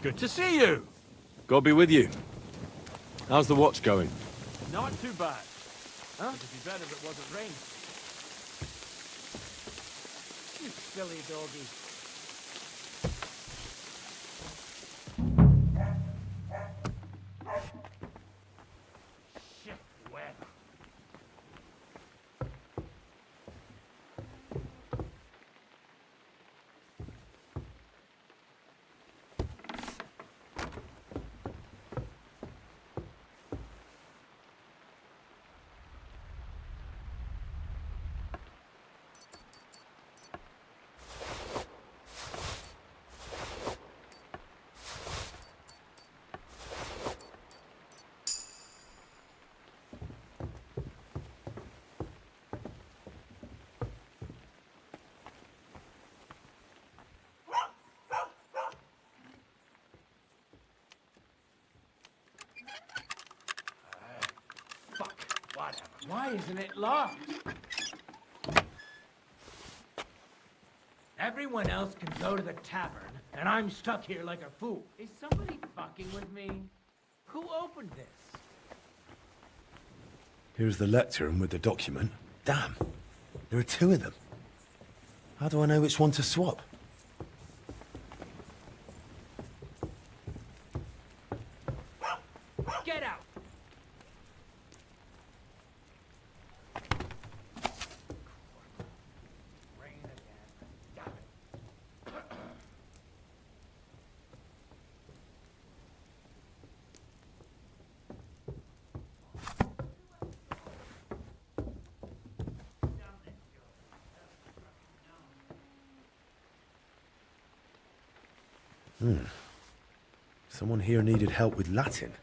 Good to see you. God be with you. How's the watch going? Not too bad. Huh? It'd be better if it wasn't raining. You silly doggy. Shit, wet. Whatever. Why isn't it locked? Everyone else can go to the tavern, and I'm stuck here like a fool. Is somebody fucking with me? Who opened this? Here's the lectern with the document. Damn, there are two of them. How do I know which one to swap? Get out! Rain again. Damn it. Someone here needed help with Latin.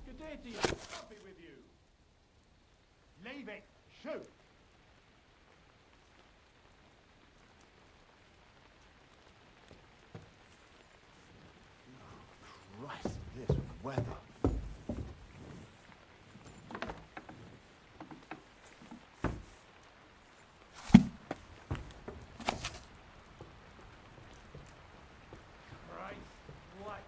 Good day to you. Happy with you. Leave it. Shoot. Christ, this weather. Christ, what?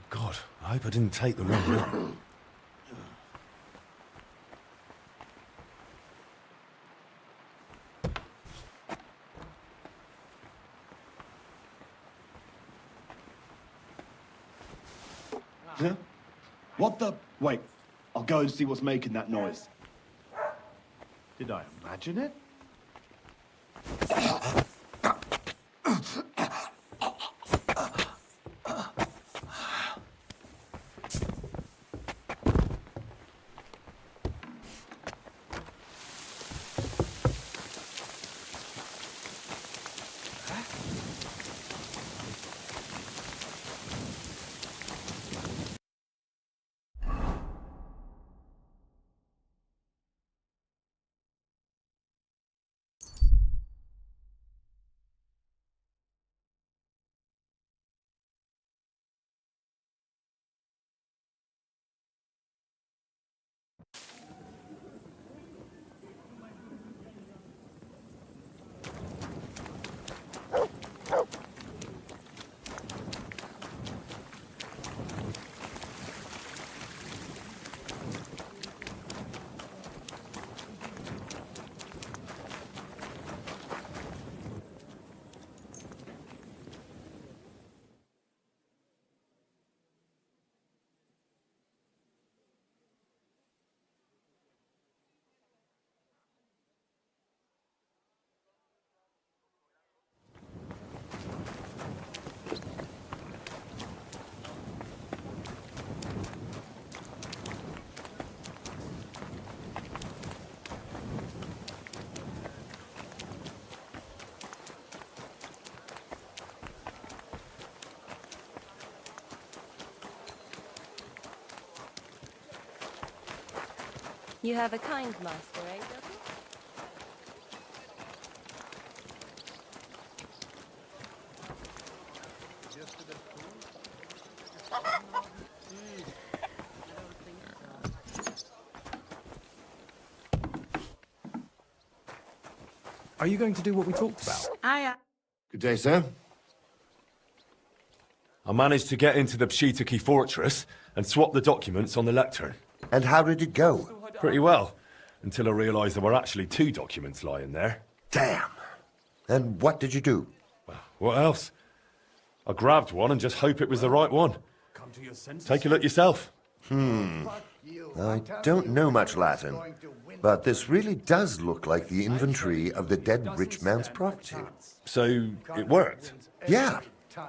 God, I hope I didn't take the wrong one. Huh? What the... Wait, I'll go and see what's making that noise. Did I imagine it? You have a kind master, eh, Ducky? Are you going to do what we talked about? Good day, sir. I managed to get into the Pshitaki fortress and swap the documents on the lectern. And how did it go? Pretty well, until I realised there were actually 2 documents lying there. Damn. And what did you do? What else? I grabbed one and just hope it was the right one. Take a look yourself. I don't know much Latin, but this really does look like the inventory of the dead rich man's property. So, it worked? Yeah.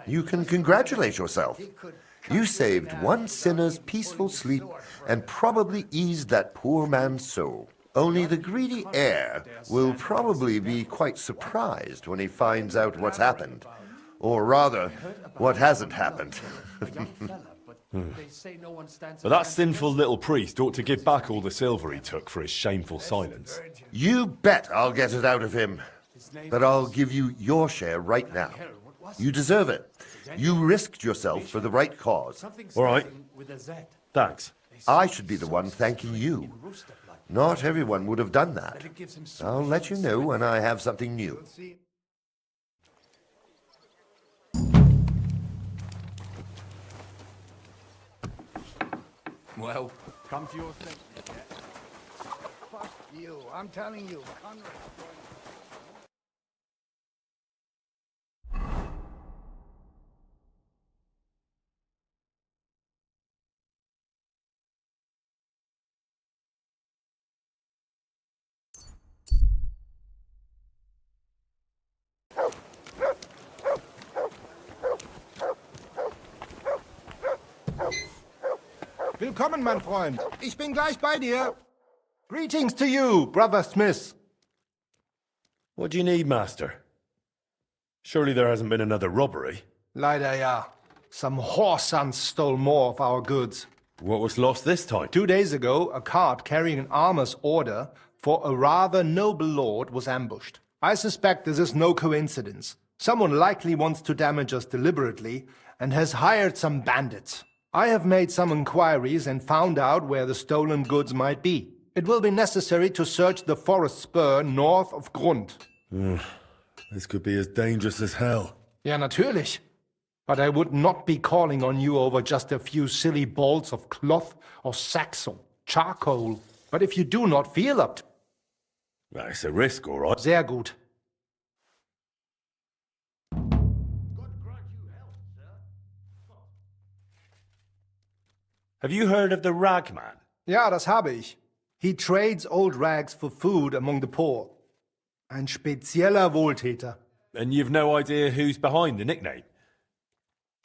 You can congratulate yourself. You saved one sinner's peaceful sleep and probably eased that poor man's soul. Only the greedy heir will probably be quite surprised when he finds out what's happened. Or rather, what hasn't happened. But that sinful little priest ought to give back all the silver he took for his shameful silence. You bet I'll get it out of him. But I'll give you your share right now. You deserve it. You risked yourself for the right cause. All right. Thanks. I should be the one thanking you. Not everyone would have done that. I'll let you know when I have something new. Well, come to your senses. Fuck you. I'm telling you, Conrad. Willkommen, mein Freund. Ich bin gleich bei dir. Greetings to you, Brother Smith. What do you need, Master? Surely there hasn't been another robbery? Leider ja. Some whoresons stole more of our goods. What was lost this time? 2 days ago, a cart carrying an armor's order for a rather noble lord was ambushed. I suspect this is no coincidence. Someone likely wants to damage us deliberately and has hired some bandits. I have made some inquiries and found out where the stolen goods might be. It will be necessary to search the forest spur north of Grund. This could be as dangerous as hell. Ja, natürlich. But I would not be calling on you over just a few silly bolts of cloth or sacks or charcoal. But if you do not feel up to... Well, it's a risk, all right. Sehr gut. Have you heard of the Ragman? Ja, das habe ich. He trades old rags for food among the poor. Ein spezieller Wohltäter. And you've no idea who's behind the nickname?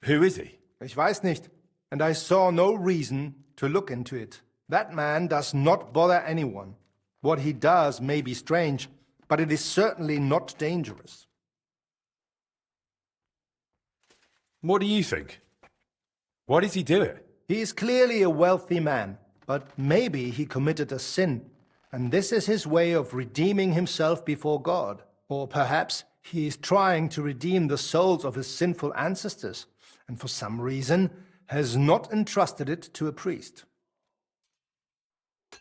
Who is he? Ich weiß nicht, and I saw no reason to look into it. That man does not bother anyone. What he does may be strange, but it is certainly not dangerous. What do you think? Why does he do it? He is clearly a wealthy man, but maybe he committed a sin, and this is his way of redeeming himself before God. Or perhaps he is trying to redeem the souls of his sinful ancestors, and for some reason has not entrusted it to a priest.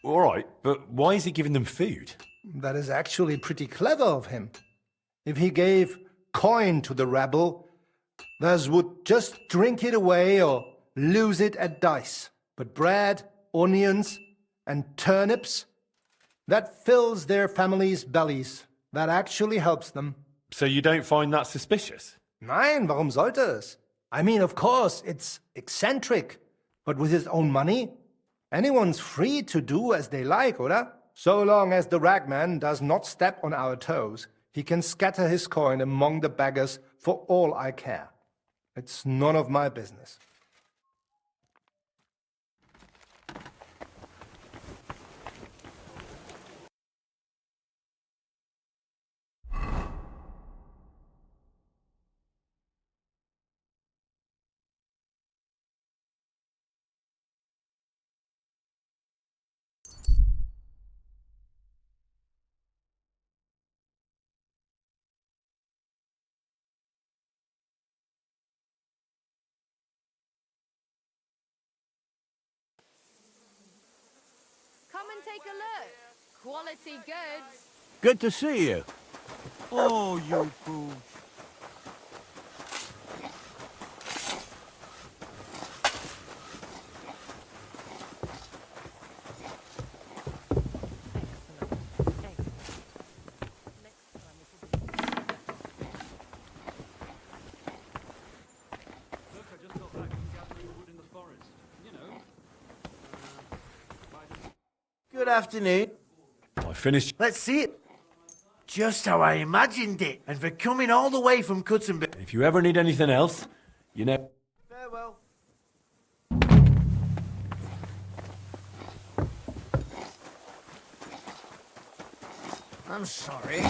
All right, but why is he giving them food? That is actually pretty clever of him. If he gave coin to the rabble, those would just drink it away or lose it at dice. But bread, onions, and turnips, that fills their families' bellies. That actually helps them. So you don't find that suspicious? Nein, warum sollte es? I mean, of course, it's eccentric. But with his own money, anyone's free to do as they like, oder? So long as the ragman does not step on our toes, he can scatter his coin among the beggars for all I care. It's none of my business. Come and take a look. Quality goods. Good to see you. Oh, you fool. Good afternoon. I finished. Let's see it. Just how I imagined it. And for coming all the way from Cuttenberg. If you ever need anything else, you know. Farewell. I'm sorry.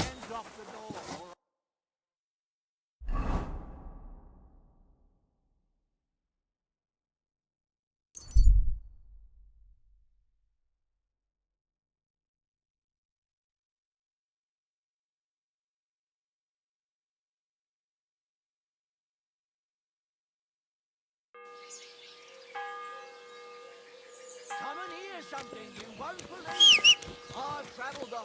Come and hear something you won't believe. I've travelled the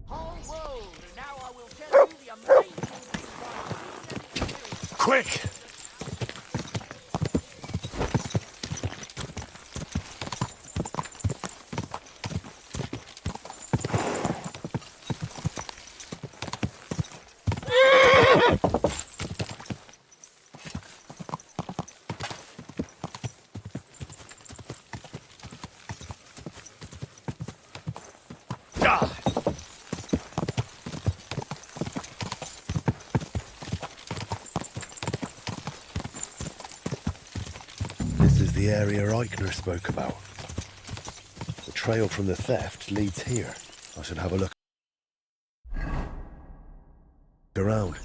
whole world, and now I will tell you the amazing things I've seen and experienced. Quick! This is the area Eichner spoke about. The trail from the theft leads here. I should have a look around.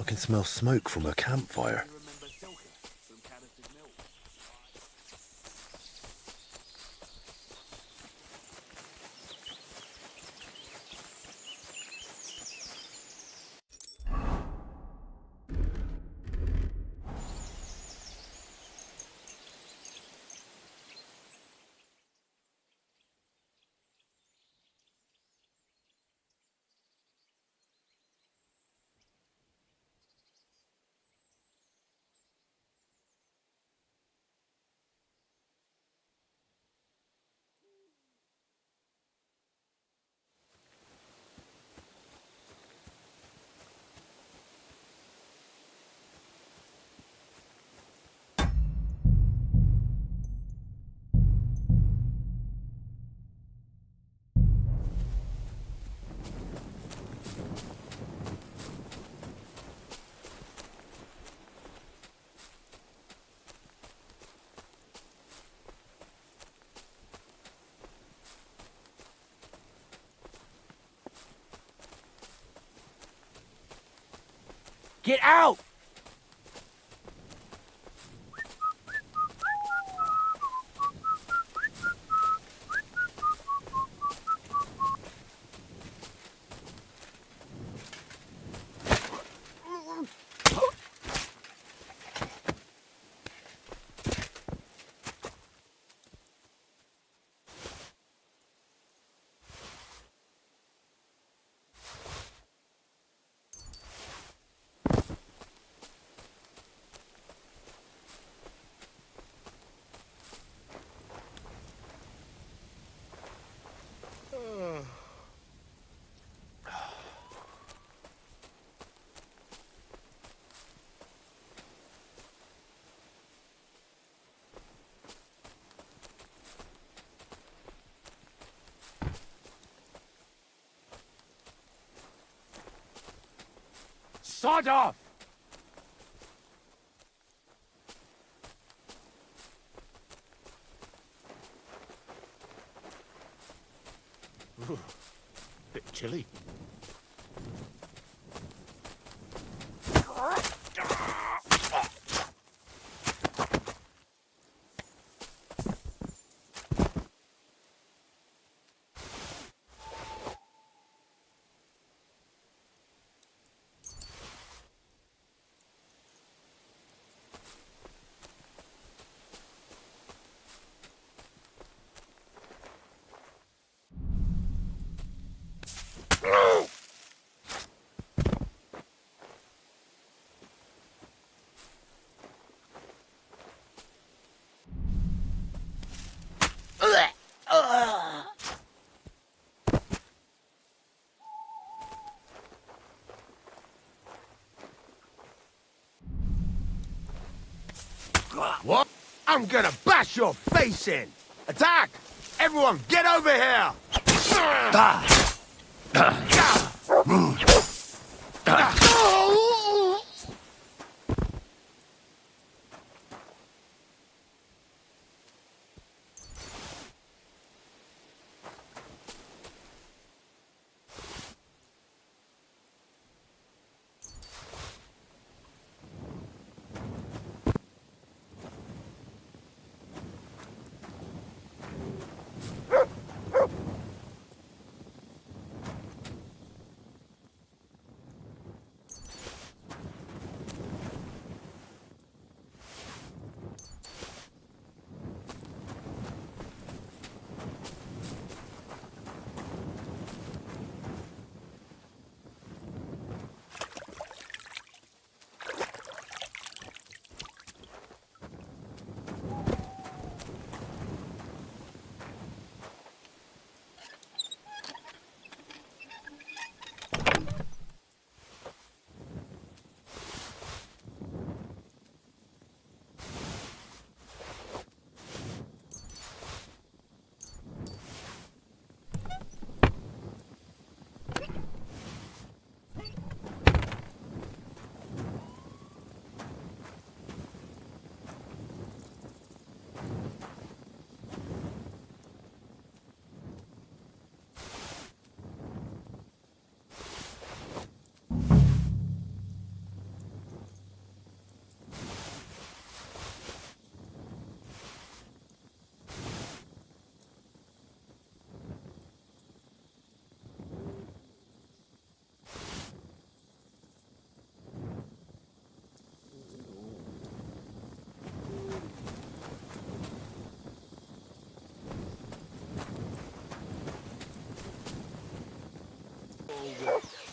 I can smell smoke from a campfire. Get out! Sod off! Ooh, bit chilly. What? I'm gonna bash your face in! Attack! Everyone, get over here!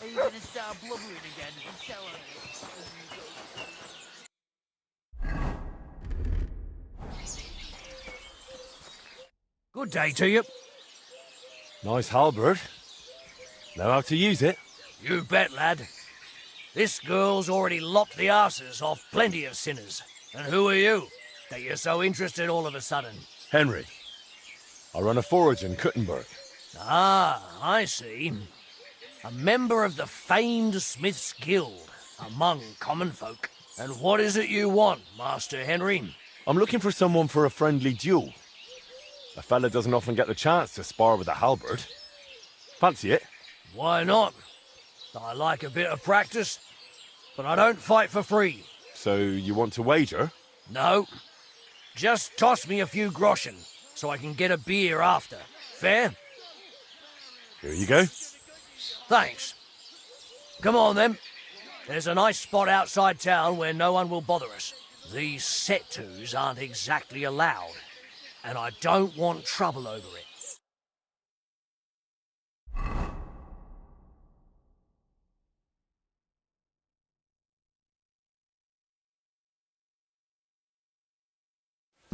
Are you gonna start blubbering again and telling Good day to you. Nice halberd. Know how to use it? You bet, lad. This girl's already locked the arses off plenty of sinners. And who are you, that you're so interested all of a sudden? Henry. I run a forge in Kuttenberg. Ah, I see. A member of the famed Smith's Guild, among common folk. And what is it you want, Master Henry? I'm looking for someone for a friendly duel. A fella doesn't often get the chance to spar with a halberd. Fancy it? Why not? I like a bit of practice. but I don't fight for free. So you want to wager? No. Just toss me a few groschen, so I can get a beer after. Fair? Here you go. Thanks. Come on, then. There's a nice spot outside town where no one will bother us. These set-tos aren't exactly allowed, and I don't want trouble over it.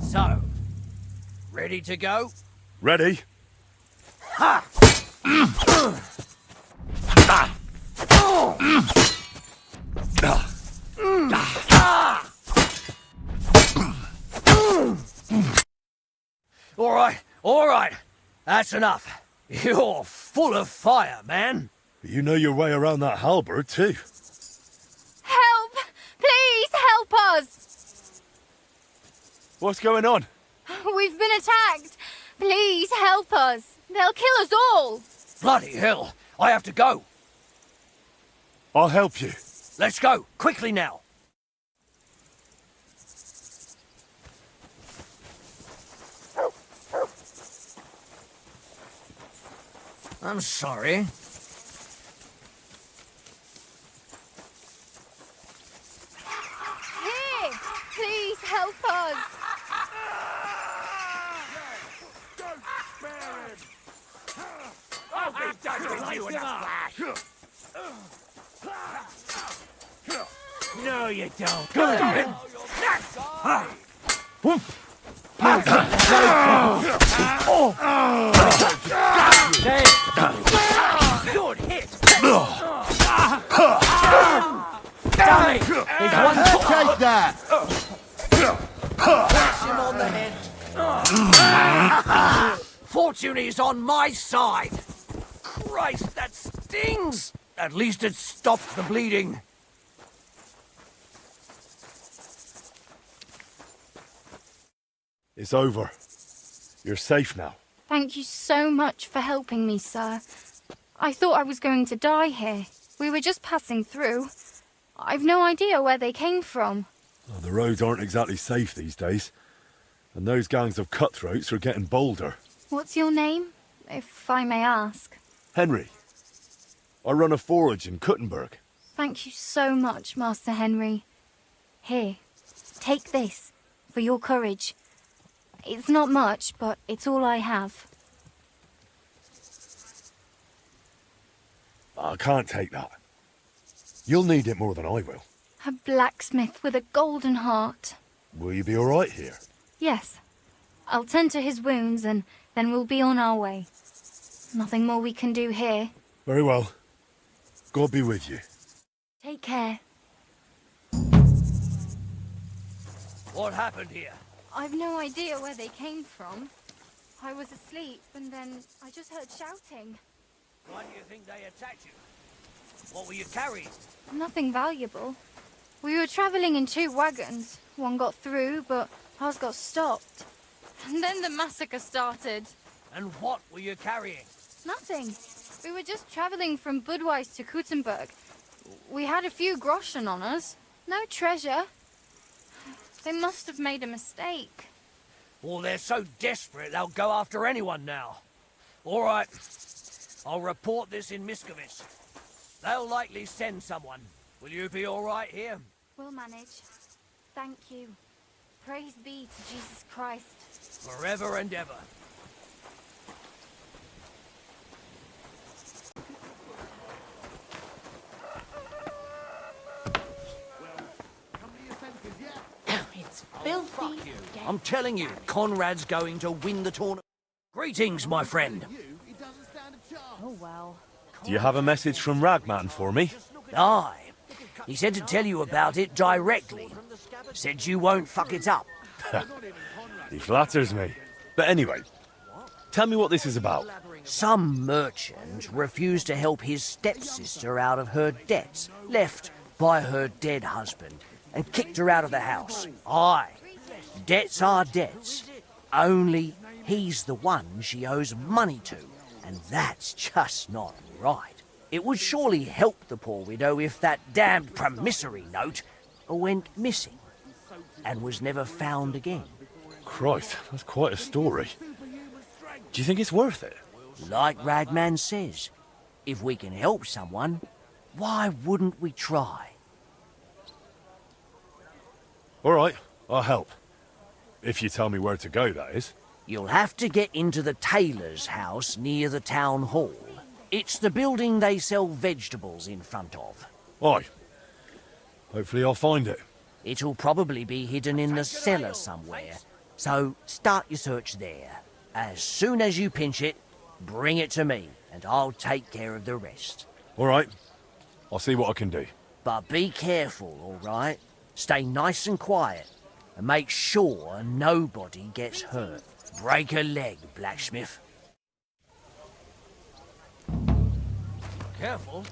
So, ready to go? Ready? Ha! All right. That's enough. You're full of fire, man. You know your way around that halberd, too. Help! Please help us! What's going on? We've been attacked. Please help us. They'll kill us all. Bloody hell. I have to go. I'll help you. Let's go. Quickly now. I'm sorry. Here! Please help us. Don't spare him! I'll be done with you in a flash! No, you don't. Good man. Good hit. Damn it! He's one Take that! Bash him on the head. Fortune is on my side. Christ, that stings. At least it stopped the bleeding. It's over. You're safe now. Thank you so much for helping me, sir. I thought I was going to die here. We were just passing through. I've no idea where they came from. Well, the roads aren't exactly safe these days. And those gangs of cutthroats are getting bolder. What's your name, if I may ask? Henry. I run a forage in Kuttenberg. Thank you so much, Master Henry. Here, take this for your courage. It's not much, but it's all I have. I can't take that. You'll need it more than I will. A blacksmith with a golden heart. Will you be all right here? Yes. I'll tend to his wounds and then we'll be on our way. Nothing more we can do here. Very well. God be with you. Take care. What happened here? I've no idea where they came from. I was asleep and then I just heard shouting. Why do you think they attacked you? What were you carrying? Nothing valuable. We were travelling in 2 wagons. One got through, but ours got stopped. And then the massacre started. And what were you carrying? Nothing. We were just travelling from Budweis to Kuttenberg. We had a few groschen on us. No treasure. They must have made a mistake. Well, they're so desperate they'll go after anyone now. All right. I'll report this in Miskovitz. They'll likely send someone. Will you be all right here? We'll manage. Thank you. Praise be to Jesus Christ. Forever and ever. It's filthy. I'm telling you, Conrad's going to win the tournament. Greetings, my friend. Oh, well. Do you have a message from Ragman for me? Aye. He said to tell you about it directly. Said you won't fuck it up. He flatters me. But anyway, tell me what this is about. Some merchant refused to help his stepsister out of her debts, left by her dead husband, and kicked her out of the house. Aye. Debts are debts. Only he's the one she owes money to, and that's just not right. It would surely help the poor widow if that damned promissory note went missing and was never found again. Christ, that's quite a story. Do you think it's worth it? Like Ragman says, if we can help someone, why wouldn't we try? All right, I'll help. If you tell me where to go, that is. You'll have to get into the tailor's house near the town hall. It's the building they sell vegetables in front of. Aye. Hopefully I'll find it. It'll probably be hidden in the cellar somewhere, so start your search there. As soon as you pinch it, bring it to me, and I'll take care of the rest. All right. I'll see what I can do. But be careful, all right? Stay nice and quiet, and make sure nobody gets hurt. Break a leg, blacksmith. Careful.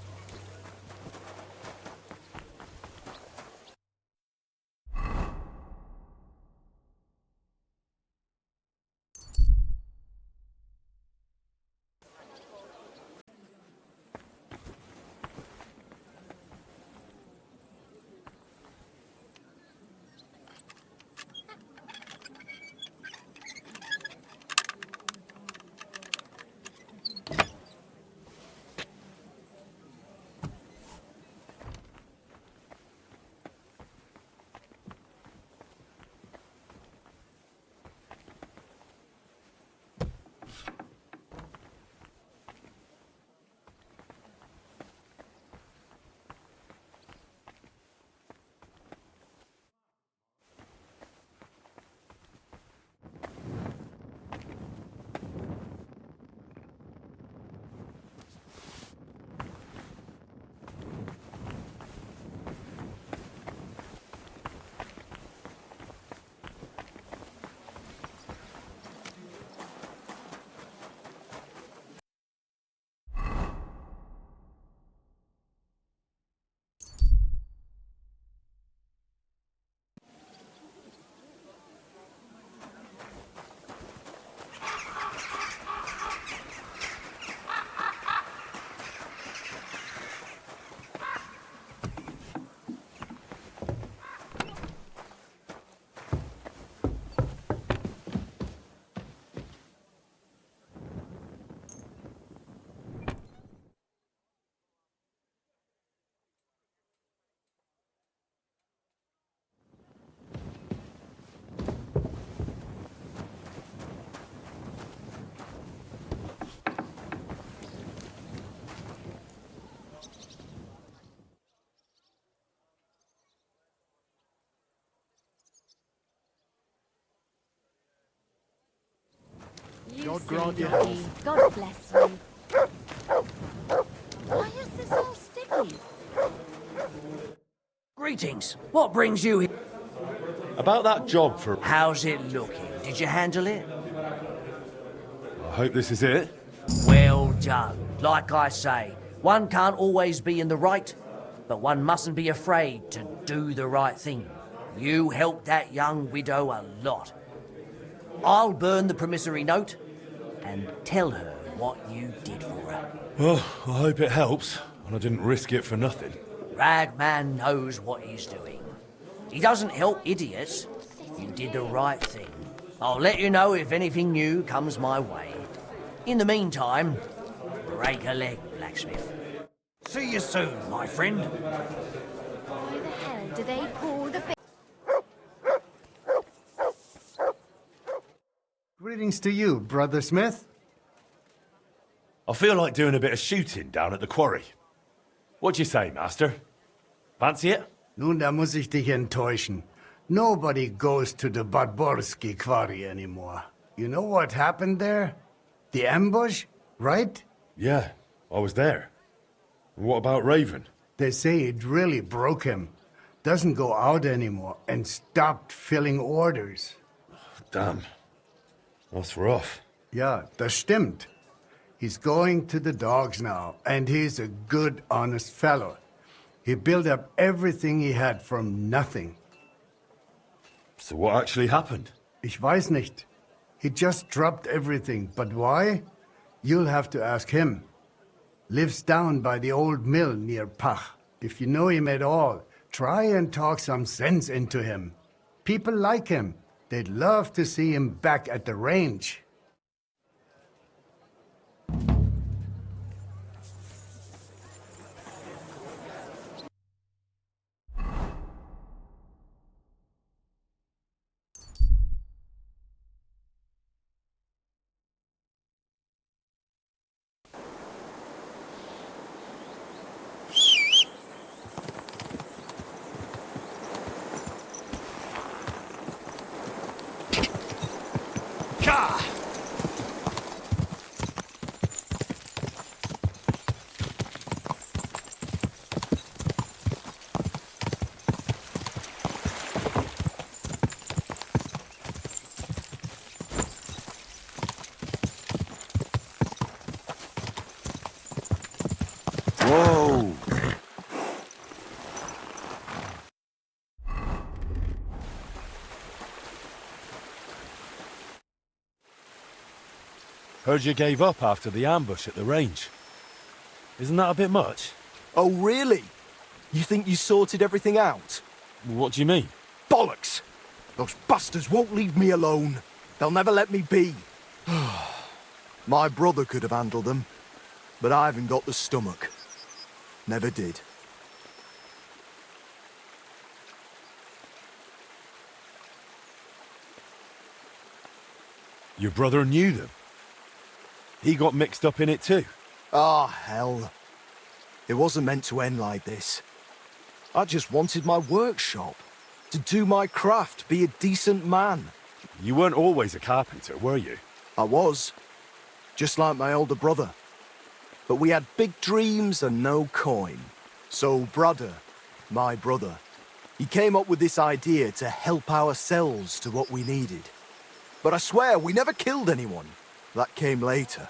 God grant you health. God bless you. Why is this all sticky? Greetings. What brings you here? About that job for... How's it looking? Did you handle it? I hope this is it. Well done. Like I say, one can't always be in the right, but one mustn't be afraid to do the right thing. You helped that young widow a lot. I'll burn the promissory note and tell her what you did for her. Well, I hope it helps, and I didn't risk it for nothing. Ragman knows what he's doing. He doesn't help idiots. You did the right thing. I'll let you know if anything new comes my way. In the meantime, break a leg, blacksmith. See you soon, my friend. Why the hell do they pour the Greetings to you, Brother Smith. I feel like doing a bit of shooting down at the quarry. What do you say, Master? Fancy it? Nun, da muss ich dich enttäuschen. Nobody goes to the Barborski quarry anymore. You know what happened there? The ambush, right? Yeah, I was there. And what about Raven? They say it really broke him. Doesn't go out anymore and stopped filling orders. Damn. That's rough. Ja, das stimmt. He's going to the dogs now, and he's a good, honest fellow. He built up everything he had from nothing. So what actually happened? Ich weiß nicht. He just dropped everything, but why? You'll have to ask him. Lives down by the old mill near Pach. If you know him at all, try and talk some sense into him. People like him. They'd love to see him back at the range. Whoa! Heard you gave up after the ambush at the range. Isn't that a bit much? Oh, really? You think you sorted everything out? What do you mean? Bollocks! Those bastards won't leave me alone. They'll never let me be. My brother could have handled them, but I haven't got the stomach. Never did. Your brother knew them? He got mixed up in it too? Ah, hell. It wasn't meant to end like this. I just wanted my workshop. To do my craft, be a decent man. You weren't always a carpenter, were you? I was. Just like my older brother. But we had big dreams and no coin. So Brother, my brother, he came up with this idea to help ourselves to what we needed. But I swear, we never killed anyone. That came later.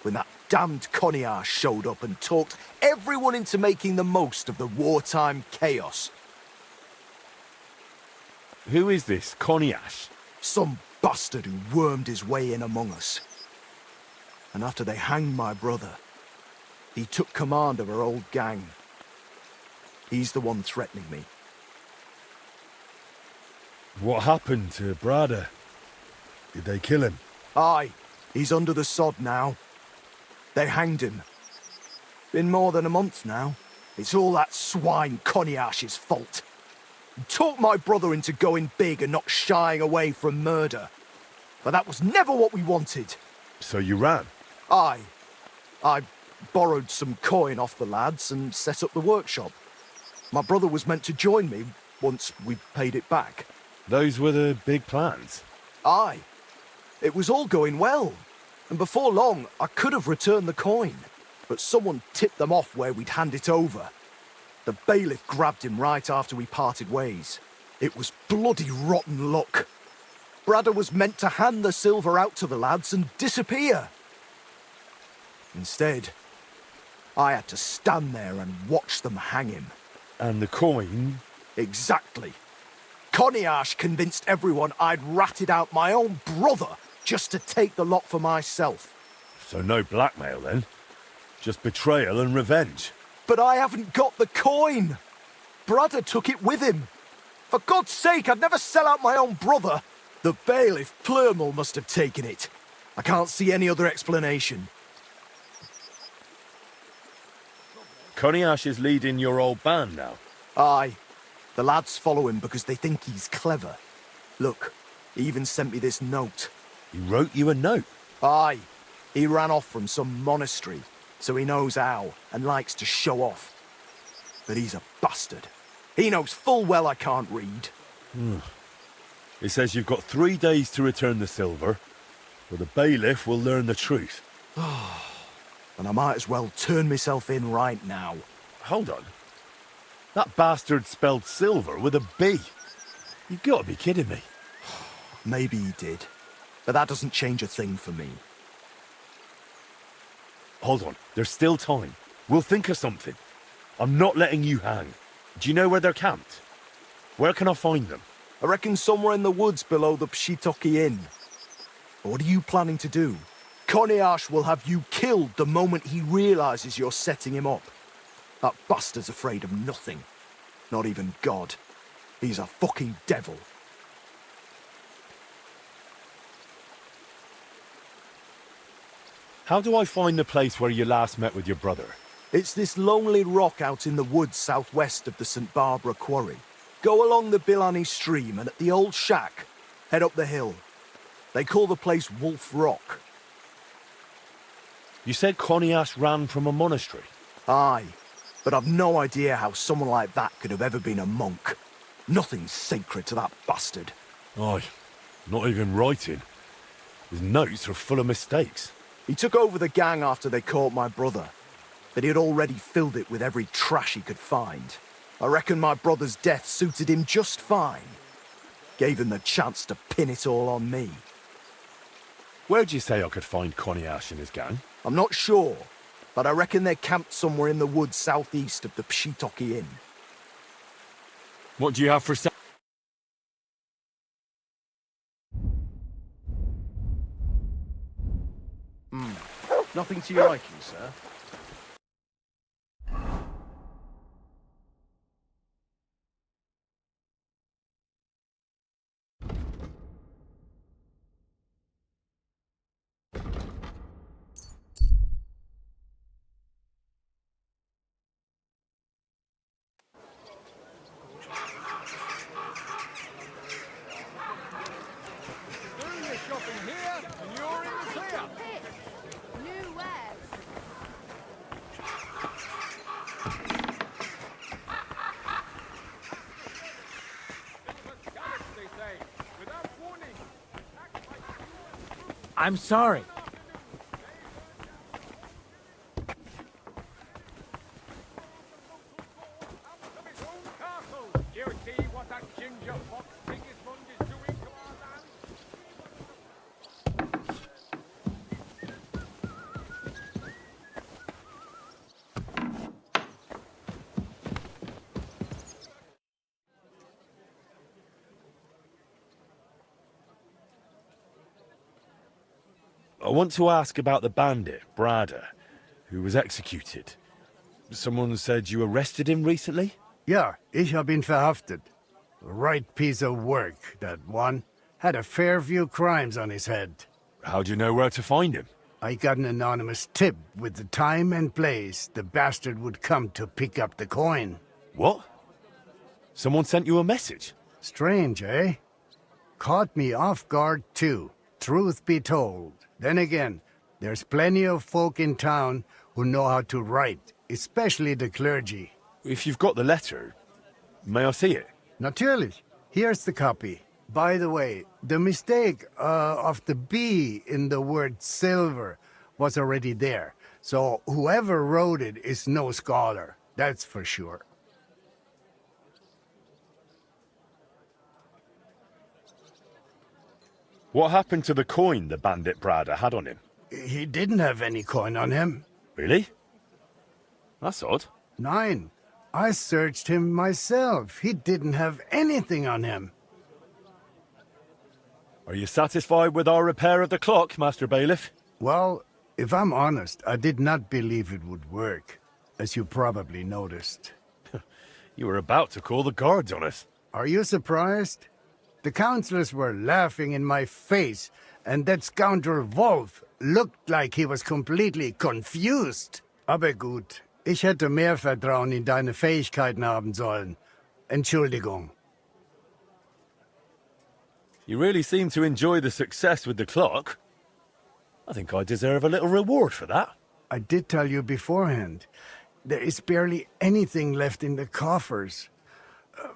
When that damned Coniar showed up and talked everyone into making the most of the wartime chaos. Who is this Coniash? Some bastard who wormed his way in among us. And after they hanged my brother, he took command of our old gang. He's the one threatening me. What happened to Brada? Did they kill him? Aye, he's under the sod now. They hanged him. Been more than a month now. It's all that swine Coniash's fault. He talked my brother into going big and not shying away from murder. But that was never what we wanted. So you ran? Aye. I borrowed some coin off the lads and set up the workshop. My brother was meant to join me once we paid it back. Those were the big plans? Aye. It was all going well. And before long, I could have returned the coin. But someone tipped them off where we'd hand it over. The bailiff grabbed him right after we parted ways. It was bloody rotten luck. Brada was meant to hand the silver out to the lads and disappear. Instead, I had to stand there and watch them hang him. And the coin? Exactly. Coniash convinced everyone I'd ratted out my own brother just to take the lot for myself. So no blackmail then? Just betrayal and revenge? But I haven't got the coin! Brother took it with him. For God's sake, I'd never sell out my own brother. The bailiff Plurmal must have taken it. I can't see any other explanation. Coniash is leading your old band now? Aye. The lads follow him because they think he's clever. Look, he even sent me this note. He wrote you a note? Aye. He ran off from some monastery, so he knows how and likes to show off. But he's a bastard. He knows full well I can't read. It says you've got 3 days to return the silver, or the bailiff will learn the truth. And I might as well turn myself in right now. Hold on. That bastard spelled silver with a B. You've got to be kidding me. Maybe he did, but that doesn't change a thing for me. Hold on, there's still time. We'll think of something. I'm not letting you hang. Do you know where they're camped? Where can I find them? I reckon somewhere in the woods below the Pshitoki Inn. What are you planning to do? Coniash will have you killed the moment he realizes you're setting him up. That bastard's afraid of nothing. Not even God. He's a fucking devil. How do I find the place where you last met with your brother? It's this lonely rock out in the woods southwest of the St. Barbara quarry. Go along the Billani stream and at the old shack, head up the hill. They call the place Wolf Rock. You said Coniash ran from a monastery? Aye, but I've no idea how someone like that could have ever been a monk. Nothing's sacred to that bastard. Aye, not even writing. His notes are full of mistakes. He took over the gang after they caught my brother, but he had already filled it with every trash he could find. I reckon my brother's death suited him just fine. Gave him the chance to pin it all on me. Where'd you say I could find Coniash and his gang? I'm not sure, but I reckon they're camped somewhere in the woods southeast of the Pshitoki Inn. What do you have for Nothing to your liking, sir? I'm sorry. I want to ask about the bandit, Brada, who was executed. Someone said you arrested him recently? Ja, ich hab ihn verhaftet. Right piece of work, that one. Had a fair few crimes on his head. How do you know where to find him? I got an anonymous tip with the time and place the bastard would come to pick up the coin. What? Someone sent you a message? Strange, eh? Caught me off guard, too. Truth be told. Then again, there's plenty of folk in town who know how to write, especially the clergy. If you've got the letter, may I see it? Natürlich. Here's the copy. By the way, the mistake of the B in the word silver was already there. So whoever wrote it is no scholar. That's for sure. What happened to the coin the bandit Brada had on him? He didn't have any coin on him. Really? That's odd. Nein. I searched him myself. He didn't have anything on him. Are you satisfied with our repair of the clock, Master Bailiff? Well, if I'm honest, I did not believe it would work, as you probably noticed. You were about to call the guards on us. Are you surprised? The councillors were laughing in my face, and that scoundrel Wolf looked like he was completely confused. Aber gut, ich hätte mehr Vertrauen in deine Fähigkeiten haben sollen. Entschuldigung. You really seem to enjoy the success with the clock. I think I deserve a little reward for that. I did tell you beforehand. There is barely anything left in the coffers.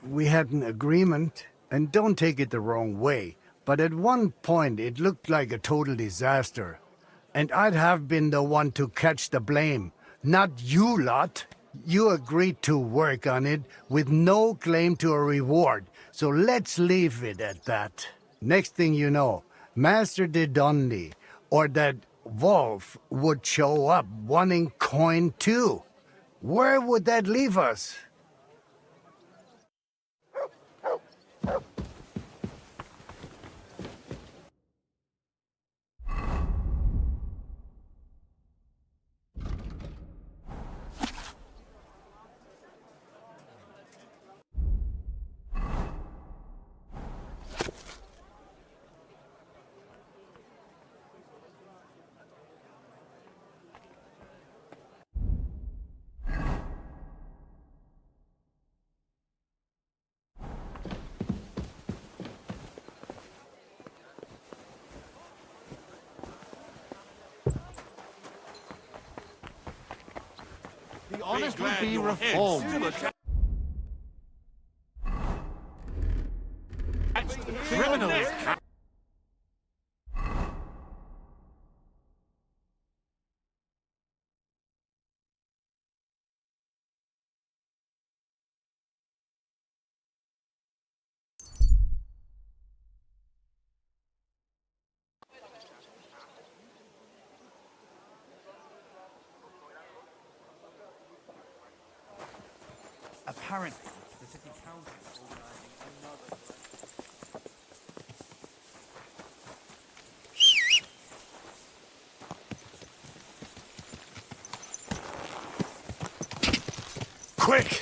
We had an agreement, and don't take it the wrong way, but at one point it looked like a total disaster. And I'd have been the one to catch the blame, not you lot. You agreed to work on it with no claim to a reward, so let's leave it at that. Next thing you know, Master de Dundee, or that Wolf, would show up wanting coin too. Where would that leave us? It would be reformed. Criminals. Apparently, the city council is organising another... Quick!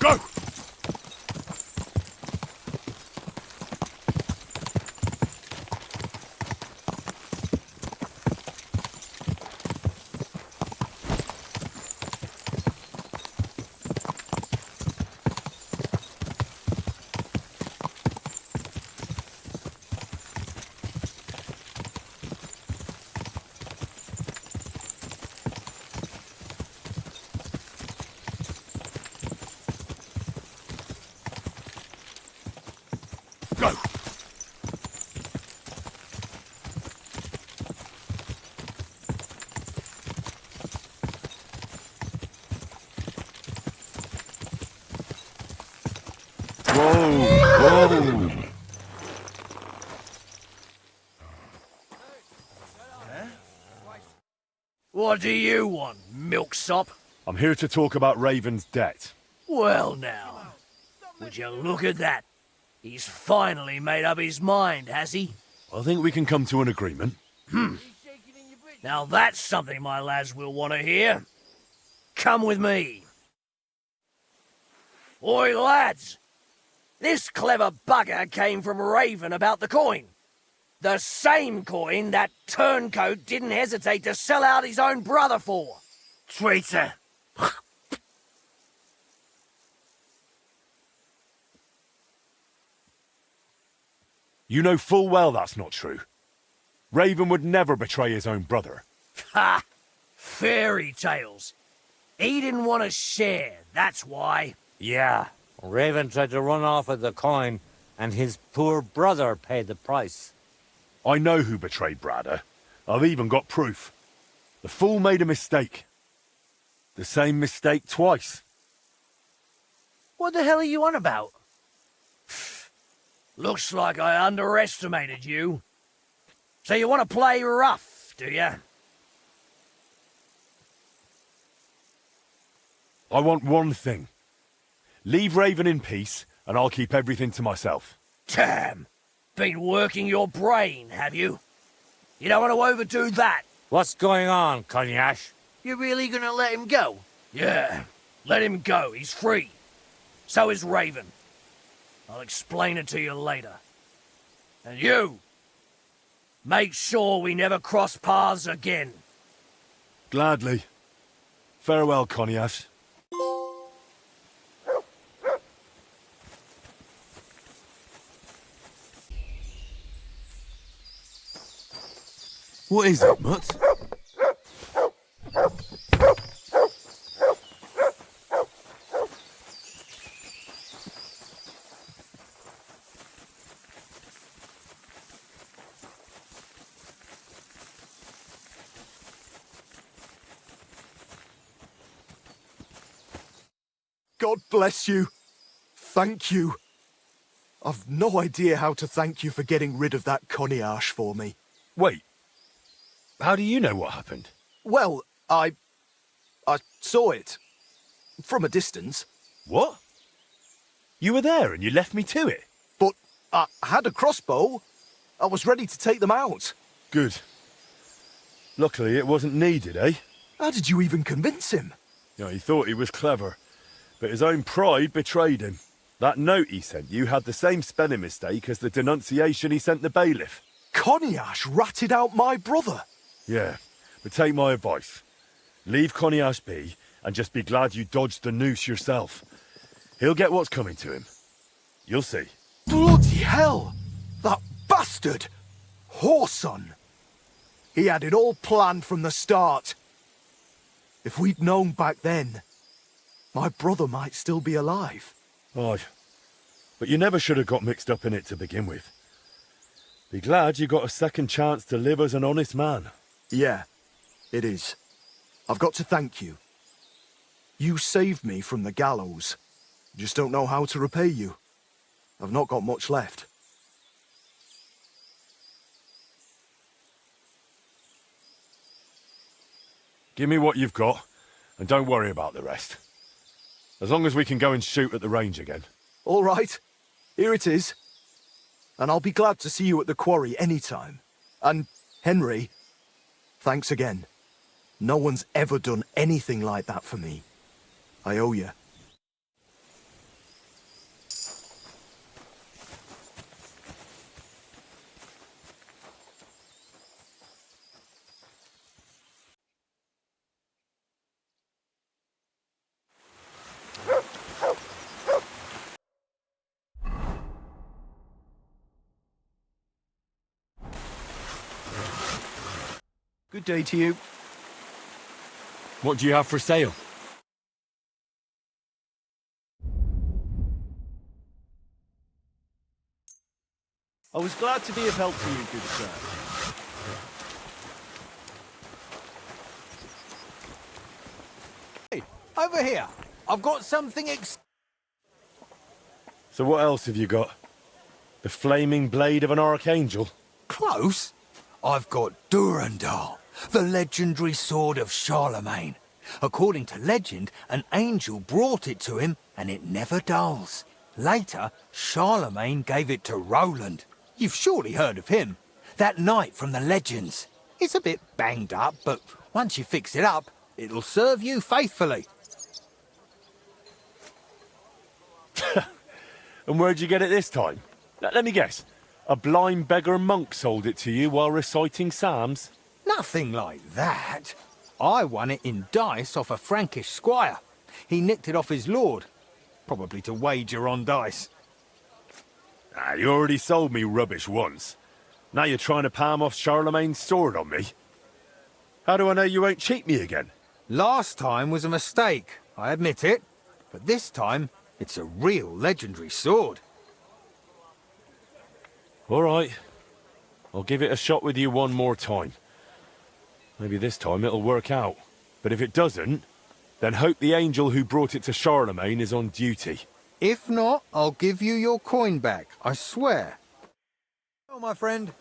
Go! Go! Whoa! What do you want, milksop? I'm here to talk about Raven's debt. Well now, would you look at that? He's finally made up his mind, has he? I think we can come to an agreement. Now that's something my lads will want to hear. Come with me. Oi, lads! This clever bugger came from Raven about the coin. The same coin that turncoat didn't hesitate to sell out his own brother for. Traitor. You know full well that's not true. Raven would never betray his own brother. Ha! Fairy tales. He didn't want to share, that's why. Yeah, Raven tried to run off with the coin, and his poor brother paid the price. I know who betrayed Bradder. I've even got proof. The fool made a mistake. The same mistake twice. What the hell are you on about? Looks like I underestimated you. So you want to play rough, do you? I want one thing. Leave Raven in peace, and I'll keep everything to myself. Damn! Been working your brain, have you? You don't want to overdo that. What's going on, Konyash? You really gonna let him go? Yeah, let him go. He's free. So is Raven. I'll explain it to you later. And you, make sure we never cross paths again. Gladly. Farewell, Konyash. What is it, Mutt? God bless you. Thank you. I've no idea how to thank you for getting rid of that Konyash for me. Wait. How do you know what happened? Well, I saw it. From a distance. What? You were there and you left me to it? But I had a crossbow. I was ready to take them out. Good. Luckily it wasn't needed, eh? How did you even convince him? Yeah, he thought he was clever, but his own pride betrayed him. That note he sent you had the same spelling mistake as the denunciation he sent the bailiff. Coniash ratted out my brother. Yeah, but take my advice. Leave Coniash be, and just be glad you dodged the noose yourself. He'll get what's coming to him. You'll see. Bloody hell! That bastard! Whoreson! He had it all planned from the start. If we'd known back then, my brother might still be alive. Aye, but you never should have got mixed up in it to begin with. Be glad you got a second chance to live as an honest man. Yeah, it is. I've got to thank you. You saved me from the gallows. Just don't know how to repay you. I've not got much left. Give me what you've got, and don't worry about the rest. As long as we can go and shoot at the range again. All right, here it is. And I'll be glad to see you at the quarry anytime. And, Henry, thanks again. No one's ever done anything like that for me. I owe you. Good day to you. What do you have for sale? I was glad to be of help to you, good sir. Hey, over here. I've got something So what else have you got? The flaming blade of an archangel? Close. I've got Durandal, the legendary sword of Charlemagne. According to legend, an angel brought it to him, and it never dulls. Later, Charlemagne gave it to Roland. You've surely heard of him. That knight from the legends. It's a bit banged up, but once you fix it up, it'll serve you faithfully. And where'd you get it this time? Let me guess. A blind beggar monk sold it to you while reciting psalms? Nothing like that. I won it in dice off a Frankish squire. He nicked it off his lord, probably to wager on dice. You already sold me rubbish once. Now you're trying to palm off Charlemagne's sword on me. How do I know you won't cheat me again? Last time was a mistake, I admit it. But this time, it's a real legendary sword. All right. I'll give it a shot with you one more time. Maybe this time it'll work out. But if it doesn't, then hope the angel who brought it to Charlemagne is on duty. If not, I'll give you your coin back, I swear. Oh, my friend.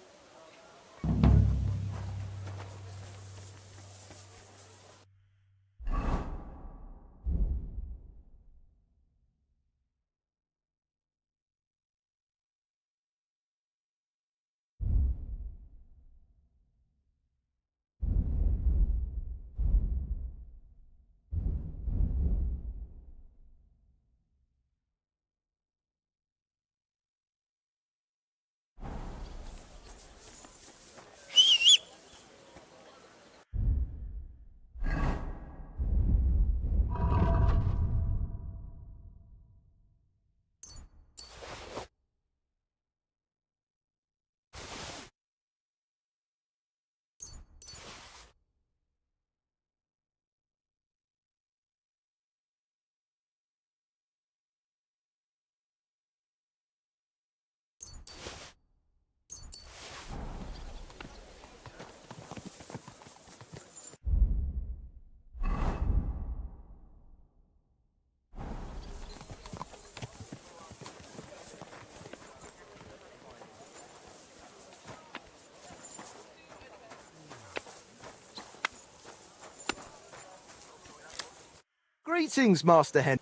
Greetings, Master Hen.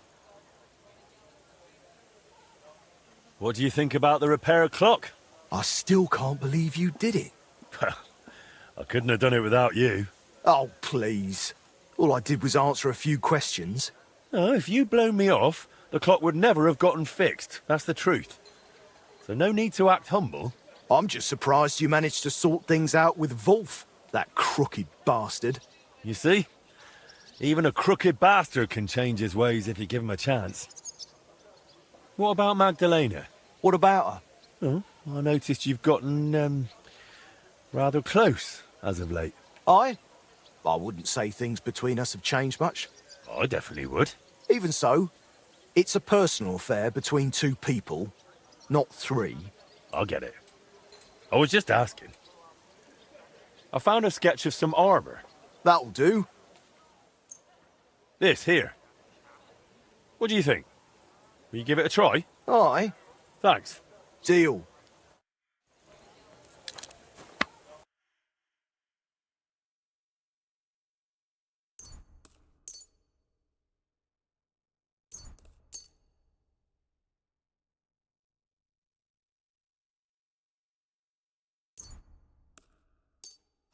What do you think about the repair clock? I still can't believe you did it. I couldn't have done it without you. Oh, please. All I did was answer a few questions. Oh, if you blow me off, the clock would never have gotten fixed. That's the truth. So no need to act humble. I'm just surprised you managed to sort things out with Wolf, that crooked bastard. You see? Even a crooked bastard can change his ways if you give him a chance. What about Magdalena? What about her? Oh, I noticed you've gotten, rather close as of late. I wouldn't say things between us have changed much. I definitely would. Even so, it's a personal affair between two people, not three. I get it. I was just asking. I found a sketch of some armour. That'll do. This here. What do you think? Will you give it a try? Aye. Thanks. Deal.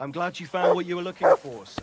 I'm glad you found what you were looking for, sir.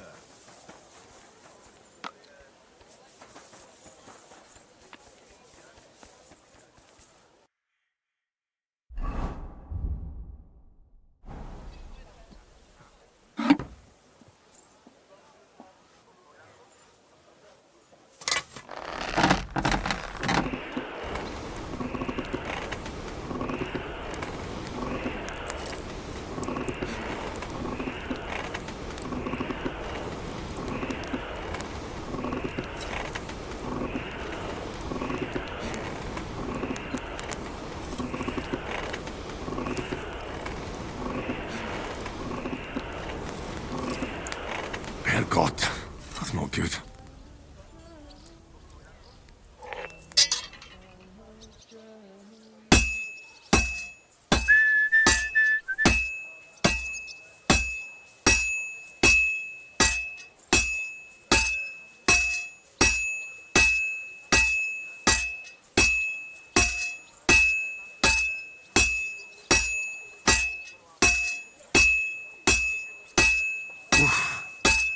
Herrgott, that's not good.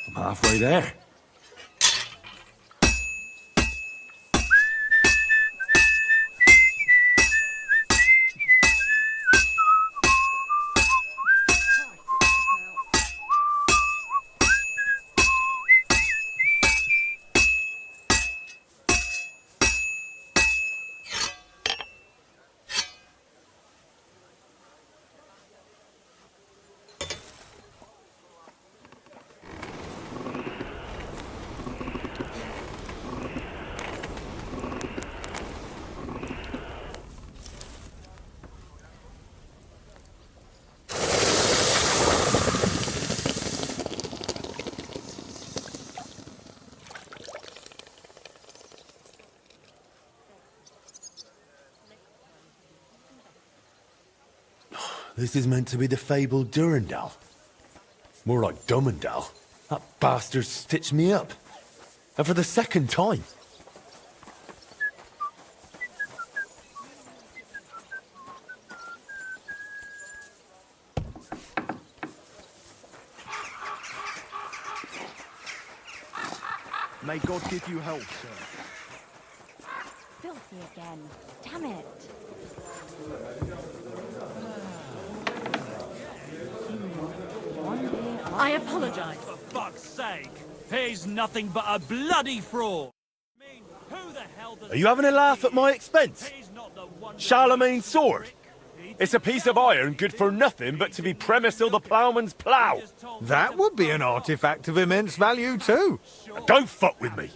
I'm halfway there. This is meant to be the fabled Durandal. More like Dummandal. That bastard stitched me up. And for the second time. May God give you health, sir. Filthy again. Damn it. I apologize. For fuck's sake! He's nothing but a bloody fraud! I mean, who the hell does... Are you having a laugh at my expense? Charlemagne's sword? It's a piece of iron good for nothing but to be premised till the ploughman's plough. That would be an artifact of immense value too. Don't fuck with me.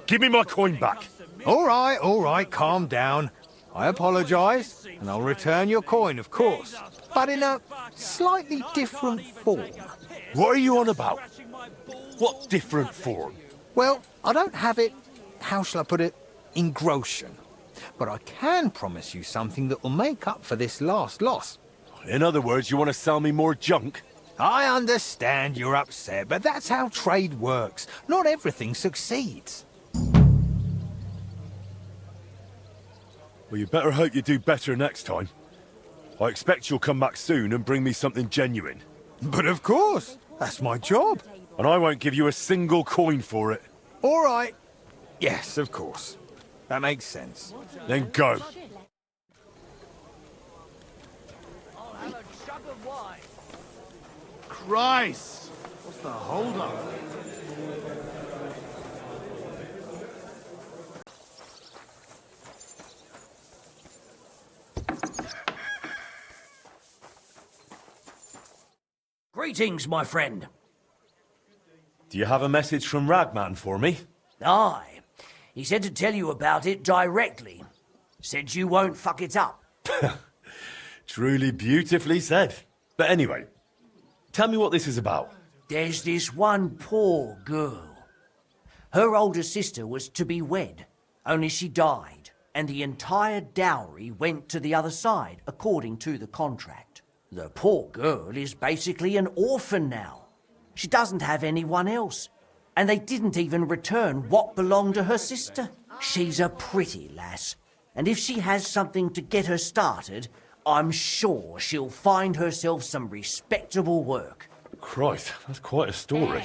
Give me my coin back. All right, calm down. I apologise, and I'll return your coin, of course, but in a slightly different form. What are you on about? What different form? Well, I don't have it, how shall I put it, in groschen. But I can promise you something that will make up for this last loss. In other words, you want to sell me more junk? I understand you're upset, but that's how trade works. Not everything succeeds. Well, you better hope you do better next time. I expect you'll come back soon and bring me something genuine. But of course, that's my job. And I won't give you a single coin for it. All right. Yes, of course. That makes sense. Then go. I'll have a jug of wine. Christ! What's the hold-up? Greetings, my friend. Do you have a message from Ragman for me? Aye. He said to tell you about it directly. Said you won't fuck it up. Truly beautifully said. But anyway, tell me what this is about. There's this one poor girl. Her older sister was to be wed, only she died, and the entire dowry went to the other side, according to the contract. The poor girl is basically an orphan now. She doesn't have anyone else, and they didn't even return what belonged to her sister. She's a pretty lass, and if she has something to get her started, I'm sure she'll find herself some respectable work. Christ, that's quite a story.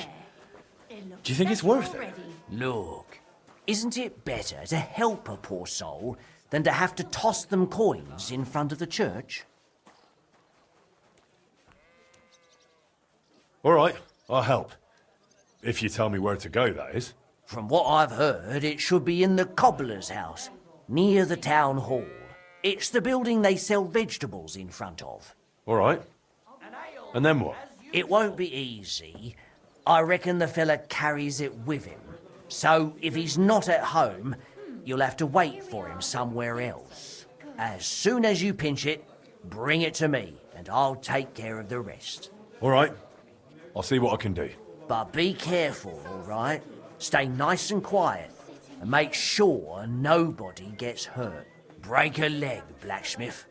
Do you think it's worth it? Look, isn't it better to help a poor soul than to have to toss them coins in front of the church? All right, I'll help. If you tell me where to go, that is. From what I've heard, it should be in the cobbler's house, near the town hall. It's the building they sell vegetables in front of. All right. And then what? It won't be easy. I reckon the fella carries it with him. So if he's not at home, you'll have to wait for him somewhere else. As soon as you pinch it, bring it to me, and I'll take care of the rest. All right. I'll see what I can do. But be careful, all right? Stay nice and quiet, and make sure nobody gets hurt. Break a leg, blacksmith.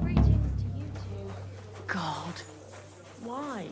Greetings to you two. God, why?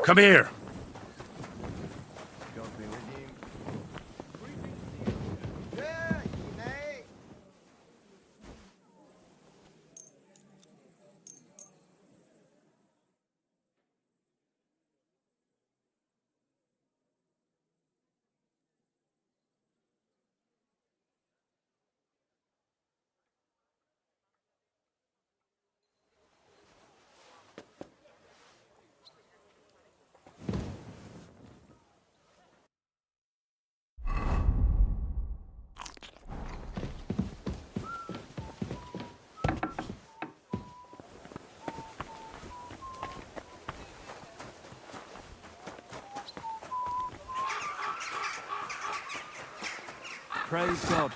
Come here. Praise God.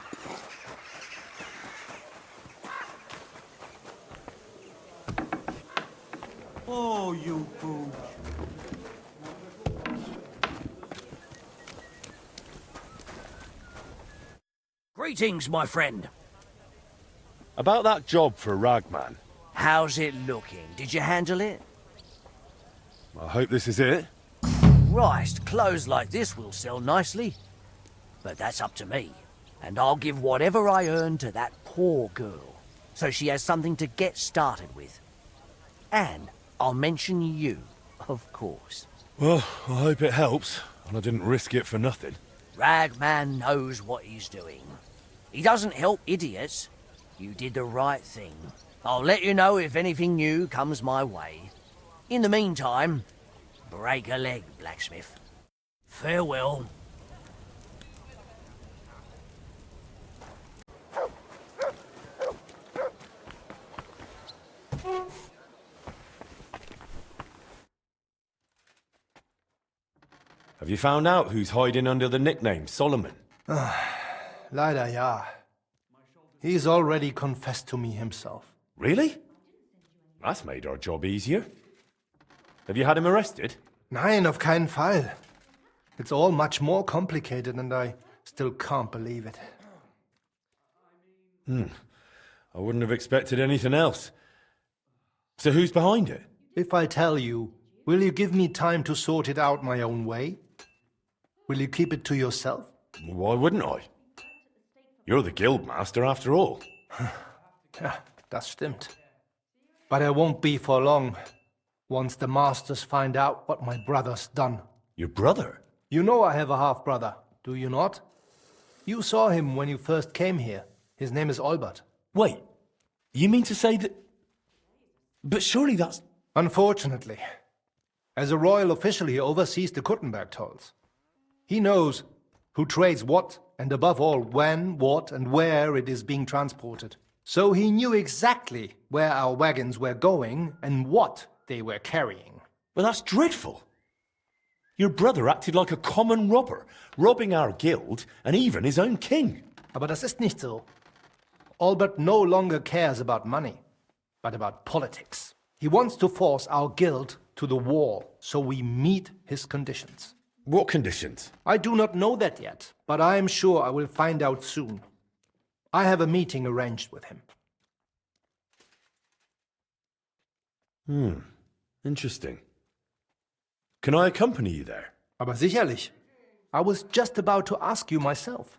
Oh, you fool. Greetings, my friend. About that job for Ragman. How's it looking? Did you handle it? I hope this is it. Christ, clothes like this will sell nicely. But that's up to me. And I'll give whatever I earn to that poor girl, so she has something to get started with. And I'll mention you, of course. Well, I hope it helps, and I didn't risk it for nothing. Ragman knows what he's doing. He doesn't help idiots. You did the right thing. I'll let you know if anything new comes my way. In the meantime, break a leg, blacksmith. Farewell. Have you found out who's hiding under the nickname Solomon? Leider ja. He's already confessed to me himself. Really? That's made our job easier. Have you had him arrested? Nein, auf keinen Fall. It's all much more complicated and I still can't believe it. I wouldn't have expected anything else. So who's behind it? If I tell you, will you give me time to sort it out my own way? Will you keep it to yourself? Why wouldn't I? You're the guild master after all. Ja, das stimmt. But I won't be for long, once the masters find out what my brother's done. Your brother? You know I have a half-brother, do you not? You saw him when you first came here. His name is Albert. Wait, you mean to say that... But surely that's... Unfortunately. As a royal official, he oversees the Kuttenberg tolls. He knows who trades what, and above all, when, what, and where it is being transported. So he knew exactly where our wagons were going and what they were carrying. Well, that's dreadful. Your brother acted like a common robber, robbing our guild and even his own king. Aber das ist nicht so. Albert no longer cares about money, but about politics. He wants to force our guild to the wall, so we meet his conditions. What conditions? I do not know that yet, but I am sure I will find out soon. I have a meeting arranged with him. Interesting. Can I accompany you there? Aber sicherlich. I was just about to ask you myself.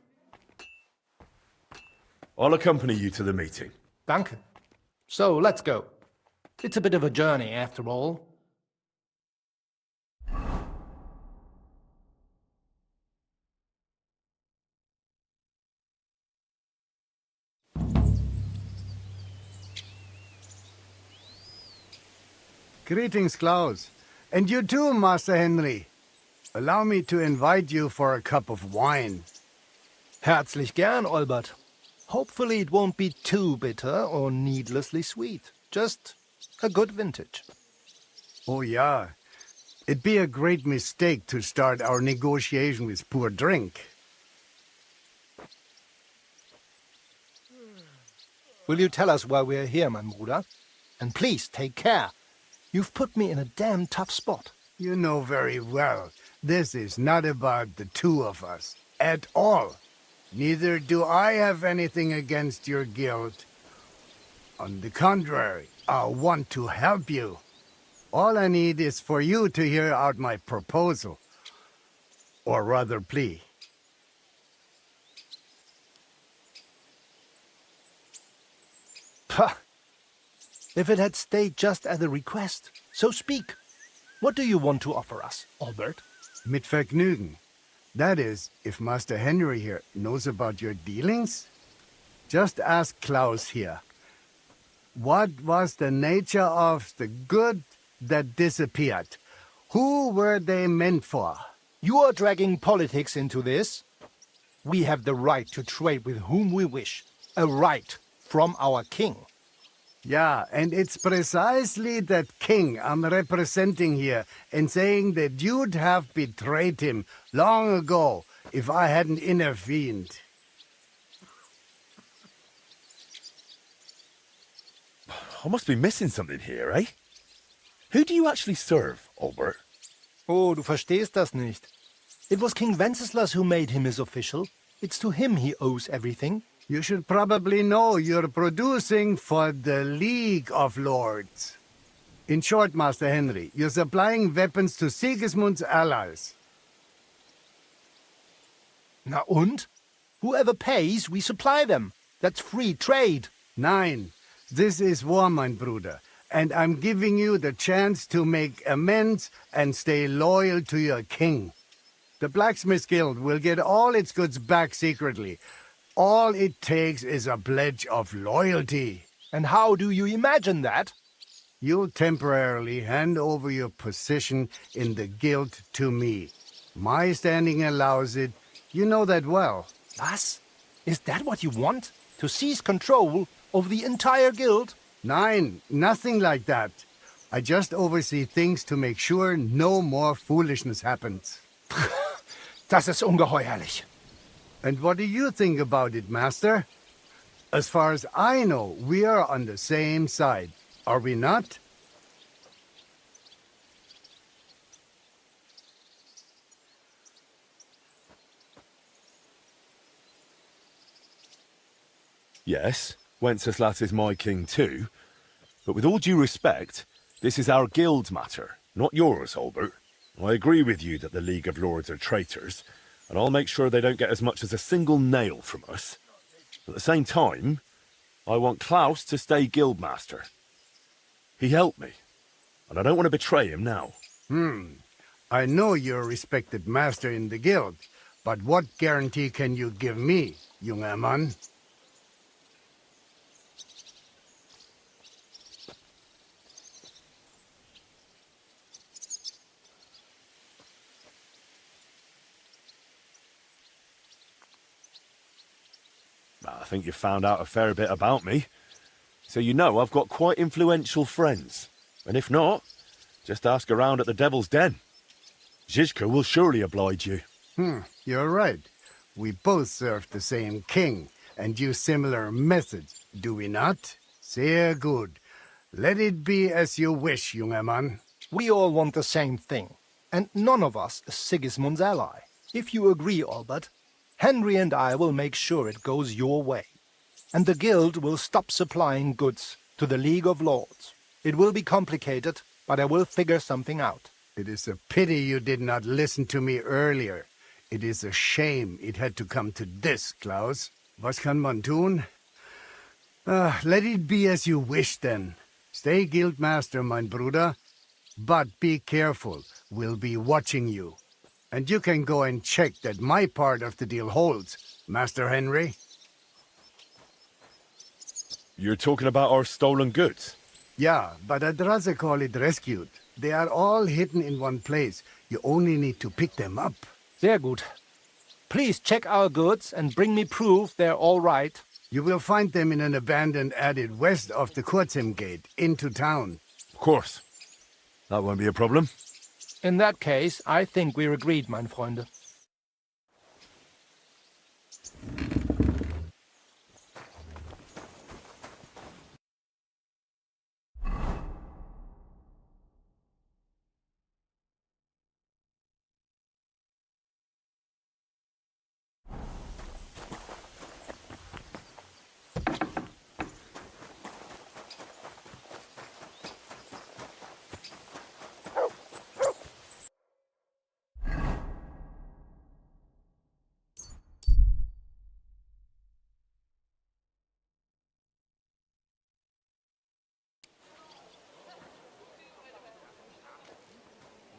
I'll accompany you to the meeting. Danke. So, let's go. It's a bit of a journey, after all. Greetings, Klaus. And you too, Master Henry. Allow me to invite you for a cup of wine. Herzlich gern, Albert. Hopefully it won't be too bitter or needlessly sweet. Just a good vintage. Oh, yeah. It'd be a great mistake to start our negotiation with poor drink. Will you tell us why we're here, mein Bruder? And please take care. You've put me in a damn tough spot. You know very well, this is not about the two of us. At all. Neither do I have anything against your guild. On the contrary, I want to help you. All I need is for you to hear out my proposal. Or rather, plea. Pah! If it had stayed just as a request, so speak. What do you want to offer us, Albert? Mit Vergnügen. That is, if Master Henry here knows about your dealings? Just ask Klaus here. What was the nature of the good that disappeared? Who were they meant for? You are dragging politics into this? We have the right to trade with whom we wish. A right from our king. Yeah, and it's precisely that king I'm representing here and saying that you'd have betrayed him long ago if I hadn't intervened. I must be missing something here, eh? Who do you actually serve, Albert? Oh, du verstehst das nicht. It was King Wenceslas who made him his official. It's to him he owes everything. You should probably know you're producing for the League of Lords. In short, Master Henry, you're supplying weapons to Sigismund's allies. Na und? Whoever pays, we supply them. That's free trade. Nein, this is war, mein Bruder, and I'm giving you the chance to make amends and stay loyal to your king. The Blacksmith Guild will get all its goods back secretly. All it takes is a pledge of loyalty. And how do you imagine that? You'll temporarily hand over your position in the guild to me. My standing allows it. You know that well. Was? Is that what you want? To seize control of the entire guild? Nein, nothing like that. I just oversee things to make sure no more foolishness happens. Das ist ungeheuerlich. And what do you think about it, Master? As far as I know, we are on the same side. Are we not? Yes, Wenceslas is my king too. But with all due respect, this is our guild matter, not yours, Albert. I agree with you that the League of Lords are traitors, and I'll make sure they don't get as much as a single nail from us. At the same time, I want Klaus to stay guildmaster. He helped me, and I don't want to betray him now. I know you're a respected master in the guild, but what guarantee can you give me, junger Mann? I think you've found out a fair bit about me. So you know I've got quite influential friends. And if not, just ask around at the Devil's Den. Zizka will surely oblige you. You're right. We both serve the same king and use similar methods, do we not? Sehr good. Let it be as you wish, junger Mann. We all want the same thing, and none of us is Sigismund's ally. If you agree, Albert, Henry and I will make sure it goes your way. And the guild will stop supplying goods to the League of Lords. It will be complicated, but I will figure something out. It is a pity you did not listen to me earlier. It is a shame it had to come to this, Klaus. Was kann man tun? Let it be as you wish, then. Stay guildmaster, mein Bruder. But be careful. We'll be watching you. And you can go and check that my part of the deal holds, Master Henry. You're talking about our stolen goods? Yeah, but I'd rather call it rescued. They are all hidden in one place. You only need to pick them up. Sehr gut. Please check our goods and bring me proof they're all right. You will find them in an abandoned attic west of the Kurzem Gate, into town. Of course. That won't be a problem. In that case, I think we're agreed, mein Freunde.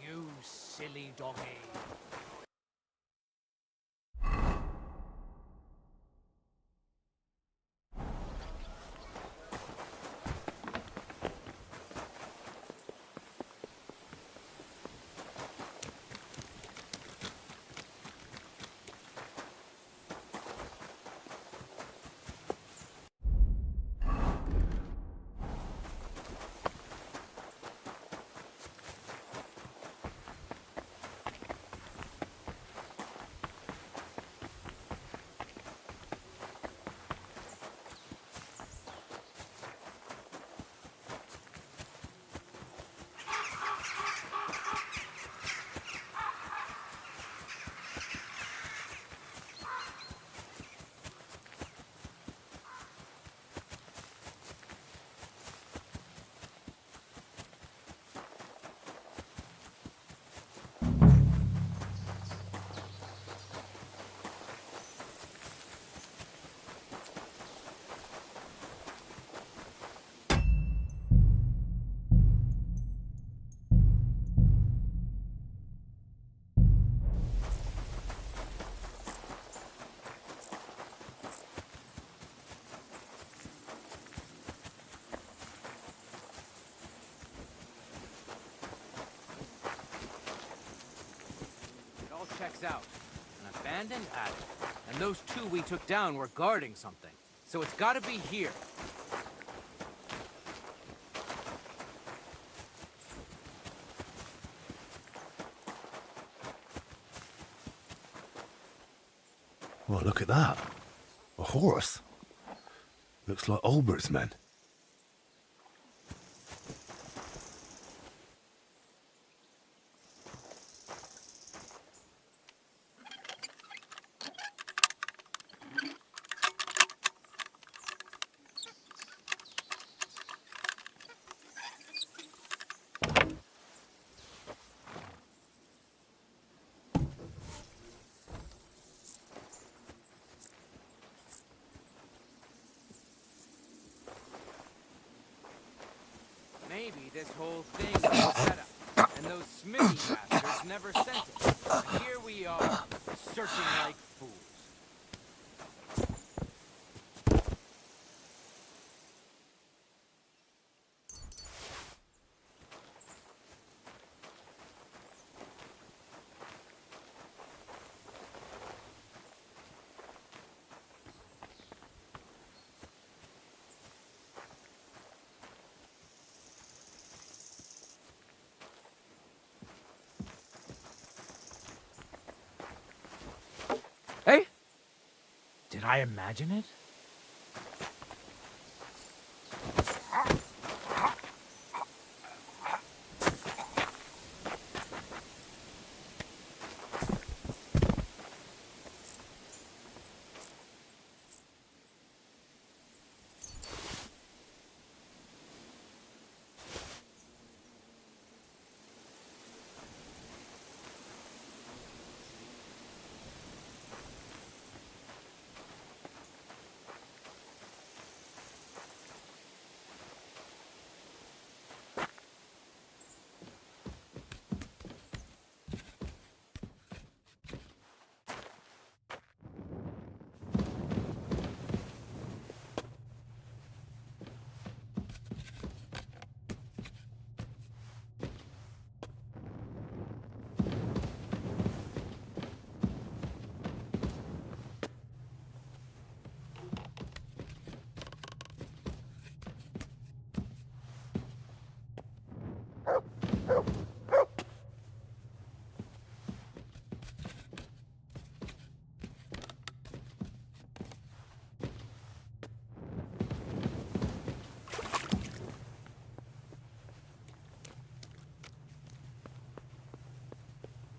You silly doggy. checks out. An abandoned attic. And those two we took down were guarding something. So it's gotta be here. Well, look at that. A horse. Looks like Olbert's men. Maybe this whole thing was a setup, and those smithy bastards never sent it. And here we are, searching like fools. Hey? Did I imagine it?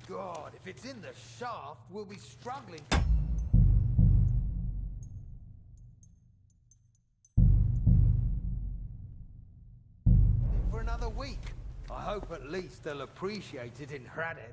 God, if it's in the shaft, we'll be struggling. For another week. I hope at least they'll appreciate it in Hradec.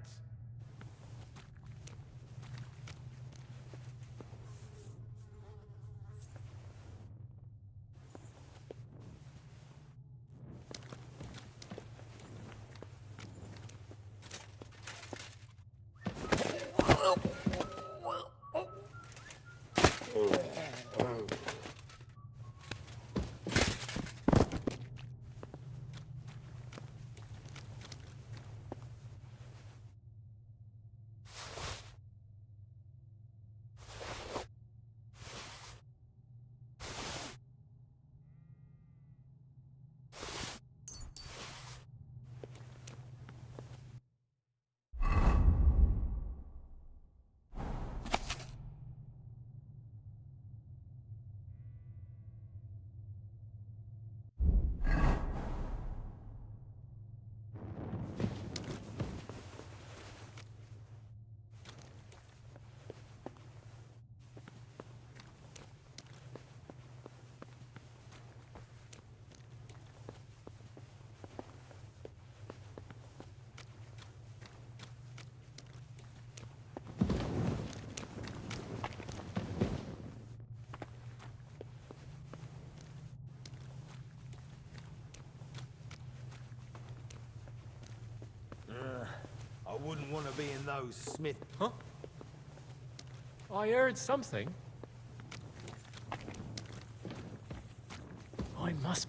I wouldn't want to be in those Smith... Huh? I heard something. I must...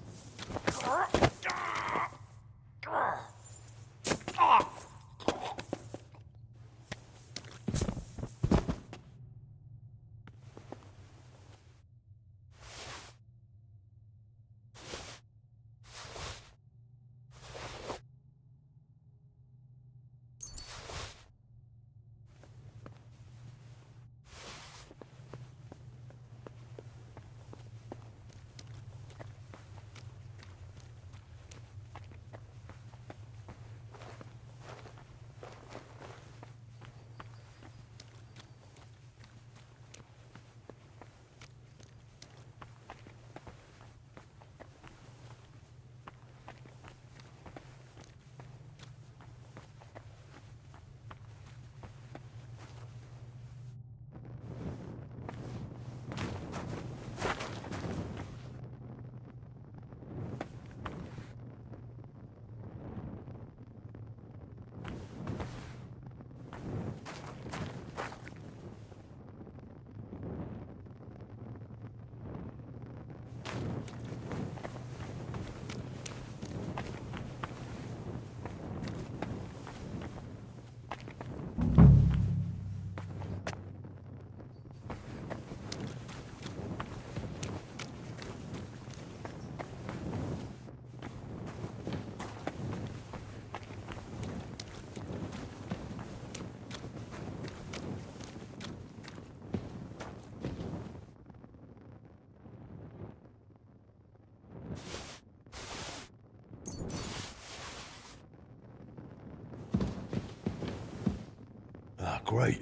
great.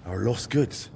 Our lost goods.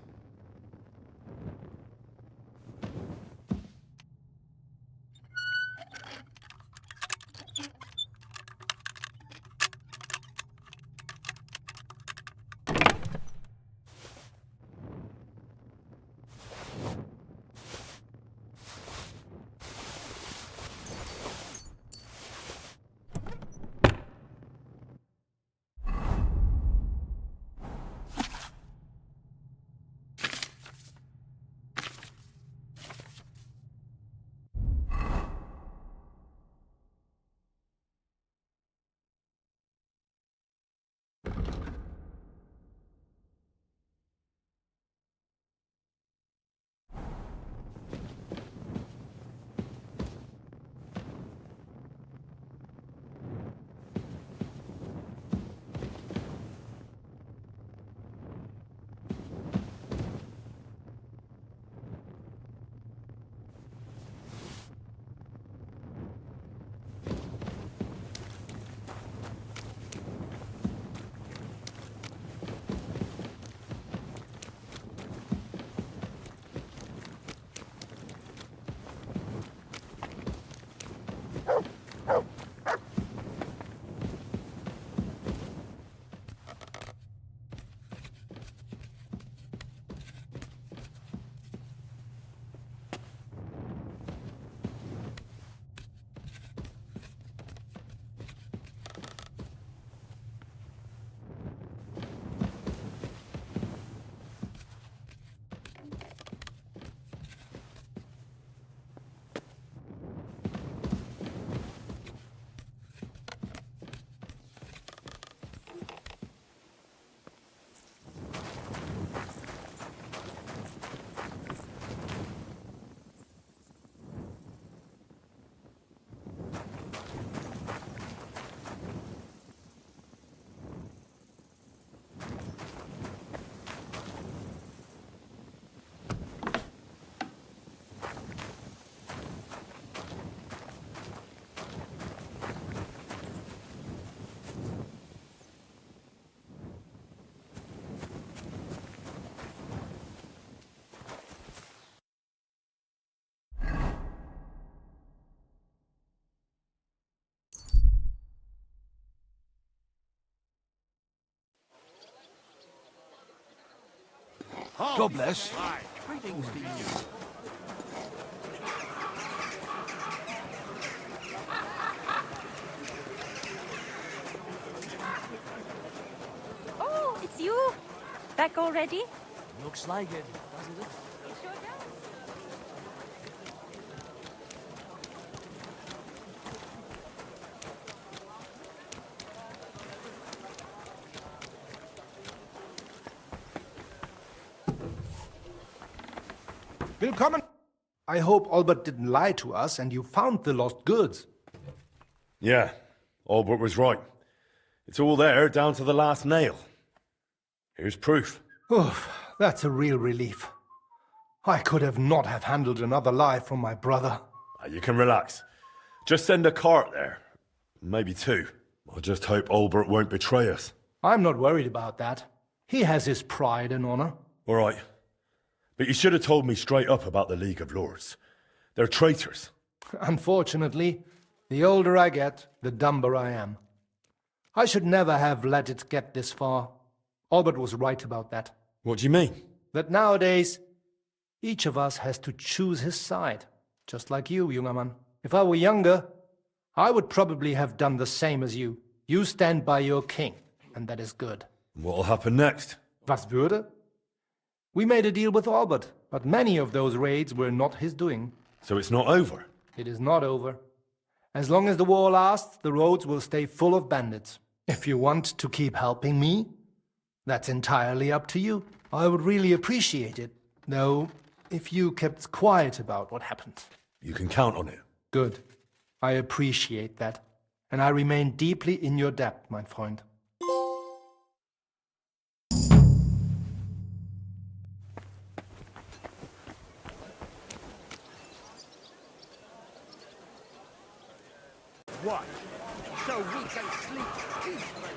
God bless. Greetings to you. Oh, it's you? Back already? Looks like it, doesn't it? It sure does. Willkommen! I hope Albert didn't lie to us and you found the lost goods. Yeah, Albert was right. It's all there, down to the last nail. Here's proof. Oof, that's a real relief. I could have not have handled another lie from my brother. You can relax. Just send a cart there. Maybe two. I just hope Albert won't betray us. I'm not worried about that. He has his pride and honor. All right. But you should have told me straight up about the League of Lords. They're traitors. Unfortunately, the older I get, the dumber I am. I should never have let it get this far. Albert was right about that. What do you mean? That nowadays, each of us has to choose his side. Just like you, junger Mann. If I were younger, I would probably have done the same as you. You stand by your king, and that is good. What'll happen next? Was würde? We made a deal with Albert, but many of those raids were not his doing. So it's not over? It is not over. As long as the war lasts, the roads will stay full of bandits. If you want to keep helping me, that's entirely up to you. I would really appreciate it, though, if you kept quiet about what happened. You can count on it. Good. I appreciate that. And I remain deeply in your debt, my friend. What? So we can sleep peacefully.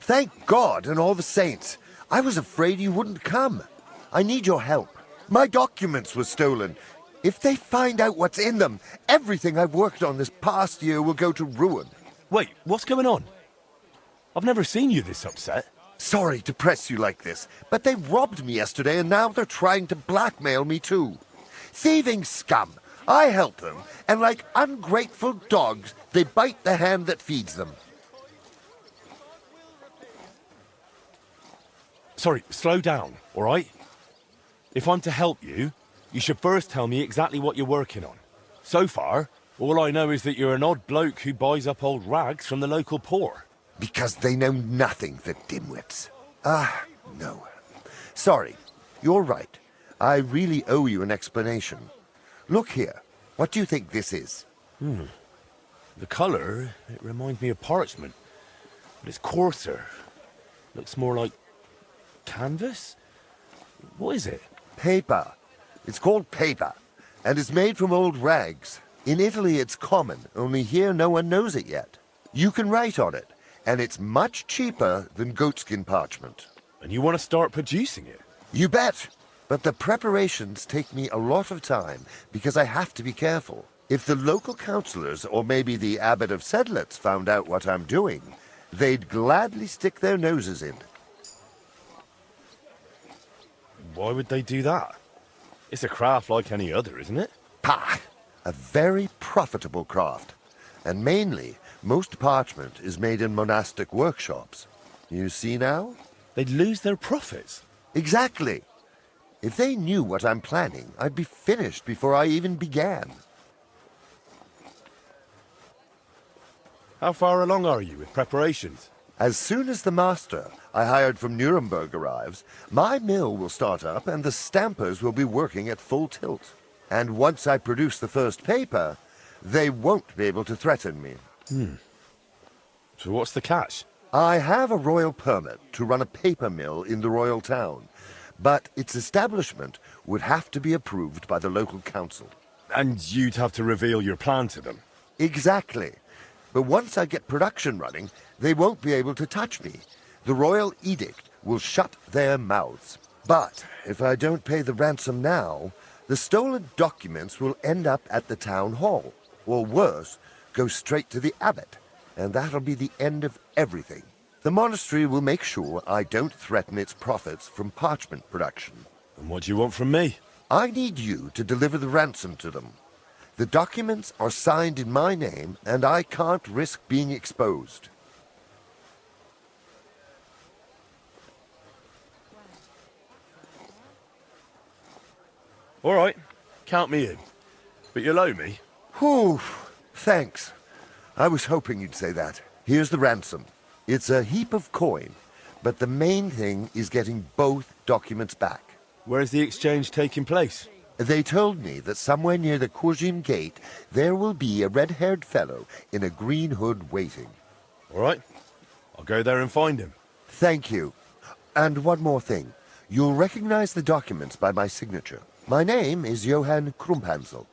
Thank God and all the saints. I was afraid you wouldn't come. I need your help. My documents were stolen. If they find out what's in them, everything I've worked on this past year will go to ruin. Wait, what's going on? I've never seen you this upset. Sorry to press you like this, but they robbed me yesterday and now they're trying to blackmail me too. Thieving scum. I help them, and like ungrateful dogs, they bite the hand that feeds them. Sorry, slow down, all right? If I'm to help you, you should first tell me exactly what you're working on. So far, all I know is that you're an odd bloke who buys up old rags from the local poor. Because they know nothing, the dimwits. No. Sorry, you're right. I really owe you an explanation. Look here. What do you think this is? The colour, it reminds me of parchment. But it's coarser. Looks more like canvas? What is it? Paper. It's called paper, and it's made from old rags. In Italy it's common, only here no one knows it yet. You can write on it, and it's much cheaper than goatskin parchment. And you want to start producing it? You bet! But the preparations take me a lot of time, because I have to be careful. If the local councillors, or maybe the abbot of Sedlitz, found out what I'm doing, they'd gladly stick their noses in. Why would they do that? It's a craft like any other, isn't it? Pah! A very profitable craft. And mainly, most parchment is made in monastic workshops. You see now? They'd lose their profits. Exactly. If they knew what I'm planning, I'd be finished before I even began. How far along are you with preparations? As soon as the master I hired from Nuremberg arrives, my mill will start up and the stampers will be working at full tilt. And once I produce the first paper, they won't be able to threaten me. So what's the catch? I have a royal permit to run a paper mill in the royal town, but its establishment would have to be approved by the local council. And you'd have to reveal your plan to them? Exactly. But once I get production running, they won't be able to touch me. The royal edict will shut their mouths. But if I don't pay the ransom now, the stolen documents will end up at the town hall. Or worse, go straight to the abbot. And that'll be the end of everything. The monastery will make sure I don't threaten its profits from parchment production. And what do you want from me? I need you to deliver the ransom to them. The documents are signed in my name, and I can't risk being exposed. All right, count me in. But you'll owe me. Whew, thanks. I was hoping you'd say that. Here's the ransom. It's a heap of coin, but the main thing is getting both documents back. Where's the exchange taking place? They told me that somewhere near the Kurzim gate there will be a red-haired fellow in a green hood waiting. All right, I'll go there and find him. Thank you. And one more thing. You'll recognize the documents by my signature. My name is Johann Krumphansel.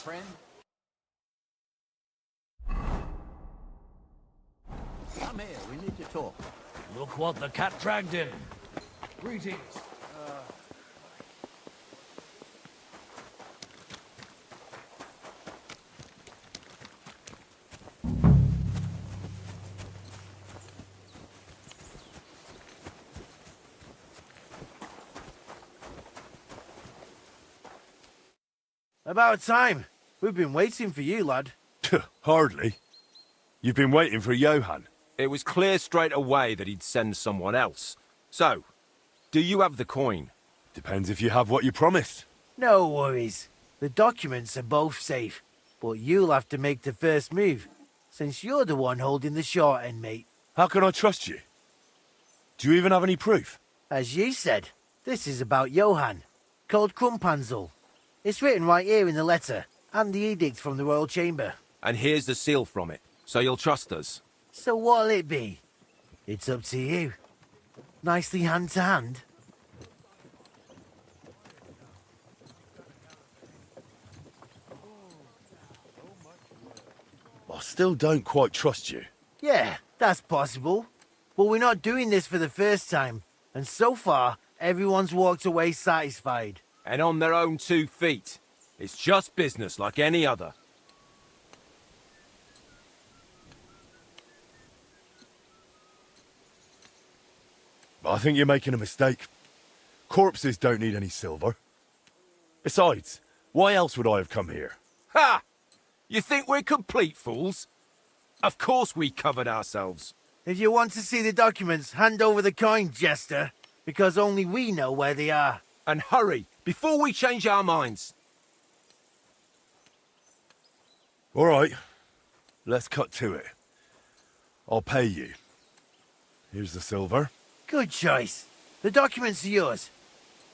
Friend? Come here, we need to talk. Look what the cat dragged in. Greetings. About time. We've been waiting for you, lad. Hardly. You've been waiting for Johann. It was clear straight away that he'd send someone else. So, do you have the coin? Depends if you have what you promised. No worries. The documents are both safe, but you'll have to make the first move, since you're the one holding the short end, mate. How can I trust you? Do you even have any proof? As you said, this is about Johann, called Krumphansel. It's written right here in the letter, and the edict from the royal chamber. And here's the seal from it, so you'll trust us. So what'll it be? It's up to you. Nicely hand to hand. still don't quite trust you. Yeah, that's possible. But we're not doing this for the first time. And so far, everyone's walked away satisfied. And on their own 2 feet. It's just business like any other. I think you're making a mistake. Corpses don't need any silver. Besides, why else would I have come here? Ha! You think we're complete fools? Of course we covered ourselves. If you want to see the documents, hand over the coin, Jester. Because only we know where they are. And hurry, before we change our minds. All right, let's cut to it. I'll pay you. Here's the silver. Good choice. The documents are yours.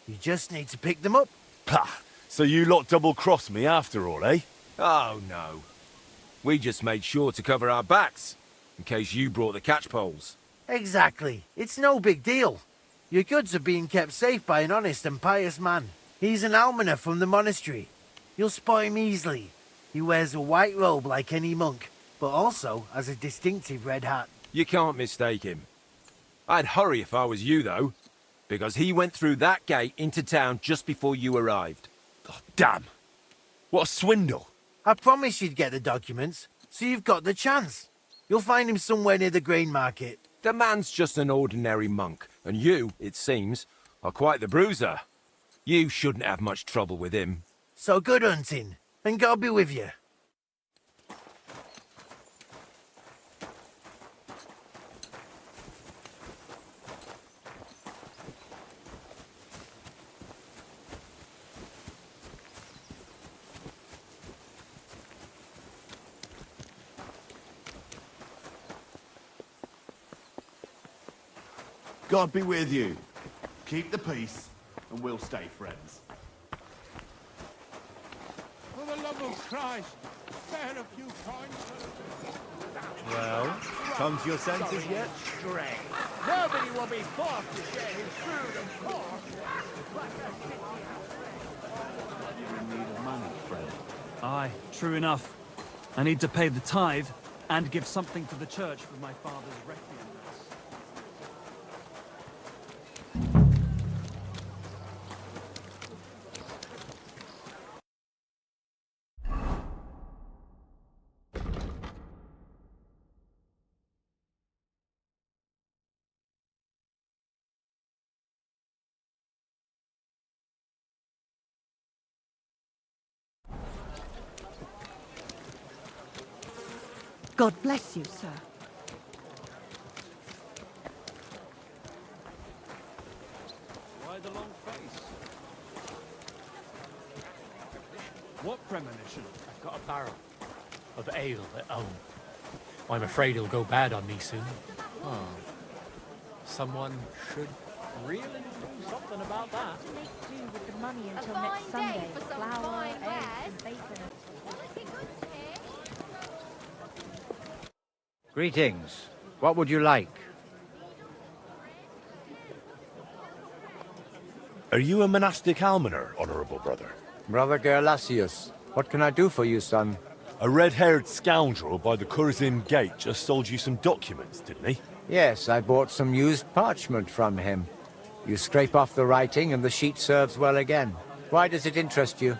You just need to pick them up. Pah! So you lot double-crossed me after all, eh? Oh, no. We just made sure to cover our backs, in case you brought the catchpoles. Exactly. It's no big deal. Your goods are being kept safe by an honest and pious man. He's an almoner from the monastery. You'll spot him easily. He wears a white robe like any monk, but also has a distinctive red hat. You can't mistake him. I'd hurry if I was you, though, because he went through that gate into town just before you arrived. Oh, damn! What a swindle! I promised you'd get the documents, so you've got the chance. You'll find him somewhere near the grain market. The man's just an ordinary monk, and you, it seems, are quite the bruiser. You shouldn't have much trouble with him. So good hunting, and God be with you. God be with you. Keep the peace, and we'll stay friends. For the love of Christ, spare a few coins. Well, come to your senses yet? Stray. Nobody will be forced to share his food and pork. You're in need of money, friend. Aye, true enough. I need to pay the tithe and give something to the church for my father's requiem. God bless you, sir. Why the long face? What premonition? I've got a barrel of ale at home. I'm afraid it'll go bad on me soon. Oh. Someone should really do something about that. Make do with the money until next Sunday. Flour, eggs, and bacon. Greetings. What would you like? Are you a monastic almoner, honourable brother? Brother Gerlasius, what can I do for you, son? A red-haired scoundrel by the Kurzim gate just sold you some documents, didn't he? Yes, I bought some used parchment from him. You scrape off the writing and the sheet serves well again. Why does it interest you?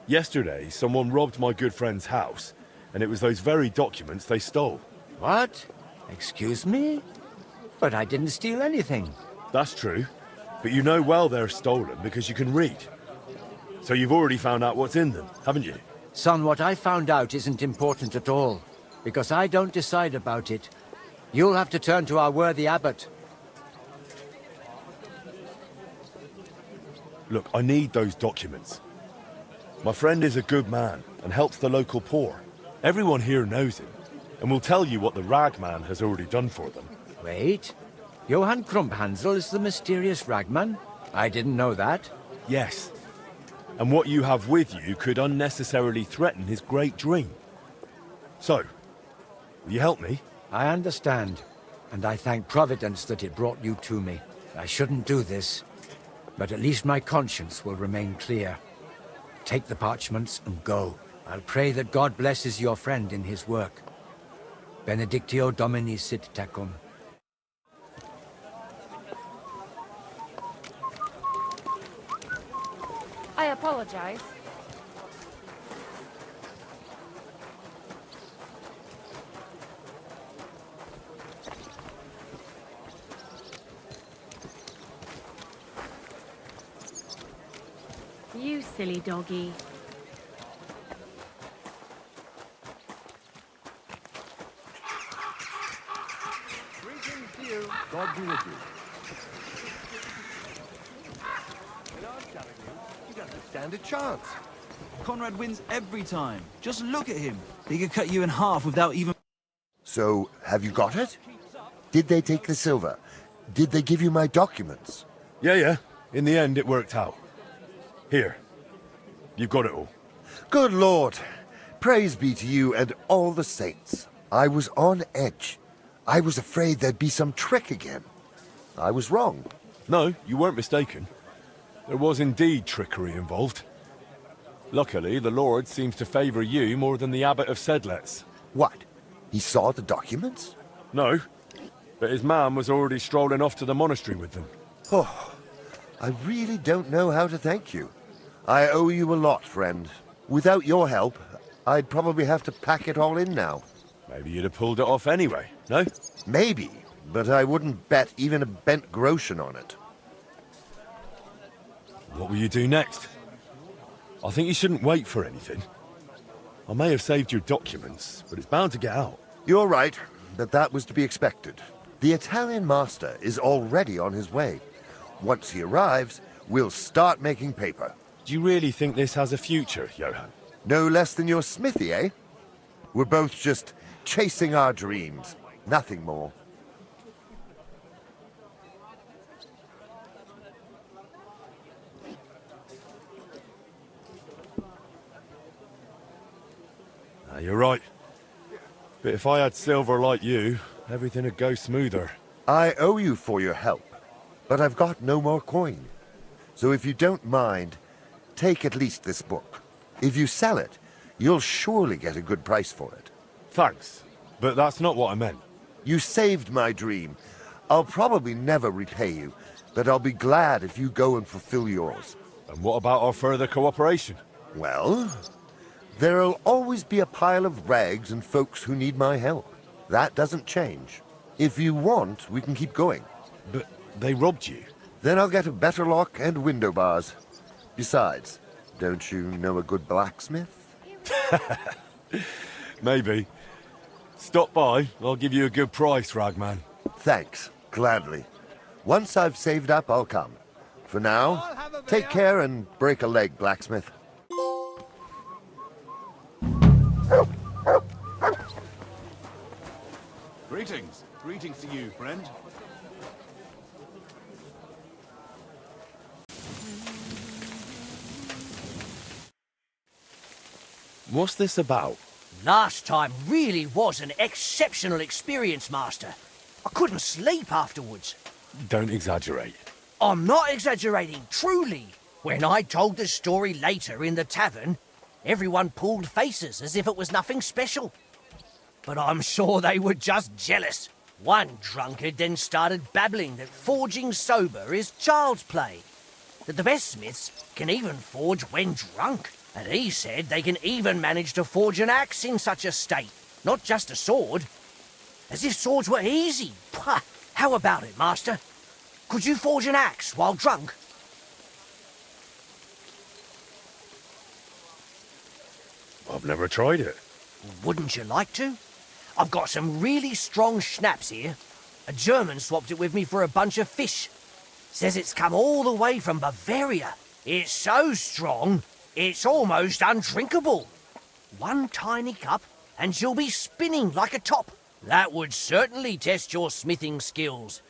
Yesterday, someone robbed my good friend's house, and it was those very documents they stole. What? Excuse me? But I didn't steal anything. That's true, but you know well they're stolen because you can read. So you've already found out what's in them, haven't you? Son, what I found out isn't important at all, because I don't decide about it. You'll have to turn to our worthy abbot. Look, I need those documents. My friend is a good man and helps the local poor. Everyone here knows him, and will tell you what the ragman has already done for them. Wait, Johann Krumphansel is the mysterious ragman? I didn't know that. Yes, and what you have with you could unnecessarily threaten his great dream. So, will you help me? I understand, and I thank Providence that it brought you to me. I shouldn't do this, but at least my conscience will remain clear. Take the parchments and go. I'll pray that God blesses your friend in his work. Benedictio Domini sit tecum. I apologize. You silly doggy. Greetings to you. God be with you. And I'm telling you, you don't stand a chance. Conrad wins every time. Just look at him. He could cut you in half without even... So, have you got it? Did they take the silver? Did they give you my documents? Yeah. In the end, it worked out. Here. You've got it all. Good Lord. Praise be to you and all the saints. I was on edge. I was afraid there'd be some trick again. I was wrong. No, you weren't mistaken. There was indeed trickery involved. Luckily, the Lord seems to favour you more than the Abbot of Sedlets. What? He saw the documents? No, but his man was already strolling off to the monastery with them. Oh, I really don't know how to thank you. I owe you a lot, friend. Without your help, I'd probably have to pack it all in now. Maybe you'd have pulled it off anyway, no? Maybe, but I wouldn't bet even a bent groschen on it. What will you do next? I think you shouldn't wait for anything. I may have saved your documents, but it's bound to get out. You're right, but that was to be expected. The Italian master is already on his way. Once he arrives, we'll start making paper. Do you really think this has a future, Johann? No less than your smithy, eh? We're both just chasing our dreams, nothing more. You're right. But if I had silver like you, everything would go smoother. I owe you for your help, but I've got no more coin. So if you don't mind, take at least this book. If you sell it, you'll surely get a good price for it. Thanks, but that's not what I meant. You saved my dream. I'll probably never repay you, but I'll be glad if you go and fulfill yours. And what about our further cooperation? Well, there'll always be a pile of rags and folks who need my help. That doesn't change. If you want, we can keep going. But they robbed you. Then I'll get a better lock and window bars. Besides, don't you know a good blacksmith? Maybe. Stop by, I'll give you a good price, Ragman. Thanks, gladly. Once I've saved up, I'll come. For now, take care and break a leg, blacksmith. Greetings. Greetings to you, friend. What's this about? Last time really was an exceptional experience, Master. I couldn't sleep afterwards. Don't exaggerate. I'm not exaggerating, truly. When I told the story later in the tavern, everyone pulled faces as if it was nothing special. But I'm sure they were just jealous. One drunkard then started babbling that forging sober is child's play, that the best smiths can even forge when drunk. And he said they can even manage to forge an axe in such a state, not just a sword. As if swords were easy. Pah, how about it, Master? Could you forge an axe while drunk? I've never tried it. Wouldn't you like to? I've got some really strong schnapps here. A German swapped it with me for a bunch of fish. Says it's come all the way from Bavaria. It's so strong, it's almost undrinkable. One tiny cup, and you'll be spinning like a top. That would certainly test your smithing skills.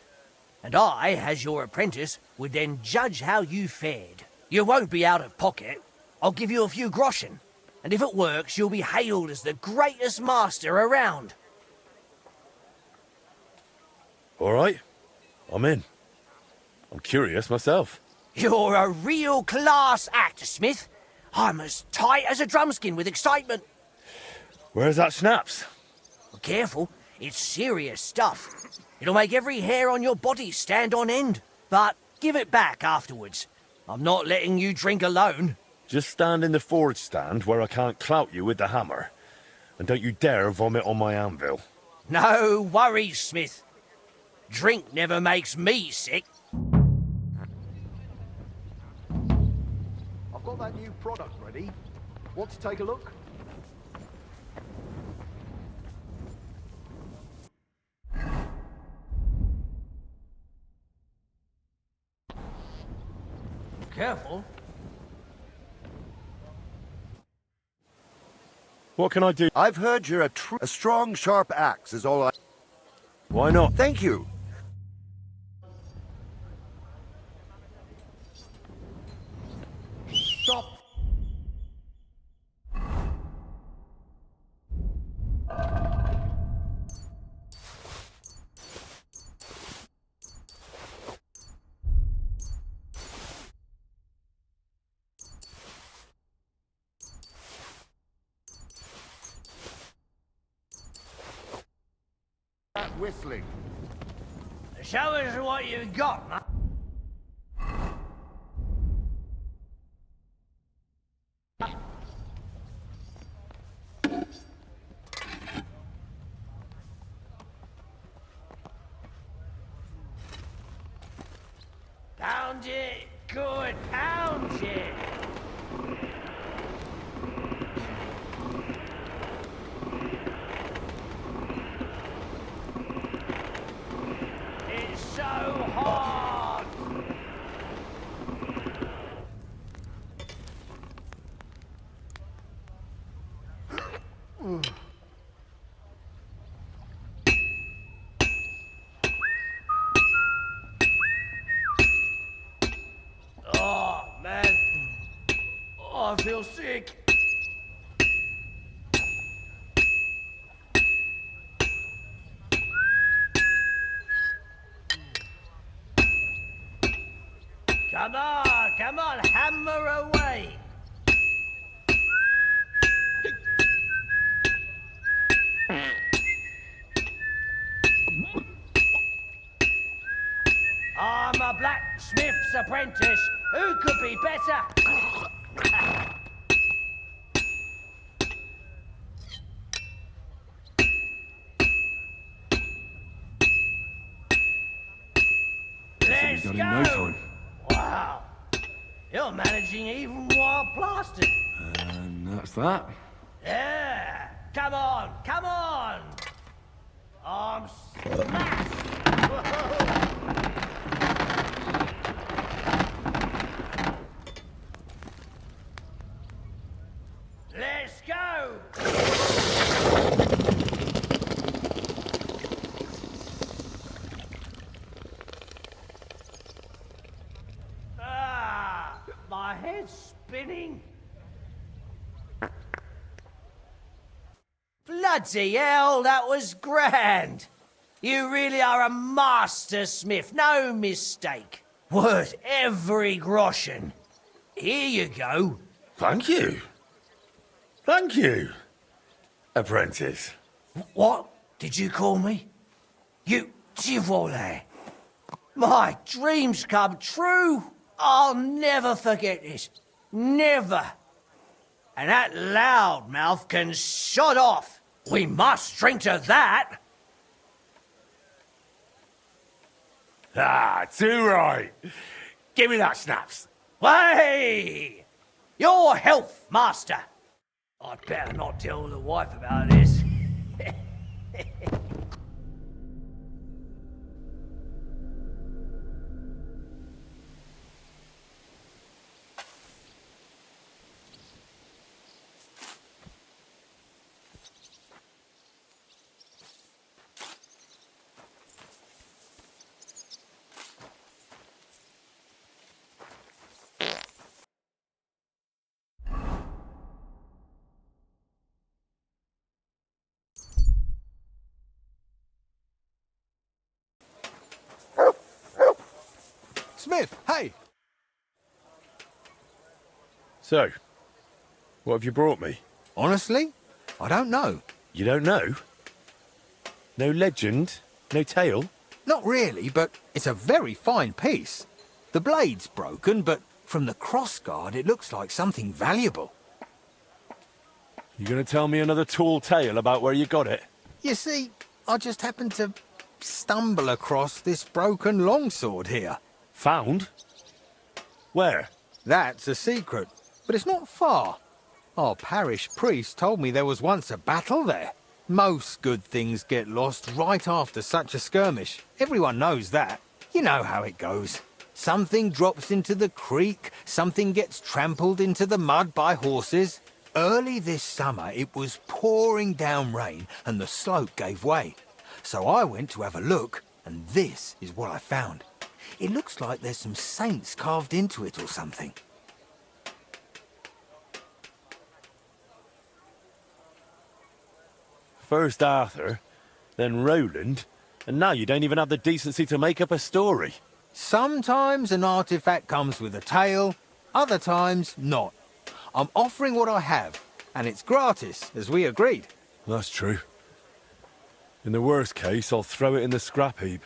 And I, as your apprentice, would then judge how you fared. You won't be out of pocket. I'll give you a few groschen. And if it works, you'll be hailed as the greatest master around. All right, I'm in. I'm curious myself. You're a real class act, Smith. I'm as tight as a drumskin with excitement. Where's that schnapps? Careful, it's serious stuff. It'll make every hair on your body stand on end. But give it back afterwards. I'm not letting you drink alone. Just stand in the forge stand where I can't clout you with the hammer. And don't you dare vomit on my anvil. No worries, Smith. Drink never makes me sick. I've got that new product ready. Want to take a look? Careful. What can I do? I've heard you're a strong, sharp axe is all I... Why not? Thank you. Stop! That whistling. Show us what you've got, man. Pound it, good, pound it. It's so hard. Oh, man. Oh, I feel sick. Come on, hammer away. I'm a blacksmith's apprentice. Who could be better? Let's Done go. in no time. Wow. You're managing even while plastered. And that's that. Yeah. Come on, come on. I'm smashed. Let's go. Ah, my head's spinning. Bloody hell, that was grand. You really are a master smith, no mistake. Worth every groschen. Here you go. Thank you. Thank you, apprentice. What did you call me? You Chivole. My dreams come true. I'll never forget this. Never. And that loudmouth can shut off. We must drink to that. Ah, too right. Give me that schnapps. Hey! Your health, master. I'd better not tell the wife about this. Smith, hey! So, What have you brought me? Honestly, I don't know. You don't know? No legend? No tale? Not really, but it's a very fine piece. The blade's broken, but from the crossguard it looks like something valuable. You gonna tell me another tall tale about where you got it? You see, I just happened to stumble across this broken longsword here. Found? Where? That's a secret, but it's not far. Our parish priest told me there was once a battle there. Most good things get lost right after such a skirmish. Everyone knows that. You know how it goes. Something drops into the creek, something gets trampled into the mud by horses. Early this summer, it was pouring down rain and the slope gave way. So I went to have a look, and this is what I found. It looks like there's some saints carved into it or something. First Arthur, then Roland, and now you don't even have the decency to make up a story. Sometimes an artifact comes with a tale, other times not. I'm offering what I have, and it's gratis, as we agreed. That's true. In the worst case, I'll throw it in the scrap heap.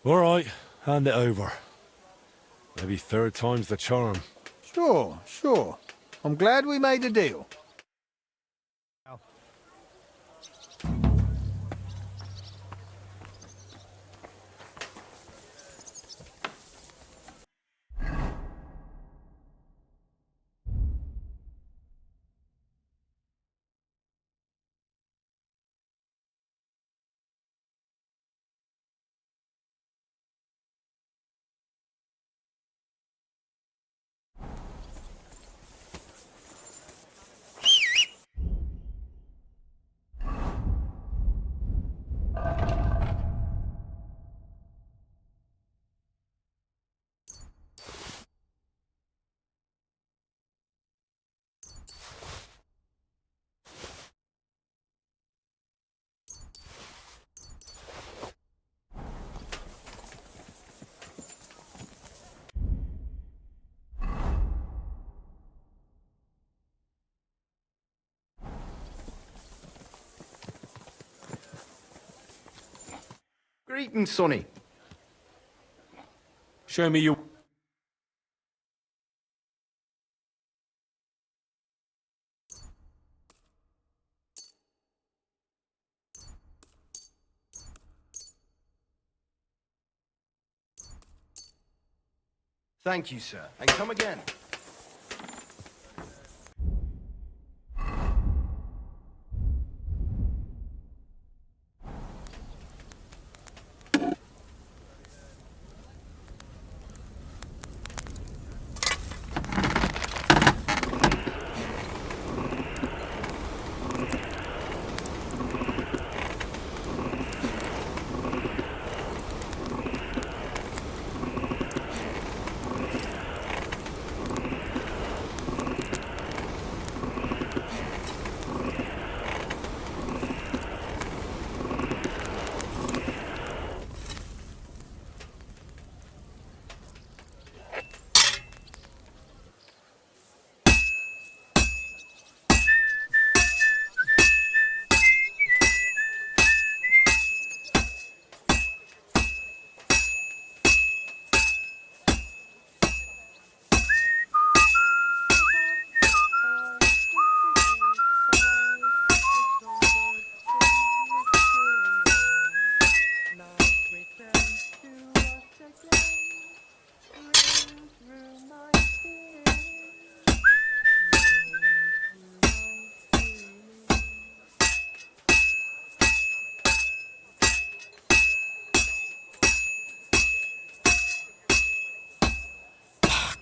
All right, hand it over. Maybe third time's the charm. Sure. I'm glad we made a deal. Greetings, Sonny. Show me your... Thank you, sir, and come again.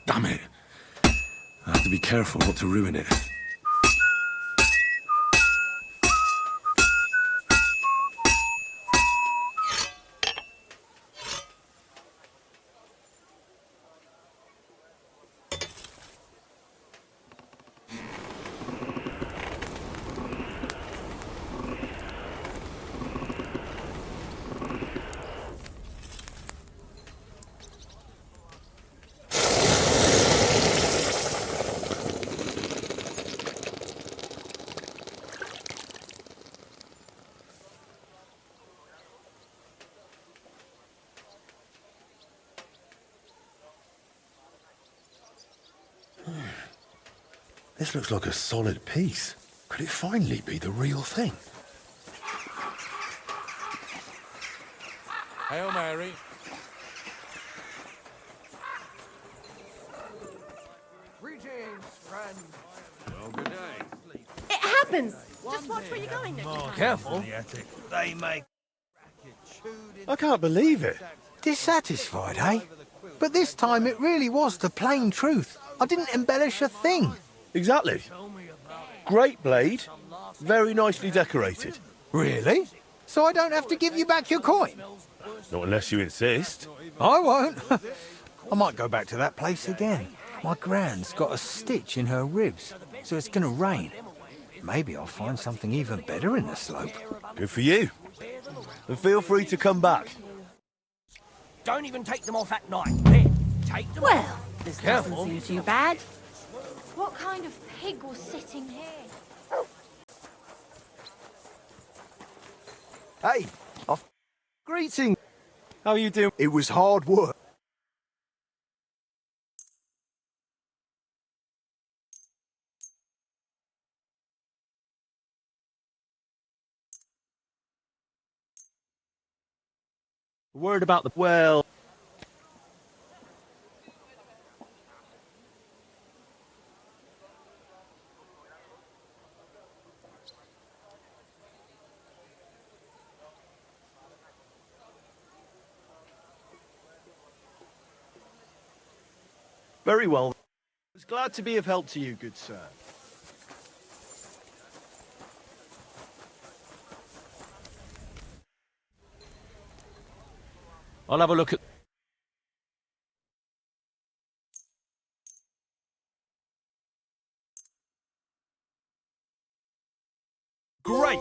Damn it. I have to be careful not to ruin it. This looks like a solid piece. Could it finally be the real thing? Hail Mary. Greetings, friend. Well, good day. It happens! Just watch where you're going next time. Careful. They make... I can't believe it. Dissatisfied, eh? But this time it really was the plain truth. I didn't embellish a thing. Exactly. Great blade. Very nicely decorated. Really? So I don't have to give you back your coin? Not unless you insist. I won't. I might go back to that place again. My gran's got a stitch in her ribs, so it's gonna rain. Maybe I'll find something even better in the slope. Good for you. And feel free to come back. Don't even take them off at night. There, take them Well, off. this Careful. doesn't seem too bad. What kind of pig was sitting here? Hey, greeting. How are you doing? It was hard work. Word about the... Well... Very well. I was glad to be of help to you, good sir. I'll have a look at... Great!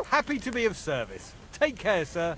Happy to be of service. Take care, sir.